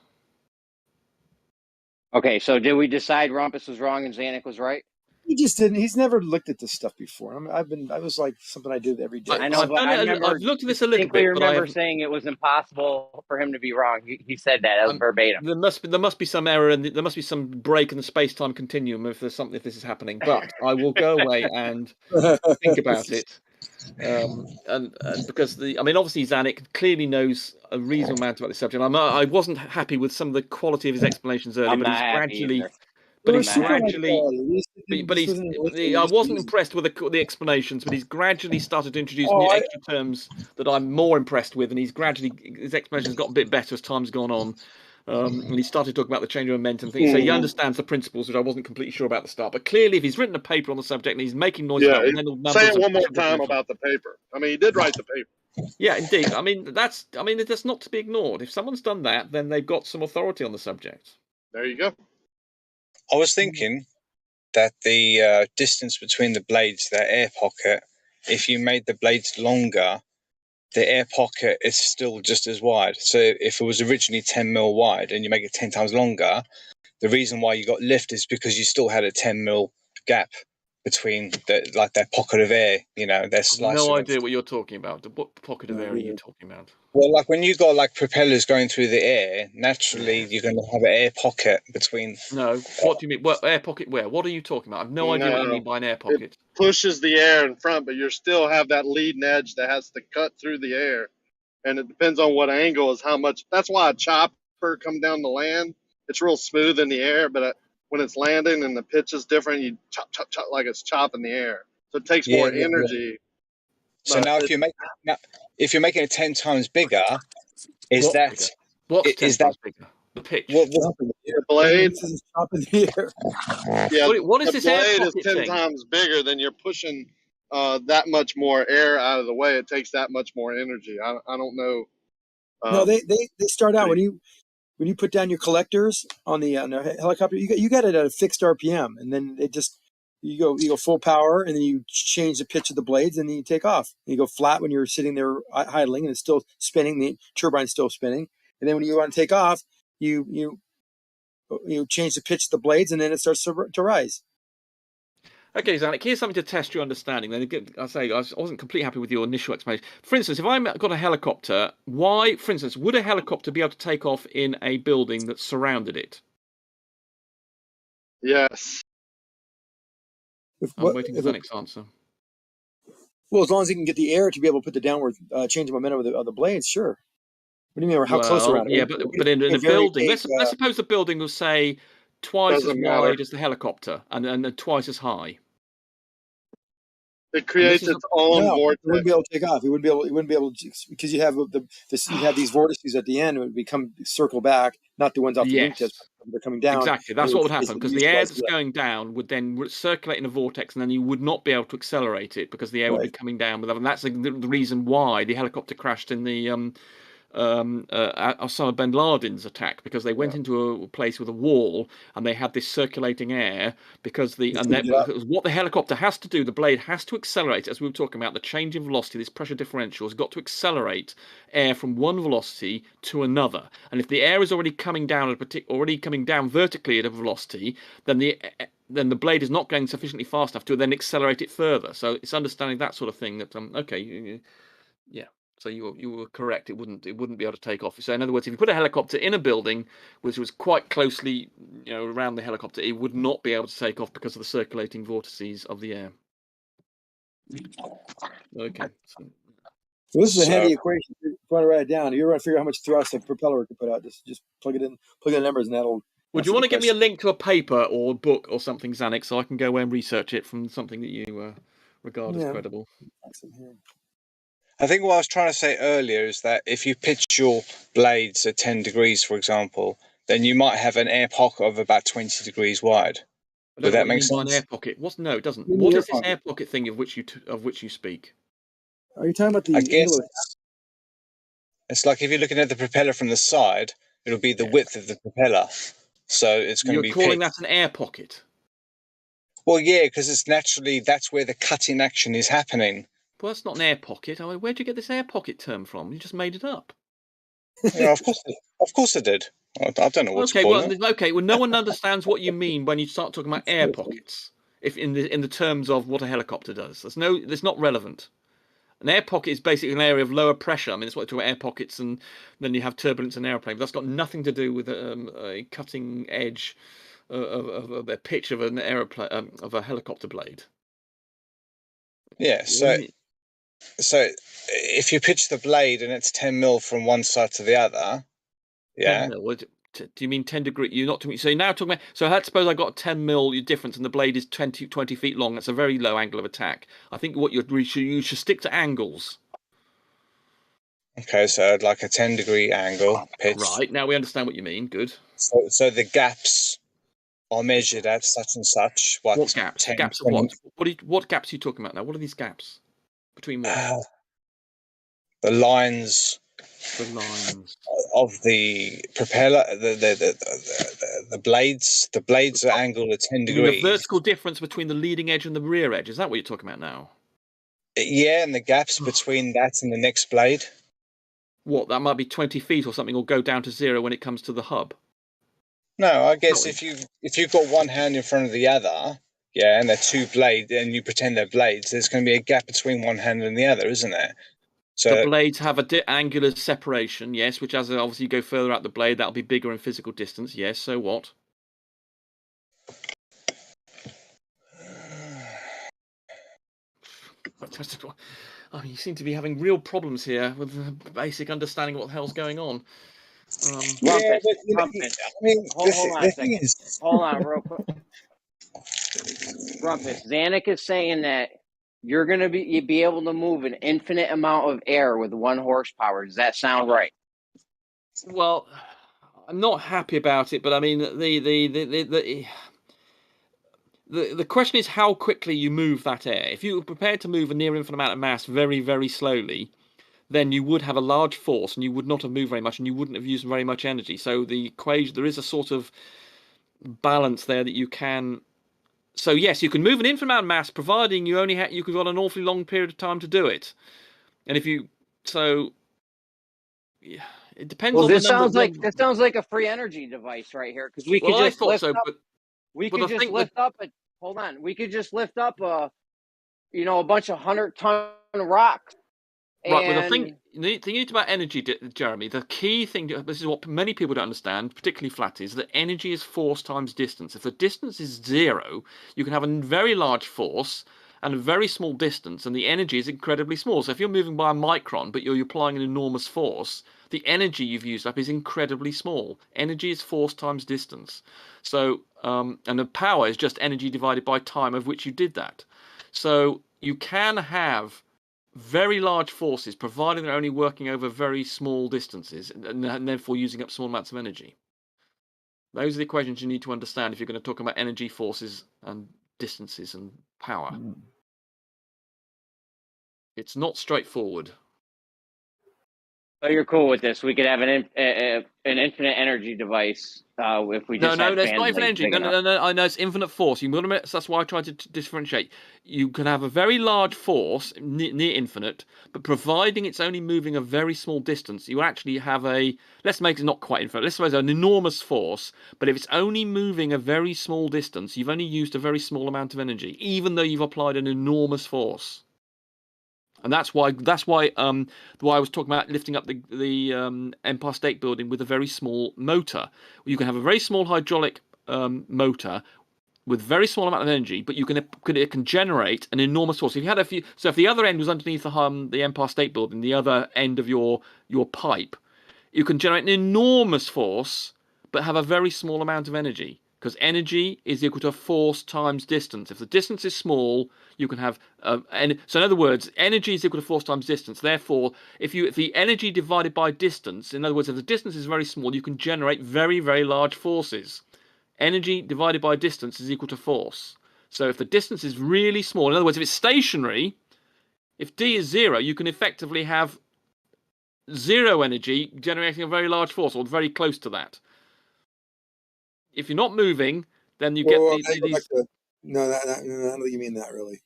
Okay, so did we decide Rumpus was wrong and Zanuck was right? He just didn't. He's never looked at this stuff before. I was like something I did every day. I know, but I've looked at this a little bit. I remember saying it was impossible for him to be wrong. He said that as verbatim. There must be some error, and there must be some break in the space-time continuum if this is happening. But I will go away and think about it. And because obviously Zanuck clearly knows a reasonable amount about this subject. I wasn't happy with some of the quality of his explanations earlier, but he's gradually. I wasn't impressed with the explanations, but he's gradually started to introduce new extra terms that I'm more impressed with, and his explanations got a bit better as time's gone on. And he started talking about the change of momentum thing. So he understands the principles, which I wasn't completely sure about at the start. But clearly, if he's written a paper on the subject and he's making noise about numbers, say it one more time about the paper. He did write the paper. Yeah, indeed. That's not to be ignored. If someone's done that, then they've got some authority on the subject. There you go. I was thinking that the distance between the blades, that air pocket, if you made the blades longer, the air pocket is still just as wide. So if it was originally 10 mil wide and you make it 10 times longer, the reason why you got lift is because you still had a 10 mil gap between that pocket of air, they're slicing. No idea what you're talking about. What pocket of air are you talking about? Well, like when you got like propellers going through the air, naturally you're going to have an air pocket between. No, what do you mean? What air pocket where? What are you talking about? I've no idea what you mean by an air pocket. It pushes the air in front, but you still have that leading edge that has to cut through the air. And it depends on what angle is how much. That's why a chopper come down the land. It's real smooth in the air, but when it's landing and the pitch is different, you chop, chop, chop like it's chopping the air. So it takes more energy. So now if you're making it 10 times bigger, What's 10 times bigger? The pitch. The blade. Yeah, what is the this air blade is pocket 10 thing? times bigger, then you're pushing that much more air out of the way. It takes that much more energy. I don't know. No, they start out when you put down your collectors on the helicopter, you got it at a fixed RPM, and then it just you go full power, and then you change the pitch of the blades, and then you take off. And you go flat when you're sitting there idling, and it's still spinning. The turbine's still spinning, and then when you want to take off, you change the pitch of the blades, and then it starts to rise. Okay, Zanik, here's something to test your understanding. Then again, I wasn't completely happy with your initial explanation. For instance, if I've got a helicopter, would a helicopter be able to take off in a building that surrounded it? Yes. I'm waiting for Zanik's answer. Well, as long as you can get the air to be able to put the downward change of momentum of the blades, sure. What do you mean? Or how close around it? Yeah, but in a building, let's suppose the building was, say, twice as wide as the helicopter and twice as high. It creates its own vortex. It wouldn't be able to take off. It wouldn't be able to, because you have you have these vortices at the end. It would circle back, not the ones off the wingtips. They're coming down. Exactly, that's what would happen, because the air that's going down would then circulate in a vortex, and then you would not be able to accelerate it because the air would be coming down with it. And that's the reason why the helicopter crashed in the Osama bin Laden's attack, because they went into a place with a wall and they had this circulating air because what the helicopter has to do, the blade has to accelerate, as we were talking about, the change in velocity, this pressure differential has got to accelerate air from one velocity to another. And if the air is already coming down vertically at a velocity, then the blade is not going sufficiently fast enough to then accelerate it further. So it's understanding that sort of thing that yeah. So you were correct. It wouldn't be able to take off. So in other words, if you put a helicopter in a building which was quite closely, around the helicopter, it would not be able to take off because of the circulating vortices of the air. Okay. So this is a handy equation. If you want to write it down, you want to figure out how much thrust a propeller could put out. Just plug it in, plug in the numbers, and that'll. Would you want to give me a link to a paper or a book or something, Zanik, so I can go away and research it from something that you regard as credible? I think what I was trying to say earlier is that if you pitch your blades at 10 degrees, for example, then you might have an air pocket of about 20 degrees wide. Does that make sense? An air pocket? No, it doesn't. What is this air pocket thing of which you speak? Are you talking about the? I guess it's like if you're looking at the propeller from the side, it'll be the width of the propeller, so it's going to be. You're calling that an air pocket? Well, yeah, because that's where the cutting action is happening. Well, that's not an air pocket. I mean, where'd you get this air pocket term from? You just made it up. Yeah, of course I did. I don't know what's Okay, well, no one understands what you mean when you start talking about air pockets. If in the terms of what a helicopter does, that's not relevant. An air pocket is basically an area of lower pressure. I mean, that's what I talk about air pockets, and then you have turbulence in an airplane. But that's got nothing to do with a cutting edge of the pitch of an aeroplane of a helicopter blade. Yeah. So if you pitch the blade and it's 10 mil from one side to the other, yeah. 10 mil, do you mean 10 degree? You're not talking. So you're now talking about. So let's suppose I got 10 mil difference, and the blade is 20 feet long. That's a very low angle of attack. I think you should stick to angles. Okay, so like a 10-degree angle pitch. Right, now we understand what you mean. Good. So the gaps are measured at such and such. What gaps? 10, gaps of what? What gaps are you talking about now? What are these gaps? Between what? The lines of the propeller, the blades. The blades are angled at 10 degrees. The vertical difference between the leading edge and the rear edge. Is that what you're talking about now? Yeah, and the gaps between that and the next blade. What, that might be 20 feet or something, or go down to 0 when it comes to the hub? No, I guess if you've got one hand in front of the other, yeah, and they're two blades, and you pretend they're blades, there's going to be a gap between one hand and the other, isn't there? So the blades have a angular separation, yes, which as obviously you go further out the blade, that'll be bigger in physical distance, yes, so what? I mean, you seem to be having real problems here with the basic understanding of what the hell's going on. yeah, but Rumpus. I mean, Hold on a second. is, Hold on, real quick. Rumpus. Zanuck is saying that you're going to be able to move an infinite amount of air with 1 horsepower. Does that sound right? Well, I'm not happy about it, but I mean, the question is how quickly you move that air. If you were prepared to move a near infinite amount of mass very, very slowly, then you would have a large force and you would not have moved very much and you wouldn't have used very much energy. So the equation, there is a sort of balance there that you can. So yes, you can move an infinite amount of mass, providing you only you've got an awfully long period of time to do it. And if you, so yeah, it depends Well, on this the number. this sounds like a free energy device right here, because we could Well, I just thought lift so, up. but We but could I just think lift up a. Hold on, we could just lift up a bunch of 100-ton rocks. Right, well, the And thing about energy, Jeremy, the key thing, this is what many people don't understand, particularly flat, is that energy is force times distance. If the distance is 0, you can have a very large force and a very small distance, and the energy is incredibly small. So if you're moving by a micron, but you're applying an enormous force, the energy you've used up is incredibly small. Energy is force times distance. So, and the power is just energy divided by time of which you did that. So you can have very large forces, provided they're only working over very small distances and therefore using up small amounts of energy. Those are the equations you need to understand if you're going to talk about energy, forces, and distances and power. It's not straightforward. so you're cool with this? We could have an infinite energy device if we just No, had that's fan not infinite blades energy. big enough. No. I know it's infinite force. That's why I tried to differentiate. You can have a very large force, near infinite, but providing it's only moving a very small distance, you actually have let's make it not quite infinite. Let's suppose an enormous force, but if it's only moving a very small distance, you've only used a very small amount of energy, even though you've applied an enormous force. And that's why I was talking about lifting up the Empire State Building with a very small motor. You can have a very small hydraulic motor with very small amount of energy, but it can generate an enormous force. If you had if the other end was underneath the Empire State Building, the other end of your pipe, you can generate an enormous force, but have a very small amount of energy. Because energy is equal to force times distance. If the distance is small, you can have, so in other words, energy is equal to force times distance. Therefore, if the energy divided by distance, in other words, if the distance is very small, you can generate very, very large forces. Energy divided by distance is equal to force. So if the distance is really small, in other words, if it's stationary, if D is 0, you can effectively have 0 energy generating a very large force, or very close to that. If you're not moving, then you get these. No, I don't think you mean that really.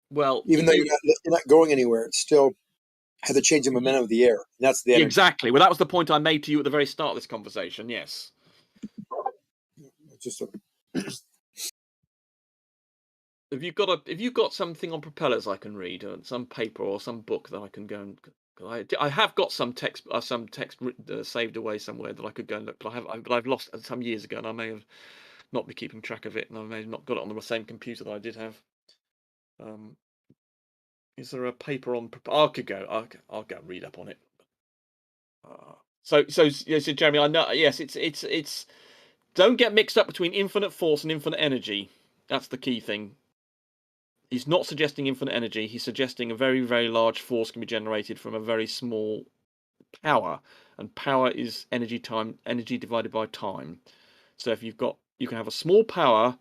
Well, even though you're not going anywhere, it still has to change the momentum of the air. And that's the energy. Exactly. Well, that was the point I made to you at the very start of this conversation. Yes. It's just If you've got something on propellers I can read, or some paper or some book that I can go and. I have got some text saved away somewhere that I could go and look, but I've lost it some years ago, and I may have not be keeping track of it, and I may have not got it on the same computer that I did have. Is there a paper on? I could go. I'll go read up on it. So Jeremy, I know. Yes, it's. Don't get mixed up between infinite force and infinite energy. That's the key thing. He's not suggesting infinite energy. He's suggesting a very, very large force can be generated from a very small power, and power is energy divided by time. So if you can have a small power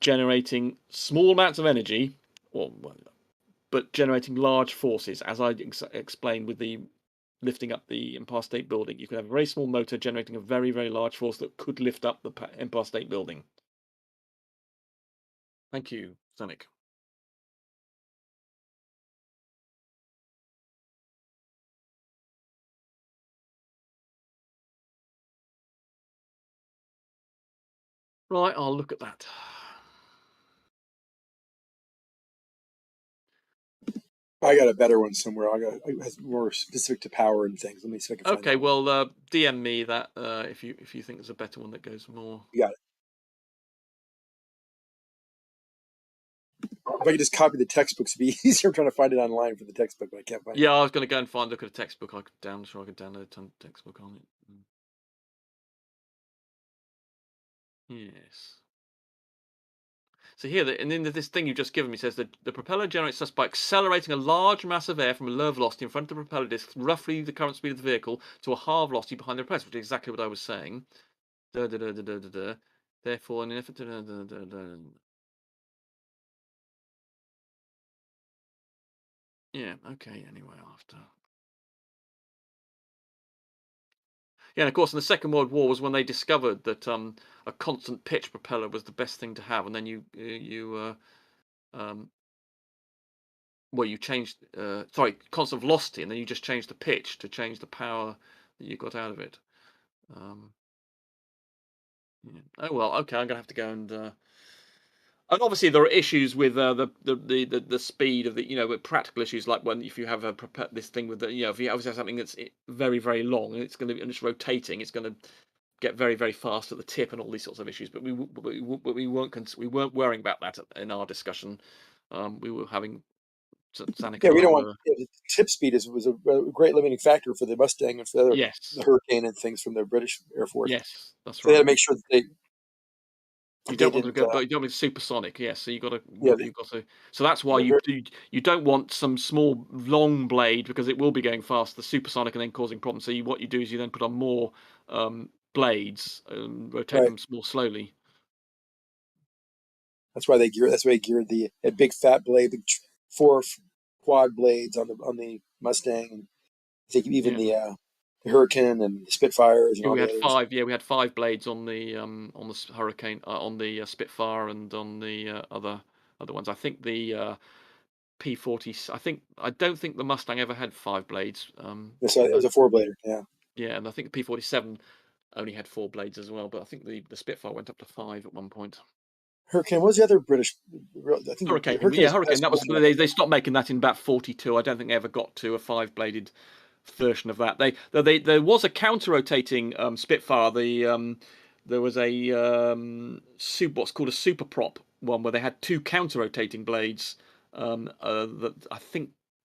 generating small amounts of energy, but generating large forces, as I explained with the lifting up the Empire State Building. You can have a very small motor generating a very, very large force that could lift up the Empire State Building. Thank you, Sonic. Right, I'll look at that. I got a better one somewhere. It has more specific to power and things. Let me see if I can find Okay, that one. well, DM me that if you think there's a better one that goes more. You got it. If I could just copy the textbooks, it'd be easier. I'm trying to find it online for the textbook, but I can't find it. Yeah, I was going to go and look at a textbook. I could download a textbook on it. Yes. So here, and then this thing you've just given me says that the propeller generates thrust by accelerating a large mass of air from a low velocity in front of the propeller disc, roughly the current speed of the vehicle, to a half velocity behind the propeller, which is exactly what I was saying. Therefore, an effort yeah, okay, anyway, after. Yeah, and of course, in the Second World War was when they discovered that a constant pitch propeller was the best thing to have, and then you changed constant velocity, and then you just changed the pitch to change the power that you got out of it. Yeah. Oh well, okay, I'm gonna have to go and obviously there are issues with the speed of the with practical issues, like when if you have this thing with the if you obviously have something that's very very long and it's rotating, it's going to get very very fast at the tip and all these sorts of issues. But we weren't worrying about that in our discussion. We were having Zanuck Yeah, and we I don't were, want the tip speed was a great limiting factor for the Mustang and for the Hurricane and things from the British Air Force. Yes, that's so they had right. to make sure that they. You don't want to go, but you don't want supersonic. Yes, so you got to. Yeah, You've got to. So that's why you don't want some small long blade because it will be going fast, the supersonic, and then causing problems. So what you do is you then put on more blades, rotate them more slowly. That's why they geared the a big fat blade, big 4 quad blades on the Mustang, and I think even the Hurricane and the Spitfires and all we the had others. 5. Yeah, we had 5 blades on the Hurricane, on the Spitfire, and on the other ones. I think the P40. I don't think the Mustang ever had 5 blades. It was a 4-blader. Yeah. Yeah, and I think the P47 only had 4 blades as well, but I think the Spitfire went up to 5 at one point. Hurricane. What was the other British? I think Hurricane. Hurricane. That was they stopped making that in about 42. I don't think they ever got to a 5-bladed version of that. There was a counter-rotating Spitfire. There was a what's called a super prop one where they had 2 counter-rotating blades. That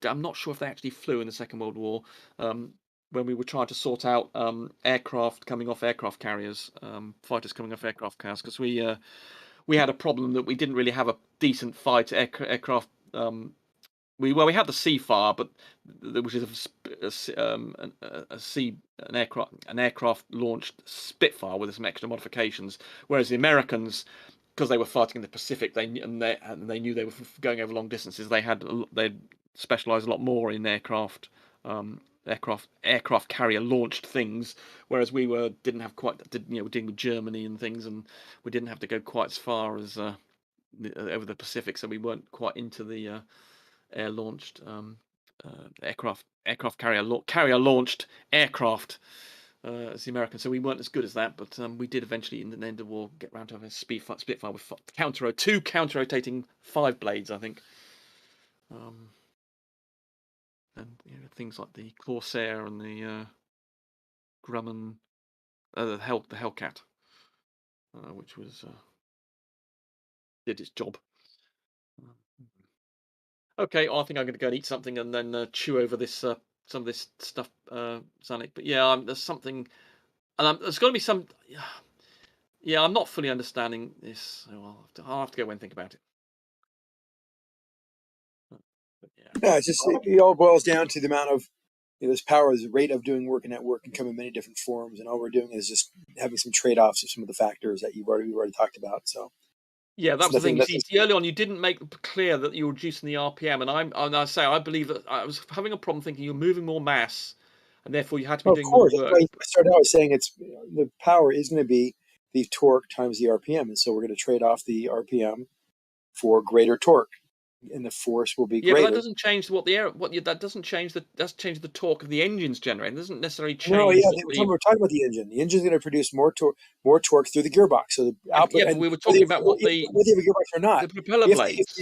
I'm not sure if they actually flew in the Second World War. When we were trying to sort out aircraft coming off aircraft carriers, fighters coming off aircraft carriers, because we had a problem that we didn't really have a decent fighter aircraft. We had the Seafire, but which is an aircraft launched Spitfire with some extra modifications. Whereas the Americans, because they were fighting in the Pacific, they knew they were going over long distances. They specialised a lot more in aircraft carrier launched things, whereas we were dealing with Germany and things, and we didn't have to go quite as far as over the Pacific, so we weren't quite into the air launched aircraft carrier launched aircraft as the Americans. So we weren't as good as that, but we did eventually, in the end of the war, get round to having a Spitfire with 2 counter-rotating 5 blades, I think. And things like the Corsair and the Grumman, the Hellcat, which was did its job. Okay, I think I'm going to go and eat something and then chew over this some of this stuff, Zanuck. But yeah, there's something, and there's going to be some. Yeah, I'm not fully understanding this. So I'll have to go and think about it. Yeah, it's just it all boils down to the amount of this power, the rate of doing work, and that work can come in many different forms. And all we're doing is just having some trade-offs of some of the factors that we've already talked about. So. Yeah, that was the thing. You see, early on, you didn't make clear that you were reducing the RPM, and I believe that I was having a problem thinking you're moving more mass, and therefore you had to be doing more work. I started out saying the power is going to be the torque times the RPM, and so we're going to trade off the RPM for greater torque. and the force will be Yeah, but greater. that doesn't change that doesn't change the torque of the engine's generating. It doesn't necessarily No, change yeah, what we're talking about the engine. The engine's going to produce more torque through the gearbox. So the output, yeah, but and we were whether talking about what whether you have a gearbox or not, the propeller if blades.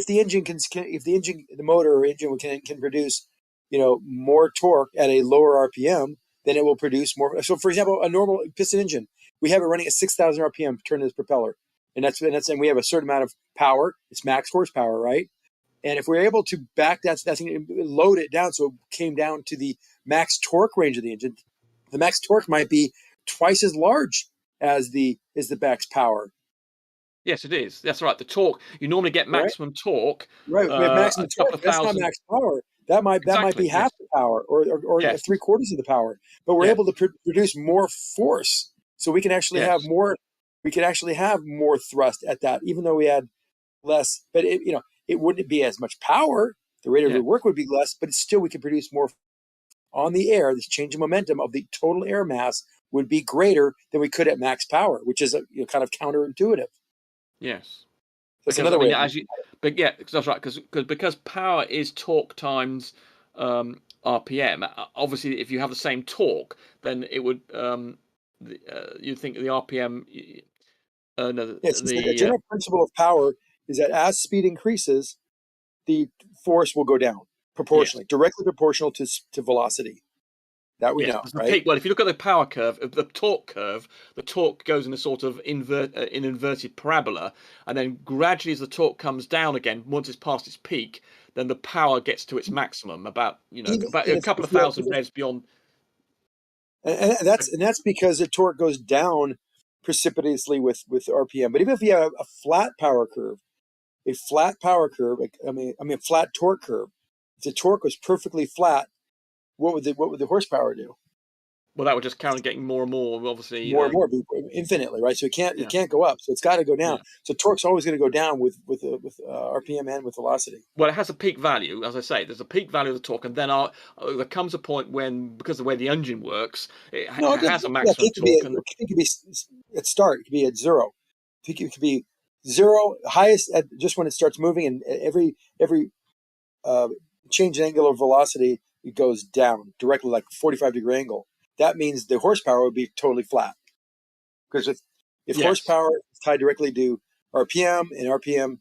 the engine the motor or engine can produce, more torque at a lower RPM, then it will produce more. So, for example, a normal piston engine, we have it running at 6,000 RPM to turn this propeller, and we have a certain amount of power. It's max horsepower, right? And if we're able to back that thing, load it down so it came down to the max torque range of the engine, the max torque might be twice as large as the max power. Yes, it is. That's right. The torque, you normally get maximum torque. Right. We have maximum a torque. couple of That's not thousand. max power. That might be half the power or Yes. 3/4 of the power. But we're Yes. able to produce more force, so we can actually Yes. have more. We can actually have more thrust at that, even though we had less. But it wouldn't be as much power. The rate of the work would be less, but still we could produce more on the air. This change in momentum of the total air mass would be greater than we could at max power, which is kind of counterintuitive. Yes. That's another way. But yeah, that's right. Because power is torque times RPM. Obviously, if you have the same torque, then it would you'd think the RPM. The general principle of power is that as speed increases, the force will go down proportionally, directly proportional to velocity. That we know, right? Well, if you look at the power curve, the torque goes in a sort of inverted parabola, and then gradually as the torque comes down again, once it's past its peak, then the power gets to its maximum, about a couple of thousand revs beyond. And that's because the torque goes down precipitously with RPM. But even if you have a flat power curve, a flat torque curve, if the torque was perfectly flat, what would the horsepower do? Well, that would just count getting more and more, obviously. More and more, infinitely, right? So it can't go up. So it's got to go down. So torque's always going to go down with RPM and with velocity. Well, it has a peak value, as I say. There's a peak value of the torque, and then there comes a point when, because of the way the engine works, it has a maximum torque. It could be at start. It could be at zero. It could be zero, highest at just when it starts moving, and every change in angular velocity, it goes down directly, like a 45-degree angle. That means the horsepower would be totally flat. Because if horsepower is tied directly to RPM, and RPM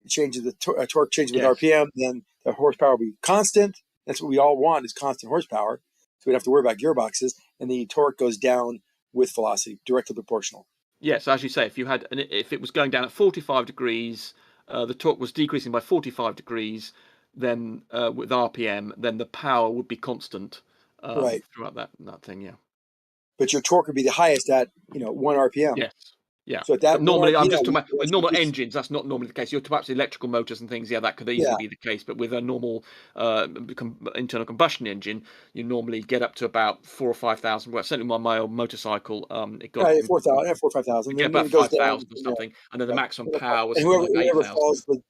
changes the torque changes with RPM, then the horsepower will be constant. That's what we all want, is constant horsepower. So we don't have to worry about gearboxes, and the torque goes down with velocity, directly proportional. Yes, as you say, if it was going down at 45 degrees, the torque was decreasing by 45 degrees, then with RPM, then the power would be constant throughout that thing. Yeah. But your torque would be the highest at 1 RPM. Yes. Yeah. So at that normally, RPM, I'm just talking about with normal engines. That's not normally the case. You're perhaps electrical motors and things. Yeah, that could easily be the case. But with a normal internal combustion engine, you normally get up to about 4,000 or 5,000. Well, certainly on my old motorcycle, it got 4,000 or 5,000. Get about 5,000 or something, and then the maximum power was and like 8,000.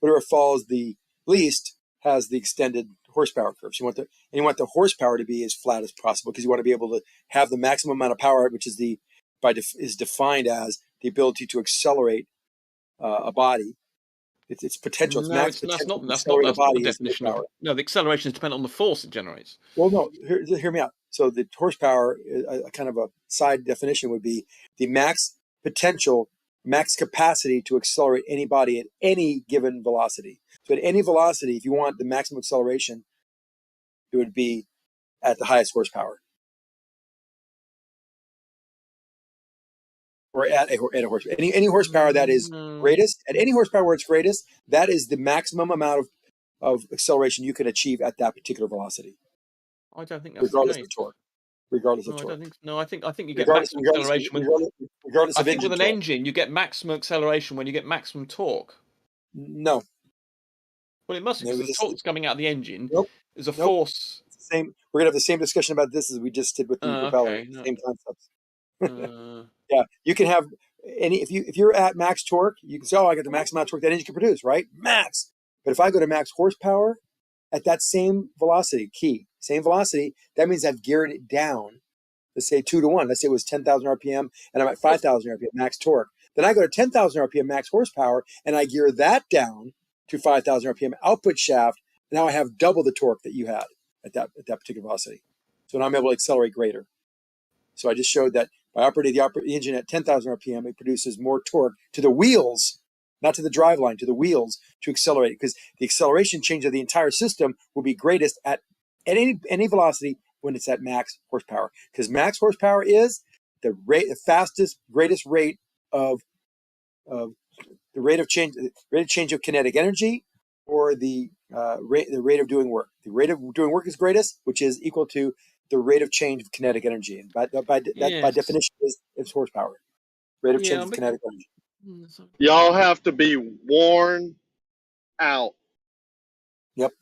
Whoever falls the least has the extended horsepower curve. So you want the horsepower to be as flat as possible, because you want to be able to have the maximum amount of power, which is is defined as the ability to accelerate a body. It's potential. It's max potential. That's not the definition of. No, the acceleration is dependent on the force it generates. Well, no. Hear me out. So the horsepower, a kind of a side definition, would be the max potential, max capacity to accelerate any body at any given velocity. So at any velocity, if you want the maximum acceleration, it would be at the highest horsepower. Or at a horsepower. Any horsepower that is greatest, at any horsepower where it's greatest, that is the maximum amount of acceleration you can achieve at that particular velocity. I don't think that's regardless the case. of torque. Regardless of torque. I think you get maximum acceleration regardless of engine with an engine, you get maximum acceleration when you get maximum torque. No. Well, it must be, because the torque's coming out of the engine. Nope. There's a force. It's the same. We're gonna have the same discussion about this as we just did with the propeller. Okay. Same concepts. Yeah, you can have if you're at max torque, you can say, I got the max amount of torque that engine can produce, right? Max. But if I go to max horsepower at that same velocity, that means I've geared it down. Let's say 2 to 1. Let's say it was 10,000 RPM and I'm at 5,000 RPM max torque. Then I go to 10,000 RPM max horsepower and I gear that down to 5,000 RPM output shaft. Now I have double the torque that you had at that particular velocity. So now I'm able to accelerate greater. So I just showed that by operating the engine at 10,000 RPM, it produces more torque to the wheels, not to the driveline, to the wheels to accelerate. Because the acceleration change of the entire system will be greatest at any velocity when it's at max horsepower. Because max horsepower is the fastest, greatest rate of the rate of change of kinetic energy, or the rate of doing work. The rate of doing work is greatest, which is equal to the rate of change of kinetic energy. And by definition is horsepower. Rate of change of kinetic energy. Y'all have to be worn out. Yep,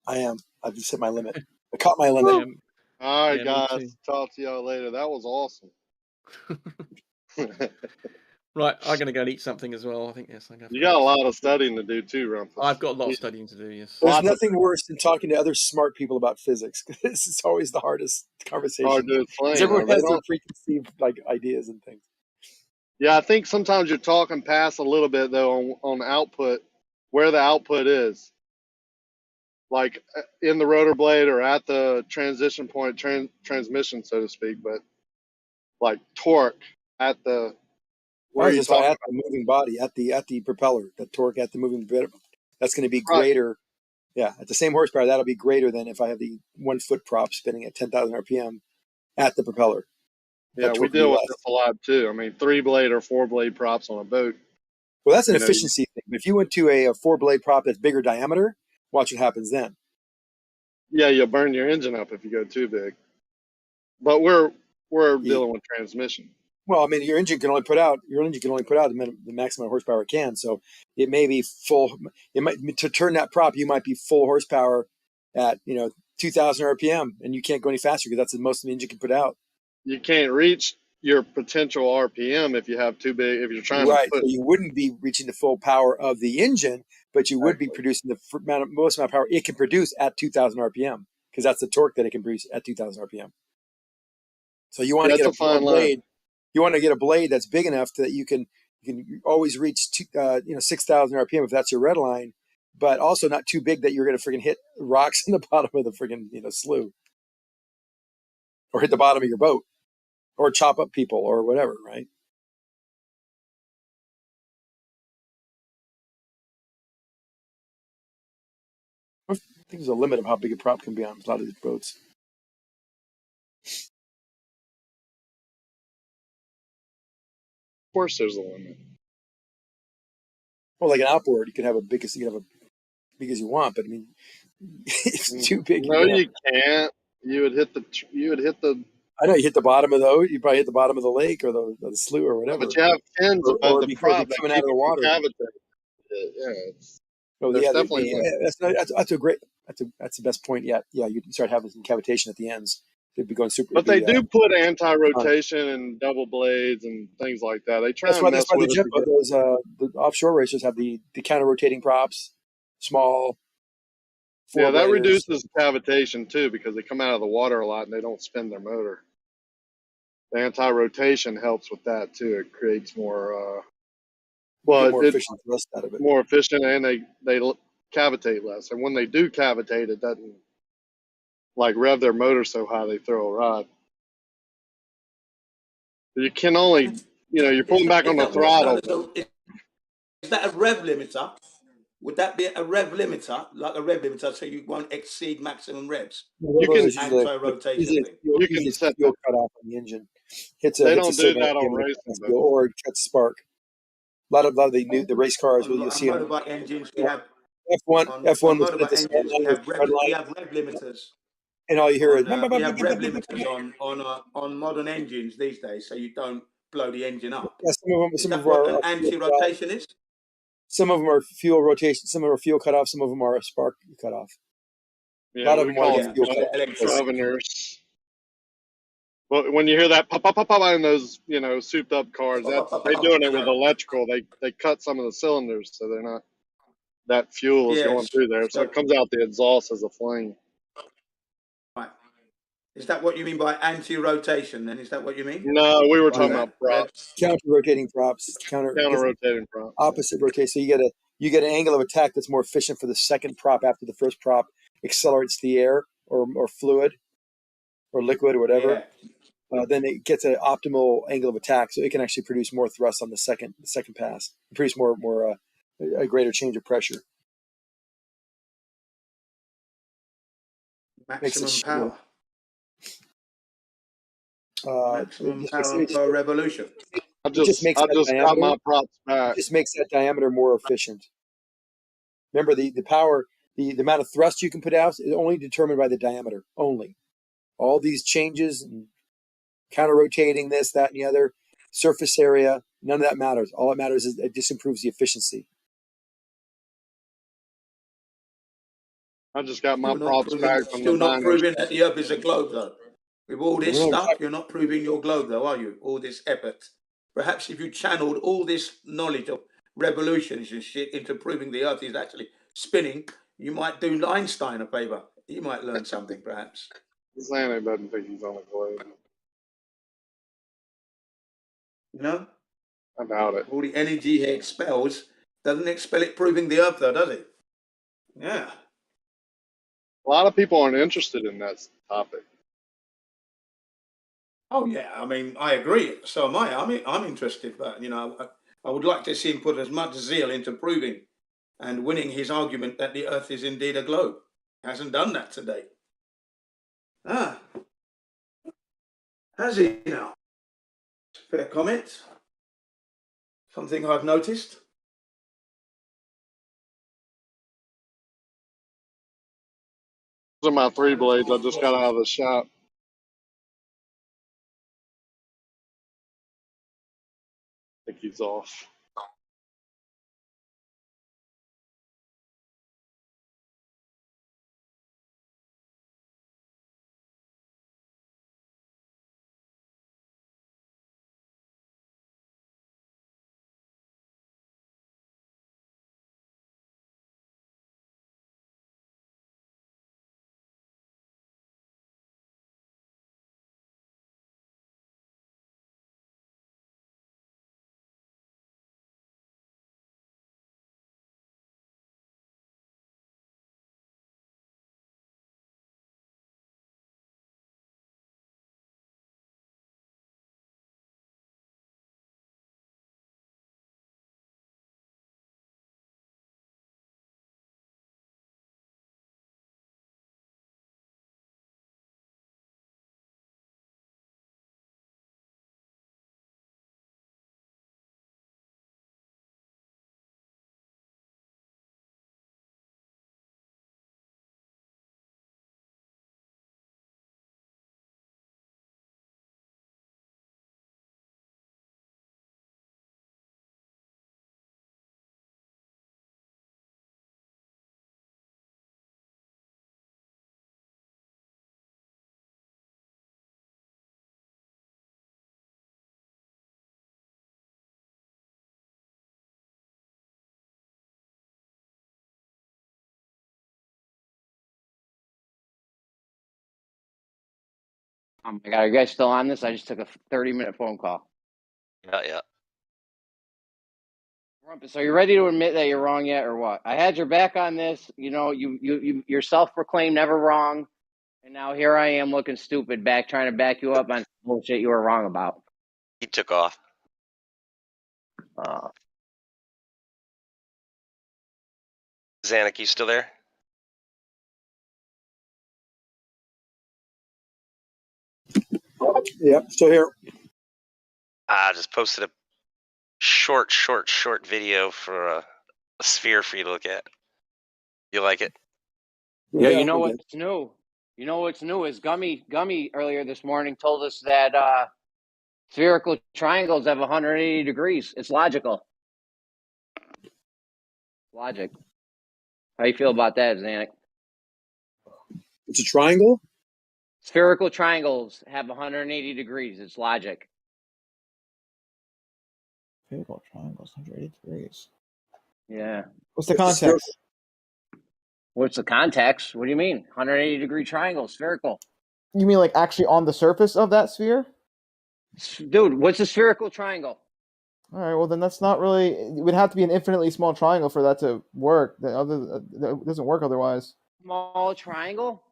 I am. I've just hit my limit. I caught my limit. All right, guys. Talk to y'all later. That was awesome. Right, I'm going to go and eat something as well. I think yes. You got a lot of studying to do too, Rumpus. I've got a lot of studying to do. Yes. There's nothing worse than talking to other smart people about physics. This is always the hardest conversation. Hard to explain. Everyone has their preconceived ideas and things. Yeah, I think sometimes you're talking past a little bit though on output, where the output is, like in the rotor blade or at the transition point, transmission, so to speak. But like torque at the Where are you talking at the moving body, at the propeller, the torque at the moving bit, that's going to be greater. Right. Yeah, at the same horsepower, that'll be greater than if I have the 1 foot prop spinning at 10,000 RPM at the propeller. Yeah, we deal with this a lot too. I mean, 3-blade or 4-blade props on a boat. Well, that's an efficiency thing. If you went to a 4-blade prop that's bigger diameter, watch what happens then. Yeah, you'll burn your engine up if you go too big. But we're dealing with transmission. Well, I mean, your engine can only put out the maximum horsepower it can. So it may be full. It might, to turn that prop, you might be full horsepower at 2,000 RPM, and you can't go any faster because that's the most the engine can put out. You can't reach your potential RPM if you have too big. If you're trying to put, so you wouldn't be reaching the full power of the engine, but you would be producing the most amount of power it can produce at 2,000 RPM because that's the torque that it can produce at 2,000 RPM. So you want to get a blade. You want to get a blade that's big enough that you can always reach 6,000 RPM if that's your red line, but also not too big that you're going to freaking hit rocks in the bottom of the freaking slough, or hit the bottom of your boat, or chop up people, or whatever, right? I think there's a limit of how big a prop can be on a lot of these boats. Of course, there's a limit. Well, like an outboard, you can have big as you want, but I mean, if it's too big. No, you can't. You would hit the. I know you hit the bottom of those. You probably hit the bottom of the lake or the slough or whatever. But you have fins above the prop coming out of the water. That's the best point yet. Yeah, you start having some cavitation at the ends. They'd be going super. But they do put anti-rotation and double blades and things like that. They try and mess with it. The offshore racers have the counter-rotating props, small. Yeah, that reduces cavitation too because they come out of the water a lot and they don't spin their motor. The anti-rotation helps with that too. It creates more. More efficient thrust out of it. More efficient, and they cavitate less. And when they do cavitate, it doesn't rev their motor so high they throw a rod. You can only, you're pulling back on the throttle. Is that a rev limiter? Would that be a rev limiter, like a rev limiter, so you won't exceed maximum revs? You can anti-rotation. You can set fuel cut off on the engine. They don't do that on racing, or it cuts spark. A lot of the race cars will you see on motorbike engines. We have F1 was motorbike engines. We have rev limiters. And all you hear is we have rev limiters on modern engines these days, so you don't blow the engine up. Yeah, some of them are an anti-rotation is. Some of them are fuel rotation. Some of them are fuel cutoff. Some of them are a spark cutoff. Yeah, a lot of them are fuel governors. But when you hear that pop, pop, pop, pop in those souped up cars, they're doing it with electrical. They cut some of the cylinders so they're not that fuel is going through there, so it comes out the exhaust as a flame. Right. Is that what you mean by anti-rotation? Then is that what you mean? No, we were talking about props. Counter-rotating props. Counter-rotating props. Opposite rotation. So you you get an angle of attack that's more efficient for the second prop after the first prop accelerates the air or fluid or liquid or whatever. Then it gets an optimal angle of attack, so it can actually produce more thrust on the second pass, produce a greater change of pressure. Maximum power. Maximum It power per revolution. I just got my props back. It just makes that diameter more efficient. Remember, the power, the amount of thrust you can put out is only determined by the diameter only. All these changes, and counter rotating this, that, and the other, surface area, none of that matters. All that matters is it just improves the efficiency. I just got my props back from the Still not miners. proving that the Earth is a globe, though. With all this stuff, you're not proving your globe, though, are you? All this effort. Perhaps if you channeled all this knowledge of revolutions and shit into proving the Earth is actually spinning, you might do Einstein a favor. He might learn something, perhaps. Santa doesn't think he's on the globe. You know? I doubt it. All the energy he expels doesn't expel it proving the Earth, though, does it? Yeah. A lot of people aren't interested in that topic. Oh yeah, I mean, I agree. So am I. I'm interested, but you know, I would like to see him put as much zeal into proving and winning his argument that the Earth is indeed a globe. He hasn't done that today. Ah, has he now? Fair comment. Something I've noticed. Those are my 3 blades. I just got out of the shop. I think he's off. Oh my God, are you guys still on this? I just took a 30-minute phone call. Yeah. Rumpus, are you ready to admit that you're wrong yet, or what? I had your back on this. You know, you're self-proclaimed never wrong, and now here I am looking stupid trying to back you up on bullshit you were wrong about. He took off. Zanuck, you still there? Yep, still here. I just posted a short video for a sphere for you to look at. You like it? Yeah, you know what's new? You know what's new is Gummy earlier this morning told us that spherical triangles have 180 degrees. It's logical. Logic. How you feel about that, Zanuck? It's a triangle? Spherical triangles have 180 degrees. It's logic. Spherical triangles, 180 degrees. Yeah. What's the context? What's the context? What do you mean? 180 degree triangle, spherical. You mean like actually on the surface of that sphere? Dude, what's a spherical triangle? All right, well then that's not really. It would have to be an infinitely small triangle for that to work. That doesn't work otherwise. Small triangle?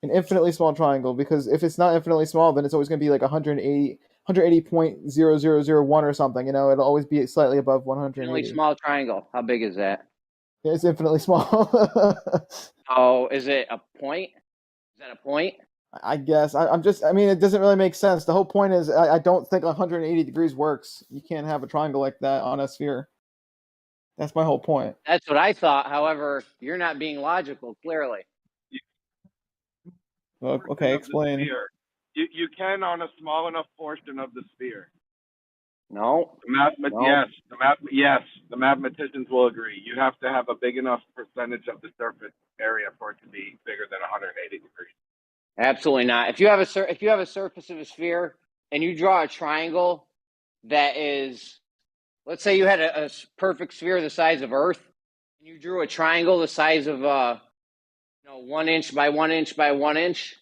An infinitely small triangle, because if it's not infinitely small, then it's always going to be like 180.0001 or something. You know, it'll always be slightly above 180. Infinitely small triangle. How big is that? It's infinitely small. Oh, is it a point? Is that a point? I guess. I mean, it doesn't really make sense. The whole point is, I don't think 180 degrees works. You can't have a triangle like that on a sphere. That's my whole point. That's what I thought. However, you're not being logical, clearly. Well, okay, explain. Sphere. You can on a small enough portion of the sphere. No. Yes, the mathematicians will agree. You have to have a big enough percentage of the surface area for it to be bigger than 180 degrees. Absolutely not. If you have a surface of a sphere and you draw a triangle that is, let's say you had a perfect sphere the size of Earth, and you drew a triangle the size of 1 inch by 1 inch by 1 inch,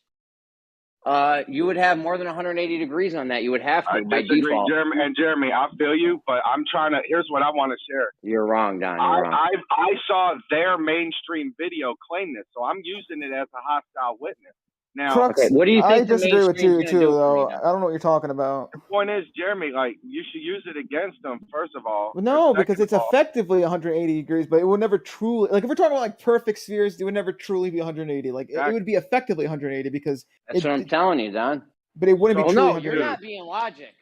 you would have more than 180 degrees on that. You would have to by default. Jeremy, I feel you, but I'm trying to. Here's what I want to share. You're wrong, Don. You're wrong. I saw their mainstream video claim this, so I'm using it as a hostile witness. Now, Crux, what do you think I disagree with you too, though. I don't know what you're talking about. The point is, Jeremy, like you should use it against them first of all. No, because it's effectively 180 degrees, but it would never truly, like if we're talking about like perfect spheres, it would never truly be 180. Like it would be effectively 180 because that's what I'm telling you, Don. But it wouldn't be truly. No, you're not being logical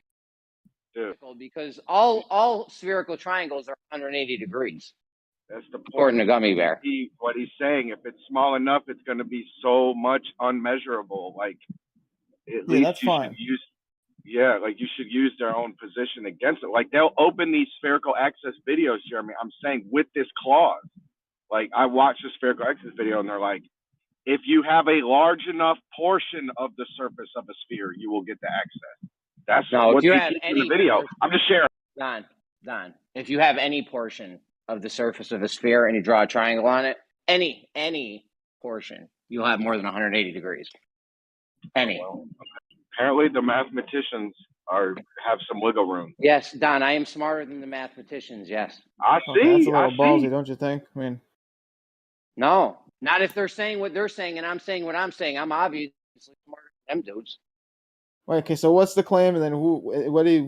because all spherical triangles are 180 degrees. That's the point. According to Gummy Bear. What he's saying, if it's small enough, it's going to be so much unmeasurable. Like, at least that's fine. Like you should use their own position against it. Like they'll open these spherical access videos, Jeremy. I'm saying with this clause. Like I watched the spherical access video, and they're like, if you have a large enough portion of the surface of a sphere, you will get the access. That's what if you they have teach in any the video. I'm just sharing. Don, if you have any portion of the surface of a sphere and you draw a triangle on it, any portion, you'll have more than 180 degrees. Any. Well, apparently the mathematicians have some wiggle room. Yes, Don, I am smarter than the mathematicians, yes. I see. That's a little ballsy, don't you think? I mean, no, not if they're saying what they're saying and I'm saying what I'm saying. I'm obviously smarter than them dudes. Wait, okay, so what's the claim, and then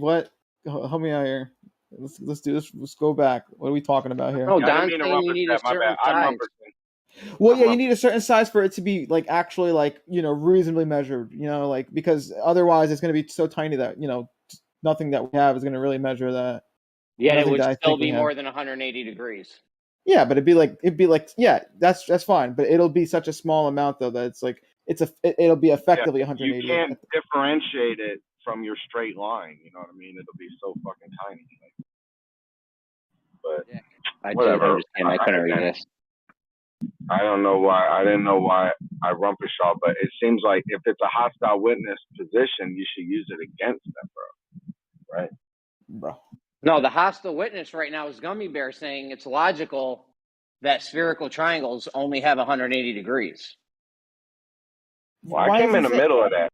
what? Help me out here. Let's do this. Let's go back. What are we talking about here? No, Don's saying you need a certain size. Well, yeah, you need a certain size for it to be like actually like reasonably measured. Like because otherwise it's going to be so tiny that nothing that we have is going to really measure that. Yeah, it would still be more than 180 degrees. Yeah, but it'd be like yeah, that's fine. But it'll be such a small amount though that it's like it'll be effectively 180. You can't differentiate it from your straight line. You know what I mean? It'll be so fucking tiny. But whatever. I couldn't read this. I don't know why. I didn't know why I rumpish y'all, but it seems like if it's a hostile witness position, you should use it against them, bro. Right? Bro. No, the hostile witness right now is Gummy Bear saying it's logical that spherical triangles only have 180 degrees. Well, I came in the middle of that.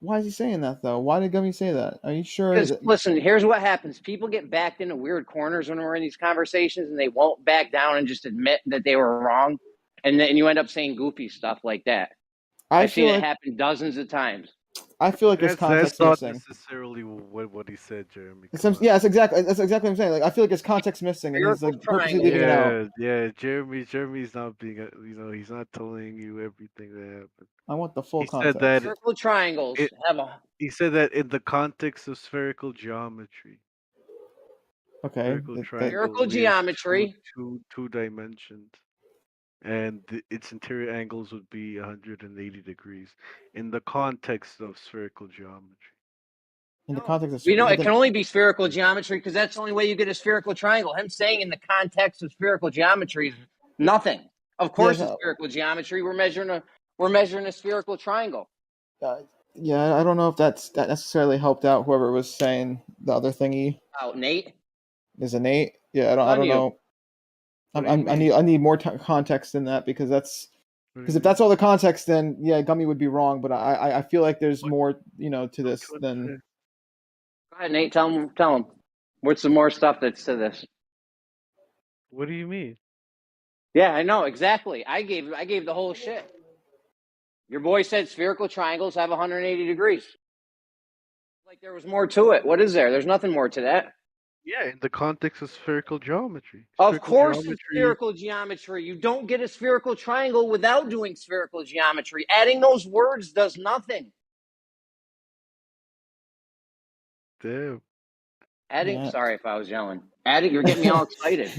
Why is he saying that though? Why did Gummy say that? Are you sure? Listen, here's what happens. People get backed into weird corners when we're in these conversations and they won't back down and just admit that they were wrong. And then you end up saying goofy stuff like that. I've seen it happen dozens of times. I feel like there's context that's missing. not necessarily what he said, Jeremy. Yeah, that's exactly what I'm saying. Like I feel like there's context missing, and he's like purposely leaving it out. Yeah, Jeremy's not being, he's not telling you everything that happened. I want the full context. Said that spherical triangles have a. He said that in the context of spherical geometry. Okay. Spherical geometry. Two dimensions. And its interior angles would be 180 degrees in the context of spherical geometry. In the context of it can only be spherical geometry because that's the only way you get a spherical triangle. Him saying in the context of spherical geometry is nothing. Of course, it's spherical geometry. We're measuring a spherical triangle. Yeah, I don't know if that necessarily helped out whoever was saying the other thingy. Nate? Is it Nate? Yeah, I don't know. I need more context than that because if that's all the context, then yeah, Gummy would be wrong. But I feel like there's more to this than. Go ahead, Nate. Tell him. What's some more stuff that's to this? What do you mean? Yeah, I know exactly. I gave the whole shit. Your boy said spherical triangles have 180 degrees. Like there was more to it. What is there? There's nothing more to that. Yeah, in the context of spherical geometry. Of course it's spherical geometry. You don't get a spherical triangle without doing spherical geometry. Adding those words does nothing. Damn. Adding, Yeah. sorry if I was yelling. Adding, you're getting me all excited.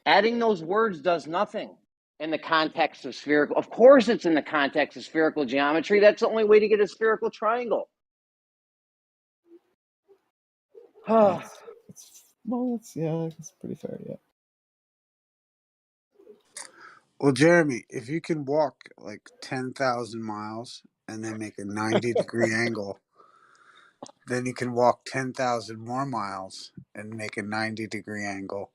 Adding those words does nothing in the context of spherical. Of course it's in the context of spherical geometry. That's the only way to get a spherical triangle. Well, it's pretty fair, yeah. Well, Jeremy, if you can walk like 10,000 miles and then make a 90-degree angle, then you can walk 10,000 more miles and make a 90-degree angle,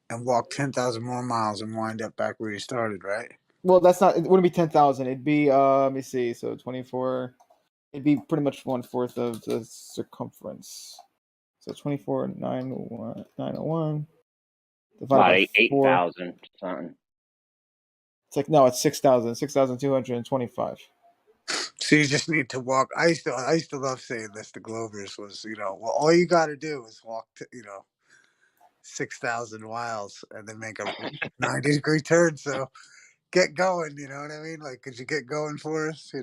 and walk 10,000 more miles and wind up back where you started, right? Well, that's not. It wouldn't be 10,000. It'd be let me see. So 24. It'd be pretty much 1/4 of the circumference. So 24,901 divided About by 8,000 something. It's like no, it's 6,000. 6,225. So you just need to walk. I used to love saying this to Glovers was, well, all you got to do is walk, 6,000 miles and then make a 90-degree turn. So get going, you know what I mean? Like, could you get going for us,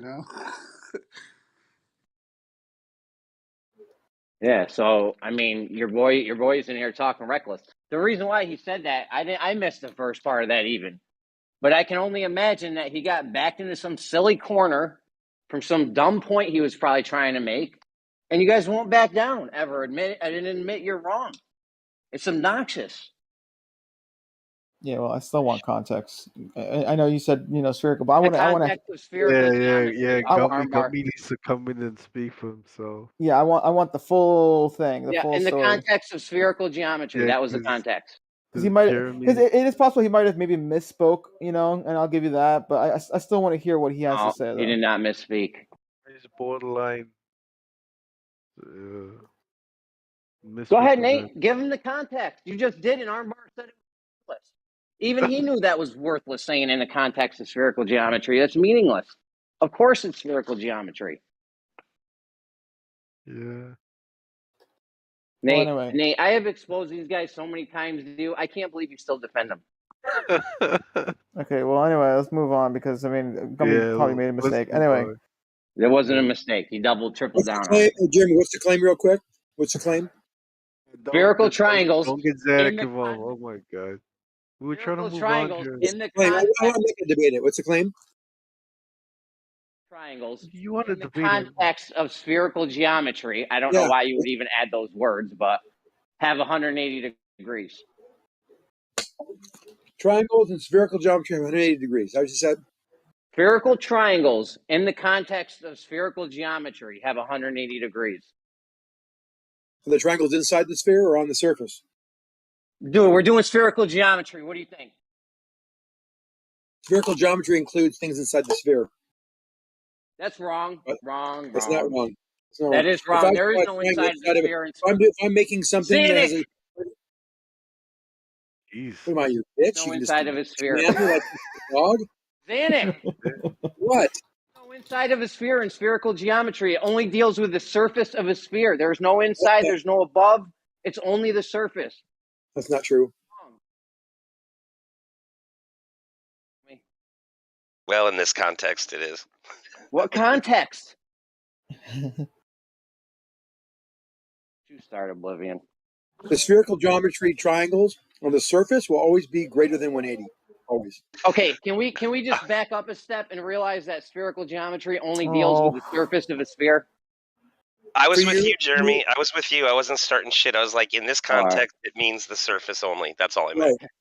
Yeah, so I mean, your boy's in here talking reckless. The reason why he said that, I missed the first part of that even. But I can only imagine that he got backed into some silly corner from some dumb point he was probably trying to make, and you guys won't back down ever. I didn't admit you're wrong. It's obnoxious. Yeah, well, I still want context. I know you said spherical, but I want to. Context of spherical geometry. Gummy needs to come in and speak for himself. Yeah, I want the full thing, the Yeah, full in the story. context of spherical geometry, Yeah, that was the context. Because he might, because it is possible he might have maybe misspoke, and I'll give you that. But I still want to hear what he has to say. Though. He did not misspeak. He's borderline. Go ahead, Nate. Give him the context. You just did, and Armbar said it was worthless. Even he knew that was worthless, saying in the context of spherical geometry. That's meaningless. Of course it's spherical geometry. Yeah. Nate, well, anyway. Nate, I have exposed these guys so many times to you. I can't believe you still defend them. Okay, well, anyway, let's move on because, Gummy probably made a mistake. Anyway. There wasn't a mistake. He tripled down on it. Jeremy, what's the claim real quick? What's the claim? Spherical triangles. Don't get Zanuck involved. Oh my god. We were trying to move on here. In the claim. I want to make a debate it. What's the claim? Triangles. You want to debate the context of spherical geometry. I don't know why you would even add those words, but have 180 degrees. Triangles and spherical geometry have 180 degrees. How you said? Spherical triangles in the context of spherical geometry have 180 degrees. So the triangle's inside the sphere or on the surface? Dude, we're doing spherical geometry. What do you think? Spherical geometry includes things inside the sphere. That's wrong. Wrong. That's not wrong. That is wrong. There is no inside of the sphere. If I'm making something that has a... Jeez. What am I, your bitch? No you inside of a sphere. Like a dog? Zanuck. What? No inside of a sphere in spherical geometry. It only deals with the surface of a sphere. There's no inside. There's no above. It's only the surface. That's not true. Well, in this context, it is. What context? You start, Oblivion. The spherical geometry triangles on the surface will always be greater than 180. Always. Okay, can we just back up a step and realize that spherical geometry only deals with the surface of a sphere? I was with you, Jeremy. I was with you. I wasn't starting shit. I was like, in this context, it means the surface only. That's all I meant. Right.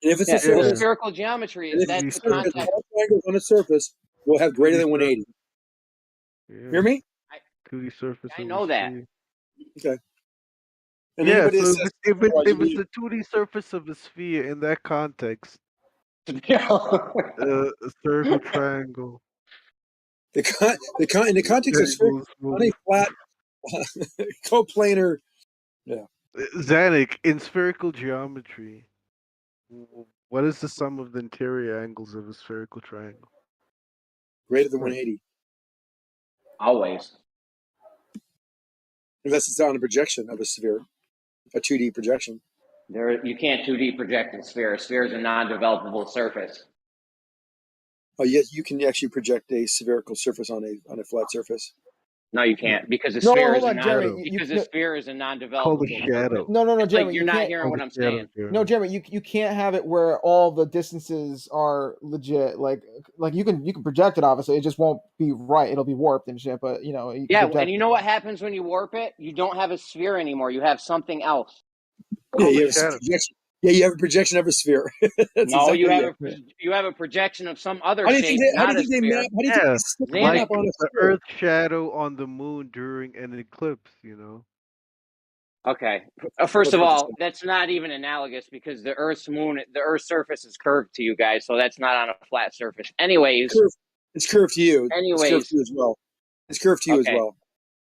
And if it's a surface, spherical geometry, is that the context? All triangles on a surface will have greater than 180. Yeah. Hear me? 2D surface. I know that. Okay. And yeah, so if it's the 2D surface of a sphere in that context, a circle, triangle. In the context of sphere, on a flat coplanar, yeah. Zanuck, in spherical geometry, what is the sum of the interior angles of a spherical triangle? Greater than 180. Always. Unless it's on a projection of a sphere, a 2D projection. You can't 2D project a sphere. A sphere is a non-developable surface. Oh, yes, you can actually project a spherical surface on a flat surface. No, you can't, because a No, sphere hold is a on, Jeremy. because a sphere is a non-developable Called a surface. shadow. No, It's Jeremy. like you're you not can't, hearing what I'm saying. No, Jeremy, you can't have it where all the distances are legit. Like you can project it. Obviously, it just won't be right. It'll be warped and shit. But you know, you can Yeah, project and you know what happens when you warp it? You don't have a sphere anymore. You have something else. Yeah, you have a projection. Yeah, you have a projection of a sphere. That's No, exactly you have a projection of some other How do you shape, think not a they sphere. map? How do you think Yeah, they stick the like map on a the sphere? Earth shadow on the moon during an eclipse, you know? Okay. First of all, that's not even analogous because the Earth's surface is curved to you guys, so that's not on a flat surface. Anyways, it's curved to you. Anyways, it's curved to you as well. It's curved to you as well.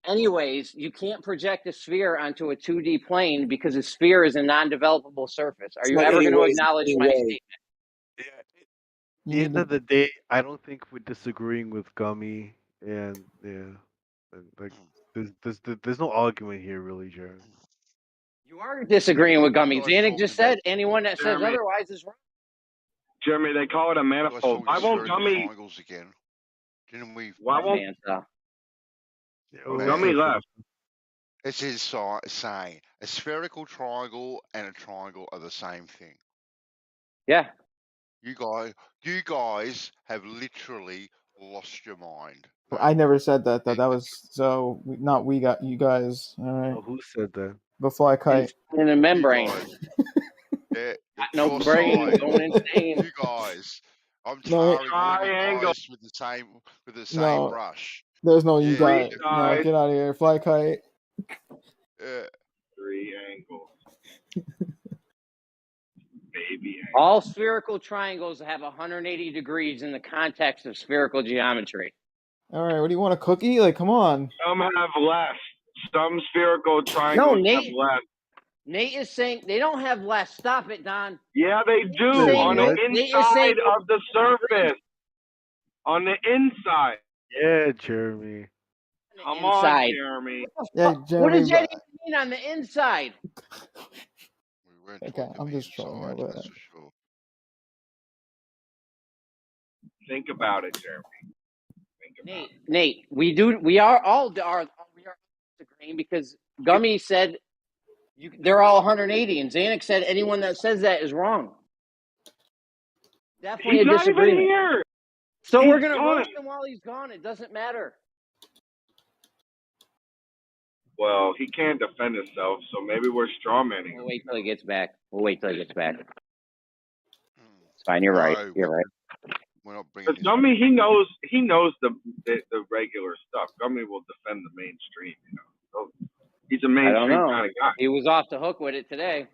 Anyways, you can't project a sphere onto a 2D plane because a sphere is a non-developable surface. Are you ever going to acknowledge my statement? At the end of the day, I don't think we're disagreeing with Gummy, and like there's no argument here, really, Jared. You are disagreeing with Gummy. Zanuck just said anyone that says Jeremy. otherwise is wrong. Jeremy, they call it a manifold. Why won't Gummy? Triangles again. Didn't we? Why won't Gummy left? This is saying a spherical triangle and a triangle are the same thing. Yeah. You guys have literally lost your mind. I never said that though. That was not we got you guys. All right. Oh, who said that? The fly kite. In a membrane. No brain, going insane. You guys, I'm No, tarring all you guys with the same No. brush. There's no you Yeah. guys. No, get out of here. Fly kite. Three angles. Baby. All spherical triangles have 180 degrees in the context of spherical geometry. All right. What do you want? A cookie? Like, come on. Some have less. Some spherical triangles have less. Nate is saying they don't have less. Stop it, Don. Yeah, they do. On the inside of the surface. On the inside. Yeah, Jeremy. Come on, Jeremy. Yeah, What Jeremy. does that even mean on the inside? Okay, I'm just trolling. But... Think about it, Jeremy. Nate, we are all disagreeing because Gummy said they're all 180, and Zanuck said anyone that says that is wrong. Definitely He's a not disagreement. even here. So He's we're gonna gone. roast him while he's gone. It doesn't matter. Well, he can't defend himself, so maybe we're strawmanning him. We'll wait till he gets back. It's fine. You're right. You're right. Because Gummy, he knows the regular stuff. Gummy will defend the mainstream, you know. So he's a I don't mainstream know. kind of guy. He was off the hook with it today.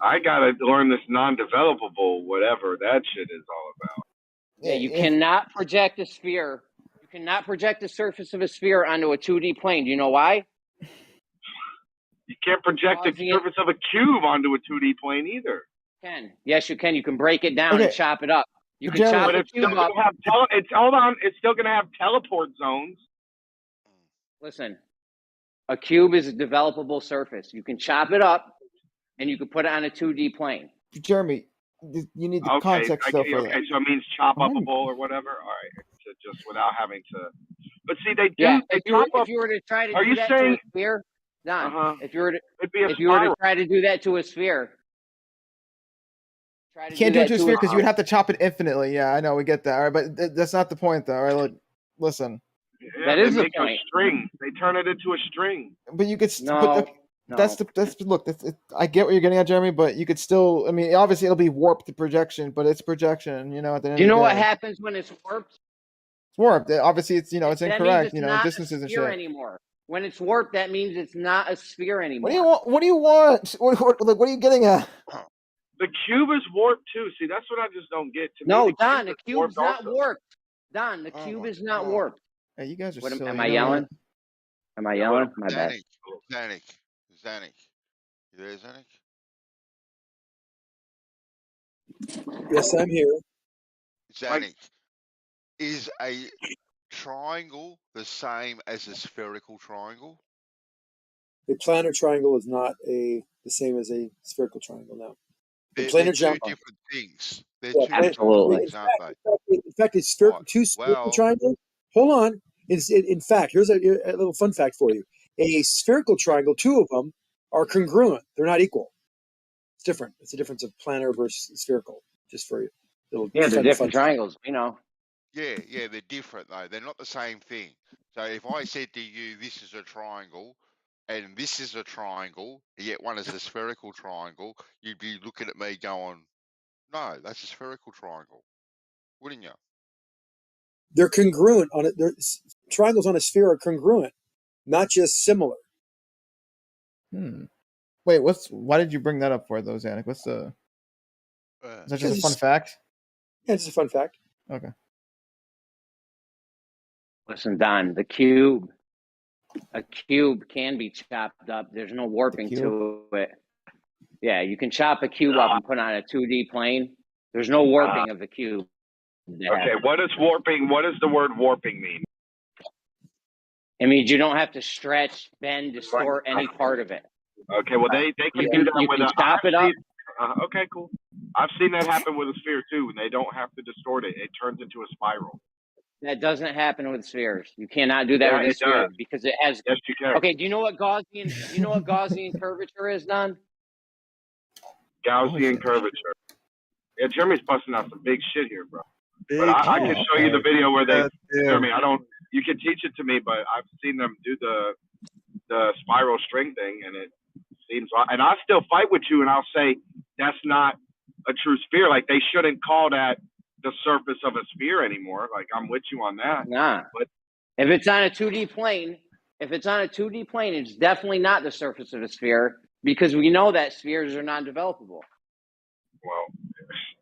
I gotta learn this non-developable, whatever that shit is all about. Yeah, you cannot project a sphere. You cannot project the surface of a sphere onto a 2D plane. Do you know why? You can't project the surface of a cube onto a 2D plane either. You can. Yes, you can. You can break it down and chop it up. You can chop But a it's still cube up. gonna have it's still gonna have teleport zones. Listen, a cube is a developable surface. You can chop it up, and you can put it on a 2D plane. Jeremy, you need the context though for that. Okay, so it means chop upable or whatever. All right, so just without having to. But see, they do. Yeah, They if you were to try to do that to a sphere, Don, if you were to try to do that to a sphere, You can't do it to a sphere because you would have to chop it infinitely. Yeah, I know, we get that. All right, but that's not the point, though. All right, look, listen. Yeah, that is they the make point. A string. They turn it into a string. But you could. No. I get what you're getting at, Jeremy. But you could still. I mean, obviously, it'll be warped to projection, but it's projection. You know, at the end. Do you of know the what day. happens when it's warped? It's warped. Obviously, it's it's That means incorrect. it's You know, not distances a and sphere shit. anymore. When it's warped, that means it's not a sphere anymore. What do you want? What do you want? What are you getting at? The cube is warped too. See, that's what I just don't get. To No, me, Don, the is cube's not also. warped. Don, the cube is not warped. Hey, you guys are What silly. am I you know yelling? what? Am I yelling? My bad. Zanik. You there, Zanik? Yes, I'm here. Zanik, is a triangle the same as a spherical triangle? A planar triangle is not the same as a spherical triangle. No. In They're planar two geometry, different things. They're yeah, two different things, aren't they? in fact, it's Right. two spherical Well, triangles. Hold on. In fact, here's a little fun fact for you. A spherical triangle, two of them are congruent. They're not equal. It's different. It's a difference of planar versus spherical. Just for you. Yeah, they're different triangles. You know. yeah, they're different though. They're not the same thing. So if I said to you, this is a triangle, and this is a triangle, yet one is a spherical triangle, you'd be looking at me going, no, that's a spherical triangle, wouldn't you? They're congruent on it. Triangles on a sphere are congruent, not just similar. Wait, why did you bring that up for though, Zanik? What's the? Is that just a fun fact? Yeah, it's a fun fact. Okay. Listen, Don, a cube can be chopped up. There's no warping to it. Yeah, you can chop a cube up and put it on a 2D plane. There's no warping of the cube. Okay, what is warping? What does the word warping mean? It means you don't have to stretch, bend, distort any part of it. Okay, well they can do that you with can chop it up. Okay, cool. I've seen that happen with a sphere too, and they don't have to distort it. It turns into a spiral. That doesn't happen with spheres. You cannot do that Yeah, with a it sphere does. because it has. Yes, you can. Okay, do you know what Gaussian curvature is, Don? Gaussian curvature. Yeah, Jeremy's busting out some big shit here, bro. But I can show you the video where they, Jeremy, you can teach it to me, but I've seen them do the spiral string thing, and it seems, and I still fight with you, and I'll say that's not a true sphere. Like, they shouldn't call that the surface of a sphere anymore. Like, I'm with you on that. Nah. But if it's on a 2D plane, it's definitely not the surface of a sphere because we know that spheres are non-developable. Well,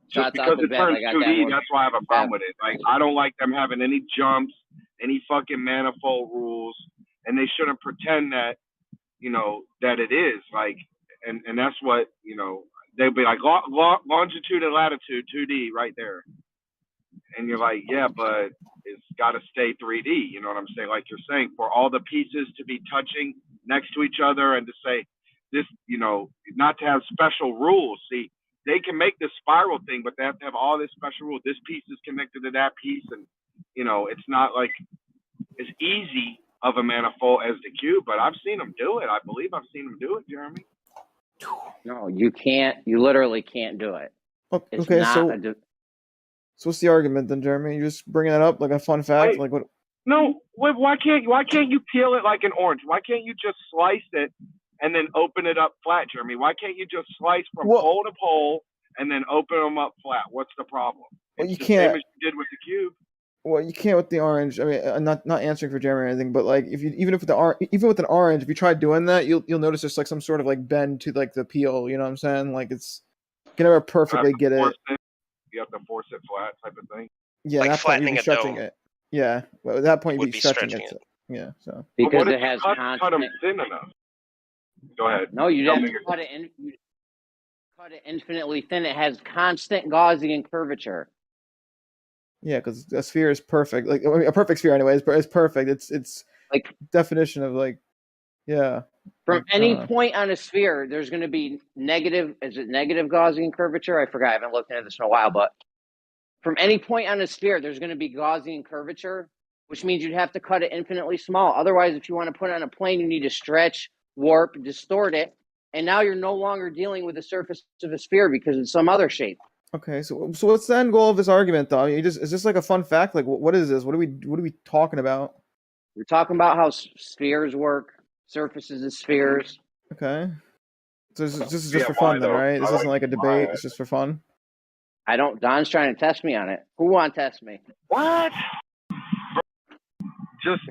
Shots just because out the it bed, turns I got 2D, that that's why I have a problem with it. Like, I don't like them having any jumps, any fucking manifold rules, and they shouldn't pretend that, you know, that it is. Like, and that's what, you know, they'll be like, longitude and latitude, 2D right there. And you're like, yeah, but it's got to stay 3D. You know what I'm saying? Like you're saying, for all the pieces to be touching next to each other and to say this, you know, not to have special rules. See, they can make this spiral thing, but they have to have all this special rules. This piece is connected to that piece. And, you know, it's not like as easy of a manifold as the cube, but I've seen them do it. I believe I've seen them do it, Jeremy. No, you can't. You literally can't do it. It's Okay, not so a so what's the argument then, Jeremy? You just bringing that up like a fun fact, Wait. like what? No, why can't you peel it like an orange? Why can't you just slice it and then open it up flat, Jeremy? Why can't you just slice from pole to pole and then open them up flat? What's the problem? Well, It's you the can't. same as you did with the cube. Well, you can't with the orange. I mean, I'm not answering for Jeremy or anything, but like if you even with an orange, if you try doing that, you'll notice there's like some sort of like bend to like the peel. You know what I'm saying? Like you can never perfectly get it. You have to force it flat, type of thing. Yeah, Like at that point you'd flattening be a stretching dome. it. Yeah, well, at that point Would you'd be be stretching stretching it. it. Yeah, so because But what it if you has cut them thin enough? Go ahead. No, you'd have to cut it infinitely thin. It has constant Gaussian curvature. yeah, because a sphere is perfect. Like I mean, a perfect sphere anyway is perfect. It's like definition of like yeah. From like, any point on a sphere, there's going to be negative. Is it negative Gaussian curvature? I forgot. I haven't looked into this in a while, but from any point on a sphere, there's going to be Gaussian curvature, which means you'd have to cut it infinitely small. Otherwise, if you want to put it on a plane, you need to stretch, warp, distort it, and now you're no longer dealing with the surface of a sphere because it's some other shape. Okay, so what's the end goal of this argument, though? Is this like a fun fact? Like, what is this? What are we talking about? We're talking about how spheres work, surfaces of spheres. Okay, so this is just for fun, then, right? This isn't like a debate. It's just for fun. Don's trying to test me on it. Who wants to test me? What? Just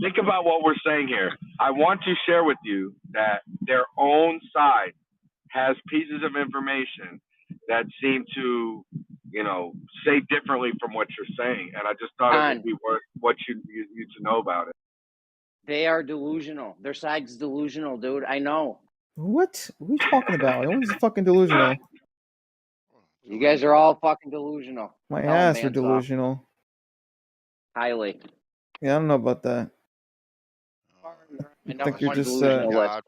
think about what we're saying here. I want to share with you that their own side has pieces of information that seem to, you know, say differently from what you're saying. And I just thought it would be worth what you to know about it. They are delusional. Their side's delusional, dude. I know. What are you talking about? No one's fucking delusional. You guys are all fucking delusional. My Tell 'em, ass are Bandsaw. delusional. Highly. Yeah, I don't know about that. I I know think you're one just delusional list. Yard,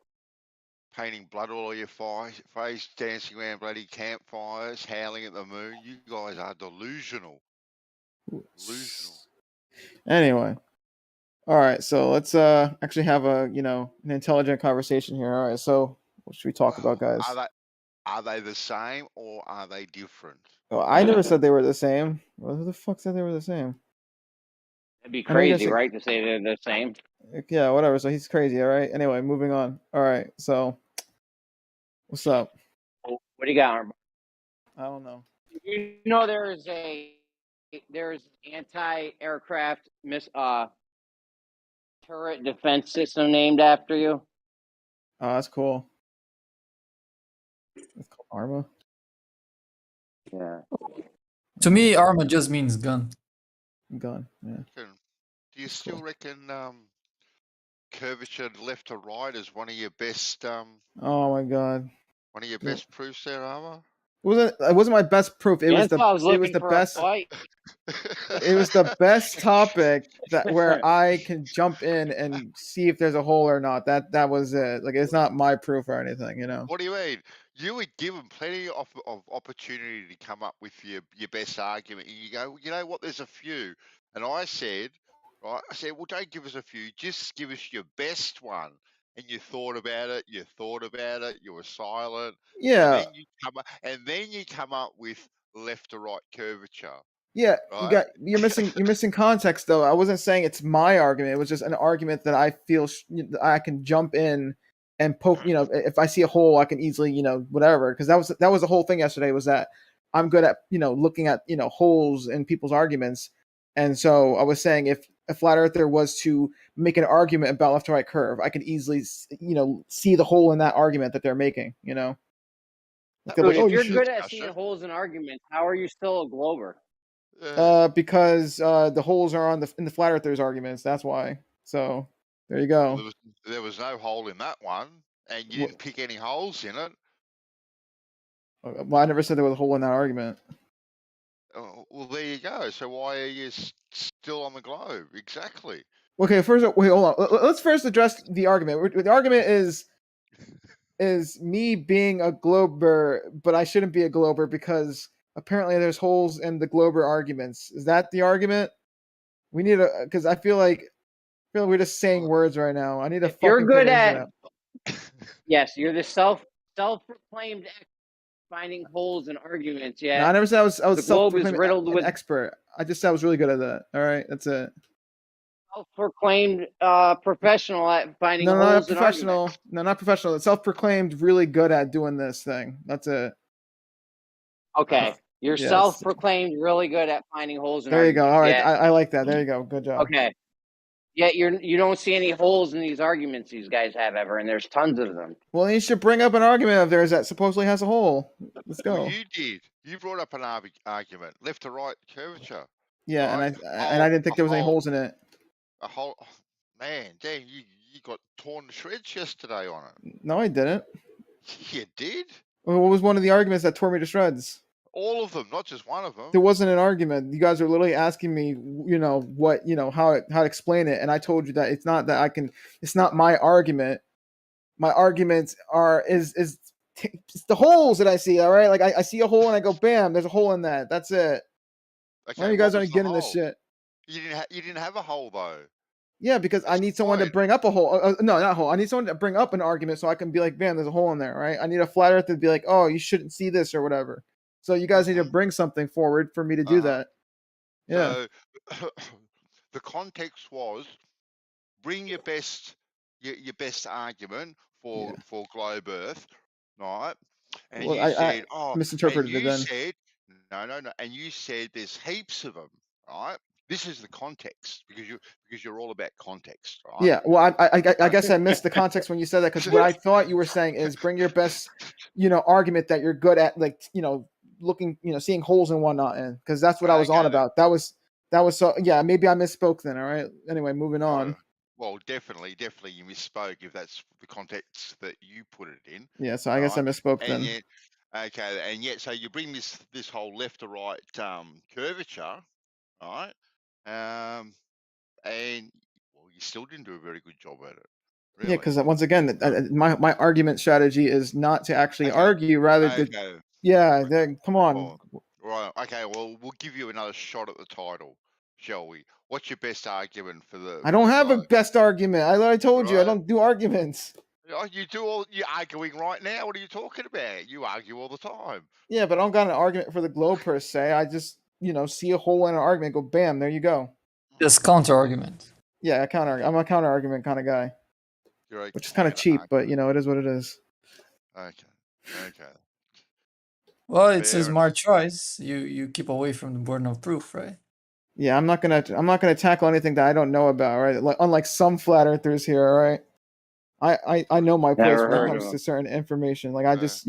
painting blood all over your face, dancing around bloody campfires, howling at the moon. You guys are delusional. Delusional. Anyway. All right, so let's actually have a an intelligent conversation here. All right, so what should we talk about, guys? Are they the same or are they different? Oh, I never said they were the same. Well, who the fuck said they were the same? It'd be I know you guys crazy, said- right, to say they're the same. Yeah, whatever. So he's crazy. All right. Anyway, moving on. All right. So, what's up? What do you got, Armbar? I don't know. You know there's anti-aircraft turret defense system named after you. Oh, that's cool. It's called Arma. Yeah. To me, armor just means gun. Gun. Yeah. Do you still reckon curvature left to right is one of your best Oh my god. one of your best proofs there, Arma? It wasn't my best proof. It was the best. Fight. It was the best topic where I can jump in and see if there's a hole or not. That was it. Like, it's not my proof or anything, you know. What do you mean? You were given plenty of opportunity to come up with your best argument, and you go, you know what? There's a few, and I said, right? I said, well, don't give us a few. Just give us your best one. And you thought about it. You were silent. Yeah. And then you come up with left to right curvature. Yeah, Right? you're missing context though. I wasn't saying it's my argument. It was just an argument that I feel I can jump in and poke. You know, if I see a hole, I can easily whatever. Because that was the whole thing yesterday. Was that I'm good at looking at holes in people's arguments, and so I was saying if a flat earther was to make an argument about left to right curve, I could easily see the hole in that argument that they're making. You know. Like, Dude, like, if you're good at seeing holes in arguments, how are you still a glober? Because the holes are in the flat earthers arguments. That's why. So there you go. Well, there was no hole in that one, and you didn't pick any holes in it. Well, I never said there was a hole in that argument. Oh, well, there you go. So why are you still on the globe? Exactly. Okay, first, wait, hold on. Let's first address the argument. The argument is me being a glober, but I shouldn't be a glober because apparently there's holes in the glober arguments. Is that the argument? We need because I feel like we're just saying words right now. I need to. You're good at. Yes, you're the self-proclaimed finding holes in arguments. Yeah. No, I never said I was the globe is riddled with expert. I just said I was really good at that. All right, that's it. Self-proclaimed professional at finding No, holes not in professional. arguments. No, not professional. Self-proclaimed really good at doing this thing. That's it. Okay. You're Yes. self-proclaimed really good at finding holes in There you arguments. go. All right, Yeah. I like that. There you go. Good job. Okay. Yet you don't see any holes in these arguments these guys have ever, and there's tons of them. Well, you should bring up an argument of theirs that supposedly has a hole. Let's go. Well, you did. You brought up an argument, left to right curvature. Yeah, right? and I didn't think there was any holes in it. A hole. Oh, man, damn, you got torn to shreds yesterday on it. No, I didn't. You did? Well, what was one of the arguments that tore me to shreds? All of them, not just one of them. There wasn't an argument. You guys are literally asking me, how to explain it, and I told you that it's not that I can. It's not my argument. My arguments is it's the holes that I see. All right, like I see a hole and I go, bam, there's a hole in that. That's it. Okay, Why are you guys aren't getting this shit? You didn't have a hole though. Yeah, because I need someone to bring up a hole. No, not a hole. I need someone to bring up an argument so I can be like, bam, there's a hole in there, right? I need a flat earther to be like, oh, you shouldn't see this or whatever. So you guys need to bring something forward for me to do that. Yeah. So, the context was bring your best argument for Globe Earth, right? And Well, you said, I misinterpreted it then. Said, no, and you said there's heaps of them, right? This is the context because you're all about context, right? Yeah, well, I guess I missed the context when you said that because what I thought you were saying is bring your best, argument that you're good at, like looking, seeing holes and whatnot in, because that's what I was on about. That was so. Yeah, maybe I misspoke then. All right. Anyway, moving on. well, definitely you misspoke if that's the context that you put it in. Yeah, so I guess I misspoke and then. Yet, okay, and yet, so you bring this whole left to right curvature, right? And well, you still didn't do a very good job at it. Really. Yeah, because once again, my argument strategy is not to actually argue, rather to come on. Right. Okay. Well, we'll give you another shot at the title, shall we? What's your best argument for the? I don't have a best argument. I told you I don't do arguments. Oh, you're arguing right now. What are you talking about? You argue all the time. Yeah, but I don't got an argument for the globe per se. I just see a hole in an argument, go bam, there you go. Just counter argument. Yeah, I'm a counter argument kind of guy. Which is kind of cheap, but it is what it is. Okay. Well, it's a smart choice. You keep away from the burden of proof, right? Yeah, I'm not gonna tackle anything that I don't know about, right? Like, unlike some flat earthers here, all right? I know my place when it comes to certain information. Like I just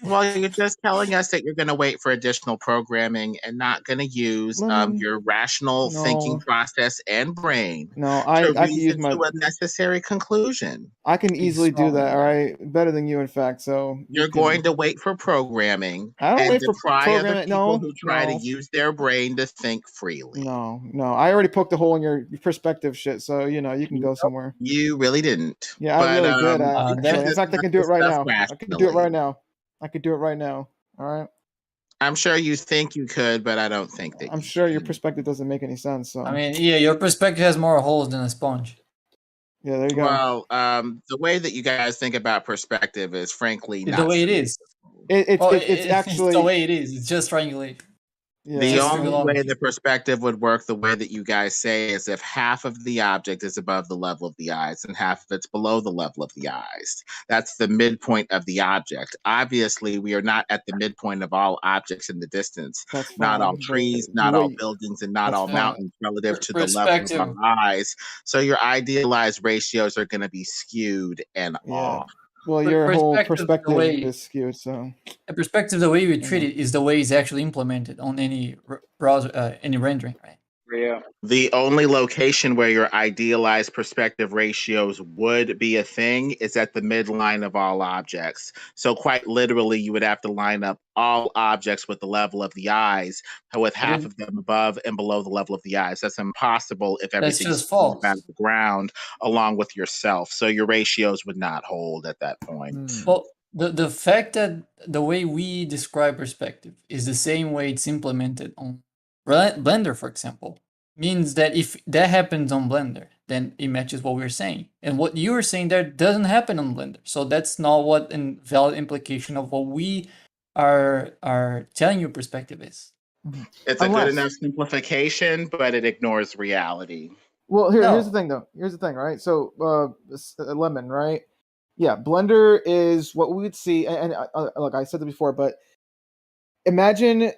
Well, you're just telling us that you're going to wait for additional programming and not going to use your rational thinking process and brain. No, I can use my to a necessary conclusion. I can easily do that. All right, better than you, in fact. So you're going to wait for programming. I don't wait for programming. Other people No, who try to use their brain to think freely. No, I already poked a hole in your perspective shit. So you can go somewhere. You really didn't. Yeah, I really did. In fact, I can do it right now. I can do it right now. I could do it right now. All right. I'm sure you think you could, but I don't think that. I'm sure your perspective doesn't make any sense. So I mean, yeah, your perspective has more holes than a sponge. Yeah, there you go. Well, the way that you guys think about perspective is frankly not the way it is. It's actually the way it is. It's just triangulate. Yeah. The only way the perspective would work the way that you guys say is if half of the object is above the level of the eyes and half of it's below the level of the eyes. That's the midpoint of the object. Obviously, we are not at the midpoint of all objects in the distance. Not all trees, not all buildings, and not all mountains relative to the level of our eyes. So your idealized ratios are going to be skewed and off. Well, your whole perspective is skewed. So the perspective, the way we treat it, is the way it's actually implemented on any browser, any rendering, right? Yeah. The only location where your idealized perspective ratios would be a thing is at the midline of all objects. So quite literally, you would have to line up all objects with the level of the eyes, with half of them above and below the level of the eyes. That's impossible if everything is out of the ground along with yourself. So your ratios would not hold at that point. Well, the fact that the way we describe perspective is the same way it's implemented on Blender, for example, means that if that happens on Blender, then it matches what we're saying. And what you're saying there doesn't happen on Blender. So that's not what a valid implication of what we are telling you perspective is. It's a good enough simplification, but it ignores reality. Well, here's the thing, though. Here's the thing, right? So, Lemon, right? Yeah, Blender is what we would see. And look, I said that before, but imagine,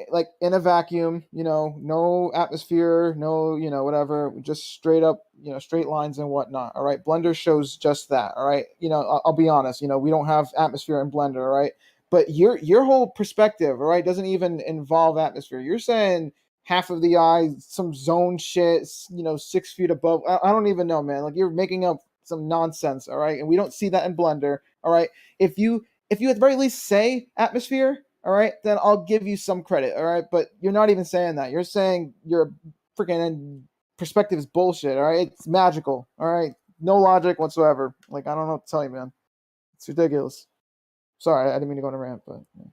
like in a vacuum, no atmosphere, no, whatever, just straight up, straight lines and whatnot. All right. Blender shows just that. All right. I'll be honest, we don't have atmosphere in Blender. All right. But your whole perspective, all right, doesn't even involve atmosphere. You're saying half of the eye, some zone shit, 6 feet above. I don't even know, man. Like, you're making up some nonsense. All right. And we don't see that in Blender. All right. If you at the very least say atmosphere, all right, then I'll give you some credit, all right? But you're not even saying that. You're saying your freaking perspective is bullshit, all right? It's magical, all right? No logic whatsoever. Like, I don't know what to tell you, man. It's ridiculous. Sorry, I didn't mean to go on a rant, but... Yeah.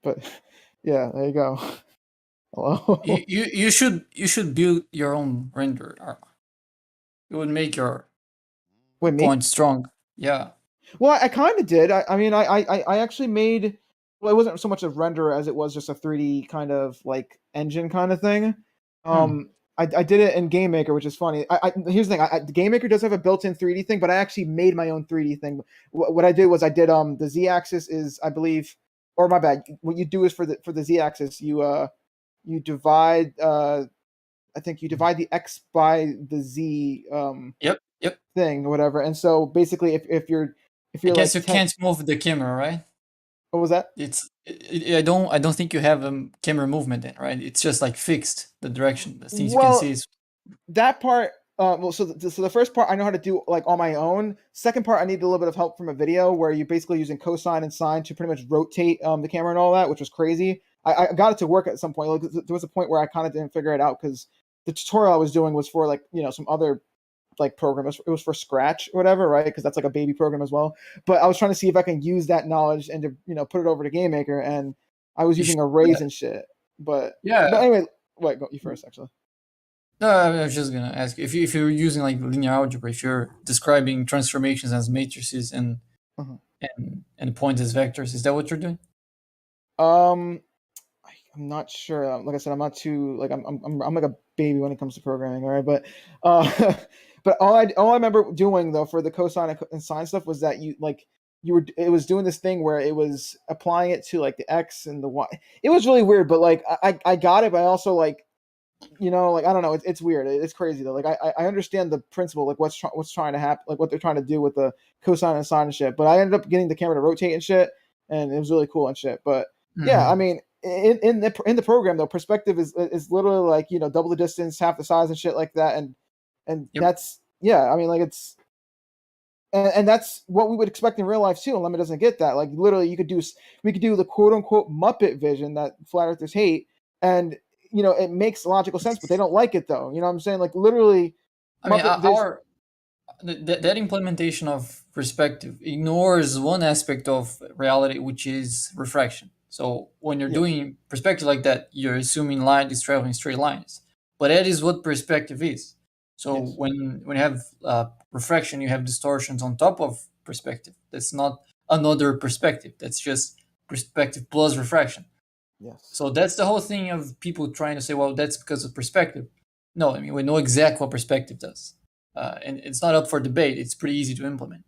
But, yeah, there you go. Hello? You should build your own render. It would make your point strong. Yeah. Well, I kind of did. I mean, I actually made. Well, it wasn't so much a renderer as it was just a 3D kind of like engine kind of thing. I did it in Game Maker, which is funny. Here's the thing: Game Maker does have a built-in 3D thing, but I actually made my own 3D thing. What I did was the Z-axis is, I believe, or my bad. What you do is for the Z-axis, you divide. I think you divide the X by the Z. Yep. Thing or whatever. And so basically, if you're I guess like you can't move the camera, right? What was that? I don't think you have camera movement then, right? It's just like fixed the direction. The things you can Well, see is that part. Well, so the first part I know how to do like on my own. Second part I need a little bit of help from a video where you're basically using cosine and sine to pretty much rotate the camera and all that, which was crazy. I got it to work at some point. Like, there was a point where I kind of didn't figure it out because the tutorial I was doing was for like some other like program. It was for Scratch or whatever, right? Because that's like a baby program as well. But I was trying to see if I can use that knowledge and to put it over to Game Maker, and I was using arrays and shit. But anyway, wait, go you first actually. No, I was just gonna ask if you're using like linear algebra, if you're describing transformations as matrices and points as vectors, is that what you're doing? I'm not sure. Like I said, I'm not too like I'm like a baby when it comes to programming, all right? But but all I remember doing though for the cosine and sine stuff was that it was doing this thing where it was applying it to like the x and the y. It was really weird, but like I got it, but I also like like I don't know, it's weird. It's crazy though. Like I understand the principle, like what's trying to happen, like what they're trying to do with the cosine and sine and shit. But I ended up getting the camera to rotate and shit, and it was really cool and shit. But yeah, I mean, in the program though, perspective is literally like double the distance, half the size and shit like that, and that's I mean like it's. And that's what we would expect in real life too. And Lemon doesn't get that. Like literally, we could do the quote unquote Muppet vision that flat earthers hate, and it makes logical sense, but they don't like it though. You know what I'm saying? Like literally, I mean, that implementation of perspective ignores one aspect of reality, which is refraction. So when you're doing perspective like that, you're assuming light is traveling straight lines, but that is what perspective is. So when you have refraction, you have distortions on top of perspective. That's not another perspective. That's just perspective plus refraction. Yes. So that's the whole thing of people trying to say, well, that's because of perspective. No, I mean, we know exactly what perspective does. And it's not up for debate. It's pretty easy to implement.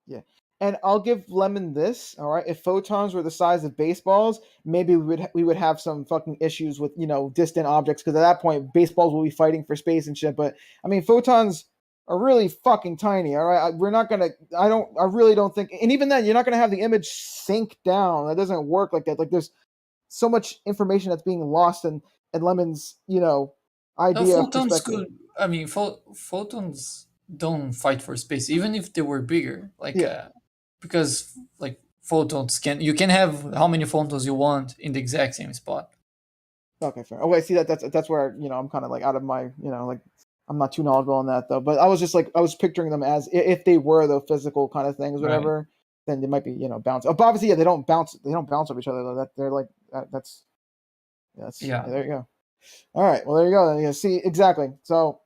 Yeah. And I'll give Lemon this, all right? If photons were the size of baseballs, maybe we would have some fucking issues with, distant objects, because at that point, baseballs will be fighting for space and shit. But, I mean, photons are really fucking tiny, all right? I really don't think, and even then, you're not going to have the image sink down. That doesn't work like that. Like, there's so much information that's being lost in Lemon's, idea of perspective. Photons don't fight for space, even if they were bigger. Because like photons you can have how many photons you want in the exact same spot. Okay, fair. Oh, wait, see that's where I'm kind of like out of my like I'm not too knowledgeable on that though. But I was just like I was picturing them as if they were the physical kind of things, whatever. Right. Then they might be bounce. Oh, but obviously, yeah, they don't bounce off each other though. That they're like that's there you go. All right, well there you go. Then see exactly. So,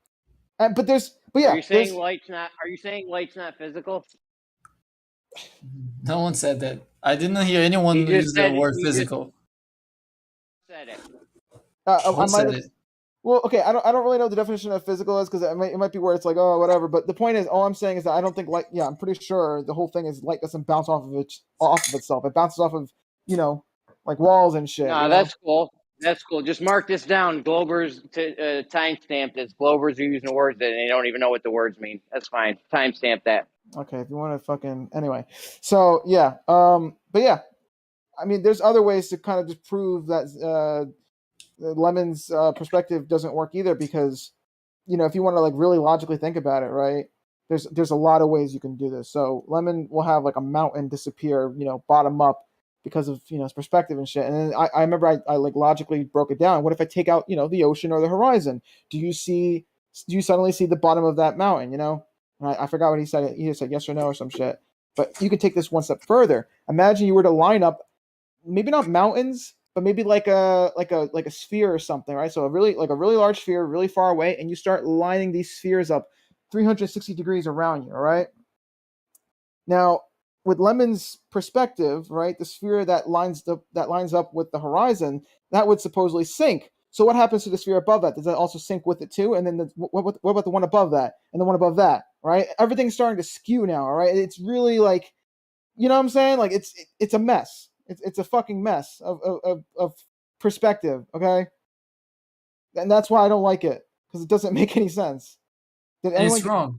but yeah. Are you saying light's not physical? No one said that. I didn't hear anyone use the word physical. Said it. I might have. Well, okay, I don't really know what the definition of physical is, because it might be where it's like, oh, whatever. But the point is, all I'm saying is that I don't think light. Yeah, I'm pretty sure the whole thing is light doesn't bounce off of itself. It bounces off of like walls and shit. No, that's cool. That's cool. Just mark this down. Globers timestamp this. Globers are using words that they don't even know what the words mean. That's fine. Timestamp that. Okay, if you want to fucking anyway. So yeah, but yeah, I mean, there's other ways to kind of just prove that Lemon's perspective doesn't work either, because if you want to like really logically think about it, right? There's a lot of ways you can do this. So Lemon will have like a mountain disappear, bottom up, because of his perspective and shit. And then I remember I like logically broke it down. What if I take out the ocean or the horizon? Do you suddenly see the bottom of that mountain? And I forgot what he said. He said yes or no or some shit. But you could take this one step further. Imagine you were to line up, maybe not mountains, but maybe like a sphere or something, right? So a really large sphere, really far away, and you start lining these spheres up 360 degrees around you, all right? Now, with Lemon's perspective, right, the sphere that lines up with the horizon, that would supposedly sink. So what happens to the sphere above that? Does that also sink with it too? And then what about the one above that and the one above that, right? Everything's starting to skew now, all right? It's really like, you know what I'm saying? Like it's a mess. It's a fucking mess of perspective, okay? And that's why I don't like it, because it doesn't make any sense. It's wrong.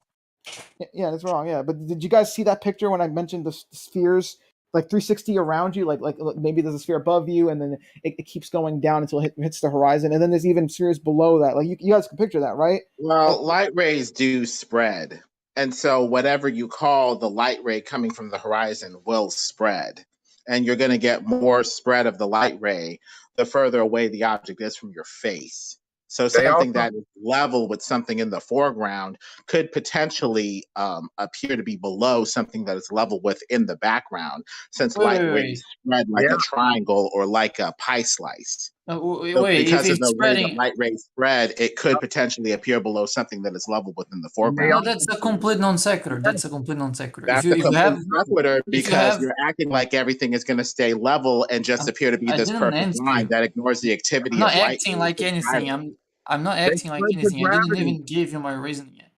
Yeah, it's wrong. Yeah, but did you guys see that picture when I mentioned the spheres like 360 around you, like maybe there's a sphere above you, and then it keeps going down until it hits the horizon, and then there's even spheres below that. Like you guys can picture that, right? Well, light rays do spread. And so whatever you call the light ray coming from the horizon will spread. And you're going to get more spread of the light ray the further away the object is from your face. So something that is level with something in the foreground could potentially appear to be below something that is level with in the background, since light rays spread like a triangle or like a pie slice. So Wait, if because of it's the way the spreading, light rays spread, it could potentially appear below something that is level within the foreground. no, that's a complete non sequitur. That's a complete non sequitur. That's If a you have, complete sequitur if you because have, you're acting like everything is going to stay level and just appear to be I this didn't perfect answer line you. that ignores the I'm activity not of light acting rays like anything. entirely. I'm not acting like spread the anything. I didn't gravity. even give you my reasoning yet.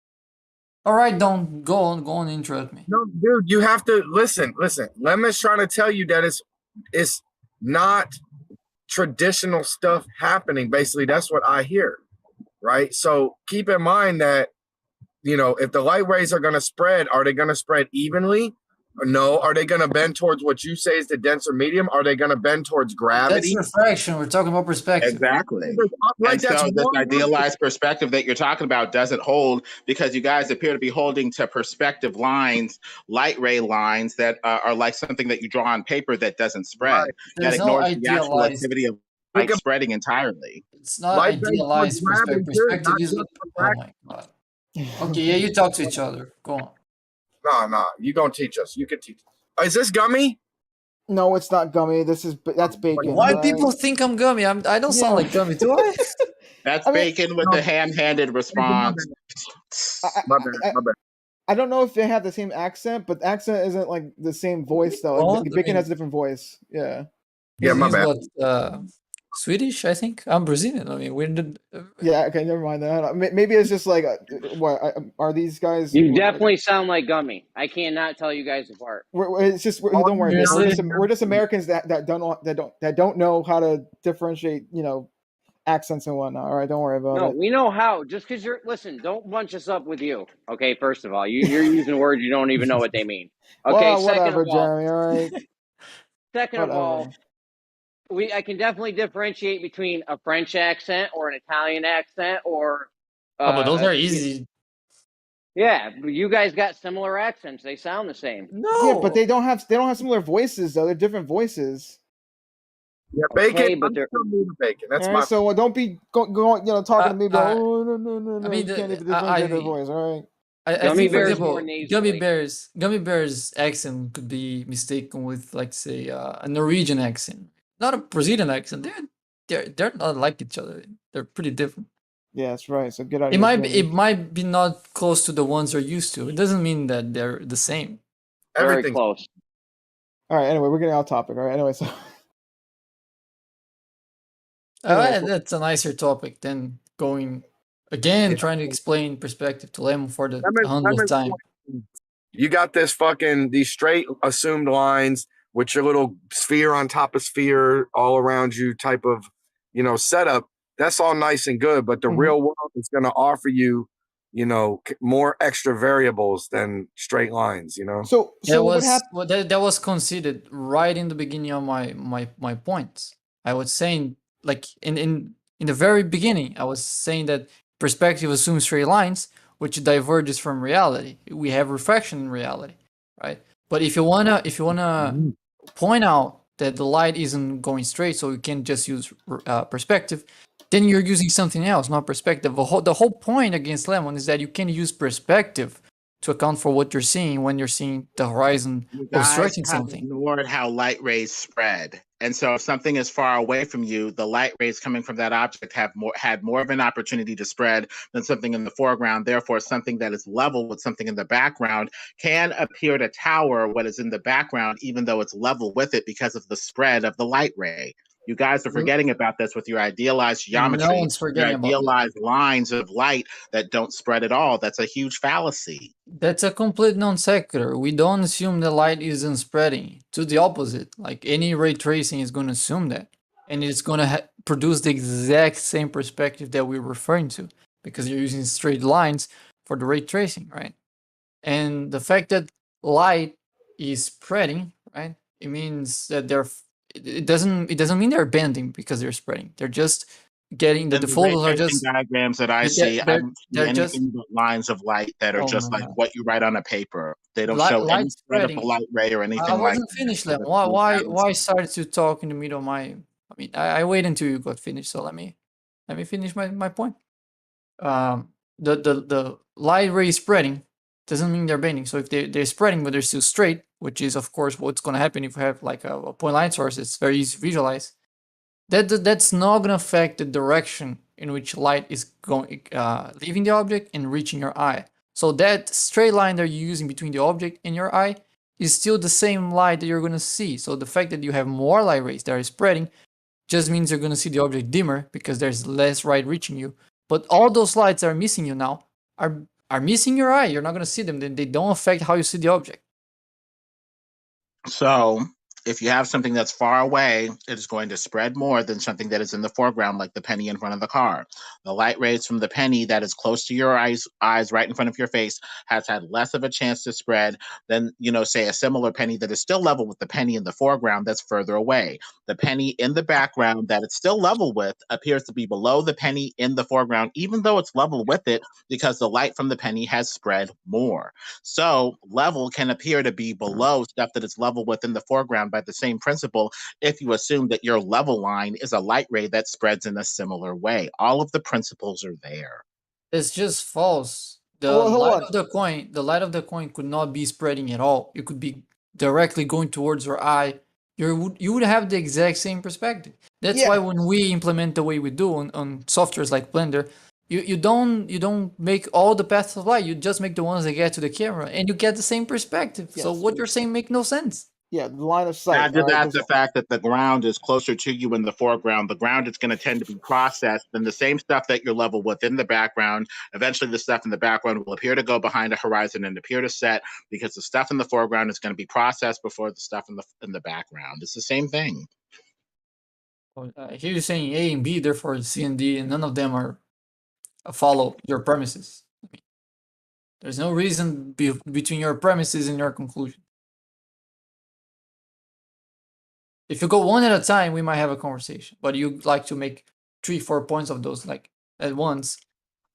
All right, don't go on, interrupt me. No, dude, you have to listen. Lemon's trying to tell you that it's not traditional stuff happening. Basically, that's what I hear, right? So keep in mind that, you know, if the light rays are going to spread, are they going to spread evenly? Or no? Are they going to bend towards what you say is the denser medium? Are they going to bend towards gravity? That's refraction. We're talking about perspective. Exactly. Right, And that's so this one idealized perspective that you're talking about doesn't hold because you guys appear to be holding to perspective lines, light ray lines that are like something that you draw on paper that doesn't spread. That There's no ignores the actual idealized. activity of light spreading entirely. It's not idealized perspective. Perspective is. Oh my god. Okay, yeah, you talk to each other. Go on. No, you gonna teach us. You can teach us. Is this gummy? No, it's not gummy. That's bacon. Why right? people think I'm gummy? I don't sound like gummy, do I? That's bacon with the ham-handed response. My bad. I don't know if they have the same accent, but the accent isn't like the same voice though. Well, Bacon has a different voice. Yeah. Yeah, my He's bad. what, Swedish, I think. I'm Brazilian. I mean, we did. Yeah. Okay. Never mind that. Maybe it's just like, what are these guys? You definitely sound like gummy. I cannot tell you guys apart. It's just don't worry. We're just Americans that don't know how to differentiate, you know, accents and whatnot. All right, don't worry about No, it. we know how. Just because don't bunch us up with you. Okay, first of all, you're using words you don't even know what they mean. Okay, Well, whatever, second of all, Jeremy. All right. second of all, I can definitely differentiate between a French accent or an Italian accent or. But those are easy. Yeah, you guys got similar accents. They sound the same. No. Yeah, but they don't have similar voices though. They're different voices. Yeah, bacon. Okay, but they're bacon. That's all right, so don't be going, you know, talking to me about. Oh no. I mean, you can't even differentiate their voice. All right. I think, for example, gummy bears accent could be mistaken with, like, say, a Norwegian accent, not a Brazilian accent. They're not like each other. They're pretty different. Yeah, that's right. So get out. It might be not close to the ones they're used to. It doesn't mean that they're the same. Very close. All right. Anyway, we're getting off topic. All right. Anyway, so. That's a nicer topic than going again trying to explain perspective to Lem for the 100th time. You got these straight assumed lines with your little sphere on top of sphere all around you type of, you know, setup. That's all nice and good, but the real world is going to offer you, you know, more extra variables than straight lines, you know? So that was conceded right in the beginning of my points. I was saying, like, in the very beginning, I was saying that perspective assumes straight lines, which diverges from reality. We have refraction in reality, right? But if you wanna point out that the light isn't going straight, so you can just use perspective, then you're using something else, not perspective. The whole point against Lemon is that you can use perspective to account for what you're seeing when you're seeing the horizon obstructing something. Ignored how light rays spread, and so if something is far away from you, the light rays coming from that object had more of an opportunity to spread than something in the foreground. Therefore, something that is level with something in the background can appear to tower what is in the background, even though it's level with it because of the spread of the light ray. You guys are forgetting about this with your idealized geometry. No one's forgetting about idealized lines of light that don't spread at all. That's a huge fallacy. That's a complete non sequitur. We don't assume the light isn't spreading. To the opposite, like any ray tracing is going to assume that, and it's going to produce the exact same perspective that we're referring to, because you're using straight lines for the ray tracing, right? And the fact that light is spreading, right, It means that it doesn't mean they're bending because they're spreading. They're just getting the In the ray photons are tracing just diagrams that I they're see, I they're, don't see they're just anything but lines of light that are oh my just like god. what you write on a paper. They don't show any Light spread of a spreading. light ray or I anything like wasn't that. finished, So Lemon. that's Why no why fallacy. why start to talk in the middle of my? I mean, I wait until you got finished. So let me finish my point. The light ray spreading doesn't mean they're bending. So if they're spreading but they're still straight, which is of course what's going to happen if you have like a point light source, it's very easy to visualize. That's not going to affect the direction in which light is going leaving the object and reaching your eye. So that straight line that you're using between the object and your eye is still the same light that you're going to see. So the fact that you have more light rays that are spreading just means you're going to see the object dimmer because there's less light reaching you. But all those lights that are missing you now are missing your eye. You're not going to see them. Then they don't affect how you see the object. So if you have something that's far away, it is going to spread more than something that is in the foreground, like the penny in front of the car. The light rays from the penny that is close to your eyes right in front of your face has had less of a chance to spread than, say a similar penny that is still level with the penny in the foreground that's further away. The penny in the background that it's still level with appears to be below the penny in the foreground, even though it's level with it, because the light from the penny has spread more. So level can appear to be below stuff that it's level with in the foreground by the same principle if you assume that your level line is a light ray that spreads in a similar way. All of the principles are there. It's just false. The Well, hold light on. of the light of the coin could not be spreading at all. It could be directly going towards your eye. You would have the exact same perspective. That's why Yeah. when we implement the way we do on softwares like Blender, you don't make all the paths of light. You just make the ones that get to the camera, and you get the same perspective. So Yes. what you're saying make no sense. Yeah, the line of sight. Add to All right, that there's the fact that the ground is closer to you in the foreground. The ground is going to tend to be processed, and the same stuff that you're level with in the background, eventually the stuff in the background will appear to go behind a horizon and appear to set because the stuff in the foreground is going to be processed before the stuff in the background. It's the same thing. Here you're saying A and B, therefore C and D, and none of them are follow your premises. There's no reason between your premises and your conclusion. If you go one at a time, we might have a conversation. But you like to make 3-4 points of those like at once.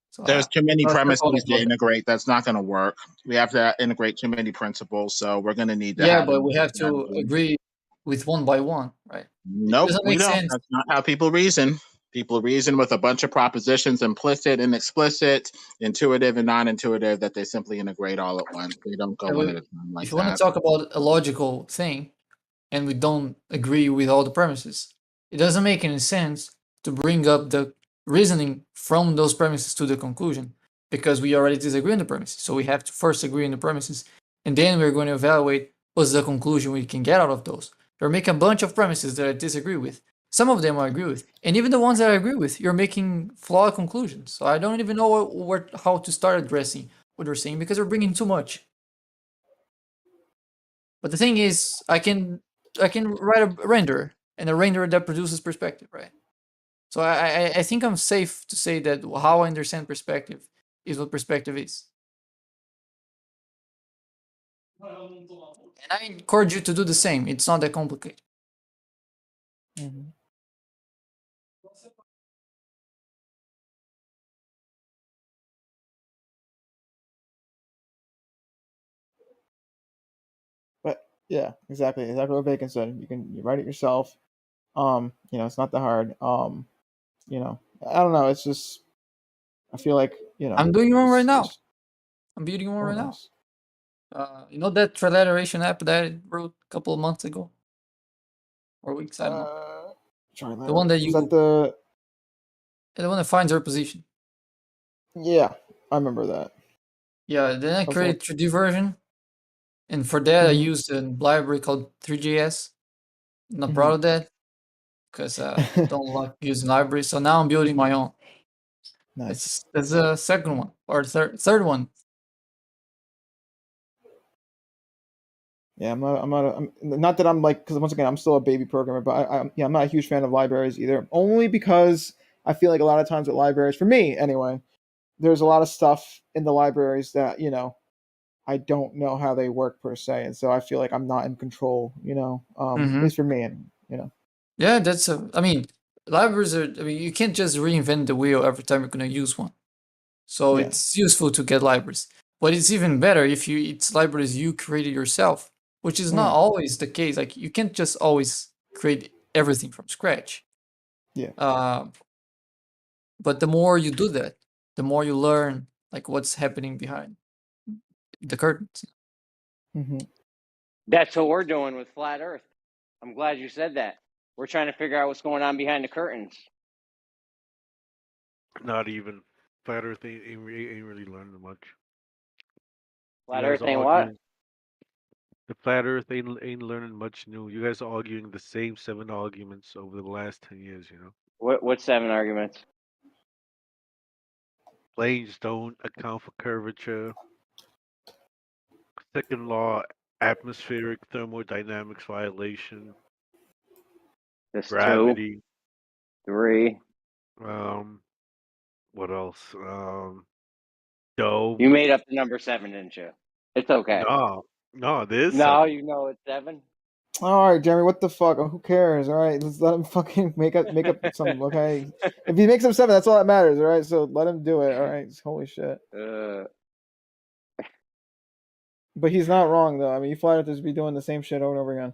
So There's too many that's all premises to about that. integrate. That's not going to work. We have to integrate too many principles, so we're going to need to Yeah, have but we have to agree with one by one, right? Nope, doesn't we make don't. sense. That's not how people reason. People reason with a bunch of propositions, implicit and explicit, intuitive and non-intuitive, that they simply integrate all at once. They don't go Yeah, one at a time like if you want that. to talk about a logical thing, and we don't agree with all the premises, it doesn't make any sense to bring up the reasoning from those premises to the conclusion because we already disagree on the premises. So we have to first agree on the premises, and then we're going to evaluate what's the conclusion we can get out of those. You're making a bunch of premises that I disagree with. Some of them I agree with, and even the ones that I agree with, you're making flawed conclusions. So I don't even know how to start addressing what you're saying because you're bringing too much. But the thing is, I can write a render, and a renderer that produces perspective, right? So I think I'm safe to say that how I understand perspective is what perspective is. And I encourage you to do the same. It's not that complicated. Mhm. But yeah, exactly what Bacon said. You write it yourself. It's not that hard. I don't know. It's just I feel like I'm doing one right now. it's- I'm building one oh, right nice. now. You know that trilateration app that I wrote a couple of months ago or weeks? I don't know. The one that Is that the one that finds your position. Yeah, I remember that. Yeah, then I Okay. created 3D version, and for that I Mhm. used a library called 3JS. I'm not proud of that because don't like using libraries. So now I'm building my own. Nice. That's the second one or third one. Yeah, I'm not that I'm like, because once again I'm still a baby programmer, but I'm not a huge fan of libraries either. Only because I feel like a lot of times with libraries, for me anyway, there's a lot of stuff in the libraries that I don't know how they work per se, and so I feel like I'm not in control. At least for me, and Yeah, I mean, libraries are. I mean, you can't just reinvent the wheel every time you're gonna use one. So Yeah. it's useful to get libraries, but it's even better if it's libraries you created yourself, which is not always the case. Like you can't just always create everything from scratch. Yeah. But the more you do that, the more you learn like what's happening behind the curtains. That's what we're doing with Flat Earth. I'm glad you said that. We're trying to figure out what's going on behind the curtains. Not even. Flat Earth ain't really learning much. Flat Earth ain't what? The Flat Earth ain't learning much new. You guys are arguing the same 7 arguments over the last 10 years, What 7 arguments? Planes don't account for curvature. Second law, atmospheric thermodynamics violation. That's gravity. 2, 3. What else? Dove. You made up the number 7, didn't you? It's okay. No, there's No, 7. you know it's 7. All right, Jeremy, what the fuck? Who cares? All right, let's let him fucking make up some. Okay, if he makes up 7, that's all that matters. All right, so let him do it. All right, holy shit. But he's not wrong though. I mean, you Flat Earthers be doing the same shit over and over again.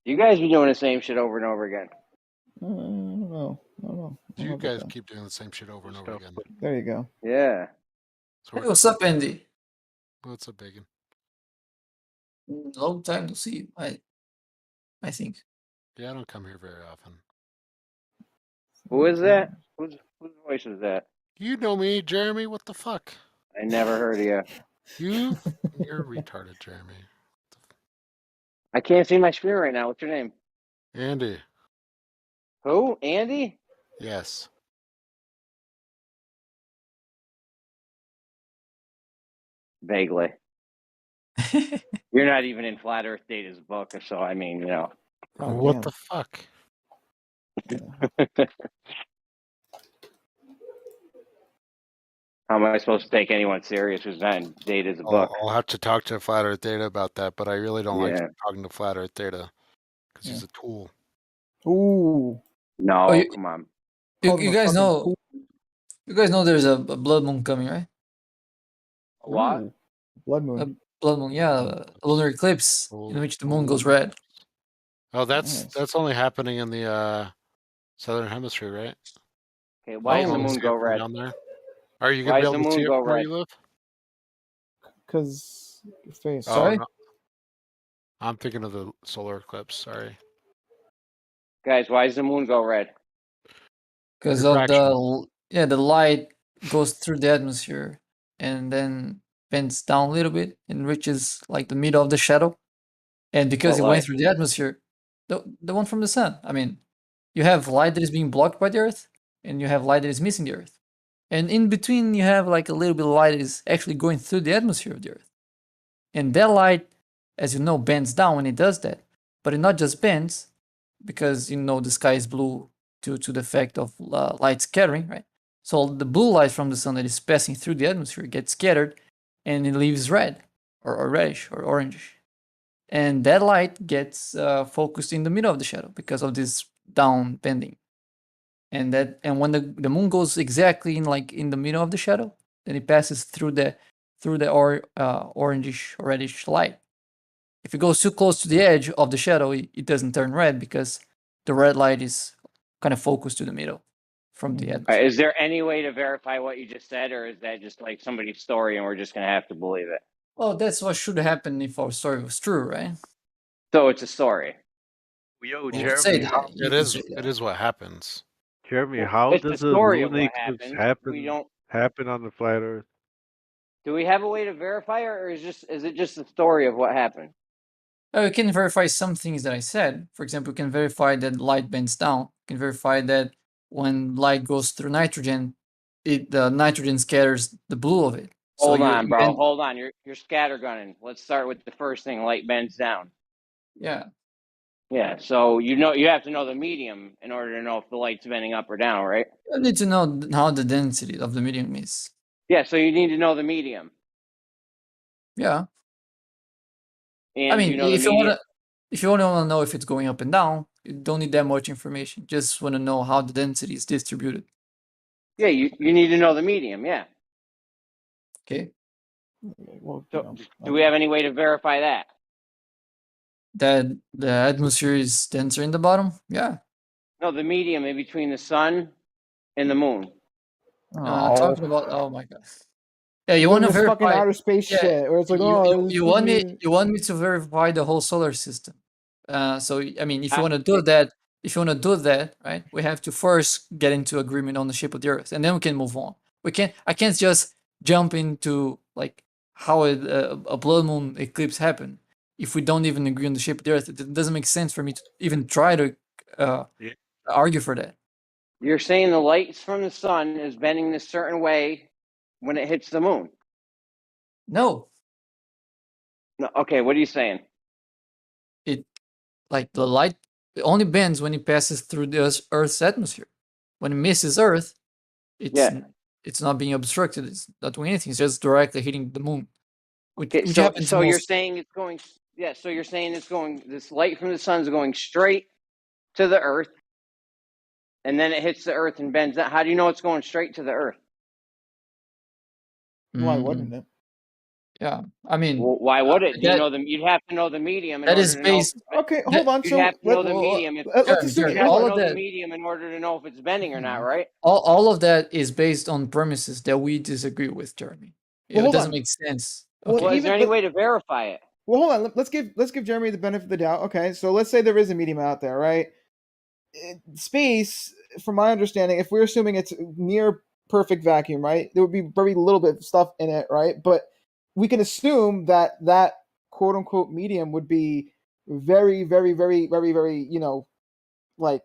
You guys be doing the same shit over and over again. I don't know. You guys keep doing the same shit over and over again. There you go. Yeah. Hey, what's up, Andy? What's up, Bacon? Long time to see. I think. Yeah, I don't come here very often. Who is that? Whose voice is that? You know me, Jeremy. What the fuck? I never heard of you. You're retarded, Jeremy. I can't see my screen right now. What's your name? Andy. Who? Andy? Yes. Vaguely. You're not even in Flat Earth Data's book, so I mean, What the fuck? How am I supposed to take anyone serious who's not in Data's book? I'll have to talk to Flat Earth Data about that, but I really don't like Yeah. talking to Flat Earth Data because he's a tool. Ooh. No, come on. You guys know. You guys know there's a blood moon coming, right? What? Ooh. Blood moon. A blood moon, yeah, a lunar eclipse in which the moon goes red. Oh, that's only happening in the southern hemisphere, right? Okay, why does the moon go red? Down there? Are you Why gonna does be the able to see moon it go from where red? you live? Because your face. Oh, Sorry? no. I'm thinking of the solar eclipse. Sorry. Guys, why does the moon go red? Because of the light goes through the atmosphere and then bends down a little bit and reaches like the middle of the shadow. And because What it went light? through the atmosphere, the one from the sun. I mean, you have light that is being blocked by the Earth, and you have light that is missing the Earth. And in between, you have like a little bit of light that is actually going through the atmosphere of the Earth. And that light, as you know, bends down when it does that. But it not just bends, because the sky is blue due to the effect of light scattering, right? So the blue light from the sun that is passing through the atmosphere gets scattered, and it leaves red, or reddish, or orangish. And that light gets focused in the middle of the shadow because of this down bending. And when the moon goes exactly in the middle of the shadow, then it passes through the orangish or reddish light. If it goes too close to the edge of the shadow, it doesn't turn red because the red light is kind of focused to the middle from the atmosphere. Is there any way to verify what you just said, or is that just like somebody's story and we're just going to have to believe it? Well, that's what should happen if our story was true, right? So it's a story. Yo, You Jeremy, say that. You It can is. say that. It is what happens. Jeremy, Well, how it's the does a story of lunar what eclipse happens. happen on the flat Earth? Do we have a way to verify, or is it just the story of what happened? We can verify some things that I said. For example, we can verify that light bends down. We can verify that when light goes through nitrogen, the nitrogen scatters the blue of it. Hold on, bro. Hold on. You're scattergunning. Let's start with the first thing. Light bends down. Yeah. Yeah. So you have to know the medium in order to know if the light's bending up or down, right? You need to know how the density of the medium is. Yeah. So you need to know the medium. Yeah. And I mean, you know the if you medium. want to know if it's going up and down, you don't need that much information. Just want to know how the density is distributed. Yeah, you need to know the medium. Yeah. Okay. Well, So do we have any way to verify that? That the atmosphere is denser in the bottom? Yeah. No, the medium in between the sun and the moon. Talking about, oh my god. Yeah, you You're want doing to this fucking verify. outer space Yeah, shit, where it's like, you want me to verify the whole solar system. So I mean, if you want to do that, right, we have to first get into agreement on the shape of the Earth, and then we can move on. I can't just jump into like how a blood moon eclipse happened if we don't even agree on the shape of the Earth. It doesn't make sense for me to even try to argue for that. You're saying the light from the sun is bending this certain way when it hits the moon. No. No. Okay, what are you saying? It like the light only bends when it passes through the Earth's atmosphere. When it misses Earth, it's not being obstructed. It's not doing anything. It's just directly hitting the moon, which happens so you're most. saying it's going. Yeah. So you're saying it's going. This light from the sun is going straight to the Earth, and then it hits the Earth and bends. How do you know it's going straight to the Earth? Why wouldn't it? Yeah, I mean, well, why would it? You'd have to know the medium. That is based. Okay, hold on. You'd have to know the medium. Let's assume all of the that. medium in order to know if it's bending or not, right? All of that is based on premises that we disagree with, Jeremy. Well, It doesn't make sense. Well, is there any way to verify it? Well, hold on. Let's give Jeremy the benefit of the doubt. Okay, so let's say there is a medium out there, right? Space, from my understanding, if we're assuming it's near perfect vacuum, right, there would be very little bit of stuff in it, right? But we can assume that quote unquote medium would be very, very, very, very, very, like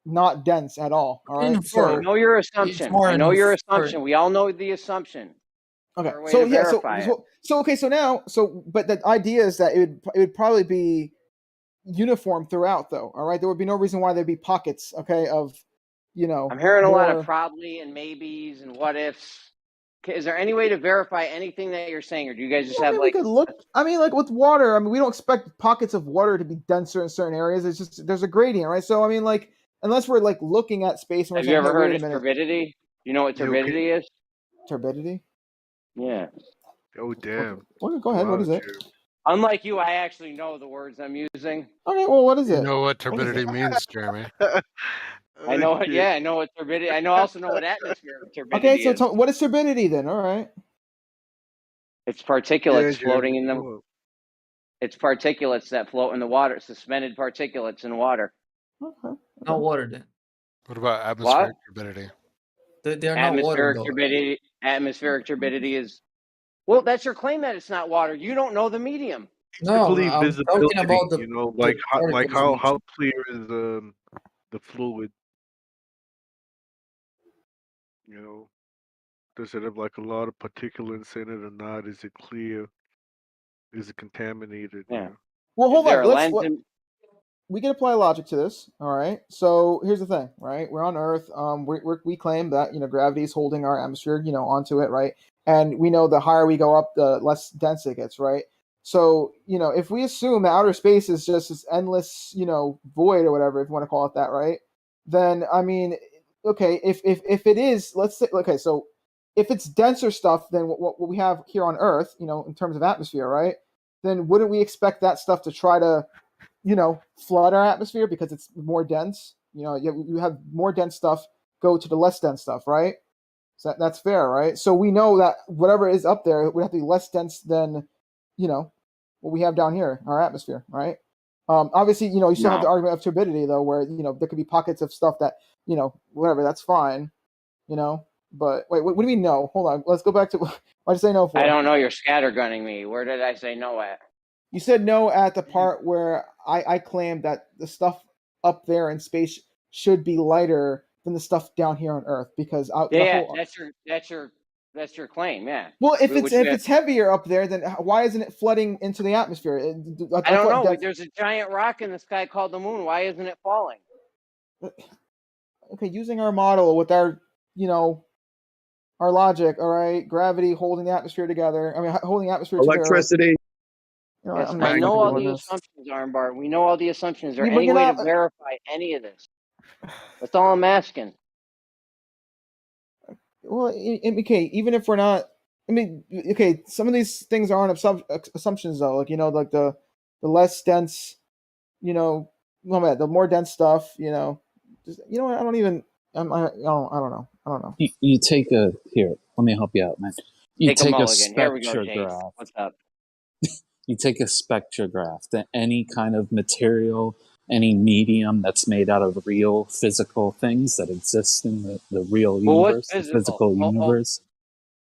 not dense at all. All right. So I know your assumption. I know your assumption. We all know the assumption. Okay. So yeah. But the idea is that it would probably be uniform throughout, though. All right. There would be no reason why there'd be pockets. Okay. Of, I'm hearing a lot of probably and maybes and what ifs. Is there any way to verify anything that you're saying, or do you guys just have we could look? I mean, like with water. I mean, we don't expect pockets of water to be denser in certain areas. It's just there's a gradient, right? So I mean, like unless we're like looking at space. And have you ever heard of turbidity? You know what turbidity is? Turbidity? Yeah. Oh damn. Go ahead. What is it? Unlike you, I actually know the words I'm using. Okay. Well, what is it? You know what turbidity means, Jeremy? I know it. Yeah, I know what turbidity. I also know what atmospheric turbidity is. So what is turbidity then? All right. It's particulates floating in the. It's particulates that float in the water. Suspended particulates in water. Okay. Not water then. What about atmospheric turbidity? They're not water. Turbidity. Atmospheric turbidity is. Well, that's your claim that it's not water. You don't know the medium. No, I'm talking about the. You know, like how clear is the fluid? You know, does it have like a lot of particulates in it or not? Is it clear? Is it contaminated? Yeah. You know? Well, hold on. We can apply logic to this. All right. So here's the thing, right? We're on Earth. We claim that gravity is holding our atmosphere, onto it, right? And we know the higher we go up, the less dense it gets, right? So if we assume that outer space is just this endless, void or whatever, if you want to call it that, right? Then I mean, okay, if it is, let's say, okay, so if it's denser stuff than what we have here on Earth, in terms of atmosphere, right? Then wouldn't we expect that stuff to try to flood our atmosphere because it's more dense? You have more dense stuff go to the less dense stuff, right? So that's fair, right? So we know that whatever is up there would have to be less dense than, what we have down here, our atmosphere, right? Obviously, you still have the argument of turbidity, though, where, there could be pockets of stuff that, whatever, that's fine, But wait, what do we know? Hold on, let's go back to what did I say no for? I don't know. You're scattergunning me. Where did I say no at? You said no at the part where I claimed that the stuff up there in space should be lighter than the stuff down here on Earth because that's your claim, yeah. Well, if it's heavier up there, then why isn't it flooding into the atmosphere? I don't know. There's a giant rock in the sky called the moon. Why isn't it falling? Okay, using our model with our our logic, all right, gravity holding the atmosphere together. I mean, holding the atmosphere to the Earth. Electricity. You know, Yes, I'm I not know fucking all doing the this. assumptions, Armbar. We know all the assumptions. Is there Yeah, but any you're way not. to verify any of this? That's all I'm asking. Well, okay, even if we're not, I mean, okay, some of these things aren't assumptions though. Like, you know, like the less dense, you know, well, the more dense stuff, you know, just, you know what? I don't even. I don't know. I don't know. You take a here. Let me help you out, man. You Take a take a mulligan. Here we go, Jace. spectrograph. What's up? You take a spectrograph, that any kind of material, any medium that's made out of real physical things that exist in the real Well, what's universe, the physical? physical universe.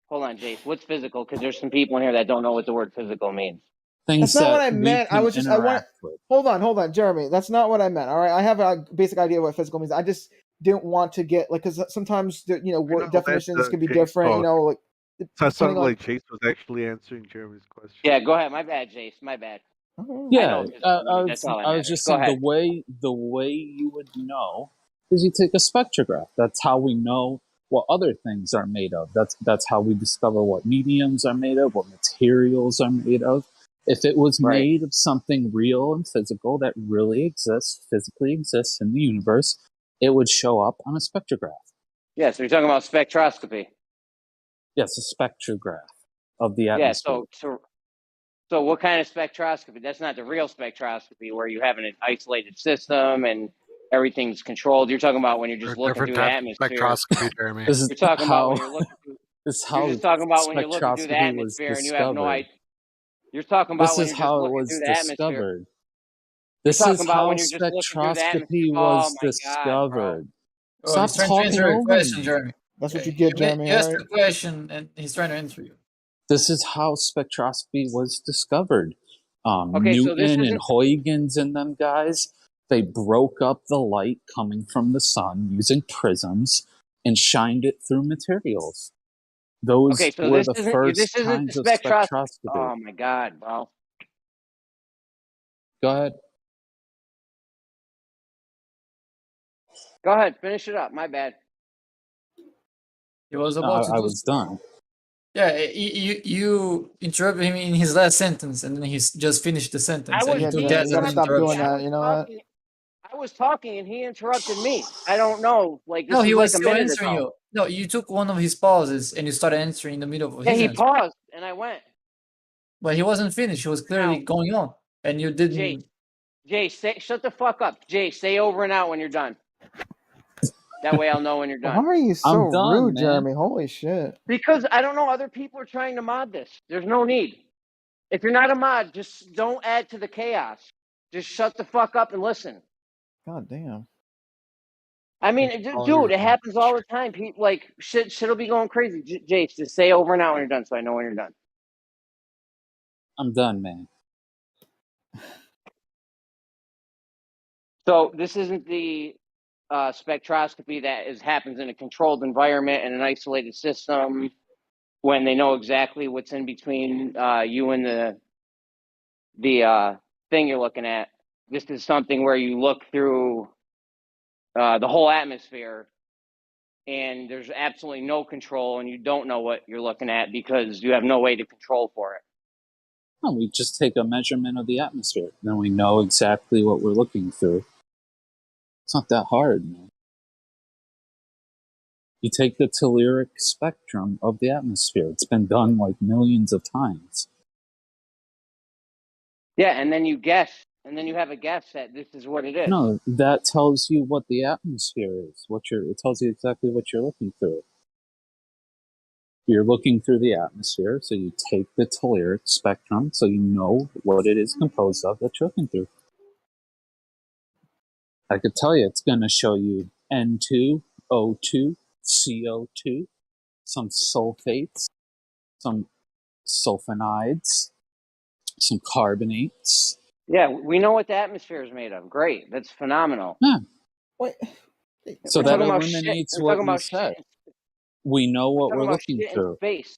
Hold on, Jace. What's physical? Because there's some people in here that don't know what the word physical means. Things That's not what that I we meant. I can was just. I want. interact with. Hold on, Jeremy. That's not what I meant. All right, I have a basic idea of what physical means. I just didn't want to get like, because sometimes you know, word definitions can be Chase different. talk. You know, like So it depending sounded on. like Chase was actually answering Jeremy's question. Yeah, go ahead. My bad, Jace. My bad. I Yeah, know physical means. That's all that I was matters. just Go saying ahead. the way you would know is you take a spectrograph. That's how we know what other things are made of. That's how we discover what mediums are made of, what materials are made of. If it was Right. made of something real and physical that really exists, physically exists in the universe, it would show up on a spectrograph. Yeah, so you're talking about spectroscopy. Yes, a spectrograph of the Yeah, atmosphere. so what kind of spectroscopy? That's not the real spectroscopy where you have an isolated system and everything's controlled. You're talking about when you're just looking Different through the type of atmosphere. spectroscopy, Jeremy. This is You're talking about how when you're looking through. this is You're how just talking about when you're looking through the spectroscopy was atmosphere and you have no discovered. idea. You're talking about This when is you're just how it looking was through the atmosphere. discovered. You're This is talking about how when you're just looking through the atmosphere. spectroscopy Oh was my God, bro. discovered. Oh, Stop he's trying to talking answer your over question, me. Jeremy. That's what you get, Jeremy. You asked All right. the question, and he's trying to answer you. This is how spectroscopy was discovered. Okay, so this Newton and isn't. Huygens and them guys, they broke up the light coming from the sun using prisms and shined it through materials. Those Okay, so were this the isn't. first This isn't kinds the of spectroscopy. spectroscopy. Oh my God, bro. Go ahead. Go ahead, finish it up. My bad. He was No, about to I do was so. done. Yeah, you interrupted him in his last sentence, and then he's just finished the sentence, and you took He that as an gotta stop doing interruption. that. You know what? I was talking and he interrupted me. I don't know. Like No, this he was was like a still minute answering ago. you. No, you took one of his pauses and you started answering in the middle of Yeah, his he answer. paused and I went. But he wasn't finished. He was clearly going on, and you didn't. Jay, shut the fuck up. Jay, say over and out when you're done. That way I'll know when you're Why done. are you so I'm done, rude, man. Jeremy? Holy shit. Because I don't know. Other people are trying to mod this. There's no need. If you're not a mod, just don't add to the chaos. Just shut the fuck up and listen. God damn. I mean, dude, it happens all the time. People, like shit'll be going crazy. Jay, just say over and out when you're done, so I know when you're done. I'm done, man. So this isn't the spectroscopy that happens in a controlled environment and an isolated system when they know exactly what's in between you and the thing you're looking at. This is something where you look through the whole atmosphere and there's absolutely no control and you don't know what you're looking at because you have no way to control for it. No, we just take a measurement of the atmosphere. Then we know exactly what we're looking through. It's not that hard, man. You take the telluric spectrum of the atmosphere. It's been done like millions of times. Yeah, and then you guess, and then you have a guess that this is what it is. No, that tells you what the atmosphere is. It tells you exactly what you're looking through. You're looking through the atmosphere, so you take the telluric spectrum, so you know what it is composed of that you're looking through. I could tell you it's going to show you N2, O2, CO2, some sulfates, some sulfonides, some carbonates. Yeah, we know what the atmosphere is made of. Great, that's phenomenal. Yeah. Wait. So that eliminates what you said. We know what we're looking through. Space.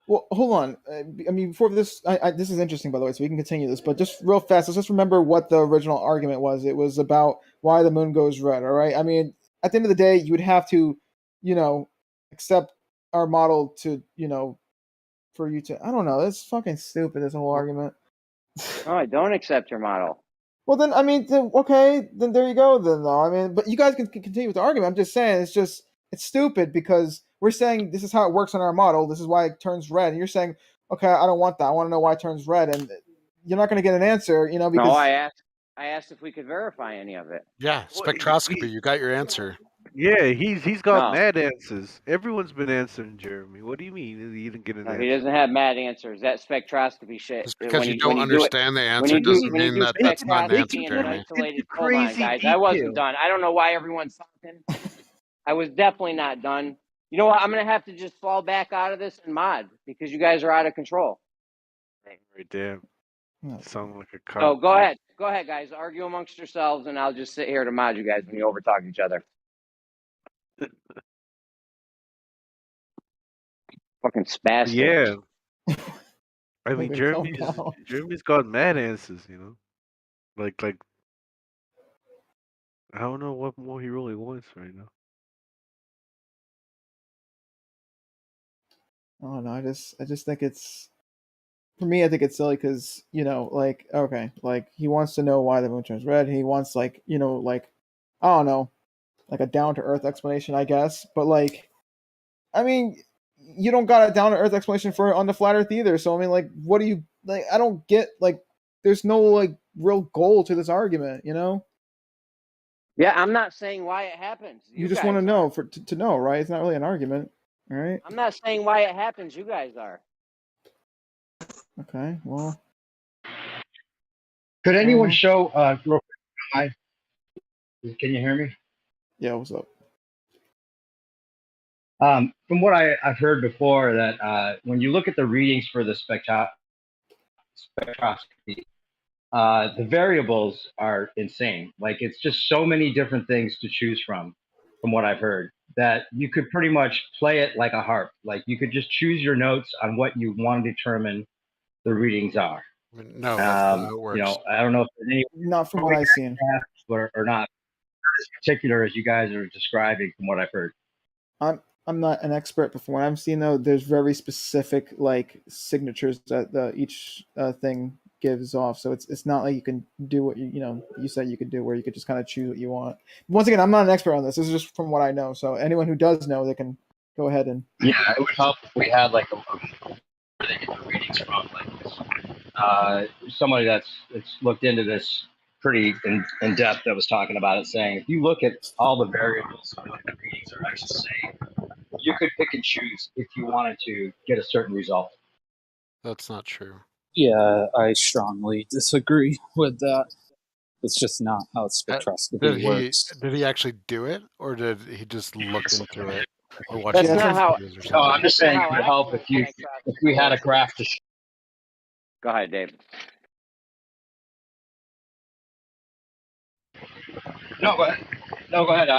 Well, hold on. I mean, before this, this is interesting, by the way, so we can continue this. But just real fast, let's just remember what the original argument was. It was about why the moon goes red. All right. I mean, at the end of the day, you would have to, you know, accept our model to, you know, for you to, I don't know, it's fucking stupid, this whole argument. No, I don't accept your model. Well, then, I mean, then, okay, then there you go, then, though. I mean, but you guys can continue with the argument. I'm just saying, it's stupid because we're saying this is how it works on our model. This is why it turns red. And you're saying, okay, I don't want that. I want to know why it turns red. And you're not going to get an answer, you know, because. No, I asked if we could verify any of it. Yeah, spectroscopy. You got your answer. Yeah, he's got No. mad answers. Everyone's been answering Jeremy. What do you mean he didn't get an No, answer? he doesn't have mad answers. That spectroscopy shit. Just because you don't understand the answer doesn't mean that that's not an answer, Jeremy. Hold on, guys. I wasn't done. I don't know why everyone's talking. I was definitely not done. You know what? I'm going to have to just fall back out of this and mod because you guys are out of control. Right there. Sound like a cop. So go ahead. Go ahead, guys. Argue amongst yourselves, and I'll just sit here to mod you guys when you overtalk each other. Fucking spastic. Yeah. I mean, Jeremy's got mad answers, you know? Like, I don't know what more he really wants right now. Oh no, I just think it's, for me, I think it's silly because, you know, like, okay, like he wants to know why the moon turns red. He wants, like, you know, like, I don't know, like a down to earth explanation, I guess. But like, I mean, you don't got a down to earth explanation for on the flat earth either. So I mean, like, what do you, like? I don't get, like, there's no like real goal to this argument, you know? Yeah, I'm not saying why it happens. You just want to know to know, right? It's not really an argument, all right? I'm not saying why it happens. You guys are. Okay, well. Could anyone show real quick? Can you hear me? Yeah, what's up? From what I've heard before, that when you look at the readings for the spectroscopy, the variables are insane. Like, it's just so many different things to choose from what I've heard, that you could pretty much play it like a harp. Like, you could just choose your notes on what you want to determine the readings are. No, that's not how it works. You know, I don't know if there's any, not from what I've seen, or not as particular as you guys are describing from what I've heard. I'm not an expert, but from what I'm seeing, though, there's very specific like signatures that each thing gives off. So it's not like you can do what you said you could do, where you could just kind of choose what you want. Once again, I'm not an expert on this. This is just from what I know. So anyone who does know, they can go ahead and. Yeah, it would help if we had like where they get the readings from, like somebody that's looked into this pretty in depth that was talking about it, saying if you look at all the variables of what the readings are actually saying, you could pick and choose if you wanted to get a certain result. That's not true. Yeah, I strongly disagree with that. It's just not how spectroscopy works. Did he actually do it, or did he just look into it or watch? That's not how. No, I'm just saying it would help if we had a graph to. Go ahead, Dave. No, go ahead.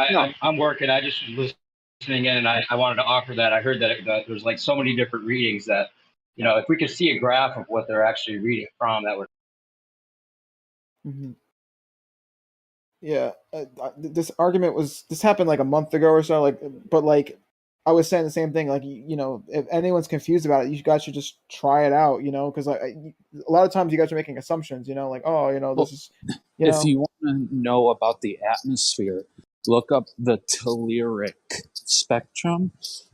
I'm working. I just was listening in, and I wanted to offer that. I heard that there's like so many different readings that, you know, if we could see a graph of what they're actually reading from, that would. Mm-hmm. Yeah, this happened like a month ago or so. Like, but like, I was saying the same thing. Like, you know, if anyone's confused about it, you guys should just try it out. You know, because like a lot of times you guys are making assumptions. You know, like, oh, you know, this is. If you want to know about the atmosphere, look up the telluric spectrum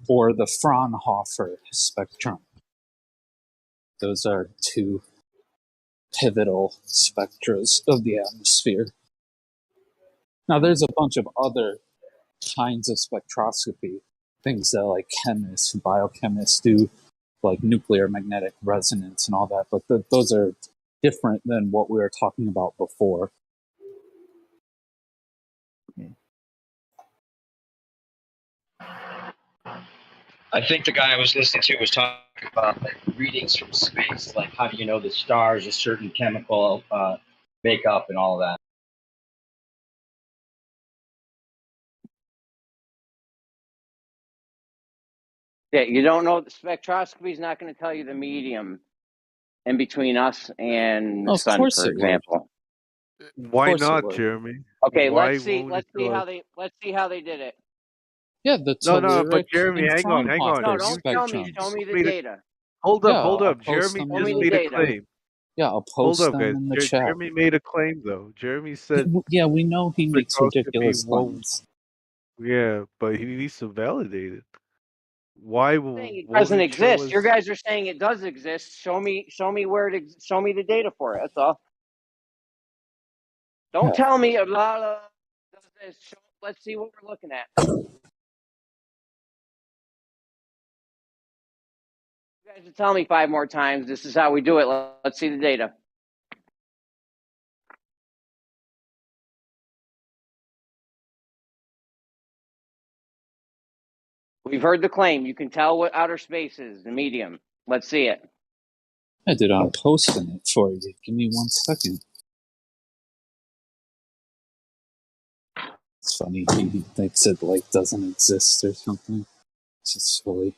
or the Fraunhofer spectrum. Those are two pivotal spectras of the atmosphere. Now, there's a bunch of other kinds of spectroscopy, things that like chemists, biochemists do, like nuclear magnetic resonance and all that, but those are different than what we were talking about before. I think the guy I was listening to was talking about like readings from space, like how do you know the stars, a certain chemical makeup, and all of that. Yeah, you don't know. The spectroscopy is not going to tell you the medium in between us and the sun, for example. Why not, Jeremy? Okay, Why let's see won't it how they did it. Yeah, the No, but telluric Jeremy, and hang on. No, Fraunhofer don't show me. Show spectrums. me the Made a, data. hold Yeah, up. I'll post Jeremy them Show in me just the made a data. claim. Yeah, I'll Hold post up, them guys. in the chat. Jeremy made a claim though. Jeremy said Yeah, we know he makes spectroscopy ridiculous won't. claims. Yeah, but he needs to validate it. Why Saying it won't doesn't he show exist. Your us? guys are saying it does exist. Show me where show me the data for it. That's all. Don't Yeah. tell me does this. Let's see what we're looking at. You guys will tell me 5 more times. This is how we do it. Let's see the data. We've heard the claim. You can tell what outer space is, the medium. Let's see it. I did. I'm posting it for you. Give me 1 second. It's funny. He thinks it like doesn't exist or something. It's just silly.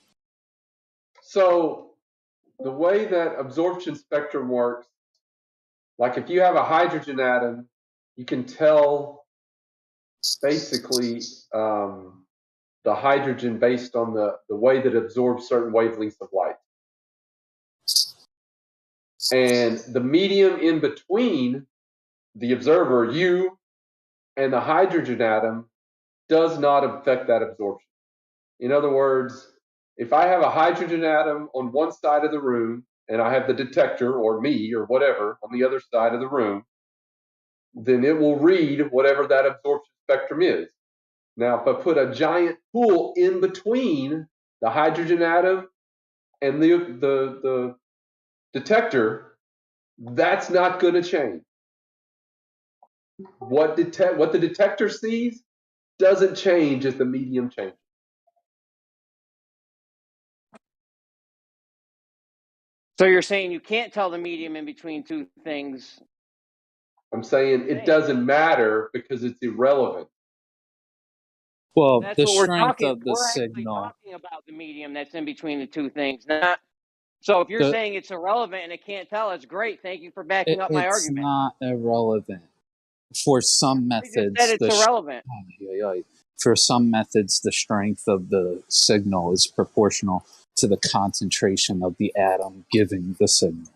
So the way that absorption spectrum works, like if you have a hydrogen atom, you can tell basically the hydrogen based on the way that it absorbs certain wavelengths of light. And the medium in between the observer, you, and the hydrogen atom does not affect that absorption. In other words, if I have a hydrogen atom on one side of the room and I have the detector or me or whatever on the other side of the room, then it will read whatever that absorption spectrum is. Now, if I put a giant pool in between the hydrogen atom and the detector, that's not going to change. What the detector sees doesn't change as the medium changes. So you're saying you can't tell the medium in between two things. I'm saying it doesn't matter because it's irrelevant. Well, That's the what we're strength talking. of the We're actually signal. talking about the medium that's in between the two things. Not. So if you're The, saying it's irrelevant and it can't tell, it's great. Thank you for backing up my it's argument. not irrelevant. For some We just said methods, it's irrelevant. for some methods, the strength of the signal is proportional to the concentration of the atom giving the signal.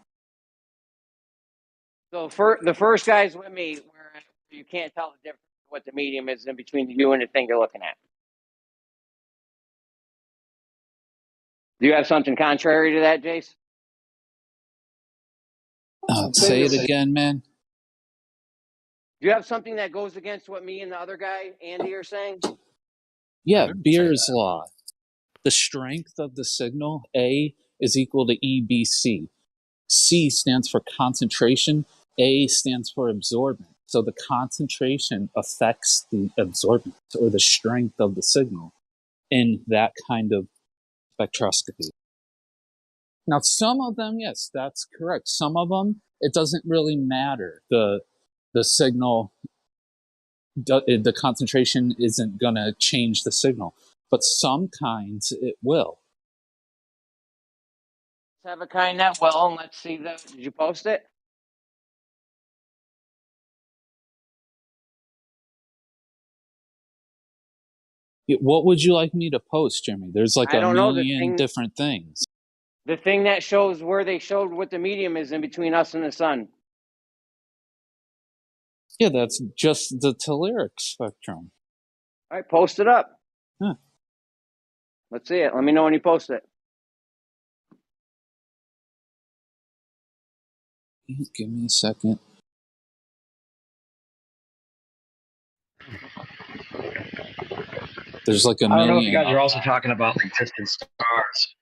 So for the first guys with me, where you can't tell the difference what the medium is in between you and the thing you're looking at. Do you have something contrary to that, Jace? Say it again, man. Do you have something that goes against what me and the other guy, Andy, are saying? Yeah, Beer's law. The strength of the signal, A, is equal to EBC. C stands for concentration. A stands for absorbance. So the concentration affects the absorbance or the strength of the signal in that kind of spectroscopy. Now, some of them, yes, that's correct. Some of them, it doesn't really matter. The signal, the concentration isn't going to change the signal. But some kinds, it will. Let's have a kind that well, and let's see that. Did you post it? What would you like me to post, Jimmy? There's like I a don't know, million different things. The thing that shows where they showed what the medium is in between us and the sun. Yeah, that's just the telluric spectrum. All right, post it up. Huh. Let's see it. Let me know when you post it. Give me a second. There's like a I don't know if million. you guys are also talking about like distant stars,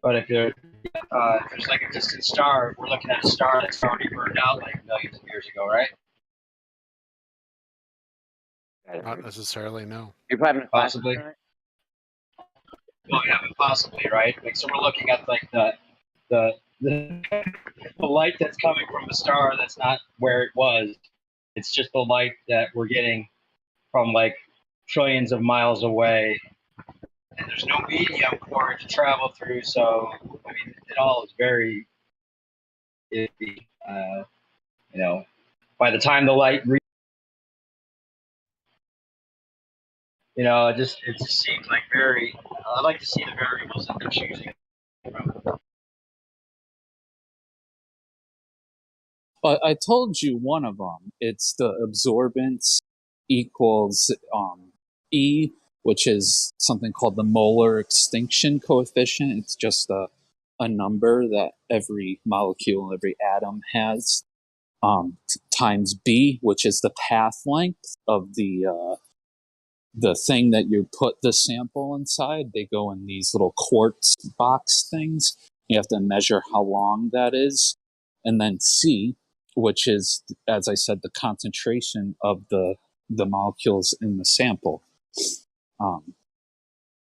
but if there's like a distant star, we're looking at a star that's already burned out like millions of years ago, right? Not necessarily, no. You're having a class Possibly. tonight? Well, yeah, but possibly, right? Like, so we're looking at like the light that's coming from a star that's not where it was. It's just the light that we're getting from like trillions of miles away, and there's no medium for it to travel through. So, I mean, it all is very iffy. You know, by the time the light You know, it just seems like very. I'd like to see the variables that they're choosing. But I told you one of them. It's the absorbance equals E, which is something called the molar extinction coefficient. It's just a number that every molecule, every atom has, times B, which is the path length of the thing that you put the sample inside. They go in these little quartz box things. You have to measure how long that is. And then C, which is, as I said, the concentration of the molecules in the sample.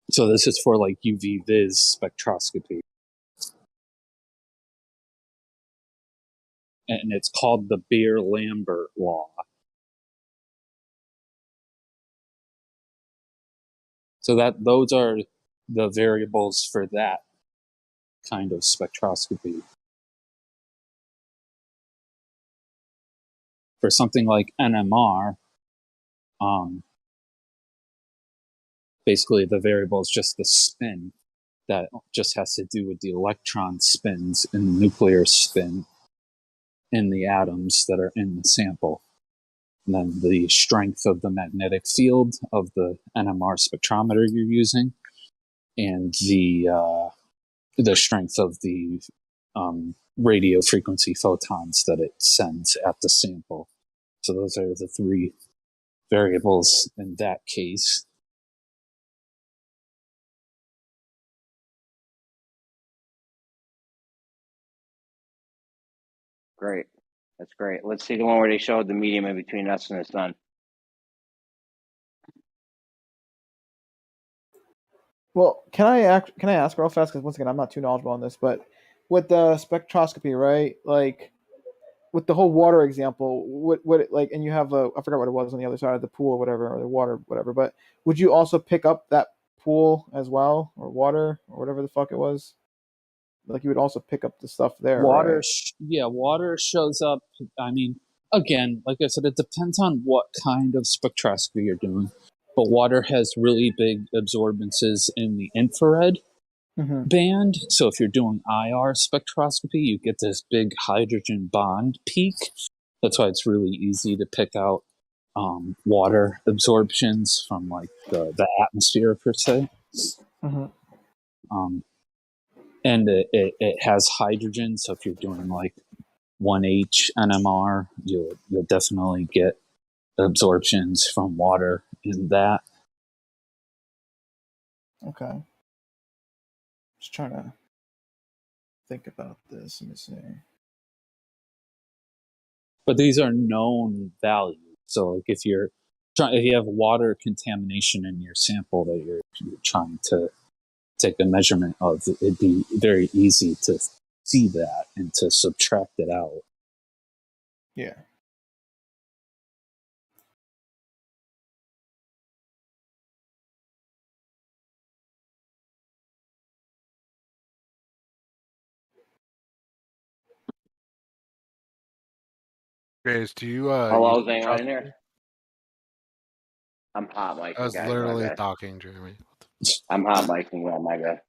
So this is for like UV vis spectroscopy. And it's called the Beer-Lambert law. So those are the variables for that kind of spectroscopy. For something like NMR, basically the variable is just the spin. That just has to do with the electron spins and the nuclear spin in the atoms that are in the sample. And then the strength of the magnetic field of the NMR spectrometer you're using, and the strength of the radio frequency photons that it sends at the sample. So those are the three variables in that case. Great. That's great. Let's see the one where they showed the medium in between us and the sun. Well, can I ask real fast? Because once again, I'm not too knowledgeable on this, but with the spectroscopy, right? Like with the whole water example, what like, and you have I forgot what it was on the other side of the pool or whatever, or the water, whatever. But would you also pick up that pool as well, or water, or whatever the fuck it was? Like you would also pick up the stuff there, Water, right? water shows up. I mean, again, like I said, it depends on what kind of spectroscopy you're doing. But water has really big absorbances in the infrared band. So if you're doing IR spectroscopy, you get this big hydrogen bond peak. That's why it's really easy to pick out water absorptions from like the atmosphere per se. And it has hydrogen, so if you're doing like 1H NMR, you'll definitely get absorptions from water in that. Okay. Just trying to think about this. Let me see. But these are known values. So like if you have water contamination in your sample that you're trying to take a measurement of, it'd be very easy to see that and to subtract it out. Yeah. Grace, do you Hello, use is anyone in spectroscopy? there? I'm hot I micing, was guys. My literally bad. talking, Jeremy. I'm hot micing. Well, my bad.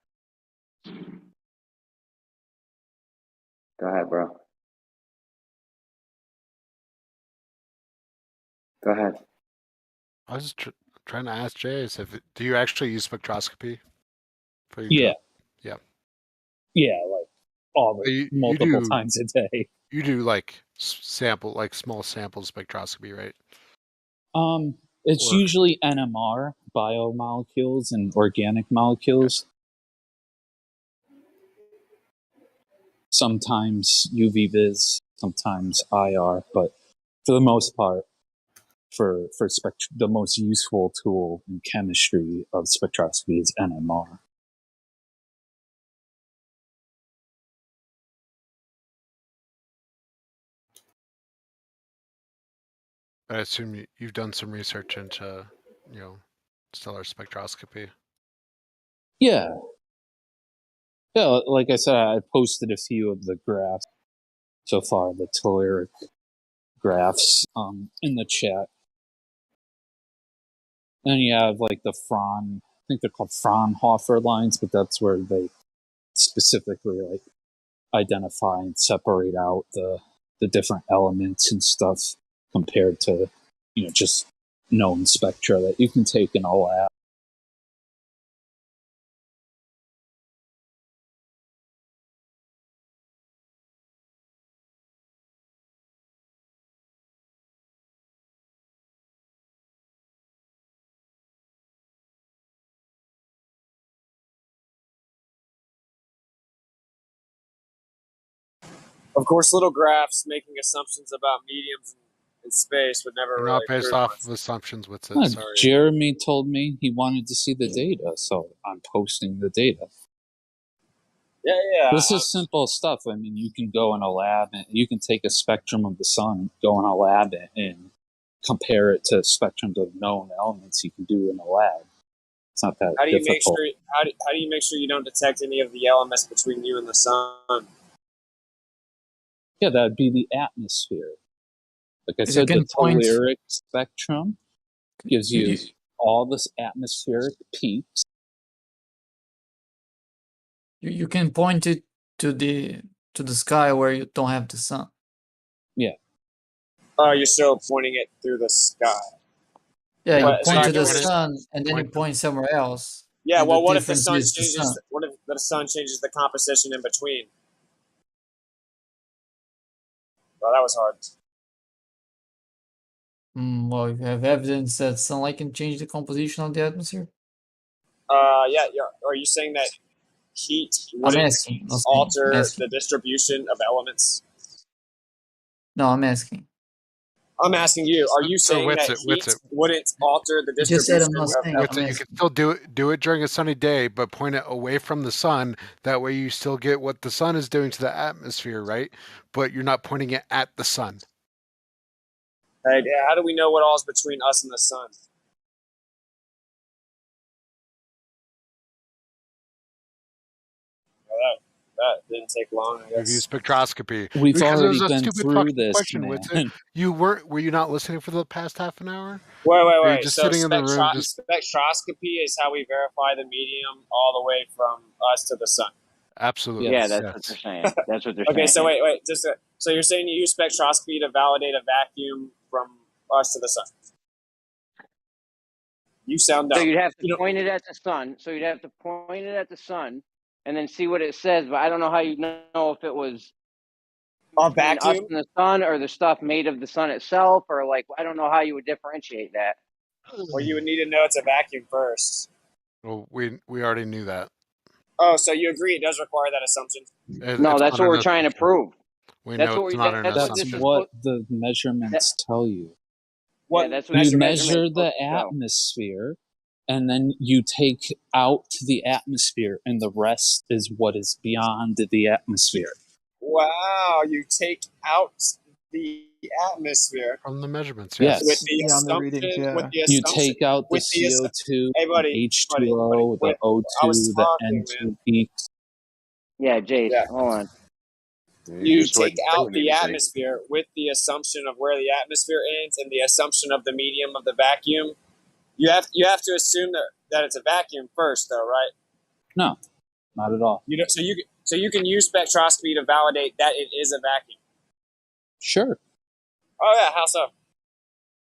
Go ahead, bro. Go ahead. I was just trying to ask Jace do you actually use spectroscopy for your Yeah. job? Yeah. Yeah, like You multiple do times a day. You do like small sample spectroscopy, right? It's Or usually NMR, biomolecules and organic molecules. Sometimes UV vis, sometimes IR, but for the most part, for the most useful tool in chemistry of spectroscopy is NMR. I assume you've done some research into, stellar spectroscopy. Yeah. Yeah, like I said, I posted a few of the graphs so far, the telluric graphs in the chat. And you have like the I think they're called Fraunhofer lines, but that's where they specifically like identify and separate out the different elements and stuff compared to, just known spectra that you can take in a lab. Of course, little graphs making assumptions about mediums in space would never They're really not based prove off much. of assumptions. What's it? Well, Sorry. Jeremy told me he wanted to see the data, so I'm posting the data. Yeah. This is simple stuff. I mean, you can go in a lab and you can take a spectrum of the sun, go in a lab and compare it to spectrums of known elements you can do in a lab. It's not that How do you difficult. make sure? How do you make sure you don't detect any of the elements between you and the sun? Yeah, that would be the atmosphere. Like I You said, the can point. telluric spectrum gives you all this atmospheric peaks. You can point it to the sky where you don't have the sun. Yeah. Oh, you're still pointing it through the sky. Yeah, But you it's point not to the gonna- sun and then you point somewhere else. Yeah. and Well, the what if the difference sun is the changes? sun. What if the sun changes the composition in between? Well, that was hard. Well, you have evidence that sunlight can change the composition of the atmosphere. Yeah. Are you saying that heat I'm wouldn't asking. I'm alter asking. the distribution of elements? No, I'm asking. I'm asking you. Are you So saying that heat wouldn't alter the You just said distribution I'm not of saying. elements? I'm You asking. can still do it during a sunny day, but point it away from the sun. That way, you still get what the sun is doing to the atmosphere, right? But you're not pointing it at the sun. Hey, how do we know what all is between us and the sun? Well, that didn't take long, I We've guess. used spectroscopy. We've Because it was already a been stupid through fucking this, question. man. Were you not listening for the past half an hour? Wait. Or you just So sitting in the room, just spectroscopy is how we verify the medium all the way from us to the sun. absolutely. Yeah, that's what they're saying. That's what they're Okay, saying. so wait. So you're saying you use spectroscopy to validate a vacuum from us to the sun? You sound dumb. So you'd have to point it at the sun. So you'd have to point it at the sun and then see what it says. But I don't know how you know if it was a between us vacuum and the sun or the stuff made of the sun itself, or like I don't know how you would differentiate that. Well, you would need to know it's a vacuum first. Well, we already knew that. Oh, so you agree it does require that assumption? No, It's that's not what an we're trying to assumption. prove. We That's know what it's we. not an That's what this That's is. what the measurements tell you. What Yeah, that's what You the measure measurements the show. atmosphere, and then you take out the atmosphere, and the rest is what is beyond the atmosphere. Wow, you take out the atmosphere from the measurements. Yes. with the Yeah, on the assumption. readings, yeah. With the You assumption. take out the with the assu- CO2, Hey, buddy, H2O, buddy, the O2, I was the talking, N2 man. peaks. Yeah, Jace, Yeah. hold on. You take out the atmosphere with the assumption of where the atmosphere ends and the assumption of the medium of the vacuum. You have to assume that it's a vacuum first, though, right? No, not at all. So you can use spectroscopy to validate that it is a vacuum. Sure. Oh yeah, how so?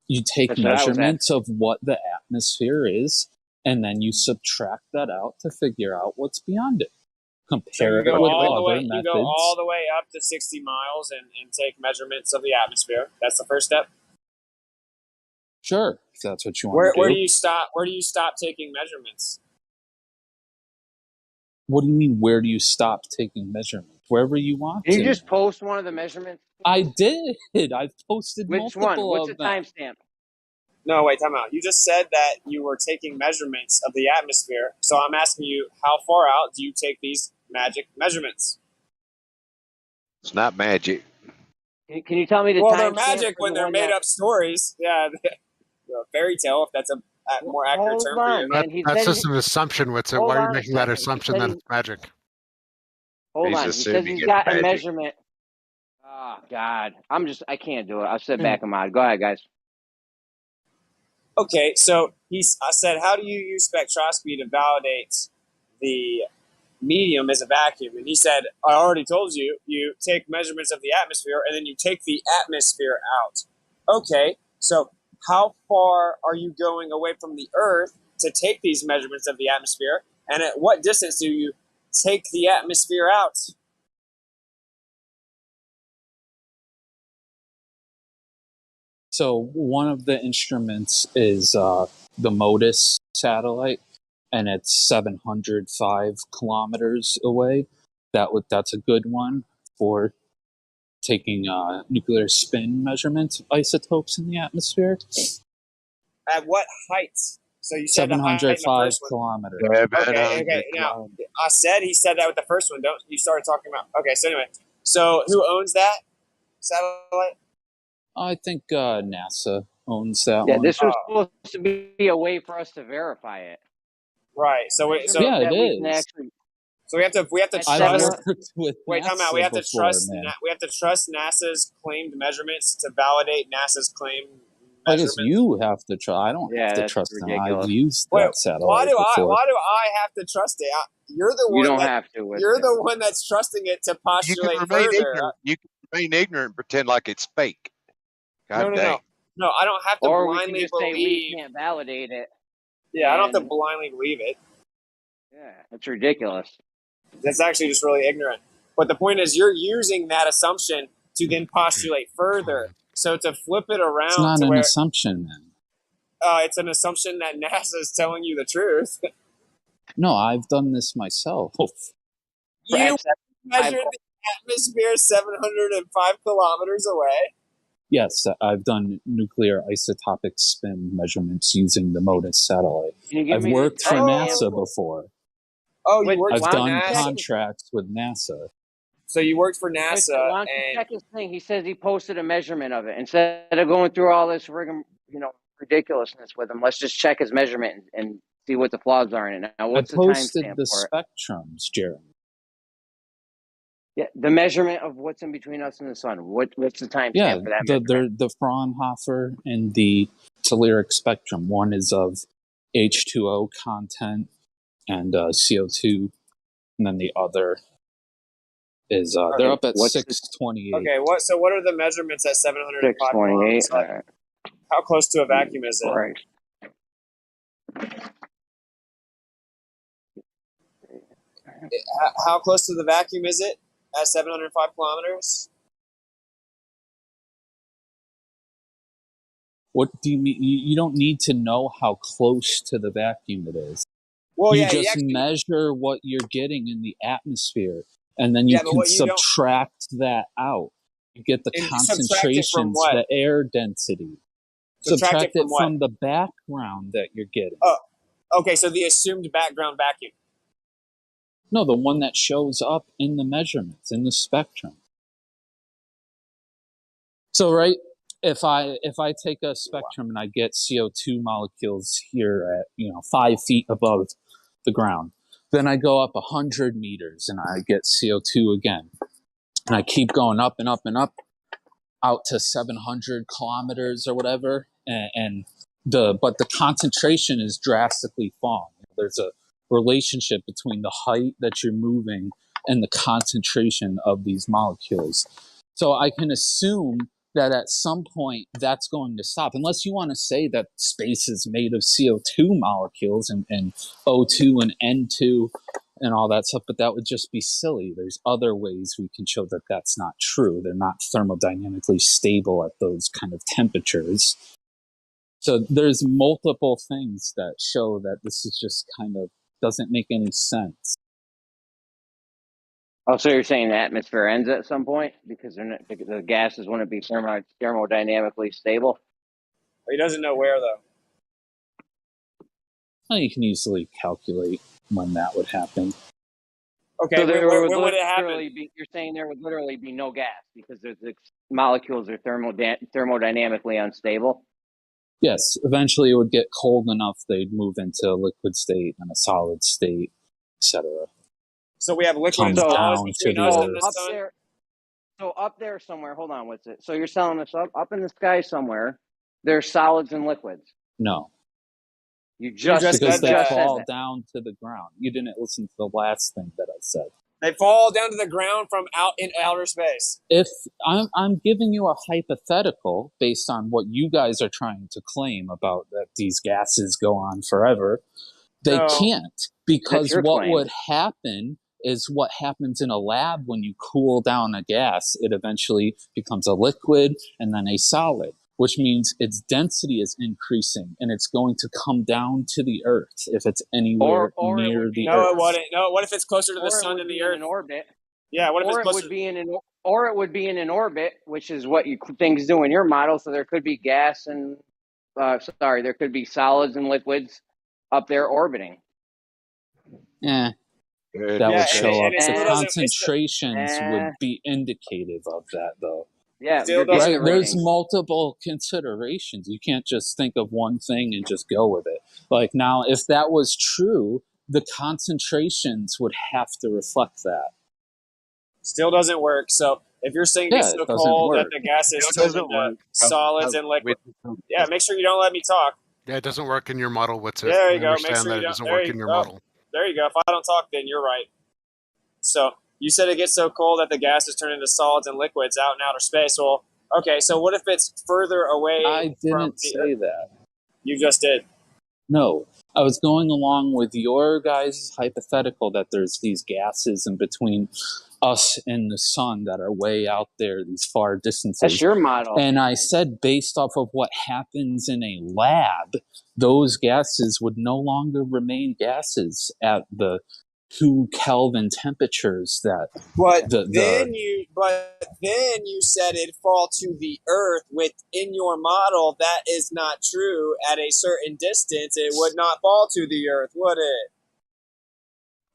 You take That's what I was measurements of what the atmosphere is, and then you subtract that out to figure out what's beyond it. So Compare you it go with all the other way. You methods. go all the way up to 60 miles and take measurements of the atmosphere. That's the first step. Sure, if that's what you want to do. Where do you stop? Where do you stop taking measurements? What do you mean, where do you stop taking measurements? Wherever you want Can to. you just post one of the measurements? I did. I've posted Which multiple one? What's the of them. timestamp? No, wait, time out. You just said that you were taking measurements of the atmosphere. So I'm asking you, how far out do you take these magic measurements? It's not magic. Can you tell me the Well, timestamp? they're magic for when the they're one made that- up stories. Yeah, a fairy tale, if that's a more accurate Hold term on, for you. man. He That's said just an assumption. What's it? Hold Why are you on a making that second. He assumption said that he- it's magic? Hold He's on. He says assuming he's it's got a magic. measurement. Oh God, I can't do it. I'll sit back and mod. Go ahead, guys. Okay, so I said, how do you use spectroscopy to validate the medium as a vacuum? And he said, I already told you, you take measurements of the atmosphere and then you take the atmosphere out. Okay, so how far are you going away from the Earth to take these measurements of the atmosphere? And at what distance do you take the atmosphere out? So one of the instruments is the MODIS satellite, and it's 705 kilometers away. That's a good one for taking nuclear spin measurements of isotopes in the atmosphere. At what height? So you said the height in the 705 first one. kilometers. Okay. Now, he said that with the first one. Don't you started talking about? Okay, so anyway, so who owns that satellite? I think NASA owns that Yeah, one. this was supposed to be a way for us to verify it. Right. So we it is. Actually, so we have to I've trust. worked with Wait, time out. NASA We have to before, trust. man. We have to trust NASA's claimed measurements to validate NASA's claim. I guess you have to try. I don't have to that's trust them. ridiculous. I've used Wait, that satellite before. why do I have to trust it? You're the You one don't that have to with you're it. the one that's trusting it to You postulate can remain further. ignorant. You can remain ignorant and pretend like it's fake. God dang. No, I don't have to Or we can blindly just believe. say we can't validate it. Yeah, I don't have to and- blindly believe it. Yeah, it's ridiculous. That's actually just really ignorant. But the point is, you're using that assumption to then postulate further. So to flip it around It's not to an where assumption, then. It's an assumption that NASA is telling you the truth. No, I've done this myself. You measured the atmosphere 705 kilometers away. Yes, I've done nuclear isotopic spin measurements using the MODIS satellite. Can you give I've me worked for an NASA example? before. Oh, you worked I've for done NASA? contracts with NASA. So you worked for NASA, Why don't you and check his thing? He says he posted a measurement of it. Instead of going through all this ridiculousness with him, let's just check his measurement and see what the flaws are in it. Now, what's I the posted timestamp the for it? spectrums, Jeremy. Yeah, the measurement of what's in between us and the sun. What's the timestamp Yeah, for that measurement? the Fraunhofer and the telluric spectrum. One is of H2O content and CO2, and then the other is they're up at 628. Okay, what are the measurements at 705 kilometers? 628. All right. How close to a vacuum is it? Right. How close to the vacuum is it at 705 kilometers? What do you mean? You don't need to know how close to the vacuum it is. Well, you yeah, just measure what you're getting in the atmosphere, and then you can subtract that out. You get the concentrations, the air density. Subtract it from the background that you're getting. Oh, okay, so the assumed background vacuum. No, the one that shows up in the measurements, in the spectrum. So, right, if I take a spectrum and I get CO2 molecules here at 5 feet above the ground, then I go up 100 meters and I get CO2 again, and I keep going up and up and up out to 700 kilometers or whatever, but the concentration is drastically falling. There's a relationship between the height that you're moving and the concentration of these molecules. So I can assume that at some point that's going to stop, unless you want to say that space is made of CO2 molecules and O2 and N2 and all that stuff, but that would just be silly. There's other ways we can show that that's not true. They're not thermodynamically stable at those kind of temperatures. So there's multiple things that show that this is just kind of doesn't make any sense. Oh, so you're saying the atmosphere ends at some point because the gases wouldn't be thermodynamically stable? He doesn't know where, though. Well, you can easily calculate when that would happen. Okay, so when would it happen? You're saying there would literally be no gas because the molecules are thermodynamically unstable? Yes, eventually it would get cold enough they'd move into a liquid state and a solid state, etc. So we have liquid and solids between us and the sun? So up there somewhere, hold on, what's it? So you're telling us up in the sky somewhere, there's solids and liquids. No, You just because you they just said fall that. down to the ground. You didn't listen to the last thing that I said. They fall down to the ground from out in outer space. If I'm giving you a hypothetical based on what you guys are trying to claim about that these gases go on forever, they No. can't, because your what claim. would happen is what happens in a lab when you cool down a gas. It eventually becomes a liquid and then a solid, which means its density is increasing and it's going to come down to the Earth if it's anywhere Or it near would be the No, Earth. it wouldn't. No, what if it's closer to the or it sun would than be the in Earth? an orbit. Yeah, what if it's Or it closer? would be in an orbit, which is what you things do in your model. So there could be gas and there could be solids and liquids up there orbiting. Eh, Good. that Yeah, would show up. and it The still doesn't. concentrations would be indicative of that, though. Yeah, Still you're getting doesn't. Right? the There's ratings. multiple considerations. You can't just think of one thing and just go with it. Like now, if that was true, the concentrations would have to reflect that. Still doesn't work. So if you're saying Yeah, it's it so doesn't cold work. that the gases It turn doesn't into work. solids and liquid, yeah, make sure you don't let me talk. Yeah, it doesn't work in your model. What's it? There I you go. Make understand sure that you it don't. doesn't There work you in your go. model. There you go. If I don't talk, then you're right. So you said it gets so cold that the gases turn into solids and liquids out in outer space. Well, okay. So what if it's further away I from didn't the say Earth? that. You just did. No, I was going along with your guys' hypothetical that there's these gases in between us and the sun that are way out there, these far distances. That's your model. And I said, based off of what happens in a lab, those gases would no longer remain gases at the 2 Kelvin temperatures that But the then you said it'd fall to the Earth. Within your model, that is not true. At a certain distance, it would not fall to the Earth, would it?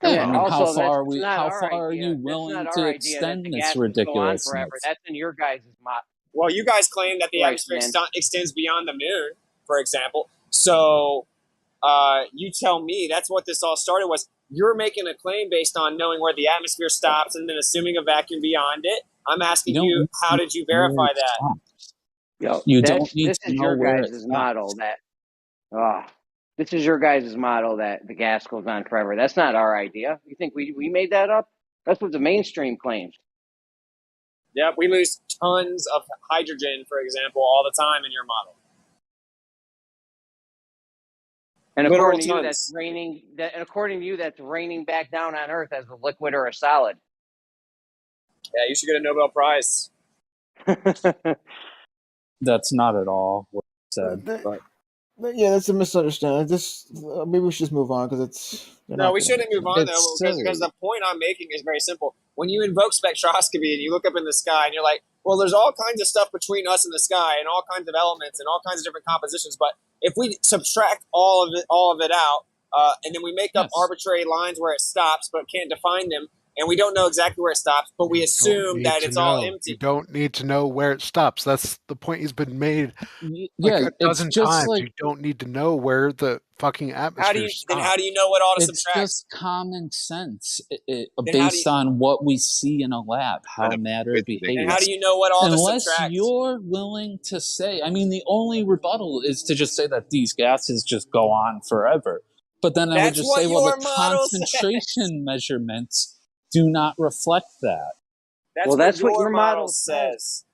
yeah, I mean, Also, how far that's not how our far are idea. you That's willing not to our idea that extend the this gases go on forever. ridiculousness? That's in your guys' model. Well, you guys claim that the Right, atmosphere man. extends beyond the moon, for example. So you tell me. That's what this all started was. You're making a claim based on knowing where the atmosphere stops and then assuming a vacuum beyond it. I'm asking you, how did you verify that? Yo, You don't need this to is know your where it guys' stops. model this is your guys' model that the gas goes on forever. That's not our idea. You think we made that up? That's what the mainstream claims. Yep, we lose tons of hydrogen, for example, all the time in your model. And Literal according to you, tons. that's raining. And according to you, that's raining back down on Earth as a liquid or a solid. Yeah, you should get a Nobel Prize. That's not at all what I said. But Yeah, that's a misunderstanding. Maybe we should just move on because it's. No, we shouldn't move on, though, It's because silly. the point I'm making is very simple. When you invoke spectroscopy and you look up in the sky and you're like, well, there's all kinds of stuff between us and the sky and all kinds of elements and all kinds of different compositions, but if we subtract all of it out, and then we make up arbitrary lines where it stops but can't define them, and we don't know exactly where it stops, but we assume that it's all empty. You don't need to know where it stops. That's the point he's been made Yeah, like a it's dozen just times. like- You don't need to know where the fucking atmosphere stops. How do you know what all to It's subtract? just common sense Then how do based you- on what we see in a lab, how matter behaves. And how do you know what all to Unless subtract? you're willing to say, I mean, the only rebuttal is to just say that these gases just go on forever. But then I would That's just what say, well, your the model concentration measurements do not reflect that. That's what your model model says.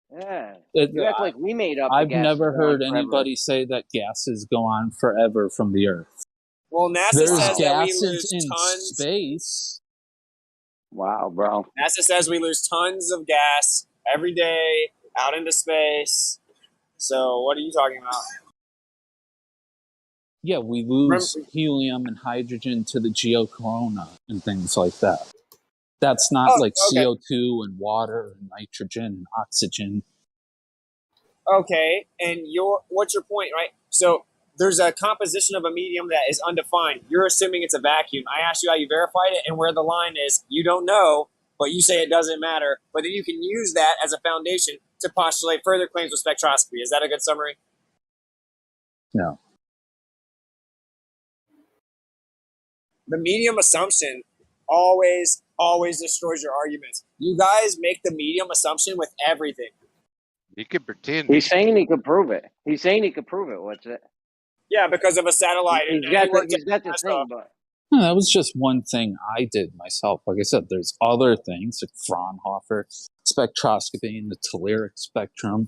Yeah. It- You act like we made up. the I've gases never go on heard forever. anybody say that gases go on forever from the Earth. Well, NASA There's says that we gases lose in tons. space. Wow, bro. NASA says we lose tons of gas every day out into space. So what are you talking about? Yeah, we lose helium and hydrogen to the geocorona and things like that. That's not like okay. CO2 and water and nitrogen and oxygen. Okay, and what's your point, right? So there's a composition of a medium that is undefined. You're assuming it's a vacuum. I asked you how you verified it and where the line is. You don't know, but you say it doesn't matter. But then you can use that as a foundation to postulate further claims with spectroscopy. Is that a good summary? No. The medium assumption always destroys your arguments. You guys make the medium assumption with everything. He could pretend. He's saying he could prove it. He's saying he could prove it. What's it? Yeah, because of a satellite. He's and got he worked he's got the at thing, NASA. but No, that was just one thing I did myself. Like I said, there's other things like Fraunhofer spectroscopy and the telluric spectrum.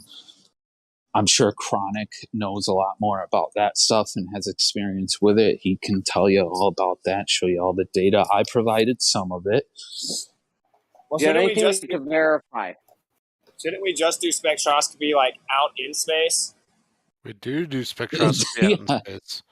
I'm sure Chronic knows a lot more about that stuff and has experience with it. He can tell you all about that, show you all the data. I provided some of it. Well, do you have shouldn't we anything just to verify? shouldn't we just do spectroscopy like out in space? We do spectroscopy out in space.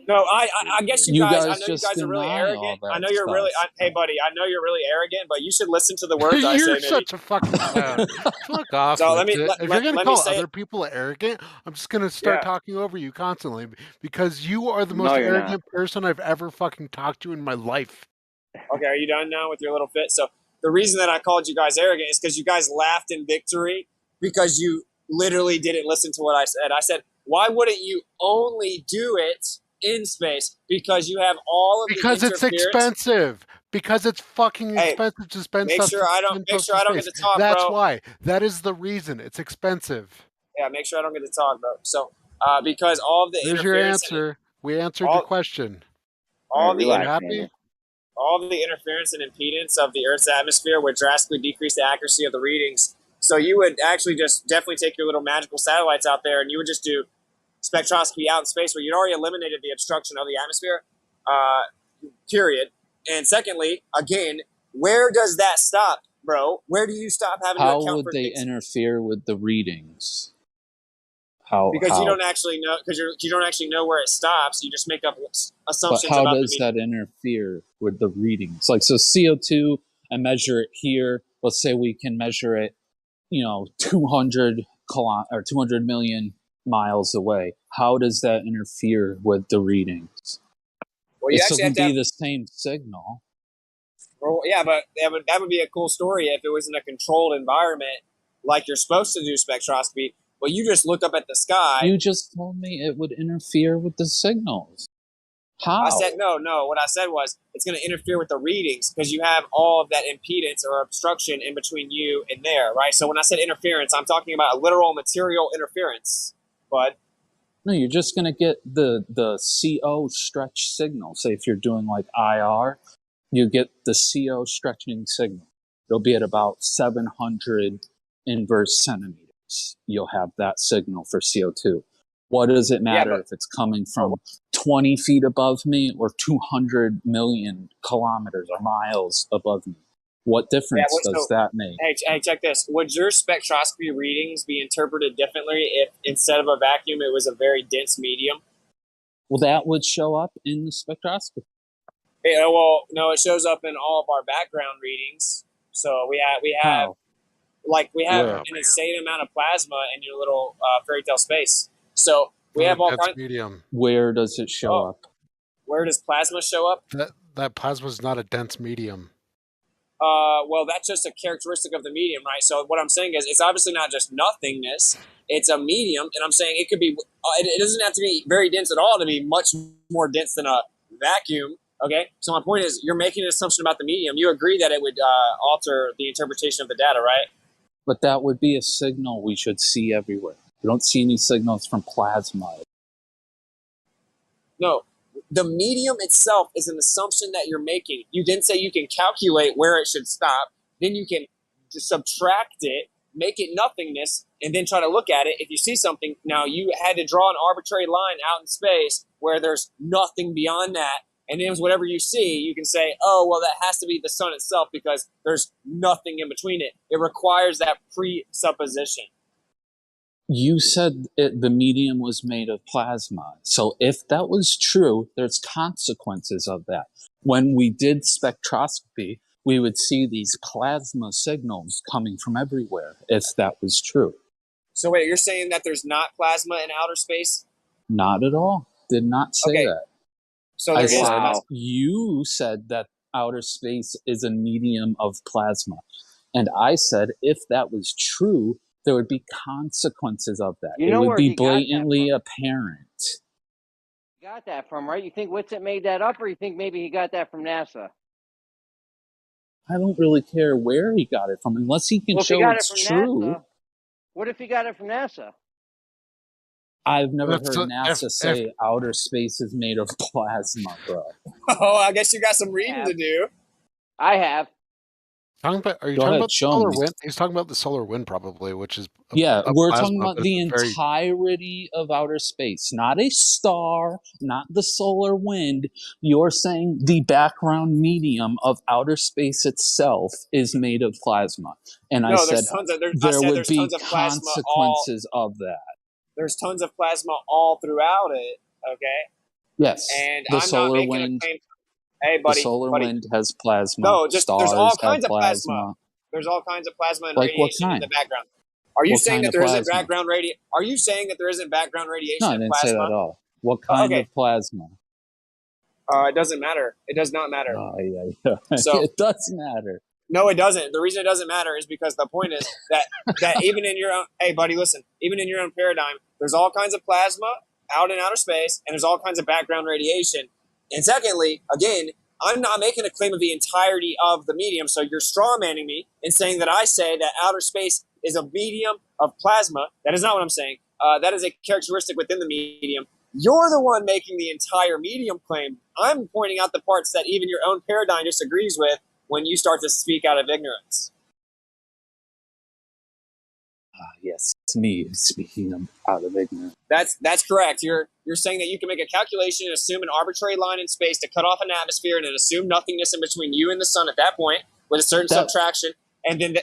No, I guess you guys. I know you just guys are really deny all arrogant. I that know you're really. stuff. Hey, buddy, I know you're really arrogant, but you should listen to the words I say. You're Maybe. such a fucking clown. Fuck off. So with let me it. let, If let, you're gonna let me call say other it. people arrogant, I'm just gonna start Yeah. talking over you constantly because you are the No, most you're not. arrogant person I've ever fucking talked to in my life. Okay, are you done now with your little fit? So the reason that I called you guys arrogant is because you guys laughed in victory because you literally didn't listen to what I said. I said, why wouldn't you only do it in space? Because you have all of Because the it's interference. expensive. Because it's fucking Hey, expensive to spend make stuff. sure I don't get to talk, That's bro. why. That is the reason. It's expensive. Yeah, make sure I don't get to talk, bro. So because all of the There's your interference answer. We answered your question. all the You happy? all of the interference and impedance of the Earth's atmosphere would drastically decrease the accuracy of the readings. So you would actually just definitely take your little magical satellites out there and you would just do spectroscopy out in space where you'd already eliminated the obstruction of the atmosphere, period. And secondly, again, where does that stop, bro? Where do you stop having to How account would for they things? interfere with the readings? Because you don't actually know. Because you don't actually know where it stops. You just make up But assumptions how about does the that interfere with the readings? Like, so CO2, I measure it here. Let's say we can measure it, 200 or 200 million miles away. How does that interfere with the readings? Well, you It actually still have can to be have, the same signal. well, yeah, but that would be a cool story if it was in a controlled environment, like you're supposed to do spectroscopy. But you just look up at the sky. You just told me it would interfere with the signals. How? I said no. What I said was it's going to interfere with the readings because you have all of that impedance or obstruction in between you and there, right? So when I said interference, I'm talking about a literal material interference. But No, you're just going to get the CO stretch signal. Say if you're doing like IR, you get the CO stretching signal. It'll be at about 700 inverse centimeters. You'll have that signal for CO2. What does it matter if it's coming from 20 feet above me or 200 million kilometers or miles above me? What difference does that make? Hey, check this. Would your spectroscopy readings be interpreted differently if instead of a vacuum, it was a very dense medium? Well, that would show up in the spectroscopy. Yeah, well, no, it shows up in all of our background readings. So we have Where? an insane amount of plasma in your little fairy tale space. So we Not have a all dense kinds. medium. Where does it show up? Where does plasma show up? That plasma is not a dense medium. Well, that's just a characteristic of the medium, right? So what I'm saying is, it's obviously not just nothingness; it's a medium, and I'm saying it could be. It doesn't have to be very dense at all to be much more dense than a vacuum. Okay, so my point is, you're making an assumption about the medium. You agree that it would alter the interpretation of the data, right? But that would be a signal we should see everywhere. We don't see any signals from plasma. No, the medium itself is an assumption that you're making. You then say you can calculate where it should stop. Then you can subtract it, make it nothingness, and then try to look at it. If you see something, now you had to draw an arbitrary line out in space where there's nothing beyond that. And then whatever you see, you can say, oh, well, that has to be the sun itself because there's nothing in between it. It requires that presupposition. You said the medium was made of plasma. So if that was true, there's consequences of that. When we did spectroscopy, we would see these plasma signals coming from everywhere, if that was true. So wait, you're saying that there's not plasma in outer space? Not at all. Did not say that. So there is plasma. You said that outer space is a medium of plasma. And I said if that was true, there would be consequences of that. You It know would where be he got that blatantly apparent. You got that from, right? You think Witsit made that up, or you think maybe he got that from NASA? I don't really care where he got it from, unless he can Well, if he show got it it's from true. NASA, What if you got it from NASA? I've never That's heard a- NASA say outer space is made of plasma, bro. Oh, I guess you got some reading to do. I have. Are you Go talking ahead, about the show solar me. wind? He's talking about the solar wind, probably, which is Yeah, a we're plasma, talking about but the it's a very entirety of outer space, not a star, not the solar wind. You're saying the background medium of outer space itself is made of plasma. And I No, said there's tons of. I there said would there's be tons of plasma all. consequences of that. There's tons of plasma all throughout it. Okay, Yes, and the I'm not solar making a wind. claim. Hey, The buddy, solar buddy. wind has plasma. No, just there's all Stars have kinds of plasma. plasma. There's all kinds of plasma and Like what radiation in the kind? background. Are you What saying kind that of there isn't plasma? background radi? Are you saying that there isn't background No, radiation I in didn't say that plasma? at all. What kind Okay, of plasma? it doesn't matter. It does not matter. Oh, yeah. So It does matter. no, it doesn't. The reason it doesn't matter is because the point is that even in your own, hey buddy, listen, even in your own paradigm, there's all kinds of plasma out in outer space, and there's all kinds of background radiation. And secondly, again, I'm not making a claim of the entirety of the medium, so you're strawmanning me and saying that I say that outer space is a medium of plasma. That is not what I'm saying. That is a characteristic within the medium. You're the one making the entire medium claim. I'm pointing out the parts that even your own paradigm disagrees with when you start to speak out of ignorance. Yes, it's me speaking out of ignorance. That's correct. You're saying that you can make a calculation and assume an arbitrary line in space to cut off an atmosphere and then assume nothingness in between you and the sun at that point with a certain subtraction, and then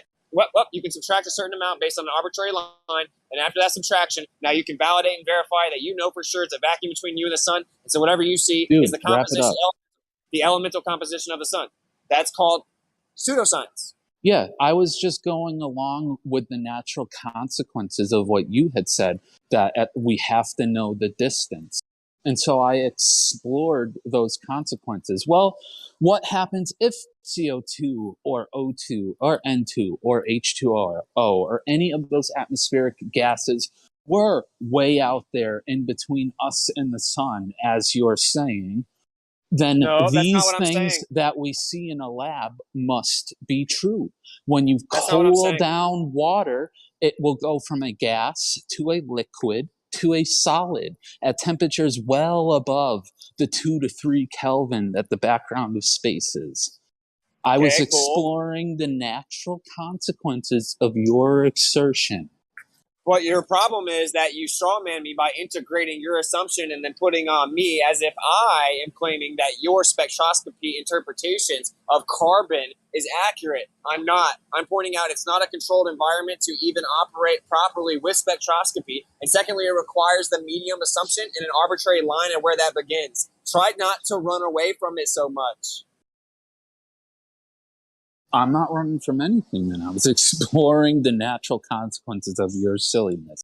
you can subtract a certain amount based on an arbitrary line, and after that subtraction, now you can validate and verify that you know for sure it's a vacuum between you and the sun, and so whatever you see Dude, is the wrap it composition, up. the elemental composition of the sun. That's called pseudoscience. Yeah, I was just going along with the natural consequences of what you had said, that we have to know the distance. And so I explored those consequences. Well, what happens if CO2 or O2 or N2 or H2O or any of those atmospheric gases were way out there in between us and the sun, as you're saying? Then No, that's not these what I'm things saying. that we see in a lab must be true. When you That's not what I'm cool saying. down water, it will go from a gas to a liquid to a solid at temperatures well above the 2 to 3 Kelvin that the background of space is. I was Okay, cool. exploring the natural consequences of your exertion. But your problem is that you strawman me by integrating your assumption and then putting on me as if I am claiming that your spectroscopy interpretations of carbon is accurate. I'm not. I'm pointing out it's not a controlled environment to even operate properly with spectroscopy. And secondly, it requires the medium assumption in an arbitrary line and where that begins. Try not to run away from it so much. I'm not running from anything, then. I was exploring the natural consequences of your silliness.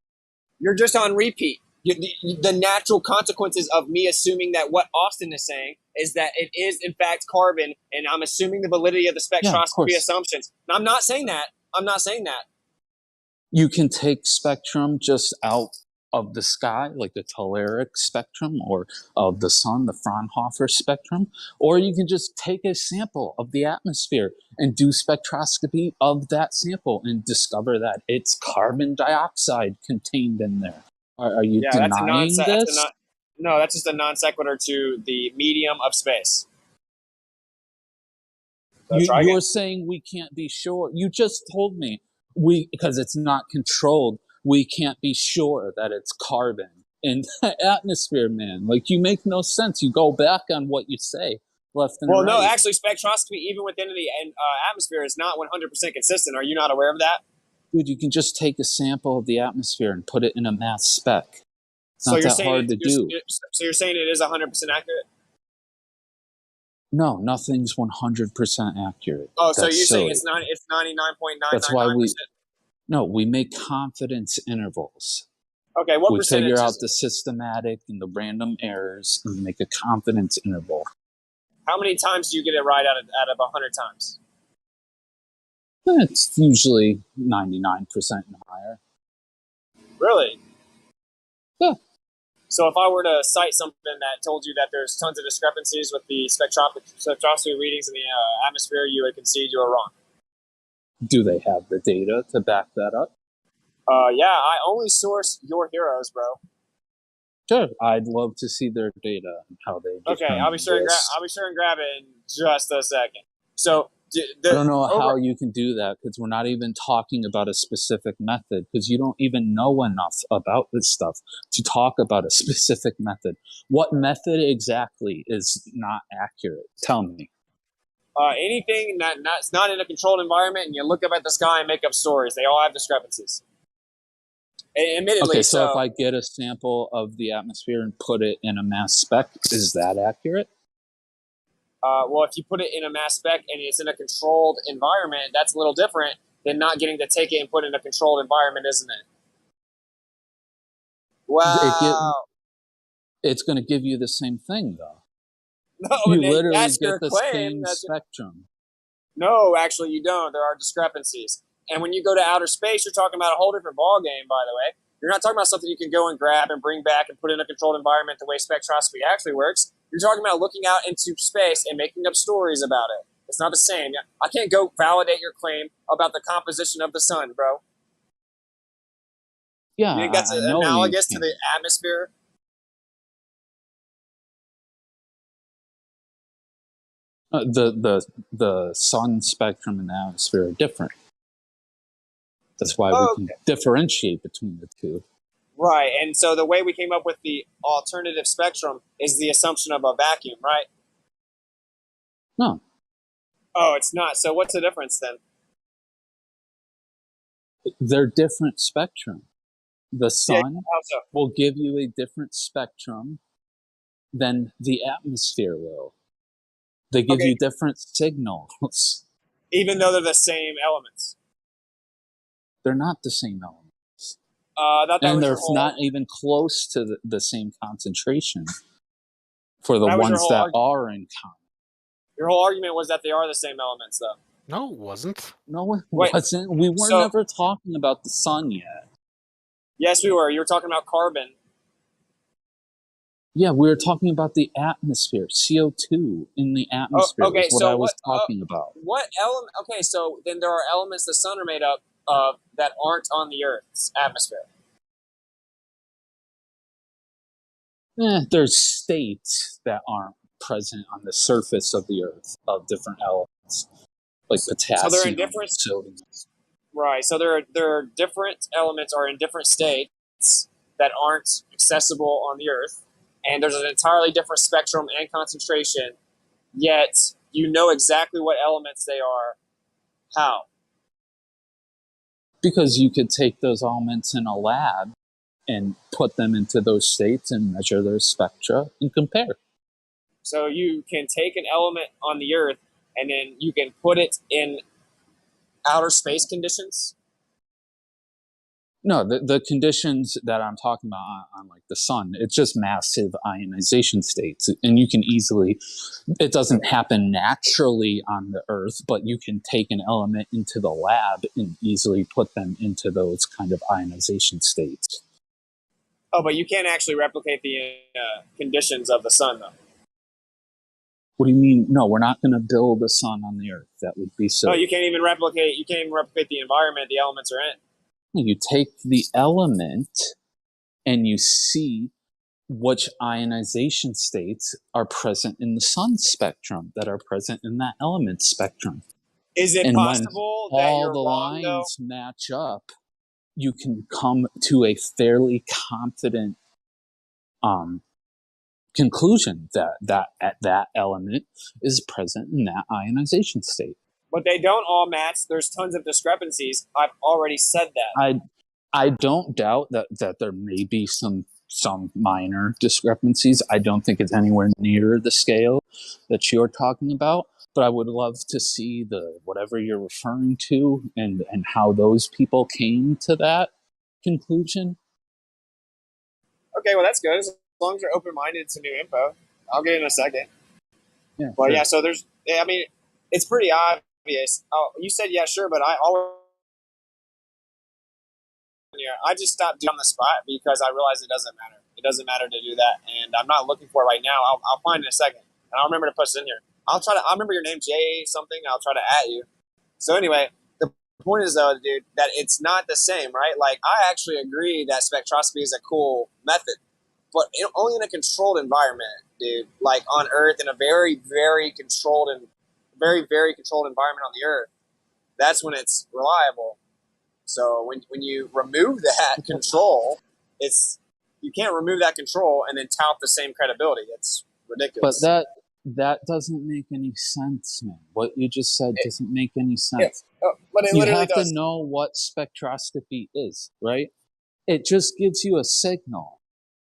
You're just on repeat. The natural consequences of me assuming that what Austin is saying is that it is, in fact, carbon, and I'm assuming the validity of the spectroscopy assumptions. And I'm not saying that. I'm not saying that. You can take spectrum just out of the sky, like the telluric spectrum, or of the sun, the Fraunhofer spectrum, or you can just take a sample of the atmosphere and do spectroscopy of that sample and discover that it's carbon dioxide contained in there. Are you denying this? No, that's just a non sequitur to the medium of space. So You're saying we can't be sure. You just told me because it's not controlled, we can't be sure that it's carbon in the atmosphere, man. Like, you make no sense. You go back on what you say left and right. Well, no, actually, spectroscopy, even within the atmosphere, is not 100% consistent. Are you not aware of that? Dude, you can just take a sample of the atmosphere and put it in a mass spec. It's So not you're that saying hard to do. So you're saying it is 100% accurate? No, nothing's 100% accurate. Oh, so That's you're saying silly. it's 99.999%? That's why we make confidence intervals. Okay, what we percentage? figure out the systematic and the random errors and make a confidence interval. How many times do you get it right out of 100 times? It's usually 99% and higher. Really? Yeah. So if I were to cite something that told you that there's tons of discrepancies with the spectroscopy readings in the atmosphere, you would concede you were wrong. Do they have the data to back that up? Yeah, I only source your heroes, bro. Sure, I'd love to see their data and how they Okay, determine I'll be sure and this. grab it in just a second. So I don't know how you can do that because we're not even talking about a specific method because you don't even know enough about this stuff to talk about a specific method. What method exactly is not accurate? Tell me. Anything that's not in a controlled environment, and you look up at the sky and make up stories, they all have discrepancies. Admittedly, Okay, so if I get a sample of the atmosphere and put it in a mass spec, is that accurate? Well, if you put it in a mass spec and it's in a controlled environment, that's a little different than not getting to take it and put it in a controlled environment, isn't it? Wow. It's going to give you the same thing, though. No, you literally that's get your the claim. same spectrum. No, actually, you don't. There are discrepancies. And when you go to outer space, you're talking about a whole different ball game, by the way. You're not talking about something you can go and grab and bring back and put in a controlled environment the way spectroscopy actually works. You're talking about looking out into space and making up stories about it. It's not the same. I can't go validate your claim about the composition of the sun, bro. Yeah, you think that's I know analogous to the atmosphere? The sun spectrum and the atmosphere are different. That's why we can differentiate between the two. Right, and so the way we came up with the alternative spectrum is the assumption of a vacuum, right? No. Oh, it's not. So what's the difference then? They're different spectrum. The sun so? will give you a different spectrum than the atmosphere will. They give you different signals. Even though they're the same elements. They're not the same elements. And they're not even close to the same concentration for the ones that are in common. Your whole argument was that they are the same elements, though. No, it wasn't. No, it wasn't. We were never talking about the sun yet. Yes, we were. You were talking about carbon. Yeah, we were talking about the atmosphere. CO2 in the atmosphere is what I was talking about. What element? Okay, so then there are elements the sun are made up of that aren't on the Earth's atmosphere. There's states that aren't present on the surface of the Earth of different elements, like potassium. So they're in different. Sodium. Right. So there are different elements are in different states that aren't accessible on the Earth, and there's an entirely different spectrum and concentration. Yet you know exactly what elements they are. How? Because you could take those elements in a lab and put them into those states and measure their spectra and compare. So you can take an element on the Earth and then you can put it in outer space conditions? No, the conditions that I'm talking about on like the sun, it's just massive ionization states. And you can easily, it doesn't happen naturally on the Earth, but you can take an element into the lab and easily put them into those kind of ionization states. Oh, but you can't actually replicate the conditions of the sun, though. What do you mean? No, we're not going to build a sun on the Earth. That would be so. No, you can't even replicate. You can't even replicate the environment the elements are in. You take the element and you see which ionization states are present in the sun spectrum that are present in that element spectrum. Is it possible that all you're the wrong, lines match up, you can come to a fairly confident conclusion that element is present in that ionization state. But they don't all match. There's tons of discrepancies. I've already said that. I don't doubt that there may be some minor discrepancies. I don't think it's anywhere near the scale that you're talking about. But I would love to see the whatever you're referring to and how those people came to that conclusion. Okay, well that's good. As long as you're open-minded to new info, I'll get it in a second. Yeah. Well, sure. yeah. So there's. I mean, it's pretty obvious. Oh, you said yeah, sure, but I always. Yeah, I just stopped doing on the spot because I realized it doesn't matter. It doesn't matter to do that, and I'm not looking for it right now. I'll find it in a second, and I'll remember to put it in here. I'll remember your name, Jay something. I'll try to at you. So anyway, the point is, though, dude, that it's not the same, right? Like, I actually agree that spectroscopy is a cool method, but only in a controlled environment, dude. Like on Earth, in a very, very controlled and very, very controlled environment on the Earth, that's when it's reliable. So when you remove that control, you can't remove that control and then tout the same credibility. It's ridiculous. But that doesn't make any sense, man. What you just said doesn't make any sense. But it You literally have does. to know what spectroscopy is, right? It just gives you a signal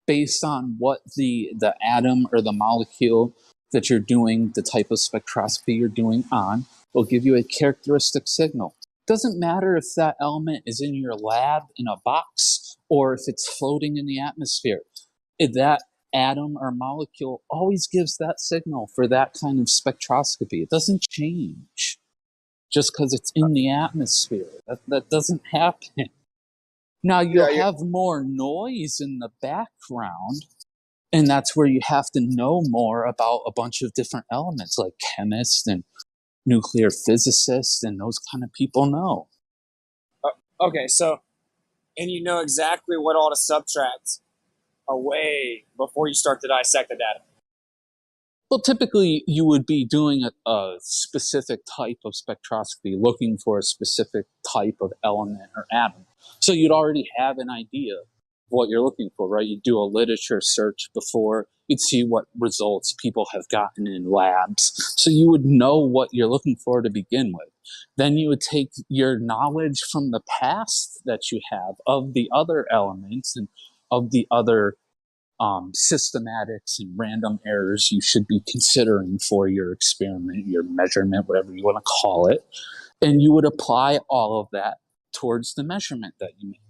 based on what the atom or the molecule that you're doing, the type of spectroscopy you're doing on, will give you a characteristic signal. Doesn't matter if that element is in your lab in a box or if it's floating in the atmosphere. That atom or molecule always gives that signal for that kind of spectroscopy. It doesn't change just because it's in the atmosphere. That doesn't happen. Now, you'll have more noise in the background, and that's where you have to know more about a bunch of different elements, like chemists and nuclear physicists and those kind of people know. Okay, so, and you know exactly what all to subtract away before you start to dissect the data. Well, typically you would be doing a specific type of spectroscopy, looking for a specific type of element or atom. So you'd already have an idea of what you're looking for, right? You'd do a literature search before, you'd see what results people have gotten in labs. So you would know what you're looking for to begin with. Then you would take your knowledge from the past that you have of the other elements and of the other systematics and random errors you should be considering for your experiment, your measurement, whatever you want to call it. And you would apply all of that towards the measurement that you make.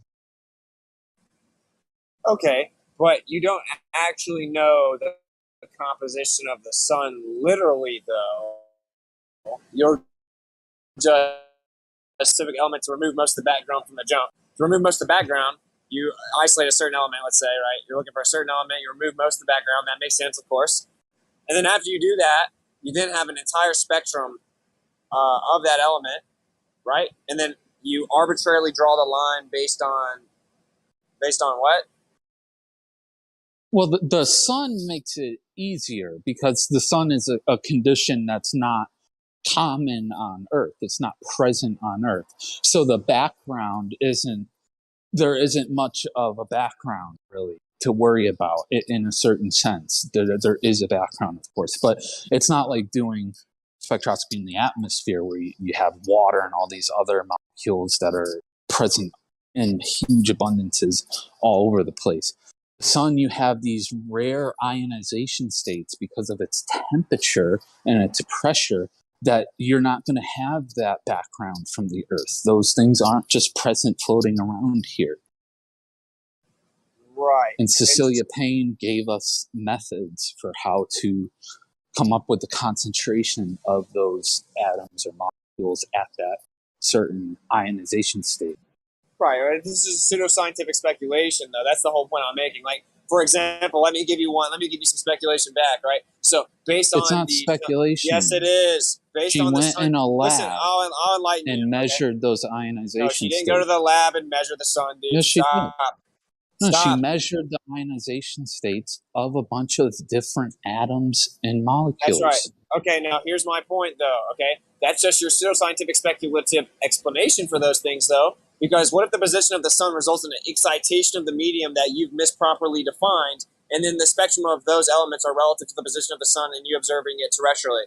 Okay, but you don't actually know the composition of the sun literally, though. You're just a specific element to remove most of the background from the jump. To remove most of the background, you isolate a certain element, let's say, right? You're looking for a certain element, you remove most of the background. That makes sense, of course. And then after you do that, you then have an entire spectrum of that element, right? And then you arbitrarily draw the line based on what? Well, the sun makes it easier because the sun is a condition that's not common on Earth. It's not present on Earth. So the background there isn't much of a background really to worry about in a certain sense. There is a background, of course, but it's not like doing spectroscopy in the atmosphere where you have water and all these other molecules that are present in huge abundances all over the place. The sun, you have these rare ionization states because of its temperature and its pressure that you're not going to have that background from the Earth. Those things aren't just present floating around here. Right. And Cecilia Payne gave us methods for how to come up with the concentration of those atoms or molecules at that certain ionization state. Right. This is pseudoscientific speculation, though. That's the whole point I'm making. Like, for example, let me give you some speculation back, right? So, based It's on not speculation. yes, it is. She went in a lab Listen, I'll enlighten you. and measured those ionization No, she didn't states. go to the lab and measure the sun, dude. Yes, she did. Stop. No, she Stop. measured the ionization states of a bunch of different atoms and molecules. That's right. Okay, now here's my point, though, okay? That's just your pseudoscientific speculative explanation for those things, though. Because what if the position of the sun results in an excitation of the medium that you've misproperly defined, and then the spectrum of those elements are relative to the position of the sun and you observing it terrestrially?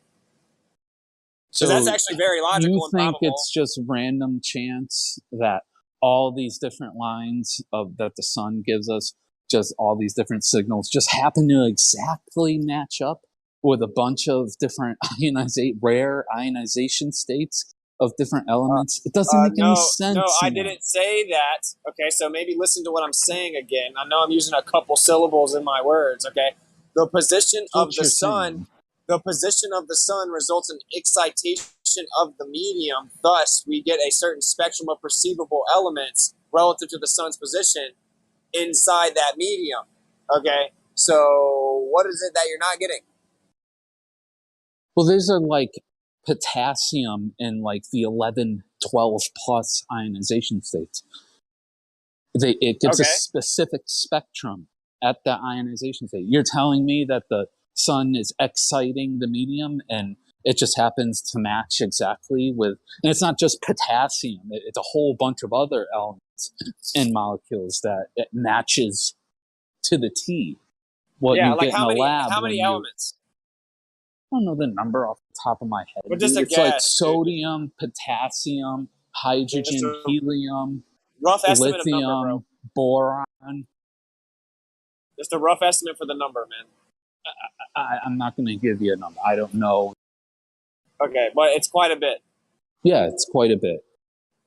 So that's actually very logical you and think probable. it's just random chance that all these different lines that the sun gives us, just all these different signals, just happen to exactly match up with a bunch of different rare ionization states of different elements? It doesn't make any sense. No, I man. didn't say that. Okay, so maybe listen to what I'm saying again. I know I'm using a couple syllables in my words, okay? The position of the sun, the position of the sun results in excitation of the medium. Thus, we get a certain spectrum of perceivable elements relative to the sun's position inside that medium. Okay, so what is it that you're not getting? Well, there's like potassium in like the 11 12 plus ionization states. It gives a specific spectrum at the ionization state. You're telling me that the sun is exciting the medium and it just happens to match exactly with, and it's not just potassium, it's a whole bunch of other elements and molecules that it matches to the T. What Yeah, you like get in how a many lab how many when you, elements? I don't know the number off the top of my head. But just dude. a It's like guess, sodium, potassium, hydrogen, a helium, rough estimate of number, bro. lithium, boron. Just a rough estimate for the number, man. I'm not going to give you a number. I don't know. Okay, but it's quite a bit. Yeah, it's quite a bit.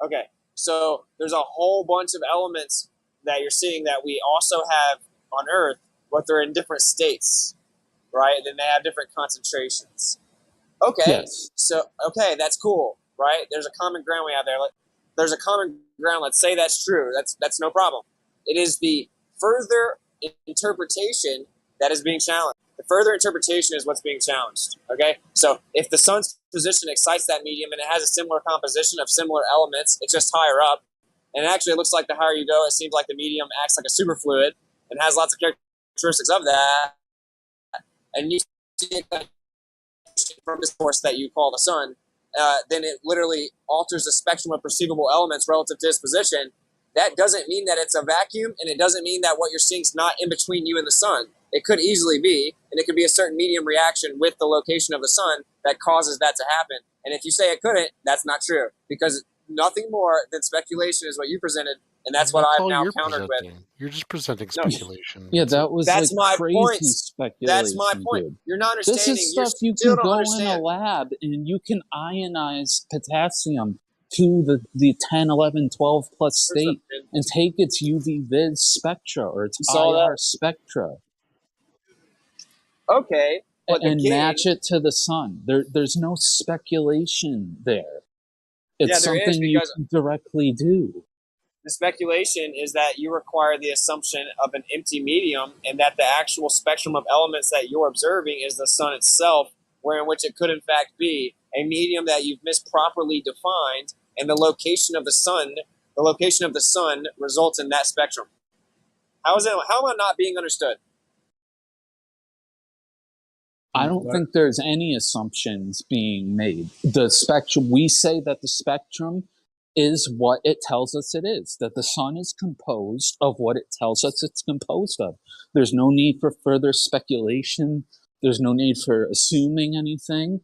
Okay, so there's a whole bunch of elements that you're seeing that we also have on Earth, but they're in different states, right? And then they have different concentrations. Okay, yes. So, okay, that's cool, right? There's a common ground we have there. There's a common ground. Let's say that's true. That's no problem. It is the further interpretation that is being challenged. The further interpretation is what's being challenged, okay? So if the sun's position excites that medium and it has a similar composition of similar elements, it's just higher up, and actually it looks like the higher you go, it seems like the medium acts like a superfluid and has lots of characteristics of that, and you see it from this force that you call the sun, then it literally alters the spectrum of perceivable elements relative to its position. That doesn't mean that it's a vacuum, and it doesn't mean that what you're seeing is not in between you and the sun. It could easily be, and it could be a certain medium reaction with the location of the sun that causes that to happen. And if you say it couldn't, that's not true, because nothing more than speculation is what you presented, and that's what I've now countered with. You're just presenting speculation. Yeah, that was that's like my crazy point. speculation. That's my point. Dude. You're not This understanding. is stuff you still can don't go understand. in a lab and you can ionize potassium to the 10, 11, 12 plus state and take its UV vis spectra or its IR spectra. Okay. And match it to the sun. There's no speculation there. It's there is, something you because can directly do. the speculation is that you require the assumption of an empty medium and that the actual spectrum of elements that you're observing is the sun itself, where in which it could in fact be a medium that you've misproperly defined, and the location of the sun results in that spectrum. How am I not being understood? I don't think there's any assumptions being made. The spectrum, we say that the spectrum is what it tells us it is, that the sun is composed of what it tells us it's composed of. There's no need for further speculation. There's no need for assuming anything.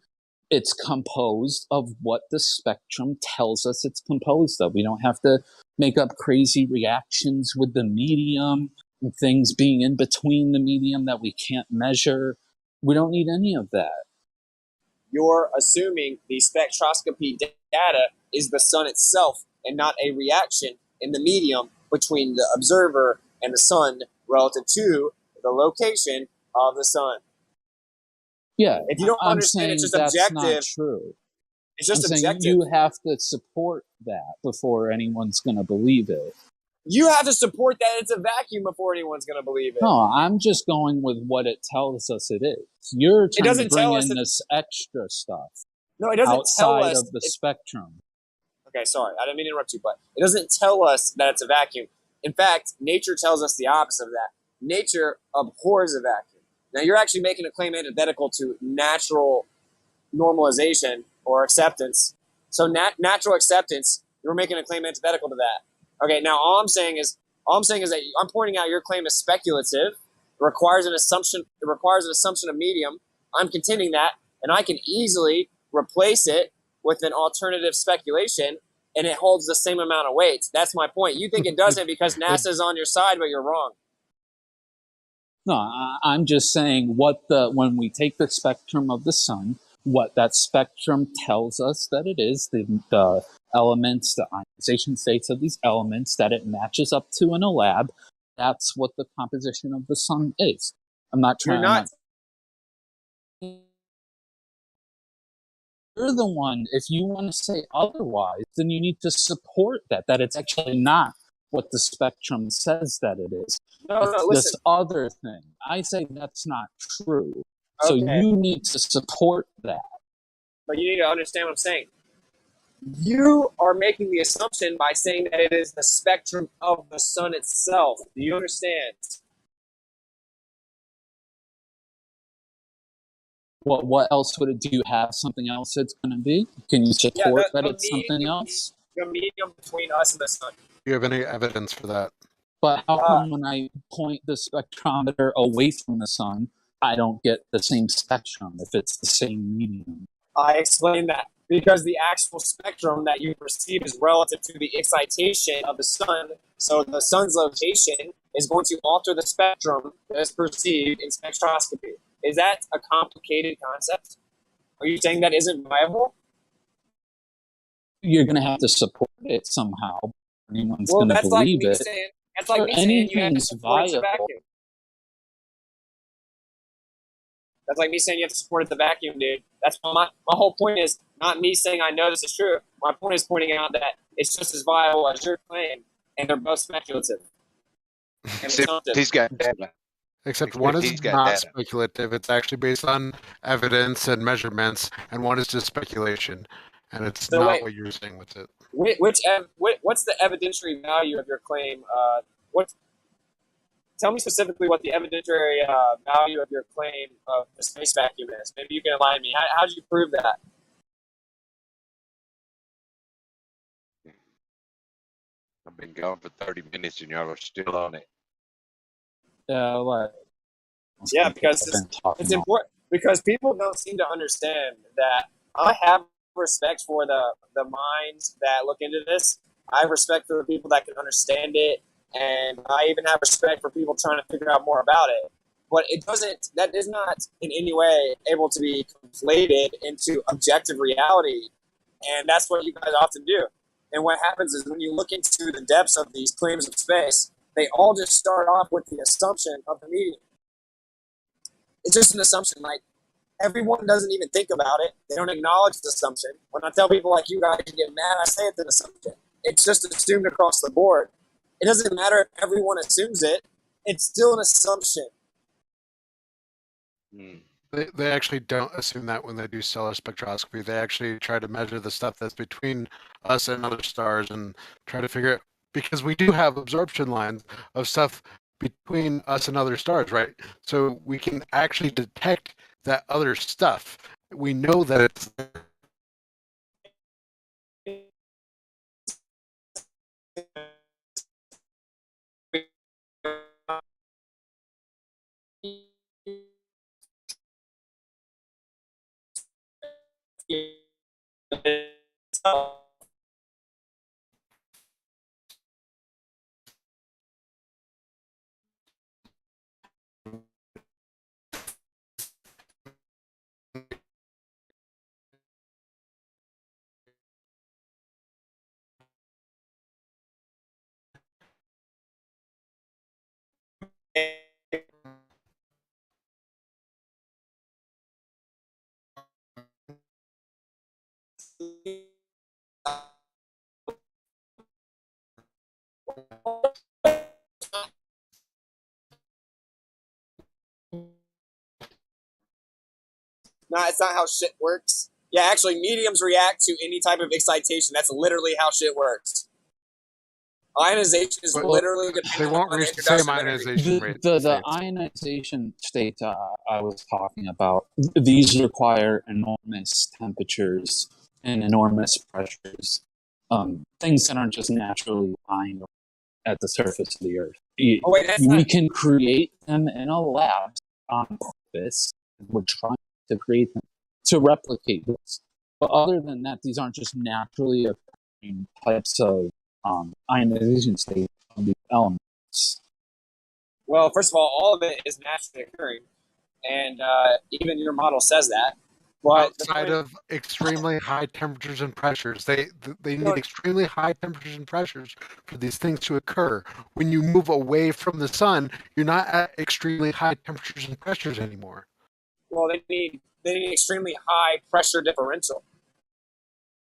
It's composed of what the spectrum tells us it's composed of. We don't have to make up crazy reactions with the medium and things being in between the medium that we can't measure. We don't need any of that. You're assuming the spectroscopy data is the sun itself and not a reaction in the medium between the observer and the sun relative to the location of the sun. Yeah, if you don't I'm understand, it's just that's objective. Not true. It's just I'm objective. saying you have to support that before anyone's going to believe it. You have to support that it's a vacuum before anyone's going to believe it. No, I'm just going with what it tells us it is. You're trying to bring in this extra stuff. No, it doesn't outside tell us of the spectrum. Okay, sorry, I didn't mean to interrupt you, but it doesn't tell us that it's a vacuum. In fact, nature tells us the opposite of that. Nature abhors a vacuum. Now, you're actually making a claim antithetical to natural normalization or acceptance. So natural acceptance, you're making a claim antithetical to that. Okay, now all I'm saying is that I'm pointing out your claim is speculative. It requires an assumption of medium. I'm contending that, and I can easily replace it with an alternative speculation, and it holds the same amount of weight. That's my point. You think it doesn't because NASA's on your side, but you're wrong. No, I'm just saying when we take the spectrum of the sun, what that spectrum tells us that it is, the elements, the ionization states of these elements that it matches up to in a lab, that's what the composition of the sun is. I'm not trying to... You're the one, if you want to say otherwise, then you need to support that it's actually not what the spectrum says that it is. It's this other thing. I say that's not true. So you need to support that. But you need to understand what I'm saying. You are making the assumption by saying that it is the spectrum of the sun itself. Do you understand? What else would it do? You have something else it's going to be? Can you support that it's something else? The medium between us and the sun. Do you have any evidence for that? But how come when I point the spectrometer away from the sun, I don't get the same spectrum if it's the same medium? I explained that because the actual spectrum that you perceive is relative to the excitation of the sun. So the sun's location is going to alter the spectrum that is perceived in spectroscopy. Is that a complicated concept? Are you saying that isn't viable? You're going to have to support it somehow. Anyone's Well, going to that's like believe me it. saying that's like me saying you have to support it the vacuum. That's like me saying you have to support it the vacuum, dude. That's my whole point is not me saying I know this is true. My point is pointing out that it's just as viable as your claim, and they're both speculative. He's got data. Except one is He's got not data. speculative. It's actually based on evidence and measurements, and one is just speculation. And it's So not wait. what you're saying with it. What's the evidentiary value of your claim? Tell me specifically what the evidentiary value of your claim of the space vacuum is. Maybe you can enlighten me. How did you prove that? I've been gone for 30 minutes and y'all are still on it. What? Yeah, because it's important because people don't seem to understand that I have respect for the minds that look into this. I have respect for the people that can understand it, and I even have respect for people trying to figure out more about it. But that is not in any way able to be conflated into objective reality, and that's what you guys often do. And what happens is when you look into the depths of these claims of space, they all just start off with the assumption of the medium. It's just an assumption. Like, everyone doesn't even think about it. They don't acknowledge the assumption. When I tell people like you guys to get mad, I say it's an assumption. It's just assumed across the board. It doesn't matter if everyone assumes it. It's still an assumption. They actually don't assume that when they do stellar spectroscopy. They actually try to measure the stuff that's between us and other stars and try to figure it, because we do have absorption lines of stuff between us and other stars, right? So we can actually detect that other stuff. We know that it's there. No, it's not how shit works. Yeah, actually, mediums react to any type of excitation. That's literally how shit works. Ionization is literally They dependent won't on the reach the same introduction of energy. ionization rate. The ionization state I was talking about, these require enormous temperatures and enormous pressures, things that aren't just naturally lying at the surface of the Earth. We can create them in a lab on purpose. We're trying to create them to replicate this. But other than that, these aren't just naturally occurring types of ionization states of these elements. Well, first of all of it is naturally occurring, and even your model says that. But outside of extremely high temperatures and pressures, they need extremely high temperatures and pressures for these things to occur. When you move away from the sun, you're not at extremely high temperatures and pressures anymore. Well, they need extremely high pressure differential.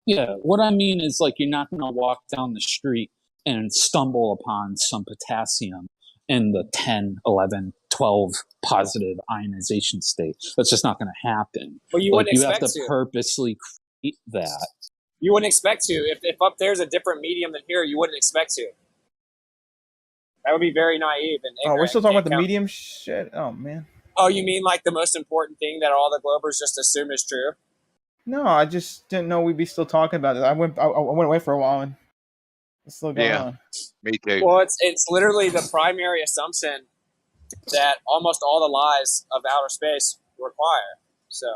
Yeah, what I mean is, like, you're not going to walk down the street and stumble upon some potassium in the 10, 11, 12 positive ionization state. That's just not going to happen. Well, you like, wouldn't you have expect to to. purposely create that. You wouldn't expect to. If up there's a different medium than here, you wouldn't expect to. That would be very naive and ignorant. Oh, we're still talking about the Can't count. medium shit. Oh man. Oh, you mean like the most important thing that all the Globers just assume is true? No, I just didn't know we'd be still talking about it. I went away for a while and it's still going on. Me too. Well, it's literally the primary assumption that almost all the lies of outer space require. So.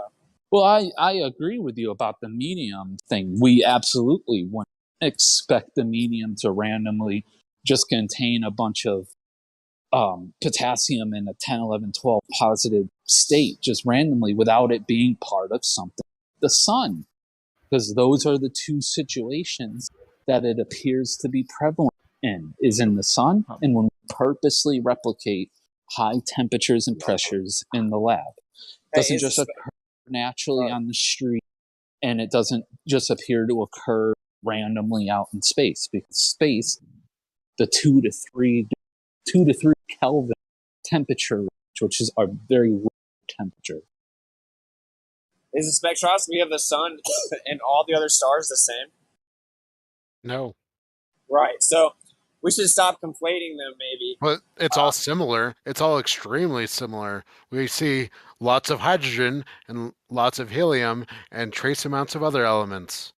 Well, I agree with you about the medium thing. We absolutely wouldn't expect the medium to randomly just contain a bunch of potassium in a 10, 11, 12 positive state just randomly without it being part of something. The sun, because those are the two situations that it appears to be prevalent in, is in the sun and when we purposely replicate high temperatures and pressures in the lab. It doesn't just occur naturally on the street, and it doesn't just appear to occur randomly out in space, because space, the 2 to 3 Kelvin temperature, which is a very low temperature. Is the spectroscopy of the sun and all the other stars the same? No. Right. So we should stop conflating them, maybe. But it's all similar. It's all extremely similar. We see lots of hydrogen and lots of helium and trace amounts of other elements.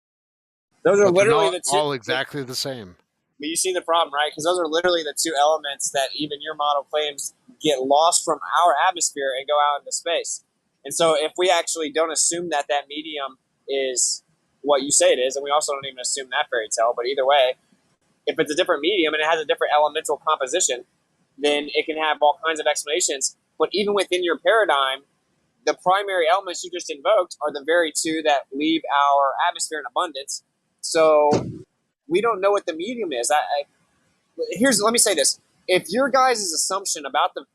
Those are But they're literally not the two. all exactly the same. But you see the problem, right? Because those are literally the two elements that even your model claims get lost from our atmosphere and go out into space. And so if we actually don't assume that that medium is what you say it is, and we also don't even assume that fairy tale, but either way, if it's a different medium and it has a different elemental composition, then it can have all kinds of explanations. But even within your paradigm, the primary elements you just invoked are the very two that leave our atmosphere in abundance. So we don't know what the medium is. Let me say this. If your guys' assumption about the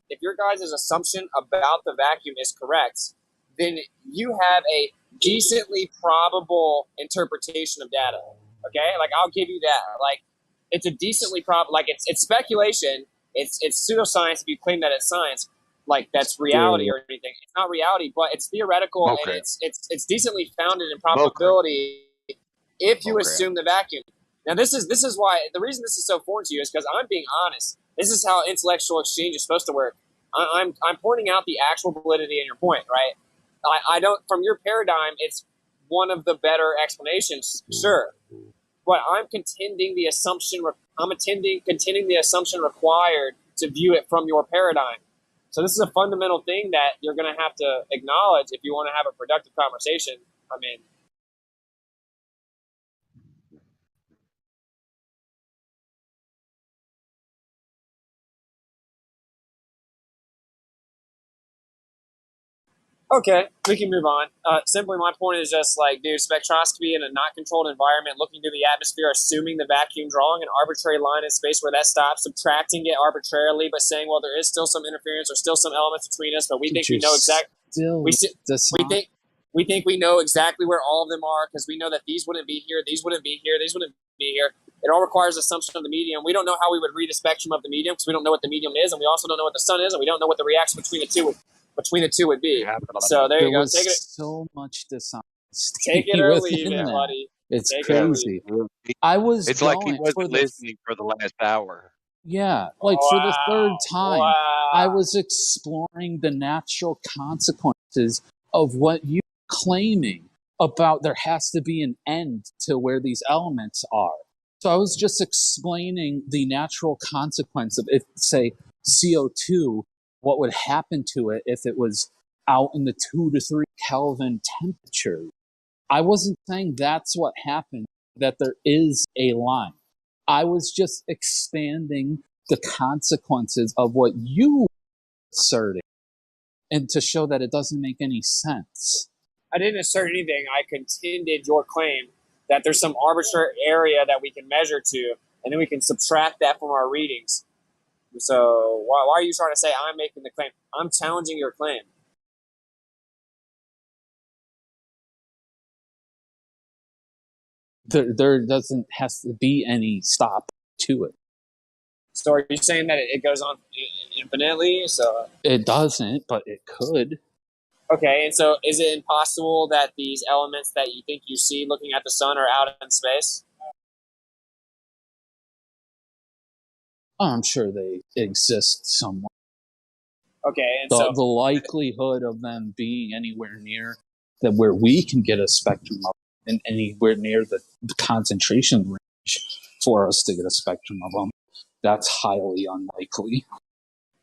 vacuum is correct, then you have a decently probable interpretation of data. Okay? Like, I'll give you that. Like, it's a decently probable, like, it's speculation. It's pseudoscience if you claim that it's science. Like, that's reality or anything. It's not reality, but it's theoretical and it's decently founded in probability if you assume the vacuum. Now, this is why the reason this is so foreign to you is because I'm being honest. This is how intellectual exchange is supposed to work. I'm pointing out the actual validity in your point, right? I don't, from your paradigm, it's one of the better explanations, sure, but I'm contending the assumption. Contending the assumption required to view it from your paradigm. So this is a fundamental thing that you're going to have to acknowledge if you want to have a productive conversation. I mean. Okay, we can move on. Simply, my point is just like, dude, spectroscopy in a not controlled environment, looking through the atmosphere, assuming the vacuum, drawing an arbitrary line in space where that stops, subtracting it arbitrarily, but saying, well, there is still some interference or still some elements between us, but we think we know exactly. We think we know exactly where all of them are because we know that these wouldn't be here, these wouldn't be here, these wouldn't be here. It all requires assumption of the medium. We don't know how we would read a spectrum of the medium because we don't know what the medium is, and we also don't know what the sun is, and we don't know what the reaction between the two would be. So there you go. Take it. So much dishonesty. Take it or leave it, buddy. It's crazy. It's like he wasn't listening for the last hour. Yeah, like for the third time, I was exploring the natural consequences of what you're claiming about there has to be an end to where these elements are. So I was just explaining the natural consequence of, if, say, CO2, what would happen to it if it was out in the 2 to 3 Kelvin temperature. I wasn't saying that's what happened, that there is a line. I was just expanding the consequences of what you asserted and to show that it doesn't make any sense. I didn't assert anything. I contended your claim that there's some arbitrary area that we can measure to, and then we can subtract that from our readings. So why are you trying to say I'm making the claim? I'm challenging your claim. There doesn't have to be any stop to it. So are you saying that it goes on infinitely? So it doesn't, but it could. Okay, and so is it impossible that these elements that you think you see looking at the sun are out in space? I'm sure they exist somewhere. Okay, and The likelihood of them being anywhere near that where we can get a spectrum of and anywhere near the concentration range for us to get a spectrum of them, that's highly unlikely.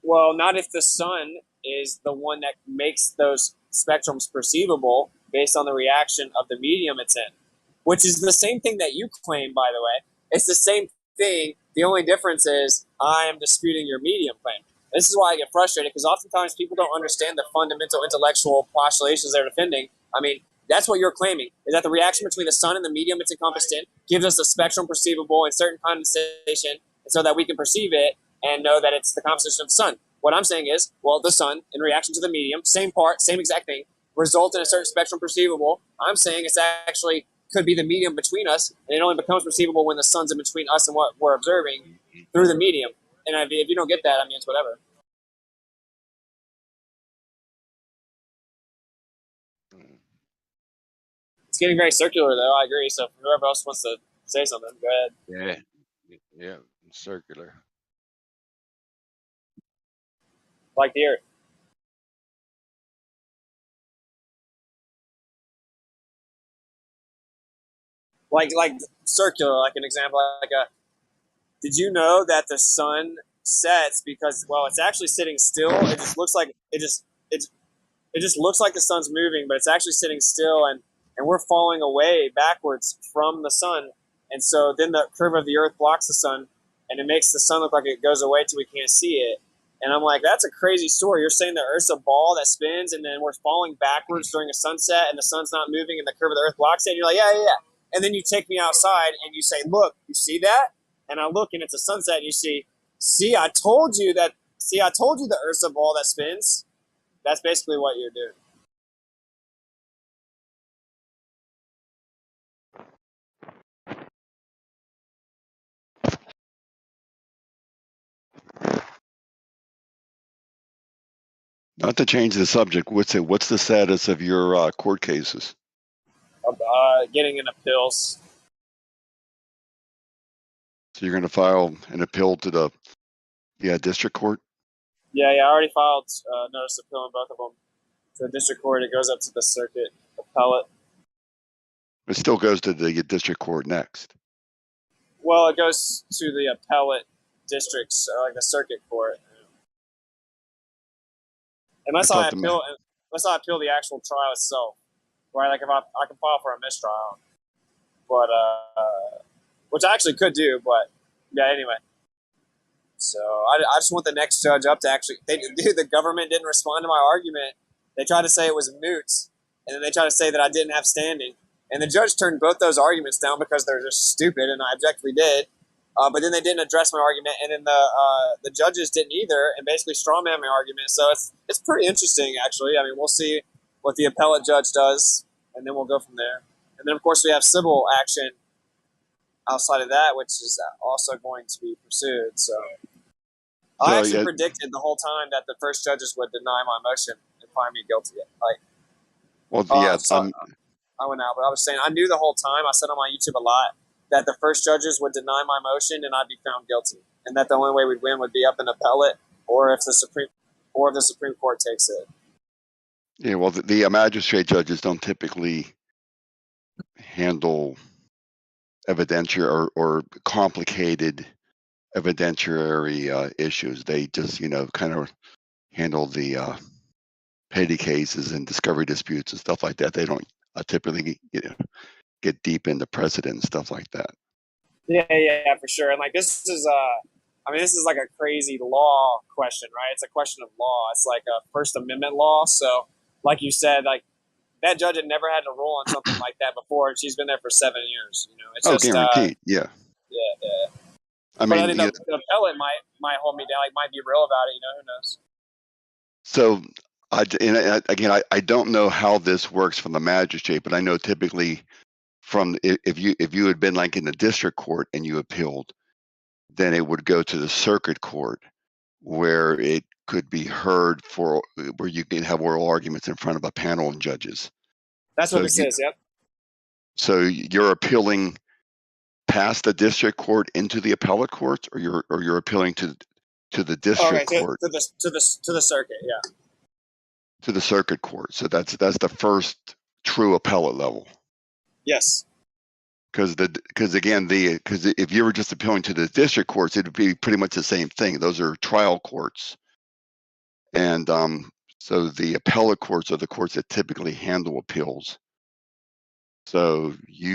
well, not if the sun is the one that makes those spectrums perceivable based on the reaction of the medium it's in, which is the same thing that you claim, by the way. It's the same thing. The only difference is I am disputing your medium claim. This is why I get frustrated, because oftentimes people don't understand the fundamental intellectual postulations they're defending. I mean, that's what you're claiming, is that the reaction between the sun and the medium it's encompassed in gives us a spectrum perceivable in certain condensation so that we can perceive it and know that it's the composition of the sun. What I'm saying is, well, the sun, in reaction to the medium, same part, same exact thing, result in a certain spectrum perceivable. I'm saying it's actually could be the medium between us, and it only becomes perceivable when the sun's in between us and what we're observing through the medium. And if you don't get that, I mean, it's whatever. It's getting very circular, though. I agree. So, whoever else wants to say something, go ahead. Yeah, circular. Like the Earth. Like circular, like an example, like a. Did you know that the sun sets because, well, it's actually sitting still? It just looks like it just looks like the sun's moving, but it's actually sitting still, and we're falling away backwards from the sun. And so then the curve of the Earth blocks the sun, and it makes the sun look like it goes away till we can't see it. And I'm like, that's a crazy story. You're saying the Earth's a ball that spins, and then we're falling backwards during a sunset, and the sun's not moving, and the curve of the Earth blocks it. And you're like, yeah. And then you take me outside, and you say, look, you see that? And I look, and it's a sunset, and you see, I told you the Earth's a ball that spins. That's basically what you're doing. Not to change the subject, what's the status of your court cases? Getting in appeals. So you're going to file an appeal to the district court? Yeah, I already filed notice of appeal in both of them. To the district court, it goes up to the circuit appellate. It still goes to the district court next. Well, it goes to the appellate districts, or like the circuit court. Unless I appeal the actual trial itself, right? Like if I can file for a mistrial, but which I actually could do, but yeah. Anyway, so I just want the next judge up to actually. The government didn't respond to my argument. They tried to say it was moot, and then they tried to say that I didn't have standing. And the judge turned both those arguments down because they're just stupid, and I objectively did. But then they didn't address my argument, and then the judges didn't either, and basically strawman my argument. So it's pretty interesting, actually. I mean, we'll see what the appellate judge does, and then we'll go from there. And then, of course, we have civil action outside of that, which is also going to be pursued. So I actually predicted the whole time that the first judges would deny my motion and find me guilty. I went out, but I was saying I knew the whole time. I said on my YouTube a lot that the first judges would deny my motion and I'd be found guilty, and that the only way we'd win would be up in appellate, or if the Supreme Court takes it. Yeah, well, the magistrate judges don't typically handle evidentiary or complicated evidentiary issues. They just, kind of handle the petty cases and discovery disputes and stuff like that. They don't typically get deep into precedent and stuff like that. Yeah, for sure. And this is like a crazy law question, right? It's a question of law. It's like a First Amendment law. So, like you said, that judge had never had to rule on something like that before, and she's been there for 7 years. It's guaranteed. Yeah. Yeah. I mean, the appellate might hold me down. Might be real about it. Who knows? So, I don't know how this works from the magistrate, but I know typically from if you had been in the district court and you appealed, then it would go to the circuit court, where it could be heard for where you can have oral arguments in front of a panel of judges. That's what this is. Yep. So you're appealing past the district court into the appellate courts, or you're appealing to the district court, to the circuit. Yeah. to the circuit court. So that's the first true appellate level. Yes. Because if you were just appealing to the district courts, it would be pretty much the same thing. Those are trial courts, and so the appellate courts are the courts that typically handle appeals. So if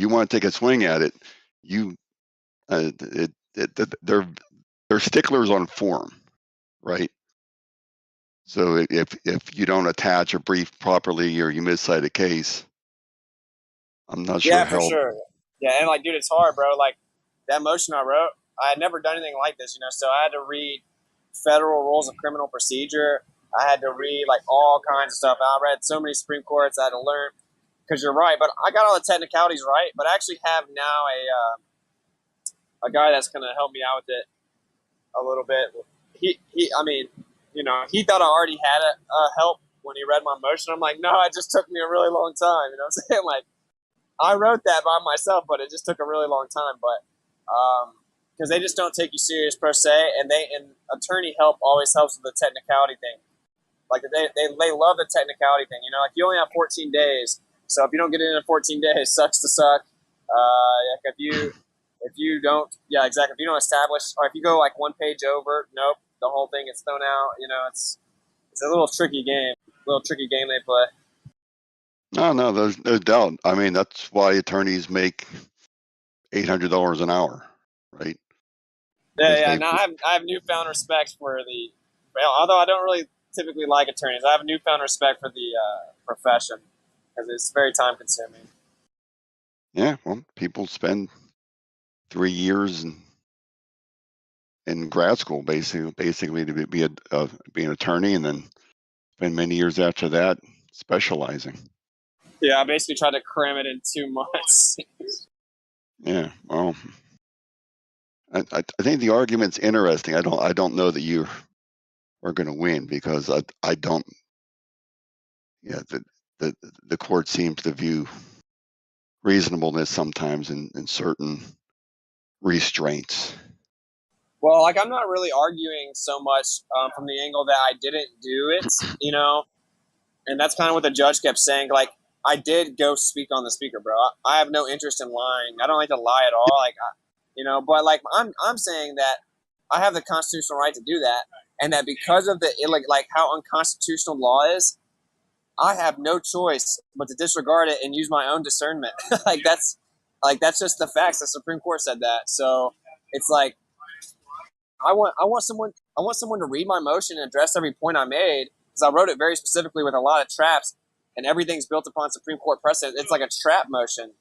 you want to take a swing at it, they're sticklers on form, right? So if you don't attach or brief properly, or you miscite a case, I'm not sure Yeah, how. for sure. Yeah, and like, dude, it's hard, bro. Like that motion I wrote, I had never done anything like this, so I had to read federal rules of criminal procedure. I had to read like all kinds of stuff. I read so many Supreme Courts. I had to learn, because you're right. But I got all the technicalities right. But I actually have now a guy that's going to help me out with it a little bit. He thought I already had help when he read my motion. I'm like, no, it just took me a really long time. You know what I'm saying? Like, I wrote that by myself, but it just took a really long time. But because they just don't take you serious per se, and attorney help always helps with the technicality thing. Like they love the technicality thing. Like you only have 14 days, so if you don't get it in 14 days, sucks to suck. Like if you don't establish, or if you go like one page over, nope, the whole thing gets thrown out. It's a little tricky game they play. No, there's no doubt. I mean, that's why attorneys make $800 an hour, right? Yeah. Now I have newfound respect for although I don't really typically like attorneys, I have newfound respect for the profession, because it's very time consuming. Yeah, well, people spend 3 years in grad school basically to be an attorney, and then spend many years after that specializing. Yeah, I basically tried to cram it in 2 months. Yeah, well, I think the argument's interesting. I don't know that you are going to win, because I don't. Yeah, the court seems to view reasonableness sometimes in certain restraints. Well, like, I'm not really arguing so much from the angle that I didn't do it, and that's kind of what the judge kept saying. Like, I did go speak on the speaker, bro. I have no interest in lying. I don't like to lie at all. Like, but like I'm saying that I have the constitutional right to do that, and that because of like how unconstitutional law is, I have no choice but to disregard it and use my own discernment. that's just the facts. The Supreme Court said that. So it's like I want someone to read my motion and address every point I made, because I wrote it very specifically with a lot of traps, and everything's built upon Supreme Court precedent. It's like a trap motion,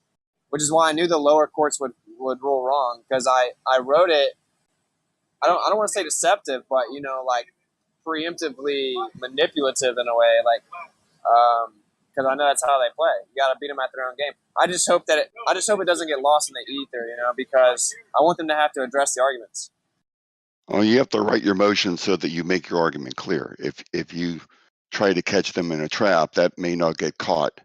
which is why I knew the lower courts would rule wrong, because I wrote it. I don't want to say deceptive, but like preemptively manipulative in a way, like because I know that's how they play. You got to beat them at their own game. I just hope it doesn't get lost in the ether, because I want them to have to address the arguments. Well, you have to write your motion so that you make your argument clear. If you try to catch them in a trap, that may not get caught.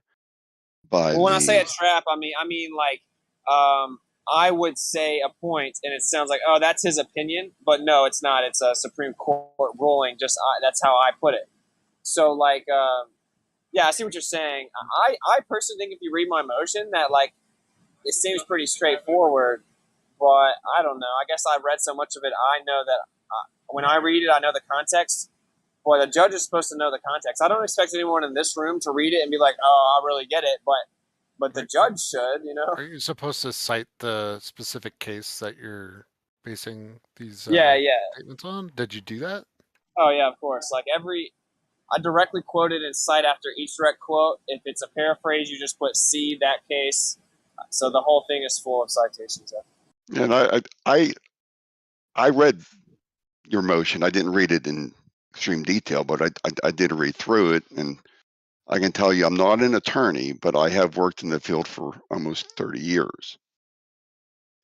By when I say a trap, I mean like I would say a point, and it sounds like, oh, that's his opinion, but no, it's not. It's a Supreme Court ruling. Just that's how I put it. So like, yeah, I see what you're saying. I personally think if you read my motion, that like it seems pretty straightforward. But I don't know. I guess I read so much of it. I know that when I read it, I know the context. Boy, the judge is supposed to know the context. I don't expect anyone in this room to read it and be like, "Oh, I really get it," but the judge should, Are you supposed to cite the specific case that you're basing these statements on? Did you do that? Oh yeah, of course. Like I directly quoted and cite after each direct quote. If it's a paraphrase, you just put "see that case." So the whole thing is full of citations. And I read your motion. I didn't read it in extreme detail, but I did read through it, and I can tell you I'm not an attorney, but I have worked in the field for almost 30 years.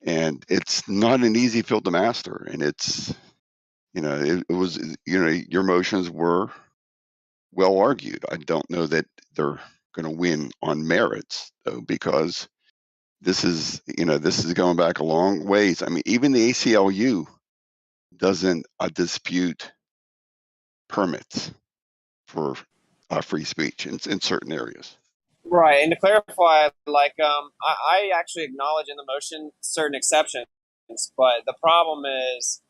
And it's not an easy field to master, and it's it was, your motions were well argued. I don't know that they're going to win on merits, though, because this is going back a long ways. I mean, even the ACLU doesn't dispute permits for free speech in certain areas. Right, and to clarify, like I actually acknowledge in the motion certain exceptions, but the problem is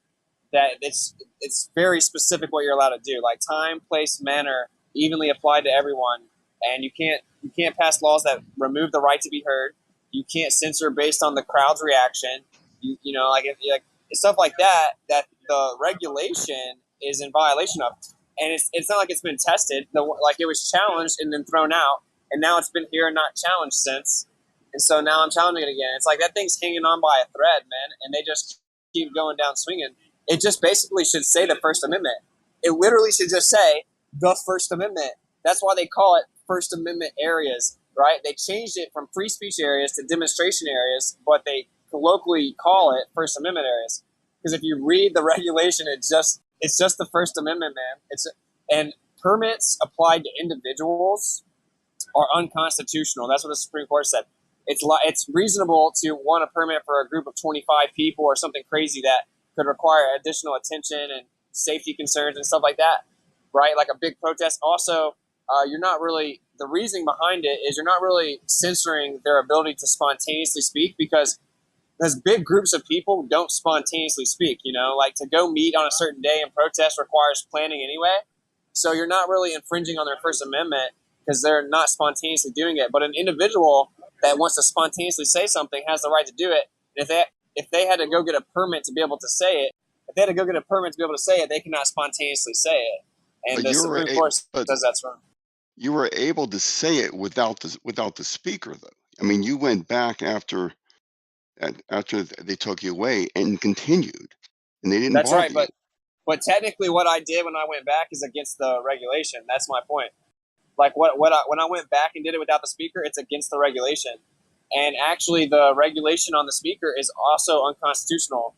that it's very specific what you're allowed to do, like time, place, manner, evenly applied to everyone, and you can't pass laws that remove the right to be heard. You can't censor based on the crowd's reaction. Like stuff like that the regulation is in violation of, and it's not like it's been tested. Like it was challenged and then thrown out, and now it's been here and not challenged since. And so now I'm challenging it again. It's like that thing's hanging on by a thread, man, and they just keep going down swinging. It just basically should say the First Amendment. It literally should just say the First Amendment. That's why they call it First Amendment areas, right? They changed it from free speech areas to demonstration areas, but they colloquially call it First Amendment areas. Because if you read the regulation, it's just the First Amendment, man. And permits applied to individuals are unconstitutional. That's what the Supreme Court said. It's reasonable to want a permit for a group of 25 people or something crazy that could require additional attention and safety concerns and stuff like that, right? Like a big protest. Also, the reasoning behind it is you're not really censoring their ability to spontaneously speak, because big groups of people don't spontaneously speak, like to go meet on a certain day and protest requires planning anyway. So you're not really infringing on their First Amendment because they're not spontaneously doing it. But an individual that wants to spontaneously say something has the right to do it. And if they had to go get a permit to be able to say it, they cannot spontaneously say it. And the Supreme Court says that's wrong. You were able to say it without the speaker, though. I mean, you went back after they took you away and continued, and they didn't. That's right, you. but technically, what I did when I went back is against the regulation. That's my point. Like when I went back and did it without the speaker, it's against the regulation. And actually, the regulation on the speaker is also unconstitutional.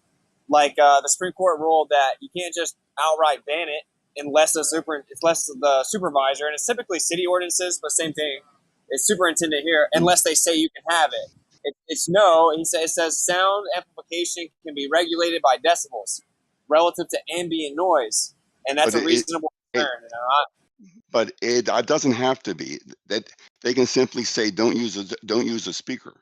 Like the Supreme Court ruled that you can't just outright ban it unless the supervisor, and it's typically city ordinances, but same thing. It's superintendent here, unless they say you can have it. It says sound amplification can be regulated by decibels relative to ambient noise, and that's a reasonable concern. But it doesn't have to be. That they can simply say don't use a speaker.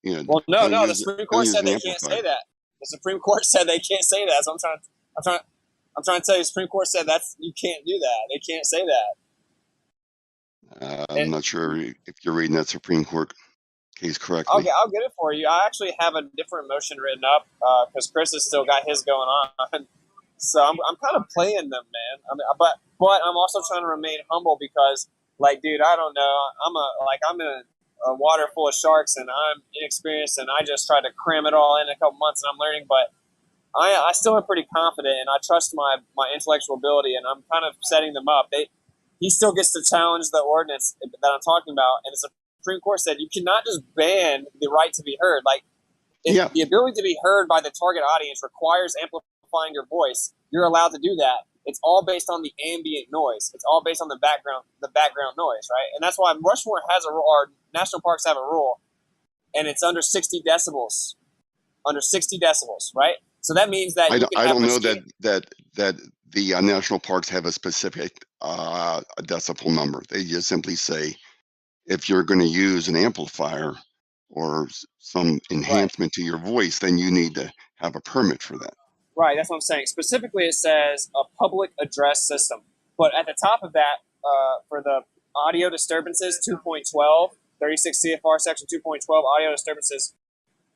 Well, no. The Supreme Court said they can't say that. The Supreme Court said they can't say that. So I'm trying to tell you, the Supreme Court said you can't do that. They can't say that. I'm not sure if you're reading that Supreme Court case correctly. I'll get it for you. I actually have a different motion written up because Chris has still got his going on. So I'm kind of playing them, man. But I'm also trying to remain humble because, like, dude, I don't know. I'm in a water full of sharks and I'm inexperienced and I just tried to cram it all in a couple months and I'm learning. But I still am pretty confident and I trust my intellectual ability and I'm kind of setting them up. He still gets to challenge the ordinance that I'm talking about, and the Supreme Court said you cannot just ban the right to be heard. Like, if the ability to be heard by the target audience requires amplifying your voice, you're allowed to do that. It's all based on the ambient noise. It's all based on the background noise, right? And that's why Rushmore has a rule, or national parks have a rule, and it's under 60 decibels. Under 60 decibels, right? So that means that I don't know that the national parks have a specific decibel number. They just simply say if you're going to use an amplifier or some enhancement to your voice, then you need to have a permit for that. Right, that's what I'm saying. Specifically, it says a public address system. But at the top of that, for the audio disturbances, 2.12, 36 CFR section 2.12, audio disturbances,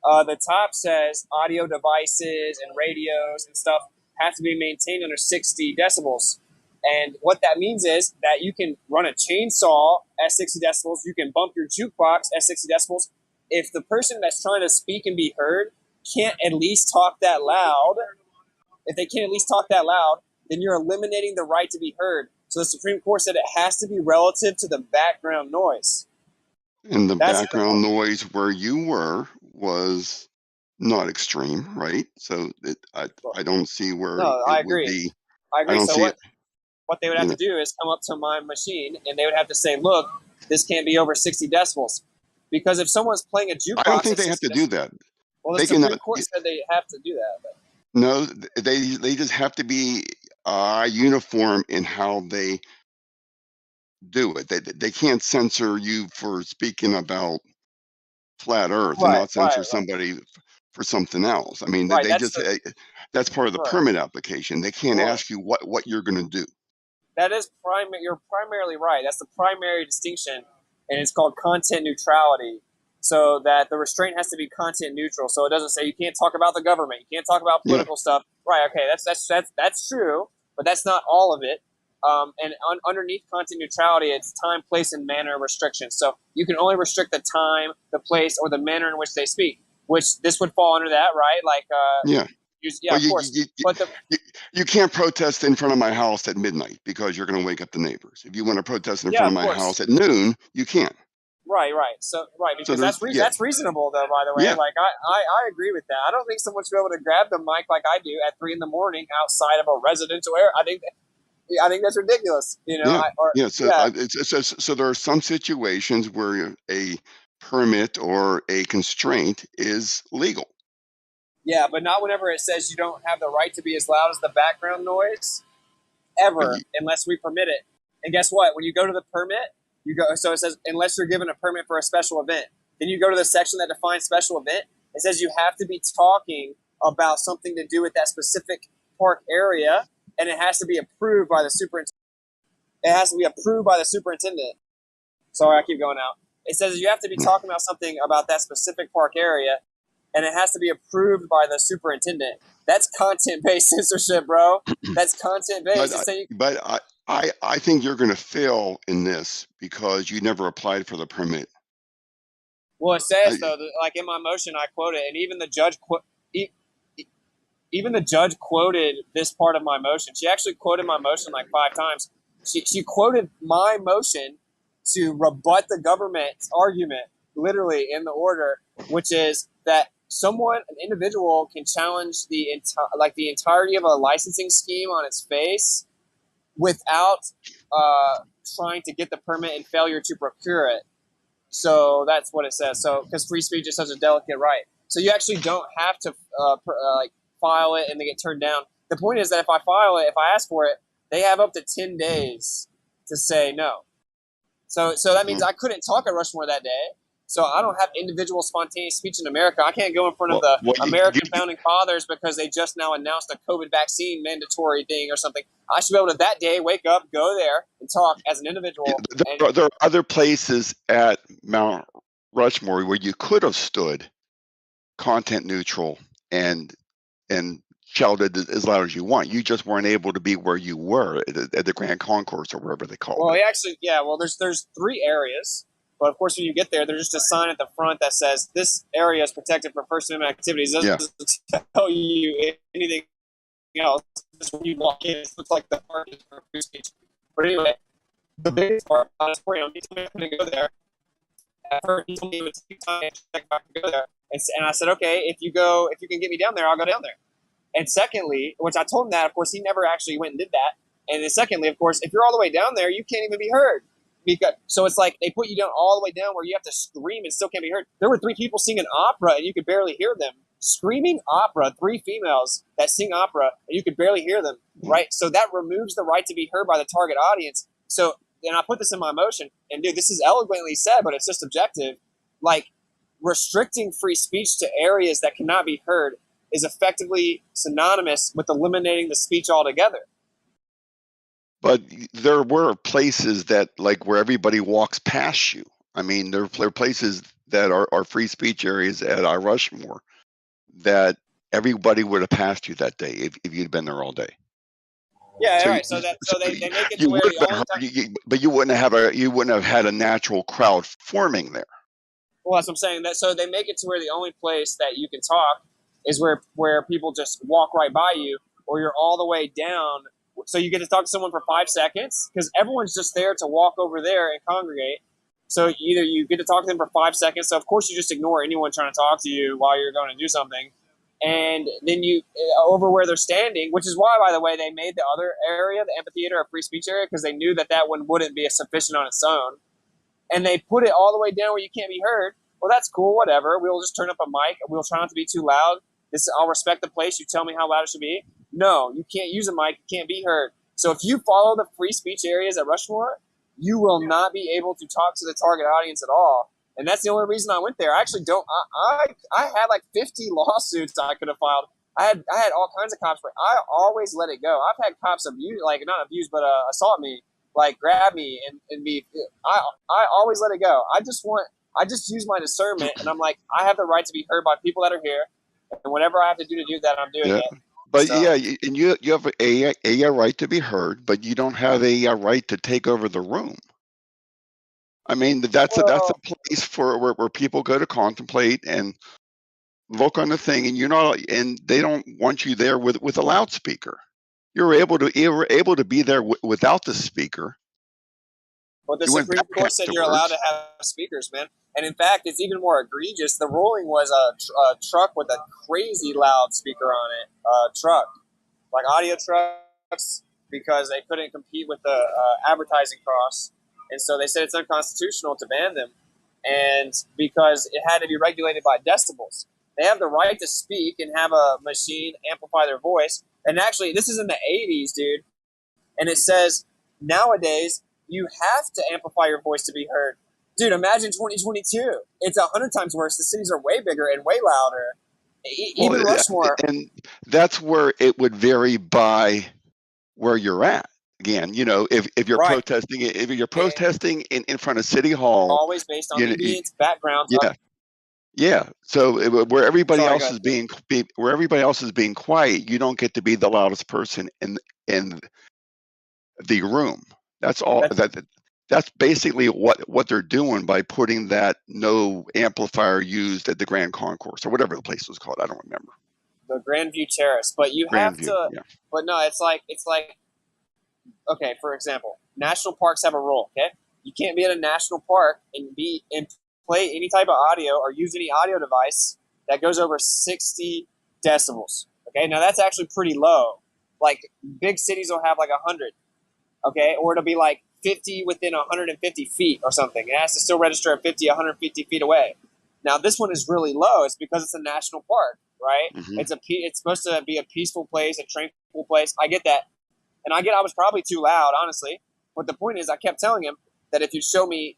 the top says audio devices and radios and stuff have to be maintained under 60 decibels. And what that means is that you can run a chainsaw at 60 decibels. You can bump your jukebox at 60 decibels. If the person that's trying to speak and be heard can't at least talk that loud, then you're eliminating the right to be heard. So the Supreme Court said it has to be relative to the background noise. And the background noise where you were was not extreme, right? So I don't see where No, I it would agree. be. I I agree. don't So see it. what they would have to do is come up to my machine and they would have to say, look, this can't be over 60 decibels. Because if someone's playing a I don't jukebox think at they have 60 to do decibels, that. well, the They Supreme cannot. Court said they have to do that. But. No, they just have to be uniform in how they do it. They can't censor you for speaking about flat Earth and Right, not censor somebody for something else. I mean, right. they That's just that's part of the right. permit application. They can't Well, ask you what you're going to do. that is you're primarily right. That's the primary distinction, and it's called content neutrality. So that the restraint has to be content neutral. So it doesn't say you can't talk about the government, you can't talk about Yeah. political stuff. Right? Okay, that's true, but that's not all of it. And underneath content neutrality, it's time, place, and manner restrictions. So you can only restrict the time, the place, or the manner in which they speak. Which this would fall under that, right? Like, Yeah. yeah, Well, of course. But you can't protest in front of my house at midnight because you're going to wake up the neighbors. If you want to protest in yeah, front of of my course. house at noon, you can't. Right. So So because that's reasonable though. By the way, Yeah. like I agree with that. I don't think someone should be able to grab the mic like I do at 3 a.m. outside of a residential area. I think that's ridiculous. You know. Yeah. So there are some situations where a permit or a constraint is legal. Yeah, but not whenever it says you don't have the right to be as loud as the background noise ever, unless we permit it. And guess what? When you go to the permit, you go. So it says unless you're given a permit for a special event. Then you go to the section that defines special event. It says you have to be talking about something to do with that specific park area, and it has to be approved by the superintendent. It has to be approved by the superintendent. Sorry, I keep going out. It says you have to be talking about something about that specific park area, and it has to be approved by the superintendent. That's content-based censorship, bro. That's content-based. But I think you're going to fail in this because you never applied for the permit. Well, it says though, like in my motion, I quote it, and even the judge quoted this part of my motion. She actually quoted my motion like 5 times. She quoted my motion to rebut the government's argument, literally in the order, which is that an individual can challenge the entirety of a licensing scheme on its face without trying to get the permit and failure to procure it. So that's what it says. So because free speech is such a delicate right, so you actually don't have to file it and they get turned down. The point is that if I file it, if I ask for it, they have up to 10 days to say no. So that means I couldn't talk at Rushmore that day. So I don't have individual spontaneous speech in America. I can't go in front of the American founding fathers because they just now announced a COVID vaccine mandatory thing or something. I should be able to that day wake up, go there, and talk as an individual. There are other places at Mount Rushmore where you could have stood content neutral and shouted as loud as you want. You just weren't able to be where you were at the Grand Concourse or wherever they call it. Well, actually, yeah. Well, there's 3 areas, but of course, when you get there, there's just a sign at the front that says this area is protected from First Amendment activities. It doesn't tell you anything else. Just when you walk in, it looks like the park is for free speech. But anyway, the biggest part, he told me I couldn't go there. At first, he told me it would take time to check if I could go there, and I said, okay, if you can get me down there, I'll go down there. And secondly, which I told him that, of course, he never actually went and did that. And then secondly, of course, if you're all the way down there, you can't even be heard. So it's like they put you down all the way down where you have to scream and still can't be heard. There were 3 people singing opera and you could barely hear them. Screaming opera, 3 females that sing opera, and you could barely hear them, right? So that removes the right to be heard by the target audience. So, and I put this in my motion, and dude, this is eloquently said, but it's just objective. Like, restricting free speech to areas that cannot be heard is effectively synonymous with eliminating the speech altogether. But there were places that, like, where everybody walks past you. I mean, there are places that are free speech areas at Rushmore that everybody would have passed you that day if you'd been there all day. Yeah, right. So they make it to where the only time. But you wouldn't have had a natural crowd forming there. Well, that's what I'm saying. So they make it to where the only place that you can talk is where people just walk right by you, or you're all the way down. So you get to talk to someone for 5 seconds because everyone's just there to walk over there and congregate. So either you get to talk to them for 5 seconds. So of course you just ignore anyone trying to talk to you while you're going to do something. And then you over where they're standing, which is why, by the way, they made the other area, the amphitheater, a free speech area, because they knew that one wouldn't be sufficient on its own. And they put it all the way down where you can't be heard. Well, that's cool, whatever. We'll just turn up a mic. We'll try not to be too loud. I'll respect the place. You tell me how loud it should be. No, you can't use a mic. You can't be heard. So if you follow the free speech areas at Rushmore, you will not be able to talk to the target audience at all. And that's the only reason I went there. I actually don't. I had like 50 lawsuits I could have filed. I had all kinds of cops, but I always let it go. I've had cops abuse, like not abuse, but assault me, like grab me and be. I always let it go. I just use my discernment, and I'm like, I have the right to be heard by people that are here, and whatever I have to do that, I'm doing Yeah. it. But So- yeah, and you have a right to be heard, but you don't have a right to take over the room. I mean, that's a place for where people go to contemplate and look on the thing, and they don't want you there with a loudspeaker. You're able to be there without the speaker. But the You went Supreme back Court said you're allowed to have speakers, man. And in fact, it's even more egregious. The ruling was a truck with a crazy loud speaker on it. Truck, like audio trucks, because they couldn't compete with the advertising costs. And so they said it's unconstitutional to ban them. And because it had to be regulated by decibels. They have the right to speak and have a machine amplify their voice. And actually, this is in the 80s, dude. And it says, nowadays, you have to amplify your voice to be heard. Dude, imagine 2022. It's 100 times worse. The cities are way bigger and way louder. Even Rushmore. And that's where it would vary by where you're at. Again, if you're protesting, in front of City Hall, always based on ambience, backgrounds. Yeah. Yeah. So where everybody else is being quiet, you don't get to be the loudest person in the room. That's all. That's basically what they're doing by putting that no amplifier used at the Grand Concourse or whatever the place was called. I don't remember. The Grandview Terrace, but you have to. Yeah. But no, it's like. Okay, for example, national parks have a rule. Okay, you can't be at a national park and play any type of audio or use any audio device that goes over 60 decibels. Okay, now that's actually pretty low. Like big cities will have like 100. Okay, or it'll be like 50 within 150 feet or something. It has to still register at 50, 150 feet away. Now this one is really low. It's because it's a national park, right? Mm-hmm. It's supposed to be a peaceful place, a tranquil place. I get that. And I was probably too loud, honestly. But the point is, I kept telling him that if you show me,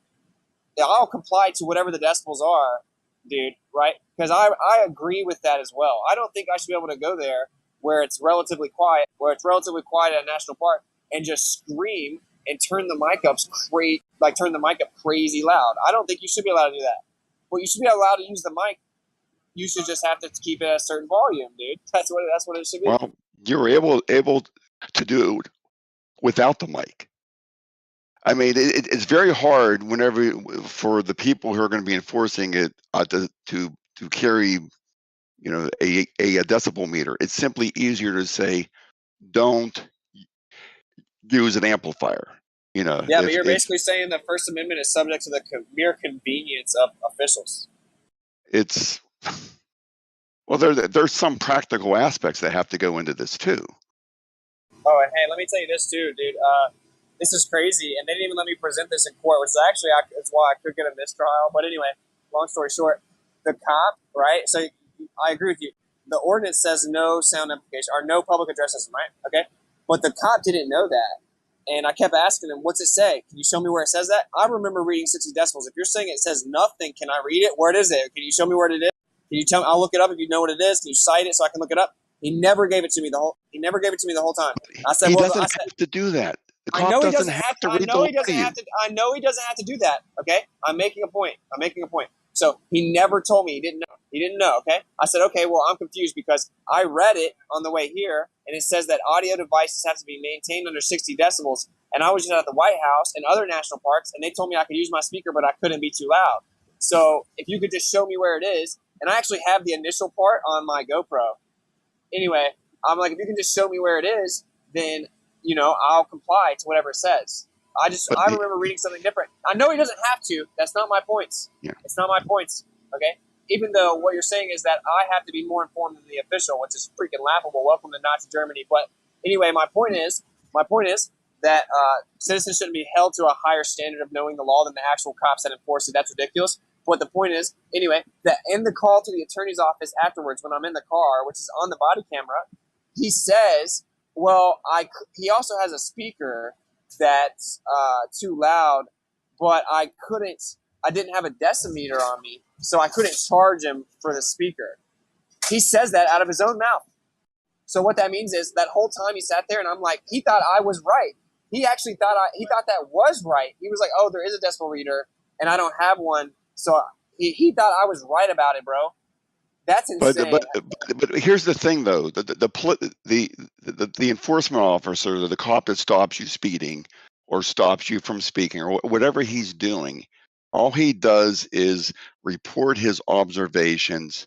I'll comply to whatever the decibels are, dude, right? Because I agree with that as well. I don't think I should be able to go there where it's relatively quiet, at a national park, and just scream and turn the mic up crazy loud. I don't think you should be allowed to do that. But you should be allowed to use the mic. You should just have to keep it at a certain volume, dude. That's what it should be. Well, you're able to do it without the mic. I mean, it's very hard for the people who are going to be enforcing it to carry, a decibel meter. It's simply easier to say, don't use an amplifier. Yeah, but you're basically saying the First Amendment is subject to the mere convenience of officials. Well, there's some practical aspects that have to go into this too. Oh, and hey, let me tell you this too, dude. This is crazy, and they didn't even let me present this in court, which is actually it's why I could get a mistrial. But anyway, long story short, the cop, right? So I agree with you. The ordinance says no sound amplification or no public address system, right? Okay, but the cop didn't know that, and I kept asking him, "What's it say? Can you show me where it says that?" I remember reading 60 decibels. If you're saying it says nothing, can I read it? Where is it? Can you show me where it is? Can you tell me? I'll look it up if you know what it is. Can you cite it so I can look it up? He never gave it to me the whole time. I said, he doesn't have to do that. The cop doesn't have to read the law to you. I know he doesn't have to do that. Okay, I'm making a point. So he never told me. He didn't know. Okay, I said, okay, well, I'm confused because I read it on the way here, and it says that audio devices have to be maintained under 60 decibels. And I was just at the White House and other national parks, and they told me I could use my speaker, but I couldn't be too loud. So if you could just show me where it is, and I actually have the initial part on my GoPro. Anyway, I'm like, if you can just show me where it is, then, I'll comply to whatever it says. But I remember reading something different. I know he doesn't have to. That's not my points. Yeah. It's not my points. Okay. Even though what you're saying is that I have to be more informed than the official, which is freaking laughable. Welcome to Nazi Germany. But anyway, my point is that citizens shouldn't be held to a higher standard of knowing the law than the actual cops that enforce it. That's ridiculous. But the point is, anyway, that in the call to the attorney's office afterwards, when I'm in the car, which is on the body camera, he says, well, he also has a speaker that's too loud, but I didn't have a decimeter on me, so I couldn't charge him for the speaker. He says that out of his own mouth. So what that means is that whole time he sat there and I'm like, he thought I was right. He actually thought that was right. He was like, oh, there is a decibel reader and I don't have one. So he thought I was right about it, bro. That's insane. But here's the thing, though: the enforcement officer, the cop that stops you speeding or stops you from speaking or whatever he's doing, all he does is report his observations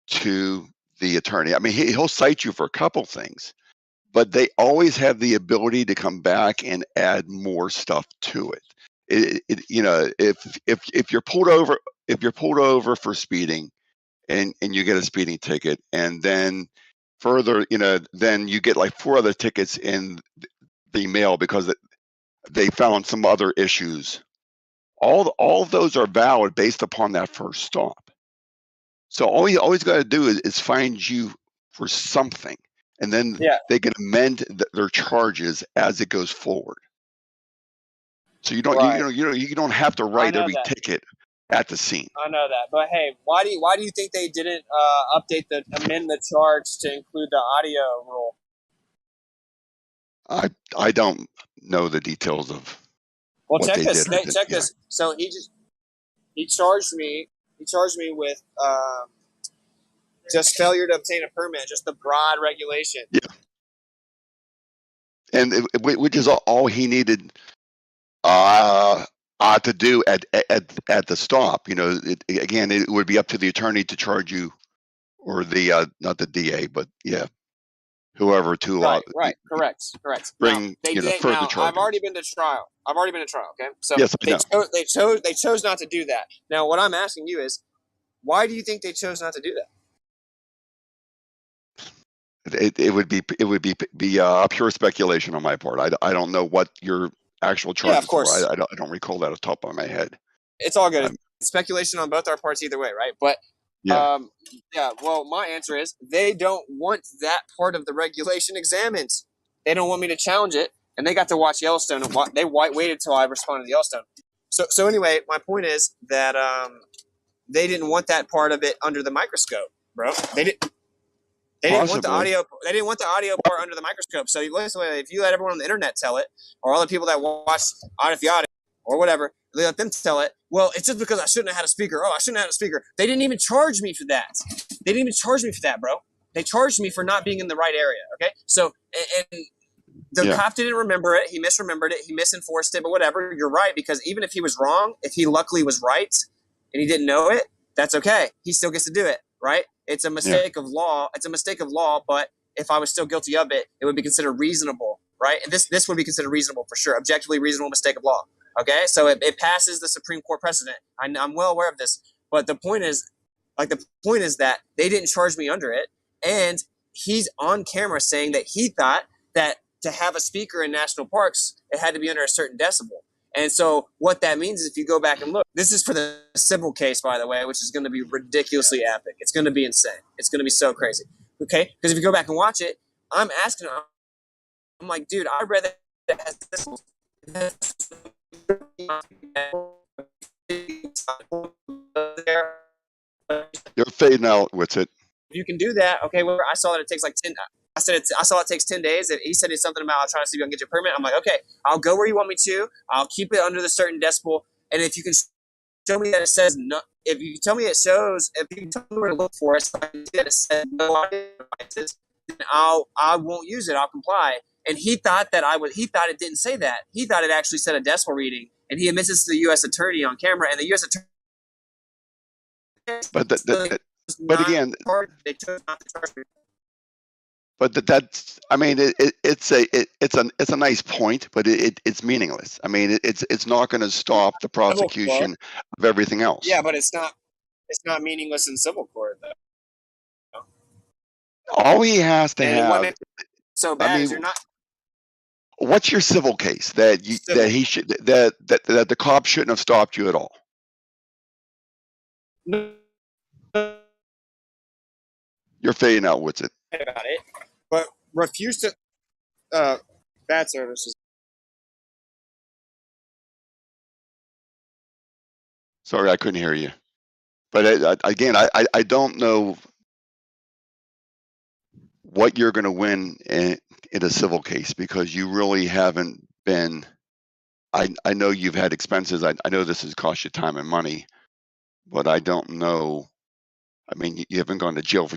to the attorney. I mean, he'll cite you for a couple things, but they always have the ability to come back and add more stuff to it. If you're pulled over for speeding and you get a speeding ticket, and then further, then you get like 4 other tickets in the mail because they found some other issues. All of those are valid based upon that first stop. So all you always got to do is find you for something, and then they can amend their charges as it goes forward. So you don't you don't have to write every ticket at the scene. I know that, but hey, why do you think they didn't amend the charge to include the audio rule? I don't know the details of. Well, what check they this. did. Check this. So he charged me with just failure to obtain a permit, just the broad regulation. Yeah. And which is all he needed to do at the stop. It would be up to the attorney to charge you, or the not the DA, but whoever to right, correct. Bring further charges. I've already been to trial. Okay, so yes, I know. they chose not to do that. Now, what I'm asking you is, why do you think they chose not to do that? It would be pure speculation on my part. I don't know what your actual charges of course. were. I don't recall that off the top of my head. It's all good. Speculation on both our parts either way, right? But well, my answer is they don't want that part of the regulation examined. They don't want me to challenge it, and they got to watch Yellowstone, and they waited till I responded to Yellowstone. So anyway, my point is that they didn't want that part of it under the microscope, bro. They didn't want the audio. They didn't want the audio part under the microscope. So if you let everyone on the internet tell it, or all the people that watch Audit the Audit or whatever, they let them tell it. Well, it's just because I shouldn't have had a speaker. Oh, I shouldn't have had a speaker. They didn't even charge me for that. They didn't even charge me for that, bro. They charged me for not being in the right area. Okay, so and the cop didn't remember it. He misremembered it. He misenforced it. But whatever, you're right, because even if he was wrong, if he luckily was right and he didn't know it, that's okay. He still gets to do it, right? It's a mistake of law. It's a mistake of law, but if I was still guilty of it, it would be considered reasonable, right? And this would be considered reasonable for sure, objectively reasonable mistake of law. Okay, so it passes the Supreme Court precedent. I'm well aware of this, but the point is that they didn't charge me under it, and he's on camera saying that he thought that to have a speaker in national parks, it had to be under a certain decibel. And so what that means is, if you go back and look, this is for the civil case, by the way, which is going to be ridiculously epic. It's going to be insane. It's going to be so crazy. Okay? Because if you go back and watch it, I'm asking him, I'm like, dude, I read that it has decibels. You're fading out with it. If you can do that, okay, well, I saw that it takes like 10. I saw it takes 10 days. And he said it's something about trying to see if I can get your permit. I'm like, okay, I'll go where you want me to. I'll keep it under the certain decibel. And if you can show me that it says no, if you tell me it shows, if you tell me where to look for it, so I can see that it says no audio devices, then I won't use it. I'll comply. And he thought it didn't say that. He thought it actually said a decibel reading. And he admits this to the U.S. attorney on camera. And the U.S. attorney. But again, they chose not to charge me. But that's, I mean, it's a nice point, but it's meaningless. I mean, it's not going to stop the Civil court. prosecution of everything else. Yeah, but it's not meaningless in civil court though. All he has to And what have, makes it so I bad is mean, you're not what's your civil case that you civil. that he should that the cop shouldn't have stopped you at all? No, You're fading out. What's it? about it, but refuse to bad services. Sorry, I couldn't hear you. But again, I don't know what you're going to win in a civil case, because you really haven't been. I know you've had expenses. I know this has cost you time and money, but I don't know. I mean, you haven't gone to jail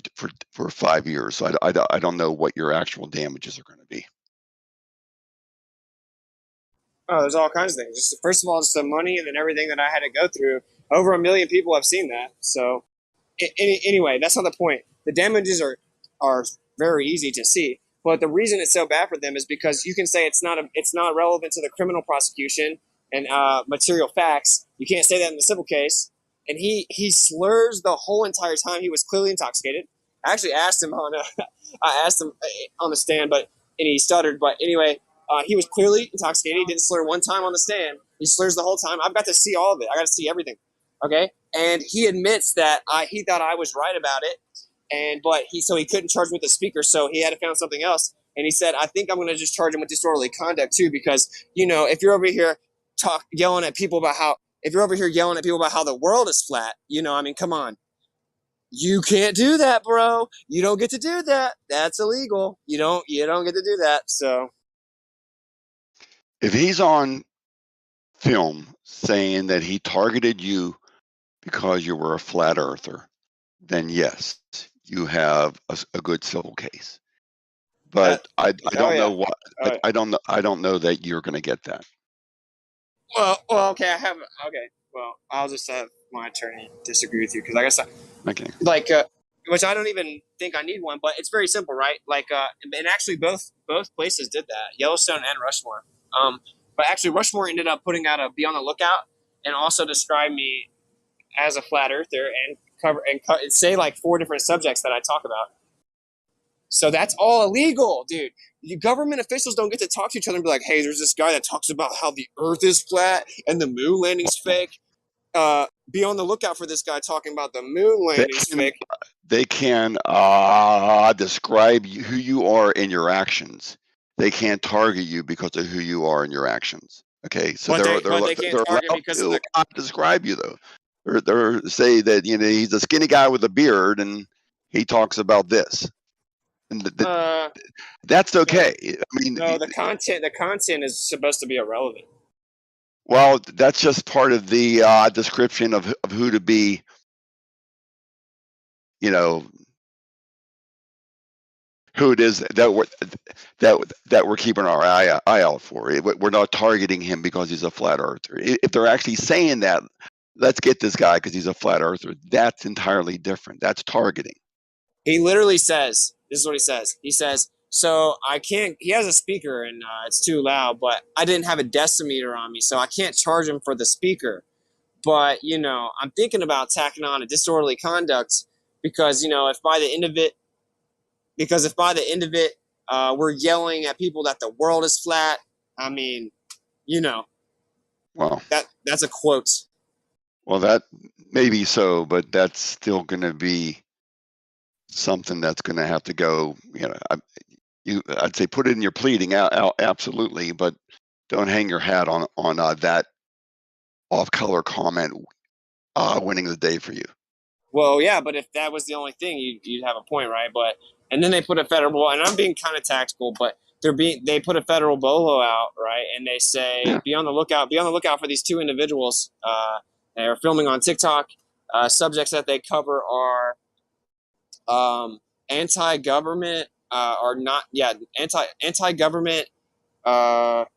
for 5 years, so I don't know what your actual damages are going to be. Oh, there's all kinds of things. Just first of all, just the money, and then everything that I had to go through. Over 1 million people have seen that. So, anyway, that's not the point. The damages are very easy to see, but the reason it's so bad for them is because you can say it's not relevant to the criminal prosecution and material facts. You can't say that in the civil case. And he slurs the whole entire time. He was clearly intoxicated. I actually asked him on the stand, and he stuttered. But anyway. He was clearly intoxicated. He didn't slur one time on the stand. He slurs the whole time. I've got to see all of it. I got to see everything. Okay, and he admits that he thought I was right about it, but he couldn't charge me with the speaker, so he had to find something else. And he said, I think I'm going to just charge him with disorderly conduct too, because if you're over here yelling at people about how the world is flat, I mean, come on. You can't do that, bro. You don't get to do that. That's illegal. You don't get to do that. So. If he's on film saying that he targeted you because you were a flat earther, then yes, you have a good civil case. But I don't know what I don't know that you're going to get that. Well, okay. Well, I'll just have my attorney disagree with you, because I guess which I don't even think I need one, but it's very simple, right? And actually both places did that, Yellowstone and Rushmore. But actually Rushmore ended up putting out a be on the lookout and also describe me as a flat earther and say like 4 different subjects that I talk about. So that's all illegal, dude. Government officials don't get to talk to each other and be like, hey, there's this guy that talks about how the earth is flat and the moon landing's fake. Be on the lookout for this guy talking about the moon landing's fake. They can describe who you are in your actions. They can't target you because of who you are in your actions. Okay, so they're allowed to describe you though. They're say that he's a skinny guy with a beard and he talks about this. And that's okay. I mean, no, the content is supposed to be irrelevant. Well, that's just part of the description of who to be. Who it is that we're keeping our eye out for. We're not targeting him because he's a flat earther. If they're actually saying that, let's get this guy because he's a flat earther, that's entirely different. That's targeting. He literally says, this is what he says. He says, so I can't, he has a speaker and it's too loud, but I didn't have a decimeter on me, so I can't charge him for the speaker. But, I'm thinking about tacking on a disorderly conduct because, if by the end of it, we're yelling at people that the world is flat, I mean, well, that's a quote. Well, that may be so, but that's still going to be something that's going to have to go. I'd say put it in your pleading, absolutely, but don't hang your hat on that off-color comment winning the day for you. Well, yeah, but if that was the only thing, you'd have a point, right? And then they put a federal, and I'm being kind of tactical, but they put a federal bolo out, right? And they say, be on the lookout for these 2 individuals. They are filming on TikTok. Subjects that they cover are anti-government anti-government. But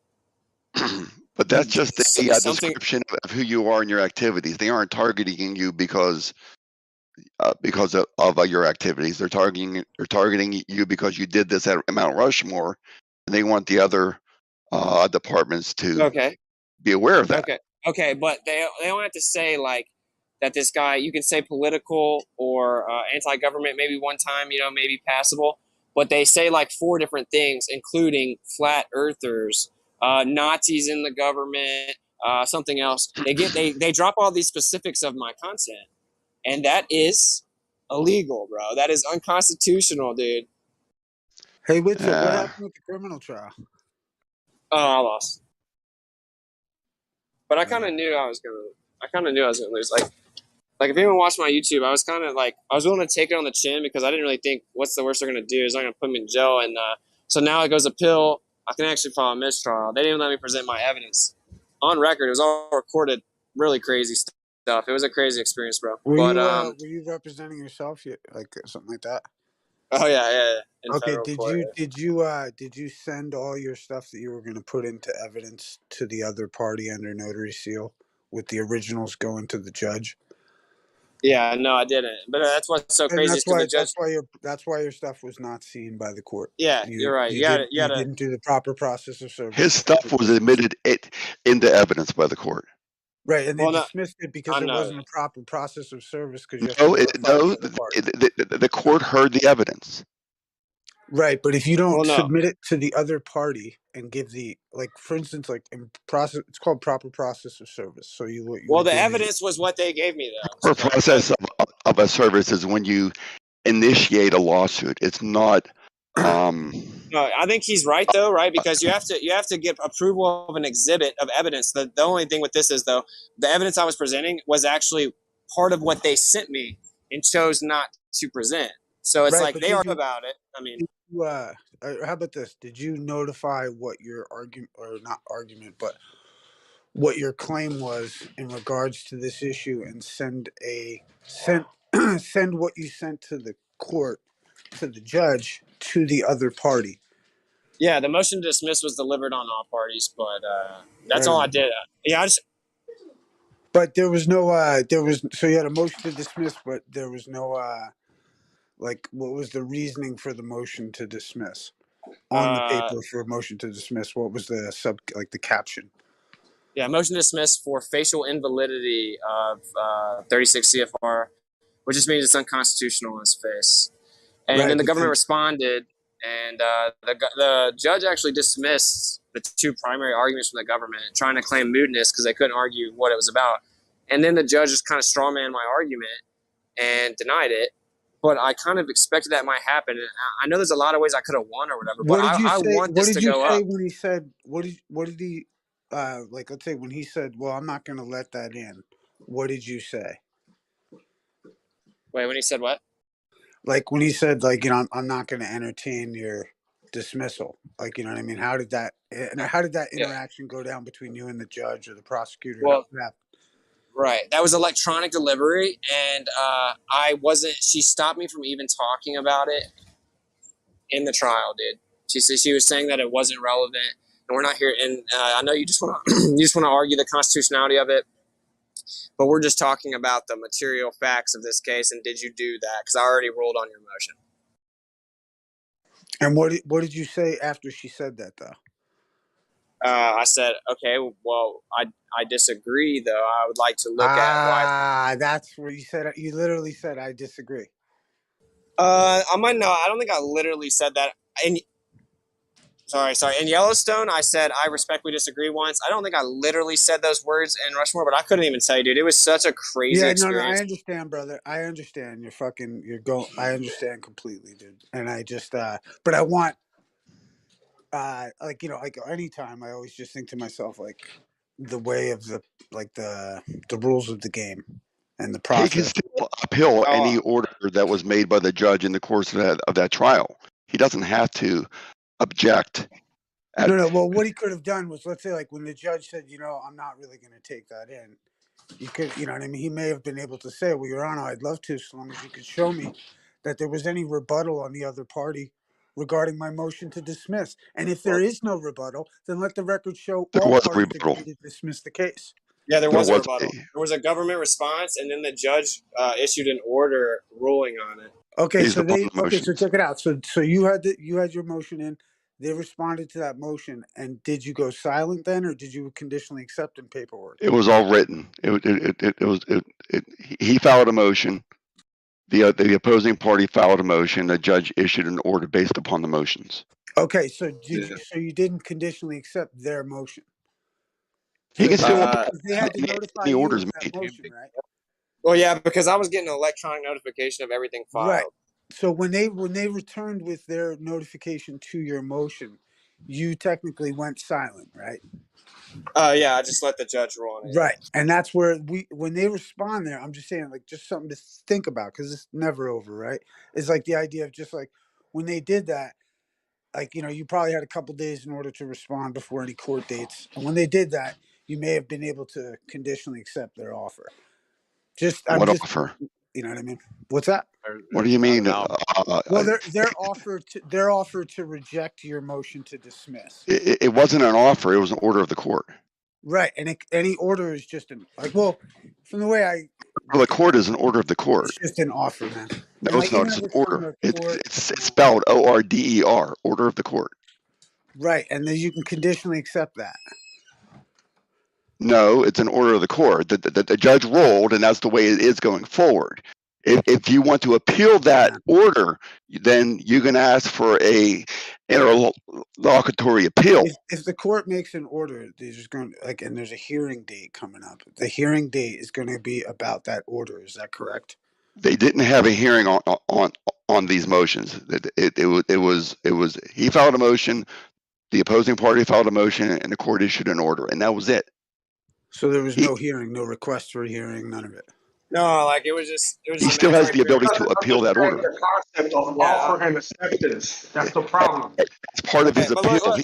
that's just a description of who you are in your activities. They aren't targeting you because because of your activities. They're targeting you because you did this at Mount Rushmore, and they want the other departments to Okay. be aware of that. Okay, but they don't have to say like that this guy. You can say political or anti-government maybe one time, maybe passable, but they say like 4 different things, including flat earthers, Nazis in the government, something else. They drop all these specifics of my content, and that is illegal, bro. That is unconstitutional, dude. Hey, Witzel, what happened with the criminal trial? Oh, I lost. But I kind of knew I was gonna lose. Like if anyone watched my YouTube, I was kind of like I was willing to take it on the chin because I didn't really think what's the worst they're gonna do is they're gonna put me in jail, and so now it goes appeal. I can actually file a mistrial. They didn't even let me present my evidence on record. It was all recorded. Really crazy stuff. It was a crazy experience, bro. Were But you representing yourself, like something like that? oh yeah. In Okay. federal court, Did you send all your stuff that you were going to put into evidence to the other party under notary seal, with the originals going to the judge? Yeah, no, I didn't. But that's what's so And crazy is because the judge. that's why your stuff was not seen by the court. Yeah, you're right. You didn't do the proper process of service. His stuff was admitted into evidence by the court. Right, and they dismissed it because there wasn't a proper process of service. Because you have to the court heard the evidence. Right, but if you don't submit it to the other party and give the for instance, in process, it's called proper process of service. So the evidence was what they gave me though. Proper process of a service is when you initiate a lawsuit. It's not. No, I think he's right though, right? Because you have to get approval of an exhibit of evidence. The only thing with this is though, the evidence I was presenting was actually part of what they sent me and chose not to present. So it's like they are about it. I mean, how about this? Did you notify what your what your claim was in regards to this issue, and send what you sent to the court, to the judge, to the other party? Yeah, the motion to dismiss was delivered on all parties, but that's all I did. Yeah, But there was no. So you had a motion to dismiss, but there was no. What was the reasoning for the motion to dismiss? On the paper for a motion to dismiss, what was the the caption? Yeah, motion to dismiss for facial invalidity of 36 CFR, which just means it's unconstitutional in its face. And then the government responded, and the judge actually dismissed the 2 primary arguments from the government, trying to claim mootness because they couldn't argue what it was about. And then the judge just kind of strawmanned my argument and denied it. But I kind of expected that might happen. And I know there's a lot of ways I could have won or whatever, but I want this to go up. When he said, what did he, let's say when he said, well, I'm not going to let that in, what did you say? Wait, when he said what? When he said, I'm not going to entertain your dismissal. You know what I mean? How did that interaction go down between you and the judge or the prosecutor? Well, right. That was electronic delivery, and she stopped me from even talking about it in the trial, dude. She was saying that it wasn't relevant, and we're not here. And I know you just want to argue the constitutionality of it, but we're just talking about the material facts of this case. And did you do that? Because I already ruled on your motion. And what did you say after she said that, though? I said, okay, well, I disagree, though. I would like to look at why. That's where you said, you literally said, I disagree. I don't think I literally said that. Sorry. In Yellowstone, I said, I respectfully disagree once. I don't think I literally said those words in Rushmore, but I couldn't even tell you, dude. It was such a crazy experience. I understand, brother. I understand. I understand completely, dude. And I just, but I want, anytime I always just think to myself, the way of the rules of the game and the process. He can still appeal any order that was made by the judge in the course of that trial. He doesn't have to object. No. Well, what he could have done was, let's say, when the judge said, I'm not really going to take that in. You could, you know what I mean? He may have been able to say, well, Your Honor, I'd love to, so long as you could show me that there was any rebuttal on the other party regarding my motion to dismiss. And if there is no rebuttal, then let the record show all parties agreed to dismiss the case. Yeah, there There was a was rebuttal. There was a government response, and then the judge issued an order ruling on it. Okay, based so upon they the okay, so motions. check it out. So you had your motion in. They responded to that motion, and did you go silent then, or did you conditionally accept in paperwork? It was all written. He filed a motion. The opposing party filed a motion. The judge issued an order based upon the motions. Okay, so you didn't conditionally accept their motion? He can still they had to notify any you orders of that made. motion, right? Well, yeah, because I was getting an electronic notification of everything filed. Right. So when they returned with their notification to your motion, you technically went silent, right? Yeah, I just let the judge rule on it. Right, and that's where when they respond there, I'm just saying, like, just something to think about, because it's never over, right? It's like the idea of just like when they did that, like, you probably had a couple days in order to respond before any court dates, and when they did that, you may have been able to conditionally accept their offer. What offer? You know what I mean? What's that? What do you mean? Well, their offer to reject your motion to dismiss. It wasn't an offer. It was an order of the court. Right, and any order is just from the way The court is an order of the court. it's just an offer, man. No, it's not. It's an order. It's spelled ORDER, order of the court. Right, and then you can conditionally accept that. No, it's an order of the court. The judge ruled, and that's the way it is going forward. If you want to appeal that order, then you can ask for a interlocutory appeal. If the court makes an order, there's and there's a hearing date coming up. The hearing date is going to be about that order. Is that correct? They didn't have a hearing on these motions. It was he filed a motion, the opposing party filed a motion, and the court issued an order, and that was it. So there was no hearing, no request for a hearing, none of it. No, like it was just. He still has the ability to appeal that order. The concept of offer and acceptance. That's the problem. It's part of his But appeal. look,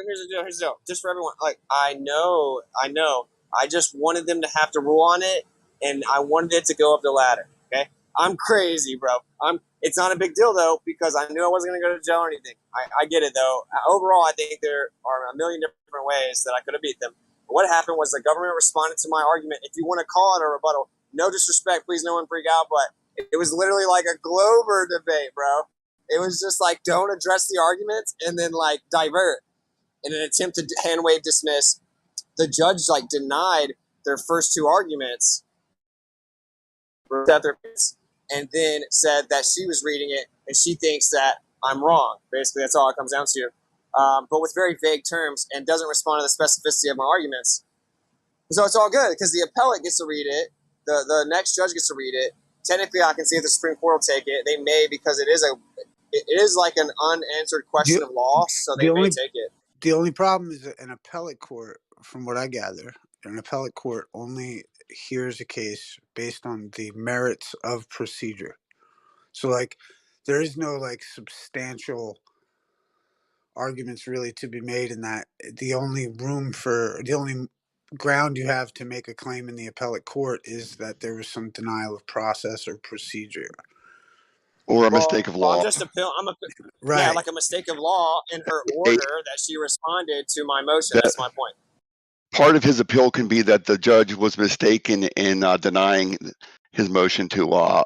here's the deal. Here's the deal. Just for everyone, like I know. I just wanted them to have to rule on it, and I wanted it to go up the ladder. Okay, I'm crazy, bro. It's not a big deal though, because I knew I wasn't going to go to jail or anything. I get it though. Overall, I think there are a million different ways that I could have beat them. But what happened was the government responded to my argument. If you want to call it a rebuttal. No disrespect, please no one freak out, but it was literally like a Glover debate, bro. It was just like, don't address the arguments and then like divert in an attempt to hand wave dismiss. The judge like denied their first two arguments and then said that she was reading it and she thinks that I'm wrong. Basically, that's all it comes down to. But with very vague terms and doesn't respond to the specificity of my arguments. So it's all good because the appellate gets to read it. The next judge gets to read it. Technically, I can see if the Supreme Court will take it. They may, because it is like an unanswered question of law, so they may take it. The only problem is that an appellate court, from what I gather, an appellate court only hears a case based on the merits of procedure. So, like, there is no like substantial arguments really to be made in that. The only ground you have to make a claim in the appellate court is that there was some denial of process or procedure, or a mistake of law. I'm just yeah, like a mistake of law in her order that she responded to my motion. That's my point. Part of his appeal can be that the judge was mistaken in denying his motion to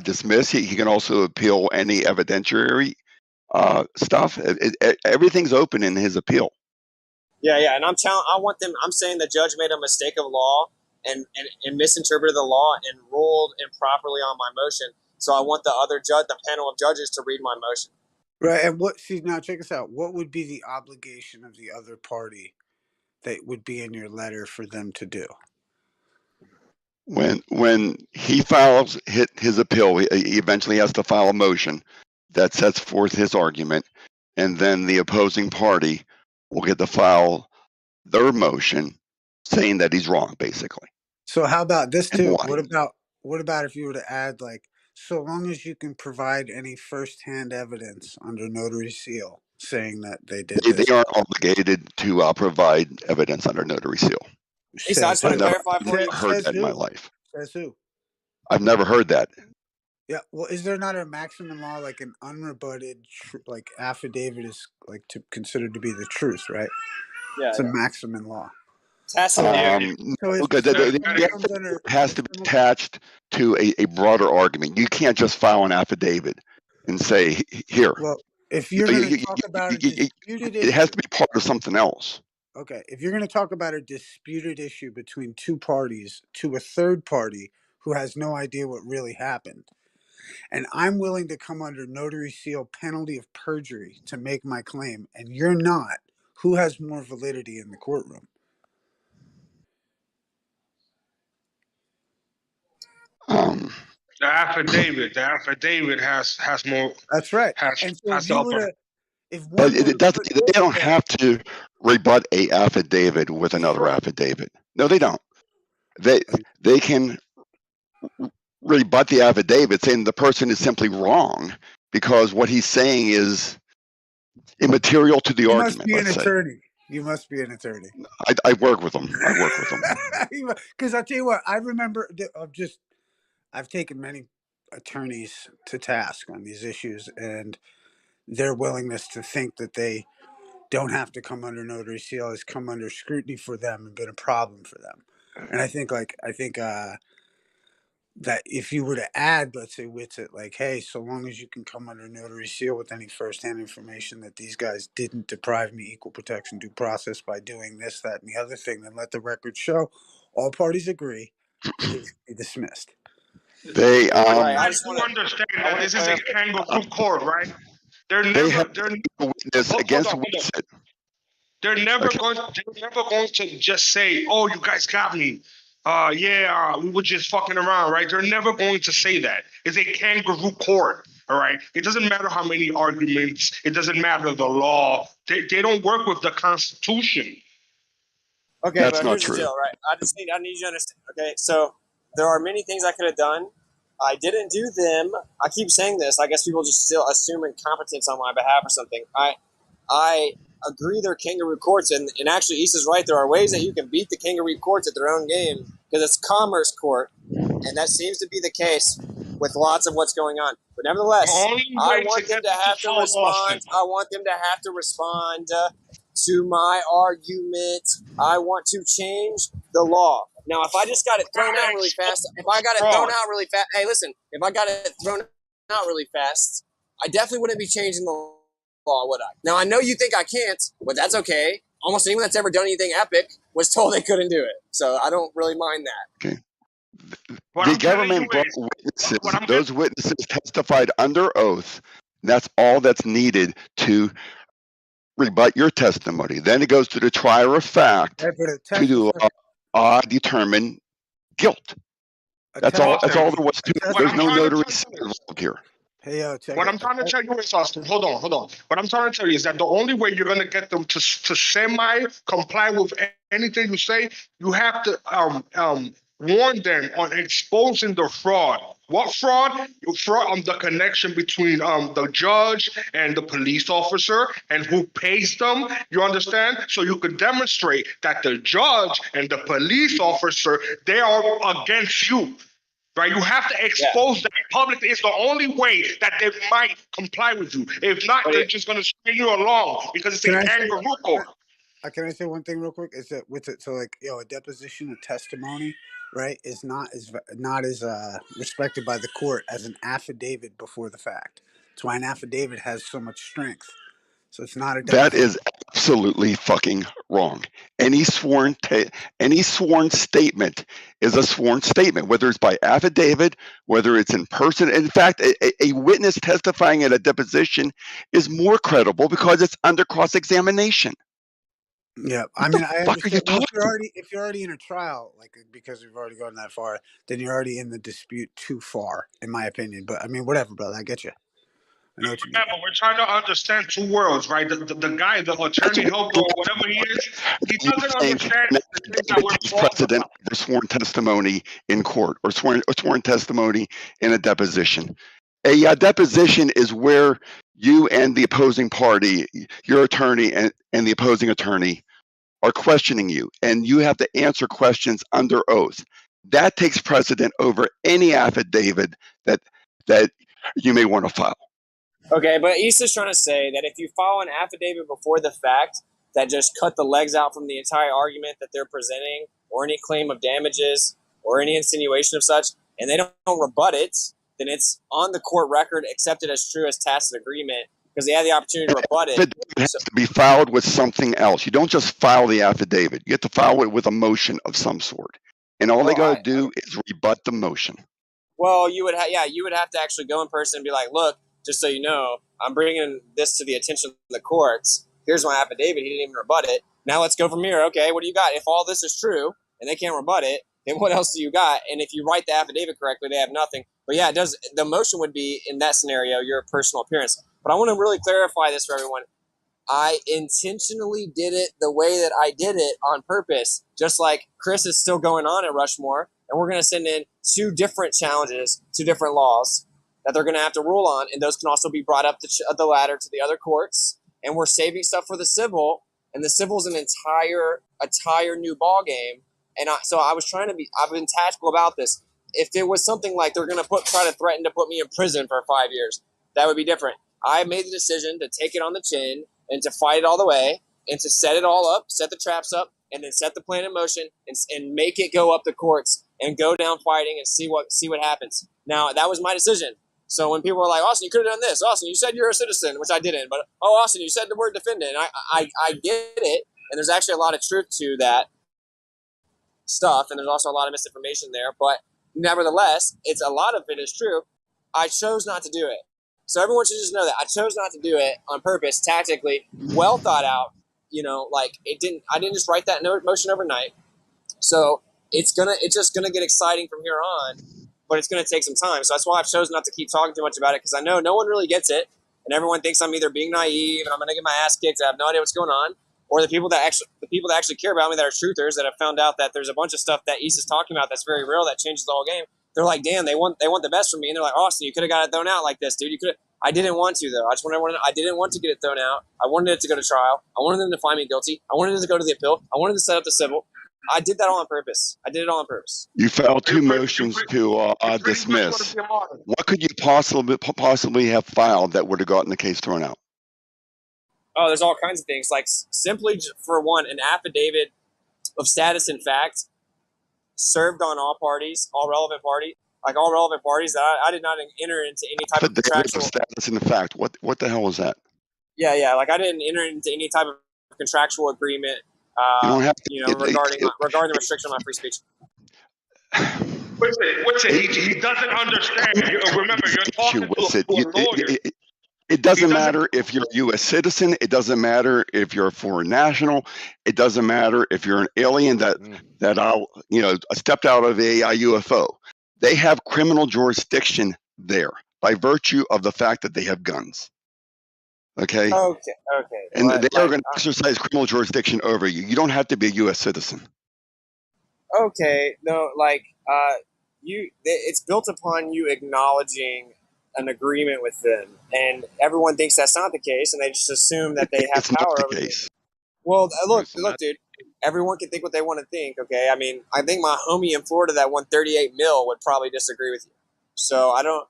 dismiss. He can also appeal any evidentiary stuff. Everything's open in his appeal. Yeah, and I'm saying the judge made a mistake of law and misinterpreted the law and ruled improperly on my motion. So I want the panel of judges to read my motion. Right, and now check this out. What would be the obligation of the other party that would be in your letter for them to do? When he files his appeal, he eventually has to file a motion that sets forth his argument, and then the opposing party will get to file their motion saying that he's wrong, basically. So how about this too? What about if you were to add, like, so long as you can provide any firsthand evidence under notary seal saying that they did this? They aren't obligated to provide evidence under notary seal. I just want to clarify for you. I've never heard that in my life. Says who? I've never heard that. Yeah, well, is there not a maximum law, like an unrebutted affidavit is like considered to be the truth, right? Yeah, it's a maximum law. Testimony. Okay, the affidavit has to be attached to a broader argument. You can't just file an affidavit and say, here. Well, if you're going to talk about a disputed issue, it has to be part of something else. Okay, if you're going to talk about a disputed issue between two parties to a third party who has no idea what really happened, and I'm willing to come under notary seal penalty of perjury to make my claim, and you're not, who has more validity in the courtroom? The affidavit has more. That's right. Has, And so has if the you upper. were to, if But one were it to doesn't. put They don't both have to rebut a affidavit with another affidavit. No, they don't. They can rebut the affidavit saying the person is simply wrong because what he's saying is immaterial to the you argument. must be an Let's say. attorney. You must be an attorney. I work with them. I work with them. Because I'll tell you what, I remember I've taken many attorneys to task on these issues, and their willingness to think that they don't have to come under notary seal has come under scrutiny for them and been a problem for them. And I think that if you were to add, let's say, with it, like, hey, so long as you can come under notary seal with any firsthand information that these guys didn't deprive me equal protection due process by doing this, that, and the other thing, then let the record show all parties agree the case be dismissed. They I just want to understand that this is a kangaroo court, right? They're never They're never going to just say, "Oh, you guys got me. We were just fucking around," right? They're never going to say that. It's a kangaroo court, all right? It doesn't matter how many arguments. It doesn't matter the law. They don't work with the Constitution. Okay, but here's the deal, right? I need you to understand. Okay, so there are many things I could have done. I didn't do them. I keep saying this. I guess people just still assume incompetence on my behalf or something. I agree they're kangaroo courts, and actually Issa's right. There are ways that you can beat the kangaroo courts at their own game because it's commerce court, and that seems to be the case with lots of what's going on. But nevertheless, I want them to have to respond. I want them to have to respond to my argument. I want to change the law. Now, if I just got it thrown out really fast, hey, listen, if I got it thrown out really fast, I definitely wouldn't be changing the law, would I? Now, I know you think I can't, but that's okay. Almost anyone that's ever done anything epic was told they couldn't do it. So I don't really mind that. Okay. The government brought witnesses. Those witnesses testified under oath. That's all that's needed to rebut your testimony. Then it goes to the trier of fact to determine guilt. That's all there was to it. There's no notary involved here. What I'm trying to tell you is, Austin, hold on. What I'm trying to tell you is that the only way you're going to get them to semi-comply with anything you say, you have to warn them on exposing the fraud. What fraud? Fraud on the connection between the judge and the police officer and who pays them. You understand? So you could demonstrate that the judge and the police officer, they are against you. Right, you have to expose that publicly. It's the only way that they might comply with you. If not, they're just going to string you along because it's a kangaroo court. Can I say one thing real quick? Is that a deposition, a testimony, right, is not as respected by the court as an affidavit before the fact. That's why an affidavit has so much strength. So it's not a That is absolutely fucking wrong. Any sworn statement is a sworn statement, whether it's by affidavit, whether it's in person. In fact, a witness testifying at a deposition is more credible because it's under cross-examination. Yeah, I mean, I understand. If you're already in a trial, because we've already gone that far, then you're already in the dispute too far, in my opinion. But I mean, whatever, brother. I get you. Remember, we're trying to understand two worlds, right? The guy, the attorney help or whatever he is, he doesn't understand the things that we're talking precedent for sworn testimony in court or sworn testimony in a deposition. A deposition is where you and the opposing party, your attorney and the opposing attorney, are questioning you, and you have to answer questions under oath. That takes precedent over any affidavit that you may want to file. Okay, but Issa's trying to say that if you file an affidavit before the fact, that just cut the legs out from the entire argument that they're presenting, or any claim of damages, or any insinuation of such, and they don't rebut it, then it's on the court record, accepted as true as tacit agreement, because they had the opportunity to rebut it. Affidavit has to be filed with something else. You don't just file the affidavit. You have to file it with a motion of some sort. And all they got to do is rebut the motion. Well, you would have to actually go in person and be like, look, just so you know, I'm bringing this to the attention of the courts. Here's my affidavit. He didn't even rebut it. Now let's go from here. Okay, what do you got? If all this is true and they can't rebut it, then what else do you got? And if you write the affidavit correctly, they have nothing. But yeah, it does. The motion would be, in that scenario, your personal appearance. But I want to really clarify this for everyone. I intentionally did it the way that I did it on purpose. Just like Chris is still going on at Rushmore, and we're going to send in 2 different challenges, 2 different laws that they're going to have to rule on, and those can also be brought up the ladder to the other courts. And we're saving stuff for the civil, and the civil is an entire new ball game. And so I was trying to be, I've been tactical about this. If it was something like they're going to try to threaten to put me in prison for 5 years, that would be different. I made the decision to take it on the chin and to fight it all the way and to set it all up, set the traps up, and then set the plan in motion and make it go up the courts and go down fighting and see what happens. Now, that was my decision. So when people were like, Austin, you could have done this. Austin, you said you're a citizen, which I didn't. But, Austin, you said the word defendant. And I get it. And there's actually a lot of truth to that stuff. And there's also a lot of misinformation there. But nevertheless, a lot of it is true. I chose not to do it. So everyone should just know that I chose not to do it on purpose, tactically, well thought out. I didn't just write that motion overnight. So it's just gonna get exciting from here on, but it's gonna take some time. So that's why I've chosen not to keep talking too much about it, because I know no one really gets it, and everyone thinks I'm either being naive and I'm gonna get my ass kicked. I have no idea what's going on, or the people that actually care about me, that are truthers, that have found out that there's a bunch of stuff that East is talking about that's very real, that changes the whole game. They're like, damn, they want the best from me, and they're like, Austin, you could have got it thrown out like this, dude. You could. I didn't want to, though. I didn't want to get it thrown out. I wanted it to go to trial. I wanted them to find me guilty. I wanted it to go to the appeal. I wanted to set up the civil. I did that all on purpose. I did it all on purpose. You filed 2 motions to dismiss. What could you possibly have filed that would have gotten the case thrown out? Oh, there's all kinds of things. Like, simply, for one, an affidavit of status and fact served on all parties, all relevant parties. Like, all relevant parties, that I did not enter into any type of contractual status and the fact. What the hell was that? Yeah. Like, I didn't enter into any type of contractual agreement. Regarding the restriction on my free speech. What's it? He doesn't understand. Remember, you're talking to a lawyer. It doesn't matter if you're a U.S. citizen. It doesn't matter if you're a foreign national. It doesn't matter if you're an alien that stepped out of a UFO. They have criminal jurisdiction there by virtue of the fact that they have guns. Okay. Okay. And they are going to exercise criminal jurisdiction over you. You don't have to be a U.S. citizen. Okay. No, it's built upon you acknowledging an agreement with them, and everyone thinks that's not the case, and they just assume that they have power over you. Well, look, dude. Everyone can think what they want to think, okay? I mean, I think my homie in Florida that won 38 mil would probably disagree with you. So I don't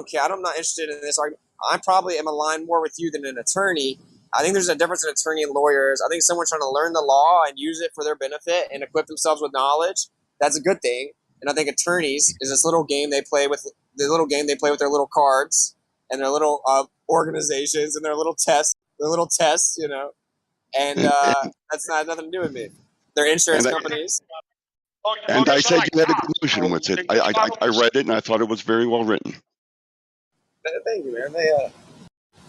care. I'm not interested in this argument. I probably am aligned more with you than an attorney. I think there's a difference in attorney and lawyers. I think someone trying to learn the law and use it for their benefit and equip themselves with knowledge, that's a good thing. And I think attorneys is this little game they play with their little cards and their little organizations and their little tests, and that's not nothing to do with me. They're insurance companies. And I said you had a good motion with it. I read it and I thought it was very well written. Thank you, man. I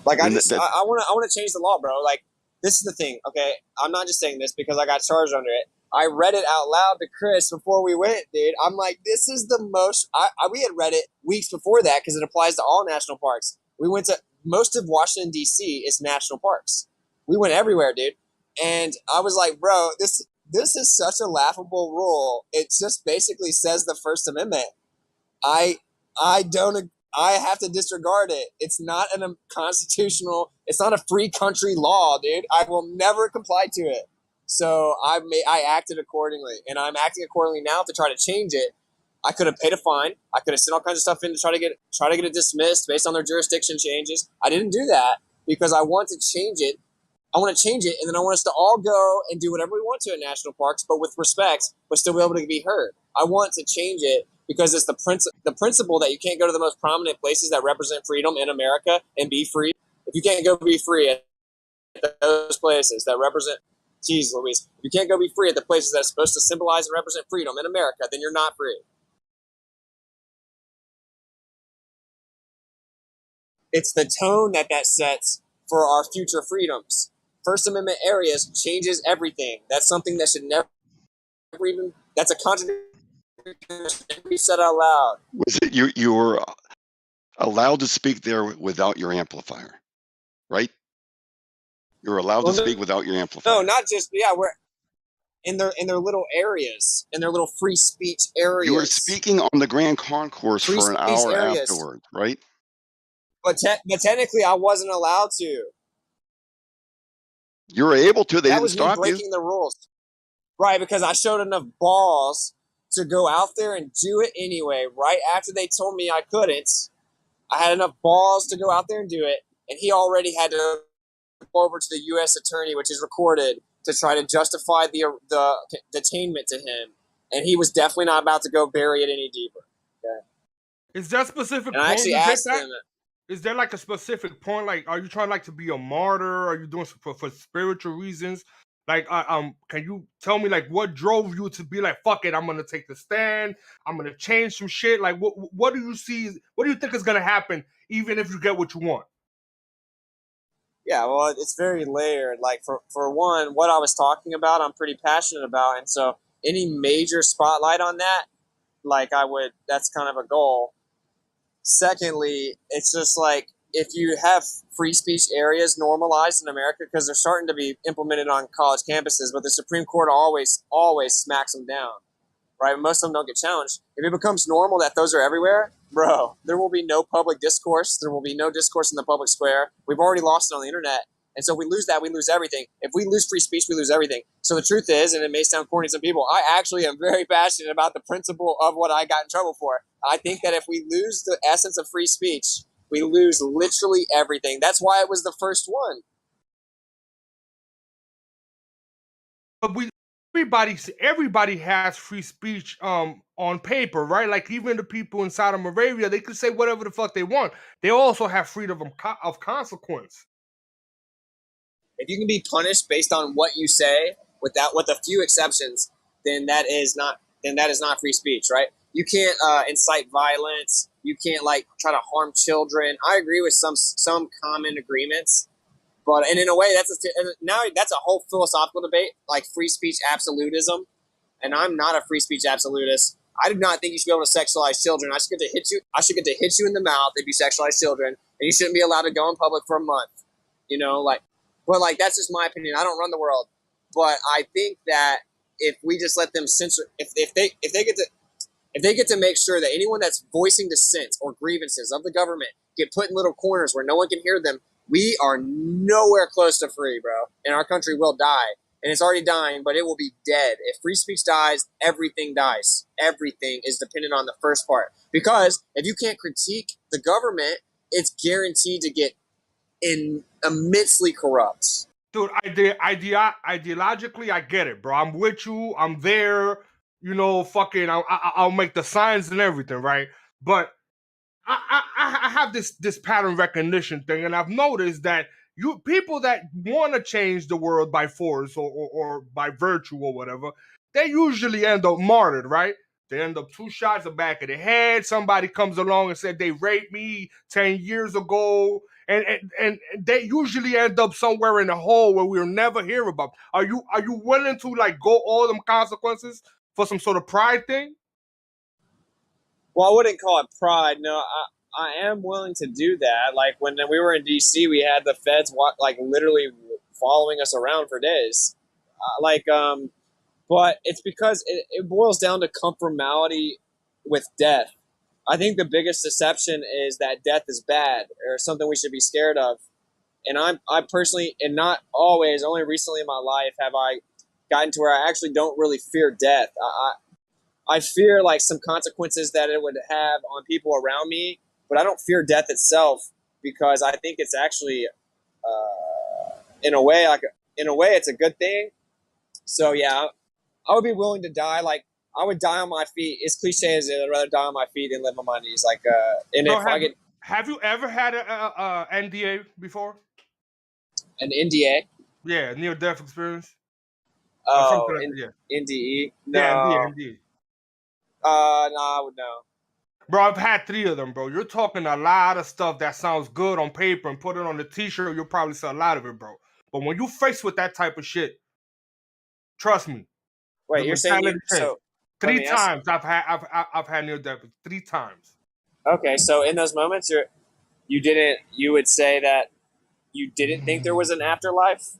want to change the law, bro. Like, this is the thing, okay? I'm not just saying this because I got charged under it. I read it out loud to Chris before we went, dude. I'm like, this is the most. We had read it weeks before that because it applies to all national parks. We went to most of Washington D.C. is national parks. We went everywhere, dude. And I was like, bro, this is such a laughable rule. It just basically says the First Amendment. I have to disregard it. It's not constitutional. It's not a free country law, dude. I will never comply to it. So I acted accordingly, and I'm acting accordingly now to try to change it. I could have paid a fine. I could have sent all kinds of stuff in to try to get it dismissed based on their jurisdiction changes. I didn't do that because I want to change it I want to change it, and then I want us to all go and do whatever we want to in national parks, but with respect, but still be able to be heard. I want to change it because it's the principle that you can't go to the most prominent places that represent freedom in America and be free. If you can't go be free at those places that represent, geez Louise, if you can't go be free at the places that are supposed to symbolize and represent freedom in America, then you're not free. It's the tone that sets for our future freedoms. First Amendment areas changes everything. That's something that should never even, that's a contradiction that should be said out loud. Was it you were allowed to speak there without your amplifier, right? You're allowed to speak without your amplifier. No, not just, we're in their little areas, in their little free speech areas. You were speaking on the Grand Concourse for an hour afterward, right? But technically, I wasn't allowed to. You were able to. They that didn't was me stop breaking you. the rules, right? Because I showed enough balls to go out there and do it anyway. Right after they told me I couldn't, I had enough balls to go out there and do it, and he already had to go over to the U.S. attorney, which is recorded, to try to justify the detainment to him, and he was definitely not about to go bury it any deeper. Okay. Is that specific? And I actually asked him. Is there like a specific point? Like, are you trying like to be a martyr? Are you doing for spiritual reasons? Like, can you tell me like what drove you to be like, fuck it, I'm gonna take the stand. I'm gonna change some shit. Like, what do you see? What do you think is gonna happen, even if you get what you want? Yeah, well, it's very layered. Like for one, what I was talking about, I'm pretty passionate about, and so any major spotlight on that, like that's kind of a goal. Secondly, it's just like if you have free speech areas normalized in America, because they're starting to be implemented on college campuses, but the Supreme Court always smacks them down, right? Most of them don't get challenged. If it becomes normal that those are everywhere, bro, there will be no public discourse. There will be no discourse in the public square. We've already lost it on the internet. And so if we lose that, we lose everything. If we lose free speech, we lose everything. So the truth is, and it may sound corny to some people, I actually am very passionate about the principle of what I got in trouble for. I think that if we lose the essence of free speech, we lose literally everything. That's why it was the first one. But everybody has free speech on paper, right? Like even the people inside of Moravia, they can say whatever the fuck they want. They also have freedom of consequence. If you can be punished based on what you say, with a few exceptions, then that is not free speech, right? You can't incite violence. You can't like try to harm children. I agree with some common agreements, but and in a way that's a whole philosophical debate, like free speech absolutism. And I'm not a free speech absolutist. I do not think you should be able to sexualize children. I should get to hit you. I should get to hit you in the mouth if you sexualize children, and you shouldn't be allowed to go in public for a month. You know, like. But like that's just my opinion. I don't run the world, but I think that if we just let them censor, if they get to make sure that anyone that's voicing dissent or grievances of the government get put in little corners where no one can hear them, we are nowhere close to free, bro. And our country will die, and it's already dying, but it will be dead. If free speech dies, everything dies. Everything is dependent on the first part, because if you can't critique the government, it's guaranteed to get immensely corrupt. Dude, ideologically, I get it, bro. I'm with you. I'm there. You know, fucking, I'll make the signs and everything, right? But I have this pattern recognition thing, and I've noticed that people that want to change the world by force or by virtue or whatever, they usually end up martyred, right? They end up 2 shots in the back of the head. Somebody comes along and said they raped me 10 years ago. And they usually end up somewhere in a hole where we'll never hear about. Are you willing to like go all them consequences for some sort of pride thing? Well, I wouldn't call it pride. No, I am willing to do that. Like when we were in DC, we had the feds like literally following us around for days. But it's because it boils down to conformality with death. I think the biggest deception is that death is bad or something we should be scared of. And I personally, and not always, only recently in my life have I gotten to where I actually don't really fear death. I fear like some consequences that it would have on people around me, but I don't fear death itself because I think it's actually in a way, it's a good thing. So yeah, I would be willing to die. Like, I would die on my feet. As cliche as it, I'd rather die on my feet than live on my knees. Like, and Bro, if I get have you ever had a NDA before? an NDA, Yeah, near death experience. Or oh, something like yeah. NDE, no, Yeah, NDA. no, I would know. Bro, I've had 3 of them, bro. You're talking a lot of stuff that sounds good on paper and put it on the t-shirt, you'll probably sell a lot of it, bro. But when you faced with that type of shit, trust me. Wait, you're saying you, so 3 times I've had near death. 3 times. Okay, so in those moments, you would say that you didn't think there was an afterlife?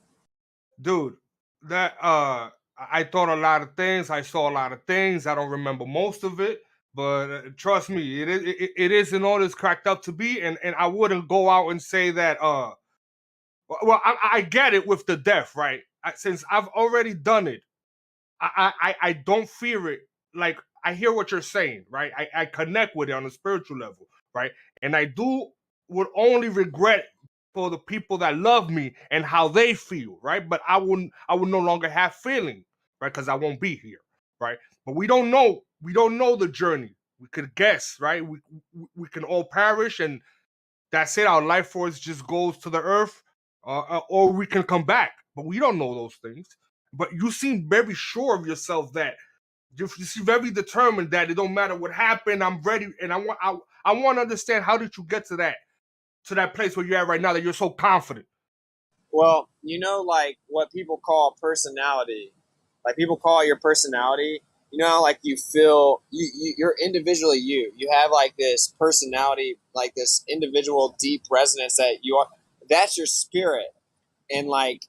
Dude, that I thought a lot of things. I saw a lot of things. I don't remember most of it, but trust me, it isn't all it's cracked up to be. And I wouldn't go out and say that. Well, I get it with the death, right? Since I've already done it, I don't fear it. Like, I hear what you're saying, right? I connect with it on a spiritual level, right? And I would only regret for the people that love me and how they feel, right? But I would no longer have feeling, right? Because I won't be here, right? But we don't know the journey. We could guess, right? We can all perish, and that's it. Our life force just goes to the earth, or we can come back. But we don't know those things. But you seem very sure of yourself that you seem very determined that it don't matter what happened. I'm ready, and I want to understand, how did you get to that place where you're at right now that you're so confident? Well, like what people call personality, like people call it your personality. Like you feel you're individually you. You have like this personality, like this individual deep resonance that you are. That's your spirit, and like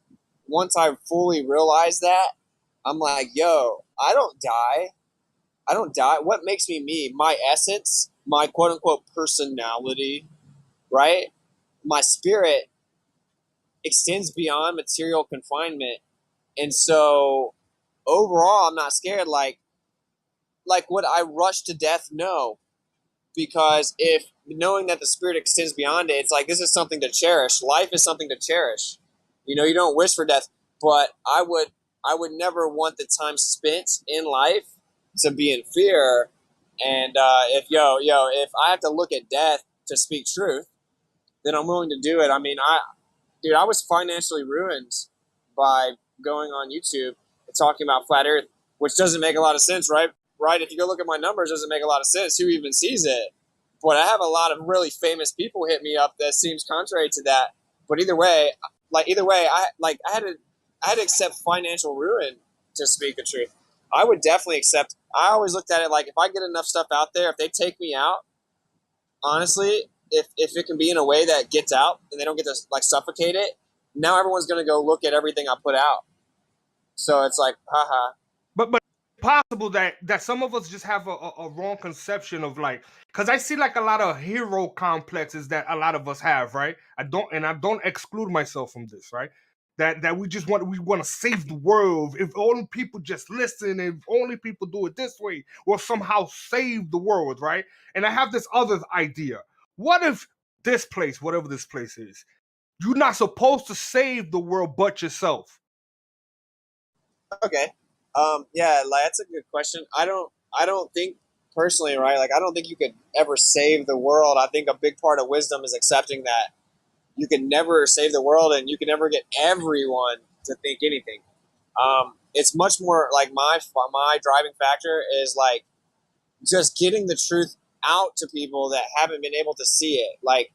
once I fully realized that, I'm like, yo, I don't die. What makes me me? My essence, my quote unquote personality, right? My spirit extends beyond material confinement. And so overall, I'm not scared. Like would I rush to death? No. Because if knowing that the spirit extends beyond it, it's like, this is something to cherish. Life is something to cherish. You don't wish for death, but I would never want the time spent in life to be in fear. And if I have to look at death to speak truth, then I'm willing to do it. I mean, I was financially ruined by going on YouTube and talking about flat Earth, which doesn't make a lot of sense, right? Right? If you go look at my numbers, it doesn't make a lot of sense. Who even sees it? But I have a lot of really famous people hit me up that seems contrary to that. But either way, I had to accept financial ruin to speak the truth. I would definitely accept. I always looked at it like, if I get enough stuff out there, if they take me out, honestly, if it can be in a way that gets out and they don't get to like suffocate it, now everyone's going to go look at everything I put out. So it's like, haha. But possible that some of us just have a wrong conception of, like, because I see like a lot of hero complexes that a lot of us have, right? I don't exclude myself from this, right? That we want to save the world. If only people just listen, if only people do it this way, we'll somehow save the world, right? And I have this other idea. What if this place, whatever this place is, you're not supposed to save the world but yourself? Okay. Yeah, like, that's a good question. I don't think personally, right? Like, I don't think you could ever save the world. I think a big part of wisdom is accepting that you can never save the world and you can never get everyone to think anything. It's much more like my driving factor is like just getting the truth out to people that haven't been able to see it, like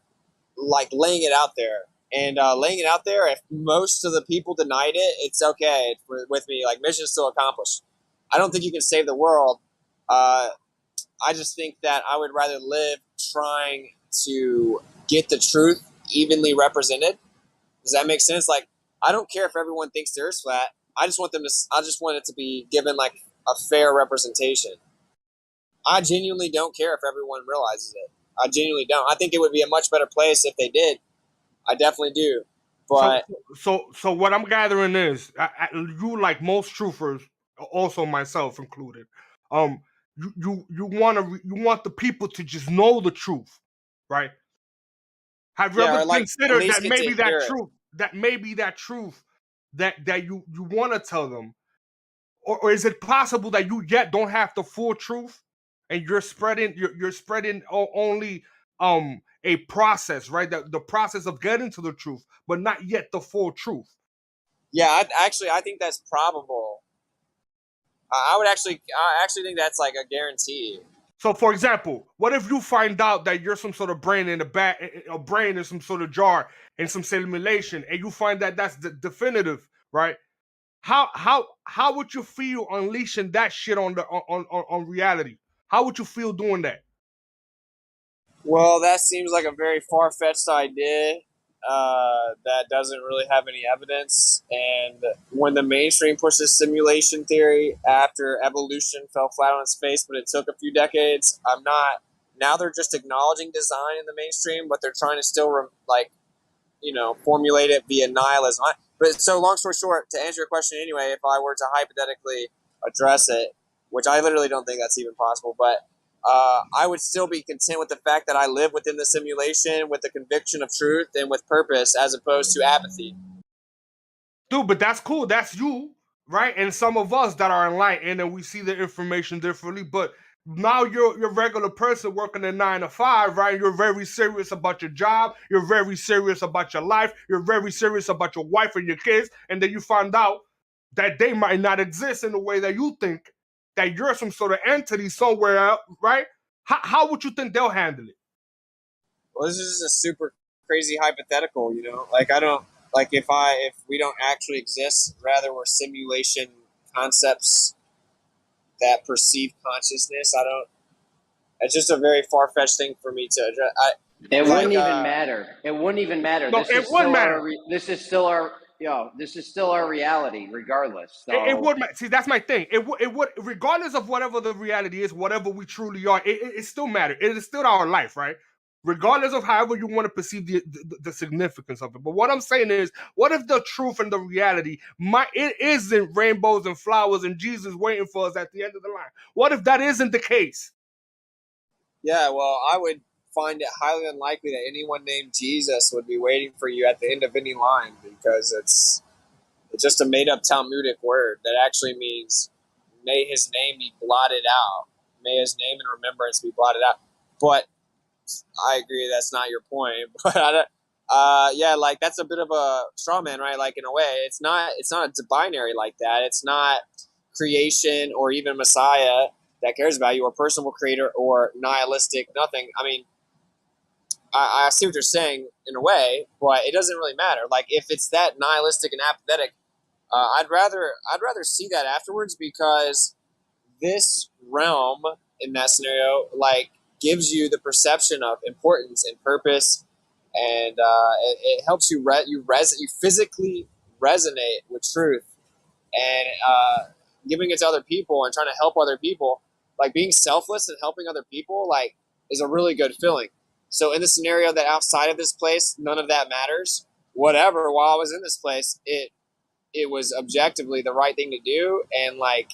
laying it out there. And laying it out there, if most of the people denied it, it's okay with me. Like, mission still accomplished. I don't think you can save the world. I just think that I would rather live trying to get the truth evenly represented. Does that make sense? Like, I don't care if everyone thinks the Earth's flat. I just want it to be given like a fair representation. I genuinely don't care if everyone realizes it. I genuinely don't. I think it would be a much better place if they did. I definitely do. But so what I'm gathering is, you, like most truthers, also myself included, you want the people to just know the truth, right? Have you ever considered that maybe that truth? that may be that truth that you want to tell them, or is it possible that you yet don't have the full truth, and you're spreading only a process, right? The process of getting to the truth, but not yet the full truth. Yeah, I think that's probable. I actually think that's like a guarantee. So, for example, what if you find out that you're some sort of brain in a brain in some sort of jar in some simulation, and you find that that's definitive, right? How would you feel unleashing that shit on reality? How would you feel doing that? Well, that seems like a very far-fetched idea that doesn't really have any evidence. And when the mainstream pushes simulation theory after evolution fell flat on its face, but it took a few decades, now they're just acknowledging design in the mainstream, but they're trying to still formulate it via nihilism. But so long story short, to answer your question anyway, if I were to hypothetically address it, which I literally don't think that's even possible, but I would still be content with the fact that I live within the simulation with the conviction of truth and with purpose, as opposed to apathy. Dude, but that's cool. That's you, right? And some of us that are enlightened and we see the information differently. But now you're a regular person working a 9 to 5, right? You're very serious about your job. You're very serious about your life. You're very serious about your wife and your kids. And then you find out that they might not exist in the way that you think, that you're some sort of entity somewhere else, right? How would you think they'll handle it? Well, this is just a super crazy hypothetical, Like, I don't, like, if we don't actually exist, rather we're simulation concepts that perceive consciousness, it's just a very far-fetched thing for me to address. It wouldn't even matter. It wouldn't even matter. No, This is still our reality, regardless. So it would see, that's my thing. It would, regardless of whatever the reality is, whatever we truly are, it still matters. It is still our life, right? Regardless of however you want to perceive the significance of it. But what I'm saying is, what if the truth and the reality it isn't rainbows and flowers and Jesus waiting for us at the end of the line? What if that isn't the case? Yeah, well, I would find it highly unlikely that anyone named Jesus would be waiting for you at the end of any line, because it's just a made-up Talmudic word that actually means, may his name be blotted out. May his name and remembrance be blotted out. But I agree that's not your point. But yeah, like, that's a bit of a straw man, right? Like, in a way, it's not a binary like that. It's not creation or even Messiah that cares about you, or personal creator, or nihilistic nothing. I mean, I see what you're saying in a way, but it doesn't really matter. Like, if it's that nihilistic and apathetic, I'd rather see that afterwards, because this realm in that scenario, like, gives you the perception of importance and purpose, and it helps you you physically resonate with truth, and giving it to other people and trying to help other people, like being selfless and helping other people, like, is a really good feeling. So in the scenario that outside of this place, none of that matters, whatever, while I was in this place, it was objectively the right thing to do, and, like,